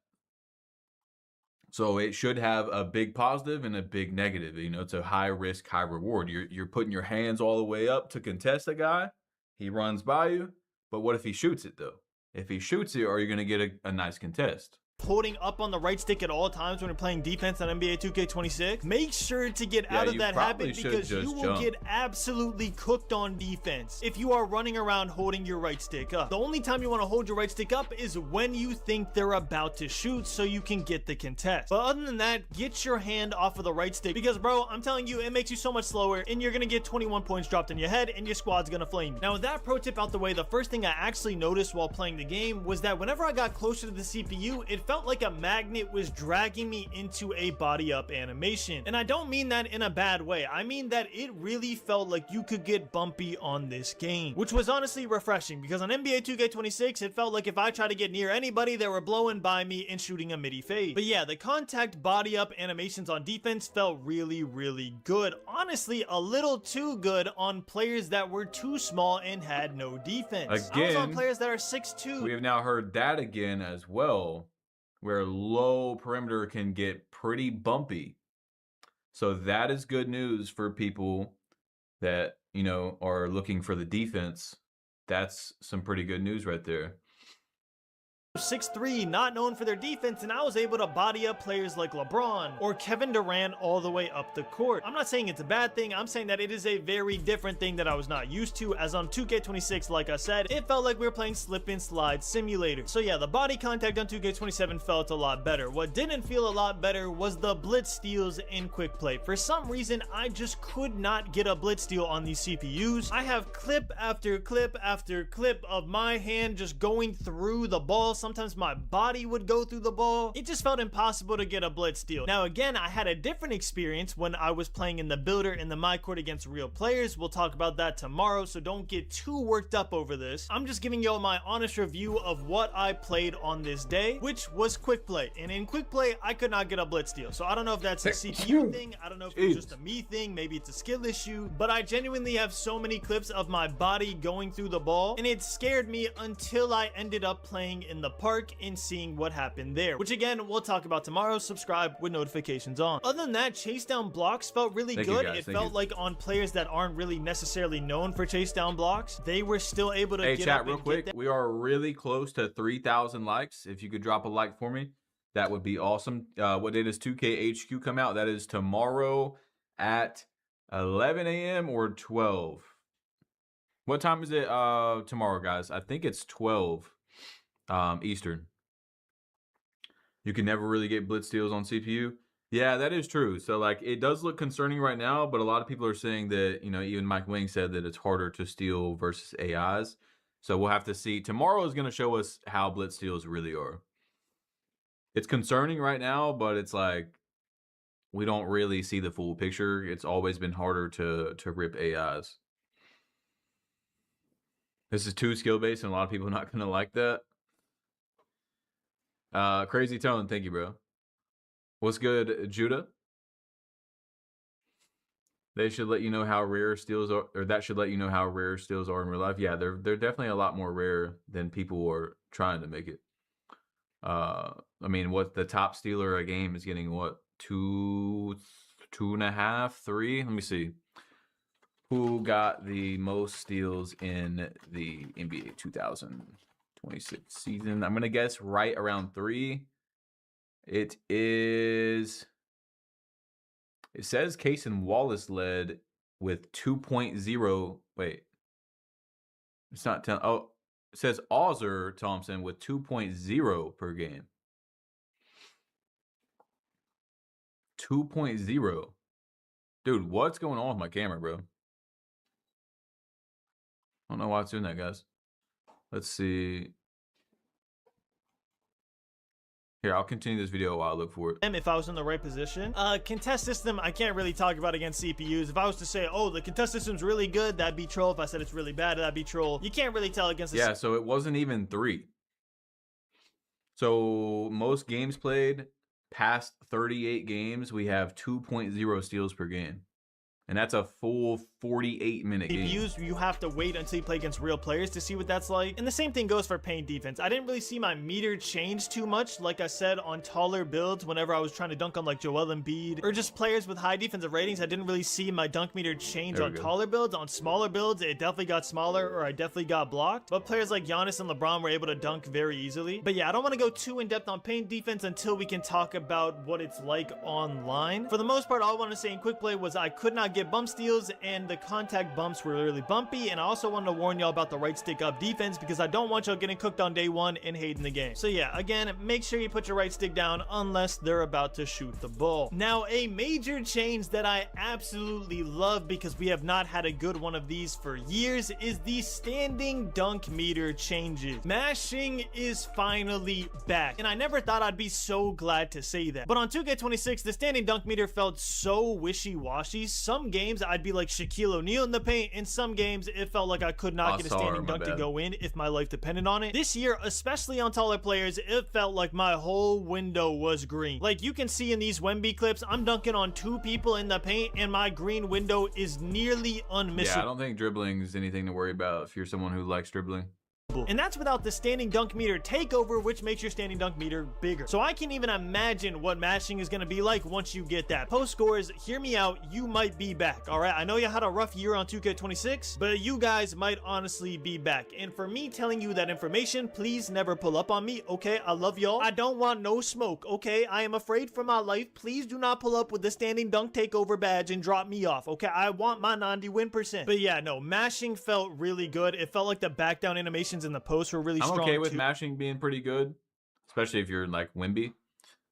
[SPEAKER 14] So it should have a big positive and a big negative. You know, it's a high risk, high reward. You're putting your hands all the way up to contest a guy. He runs by you. But what if he shoots it, though? If he shoots it, are you going to get a nice contest?
[SPEAKER 4] Holding up on the right stick at all times when you're playing defense on NBA 2K26, make sure to get out of that habit because you will get absolutely cooked on defense if you are running around holding your right stick up. The only time you want to hold your right stick up is when you think they're about to shoot so you can get the contest. But other than that, get your hand off of the right stick because, bro, I'm telling you, it makes you so much slower and you're going to get 21 points dropped on your head and your squad's going to flame you. Now, with that pro tip out the way, the first thing I actually noticed while playing the game was that whenever I got closer to the CPU, it felt like a magnet was dragging me into a body up animation. And I don't mean that in a bad way. I mean that it really felt like you could get bumpy on this game, which was honestly refreshing because on NBA 2K26, it felt like if I tried to get near anybody, they were blowing by me and shooting a midi fade. But yeah, the contact body up animations on defense felt really, really good. Honestly, a little too good on players that were too small and had no defense.
[SPEAKER 14] Again,
[SPEAKER 4] I was on players that are 6'2".
[SPEAKER 14] We have now heard that again as well, where low perimeter can get pretty bumpy. So that is good news for people that, you know, are looking for the defense. That's some pretty good news right there.
[SPEAKER 4] 6'3", not known for their defense, and I was able to body up players like LeBron or Kevin Durant all the way up the court. I'm not saying it's a bad thing, I'm saying that it is a very different thing that I was not used to, as on 2K26, like I said, it felt like we were playing slip and slide simulator. So yeah, the body contact on 2K27 felt a lot better. What didn't feel a lot better was the blitz steals in quick play. For some reason, I just could not get a blitz steal on these CPUs. I have clip after clip after clip of my hand just going through the ball. Sometimes my body would go through the ball. It just felt impossible to get a blitz steal. Now again, I had a different experience when I was playing in the builder in the my court against real players. We'll talk about that tomorrow, so don't get too worked up over this. I'm just giving y'all my honest review of what I played on this day, which was quick play. And in quick play, I could not get a blitz steal. So I don't know if that's a CPU thing. I don't know if it's just a me thing. Maybe it's a skill issue. But I genuinely have so many clips of my body going through the ball, and it scared me until I ended up playing in the the park and seeing what happened there, which again, we'll talk about tomorrow. Subscribe with notifications on. Other than that, chase down blocks felt really good. It felt like on players that aren't really necessarily known for chase down blocks, they were still able to get
[SPEAKER 14] chat
[SPEAKER 4] up
[SPEAKER 14] real
[SPEAKER 4] and
[SPEAKER 14] quick.
[SPEAKER 4] get
[SPEAKER 14] We are really close to 3,000 likes. If you could drop a like for me, that would be awesome. What day does 2K HQ come out? That is tomorrow at 11 a.m. or 12. What time is it tomorrow, guys? I think it's 12 Eastern. You can never really get blitz steals on CPU. Yeah, that is true. So like it does look concerning right now, but a lot of people are saying that, you know, even Mike Wing said that it's harder to steal versus AIs. So we'll have to see. Tomorrow is going to show us how blitz steals really are. It's concerning right now, but it's like we don't really see the full picture. It's always been harder to rip AIs. This is too skill based, and a lot of people are not going to like that. Crazy Tone, thank you, bro. What's good, Judah? They should let you know how rare steals are, or that should let you know how rare steals are in real life. Yeah, they're definitely a lot more rare than people are trying to make it. I mean, what the top stealer a game is getting, what, 2.5, 3? Let me see. Who got the most steals in the NBA 2026 season? I'm gonna guess right around 3. It is. It says Cason Wallace led with 2.0. Wait, it's not 10. Oh, it says Auzer Thompson with 2.0 per game. 2.0. Dude, what's going on with my camera, bro? I don't know why it's doing that, guys. Let's see. Here, I'll continue this video while I look for it.
[SPEAKER 4] If I was in the right position. Contest system, I can't really talk about against CPUs. If I was to say, oh, the contest system's really good, that'd be troll. If I said it's really bad, that'd be troll. You can't really tell against the
[SPEAKER 14] Yeah, so it wasn't even 3. So most games played, past 38 games, we have 2.0 steals per game. And that's a full 48-minute game.
[SPEAKER 4] You have to wait until you play against real players to see what that's like. And the same thing goes for paint defense. I didn't really see my meter change too much, like I said, on taller builds whenever I was trying to dunk on like Joel Embiid or just players with high defensive ratings. I didn't really see my dunk meter change on taller builds. On smaller builds, it definitely got smaller, or I definitely got blocked. But players like Giannis and LeBron were able to dunk very easily. But yeah, I don't want to go too in-depth on paint defense until we can talk about what it's like online. For the most part, all I want to say in quick play was I could not get bump steals, and the contact bumps were really bumpy. And I also wanted to warn y'all about the right stick up defense, because I don't want y'all getting cooked on day 1 and hating the game. So yeah, again, make sure you put your right stick down unless they're about to shoot the ball. Now, a major change that I absolutely love, because we have not had a good one of these for years, is the standing dunk meter changes. Mashing is finally back, and I never thought I'd be so glad to say that. But on 2K26, the standing dunk meter felt so wishy-washy. Some games I'd be like Shaquille O'Neal in the paint. In some games, it felt like I could not get a standing dunk to go in if my life depended on it. This year, especially on taller players, it felt like my whole window was green. Like you can see in these Wemby clips, I'm dunking on 2 people in the paint, and my green window is nearly unmissable.
[SPEAKER 14] Yeah, I don't think dribbling is anything to worry about if you're someone who likes dribbling.
[SPEAKER 4] And that's without the standing dunk meter takeover, which makes your standing dunk meter bigger. So I can even imagine what mashing is going to be like once you get that. Post scores, hear me out, you might be back, all right? I know you had a rough year on 2K26, but you guys might honestly be back. And for me telling you that information, please never pull up on me, okay? I love y'all. I don't want no smoke, okay? I am afraid for my life. Please do not pull up with the standing dunk takeover badge and drop me off, okay? I want my 90 win %. But yeah, no, mashing felt really good. It felt like the back down animations in the post were really strong.
[SPEAKER 14] I'm okay with mashing being pretty good, especially if you're like Wemby,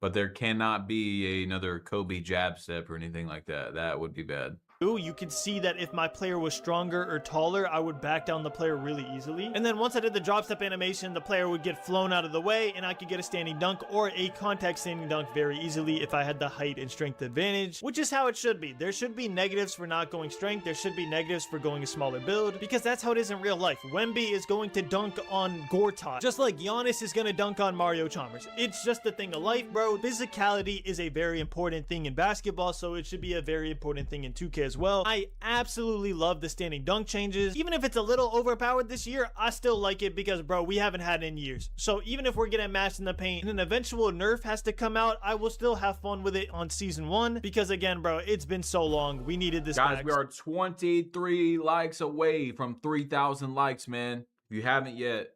[SPEAKER 14] but there cannot be another Kobe jab step or anything like that. That would be bad.
[SPEAKER 4] You could see that if my player was stronger or taller, I would back down the player really easily. And then once I did the drop step animation, the player would get flown out of the way, and I could get a standing dunk or a contact standing dunk very easily if I had the height and strength advantage, which is how it should be. There should be negatives for not going strength. There should be negatives for going a smaller build, because that's how it is in real life. Wemby is going to dunk on Gortat, just like Giannis is going to dunk on Mario Chalmers. It's just a thing of life, bro. Physicality is a very important thing in basketball, so it should be a very important thing in 2K as well. I absolutely love the standing dunk changes. Even if it's a little overpowered this year, I still like it because, bro, we haven't had it in years. So even if we're getting matched in the paint and an eventual nerf has to come out, I will still have fun with it on season 1 because, again, bro, it's been so long. We needed this.
[SPEAKER 14] Guys, we are 23 likes away from 3,000 likes, man. If you haven't yet,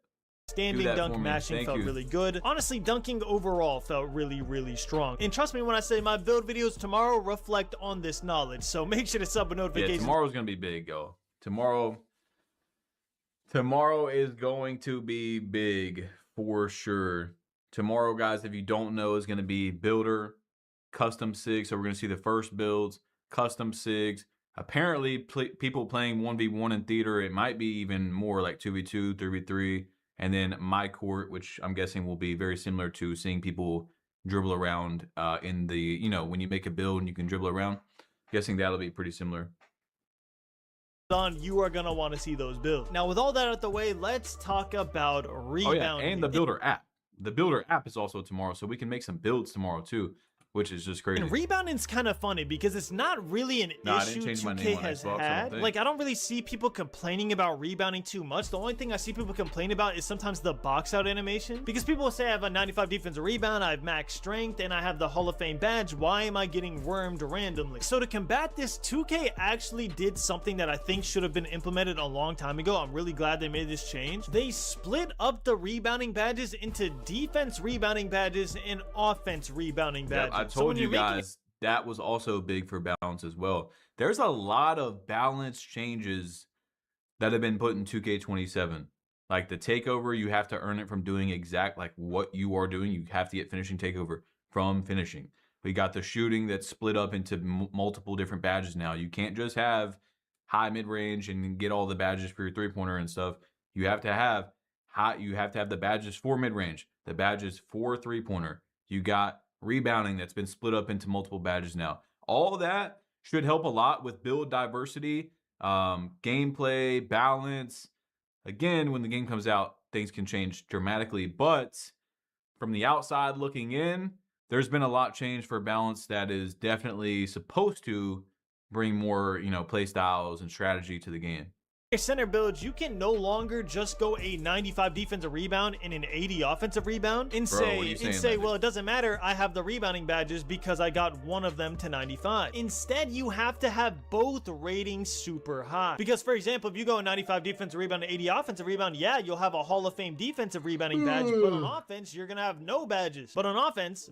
[SPEAKER 4] standing dunk mashing felt really good. Honestly, dunking overall felt really strong. And trust me when I say my build videos tomorrow reflect on this knowledge. So make sure to sub with notifications.
[SPEAKER 14] Yeah, tomorrow's gonna be big, yo. Tomorrow is going to be big for sure. Tomorrow, guys, if you don't know, is gonna be builder, custom SIG. So we're gonna see the first builds, custom SIGs. Apparently, people playing 1v1 in theater. It might be even more like 2v2, 3v3. And then my court, which I'm guessing will be very similar to seeing people dribble around in the, you know, when you make a build and you can dribble around. Guessing that'll be pretty similar.
[SPEAKER 4] You are going to want to see those builds. Now, with all that out the way, let's talk about rebounding.
[SPEAKER 14] Oh, yeah, and the builder app. The builder app is also tomorrow, so we can make some builds tomorrow too, which is just crazy.
[SPEAKER 4] And rebounding's kind of funny because it's not really an issue 2K has had. Like, I don't really see people complaining about rebounding too much. The only thing I see people complain about is sometimes the box out animation, because people will say I have a 95 defensive rebound, I have max strength, and I have the Hall of Fame badge. Why am I getting wormed randomly? So to combat this, 2K actually did something that I think should have been implemented a long time ago. I'm really glad they made this change. They split up the rebounding badges into defense rebounding badges and offense rebounding badges.
[SPEAKER 14] Yep, I told you guys that was also big for balance as well. There's a lot of balance changes that have been put in 2K27. Like the takeover, you have to earn it from doing exact like what you are doing. You have to get finishing takeover from finishing. We got the shooting that's split up into multiple different badges now. You can't just have high mid-range and get all the badges for your three-pointer and stuff. You have to have the badges for mid-range, the badges for three-pointer. You got rebounding that's been split up into multiple badges now. All that should help a lot with build diversity, gameplay, balance. Again, when the game comes out, things can change dramatically, but from the outside looking in, there's been a lot changed for balance that is definitely supposed to bring more, you know, play styles and strategy to the game.
[SPEAKER 4] Center builds, you can no longer just go a 95 defensive rebound and an 80 offensive rebound and say, well, it doesn't matter, I have the rebounding badges because I got one of them to 95. Instead, you have to have both ratings super high. Because, for example, if you go a 95 defensive rebound and 80 offensive rebound, yeah, you'll have a Hall of Fame defensive rebounding badge, but on offense, you're gonna have no badges. But on offense,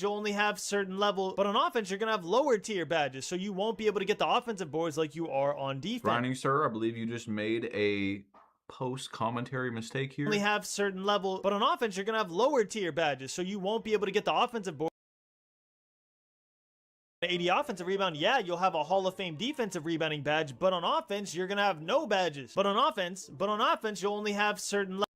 [SPEAKER 4] you'll only have certain level. But on offense, you're gonna have lower tier badges, so you won't be able to get the offensive boards like you are on defense.
[SPEAKER 14] Grinding, sir, I believe you just made a post commentary mistake here.
[SPEAKER 4] Only have certain level, but on offense you're gonna have lower tier badges, so you won't be able to get the offensive board. 80 offensive rebound, yeah, you'll have a Hall of Fame defensive rebounding badge, but on offense you're gonna have no badges. But on offense you'll only have certain level,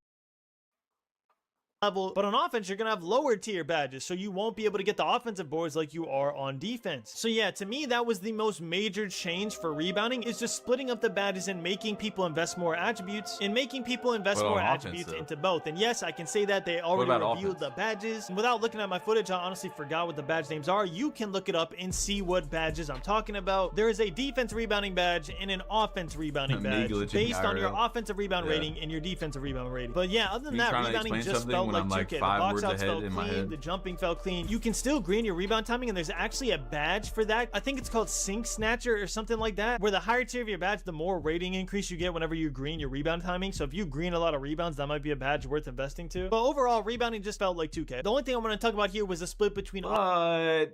[SPEAKER 4] but on offense you're gonna have lower tier badges, so you won't be able to get the offensive boards like you are on defense. So yeah, to me that was the most major change for rebounding, is just splitting up the badges and making people invest more attributes into both. And yes, I can say that they already revealed the badges. And without looking at my footage, I honestly forgot what the badge names are. You can look it up and see what badges I'm talking about. There is a defense rebounding badge and an offense rebounding badge based on your offensive rebound rating and your defensive rebound rating. But yeah, other than that, rebounding just felt like 2K. The box outs felt clean, the jumping felt clean. You can still green your rebound timing, and there's actually a badge for that. I think it's called Sink Snatcher or something like that, where the higher tier of your badge, the more rating increase you get whenever you green your rebound timing. So if you green a lot of rebounds, that might be a badge worth investing to. But overall, rebounding just felt like 2K. The only thing I want to talk about here was the split between
[SPEAKER 14] on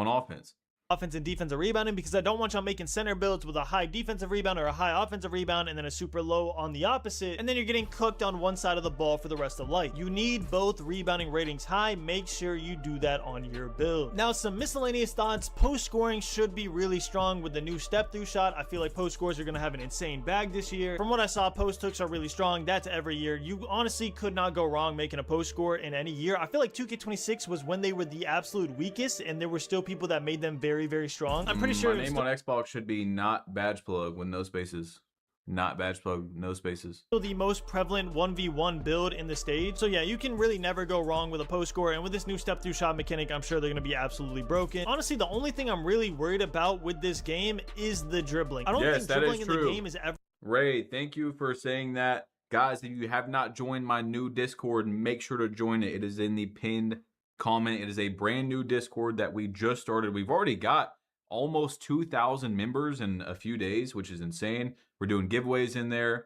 [SPEAKER 14] offense
[SPEAKER 4] and defensive rebounding, because I don't want y'all making center builds with a high defensive rebound or a high offensive rebound and then a super low on the opposite, and then you're getting cooked on one side of the ball for the rest of life. You need both rebounding ratings high. Make sure you do that on your build. Now, some miscellaneous thoughts. Post scoring should be really strong with the new step through shot. I feel like post scores are going to have an insane bag this year. From what I saw, post hooks are really strong. That's every year. You honestly could not go wrong making a post score in any year. I feel like 2K26 was when they were the absolute weakest, and there were still people that made them very, very strong. I'm pretty sure
[SPEAKER 14] my name on Xbox should be not badge plug with no spaces. not badge plug, no spaces.
[SPEAKER 4] The most prevalent 1v1 build in the stage. So yeah, you can really never go wrong with a post score, and with this new step through shot mechanic, I'm sure they're going to be absolutely broken. Honestly, the only thing I'm really worried about with this game is the dribbling. I don't think dribbling in the game is ever...
[SPEAKER 14] Ray, thank you for saying that. Guys, if you have not joined my new Discord, make sure to join it. It is in the pinned comment. It is a brand new Discord that we just started. We've already got almost 2,000 members in a few days, which is insane. We're doing giveaways in there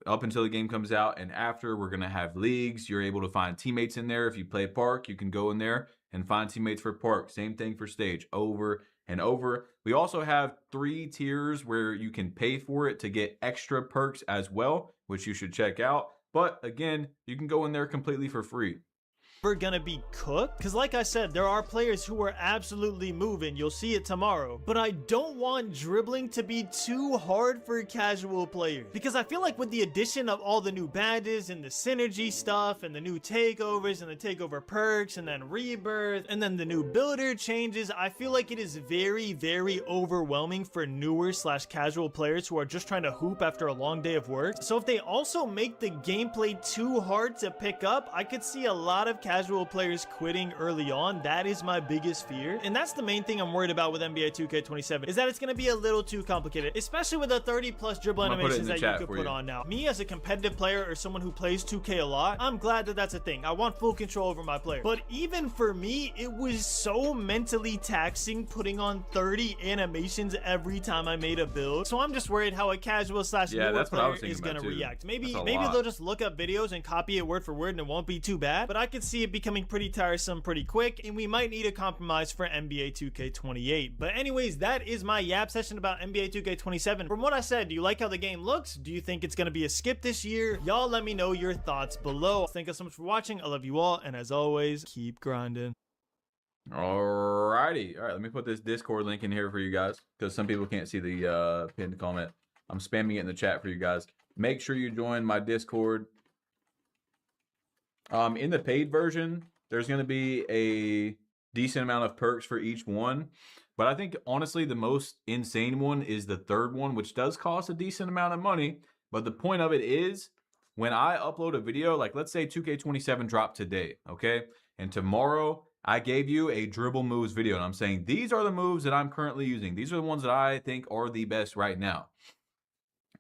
[SPEAKER 14] up until the game comes out, and after we're gonna have leagues. You're able to find teammates in there. If you play Park, you can go in there and find teammates for Park. Same thing for Stage, over and over. We also have 3 tiers where you can pay for it to get extra perks as well, which you should check out. But again, you can go in there completely for free.
[SPEAKER 4] We're gonna be cooked, because like I said, there are players who are absolutely moving. You'll see it tomorrow, but I don't want dribbling to be too hard for casual players, because I feel like with the addition of all the new badges and the synergy stuff and the new takeovers and the takeover perks and then rebirth and then the new builder changes, I feel like it is very, very overwhelming for newer / casual players who are just trying to hoop after a long day of work. So if they also make the gameplay too hard to pick up, I could see a lot of casual players quitting early on. That is my biggest fear, and that's the main thing I'm worried about with NBA 2K27, is that it's going to be a little too complicated, especially with the 30+ dribble animations that you could put on now. Me as a competitive player or someone who plays 2K a lot, I'm glad that that's a thing. I want full control over my player, but even for me, it was so mentally taxing putting on 30 animations every time I made a build. So I'm just worried how a casual / newer player is going to react. Maybe they'll just look up videos and copy it word for word and it won't be too bad, but I could see it becoming pretty tiresome pretty quick, and we might need a compromise for NBA 2K28. But anyways, that is my yap session about NBA 2K27. From what I said, do you like how the game looks? Do you think it's going to be a skip this year? Y'all let me know your thoughts below. Thank you so much for watching. I love you all, and as always, keep grinding.
[SPEAKER 14] Alrighty. All right, let me put this Discord link in here for you guys, because some people can't see the pinned comment. I'm spamming it in the chat for you guys. Make sure you join my Discord. In the paid version, there's going to be a decent amount of perks for each one. But I think, honestly, the most insane one is the third one, which does cost a decent amount of money. But the point of it is, when I upload a video, like let's say 2K27 dropped today, okay? And tomorrow, I gave you a dribble moves video. And I'm saying, these are the moves that I'm currently using. These are the ones that I think are the best right now.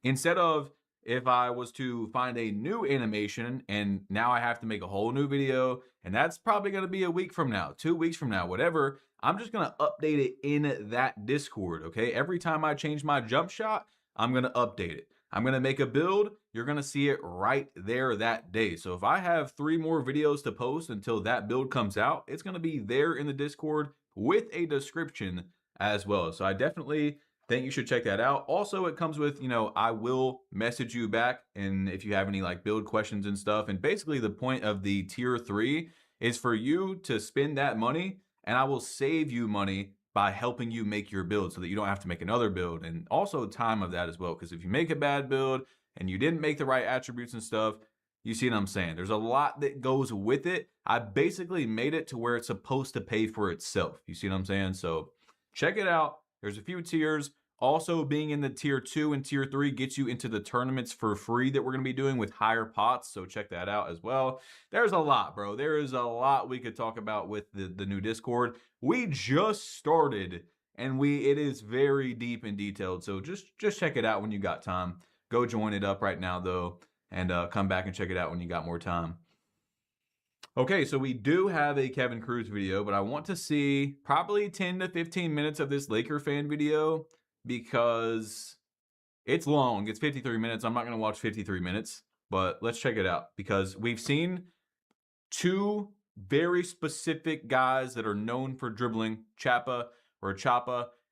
[SPEAKER 14] Instead of, if I was to find a new animation and now I have to make a whole new video, and that's probably going to be a week from now, 2 weeks from now, whatever, I'm just going to update it in that Discord, okay? Every time I change my jump shot, I'm going to update it. I'm going to make a build. You're going to see it right there that day. So if I have 3 more videos to post until that build comes out, it's going to be there in the Discord with a description as well. So I definitely think you should check that out. Also, it comes with, I will message you back, and if you have any like build questions and stuff. And basically the point of the tier 3 is for you to spend that money, and I will save you money by helping you make your build so that you don't have to make another build, and also time of that as well. Because if you make a bad build and you didn't make the right attributes and stuff, you see what I'm saying? There's a lot that goes with it. I basically made it to where it's supposed to pay for itself. You see what I'm saying? So check it out. There's a few tiers. Also, being in the tier 2 and tier 3 gets you into the tournaments for free that we're going to be doing with higher pots. So check that out as well. There's a lot, bro. There is a lot we could talk about with the new Discord. We just started, and it is very deep and detailed. So just check it out when you got time. Go join it up right now, though, and come back and check it out when you got more time. Okay, so we do have a Kevin Cruz video, but I want to see probably 10 to 15 minutes of this Laker fan video, because it's long. It's 53 minutes. I'm not going to watch 53 minutes, but let's check it out, because we've seen 2 very specific guys that are known for dribbling, Chapa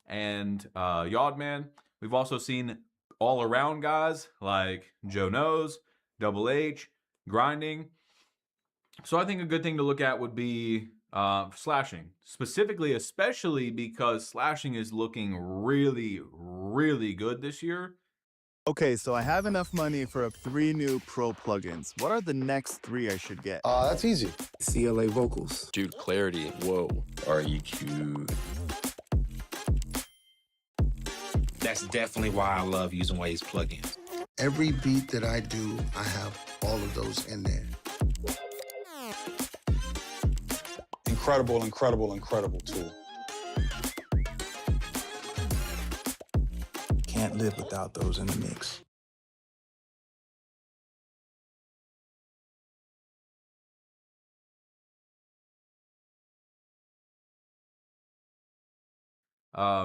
[SPEAKER 14] and Yardman. We've also seen all-around guys like Joe Knows, Double H, grinding. So I think a good thing to look at would be slashing, specifically, especially because slashing is looking really, really good this year.
[SPEAKER 10] Okay, so I have enough money for 3 new pro plugins. What are the next 3 I should get?
[SPEAKER 1] That's easy.
[SPEAKER 5] CLA vocals.
[SPEAKER 22] Dude, clarity. Whoa. REQ.
[SPEAKER 5] That's definitely why I love using Waves plugins. Every beat that I do, I have all of those in there.
[SPEAKER 17] Incredible, incredible, incredible tool.
[SPEAKER 23] Can't live without those in the mix.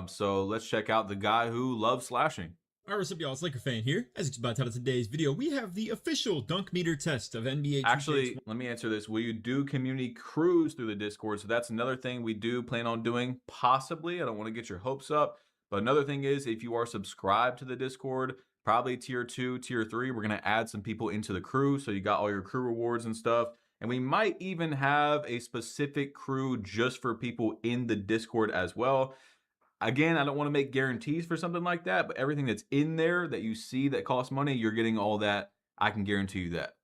[SPEAKER 14] So let's check out the guy who loves slashing.
[SPEAKER 24] Alright, what's up, y'all? It's Laker Fan here. As it's about to title of today's video, we have the official dunk meter test of NBA 2K20.
[SPEAKER 14] Actually, let me answer this. Will you do community crews through the Discord? So that's another thing we do plan on doing, possibly. I don't want to get your hopes up. But another thing is, if you are subscribed to the Discord, probably tier 2, tier 3, we're going to add some people into the crew. So you got all your crew rewards and stuff. And we might even have a specific crew just for people in the Discord as well. Again, I don't want to make guarantees for something like that, but everything that's in there that you see that costs money, you're getting all that. I can guarantee you that.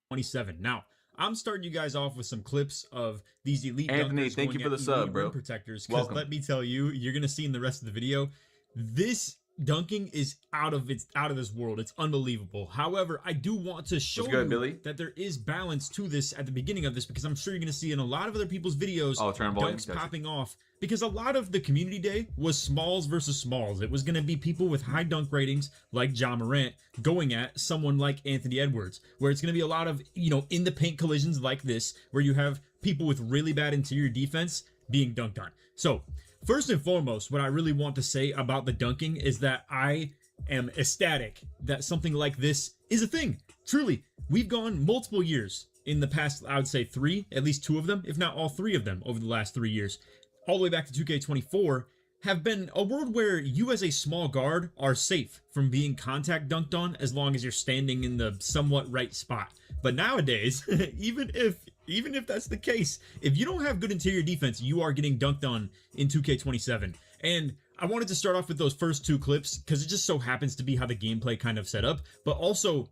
[SPEAKER 24] 27. Now, I'm starting you guys off with some clips of these elite
[SPEAKER 14] Anthony,
[SPEAKER 24] dunkers
[SPEAKER 14] thank you
[SPEAKER 24] going
[SPEAKER 14] for
[SPEAKER 24] at
[SPEAKER 14] the sub,
[SPEAKER 24] elite
[SPEAKER 14] bro.
[SPEAKER 24] rim protectors. Because
[SPEAKER 14] Welcome.
[SPEAKER 24] let me tell you, you're gonna see in the rest of the video, this dunking is out of this world. It's unbelievable. However, I do want to show
[SPEAKER 14] good,
[SPEAKER 24] you
[SPEAKER 14] Billy?
[SPEAKER 24] that there is balance to this at the beginning of this, because I'm sure you're gonna see in a lot of other people's videos
[SPEAKER 14] turn volume,
[SPEAKER 24] dunks
[SPEAKER 14] gotcha.
[SPEAKER 24] popping off. Because a lot of the community day was smalls versus smalls. It was going to be people with high dunk ratings like Ja Morant going at someone like Anthony Edwards, where it's going to be a lot of, in the paint collisions like this, where you have people with really bad interior defense being dunked on. So first and foremost, what I really want to say about the dunking is that I am ecstatic that something like this is a thing. Truly, we've gone multiple years in the past, I would say 3, at least 2 of them, if not all 3 of them over the last 3 years. All the way back to 2K24, have been a world where you as a small guard are safe from being contact dunked on as long as you're standing in the somewhat right spot. But nowadays, even if that's the case, if you don't have good interior defense, you are getting dunked on in 2K27. And I wanted to start off with those first 2 clips because it just so happens to be how the gameplay kind of set up, but also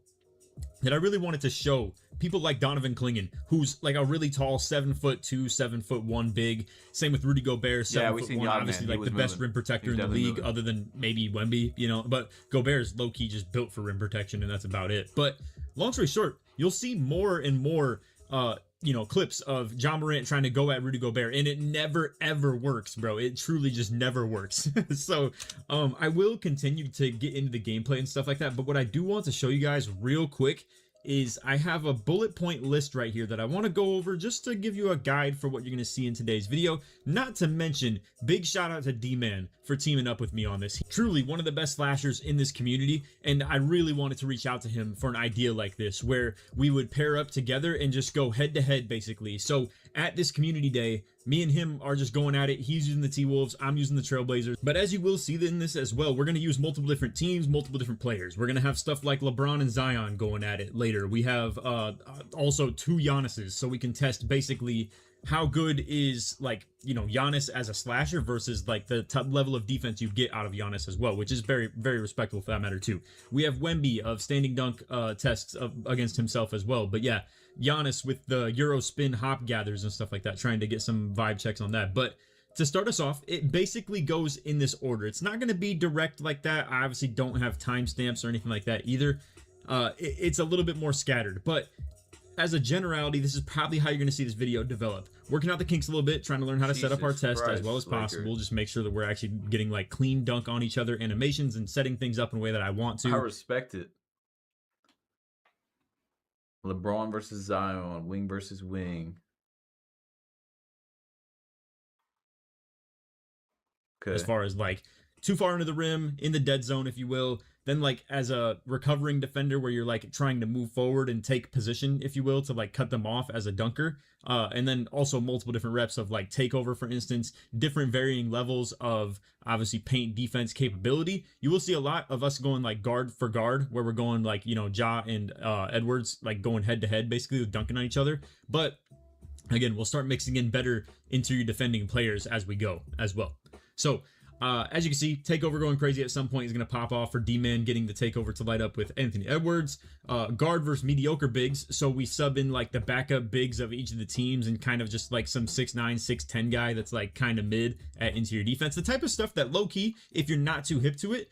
[SPEAKER 24] that I really wanted to show people like Donovan Clingan, who's like a really tall 7'2", 7'1" big. Same with Rudy Gobert, 7'1", obviously like the best rim protector in the league, other than maybe Wemby, But Gobert is low key just built for rim protection, and that's about it. But long story short, you'll see more and more clips of Ja Morant trying to go at Rudy Gobert, and it never ever works, bro. It truly just never works. So I will continue to get into the gameplay and stuff like that, but what I do want to show you guys real quick is I have a bullet point list right here that I want to go over just to give you a guide for what you're going to see in today's video. Not to mention, big shout out to D-Man for teaming up with me on this. He's truly one of the best slashers in this community, and I really wanted to reach out to him for an idea like this, where we would pair up together and just go head to head, basically. So at this community day, me and him are just going at it. He's using the T-Wolves, I'm using the Trailblazers. But as you will see in this as well, we're going to use multiple different teams, multiple different players. We're going to have stuff like LeBron and Zion going at it later. We have also 2 Giannis's, so we can test basically how good is, like, Giannis as a slasher versus like the top level of defense you get out of Giannis as well, which is very, very respectable for that matter too. We have Wemby of standing dunk tests against himself as well. But yeah, Giannis with the Euro spin hop gathers and stuff like that, trying to get some vibe checks on that. But to start us off, it basically goes in this order. It's not going to be direct like that. I obviously don't have timestamps or anything like that either. It's a little bit more scattered, but as a generality, this is probably how you're going to see this video develop. Working out the kinks a little bit, trying to learn how to set up our test as well as possible. Just make sure that we're actually getting like clean dunk on each other animations and setting things up in a way that I want to.
[SPEAKER 14] I respect it. LeBron versus Zion, wing versus wing. Okay.
[SPEAKER 24] As far as like too far into the rim, in the dead zone, if you will. Then like as a recovering defender where you're like trying to move forward and take position, if you will, to like cut them off as a dunker. And then also multiple different reps of like takeover, for instance, different varying levels of obviously paint defense capability. You will see a lot of us going like guard for guard, where we're going like, Ja and Edwards, like going head to head, basically with dunking on each other. But again, we'll start mixing in better interior defending players as we go as well. So as you can see, takeover going crazy at some point is going to pop off for D-Man getting the takeover to light up with Anthony Edwards. Guard versus mediocre bigs. So we sub in like the backup bigs of each of the teams and kind of just like some 6'9", 6'10" guy that's like kind of mid at interior defense. The type of stuff that low key, if you're not too hip to it,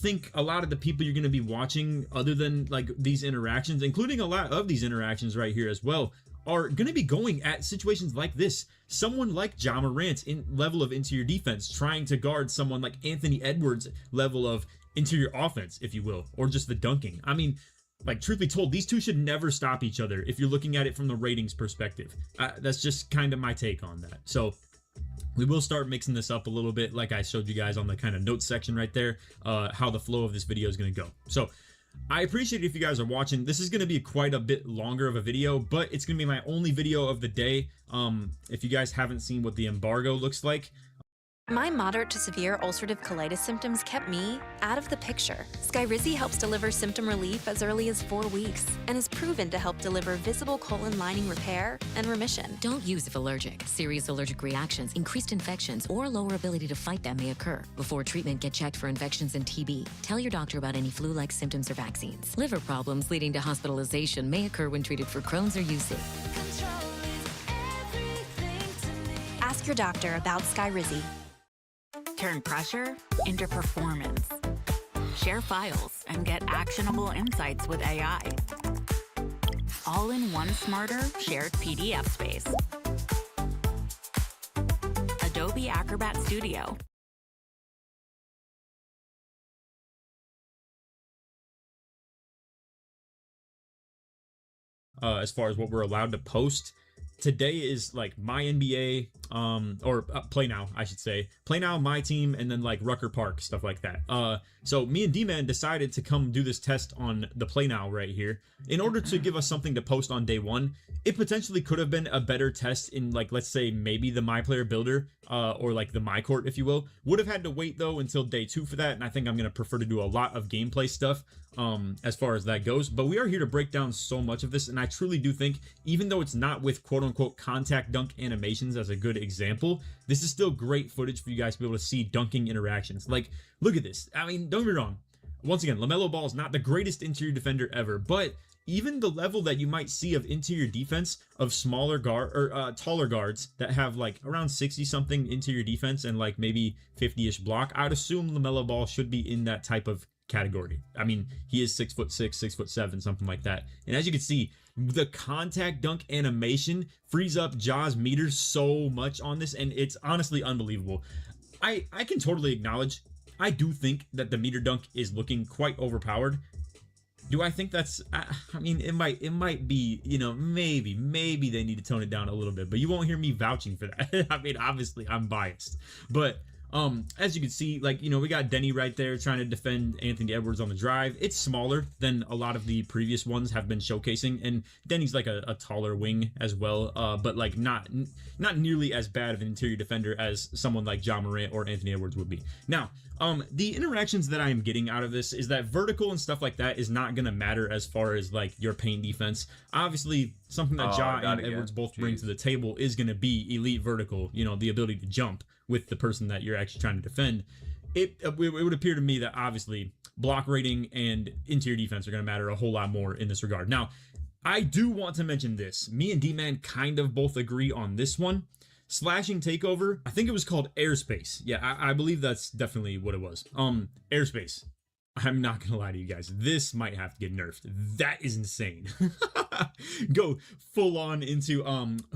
[SPEAKER 24] think a lot of the people you're going to be watching, other than like these interactions, including a lot of these interactions right here as well, are going to be going at situations like this. Someone like Ja Morant in level of interior defense trying to guard someone like Anthony Edwards level of interior offense, if you will, or just the dunking. I mean, like, truth be told, these two should never stop each other if you're looking at it from the ratings perspective. That's just kind of my take on that. So we will start mixing this up a little bit, like I showed you guys on the kind of notes section right there, how the flow of this video is going to go. So I appreciate it if you guys are watching. This is going to be quite a bit longer of a video, but it's going to be my only video of the day. If you guys haven't seen what the embargo looks like,
[SPEAKER 2] My moderate to severe ulcerative colitis symptoms kept me out of the picture. Skyrizi helps deliver symptom relief as early as 4 weeks and is proven to help deliver visible colon lining repair and remission.
[SPEAKER 9] Don't use if allergic. Serious allergic reactions, increased infections, or lower ability to fight them may occur. Before treatment, get checked for infections and TB. Tell your doctor about any flu-like symptoms or vaccines. Liver problems leading to hospitalization may occur when treated for Crohn's or UC.
[SPEAKER 2] Ask your doctor about Skyrizi.
[SPEAKER 19] Turn pressure into performance. Share files and get actionable insights with AI. All in one smarter, shared PDF space. Adobe Acrobat Studio.
[SPEAKER 24] as far as what we're allowed to post. Today is like my NBA, or Play Now, I should say. Play Now, my team, and then like Rucker Park, stuff like that. So me and D-Man decided to come do this test on the Play Now right here in order to give us something to post on day one. It potentially could have been a better test in, like, let's say maybe the My Player Builder, or like the My Court, if you will. Would have had to wait though until day 2 for that, and I think I'm going to prefer to do a lot of gameplay stuff as far as that goes. But we are here to break down so much of this, and I truly do think, even though it's not with quote-unquote contact dunk animations as a good example, this is still great footage for you guys to be able to see dunking interactions. Like, look at this. I mean, don't get me wrong. Once again, LaMelo Ball is not the greatest interior defender ever, but even the level that you might see of interior defense of smaller guard or taller guards that have like around 60 something interior defense and like maybe 50-ish block, I'd assume LaMelo Ball should be in that type of category. I mean, he is 6'6", 6'7", something like that. And as you can see, the contact dunk animation frees up Ja's meters so much on this, and it's honestly unbelievable. I can totally acknowledge, I do think that the meter dunk is looking quite overpowered. Do I think that's, I mean, it might be, you know, maybe they need to tone it down a little bit, but you won't hear me vouching for that. I mean, obviously I'm biased, but as you can see, like, you know, we got Denny right there trying to defend Anthony Edwards on the drive. It's smaller than a lot of the previous ones have been showcasing, and Denny's like a taller wing as well, but like not nearly as bad of an interior defender as someone like Ja Morant or Anthony Edwards would be. Now, the interactions that I am getting out of this is that vertical and stuff like that is not going to matter as far as like your paint defense. Obviously, something that Ja and Edwards both bring to the table is going to be elite vertical, you know, the ability to jump with the person that you're actually trying to defend. It would appear to me that obviously block rating and interior defense are going to matter a whole lot more in this regard. Now, I do want to mention this. Me and D-Man kind of both agree on this one. Slashing takeover, I think it was called airspace. Yeah, I believe that's definitely what it was. Airspace. I'm not gonna lie to you guys, this might have to get nerfed. That is insane. Go full on into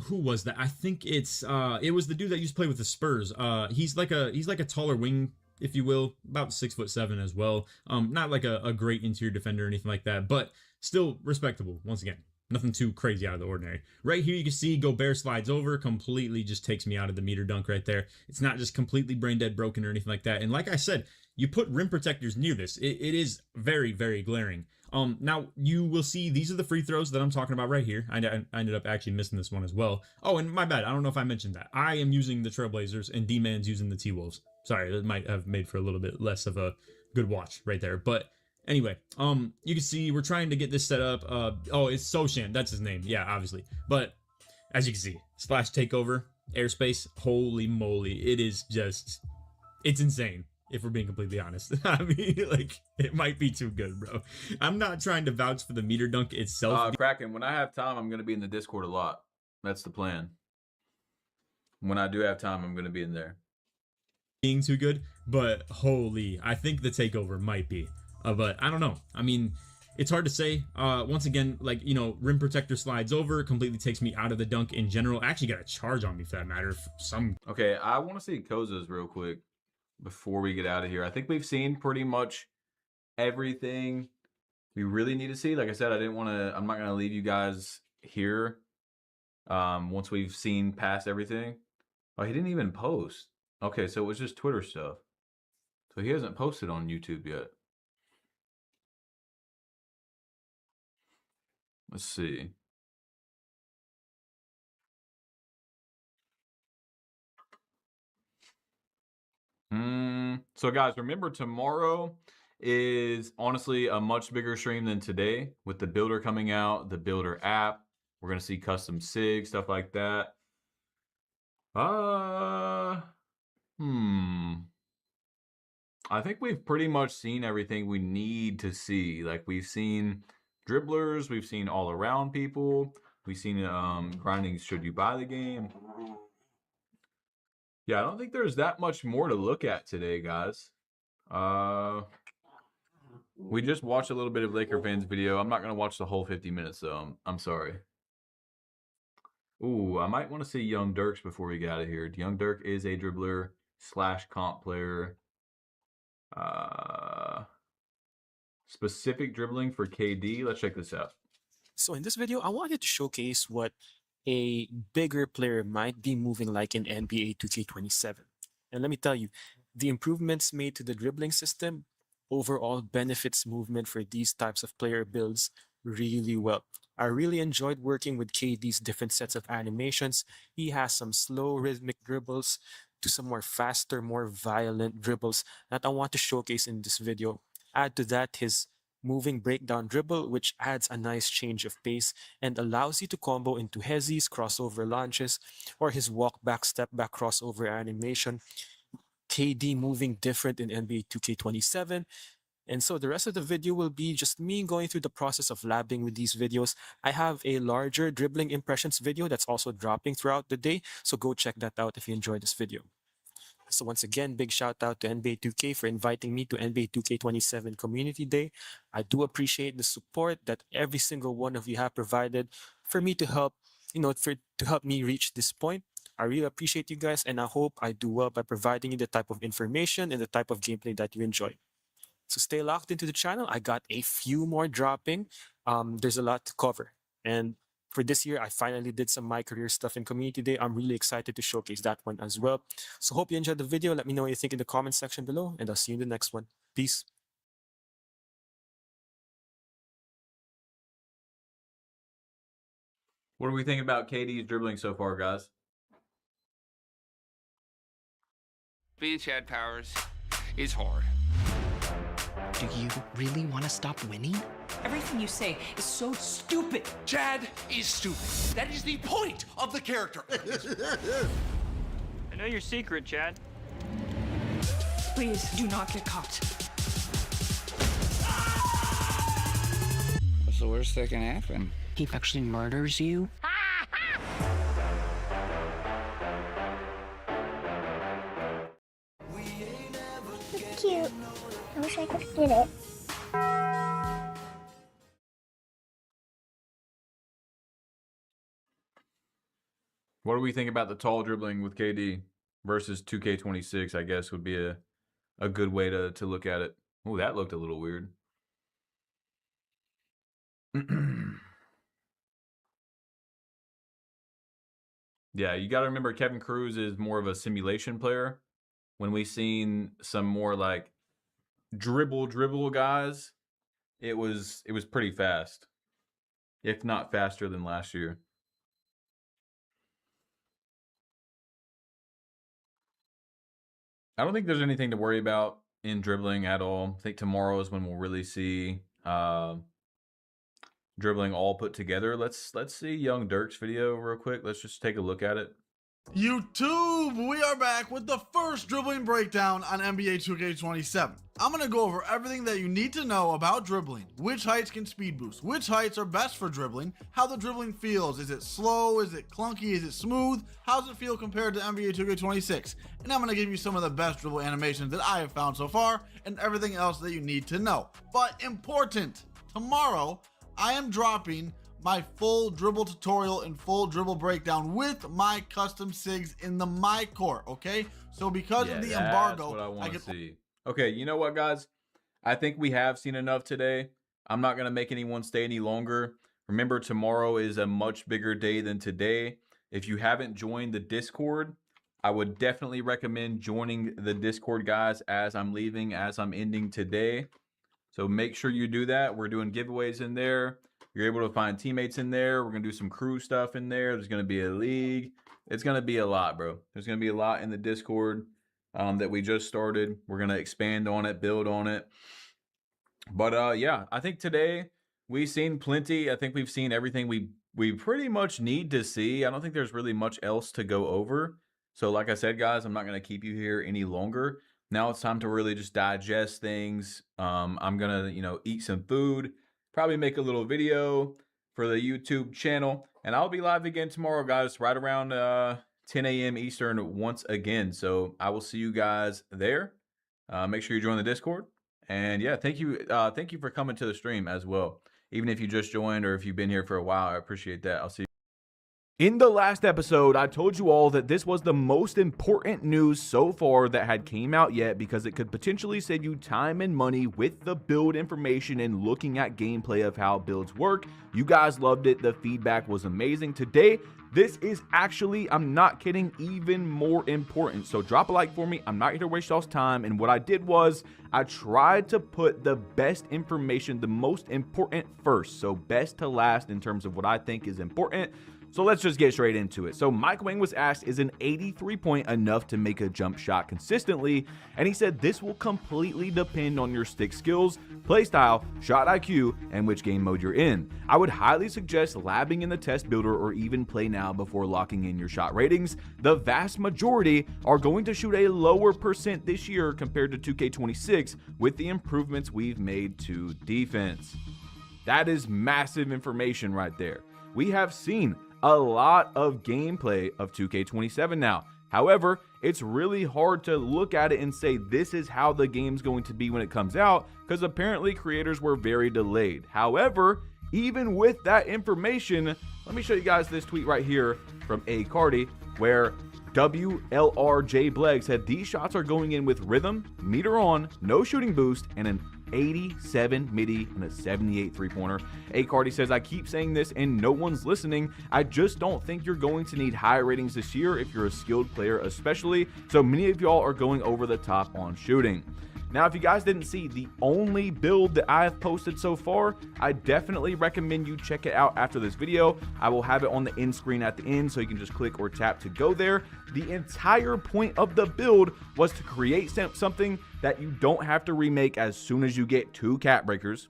[SPEAKER 24] who was that? I think it was the dude that used to play with the Spurs. He's like a taller wing, if you will, about 6'7" as well. Not like a great interior defender or anything like that, but still respectable. Once again, nothing too crazy out of the ordinary. Right here you can see Gobert slides over, completely just takes me out of the meter dunk right there. It's not just completely brain dead broken or anything like that. And like I said, you put rim protectors near this, it is very, very glaring. Now you will see these are the free throws that I'm talking about right here. I ended up actually missing this one as well. Oh, and my bad, I don't know if I mentioned that. I am using the Trailblazers and D-Man's using the T-Wolves. Sorry, that might have made for a little bit less of a good watch right there. But anyway, you can see we're trying to get this set up. Oh, it's Soshan, that's his name. Yeah, obviously. But as you can see, splash takeover, airspace, holy moly, it is just, it's insane. If we're being completely honest. I mean, like, it might be too good, bro. I'm not trying to vouch for the meter dunk itself.
[SPEAKER 14] Kraken, when I have time, I'm going to be in the Discord a lot. That's the plan. When I do have time, I'm going to be in there.
[SPEAKER 24] being too good, but holy, I think the takeover might be. But I don't know. I mean, it's hard to say. Once again, like, you know, rim protector slides over, completely takes me out of the dunk in general. Actually got a charge on me for that matter.
[SPEAKER 14] Okay, I want to see Koza's real quick before we get out of here. I think we've seen pretty much everything we really need to see. Like I said, I'm not going to leave you guys here once we've seen past everything. Oh, he didn't even post. Okay, so it was just Twitter stuff. So he hasn't posted on YouTube yet. Let's see. So guys, remember tomorrow is honestly a much bigger stream than today with the builder coming out, the builder app. We're going to see custom SIG, stuff like that. I think we've pretty much seen everything we need to see. Like, we've seen dribblers, we've seen all around people, we've seen grinding should you buy the game. Yeah, I don't think there's that much more to look at today, guys. We just watched a little bit of Laker fans video. I'm not going to watch the whole 50 minutes, though. I'm sorry. Ooh, I might want to see Young Dirks before we get out of here. Young Dirk is a dribbler / comp player. Specific dribbling for KD. Let's check this out.
[SPEAKER 7] So in this video, I wanted to showcase what a bigger player might be moving like in NBA 2K27. And let me tell you, the improvements made to the dribbling system overall benefits movement for these types of player builds really well. I really enjoyed working with KD's different sets of animations. He has some slow rhythmic dribbles to some more faster, more violent dribbles that I want to showcase in this video. Add to that his moving breakdown dribble, which adds a nice change of pace and allows you to combo into Hezzy's crossover launches or his walk back, step back crossover animation. KD moving different in NBA 2K27. And so the rest of the video will be just me going through the process of labbing with these videos. I have a larger dribbling impressions video that's also dropping throughout the day, so go check that out if you enjoyed this video. So once again, big shout out to NBA 2K for inviting me to NBA 2K27 Community Day. I do appreciate the support that every single one of you have provided for me to help, to help me reach this point. I really appreciate you guys, and I hope I do well by providing you the type of information and the type of gameplay that you enjoy. So stay locked into the channel. I got a few more dropping. There's a lot to cover. And for this year, I finally did some My Career stuff in Community Day. I'm really excited to showcase that one as well. So hope you enjoyed the video. Let me know what you think in the comment section below, and I'll see you in the next one. Peace.
[SPEAKER 14] What do we think about KD's dribbling so far, guys?
[SPEAKER 15] Being Chad Powers is hard.
[SPEAKER 3] Do you really want to stop winning?
[SPEAKER 6] Everything you say is so stupid.
[SPEAKER 11] Chad is stupid. That is the point of the character.
[SPEAKER 20] I know your secret, Chad.
[SPEAKER 6] Please do not get caught.
[SPEAKER 3] What's the worst that can happen? He actually murders you?
[SPEAKER 21] It's cute. I wish I could get it.
[SPEAKER 14] What do we think about the tall dribbling with KD versus 2K26, I guess would be a good way to look at it. Oh, that looked a little weird. Yeah, you got to remember Kevin Cruz is more of a simulation player. When we seen some more like dribble guys, it was pretty fast, if not faster than last year. I don't think there's anything to worry about in dribbling at all. I think tomorrow is when we'll really see dribbling all put together. Let's see Young Dirk's video real quick. Let's just take a look at it.
[SPEAKER 8] YouTube, we are back with the first dribbling breakdown on NBA 2K27. I'm going to go over everything that you need to know about dribbling, which heights can speed boost, which heights are best for dribbling, how the dribbling feels, is it slow, is it clunky, is it smooth, how does it feel compared to NBA 2K26, and I'm going to give you some of the best dribble animations that I have found so far, and everything else that you need to know. But important, tomorrow I am dropping my full dribble tutorial and full dribble breakdown with my custom SIGs in the My Court, okay? So because of the embargo,
[SPEAKER 14] what I want to see. Okay, you know what, guys? I think we have seen enough today. I'm not going to make anyone stay any longer. Remember, tomorrow is a much bigger day than today. If you haven't joined the Discord, I would definitely recommend joining the Discord, guys, as I'm leaving, as I'm ending today. So make sure you do that. We're doing giveaways in there. You're able to find teammates in there. We're going to do some crew stuff in there. There's going to be a league. It's going to be a lot, bro. There's going to be a lot in the Discord that we just started. We're going to expand on it, build on it. But yeah, I think today we've seen plenty. I think we've seen everything we pretty much need to see. I don't think there's really much else to go over. So like I said, guys, I'm not going to keep you here any longer. Now it's time to really just digest things. I'm going to, eat some food. Probably make a little video for the YouTube channel, and I'll be live again tomorrow, guys, right around 10 a.m. Eastern once again. So I will see you guys there. Make sure you join the Discord, and yeah, thank you for coming to the stream as well. Even if you just joined or if you've been here for a while, I appreciate that. I'll see you. In the last episode, I told you all that this was the most important news so far that had came out yet because it could potentially save you time and money with the build information and looking at gameplay of how builds work. You guys loved it. The feedback was amazing. Today, this is actually, I'm not kidding, even more important. So drop a like for me. I'm not here to waste y'all's time. And what I did was I tried to put the best information, the most important first. So best to last in terms of what I think is important. So let's just get straight into it. So Mike Wang was asked, is an 83-point enough to make a jump shot consistently? And he said this will completely depend on your stick skills, play style, shot IQ, and which game mode you're in. I would highly suggest labbing in the test builder or even play now before locking in your shot ratings. The vast majority are going to shoot a lower percent this year compared to 2K26 with the improvements we've made to defense. That is massive information right there. We have seen a lot of gameplay of 2K27 now. However, it's really hard to look at it and say this is how the game's going to be when it comes out because apparently creators were very delayed. However, even with that information, let me show you guys this tweet right here from A. Cardi where WLRJ Bleg said these shots are going in with rhythm, meter on, no shooting boost, and an 87 midi and a 78 three-pointer. A. Cardi says, I keep saying this and no one's listening. I just don't think you're going to need high ratings this year if you're a skilled player especially. So many of y'all are going over the top on shooting. Now, if you guys didn't see the only build that I have posted so far, I definitely recommend you check it out after this video. I will have it on the end screen at the end so you can just click or tap to go there. The entire point of the build was to create something that you don't have to remake as soon as you get 2 cap breakers.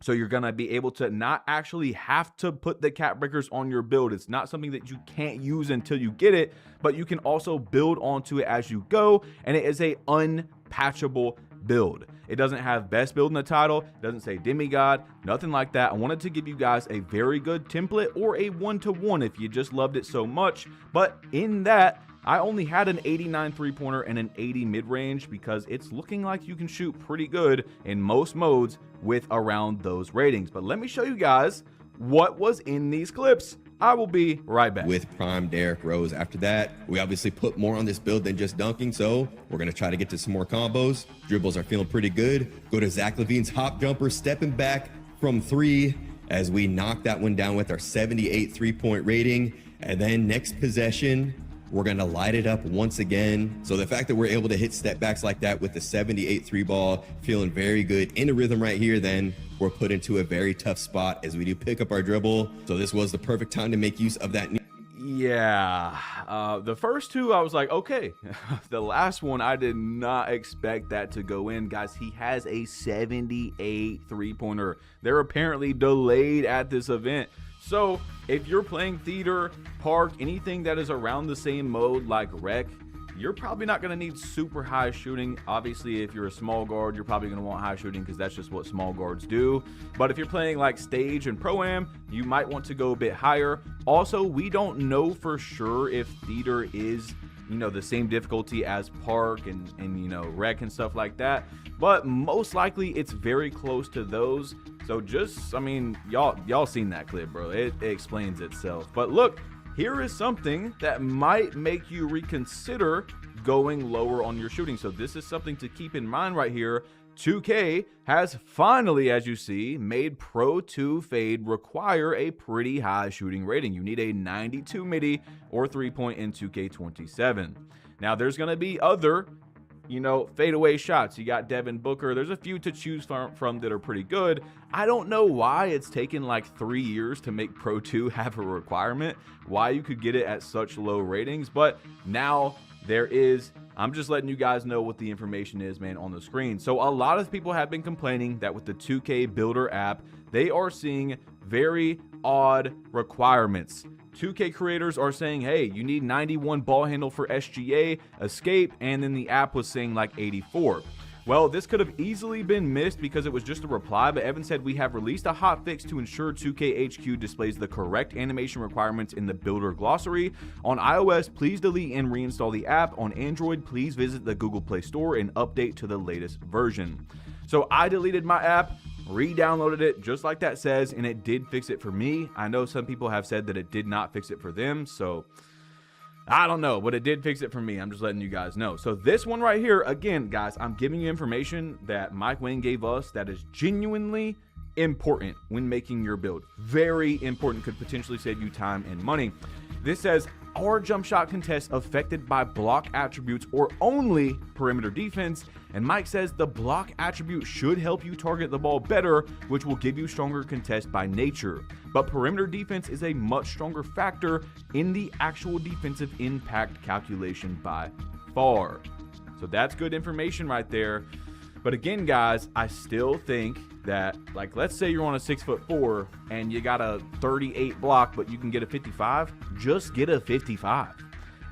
[SPEAKER 14] So you're going to be able to not actually have to put the cap breakers on your build. It's not something that you can't use until you get it, but you can also build onto it as you go. And it is a unpatchable build. It doesn't have best build in the title. It doesn't say demigod, nothing like that. I wanted to give you guys a very good template or a one-to-one if you just loved it so much. But in that, I only had an 89 three-pointer and an 80 mid-range because it's looking like you can shoot pretty good in most modes with around those ratings. But let me show you guys what was in these clips. I will be right back.
[SPEAKER 12] With prime Derrick Rose. After that, we obviously put more on this build than just dunking, so we're going to try to get to some more combos. Dribbles are feeling pretty good. Go to Zach LaVine's hop jumper, stepping back from 3 as we knock that one down with our 78 three-point rating. And then next possession, we're going to light it up once again. So the fact that we're able to hit step backs like that with the 78 three ball, feeling very good in a rhythm right here, then we're put into a very tough spot as we do pick up our dribble. So this was the perfect time to make use of that.
[SPEAKER 14] Yeah, the first two I was like, okay. The last one, I did not expect that to go in. Guys, he has a 78 three-pointer. They're apparently delayed at this event. So if you're playing theater, park, anything that is around the same mode like rec, you're probably not going to need super high shooting. Obviously, if you're a small guard, you're probably going to want high shooting because that's just what small guards do. But if you're playing like stage and pro-am, you might want to go a bit higher. Also, we don't know for sure if theater is, you know, the same difficulty as park and you know, rec and stuff like that. But most likely it's very close to those. So just, I mean, y'all seen that clip, bro. It explains itself. But look, here is something that might make you reconsider going lower on your shooting. So this is something to keep in mind right here. 2K has finally, as you see, made Pro 2 Fade require a pretty high shooting rating. You need a 92 midi or 3-point in 2K27. Now there's going to be other, you know, fadeaway shots. You got Devin Booker. There's a few to choose from that are pretty good. I don't know why it's taken like 3 years to make Pro 2 have a requirement, why you could get it at such low ratings, but now there is. I'm just letting you guys know what the information is, man, on the screen. So a lot of people have been complaining that with the 2K Builder app, they are seeing very odd requirements. 2K creators are saying, hey, you need 91 ball handle for SGA, escape, and then the app was saying like 84. Well, this could have easily been missed because it was just a reply, but Evan said we have released a hotfix to ensure 2K HQ displays the correct animation requirements in the Builder glossary. On iOS, please delete and reinstall the app. On Android, please visit the Google Play Store and update to the latest version. So I deleted my app, re-downloaded it just like that says, and it did fix it for me. I know some people have said that it did not fix it for them, so I don't know, but it did fix it for me. I'm just letting you guys know. So this one right here, again, guys, I'm giving you information that Mike Wayne gave us that is genuinely important when making your build. Very important, could potentially save you time and money. This says, are jump shot contests affected by block attributes or only perimeter defense? And Mike says the block attribute should help you target the ball better, which will give you stronger contests by nature. But perimeter defense is a much stronger factor in the actual defensive impact calculation by far. So that's good information right there. But again, guys, I still think that, like, let's say you're on a 6'4" and you got a 38 block, but you can get a 55. Just get a 55.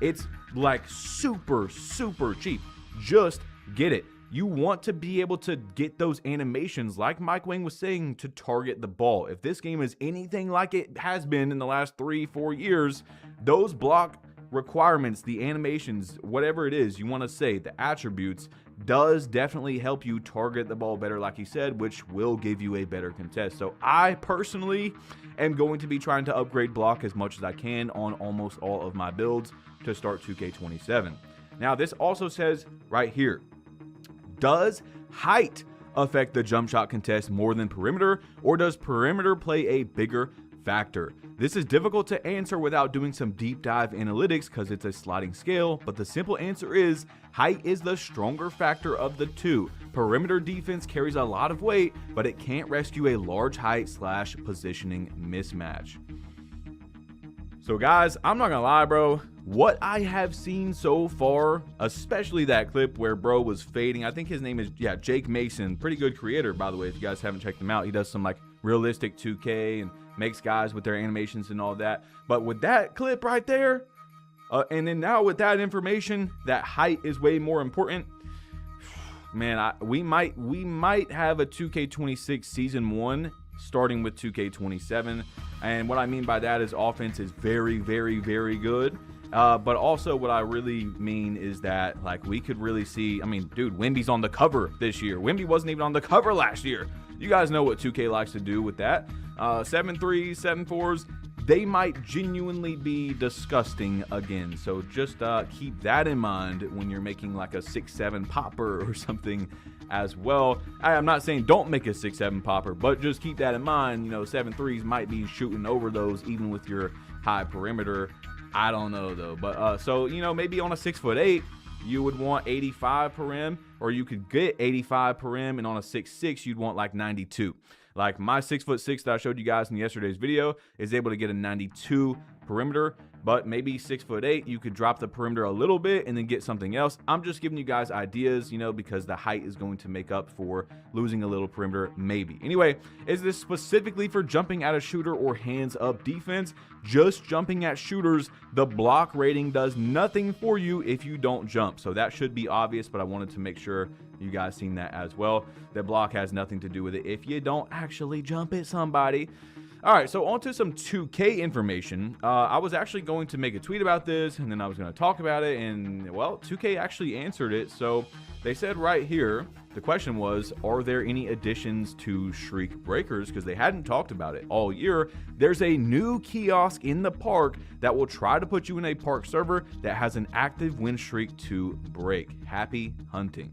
[SPEAKER 14] It's like super, super cheap. Just get it. You want to be able to get those animations, like Mike Wang was saying, to target the ball. If this game is anything like it has been in the last 3-4 years, those block requirements, the animations, whatever it is you want to say, the attributes, does definitely help you target the ball better, like he said, which will give you a better contest. So I personally am going to be trying to upgrade block as much as I can on almost all of my builds to start 2K27. Now this also says right here, does height affect the jump shot contest more than perimeter, or does perimeter play a bigger factor? This is difficult to answer without doing some deep dive analytics because it's a sliding scale, but the simple answer is height is the stronger factor of the two. Perimeter defense carries a lot of weight, but it can't rescue a large height / positioning mismatch. So guys, I'm not gonna lie, bro. What I have seen so far, especially that clip where bro was fading, I think his name is, yeah, Jake Mason. Pretty good creator, by the way, if you guys haven't checked him out. He does some like realistic 2K and makes guys with their animations and all that. But with that clip right there, and then now with that information, that height is way more important. Man, we might have a 2K26 season 1 starting with 2K27. And what I mean by that is offense is very, very, very good. But also what I really mean is that, like, we could really see, I mean, dude, Wemby's on the cover this year. Wemby wasn't even on the cover last year. You guys know what 2K likes to do with that. 7-3s, 7-4s, they might genuinely be disgusting again. So just keep that in mind when you're making like a 6-7 popper or something as well. I'm not saying don't make a 6-7 popper, but just keep that in mind. You know, 7-3s might be shooting over those even with your high perimeter. I don't know though, but so, you know, maybe on a 6'8", you would want 85 perim, or you could get 85 perim, and on a 6'6", you'd want like 92. Like my 6'6" that I showed you guys in yesterday's video is able to get a 92 perimeter, but maybe 6'8", you could drop the perimeter a little bit and then get something else. I'm just giving you guys ideas, you know, because the height is going to make up for losing a little perimeter, maybe. Anyway, is this specifically for jumping at a shooter or hands up defense? Just jumping at shooters, the block rating does nothing for you if you don't jump. So that should be obvious, but I wanted to make sure you guys seen that as well. That block has nothing to do with it if you don't actually jump at somebody. All right, so on to some 2K information. I was actually going to make a tweet about this, and then I was going to talk about it, and, well, 2K actually answered it. So they said right here, the question was, are there any additions to Shriek Breakers? Because they hadn't talked about it all year. There's a new kiosk in the park that will try to put you in a park server that has an active win streak to break. Happy hunting.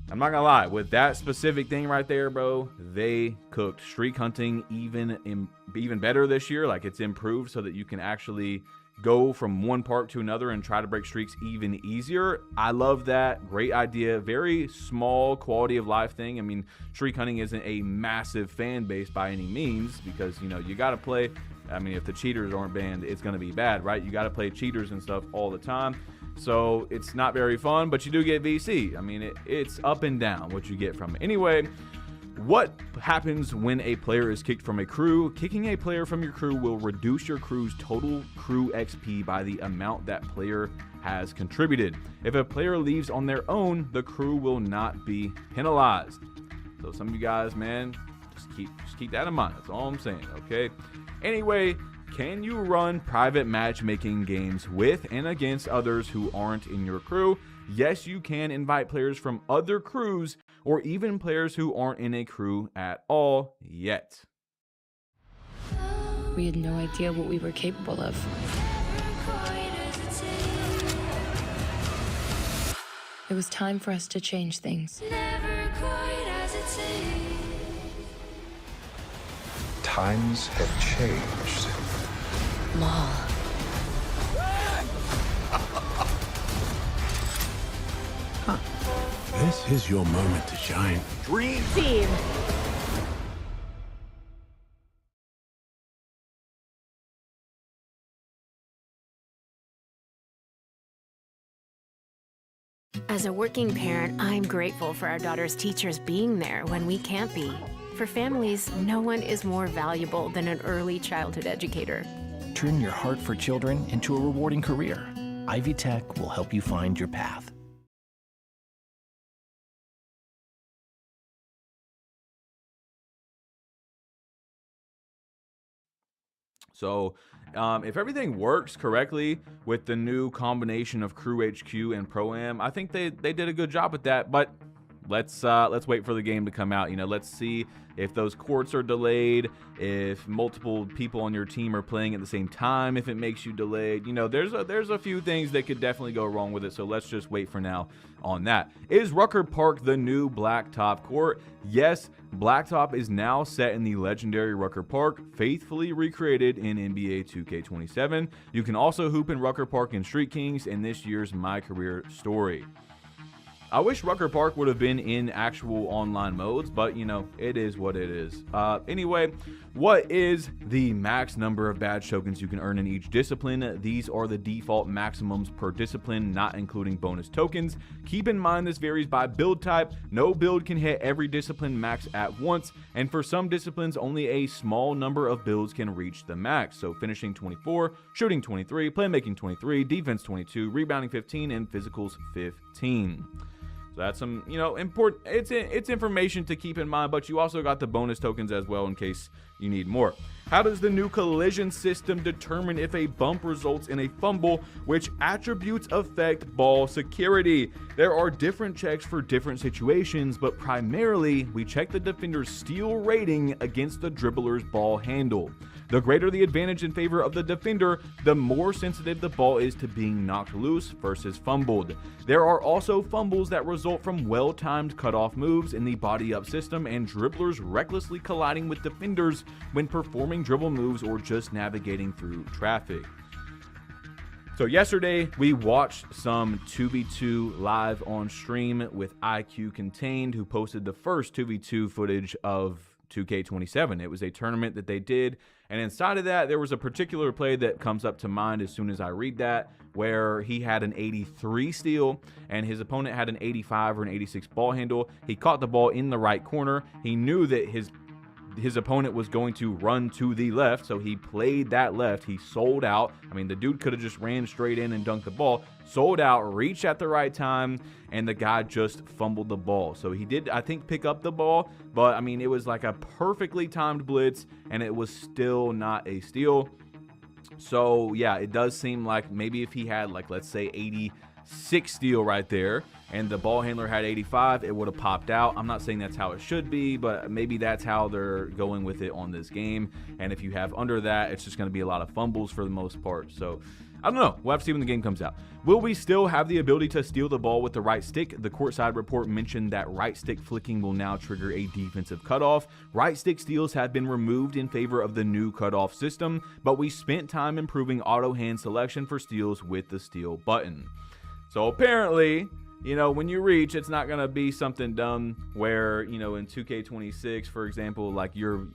[SPEAKER 14] I'm not gonna lie, with that specific thing right there, bro, they cooked. Streak hunting even better this year. Like, it's improved so that you can actually go from one park to another and try to break streaks even easier. I love that. Great idea. Very small quality of life thing. I mean, streak hunting isn't a massive fan base by any means because, you know, you got to play. I mean, if the cheaters aren't banned, it's going to be bad, right? You got to play cheaters and stuff all the time. So it's not very fun, but you do get VC. I mean, it's up and down what you get from it. Anyway, what happens when a player is kicked from a crew? Kicking a player from your crew will reduce your crew's total crew XP by the amount that player has contributed. If a player leaves on their own, the crew will not be penalized. So some of you guys, man, just keep that in mind. That's all I'm saying, okay? Anyway, can you run private matchmaking games with and against others who aren't in your crew? Yes, you can invite players from other crews or even players who aren't in a crew at all yet.
[SPEAKER 13] We had no idea what we were capable of. It was time for us to change things.
[SPEAKER 23] Times have changed.
[SPEAKER 13] Maul.
[SPEAKER 16] This is your moment to shine.
[SPEAKER 13] Dream team.
[SPEAKER 18] As a working parent, I'm grateful for our daughter's teachers being there when we can't be. For families, no one is more valuable than an early childhood educator.
[SPEAKER 3] Turn your heart for children into a rewarding career. Ivy Tech will help you find your path.
[SPEAKER 14] So if everything works correctly with the new combination of Crew HQ and Pro-Am, I think they did a good job with that. But let's wait for the game to come out. You know, let's see if those courts are delayed, if multiple people on your team are playing at the same time, if it makes you delayed. You know, there's a few things that could definitely go wrong with it. So let's just wait for now on that. Is Rucker Park the new Blacktop court? Yes, Blacktop is now set in the legendary Rucker Park, faithfully recreated in NBA 2K27. You can also hoop in Rucker Park in Street Kings in this year's My Career Story. I wish Rucker Park would have been in actual online modes, but, you know, it is what it is. Anyway, what is the max number of badge tokens you can earn in each discipline? These are the default maximums per discipline, not including bonus tokens. Keep in mind this varies by build type. No build can hit every discipline max at once, and for some disciplines, only a small number of builds can reach the max. So finishing 24, shooting 23, playmaking 23, defense 22, rebounding 15, and physicals 15. So that's some, you know, important. It's information to keep in mind, but you also got the bonus tokens as well in case you need more. How does the new collision system determine if a bump results in a fumble? Which attributes affect ball security? There are different checks for different situations, but primarily we check the defender's steal rating against the dribbler's ball handle. The greater the advantage in favor of the defender, the more sensitive the ball is to being knocked loose versus fumbled. There are also fumbles that result from well-timed cutoff moves in the body-up system and dribblers recklessly colliding with defenders when performing dribble moves or just navigating through traffic. So yesterday, we watched some 2v2 live on stream with IQ Contained, who posted the first 2v2 footage of 2K27. It was a tournament that they did And inside of that, there was a particular play that comes up to mind as soon as I read that, where he had an 83 steal and his opponent had an 85 or an 86 ball handle. He caught the ball in the right corner. He knew that his opponent was going to run to the left, so he played that left. He sold out. I mean, the dude could have just ran straight in and dunked the ball. Sold out, reached at the right time, and the guy just fumbled the ball. So he did, I think, pick up the ball, but I mean, it was like a perfectly timed blitz, and it was still not a steal. So yeah, it does seem like maybe if he had, like, let's say 86 steal right there, and the ball handler had 85, it would have popped out. I'm not saying that's how it should be, but maybe that's how they're going with it on this game. And if you have under that, it's just going to be a lot of fumbles for the most part. So I don't know. We'll have to see when the game comes out. Will we still have the ability to steal the ball with the right stick? The courtside report mentioned that right stick flicking will now trigger a defensive cutoff. Right stick steals have been removed in favor of the new cutoff system, but we spent time improving auto hand selection for steals with the steal button. So apparently, you know, when you reach, it's not going to be something dumb where, you know, in 2K26, for example, like you're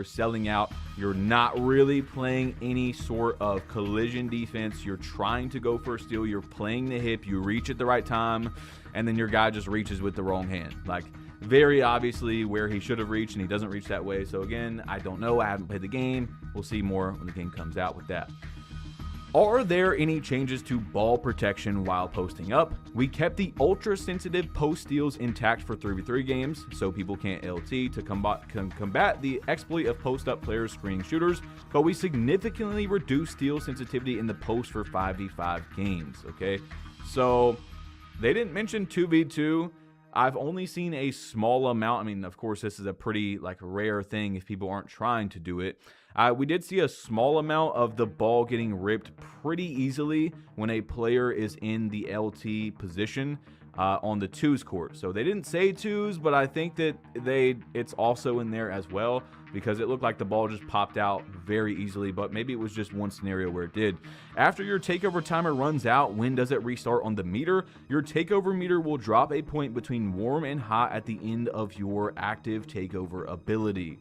[SPEAKER 14] selling out. You're not really playing any sort of collision defense. You're trying to go for a steal. You're playing the hip. You reach at the right time, and then your guy just reaches with the wrong hand. Like, very obviously where he should have reached, and he doesn't reach that way. So again, I don't know. I haven't played the game. We'll see more when the game comes out with that. Are there any changes to ball protection while posting up? We kept the ultra-sensitive post steals intact for 3v3 games, so people can't LT to combat the exploit of post-up players screening shooters, but we significantly reduced steal sensitivity in the post for 5v5 games, okay? So they didn't mention 2v2. I've only seen a small amount. I mean, of course, this is a pretty rare thing if people aren't trying to do it. We did see a small amount of the ball getting ripped pretty easily when a player is in the LT position on the twos court. So they didn't say twos, but I think that it's also in there as well, because it looked like the ball just popped out very easily, but maybe it was just one scenario where it did. After your takeover timer runs out, when does it restart on the meter? Your takeover meter will drop a point between warm and hot at the end of your active takeover ability.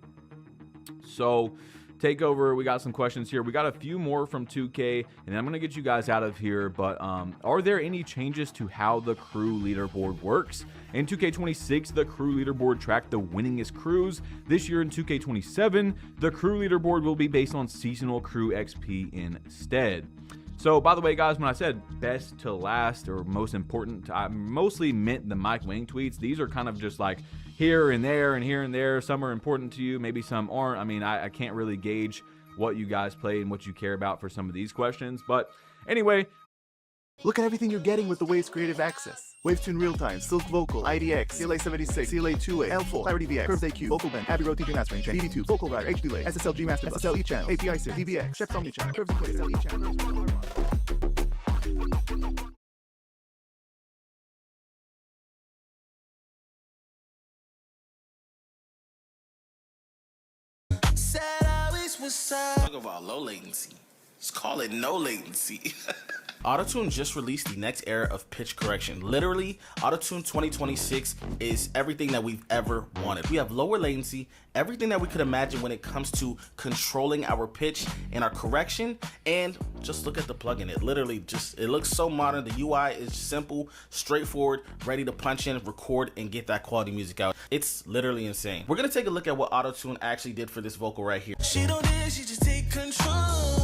[SPEAKER 14] So takeover, we got some questions here. We got a few more from 2K, and I'm going to get you guys out of here, but are there any changes to how the crew leaderboard works? In 2K26, the crew leaderboard tracked the winningest crews. This year in 2K27, the crew leaderboard will be based on seasonal crew XP instead. So, by the way, guys, when I said best to last or most important, I mostly meant the Mike Wang tweets. These are kind of just like here and there and here and there. Some are important to you, maybe some aren't. I mean, I can't really gauge what you guys play and what you care about for some of these questions. But anyway,
[SPEAKER 1] look at everything you're getting with the Waves Creative Access. Wavetune Realtime, Silk Vocal, IDX, CLA76, CLA2A, L4, Clarity VX, Curves AQ, Vocal Bend, Abbey Road TJ Mastering, BD2, Vocal Rider, H Delay, SSLG Master, SSL E-Channel, API Sync, DVX, Chef Omni Channel, Curves Equator, E-Channel.
[SPEAKER 4] Talk about low latency. Let's call it no latency. Autotune just released the next era of pitch correction. Literally, Autotune 2026 is everything that we've ever wanted. We have lower latency, everything that we could imagine when it comes to controlling our pitch and our correction. And just look at the plugin. It literally it looks so modern. The UI is simple, straightforward, ready to punch in, record, and get that quality music out. It's literally insane. We're gonna take a look at what Autotune actually did for this vocal right here. She don't dance, she just take control.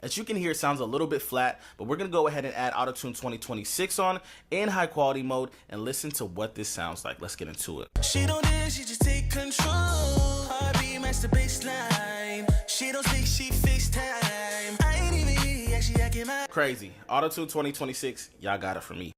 [SPEAKER 4] As you can hear, it sounds a little bit flat, but we're gonna go ahead and add Autotune 2026 on in high quality mode and listen to what this sounds like. Let's get into it. She don't dance, she just take control. Heartbeat match the baseline. She don't speak, she FaceTime. I ain't even here, yeah, she acting my crazy. Autotune 2026, y'all got it for me.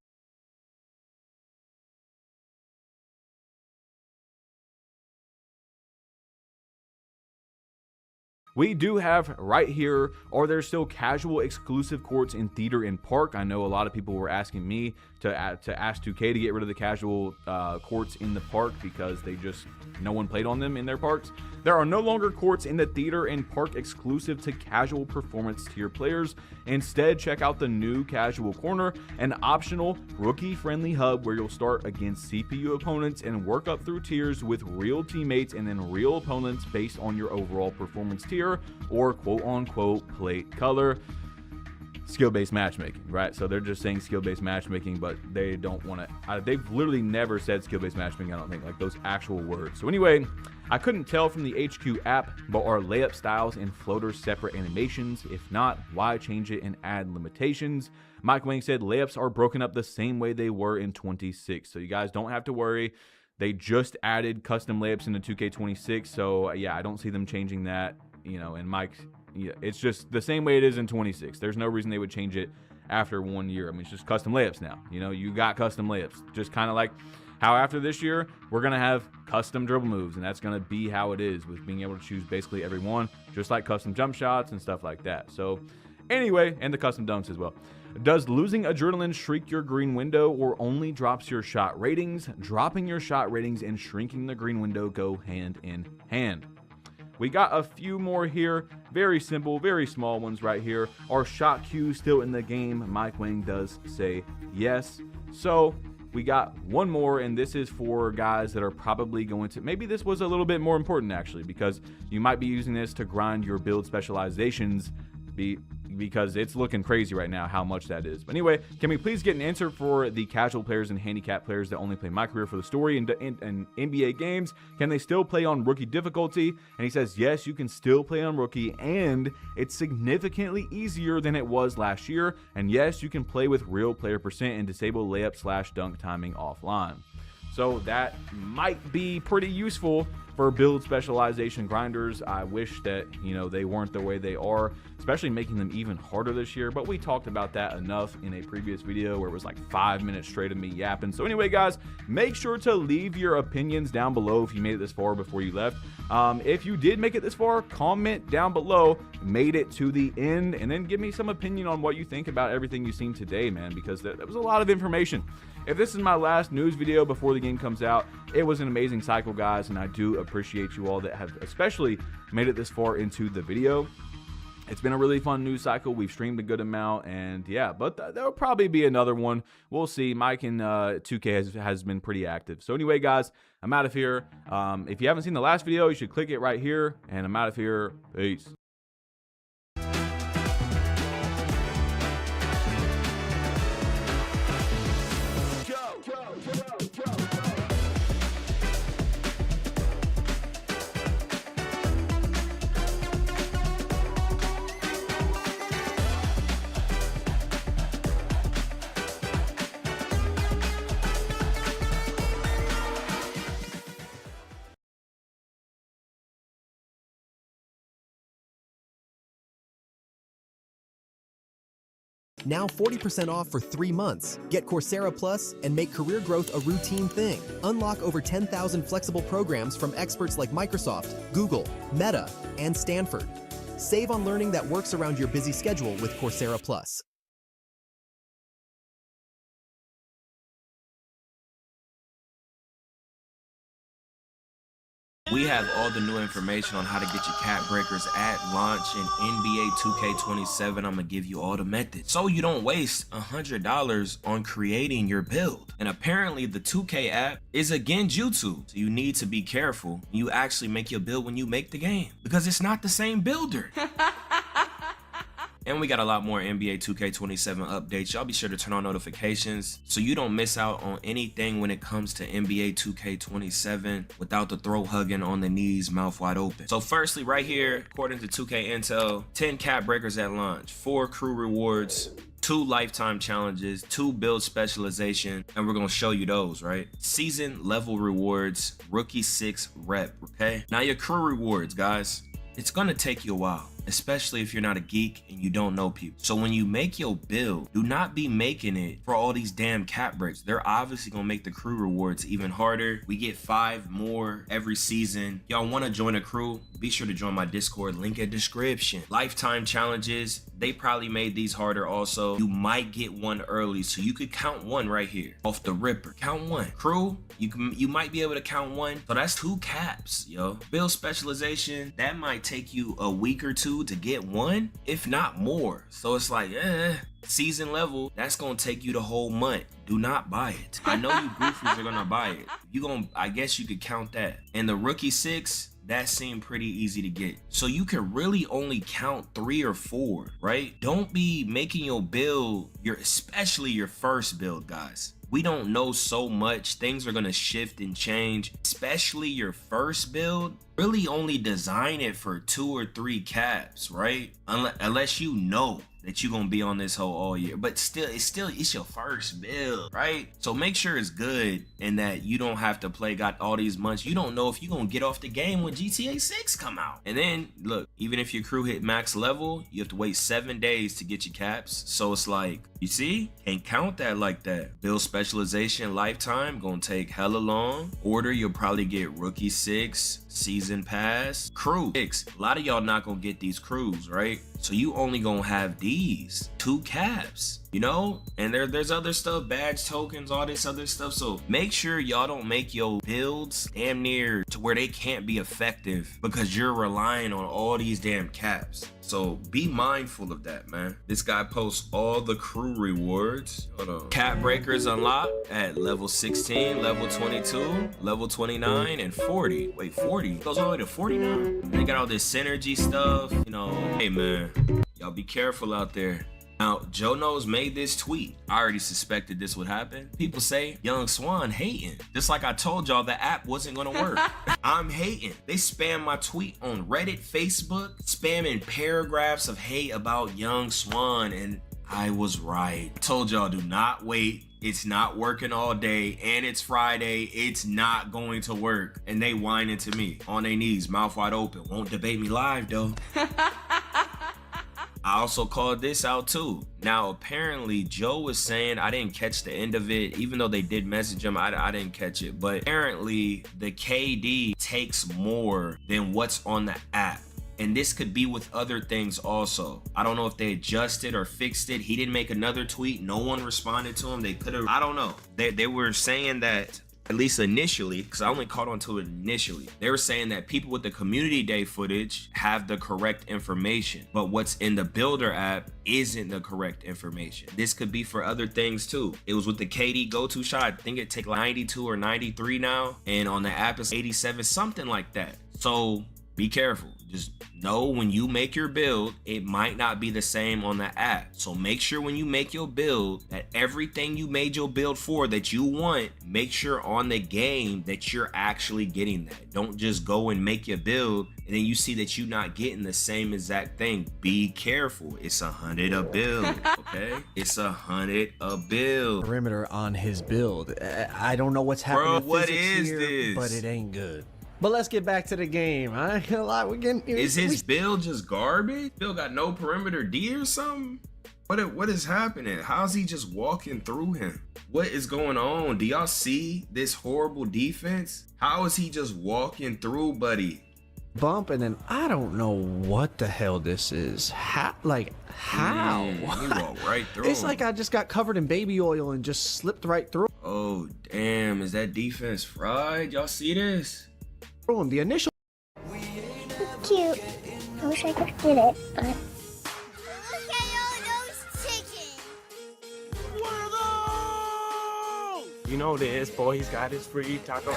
[SPEAKER 14] We do have right here, are there still casual exclusive courts in theater and park? I know a lot of people were asking me to ask 2K to get rid of the casual courts in the park because no one played on them in their parks. There are no longer courts in the theater and park exclusive to casual performance tier players. Instead, check out the new casual corner, an optional rookie-friendly hub where you'll start against CPU opponents and work up through tiers with real teammates and then real opponents based on your overall performance tier. year, or quote unquote plate color. Skill-based matchmaking, right? So they're just saying skill-based matchmaking, but they don't want to, they've literally never said skill-based matchmaking, I don't think, like those actual words. So anyway, I couldn't tell from the HQ app, but are layup styles and floaters separate animations? If not, why change it and add limitations? Mike Wang said layups are broken up the same way they were in 26, so you guys don't have to worry. They just added custom layups into 2K26, so yeah, I don't see them changing that, you know, and Mike, yeah, it's just the same way it is in 26. There's no reason they would change it after 1 year. I mean, it's just custom layups now. You know, you got custom layups. Just kind of like how after this year, we're going to have custom dribble moves, and that's going to be how it is with being able to choose basically every one, just like custom jump shots and stuff like that. So anyway, and the custom dunks as well. Does losing adrenaline shrink your green window or only drops your shot ratings? Dropping your shot ratings and shrinking the green window go hand in hand. We got a few more here. Very simple, very small ones right here. Are shot cues still in the game? Mike Wang does say yes. So we got one more, and this is for guys that are probably going to, maybe this was a little bit more important actually, because you might be using this to grind your build specializations because it's looking crazy right now how much that is. But anyway, can we please get an answer for the casual players and handicap players that only play My Career for the story and NBA games? Can they still play on rookie difficulty? And he says, yes, you can still play on rookie, and it's significantly easier than it was last year. And yes, you can play with real player percent and disable layup / dunk timing offline. So that might be pretty useful for build specialization grinders. I wish that, you know, they weren't the way they are, especially making them even harder this year. But we talked about that enough in a previous video where it was like 5 minutes straight of me yapping. So anyway, guys, make sure to leave your opinions down below if you made it this far before you left. If you did make it this far, comment down below, made it to the end, and then give me some opinion on what you think about everything you've seen today, man, because that was a lot of information. If this is my last news video before the game comes out, it was an amazing cycle, guys, and I do appreciate you all that have especially made it this far into the video. It's been a really fun news cycle. We've streamed a good amount, and yeah, but there'll probably be another one. We'll see. Mike and 2K has been pretty active. So anyway, guys, I'm out of here. If you haven't seen the last video, you should click it right here, and I'm out of here. Peace.
[SPEAKER 5] Now 40% off for 3 months. Get Coursera Plus and make career growth a routine thing. Unlock over 10,000 flexible programs from experts like Microsoft, Google, Meta, and Stanford. Save on learning that works around your busy schedule with Coursera Plus.
[SPEAKER 10] We have all the new information on how to get your cap breakers at launch in NBA 2K27. I'm gonna give you all the methods so you don't waste $100 on creating your build. And apparently the 2K app is a genjutsu, so you need to be careful when you actually make your build when you make the game, because it's not the same builder. And we got a lot more NBA 2K27 updates. Y'all be sure to turn on notifications so you don't miss out on anything when it comes to NBA 2K27 without the throat hugging on the knees, mouth wide open. So firstly, right here, according to 2K Intel, 10 cap breakers at launch, 4 crew rewards, 2 lifetime challenges, 2 build specialization, and we're gonna show you those, right? Season level rewards, rookie 6 rep, okay? Now your crew rewards, guys, it's gonna take you a while, especially if you're not a geek and you don't know people. So when you make your build, do not be making it for all these damn cap breaks. They're obviously gonna make the crew rewards even harder. We get 5 more every season. Y'all wanna join a crew? Be sure to join my Discord, link in description. Lifetime challenges, they probably made these harder also. You might get one early, so you could count 1 right here off the ripper. Count 1. Crew, you might be able to count 1. So that's 2 caps, yo. Build specialization, that might take you a week or 2 to get 1, if not more. So it's like, season level, that's gonna take you the whole month. Do not buy it. I know you goofies are gonna buy it. I guess you could count that. And the rookie 6, that seemed pretty easy to get. So you can really only count 3 or 4, right? Don't be making your build, especially your first build, guys. We don't know so much. Things are gonna shift and change, especially your first build. Really only design it for 2 or 3 caps, right? Unless you know that you're gonna be on this hoe all year, but it's your first build, right? So make sure it's good and that you don't have to play got all these months. You don't know if you're gonna get off the game when GTA 6 come out. And then look, even if your crew hit max level, you have to wait 7 days to get your caps. So it's like, you see, can't count that like that. Build specialization lifetime gonna take hella long. Order, you'll probably get rookie 6, season pass, crew 6. A lot of y'all not gonna get these crews, right? So you only gonna have these 2 caps, you know? And there's other stuff, badge tokens, all this other stuff. So make sure y'all don't make your builds damn near to where they can't be effective because you're relying on all these damn caps. So be mindful of that, man. This guy posts all the crew rewards. Hold on. Cap breakers unlocked at level 16, level 22, level 29, and 40. Wait, 40? Goes all the way to 49? They got all this synergy stuff. You know, hey man, y'all be careful out there. Now, Joe Knows made this tweet. I already suspected this would happen. People say Young Swan hating. Just like I told y'all the app wasn't gonna work. I'm hating. They spam my tweet on Reddit, Facebook, spamming paragraphs of hate about Young Swan, and I was right. I told y'all do not wait. It's not working all day and it's Friday. It's not going to work. And they whining to me on their knees, mouth wide open. Won't debate me live though. I also called this out too. Now, apparently Joe was saying, I didn't catch the end of it, even though they did message him, I didn't catch it. But apparently the KD takes more than what's on the app. And this could be with other things also. I don't know if they adjusted or fixed it. He didn't make another tweet. No one responded to him. They could have, I don't know. They were saying that, at least initially, because I only caught on to it initially, they were saying that people with the community day footage have the correct information, but what's in the builder app isn't the correct information. This could be for other things too. It was with the KD go-to shot. I think it take like 92 or 93 now, and on the app it's 87, something like that. So be careful. Just know when you make your build, it might not be the same on the app. So make sure when you make your build that everything you made your build for that you want, make sure on the game that you're actually getting that. Don't just go and make your build and then you see that you're not getting the same exact thing. Be careful. It's 100 a build, okay? It's 100 a build.
[SPEAKER 9] Perimeter on his build. I don't know what's happening.
[SPEAKER 10] Bro, what is
[SPEAKER 9] here,
[SPEAKER 10] this?
[SPEAKER 9] But it ain't good. But let's get back to the game. I ain't gonna lie, we're getting.
[SPEAKER 10] Is his build just garbage? Bill got no perimeter D or something? What is happening? How's he just walking through him? What is going on? Do y'all see this horrible defense? How is he just walking through, buddy?
[SPEAKER 9] Bump, and then I don't know what the hell this is. How?
[SPEAKER 10] He walked right through
[SPEAKER 9] It's
[SPEAKER 10] him.
[SPEAKER 9] like I just got covered in baby oil and just slipped right through.
[SPEAKER 10] Oh damn! Is that defense fried? Y'all see this?
[SPEAKER 9] The initial.
[SPEAKER 21] Cute. I wish I could get it, but.
[SPEAKER 17] You know this, boy. He's got his free taco.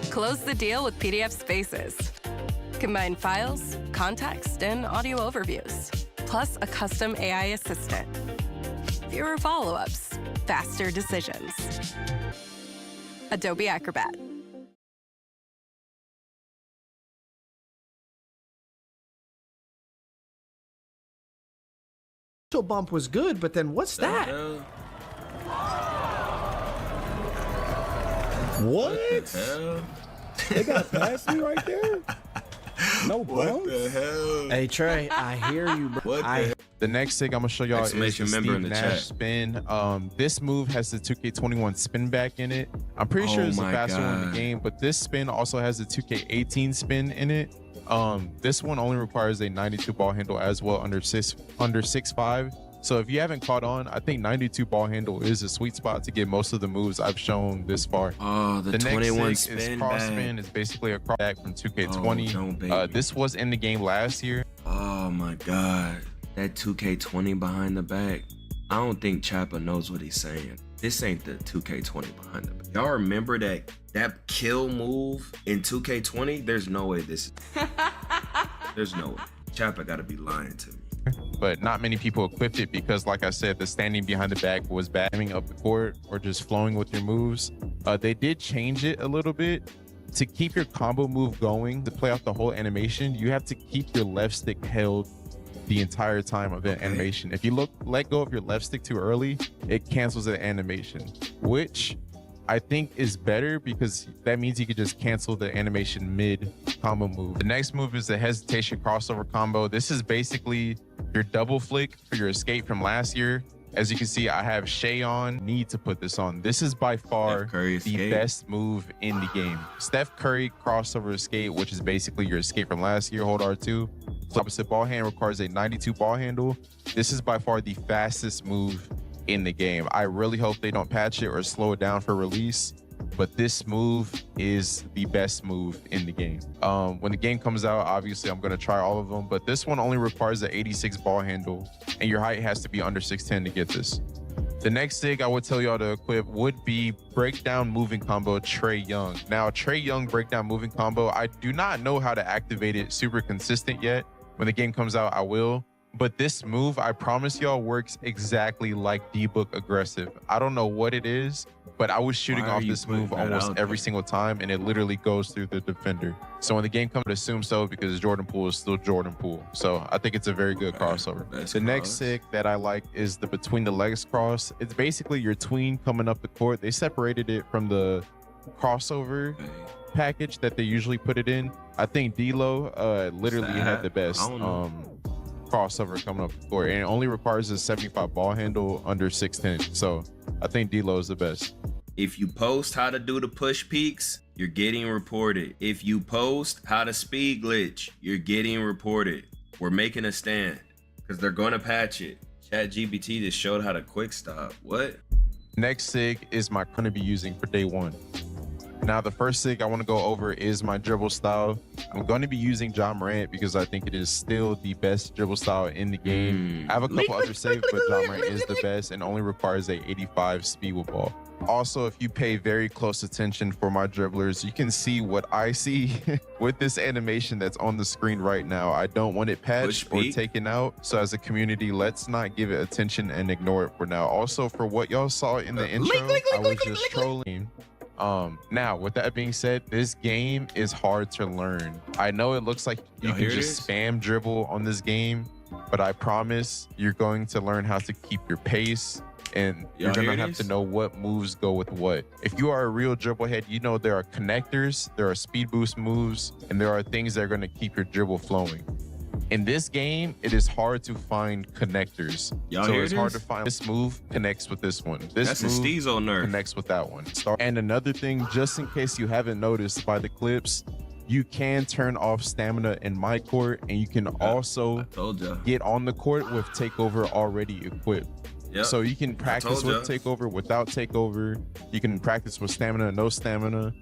[SPEAKER 20] Close the deal with PDF Spaces. Combine files, context, and audio overviews, plus a custom AI assistant. Fewer follow-ups, faster decisions. Adobe Acrobat.
[SPEAKER 9] Bump was good, but then what's that?
[SPEAKER 12] What?
[SPEAKER 10] Hell?
[SPEAKER 12] They got past me right there? No bumps?
[SPEAKER 10] What the hell?
[SPEAKER 9] Hey Trey, I hear you, bro.
[SPEAKER 22] The next thing I'm gonna show y'all is the
[SPEAKER 10] Exclamation member
[SPEAKER 22] Steve
[SPEAKER 10] in the
[SPEAKER 22] Nash
[SPEAKER 10] chat.
[SPEAKER 22] spin. This move has the 2K21 spin back in it. I'm pretty sure
[SPEAKER 10] Oh
[SPEAKER 22] it's the
[SPEAKER 10] my
[SPEAKER 22] faster one in
[SPEAKER 10] God.
[SPEAKER 22] the game, but this spin also has the 2K18 spin in it. This one only requires a 92 ball handle as well under 6'5". So if you haven't caught on, I think 92 ball handle is a sweet spot to get most of the moves I've shown this far.
[SPEAKER 10] Oh, the 21
[SPEAKER 22] next thing is
[SPEAKER 10] spin
[SPEAKER 22] cross
[SPEAKER 10] back.
[SPEAKER 22] spin. Is basically a cross back from 2K20.
[SPEAKER 10] Oh, don't, baby.
[SPEAKER 22] This was in the game last year.
[SPEAKER 10] Oh my God, that 2K20 behind the back. I don't think Chappa knows what he's saying. This ain't the 2K20 behind it. Y'all remember that kill move in 2K20? There's no way this is... There's no way. Chappa gotta be lying to me.
[SPEAKER 22] But not many people equipped it because, like I said, the standing behind the back was bad. Aiming up the court or just flowing with your moves. They did change it a little bit. To keep your combo move going, to play off the whole animation, you have to keep your left stick held the entire time of the animation. If you let go of your left stick too early, it cancels the animation, which I think is better because that means you could just cancel the animation mid combo move. The next move is the hesitation crossover combo. This is basically your double flick for your escape from last year. As you can see, I have Shay on. Need to put this on. This is by far the best move in the game. Steph Curry crossover escape, which is basically your escape from last year. Hold R2. Opposite ball hand requires a 92 ball handle. This is by far the fastest move in the game. I really hope they don't patch it or slow it down for release, but this move is the best move in the game. When the game comes out, obviously I'm going to try all of them, but this one only requires an 86 ball handle and your height has to be under 6'10" to get this. The next thing I would tell y'all to equip would be breakdown moving combo Trey Young. Now, Trey Young breakdown moving combo, I do not know how to activate it super consistent yet. When the game comes out, I will. But this move, I promise y'all, works exactly like D-Book aggressive. I don't know what it is, but I was shooting off this move almost every single time, and it literally goes through the defender. So when the game comes, I assume so because Jordan Poole is still Jordan Poole. So I think it's a very good crossover. The next sick that I like is the between the legs cross. It's basically your tween coming up the court. They separated it from the crossover package that they usually put it in. I think D-Lo literally had the best crossover coming up the court, and it only requires a 75 ball handle under 6'10". So I think D-Lo is the best.
[SPEAKER 10] If you post how to do the push peaks, you're getting reported. If you post how to speed glitch, you're getting reported. We're making a stand because they're going to patch it. ChatGPT just showed how to quick stop. What?
[SPEAKER 22] Next sig is my going to be using for day one. Now, the first sig I want to go over is my dribble style. I'm going to be using Ja Morant because I think it is still the best dribble style in the game. I have a couple other saves, but Ja Morant is the best and only requires a 85 speed with ball. Also, if you pay very close attention for my dribblers, you can see what I see with this animation that's on the screen right now. I don't want it patched or taken out. So as a community, let's not give it attention and ignore it for now. Also, for what y'all saw in the intro, I was just trolling. Now, with that being said, this game is hard to learn. I know it looks like you can just spam dribble on this game, but I promise you're going to learn how to keep your pace, and you're gonna have to know what moves go with what. If you are a real dribble head, you know there are connectors, there are speed boost moves, and there are things that are gonna keep your dribble flowing. In this game, it is hard to find connectors. So it's hard to find. This move connects with this one. This move connects with that one. And another thing, just in case you haven't noticed by the clips, you can turn off stamina in my court, and you can also get on the court with takeover already equipped. So you can practice with takeover, without takeover. You can practice with stamina, no stamina.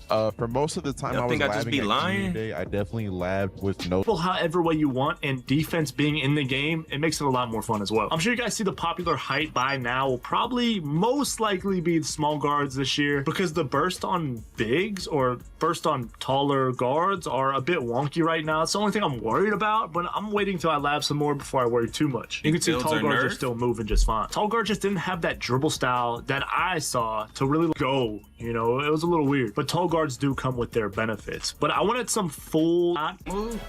[SPEAKER 22] For most of the time I was labbing at Community Day, I definitely labbed with no.
[SPEAKER 2] However way you want, and defense being in the game, it makes it a lot more fun as well. I'm sure you guys see the popular height by now will probably most likely be the small guards this year because the burst on bigs or burst on taller guards are a bit wonky right now. It's the only thing I'm worried about, but I'm waiting till I lab some more before I worry too much. You can see tall guards are still moving just fine. Tall guards just didn't have that dribble style that I saw to really go, you know, it was a little weird, but tall guards do come with their benefits. But I wanted some full
[SPEAKER 10] move.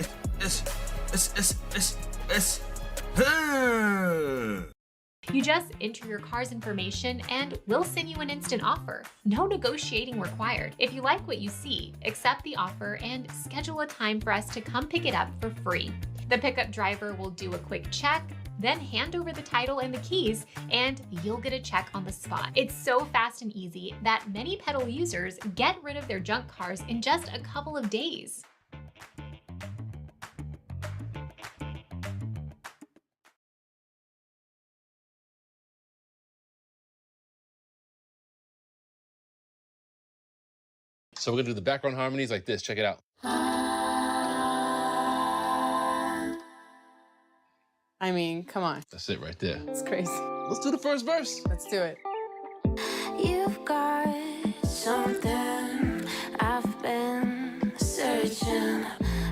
[SPEAKER 7] You just enter your car's information and we'll send you an instant offer. No negotiating required. If you like what you see, accept the offer and schedule a time for us to come pick it up for free. The pickup driver will do a quick check, then hand over the title and the keys, and you'll get a check on the spot. It's so fast and easy that many pedal users get rid of their junk cars in just a couple of days.
[SPEAKER 19] So we're gonna do the background harmonies like this. Check it out.
[SPEAKER 24] I mean, come on.
[SPEAKER 19] That's it right there.
[SPEAKER 24] It's crazy.
[SPEAKER 19] Let's do the first verse.
[SPEAKER 24] Let's do it.
[SPEAKER 13] got something I've been searching.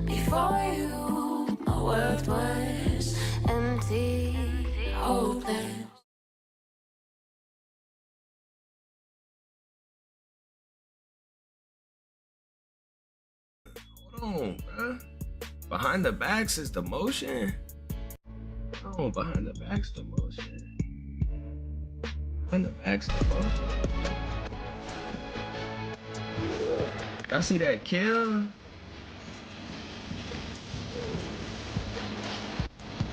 [SPEAKER 13] Before you, my world was empty, hopeless.
[SPEAKER 10] Hold on, bruh. Behind the backs is the motion. Oh, behind the backs the motion. Behind the backs the motion. Y'all see that kill?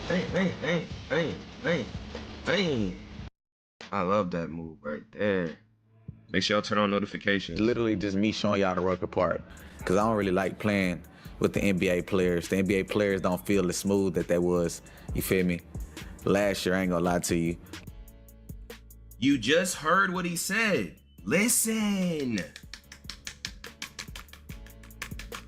[SPEAKER 10] Hey. I love that move right there. Make sure y'all turn on notifications.
[SPEAKER 6] It's literally just me showing y'all the work apart. Because I don't really like playing with the NBA players. The NBA players don't feel as smooth that was, you feel me? Last year, I ain't gonna lie to you.
[SPEAKER 10] You just heard what he said. Listen.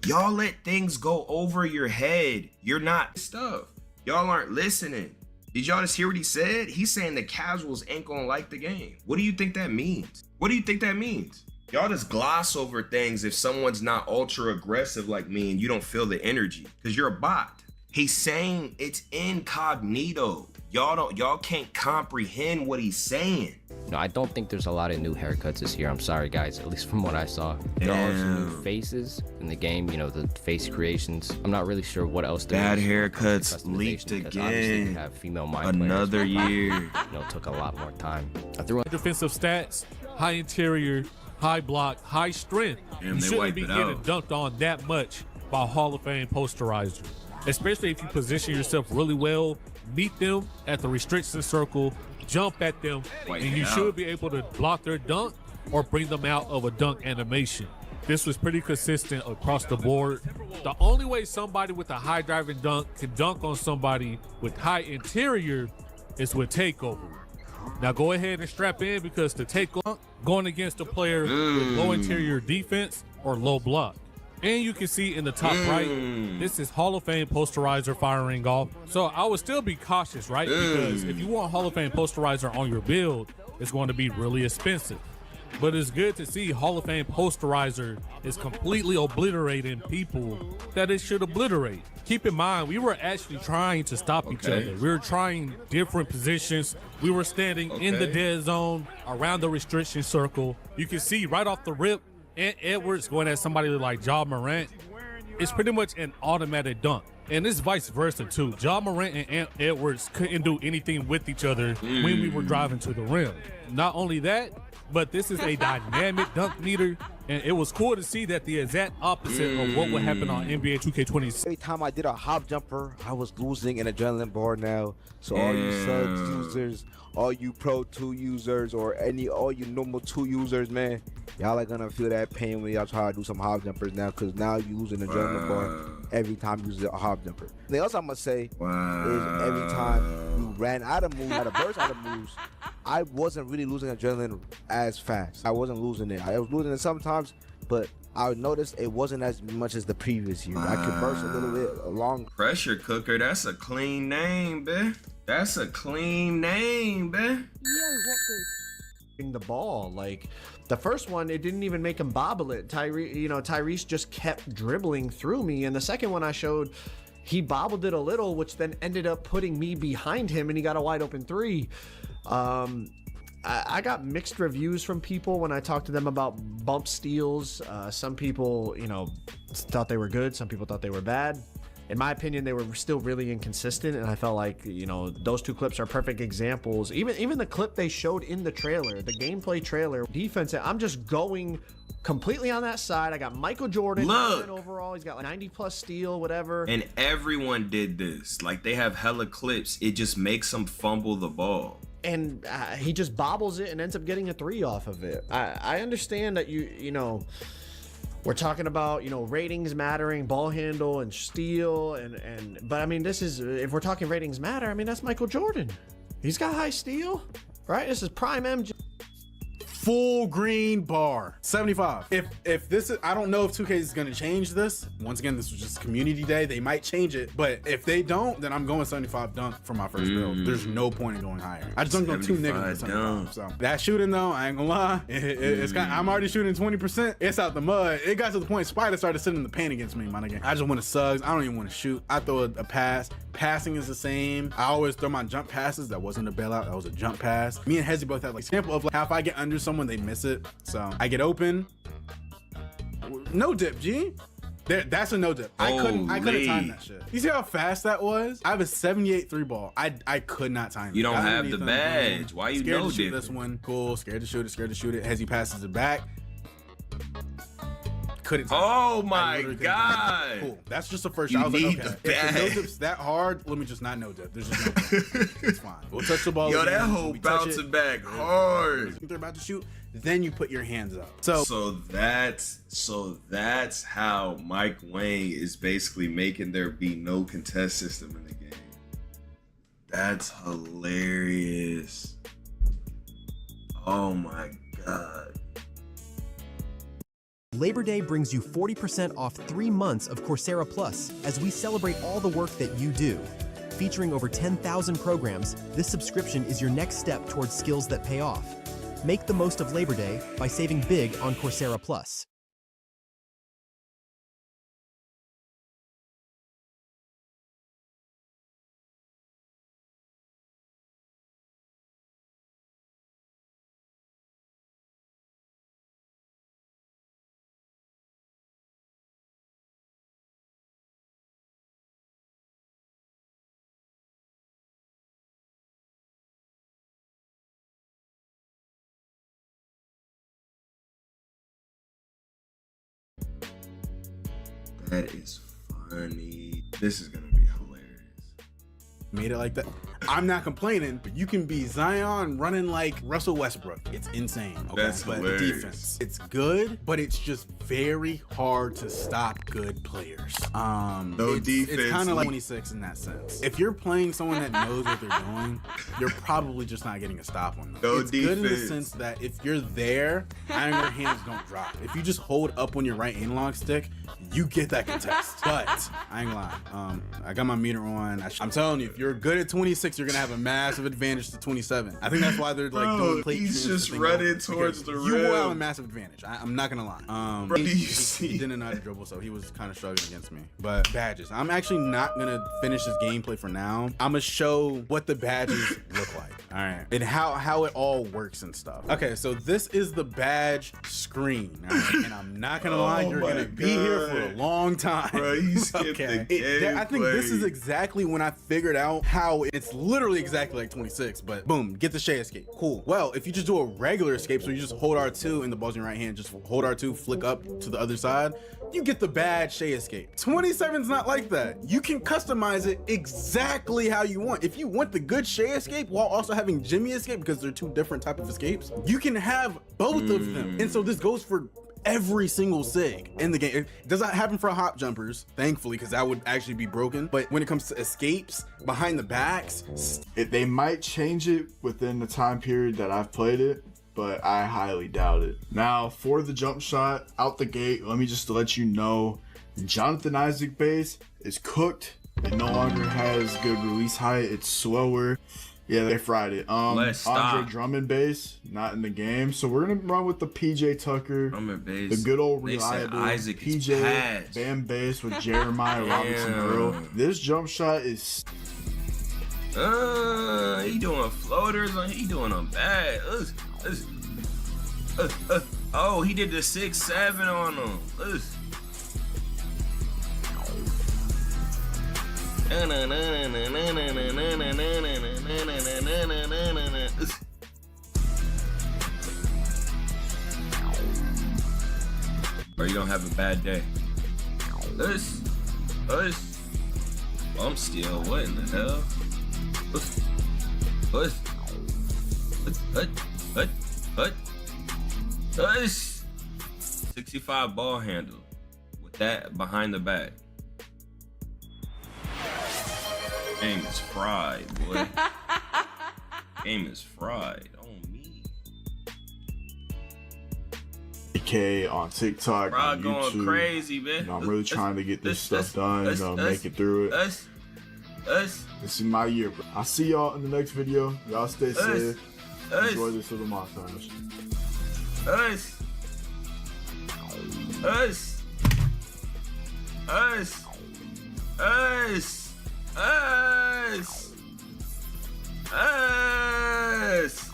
[SPEAKER 10] Y'all let things go over your head. You're not stuff. Y'all aren't listening. Did y'all just hear what he said? He's saying the casuals ain't gonna like the game. What do you think that means? What do you think that means? Y'all just gloss over things if someone's not ultra aggressive like me and you don't feel the energy because you're a bot. He's saying it's incognito. Y'all can't comprehend what he's saying.
[SPEAKER 11] No, I don't think there's a lot of new haircuts this year. I'm sorry, guys. At least from what I saw, there are some new faces in the game. You know, the face creations. I'm not really sure what else.
[SPEAKER 10] Bad haircuts leaked again.
[SPEAKER 11] Have female mind
[SPEAKER 10] another
[SPEAKER 11] players,
[SPEAKER 10] year.
[SPEAKER 11] You know, took a lot more time. I threw
[SPEAKER 15] defensive stats, high interior, high block, high strength.
[SPEAKER 10] Damn,
[SPEAKER 15] you
[SPEAKER 10] they
[SPEAKER 15] shouldn't
[SPEAKER 10] wiped
[SPEAKER 15] be
[SPEAKER 10] it
[SPEAKER 15] getting
[SPEAKER 10] out.
[SPEAKER 15] dunked on that much by Hall of Fame posterizer. Especially if you position yourself really well, meet them at the restriction circle, jump at them,
[SPEAKER 10] Wipe
[SPEAKER 15] and
[SPEAKER 10] it
[SPEAKER 15] you
[SPEAKER 10] out.
[SPEAKER 15] should be able to block their dunk or bring them out of a dunk animation. This was pretty consistent across the board. The only way somebody with a high driving dunk can dunk on somebody with high interior is with takeover. Now go ahead and strap in because the takeover going against a player with low interior defense or low block. And you can see in the top right, this is Hall of Fame posterizer firing off. So I would still be cautious, right? Because if you want Hall of Fame posterizer on your build, it's going to be really expensive. But it's good to see Hall of Fame posterizer is completely obliterating people that it should obliterate. Keep in mind, we were actually trying to stop each other. We were trying different positions. We were standing in the dead zone, around the restriction circle. You can see right off the rip, and Edwards going at somebody like Ja Morant, it's pretty much an automatic dunk. And it's vice versa too. Ja Morant and Edwards couldn't do anything with each other when we were driving to the rim. Not only that, but this is a dynamic dunk meter, and it was cool to see that the exact opposite of what would happen on NBA 2K26.
[SPEAKER 24] Every time I did a hop jumper, I was losing an adrenaline bar now. So all you subs users, all you Pro 2 users, or all you normal 2 users, man, y'all are gonna feel that pain when y'all try to do some hop jumpers now, because now you lose an adrenaline bar every time you use a hop jumper. The else I'm gonna say is every time you ran out of moves, had a burst out of moves, I wasn't really losing adrenaline as fast. I wasn't losing it. I was losing it sometimes, but I noticed it wasn't as much as the previous year. I could burst a little bit along.
[SPEAKER 10] Pressure cooker, that's a clean name, bruh. That's a clean name, bruh.
[SPEAKER 25] The ball, like the first one, it didn't even make him bobble it. Tyrese just kept dribbling through me, and the second one I showed, he bobbled it a little, which then ended up putting me behind him, and he got a wide open three. I got mixed reviews from people when I talked to them about bump steals. Some people, thought they were good. Some people thought they were bad. In my opinion, they were still really inconsistent, and I felt like, those two clips are perfect examples. Even the clip they showed in the trailer, the gameplay trailer, defense, I'm just going completely on that side. I got Michael Jordan overall. He's got like 90 plus steal, whatever.
[SPEAKER 10] And everyone did this. Like, they have hella clips. It just makes them fumble the ball.
[SPEAKER 25] And he just bobbles it and ends up getting a three off of it. I understand that we're talking about, ratings mattering, ball handle and steal, but I mean, this is, if we're talking ratings matter, I mean, that's Michael Jordan. He's got high steal, right? This is prime MJ.
[SPEAKER 3] full green bar, 75. If this is, I don't know if 2K is gonna change this. Once again, this was just community day. They might change it, but if they don't, then I'm going 75 dunk for my first build. There's no point in going higher. I just dunked on 2 niggas with 75. So that shooting though, I ain't gonna lie, it's kind of, I'm already shooting 20%. It's out the mud. It got to the point Spider started sitting in the paint against me, my nigga. I just want to sugs. I don't even want to shoot. I throw a pass. Passing is the same. I always throw my jump passes. That wasn't a bailout. That was a jump pass. Me and Hezzy both have like sample of like how if I get under someone, they miss it. So I get open. No dip, G. That's a no dip. I couldn't time that shit. You see how fast that was? I have a 78 3 ball. I could not time it.
[SPEAKER 10] You don't have the badge. Why you
[SPEAKER 3] scared
[SPEAKER 10] no
[SPEAKER 3] to shoot
[SPEAKER 10] dip?
[SPEAKER 3] this one? Cool. Scared to shoot it. Scared to shoot it. Hezzy passes it back. Couldn't.
[SPEAKER 10] Oh my god.
[SPEAKER 3] Cool. That's just the first shot. I was like, okay, if the no dip's that hard, let me just not no dip. There's just no dip. It's fine. We'll touch the ball.
[SPEAKER 10] Yo,
[SPEAKER 3] again.
[SPEAKER 10] that whole bouncing back hard.
[SPEAKER 3] They're about to shoot. Then you put your hands up.
[SPEAKER 10] So that's how Mike Wang is basically making there be no contest system in the game. That's hilarious. Oh my god.
[SPEAKER 5] Labor Day brings you 40% off 3 months of Coursera Plus as we celebrate all the work that you do. Featuring over 10,000 programs, this subscription is your next step towards skills that pay off. Make the most of Labor Day by saving big on Coursera Plus.
[SPEAKER 10] That is funny. This is gonna be hilarious.
[SPEAKER 3] Made it like that. I'm not complaining, but you can be Zion running like Russell Westbrook. It's insane. Okay?
[SPEAKER 10] That's
[SPEAKER 3] but
[SPEAKER 10] hilarious.
[SPEAKER 3] Defense, it's good, but it's just very hard to stop good players. Defense. It's kind of like 26 in that sense. If you're playing someone that knows what they're doing, you're probably just not getting a stop on them. It's good in the sense that if you're there, and your hands don't drop. If you just hold up on your right analog stick, you get that contest. But I ain't gonna lie. I got my meter on. I'm telling you, if you're good at 26, you're gonna have a massive advantage to 27. I think that's why they're like doing plate.
[SPEAKER 10] He's just running towards the rim.
[SPEAKER 3] You will have a massive advantage. I'm not gonna lie. He didn't know how to dribble, so he was kind of struggling against me. But badges, I'm actually not gonna finish this gameplay for now. I'm gonna show what the badges look like. All right, and how it all works and stuff. Okay, so this is the badge screen, right? And I'm not gonna lie, you're gonna be here for a long time.
[SPEAKER 10] Bro, you skipped the
[SPEAKER 3] I think this is exactly when I figured out how it's literally exactly like 26, but boom, get the Shea escape. Cool. Well, if you just do a regular escape, so you just hold R2 and the ball's in your right hand, just hold R2, flick up to the other side, you get the bad Shea escape. 27's not like that. You can customize it exactly how you want. If you want the good Shea escape while also having Jimmy escape, because they're two different type of escapes, you can have both of them. And so this goes for every single sig in the game. It does not happen for hop jumpers, thankfully, because that would actually be broken. But when it comes to escapes, behind the backs,
[SPEAKER 8] they might change it within the time period that I've played it, but I highly doubt it. Now, for the jump shot out the gate, let me just let you know, Jonathan Isaac base is cooked. It no longer has good release height. It's slower. Yeah, they fried it. Andre Drummond base, not in the game. So we're gonna run with the PJ Tucker, the good old reliable
[SPEAKER 10] Isaac
[SPEAKER 8] PJ Bam base with Jeremiah Robinson Earl. This jump shot is
[SPEAKER 10] he doing floaters on, he doing them bad. Oh, he did the 6-7 on him. Or you don't have a bad day. I'm still, what in the hell? Us. 65 ball handle with that behind the back. Game is fried, boy. Game is fried on me.
[SPEAKER 8] 50K on TikTok,
[SPEAKER 10] Bro,
[SPEAKER 8] on
[SPEAKER 10] going
[SPEAKER 8] YouTube.
[SPEAKER 10] crazy, man.
[SPEAKER 8] You know, I'm really trying to get this stuff done, you know, make it through it. This is my year, bro. I'll see y'all in the next video. Y'all stay safe. Enjoy this little montage.
[SPEAKER 10] Us. Us. Us. Us. Us. Us.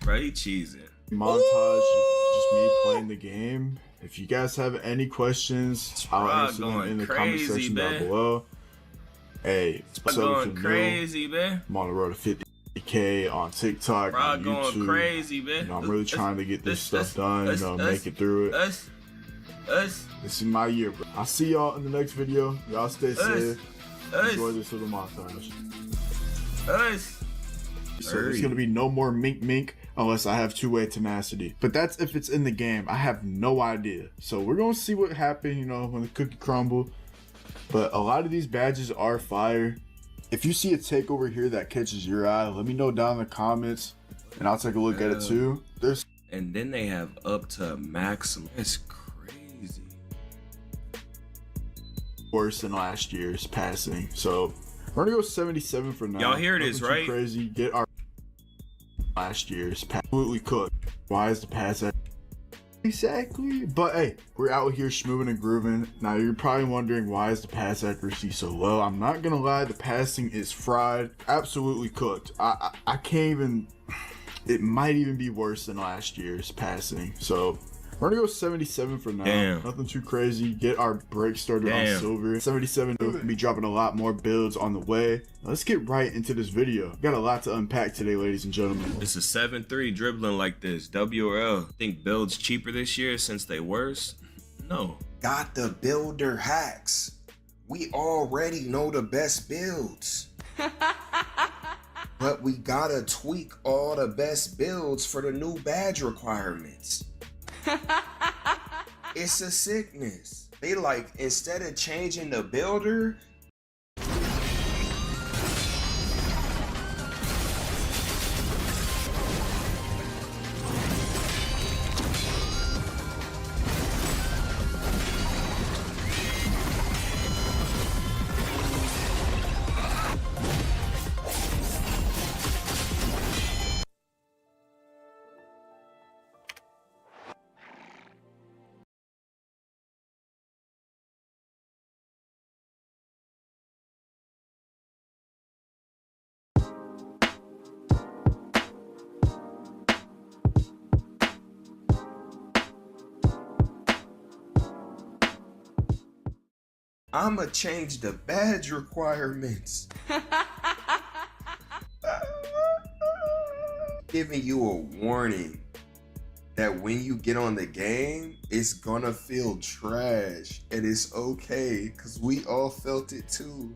[SPEAKER 10] Bro, he cheesing.
[SPEAKER 8] Montage, just me playing the game. If you guys have any questions, I'll answer them in the comment section down below. Hey,
[SPEAKER 10] it's going crazy, man.
[SPEAKER 8] I'm on the road to 50K on TikTok, on YouTube.
[SPEAKER 10] Going crazy, man.
[SPEAKER 8] You know, I'm really trying to get this stuff done, you know, make it through it. This is my year, bro. I'll see y'all in the next video. Y'all stay safe. Enjoy this little montage. So there's gonna be no more mink unless I have two-way tenacity. But that's if it's in the game. I have no idea. So we're gonna see what happens, you know, when the cookie crumble. But a lot of these badges are fire. If you see a takeover here that catches your eye, let me know down in the comments and I'll take a look at it too.
[SPEAKER 10] And then they have up to maximum. It's crazy.
[SPEAKER 8] Worse than last year's passing. So we're gonna go 77 for now.
[SPEAKER 10] Y'all hear this, right?
[SPEAKER 8] Crazy. Get our last year's pass absolutely cooked. Why is the pass exactly? But hey, we're out here schmoving and grooving. Now you're probably wondering, why is the pass accuracy so low? I'm not gonna lie, the passing is fried, absolutely cooked. I can't even. It might even be worse than last year's passing. So we're gonna go 77 for now.
[SPEAKER 10] Damn.
[SPEAKER 8] Nothing too crazy. Get our break started on silver. 77, we'll be dropping a lot more builds on the way. Let's get right into this video. Got a lot to unpack today, ladies and gentlemen.
[SPEAKER 10] It's a 7-3 dribbling like this. W or L. Think builds cheaper this year since they worse? No.
[SPEAKER 1] Got the builder hacks. We already know the best builds. But we gotta tweak all the best builds for the new badge requirements. It's a sickness. They like, instead of changing the builder, I'ma change the badge requirements. Giving you a warning that when you get on the game, it's gonna feel trash, and it's okay, cause we all felt it too.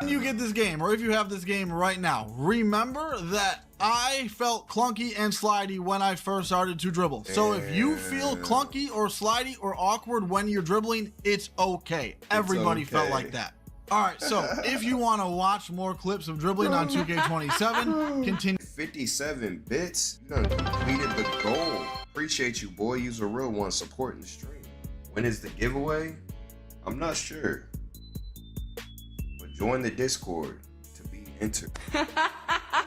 [SPEAKER 4] When you get this game, or if you have this game right now, remember that I felt clunky and slidey when I first started to dribble. So if you feel clunky or slidey or awkward when you're dribbling, it's okay. Everybody felt like that. All right, so if you want to watch more clips of dribbling on 2K27, continue.
[SPEAKER 1] 57 bits? You done completed the goal. Appreciate you, boy. You's a real one supporting the stream. When is the giveaway? I'm not sure. But join the Discord to be entered.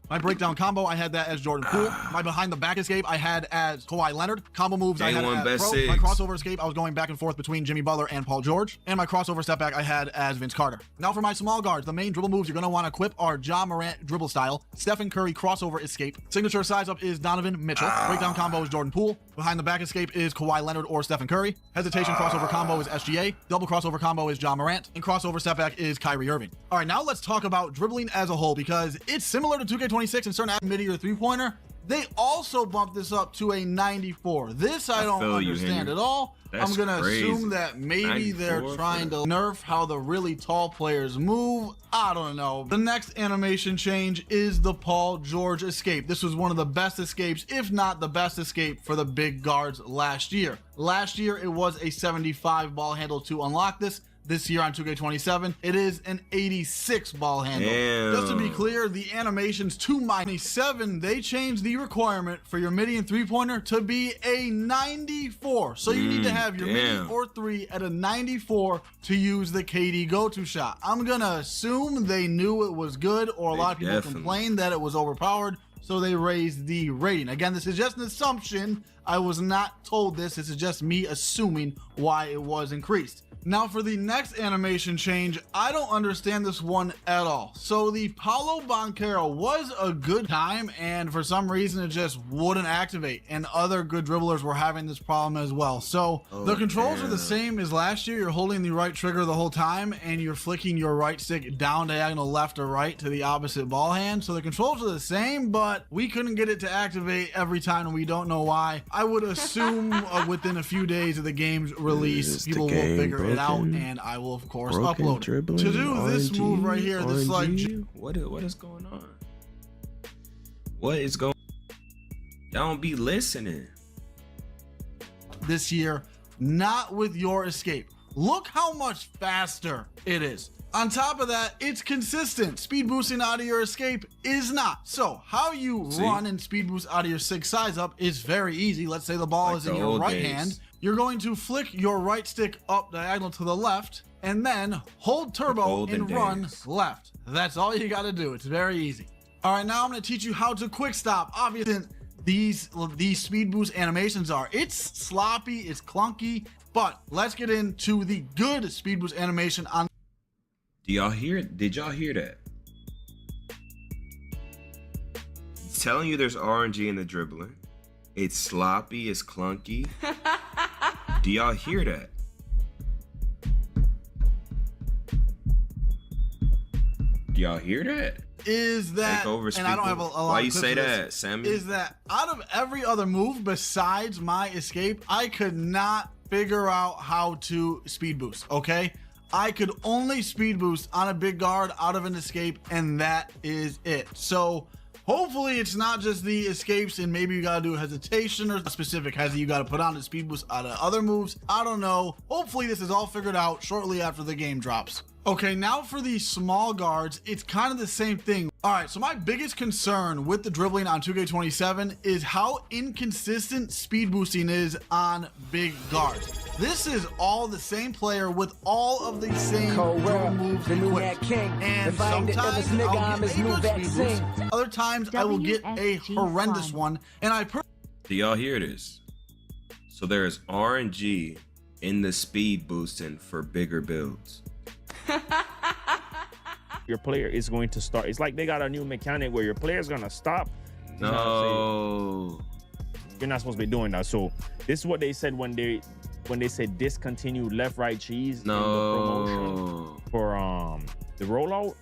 [SPEAKER 4] My breakdown combo, I had that as Jordan Poole. My behind the back escape, I had as Kawhi Leonard. Combo moves, I had as Pro. My crossover escape, I was going back and forth between Jimmy Butler and Paul George. And my crossover step back, I had as Vince Carter. Now for my small guards, the main dribble moves you're going to want to equip are Ja Morant dribble style, Stephen Curry crossover escape. Signature size up is Donovan Mitchell. Breakdown combo is Jordan Poole. Behind the back escape is Kawhi Leonard or Stephen Curry. Hesitation crossover combo is SGA. Double crossover combo is Ja Morant. And crossover step back is Kyrie Irving. All right, now let's talk about dribbling as a whole, because it's similar to 2K26 in certain midi or three-pointer. They also bumped this up to a 94. This I don't understand at all. I'm gonna assume that maybe they're trying to nerf how the really tall players move. I don't know. The next animation change is the Paul George escape. This was one of the best escapes, if not the best escape, for the big guards last year. Last year, it was a 75 ball handle to unlock this. this year on 2K27, it is an 86 ball handle.
[SPEAKER 10] Damn.
[SPEAKER 4] Just to be clear, the animations to my 27, they changed the requirement for your midi and three-pointer to be a 94. So you need to have your midi or three at a 94 to use the KD go-to shot. I'm gonna assume they knew it was good, or a lot of people complained that it was overpowered, so they raised the rating. Again, this is just an assumption. I was not told this. This is just me assuming why it was increased. Now for the next animation change, I don't understand this one at all. So the Paulo Banchero was a good time, and for some reason it just wouldn't activate, and other good dribblers were having this problem as well. So the controls are the same as last year. You're holding the right trigger the whole time, and you're flicking your right stick down diagonal left or right to the opposite ball hand. So the controls are the same, but we couldn't get it to activate every time, and we don't know why. I would assume within a few days of the game's release, people will figure it out, and I will of course upload it. To do this move right here, this like
[SPEAKER 10] what is going on? What is going? Y'all don't be listening.
[SPEAKER 4] This year, not with your escape. Look how much faster it is. On top of that, it's consistent. Speed boosting out of your escape is not. So how you run and speed boost out of your 6 size up is very easy. Let's say the ball is in your right hand. You're going to flick your right stick up diagonal to the left, and then hold turbo and run left. That's all you got to do. It's very easy. All right, now I'm going to teach you how to quick stop. Obviously, these speed boost animations are. It's sloppy, it's clunky, but let's get into the good speed boost animation on.
[SPEAKER 10] Did y'all hear that? It's telling you there's RNG in the dribbling. It's sloppy, it's clunky. Do y'all hear that? Do y'all hear that?
[SPEAKER 4] Is that, and I don't have a lot
[SPEAKER 10] Why
[SPEAKER 4] of
[SPEAKER 10] you
[SPEAKER 4] clips
[SPEAKER 10] say
[SPEAKER 4] of this,
[SPEAKER 10] that, Sammy?
[SPEAKER 4] is that out of every other move besides my escape, I could not figure out how to speed boost, okay? I could only speed boost on a big guard out of an escape, and that is it. So hopefully it's not just the escapes, and maybe you gotta do a hesitation or a specific hesi you gotta put on to speed boost out of other moves. I don't know. Hopefully this is all figured out shortly after the game drops. Okay, now for the small guards, it's kind of the same thing. All right, so my biggest concern with the dribbling on 2K27 is how inconsistent speed boosting is on big guards. This is all the same player with all of the same dribble moves equipped. And sometimes I'll get a good speed boost, other times I will get a horrendous one. And
[SPEAKER 10] do y'all hear this? So there's RNG in the speed boosting for bigger builds.
[SPEAKER 14] Your player is going to start. It's like they got a new mechanic where your player is going to stop.
[SPEAKER 10] No.
[SPEAKER 14] You're not supposed to be doing that. So this is what they said when they said discontinue left right cheese in the promotion for the rollout.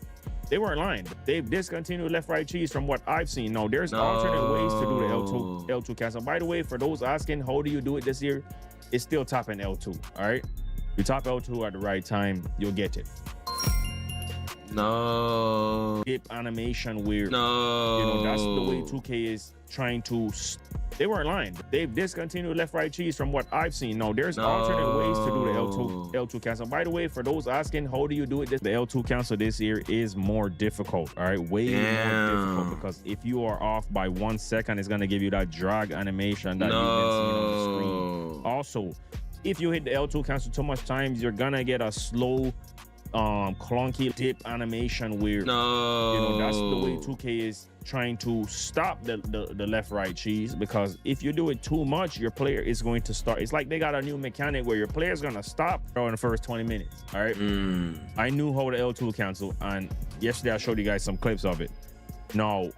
[SPEAKER 14] They weren't lying. They've discontinued left right cheese from what I've seen. No, there's alternate ways to do the L2 cancel. By the way, for those asking how do you do it this year, it's still topping L2. All right, you top L2 at the right time, you'll get it.
[SPEAKER 10] No.
[SPEAKER 14] Skip animation weird.
[SPEAKER 10] No.
[SPEAKER 14] You know, that's the way 2K is trying to. They weren't lying. They've discontinued left right cheese from what I've seen. No, there's alternate ways to do the L2 cancel. By the way, for those asking how do you do it, the L2 cancel this year is more difficult. All right, way more difficult, because if you are off by 1 second, it's gonna give you that drag animation that you've been seeing on the screen. Also, if you hit the L2 cancel too much times, you're gonna get a slow clunky dip animation where you know, that's the way 2K is trying to stop the left right cheese, because if you do it too much, your player is going to start. It's like they got a new mechanic where your player is gonna stop in the first 20 minutes. All right. I knew how the L2 cancel, and yesterday I showed you guys some clips of it. Now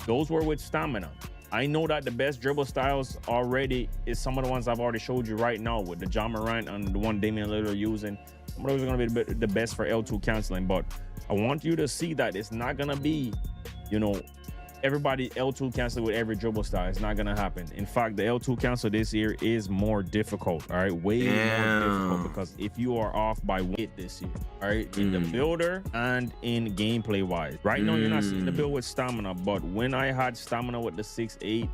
[SPEAKER 14] those were with stamina. I know that the best dribble styles already is some of the ones I've already showed you right now with the John Morant and the one Damian Lillard using. Some of those are going to be the best for L2 canceling, but I want you to see that it's not going to be, you know, everybody L2 cancel with every dribble style. It's not going to happen. In fact, the L2 cancel this year is more difficult, all right? Way more difficult, because if you are off by one this year, all right, in the builder and in gameplay wise. Right now, you're not seeing the build with stamina, but when I had stamina with the 6'8",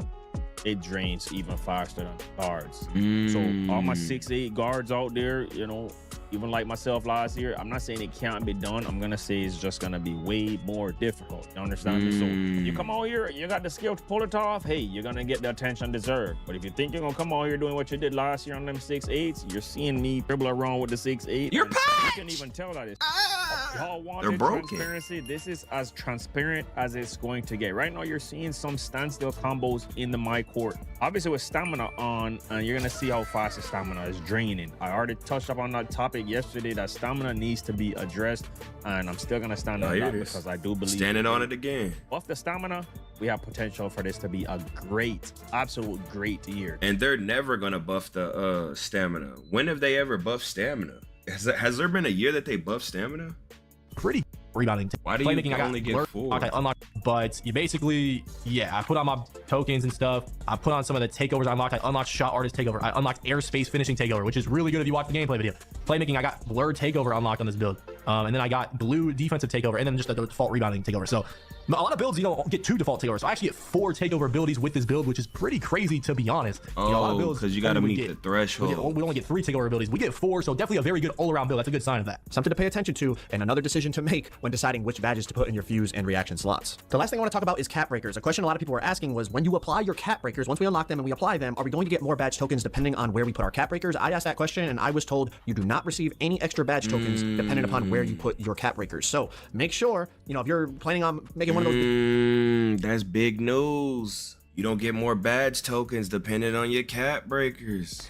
[SPEAKER 14] it drains even faster than guards. So all my 6'8" guards out there, you know, even like myself last year, I'm not saying it can't be done. I'm gonna say it's just gonna be way more difficult. You understand me? So you come out here, you got the skill to pull it off, hey, you're gonna get the attention deserved. But if you think you're gonna come out here doing what you did last year on them 6'8s, you're seeing me dribble around with the 6'8.
[SPEAKER 10] You're
[SPEAKER 14] packed! You can even tell that it's y'all wanted
[SPEAKER 10] They're broken.
[SPEAKER 14] transparency. This is as transparent as it's going to get. Right now, you're seeing some standstill combos in the my court. Obviously, with stamina on, and you're gonna see how fast the stamina is draining. I already touched up on that topic yesterday. That stamina needs to be addressed, and I'm still gonna stand on that because I do believe
[SPEAKER 10] standing on it again.
[SPEAKER 14] Buff the stamina, we have potential for this to be a great, absolute great year.
[SPEAKER 10] And they're never gonna buff the stamina. When have they ever buffed stamina? Has there been a year that they buffed stamina?
[SPEAKER 16] Pretty rebounding.
[SPEAKER 10] Why do you only get 4?
[SPEAKER 16] I unlocked, but you basically, I put on my tokens and stuff. I put on some of the takeovers I unlocked. I unlocked shot artist takeover. I unlocked airspace finishing takeover, which is really good if you watch the gameplay video. Playmaking, I got blurred takeover unlocked on this build. And then I got blue defensive takeover, and then just the default rebounding takeover. So a lot of builds, you don't get 2 default takeovers. So I actually get 4 takeover abilities with this build, which is pretty crazy to be honest.
[SPEAKER 10] Oh,
[SPEAKER 16] a lot of builds,
[SPEAKER 10] because you got to meet the threshold.
[SPEAKER 16] We only get 3 takeover abilities. We get 4, so definitely a very good all-around build. That's a good sign of that.
[SPEAKER 25] Something to pay attention to, and another decision to make when deciding which badges to put in your fuse and reaction slots. The last thing I want to talk about is cap breakers. A question a lot of people were asking was, when you apply your cap breakers, once we unlock them and we apply them, are we going to get more badge tokens depending on where we put our cap breakers? I asked that question and I was told you do not receive any extra badge tokens depending upon where you put your cap breakers. So make sure, if you're planning on making one of those...
[SPEAKER 10] That's big news. You don't get more badge tokens depending on your cap breakers.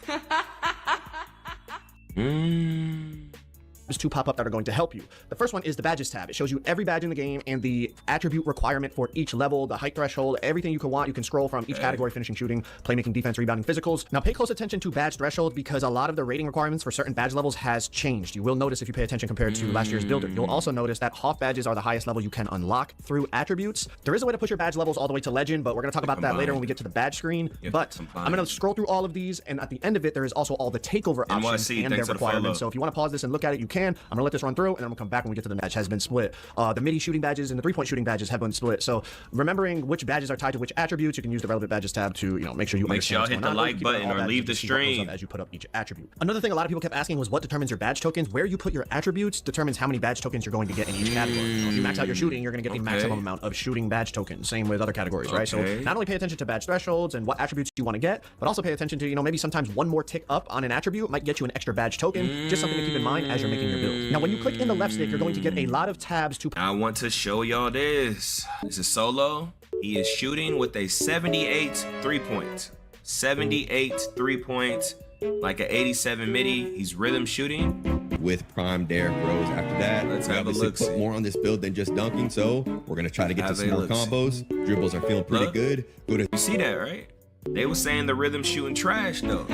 [SPEAKER 25] to pop up that are going to help you. The first one is the badges tab. It shows you every badge in the game and the attribute requirement for each level, the height threshold, everything you can want. You can scroll from each category: finishing, shooting, playmaking, defense, rebounding, physicals. Now pay close attention to badge threshold because a lot of the rating requirements for certain badge levels has changed. You will notice if you pay attention compared to last year's builder. You'll also notice that Hoff badges are the highest level you can unlock through attributes. There is a way to push your badge levels all the way to legend, but we're going to talk about that later when we get to the badge screen. But I'm going to scroll through all of these, and at the end of it, there is also all the takeover options and their requirements. So if you want to pause this and look at it, you can. I'm going to let this run through, and then I'm going to come back when we get to the badge has been split. The midi shooting badges and the 3-point shooting badges have been split. So remembering which badges are tied to which attributes, you can use the relevant badges tab to make sure you
[SPEAKER 10] y'all hit the like button or leave the stream
[SPEAKER 25] as you put up each attribute. Another thing a lot of people kept asking was what determines your badge tokens. Where you put your attributes determines how many badge tokens you're going to get in each category. If you max out your shooting, you're going to get the maximum amount of shooting badge tokens. Same with other categories, right? So not only pay attention to badge thresholds and what attributes you want to get, but also pay attention to maybe sometimes one more tick up on an attribute might get you an extra badge token. Just something to keep in mind as you're making your build. Now when you click in the left stick, you're going to get a lot of tabs to...
[SPEAKER 10] I want to show y'all this. This is Solo. He is shooting with a 78 3-point. 78 3-point, like an 87 midi. He's rhythm shooting.
[SPEAKER 12] With prime Derrick Rose after that.
[SPEAKER 10] Let's have a look.
[SPEAKER 12] Put more on this build than just dunking, so we're going to try to get to some more combos. Dribbles are feeling pretty good.
[SPEAKER 10] You see that, right? They were saying the rhythm shooting trash, though.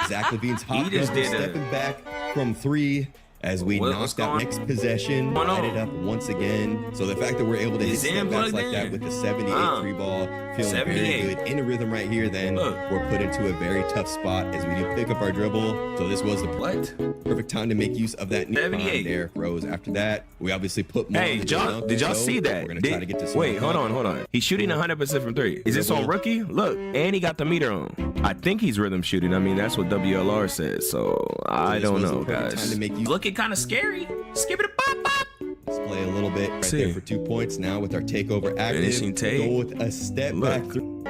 [SPEAKER 12] Zach LaVine's hot stepping back from 3 as we knocked that next possession, light it up once again. So the fact that we're able to hit step backs like that with the 78 3 ball, feeling very good in a rhythm right here, then we're put into a very tough spot as we do pick up our dribble. So this was the perfect time to make use of that new Derrick Rose. After that, we obviously put more.
[SPEAKER 10] Hey, did y'all see that?
[SPEAKER 12] We're gonna try to get to some
[SPEAKER 10] wait, hold on. He's shooting 100% from 3. Is this on rookie? Look, and he got the meter on. I think he's rhythm shooting. I mean, that's what WLR says. So I don't know, guys. Looking kind of scary. Skip it, pop, pop.
[SPEAKER 12] Let's play a little bit right there for 2 points now with our takeover active. Go with a step back.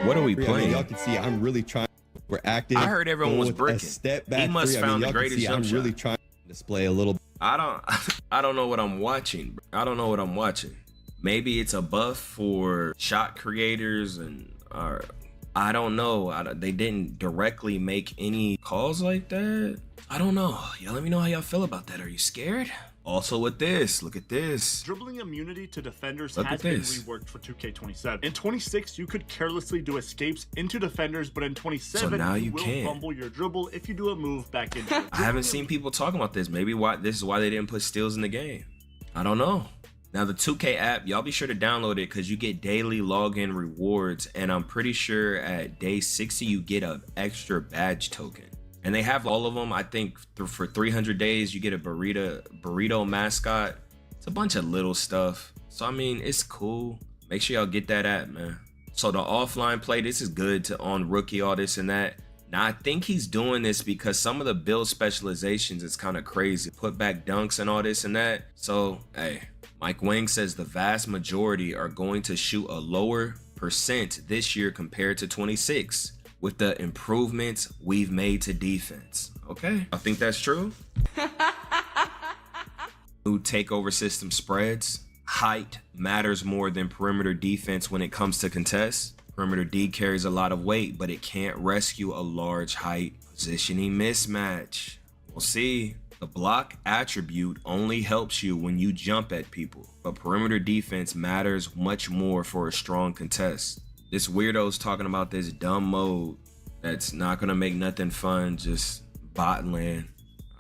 [SPEAKER 10] What are we playing?
[SPEAKER 12] I mean, y'all can see I'm really trying. We're active.
[SPEAKER 10] I heard everyone was bricking.
[SPEAKER 12] Step back.
[SPEAKER 10] He must found the greatest jump
[SPEAKER 12] shot. I'm really trying to display a little.
[SPEAKER 10] I don't know what I'm watching. Maybe it's a buff for shot creators or I don't know. They didn't directly make any calls like that. I don't know. Y'all let me know how y'all feel about that. Are you scared? Also with this, look at this.
[SPEAKER 2] Dribbling immunity to defenders has been reworked for 2K27. In 26, you could carelessly do escapes into defenders, but in 27,
[SPEAKER 10] so now
[SPEAKER 2] you
[SPEAKER 10] will
[SPEAKER 2] fumble your dribble if you do a move back into it.
[SPEAKER 10] I haven't seen people talking about this. Maybe this is why they didn't put steals in the game. I don't know. Now the 2K app, y'all be sure to download it because you get daily login rewards, and I'm pretty sure at day 60 you get an extra badge token. And they have all of them. I think for 300 days, you get a burrito mascot. It's a bunch of little stuff. So, I mean, it's cool. Make sure y'all get that app, man. So the offline play, this is good on rookie, all this and that. Now, I think he's doing this because some of the build specializations is kind of crazy. Put back dunks and all this and that. So, hey, Mike Wang says the vast majority are going to shoot a lower percent this year compared to 26 with the improvements we've made to defense. Okay, I think that's true. New takeover system spreads. Height matters more than perimeter defense when it comes to contests. Perimeter D carries a lot of weight, but it can't rescue a large height positioning mismatch. We'll see. The block attribute only helps you when you jump at people, but perimeter defense matters much more for a strong contest. This weirdo's talking about this dumb mode that's not gonna make nothing fun, just bot land.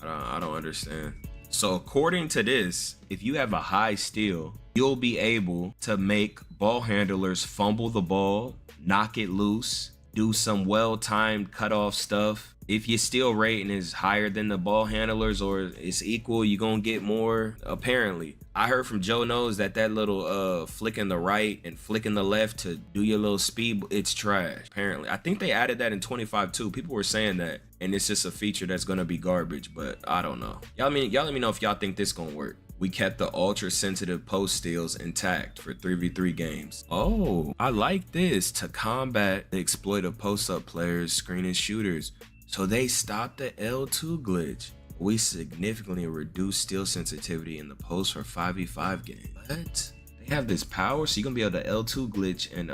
[SPEAKER 10] I don't understand. So according to this, if you have a high steal, you'll be able to make ball handlers fumble the ball, knock it loose, do some well-timed cutoff stuff. If your steal rating is higher than the ball handlers or it's equal, you're gonna get more, apparently. I heard from Joe Knows that little flicking the right and flicking the left to do your little speed, it's trash, apparently. I think they added that in 25 too. People were saying that, and it's just a feature that's gonna be garbage, but I don't know. Y'all let me know if y'all think this gonna work. We kept the ultra sensitive post steals intact for 3v3 games. Oh, I like this. To combat the exploit of post-up players, screening shooters, so they stopped the L2 glitch. We significantly reduced steal sensitivity in the post for 5v5 game. What? They have this power, so you're gonna be able to L2 glitch in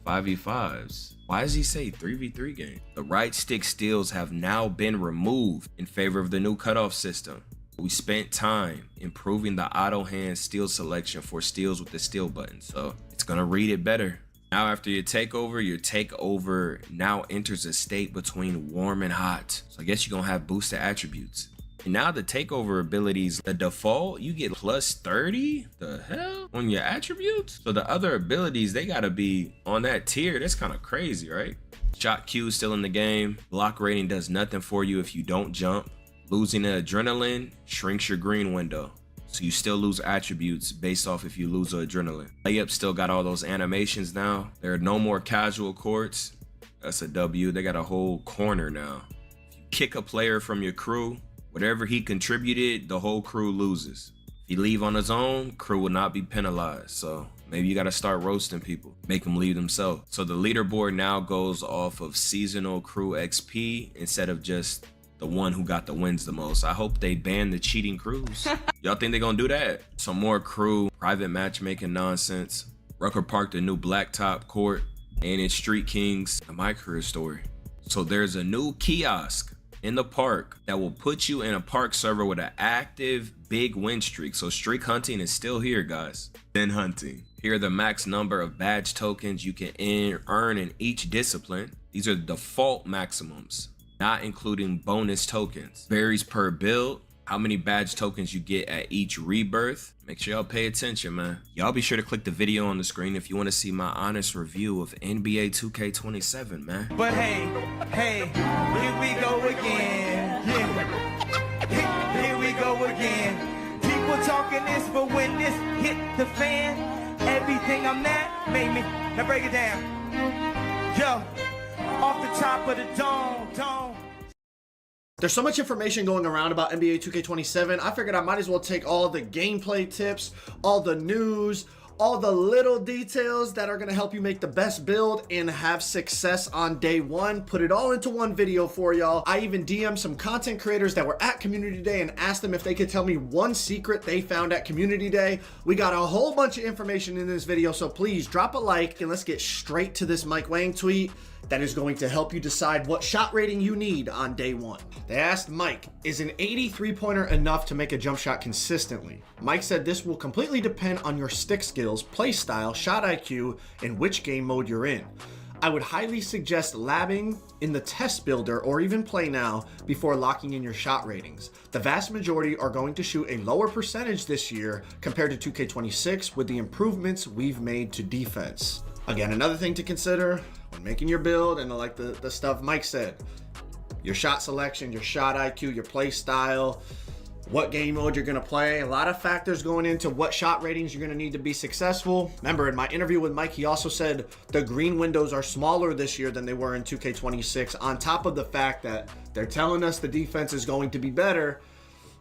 [SPEAKER 10] 5v5s. Why does he say 3v3 game? The right stick steals have now been removed in favor of the new cutoff system. We spent time improving the auto hand steal selection for steals with the steal button, so it's gonna read it better. Now after your takeover now enters a state between warm and hot. So I guess you're gonna have boosted attributes. And now the takeover abilities, the default, you get plus 30? The hell? On your attributes? So the other abilities, they gotta be on that tier. That's kind of crazy, right? Shot Q still in the game. Block rating does nothing for you if you don't jump. Losing the adrenaline shrinks your green window. So you still lose attributes based off if you lose the adrenaline. Layup still got all those animations now. There are no more casual courts. That's a W. They got a whole corner now. If you kick a player from your crew, whatever he contributed, the whole crew loses. If you leave on his own, crew will not be penalized. So maybe you got to start roasting people, make them leave themselves. So the leaderboard now goes off of seasonal crew XP instead of just the one who got the wins the most. I hope they ban the cheating crews. Y'all think they're gonna do that? Some more crew, private matchmaking nonsense. Rucker Park, the new blacktop court, and it's Street Kings, my career story. So there's a new kiosk in the park that will put you in a park server with an active big win streak. So streak hunting is still here, guys. Then hunting. Here are the max number of badge tokens you can earn in each discipline. These are the default maximums, not including bonus tokens. Varies per build, how many badge tokens you get at each rebirth. Make sure y'all pay attention, man. Y'all be sure to click the video on the screen if you want to see my honest review of NBA 2K27, man.
[SPEAKER 17] But hey, here we go again. Yeah, here we go again. People talking this, but when this hit the fan, everything I'm at made me. Now break it down. Yo, off the top of the dome.
[SPEAKER 25] There's so much information going around about NBA 2K27. I figured I might as well take all the gameplay tips, all the news, all the little details that are going to help you make the best build and have success on day one. Put it all into one video for y'all. I even DM'd some content creators that were at Community Day and asked them if they could tell me one secret they found at Community Day. We got a whole bunch of information in this video, so please drop a like and let's get straight to this Mike Wang tweet that is going to help you decide what shot rating you need on day one. They asked Mike, is an 83-pointer enough to make a jump shot consistently? Mike said this will completely depend on your stick skills, play style, shot IQ, and which game mode you're in. I would highly suggest labbing in the test builder or even play now before locking in your shot ratings. The vast majority are going to shoot a lower percentage this year compared to 2K26 with the improvements we've made to defense. Again, another thing to consider when making your build, and like the stuff Mike said, your shot selection, your shot IQ, your play style, what game mode you're going to play. A lot of factors going into what shot ratings you're going to need to be successful. Remember, in my interview with Mike, he also said the green windows are smaller this year than they were in 2K26, on top of the fact that they're telling us the defense is going to be better.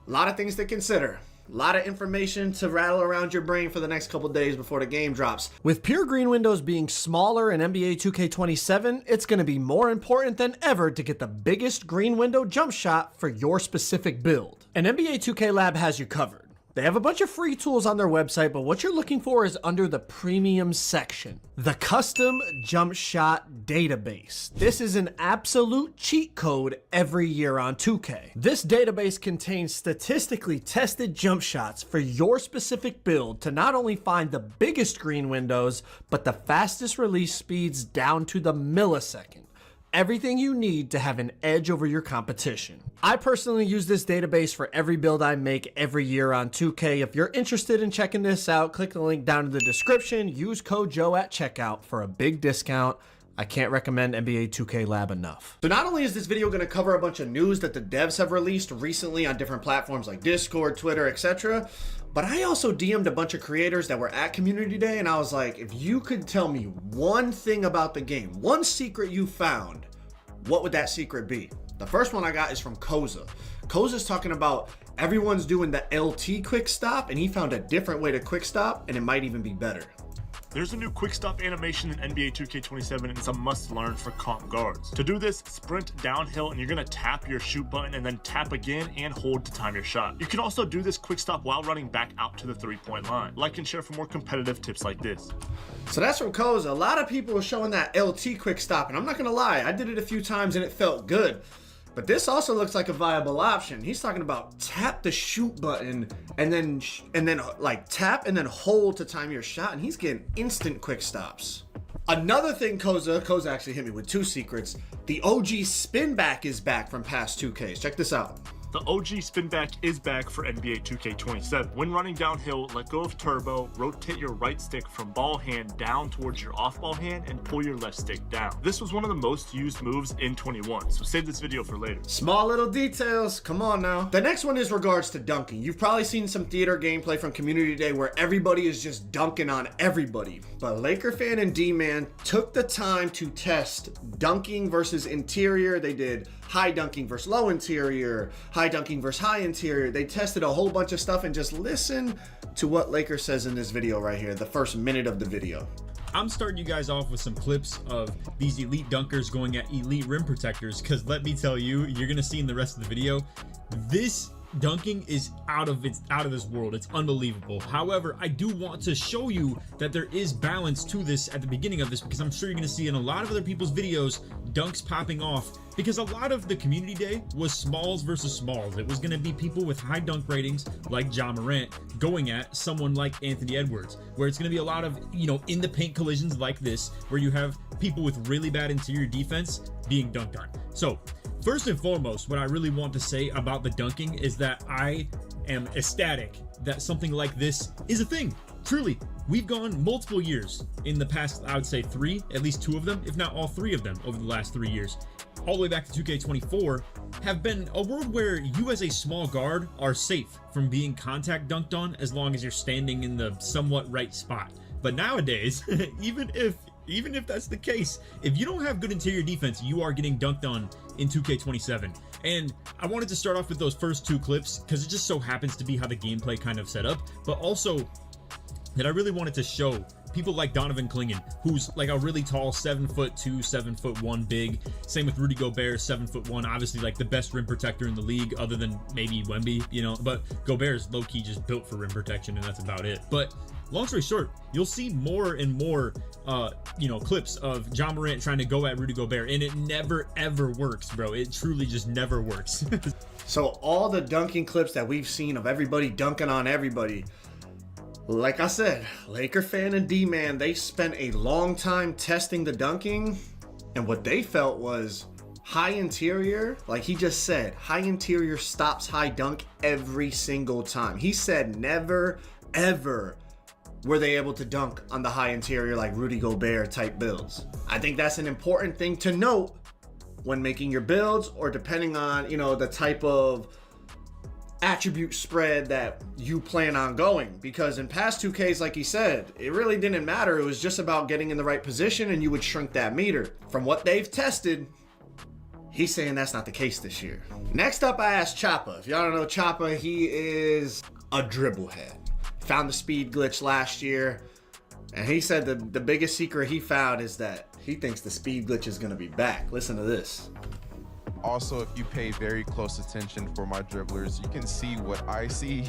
[SPEAKER 25] A lot of things to consider. A lot of information to rattle around your brain for the next couple days before the game drops. With pure green windows being smaller in NBA 2K27, it's going to be more important than ever to get the biggest green window jump shot for your specific build. And NBA 2K Lab has you covered. They have a bunch of free tools on their website, but what you're looking for is under the premium section. The Custom Jump Shot Database. This is an absolute cheat code every year on 2K. This database contains statistically tested jump shots for your specific build to not only find the biggest green windows, but the fastest release speeds down to the millisecond. Everything you need to have an edge over your competition. I personally use this database for every build I make every year on 2K. If you're interested in checking this out, click the link down in the description. Use code Joe at checkout for a big discount. I can't recommend NBA 2K Lab enough. So not only is this video going to cover a bunch of news that the devs have released recently on different platforms like Discord, Twitter, etc., but I also DM'd a bunch of creators that were at Community Day, and I was like, if you could tell me one thing about the game, one secret you found, what would that secret be? The first one I got is from Koza. Koza's talking about everyone's doing the LT quick stop, and he found a different way to quick stop, and it might even be better.
[SPEAKER 2] There's a new quick stop animation in NBA 2K27 and it's a must learn for comp guards. To do this, sprint downhill and you're gonna tap your shoot button and then tap again and hold to time your shot. You can also do this quick stop while running back out to the 3-point line. Like and share for more competitive tips like this.
[SPEAKER 25] So that's from Koza. A lot of people are showing that LT quick stop, and I'm not gonna lie, I did it a few times and it felt good. But this also looks like a viable option. He's talking about tap the shoot button and then like tap and then hold to time your shot, and he's getting instant quick stops. Another thing Koza actually hit me with two secrets. The OG spin back is back from past 2Ks. Check this out.
[SPEAKER 2] The OG spin back is back for NBA 2K27. When running downhill, let go of turbo, rotate your right stick from ball hand down towards your off ball hand, and pull your left stick down. This was one of the most used moves in 21, so save this video for later.
[SPEAKER 25] Small little details, come on now. The next one is regards to dunking. You've probably seen some theater gameplay from Community Day where everybody is just dunking on everybody. But Laker Fan and D-Man took the time to test dunking versus interior. They did high dunking versus low interior, high dunking versus high interior. They tested a whole bunch of stuff, and just listen to what Laker says in this video right here, the first minute of the video.
[SPEAKER 9] I'm starting you guys off with some clips of these elite dunkers going at elite rim protectors, because let me tell you, you're gonna see in the rest of the video, this dunking is out of this world. It's unbelievable. However, I do want to show you that there is balance to this at the beginning of this, because I'm sure you're going to see in a lot of other people's videos dunks popping off, because a lot of the Community Day was smalls versus smalls. It was going to be people with high dunk ratings like Ja Morant going at someone like Anthony Edwards, where it's going to be a lot of, you know, in the paint collisions like this, where you have people with really bad interior defense being dunked on. So first and foremost, what I really want to say about the dunking is that I am ecstatic that something like this is a thing. Truly, we've gone multiple years in the past, I would say at least two of them, if not all three of them over the last 3 years, all the way back to 2K24, have been a world where you as a small guard are safe from being contact dunked on as long as you're standing in the somewhat right spot. But nowadays, even if that's the case, if you don't have good interior defense, you are getting dunked on in 2K27. And I wanted to start off with those first two clips because it just so happens to be how the gameplay kind of set up, but also that I really wanted to show people like Donovan Clingan, who's like a really tall 7'2", 7'1" big. Same with Rudy Gobert, 7'1", obviously like the best rim protector in the league other than maybe Wemby, you know, but Gobert is low-key just built for rim protection, and that's about it. But long story short, you'll see more and more clips of Ja Morant trying to go at Rudy Gobert, and it never ever works, bro. It truly just never works.
[SPEAKER 25] So all the dunking clips that we've seen of everybody dunking on everybody, like I said, Laker Fan and D-Man, they spent a long time testing the dunking, and what they felt was high interior, like he just said, high interior stops high dunk every single time. He said never ever were they able to dunk on the high interior like Rudy Gobert type builds. I think that's an important thing to note when making your builds, or depending on, you know, the type of attribute spread that you plan on going, because in past 2Ks, like he said, it really didn't matter. It was just about getting in the right position and you would shrink that meter. From what they've tested, he's saying that's not the case this year. Next up, I asked Choppa. If y'all don't know Choppa, he is a dribble head. Found the speed glitch last year, and he said the biggest secret he found is that he thinks the speed glitch is gonna be back. Listen to this.
[SPEAKER 18] Also, if you pay very close attention for my dribblers, you can see what I see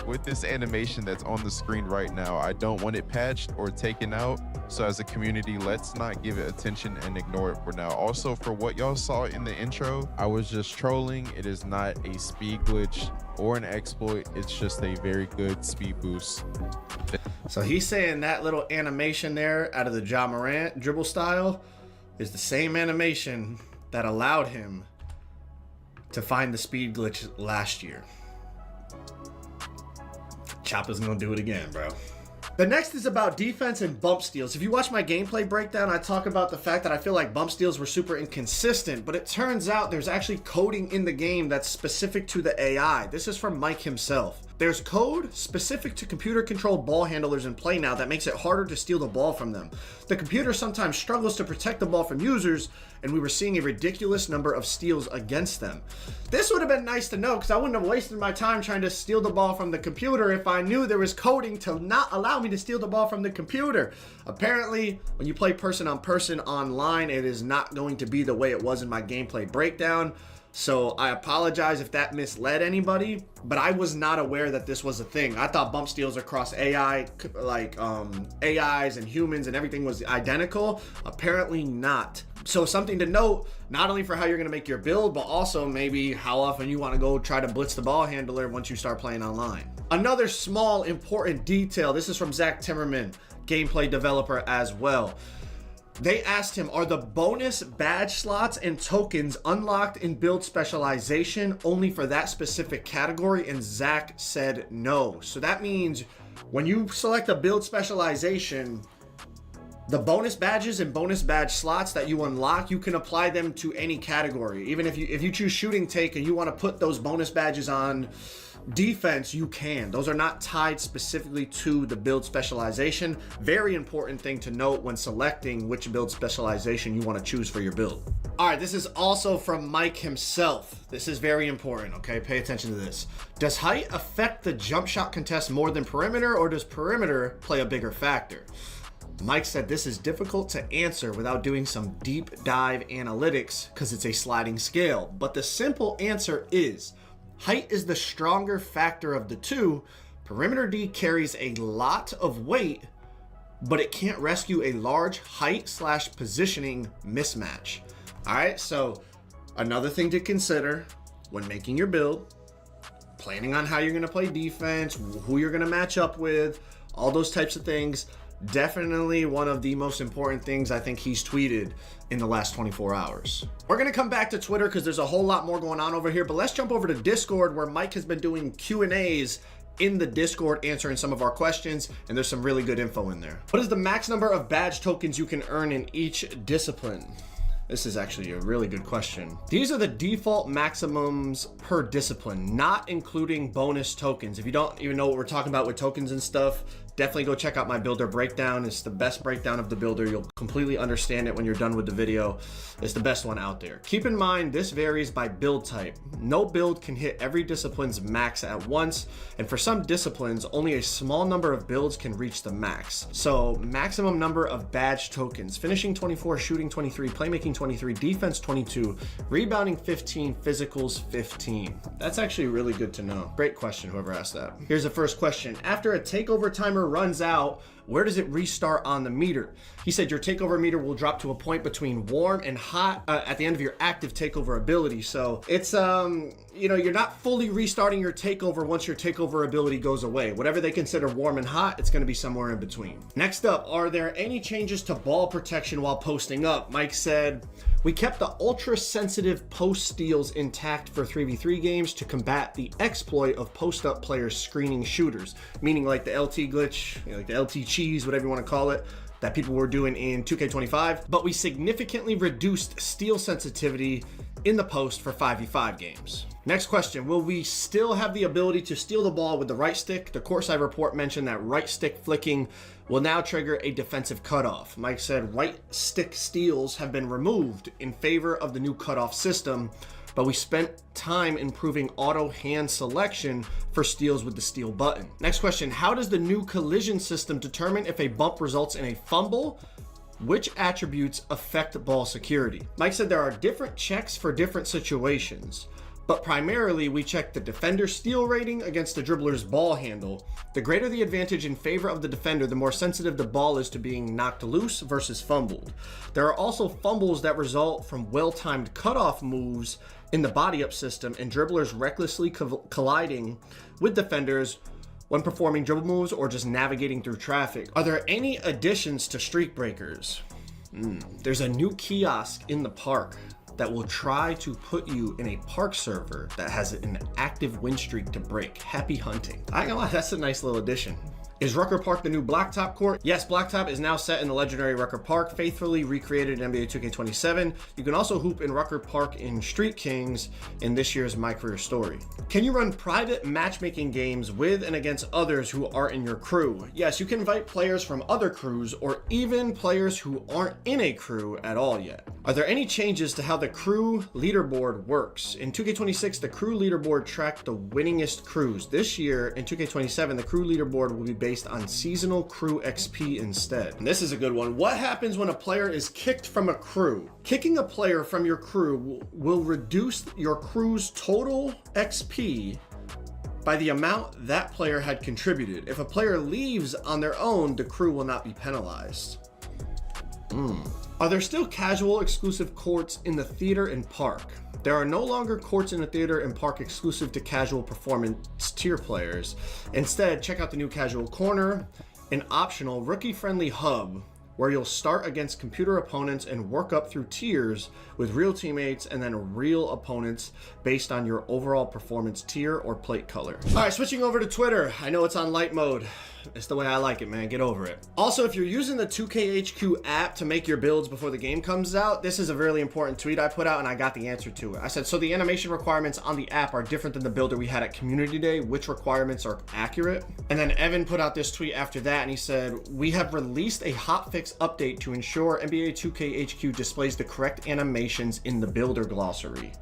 [SPEAKER 18] with this animation that's on the screen right now. I don't want it patched or taken out. So as a community, let's not give it attention and ignore it for now. Also, for what y'all saw in the intro, I was just trolling. It is not a speed glitch or an exploit. It's just a very good speed boost.
[SPEAKER 25] So he's saying that little animation there out of the Ja Morant dribble style is the same animation that allowed him to find the speed glitch last year. Choppa's gonna do it again, bro. The next is about defense and bump steals. If you watch my gameplay breakdown, I talk about the fact that I feel like bump steals were super inconsistent, but it turns out there's actually coding in the game that's specific to the AI. This is from Mike himself. There's code specific to computer-controlled ball handlers in play now that makes it harder to steal the ball from them. The computer sometimes struggles to protect the ball from users, and we were seeing a ridiculous number of steals against them. This would have been nice to know, because I wouldn't have wasted my time trying to steal the ball from the computer if I knew there was coding to not allow me to steal the ball from the computer. Apparently, when you play person-on-person online, it is not going to be the way it was in my gameplay breakdown. So I apologize if that misled anybody, but I was not aware that this was a thing. I thought bump steals across AI, like AIs and humans and everything was identical. Apparently not. So something to note, not only for how you're gonna make your build, but also maybe how often you wanna go try to blitz the ball handler once you start playing online. Another small important detail, this is from Zach Timmerman, gameplay developer as well. They asked him, are the bonus badge slots and tokens unlocked in build specialization only for that specific category? And Zach said no. So that means when you select a build specialization, the bonus badges and bonus badge slots that you unlock, you can apply them to any category. Even if you choose shooting take and you want to put those bonus badges on defense, you can. Those are not tied specifically to the build specialization. Very important thing to note when selecting which build specialization you want to choose for your build. All right, this is also from Mike himself. This is very important, okay? Pay attention to this. Does height affect the jump shot contest more than perimeter, or does perimeter play a bigger factor? Mike said this is difficult to answer without doing some deep dive analytics because it's a sliding scale. But the simple answer is height is the stronger factor of the two. Perimeter D carries a lot of weight, but it can't rescue a large height/positioning mismatch. All right, so another thing to consider when making your build, planning on how you're gonna play defense, who you're gonna match up with, all those types of things. Definitely one of the most important things I think he's tweeted in the last 24 hours. We're gonna come back to Twitter because there's a whole lot more going on over here, but let's jump over to Discord where Mike has been doing Q&As in the Discord answering some of our questions, and there's some really good info in there. What is the max number of badge tokens you can earn in each discipline? This is actually a really good question. These are the default maximums per discipline, not including bonus tokens. If you don't even know what we're talking about with tokens and stuff, definitely go check out my builder breakdown. It's the best breakdown of the builder. You'll completely understand it when you're done with the video. It's the best one out there. Keep in mind, this varies by build type. No build can hit every discipline's max at once, and for some disciplines, only a small number of builds can reach the max. So maximum number of badge tokens: finishing 24, shooting 23, playmaking 23, defense 22, rebounding 15, physicals 15. That's actually really good to know. Great question, whoever asked that. Here's the first question. After a takeover timer runs out, where does it restart on the meter? He said your takeover meter will drop to a point between warm and hot at the end of your active takeover ability. So it's, you know, you're not fully restarting your takeover once your takeover ability goes away. Whatever they consider warm and hot, it's going to be somewhere in between. Next up, are there any changes to ball protection while posting up? Mike said, we kept the ultra sensitive post steals intact for 3v3 games to combat the exploit of post up players screening shooters, meaning like the LT glitch, you know, like the LT cheese, whatever you want to call it. that people were doing in 2K25, but we significantly reduced steal sensitivity in the post for 5v5 games. Next question, will we still have the ability to steal the ball with the right stick? The courtside report mentioned that right stick flicking will now trigger a defensive cutoff. Mike said right stick steals have been removed in favor of the new cutoff system, but we spent time improving auto hand selection for steals with the steal button. Next question, how does the new collision system determine if a bump results in a fumble? Which attributes affect ball security? Mike said there are different checks for different situations, but primarily we check the defender's steal rating against the dribbler's ball handle. The greater the advantage in favor of the defender, the more sensitive the ball is to being knocked loose versus fumbled. There are also fumbles that result from well-timed cutoff moves in the body up system and dribblers recklessly colliding with defenders when performing dribble moves or just navigating through traffic. Are there any additions to streak breakers? There's a new kiosk in the park that will try to put you in a park server that has an active win streak to break. Happy hunting. I ain't gonna lie, that's a nice little addition. Is Rucker Park the new Blacktop court? Yes, Blacktop is now set in the legendary Rucker Park, faithfully recreated in NBA 2K27. You can also hoop in Rucker Park in Street Kings in this year's My Career Story. Can you run private matchmaking games with and against others who are in your crew? Yes, you can invite players from other crews or even players who aren't in a crew at all yet. Are there any changes to how the crew leaderboard works? In 2K26, the crew leaderboard tracked the winningest crews. This year, in 2K27, the crew leaderboard will be based on seasonal crew XP instead. And this is a good one. What happens when a player is kicked from a crew? Kicking a player from your crew will reduce your crew's total XP by the amount that player had contributed. If a player leaves on their own, the crew will not be penalized. Are there still casual exclusive courts in the theater and park? There are no longer courts in the theater and park exclusive to casual performance tier players. Instead, check out the new casual corner, an optional rookie-friendly hub where you'll start against computer opponents and work up through tiers with real teammates and then real opponents based on your overall performance tier or plate color. All right, switching over to Twitter. I know it's on light mode. It's the way I like it, man. Get over it. Also, if you're using the 2KHQ app to make your builds before the game comes out, this is a really important tweet I put out and I got the answer to it. I said, so the animation requirements on the app are different than the builder we had at Community Day. Which requirements are accurate? And then Evan put out this tweet after that and he said, we have released a hotfix update to ensure NBA 2KHQ displays the correct animations in the builder glossary.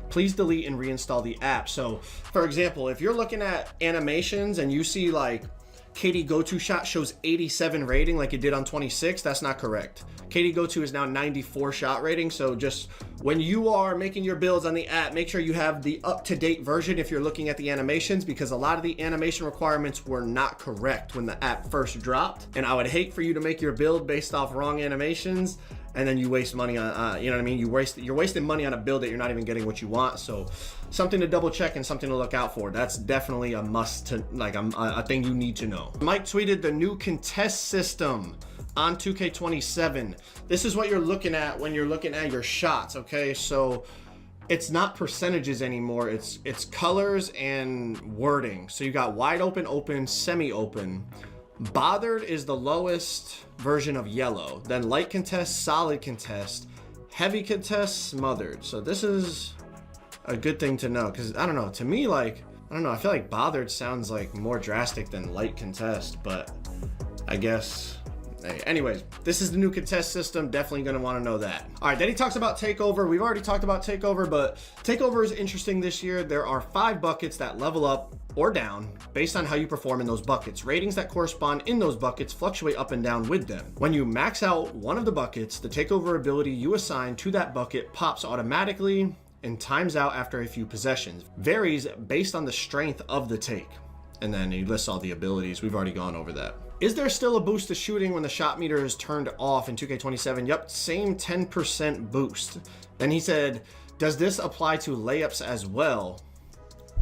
[SPEAKER 25] Please delete and reinstall the app. So, for example, if you're looking at animations and you see like KD go-to shot shows 87 rating like it did on 26, that's not correct. KD go-to is now 94 shot rating, so just when you are making your builds on the app, make sure you have the up-to-date version if you're looking at the animations, because a lot of the animation requirements were not correct when the app first dropped, and I would hate for you to make your build based off wrong animations and then you waste money on, you know what I mean? You're wasting money on a build that you're not even getting what you want. So something to double check and something to look out for. That's definitely a must to, like a thing you need to know. Mike tweeted the new contest system on 2K27. This is what you're looking at when you're looking at your shots, okay? So it's not percentages anymore. It's colors and wording. So you got wide open, open, semi-open. Bothered is the lowest version of yellow. Then light contest, solid contest, heavy contest, smothered. So this is a good thing to know, because I don't know, to me, like, I don't know, I feel like bothered sounds like more drastic than light contest, but I guess, hey, anyways, this is the new contest system. Definitely going to want to know that. All right, then he talks about takeover. We've already talked about takeover, but takeover is interesting this year. There are 5 buckets that level up or down based on how you perform in those buckets. Ratings that correspond in those buckets fluctuate up and down with them. When you max out one of the buckets, the takeover ability you assign to that bucket pops automatically and times out after a few possessions. Varies based on the strength of the take. And then he lists all the abilities. We've already gone over that. Is there still a boost to shooting when the shot meter is turned off in 2K27? Yep, same 10% boost. Then he said, does this apply to layups as well?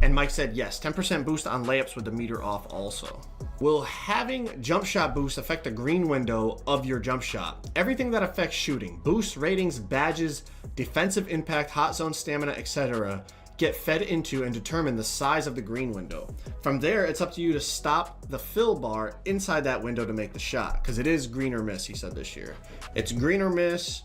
[SPEAKER 25] And Mike said, yes, 10% boost on layups with the meter off also. Will having jump shot boost affect the green window of your jump shot? Everything that affects shooting, boosts, ratings, badges, defensive impact, hot zone stamina, etc. get fed into and determine the size of the green window. From there, it's up to you to stop the fill bar inside that window to make the shot, because it is green or miss, he said this year. It's green or miss,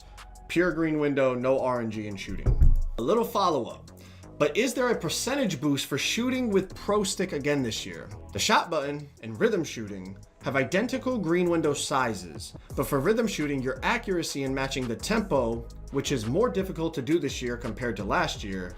[SPEAKER 25] pure green window, no RNG in shooting. A little follow-up. But is there a percentage boost for shooting with Pro Stick again this year? The shot button and rhythm shooting have identical green window sizes, but for rhythm shooting, your accuracy in matching the tempo, which is more difficult to do this year compared to last year,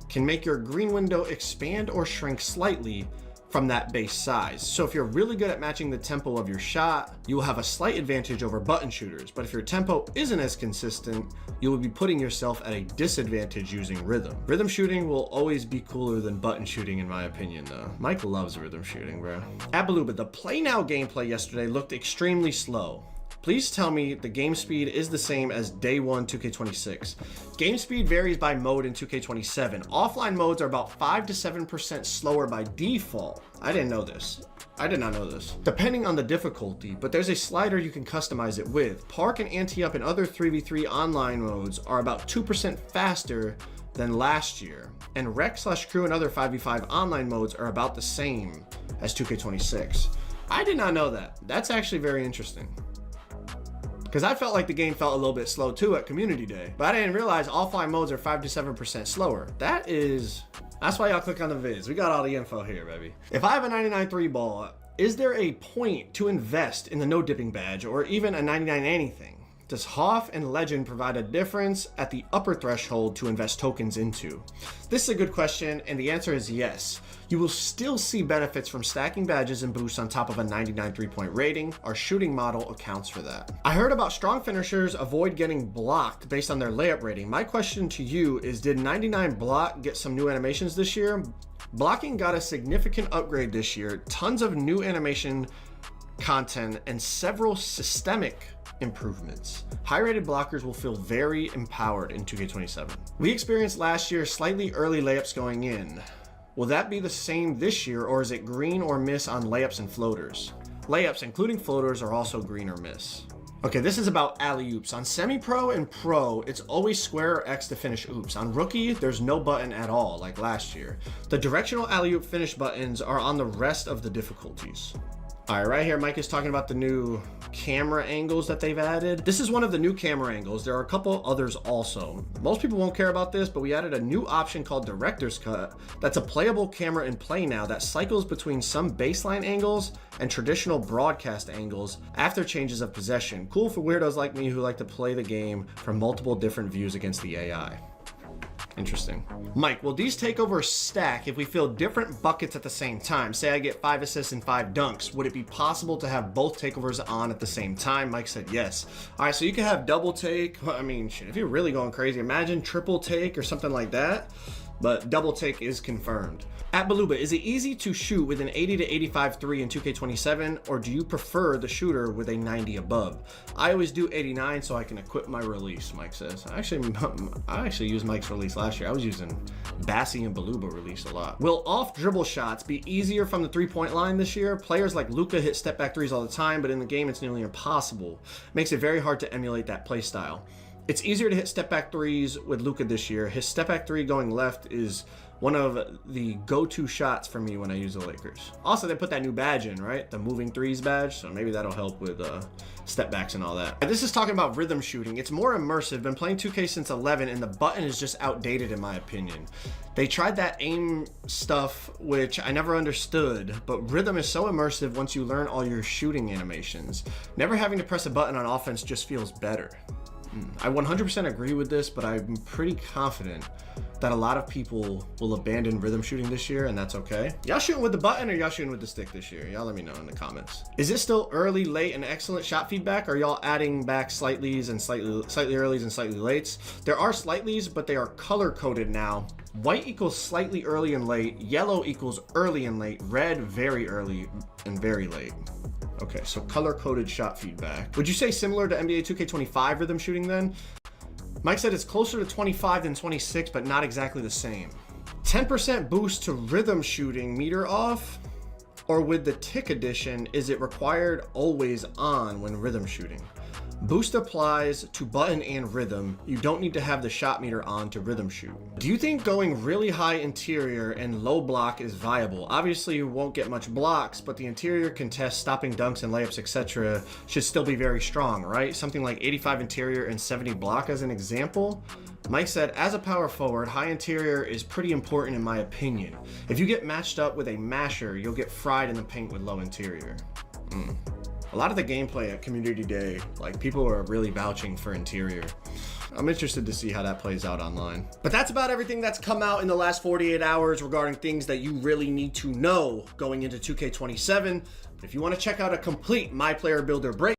[SPEAKER 25] can make your green window expand or shrink slightly from that base size. So if you're really good at matching the tempo of your shot, you will have a slight advantage over button shooters. But if your tempo isn't as consistent, you will be putting yourself at a disadvantage using rhythm. Rhythm shooting will always be cooler than button shooting in my opinion though. Mike loves rhythm shooting, bro. At Beluba, the Play Now gameplay yesterday looked extremely slow. Please tell me the game speed is the same as day one 2K26. Game speed varies by mode in 2K27. Offline modes are about 5 to 7% slower by default. I didn't know this. I did not know this. Depending on the difficulty, but there's a slider you can customize it with. Park and Ante-Up and other 3v3 online modes are about 2% faster than last year. And Rec/Crew and other 5v5 online modes are about the same as 2K26. I did not know that. That's actually very interesting. Because I felt like the game felt a little bit slow too at Community Day. But I didn't realize offline modes are 5 to 7% slower. That's why y'all click on the vids. We got all the info here, baby. If I have a 99 3 ball, is there a point to invest in the no dipping badge or even a 99 anything? Does Hoff and Legend provide a difference at the upper threshold to invest tokens into? This is a good question, and the answer is yes. You will still see benefits from stacking badges and boosts on top of a 99 3-point rating. Our shooting model accounts for that. I heard about strong finishers avoid getting blocked based on their layup rating. My question to you is, did 99 block get some new animations this year? Blocking got a significant upgrade this year, tons of new animation content, and several systemic improvements. High-rated blockers will feel very empowered in 2K27. We experienced last year slightly early layups going in. Will that be the same this year, or is it green or miss on layups and floaters? Layups, including floaters, are also green or miss. Okay, this is about alley-oops. On semi-pro and pro, it's always square or X to finish oops. On rookie, there's no button at all, like last year. The directional alley-oop finish buttons are on the rest of the difficulties. All right, right here, Mike is talking about the new camera angles that they've added. This is one of the new camera angles. There are a couple others also. Most people won't care about this, but we added a new option called Director's Cut. That's a playable camera in Play Now that cycles between some baseline angles and traditional broadcast angles after changes of possession. Cool for weirdos like me who like to play the game from multiple different views against the AI. Interesting. Mike, will these takeovers stack if we fill different buckets at the same time? Say I get 5 assists and 5 dunks. Would it be possible to have both takeovers on at the same time? Mike said yes. All right, so you can have double take. I mean, shit, if you're really going crazy, imagine triple take or something like that. But double take is confirmed. At Beluba, is it easy to shoot with an 80 to 85 3 in 2K27, or do you prefer the shooter with a 90 above? I always do 89 so I can equip my release, Mike says. I actually used Mike's release last year. I was using Bassie and Beluba release a lot. Will off dribble shots be easier from the 3-point line this year? Players like Luka hit step back threes all the time, but in the game it's nearly impossible. Makes it very hard to emulate that play style. It's easier to hit step back threes with Luka this year. His step back three going left is one of the go-to shots for me when I use the Lakers. Also, they put that new badge in, right? The moving threes badge, so maybe that'll help with step backs and all that. This is talking about rhythm shooting. It's more immersive. Been playing 2K since 11, and the button is just outdated in my opinion. They tried that aim stuff, which I never understood, but rhythm is so immersive once you learn all your shooting animations. Never having to press a button on offense just feels better. I 100% agree with this, but I'm pretty confident that a lot of people will abandon rhythm shooting this year, and that's okay. Y'all shooting with the button or y'all shooting with the stick this year? Y'all let me know in the comments. Is it still early, late, and excellent shot feedback? Or are y'all adding back slightlies and slightly earlys and slightly lates? There are slightlies, but they are color-coded now. White equals slightly early and late. Yellow equals early and late. Red, very early and very late. Okay, so color-coded shot feedback. Would you say similar to NBA 2K25 rhythm shooting then? Mike said it's closer to 25 than 26, but not exactly the same. 10% boost to rhythm shooting meter off? Or with the tick edition, is it required always on when rhythm shooting? Boost applies to button and rhythm. You don't need to have the shot meter on to rhythm shoot. Do you think going really high interior and low block is viable? Obviously you won't get much blocks, but the interior contest, stopping dunks and layups, etc. should still be very strong, right? Something like 85 interior and 70 block as an example. Mike said, as a power forward, high interior is pretty important in my opinion. If you get matched up with a masher, you'll get fried in the paint with low interior. A lot of the gameplay at Community Day, like, people are really vouching for interior. I'm interested to see how that plays out online. But that's about everything that's come out in the last 48 hours regarding things that you really need to know going into 2K27. If you want to check out a complete My Player Builder break,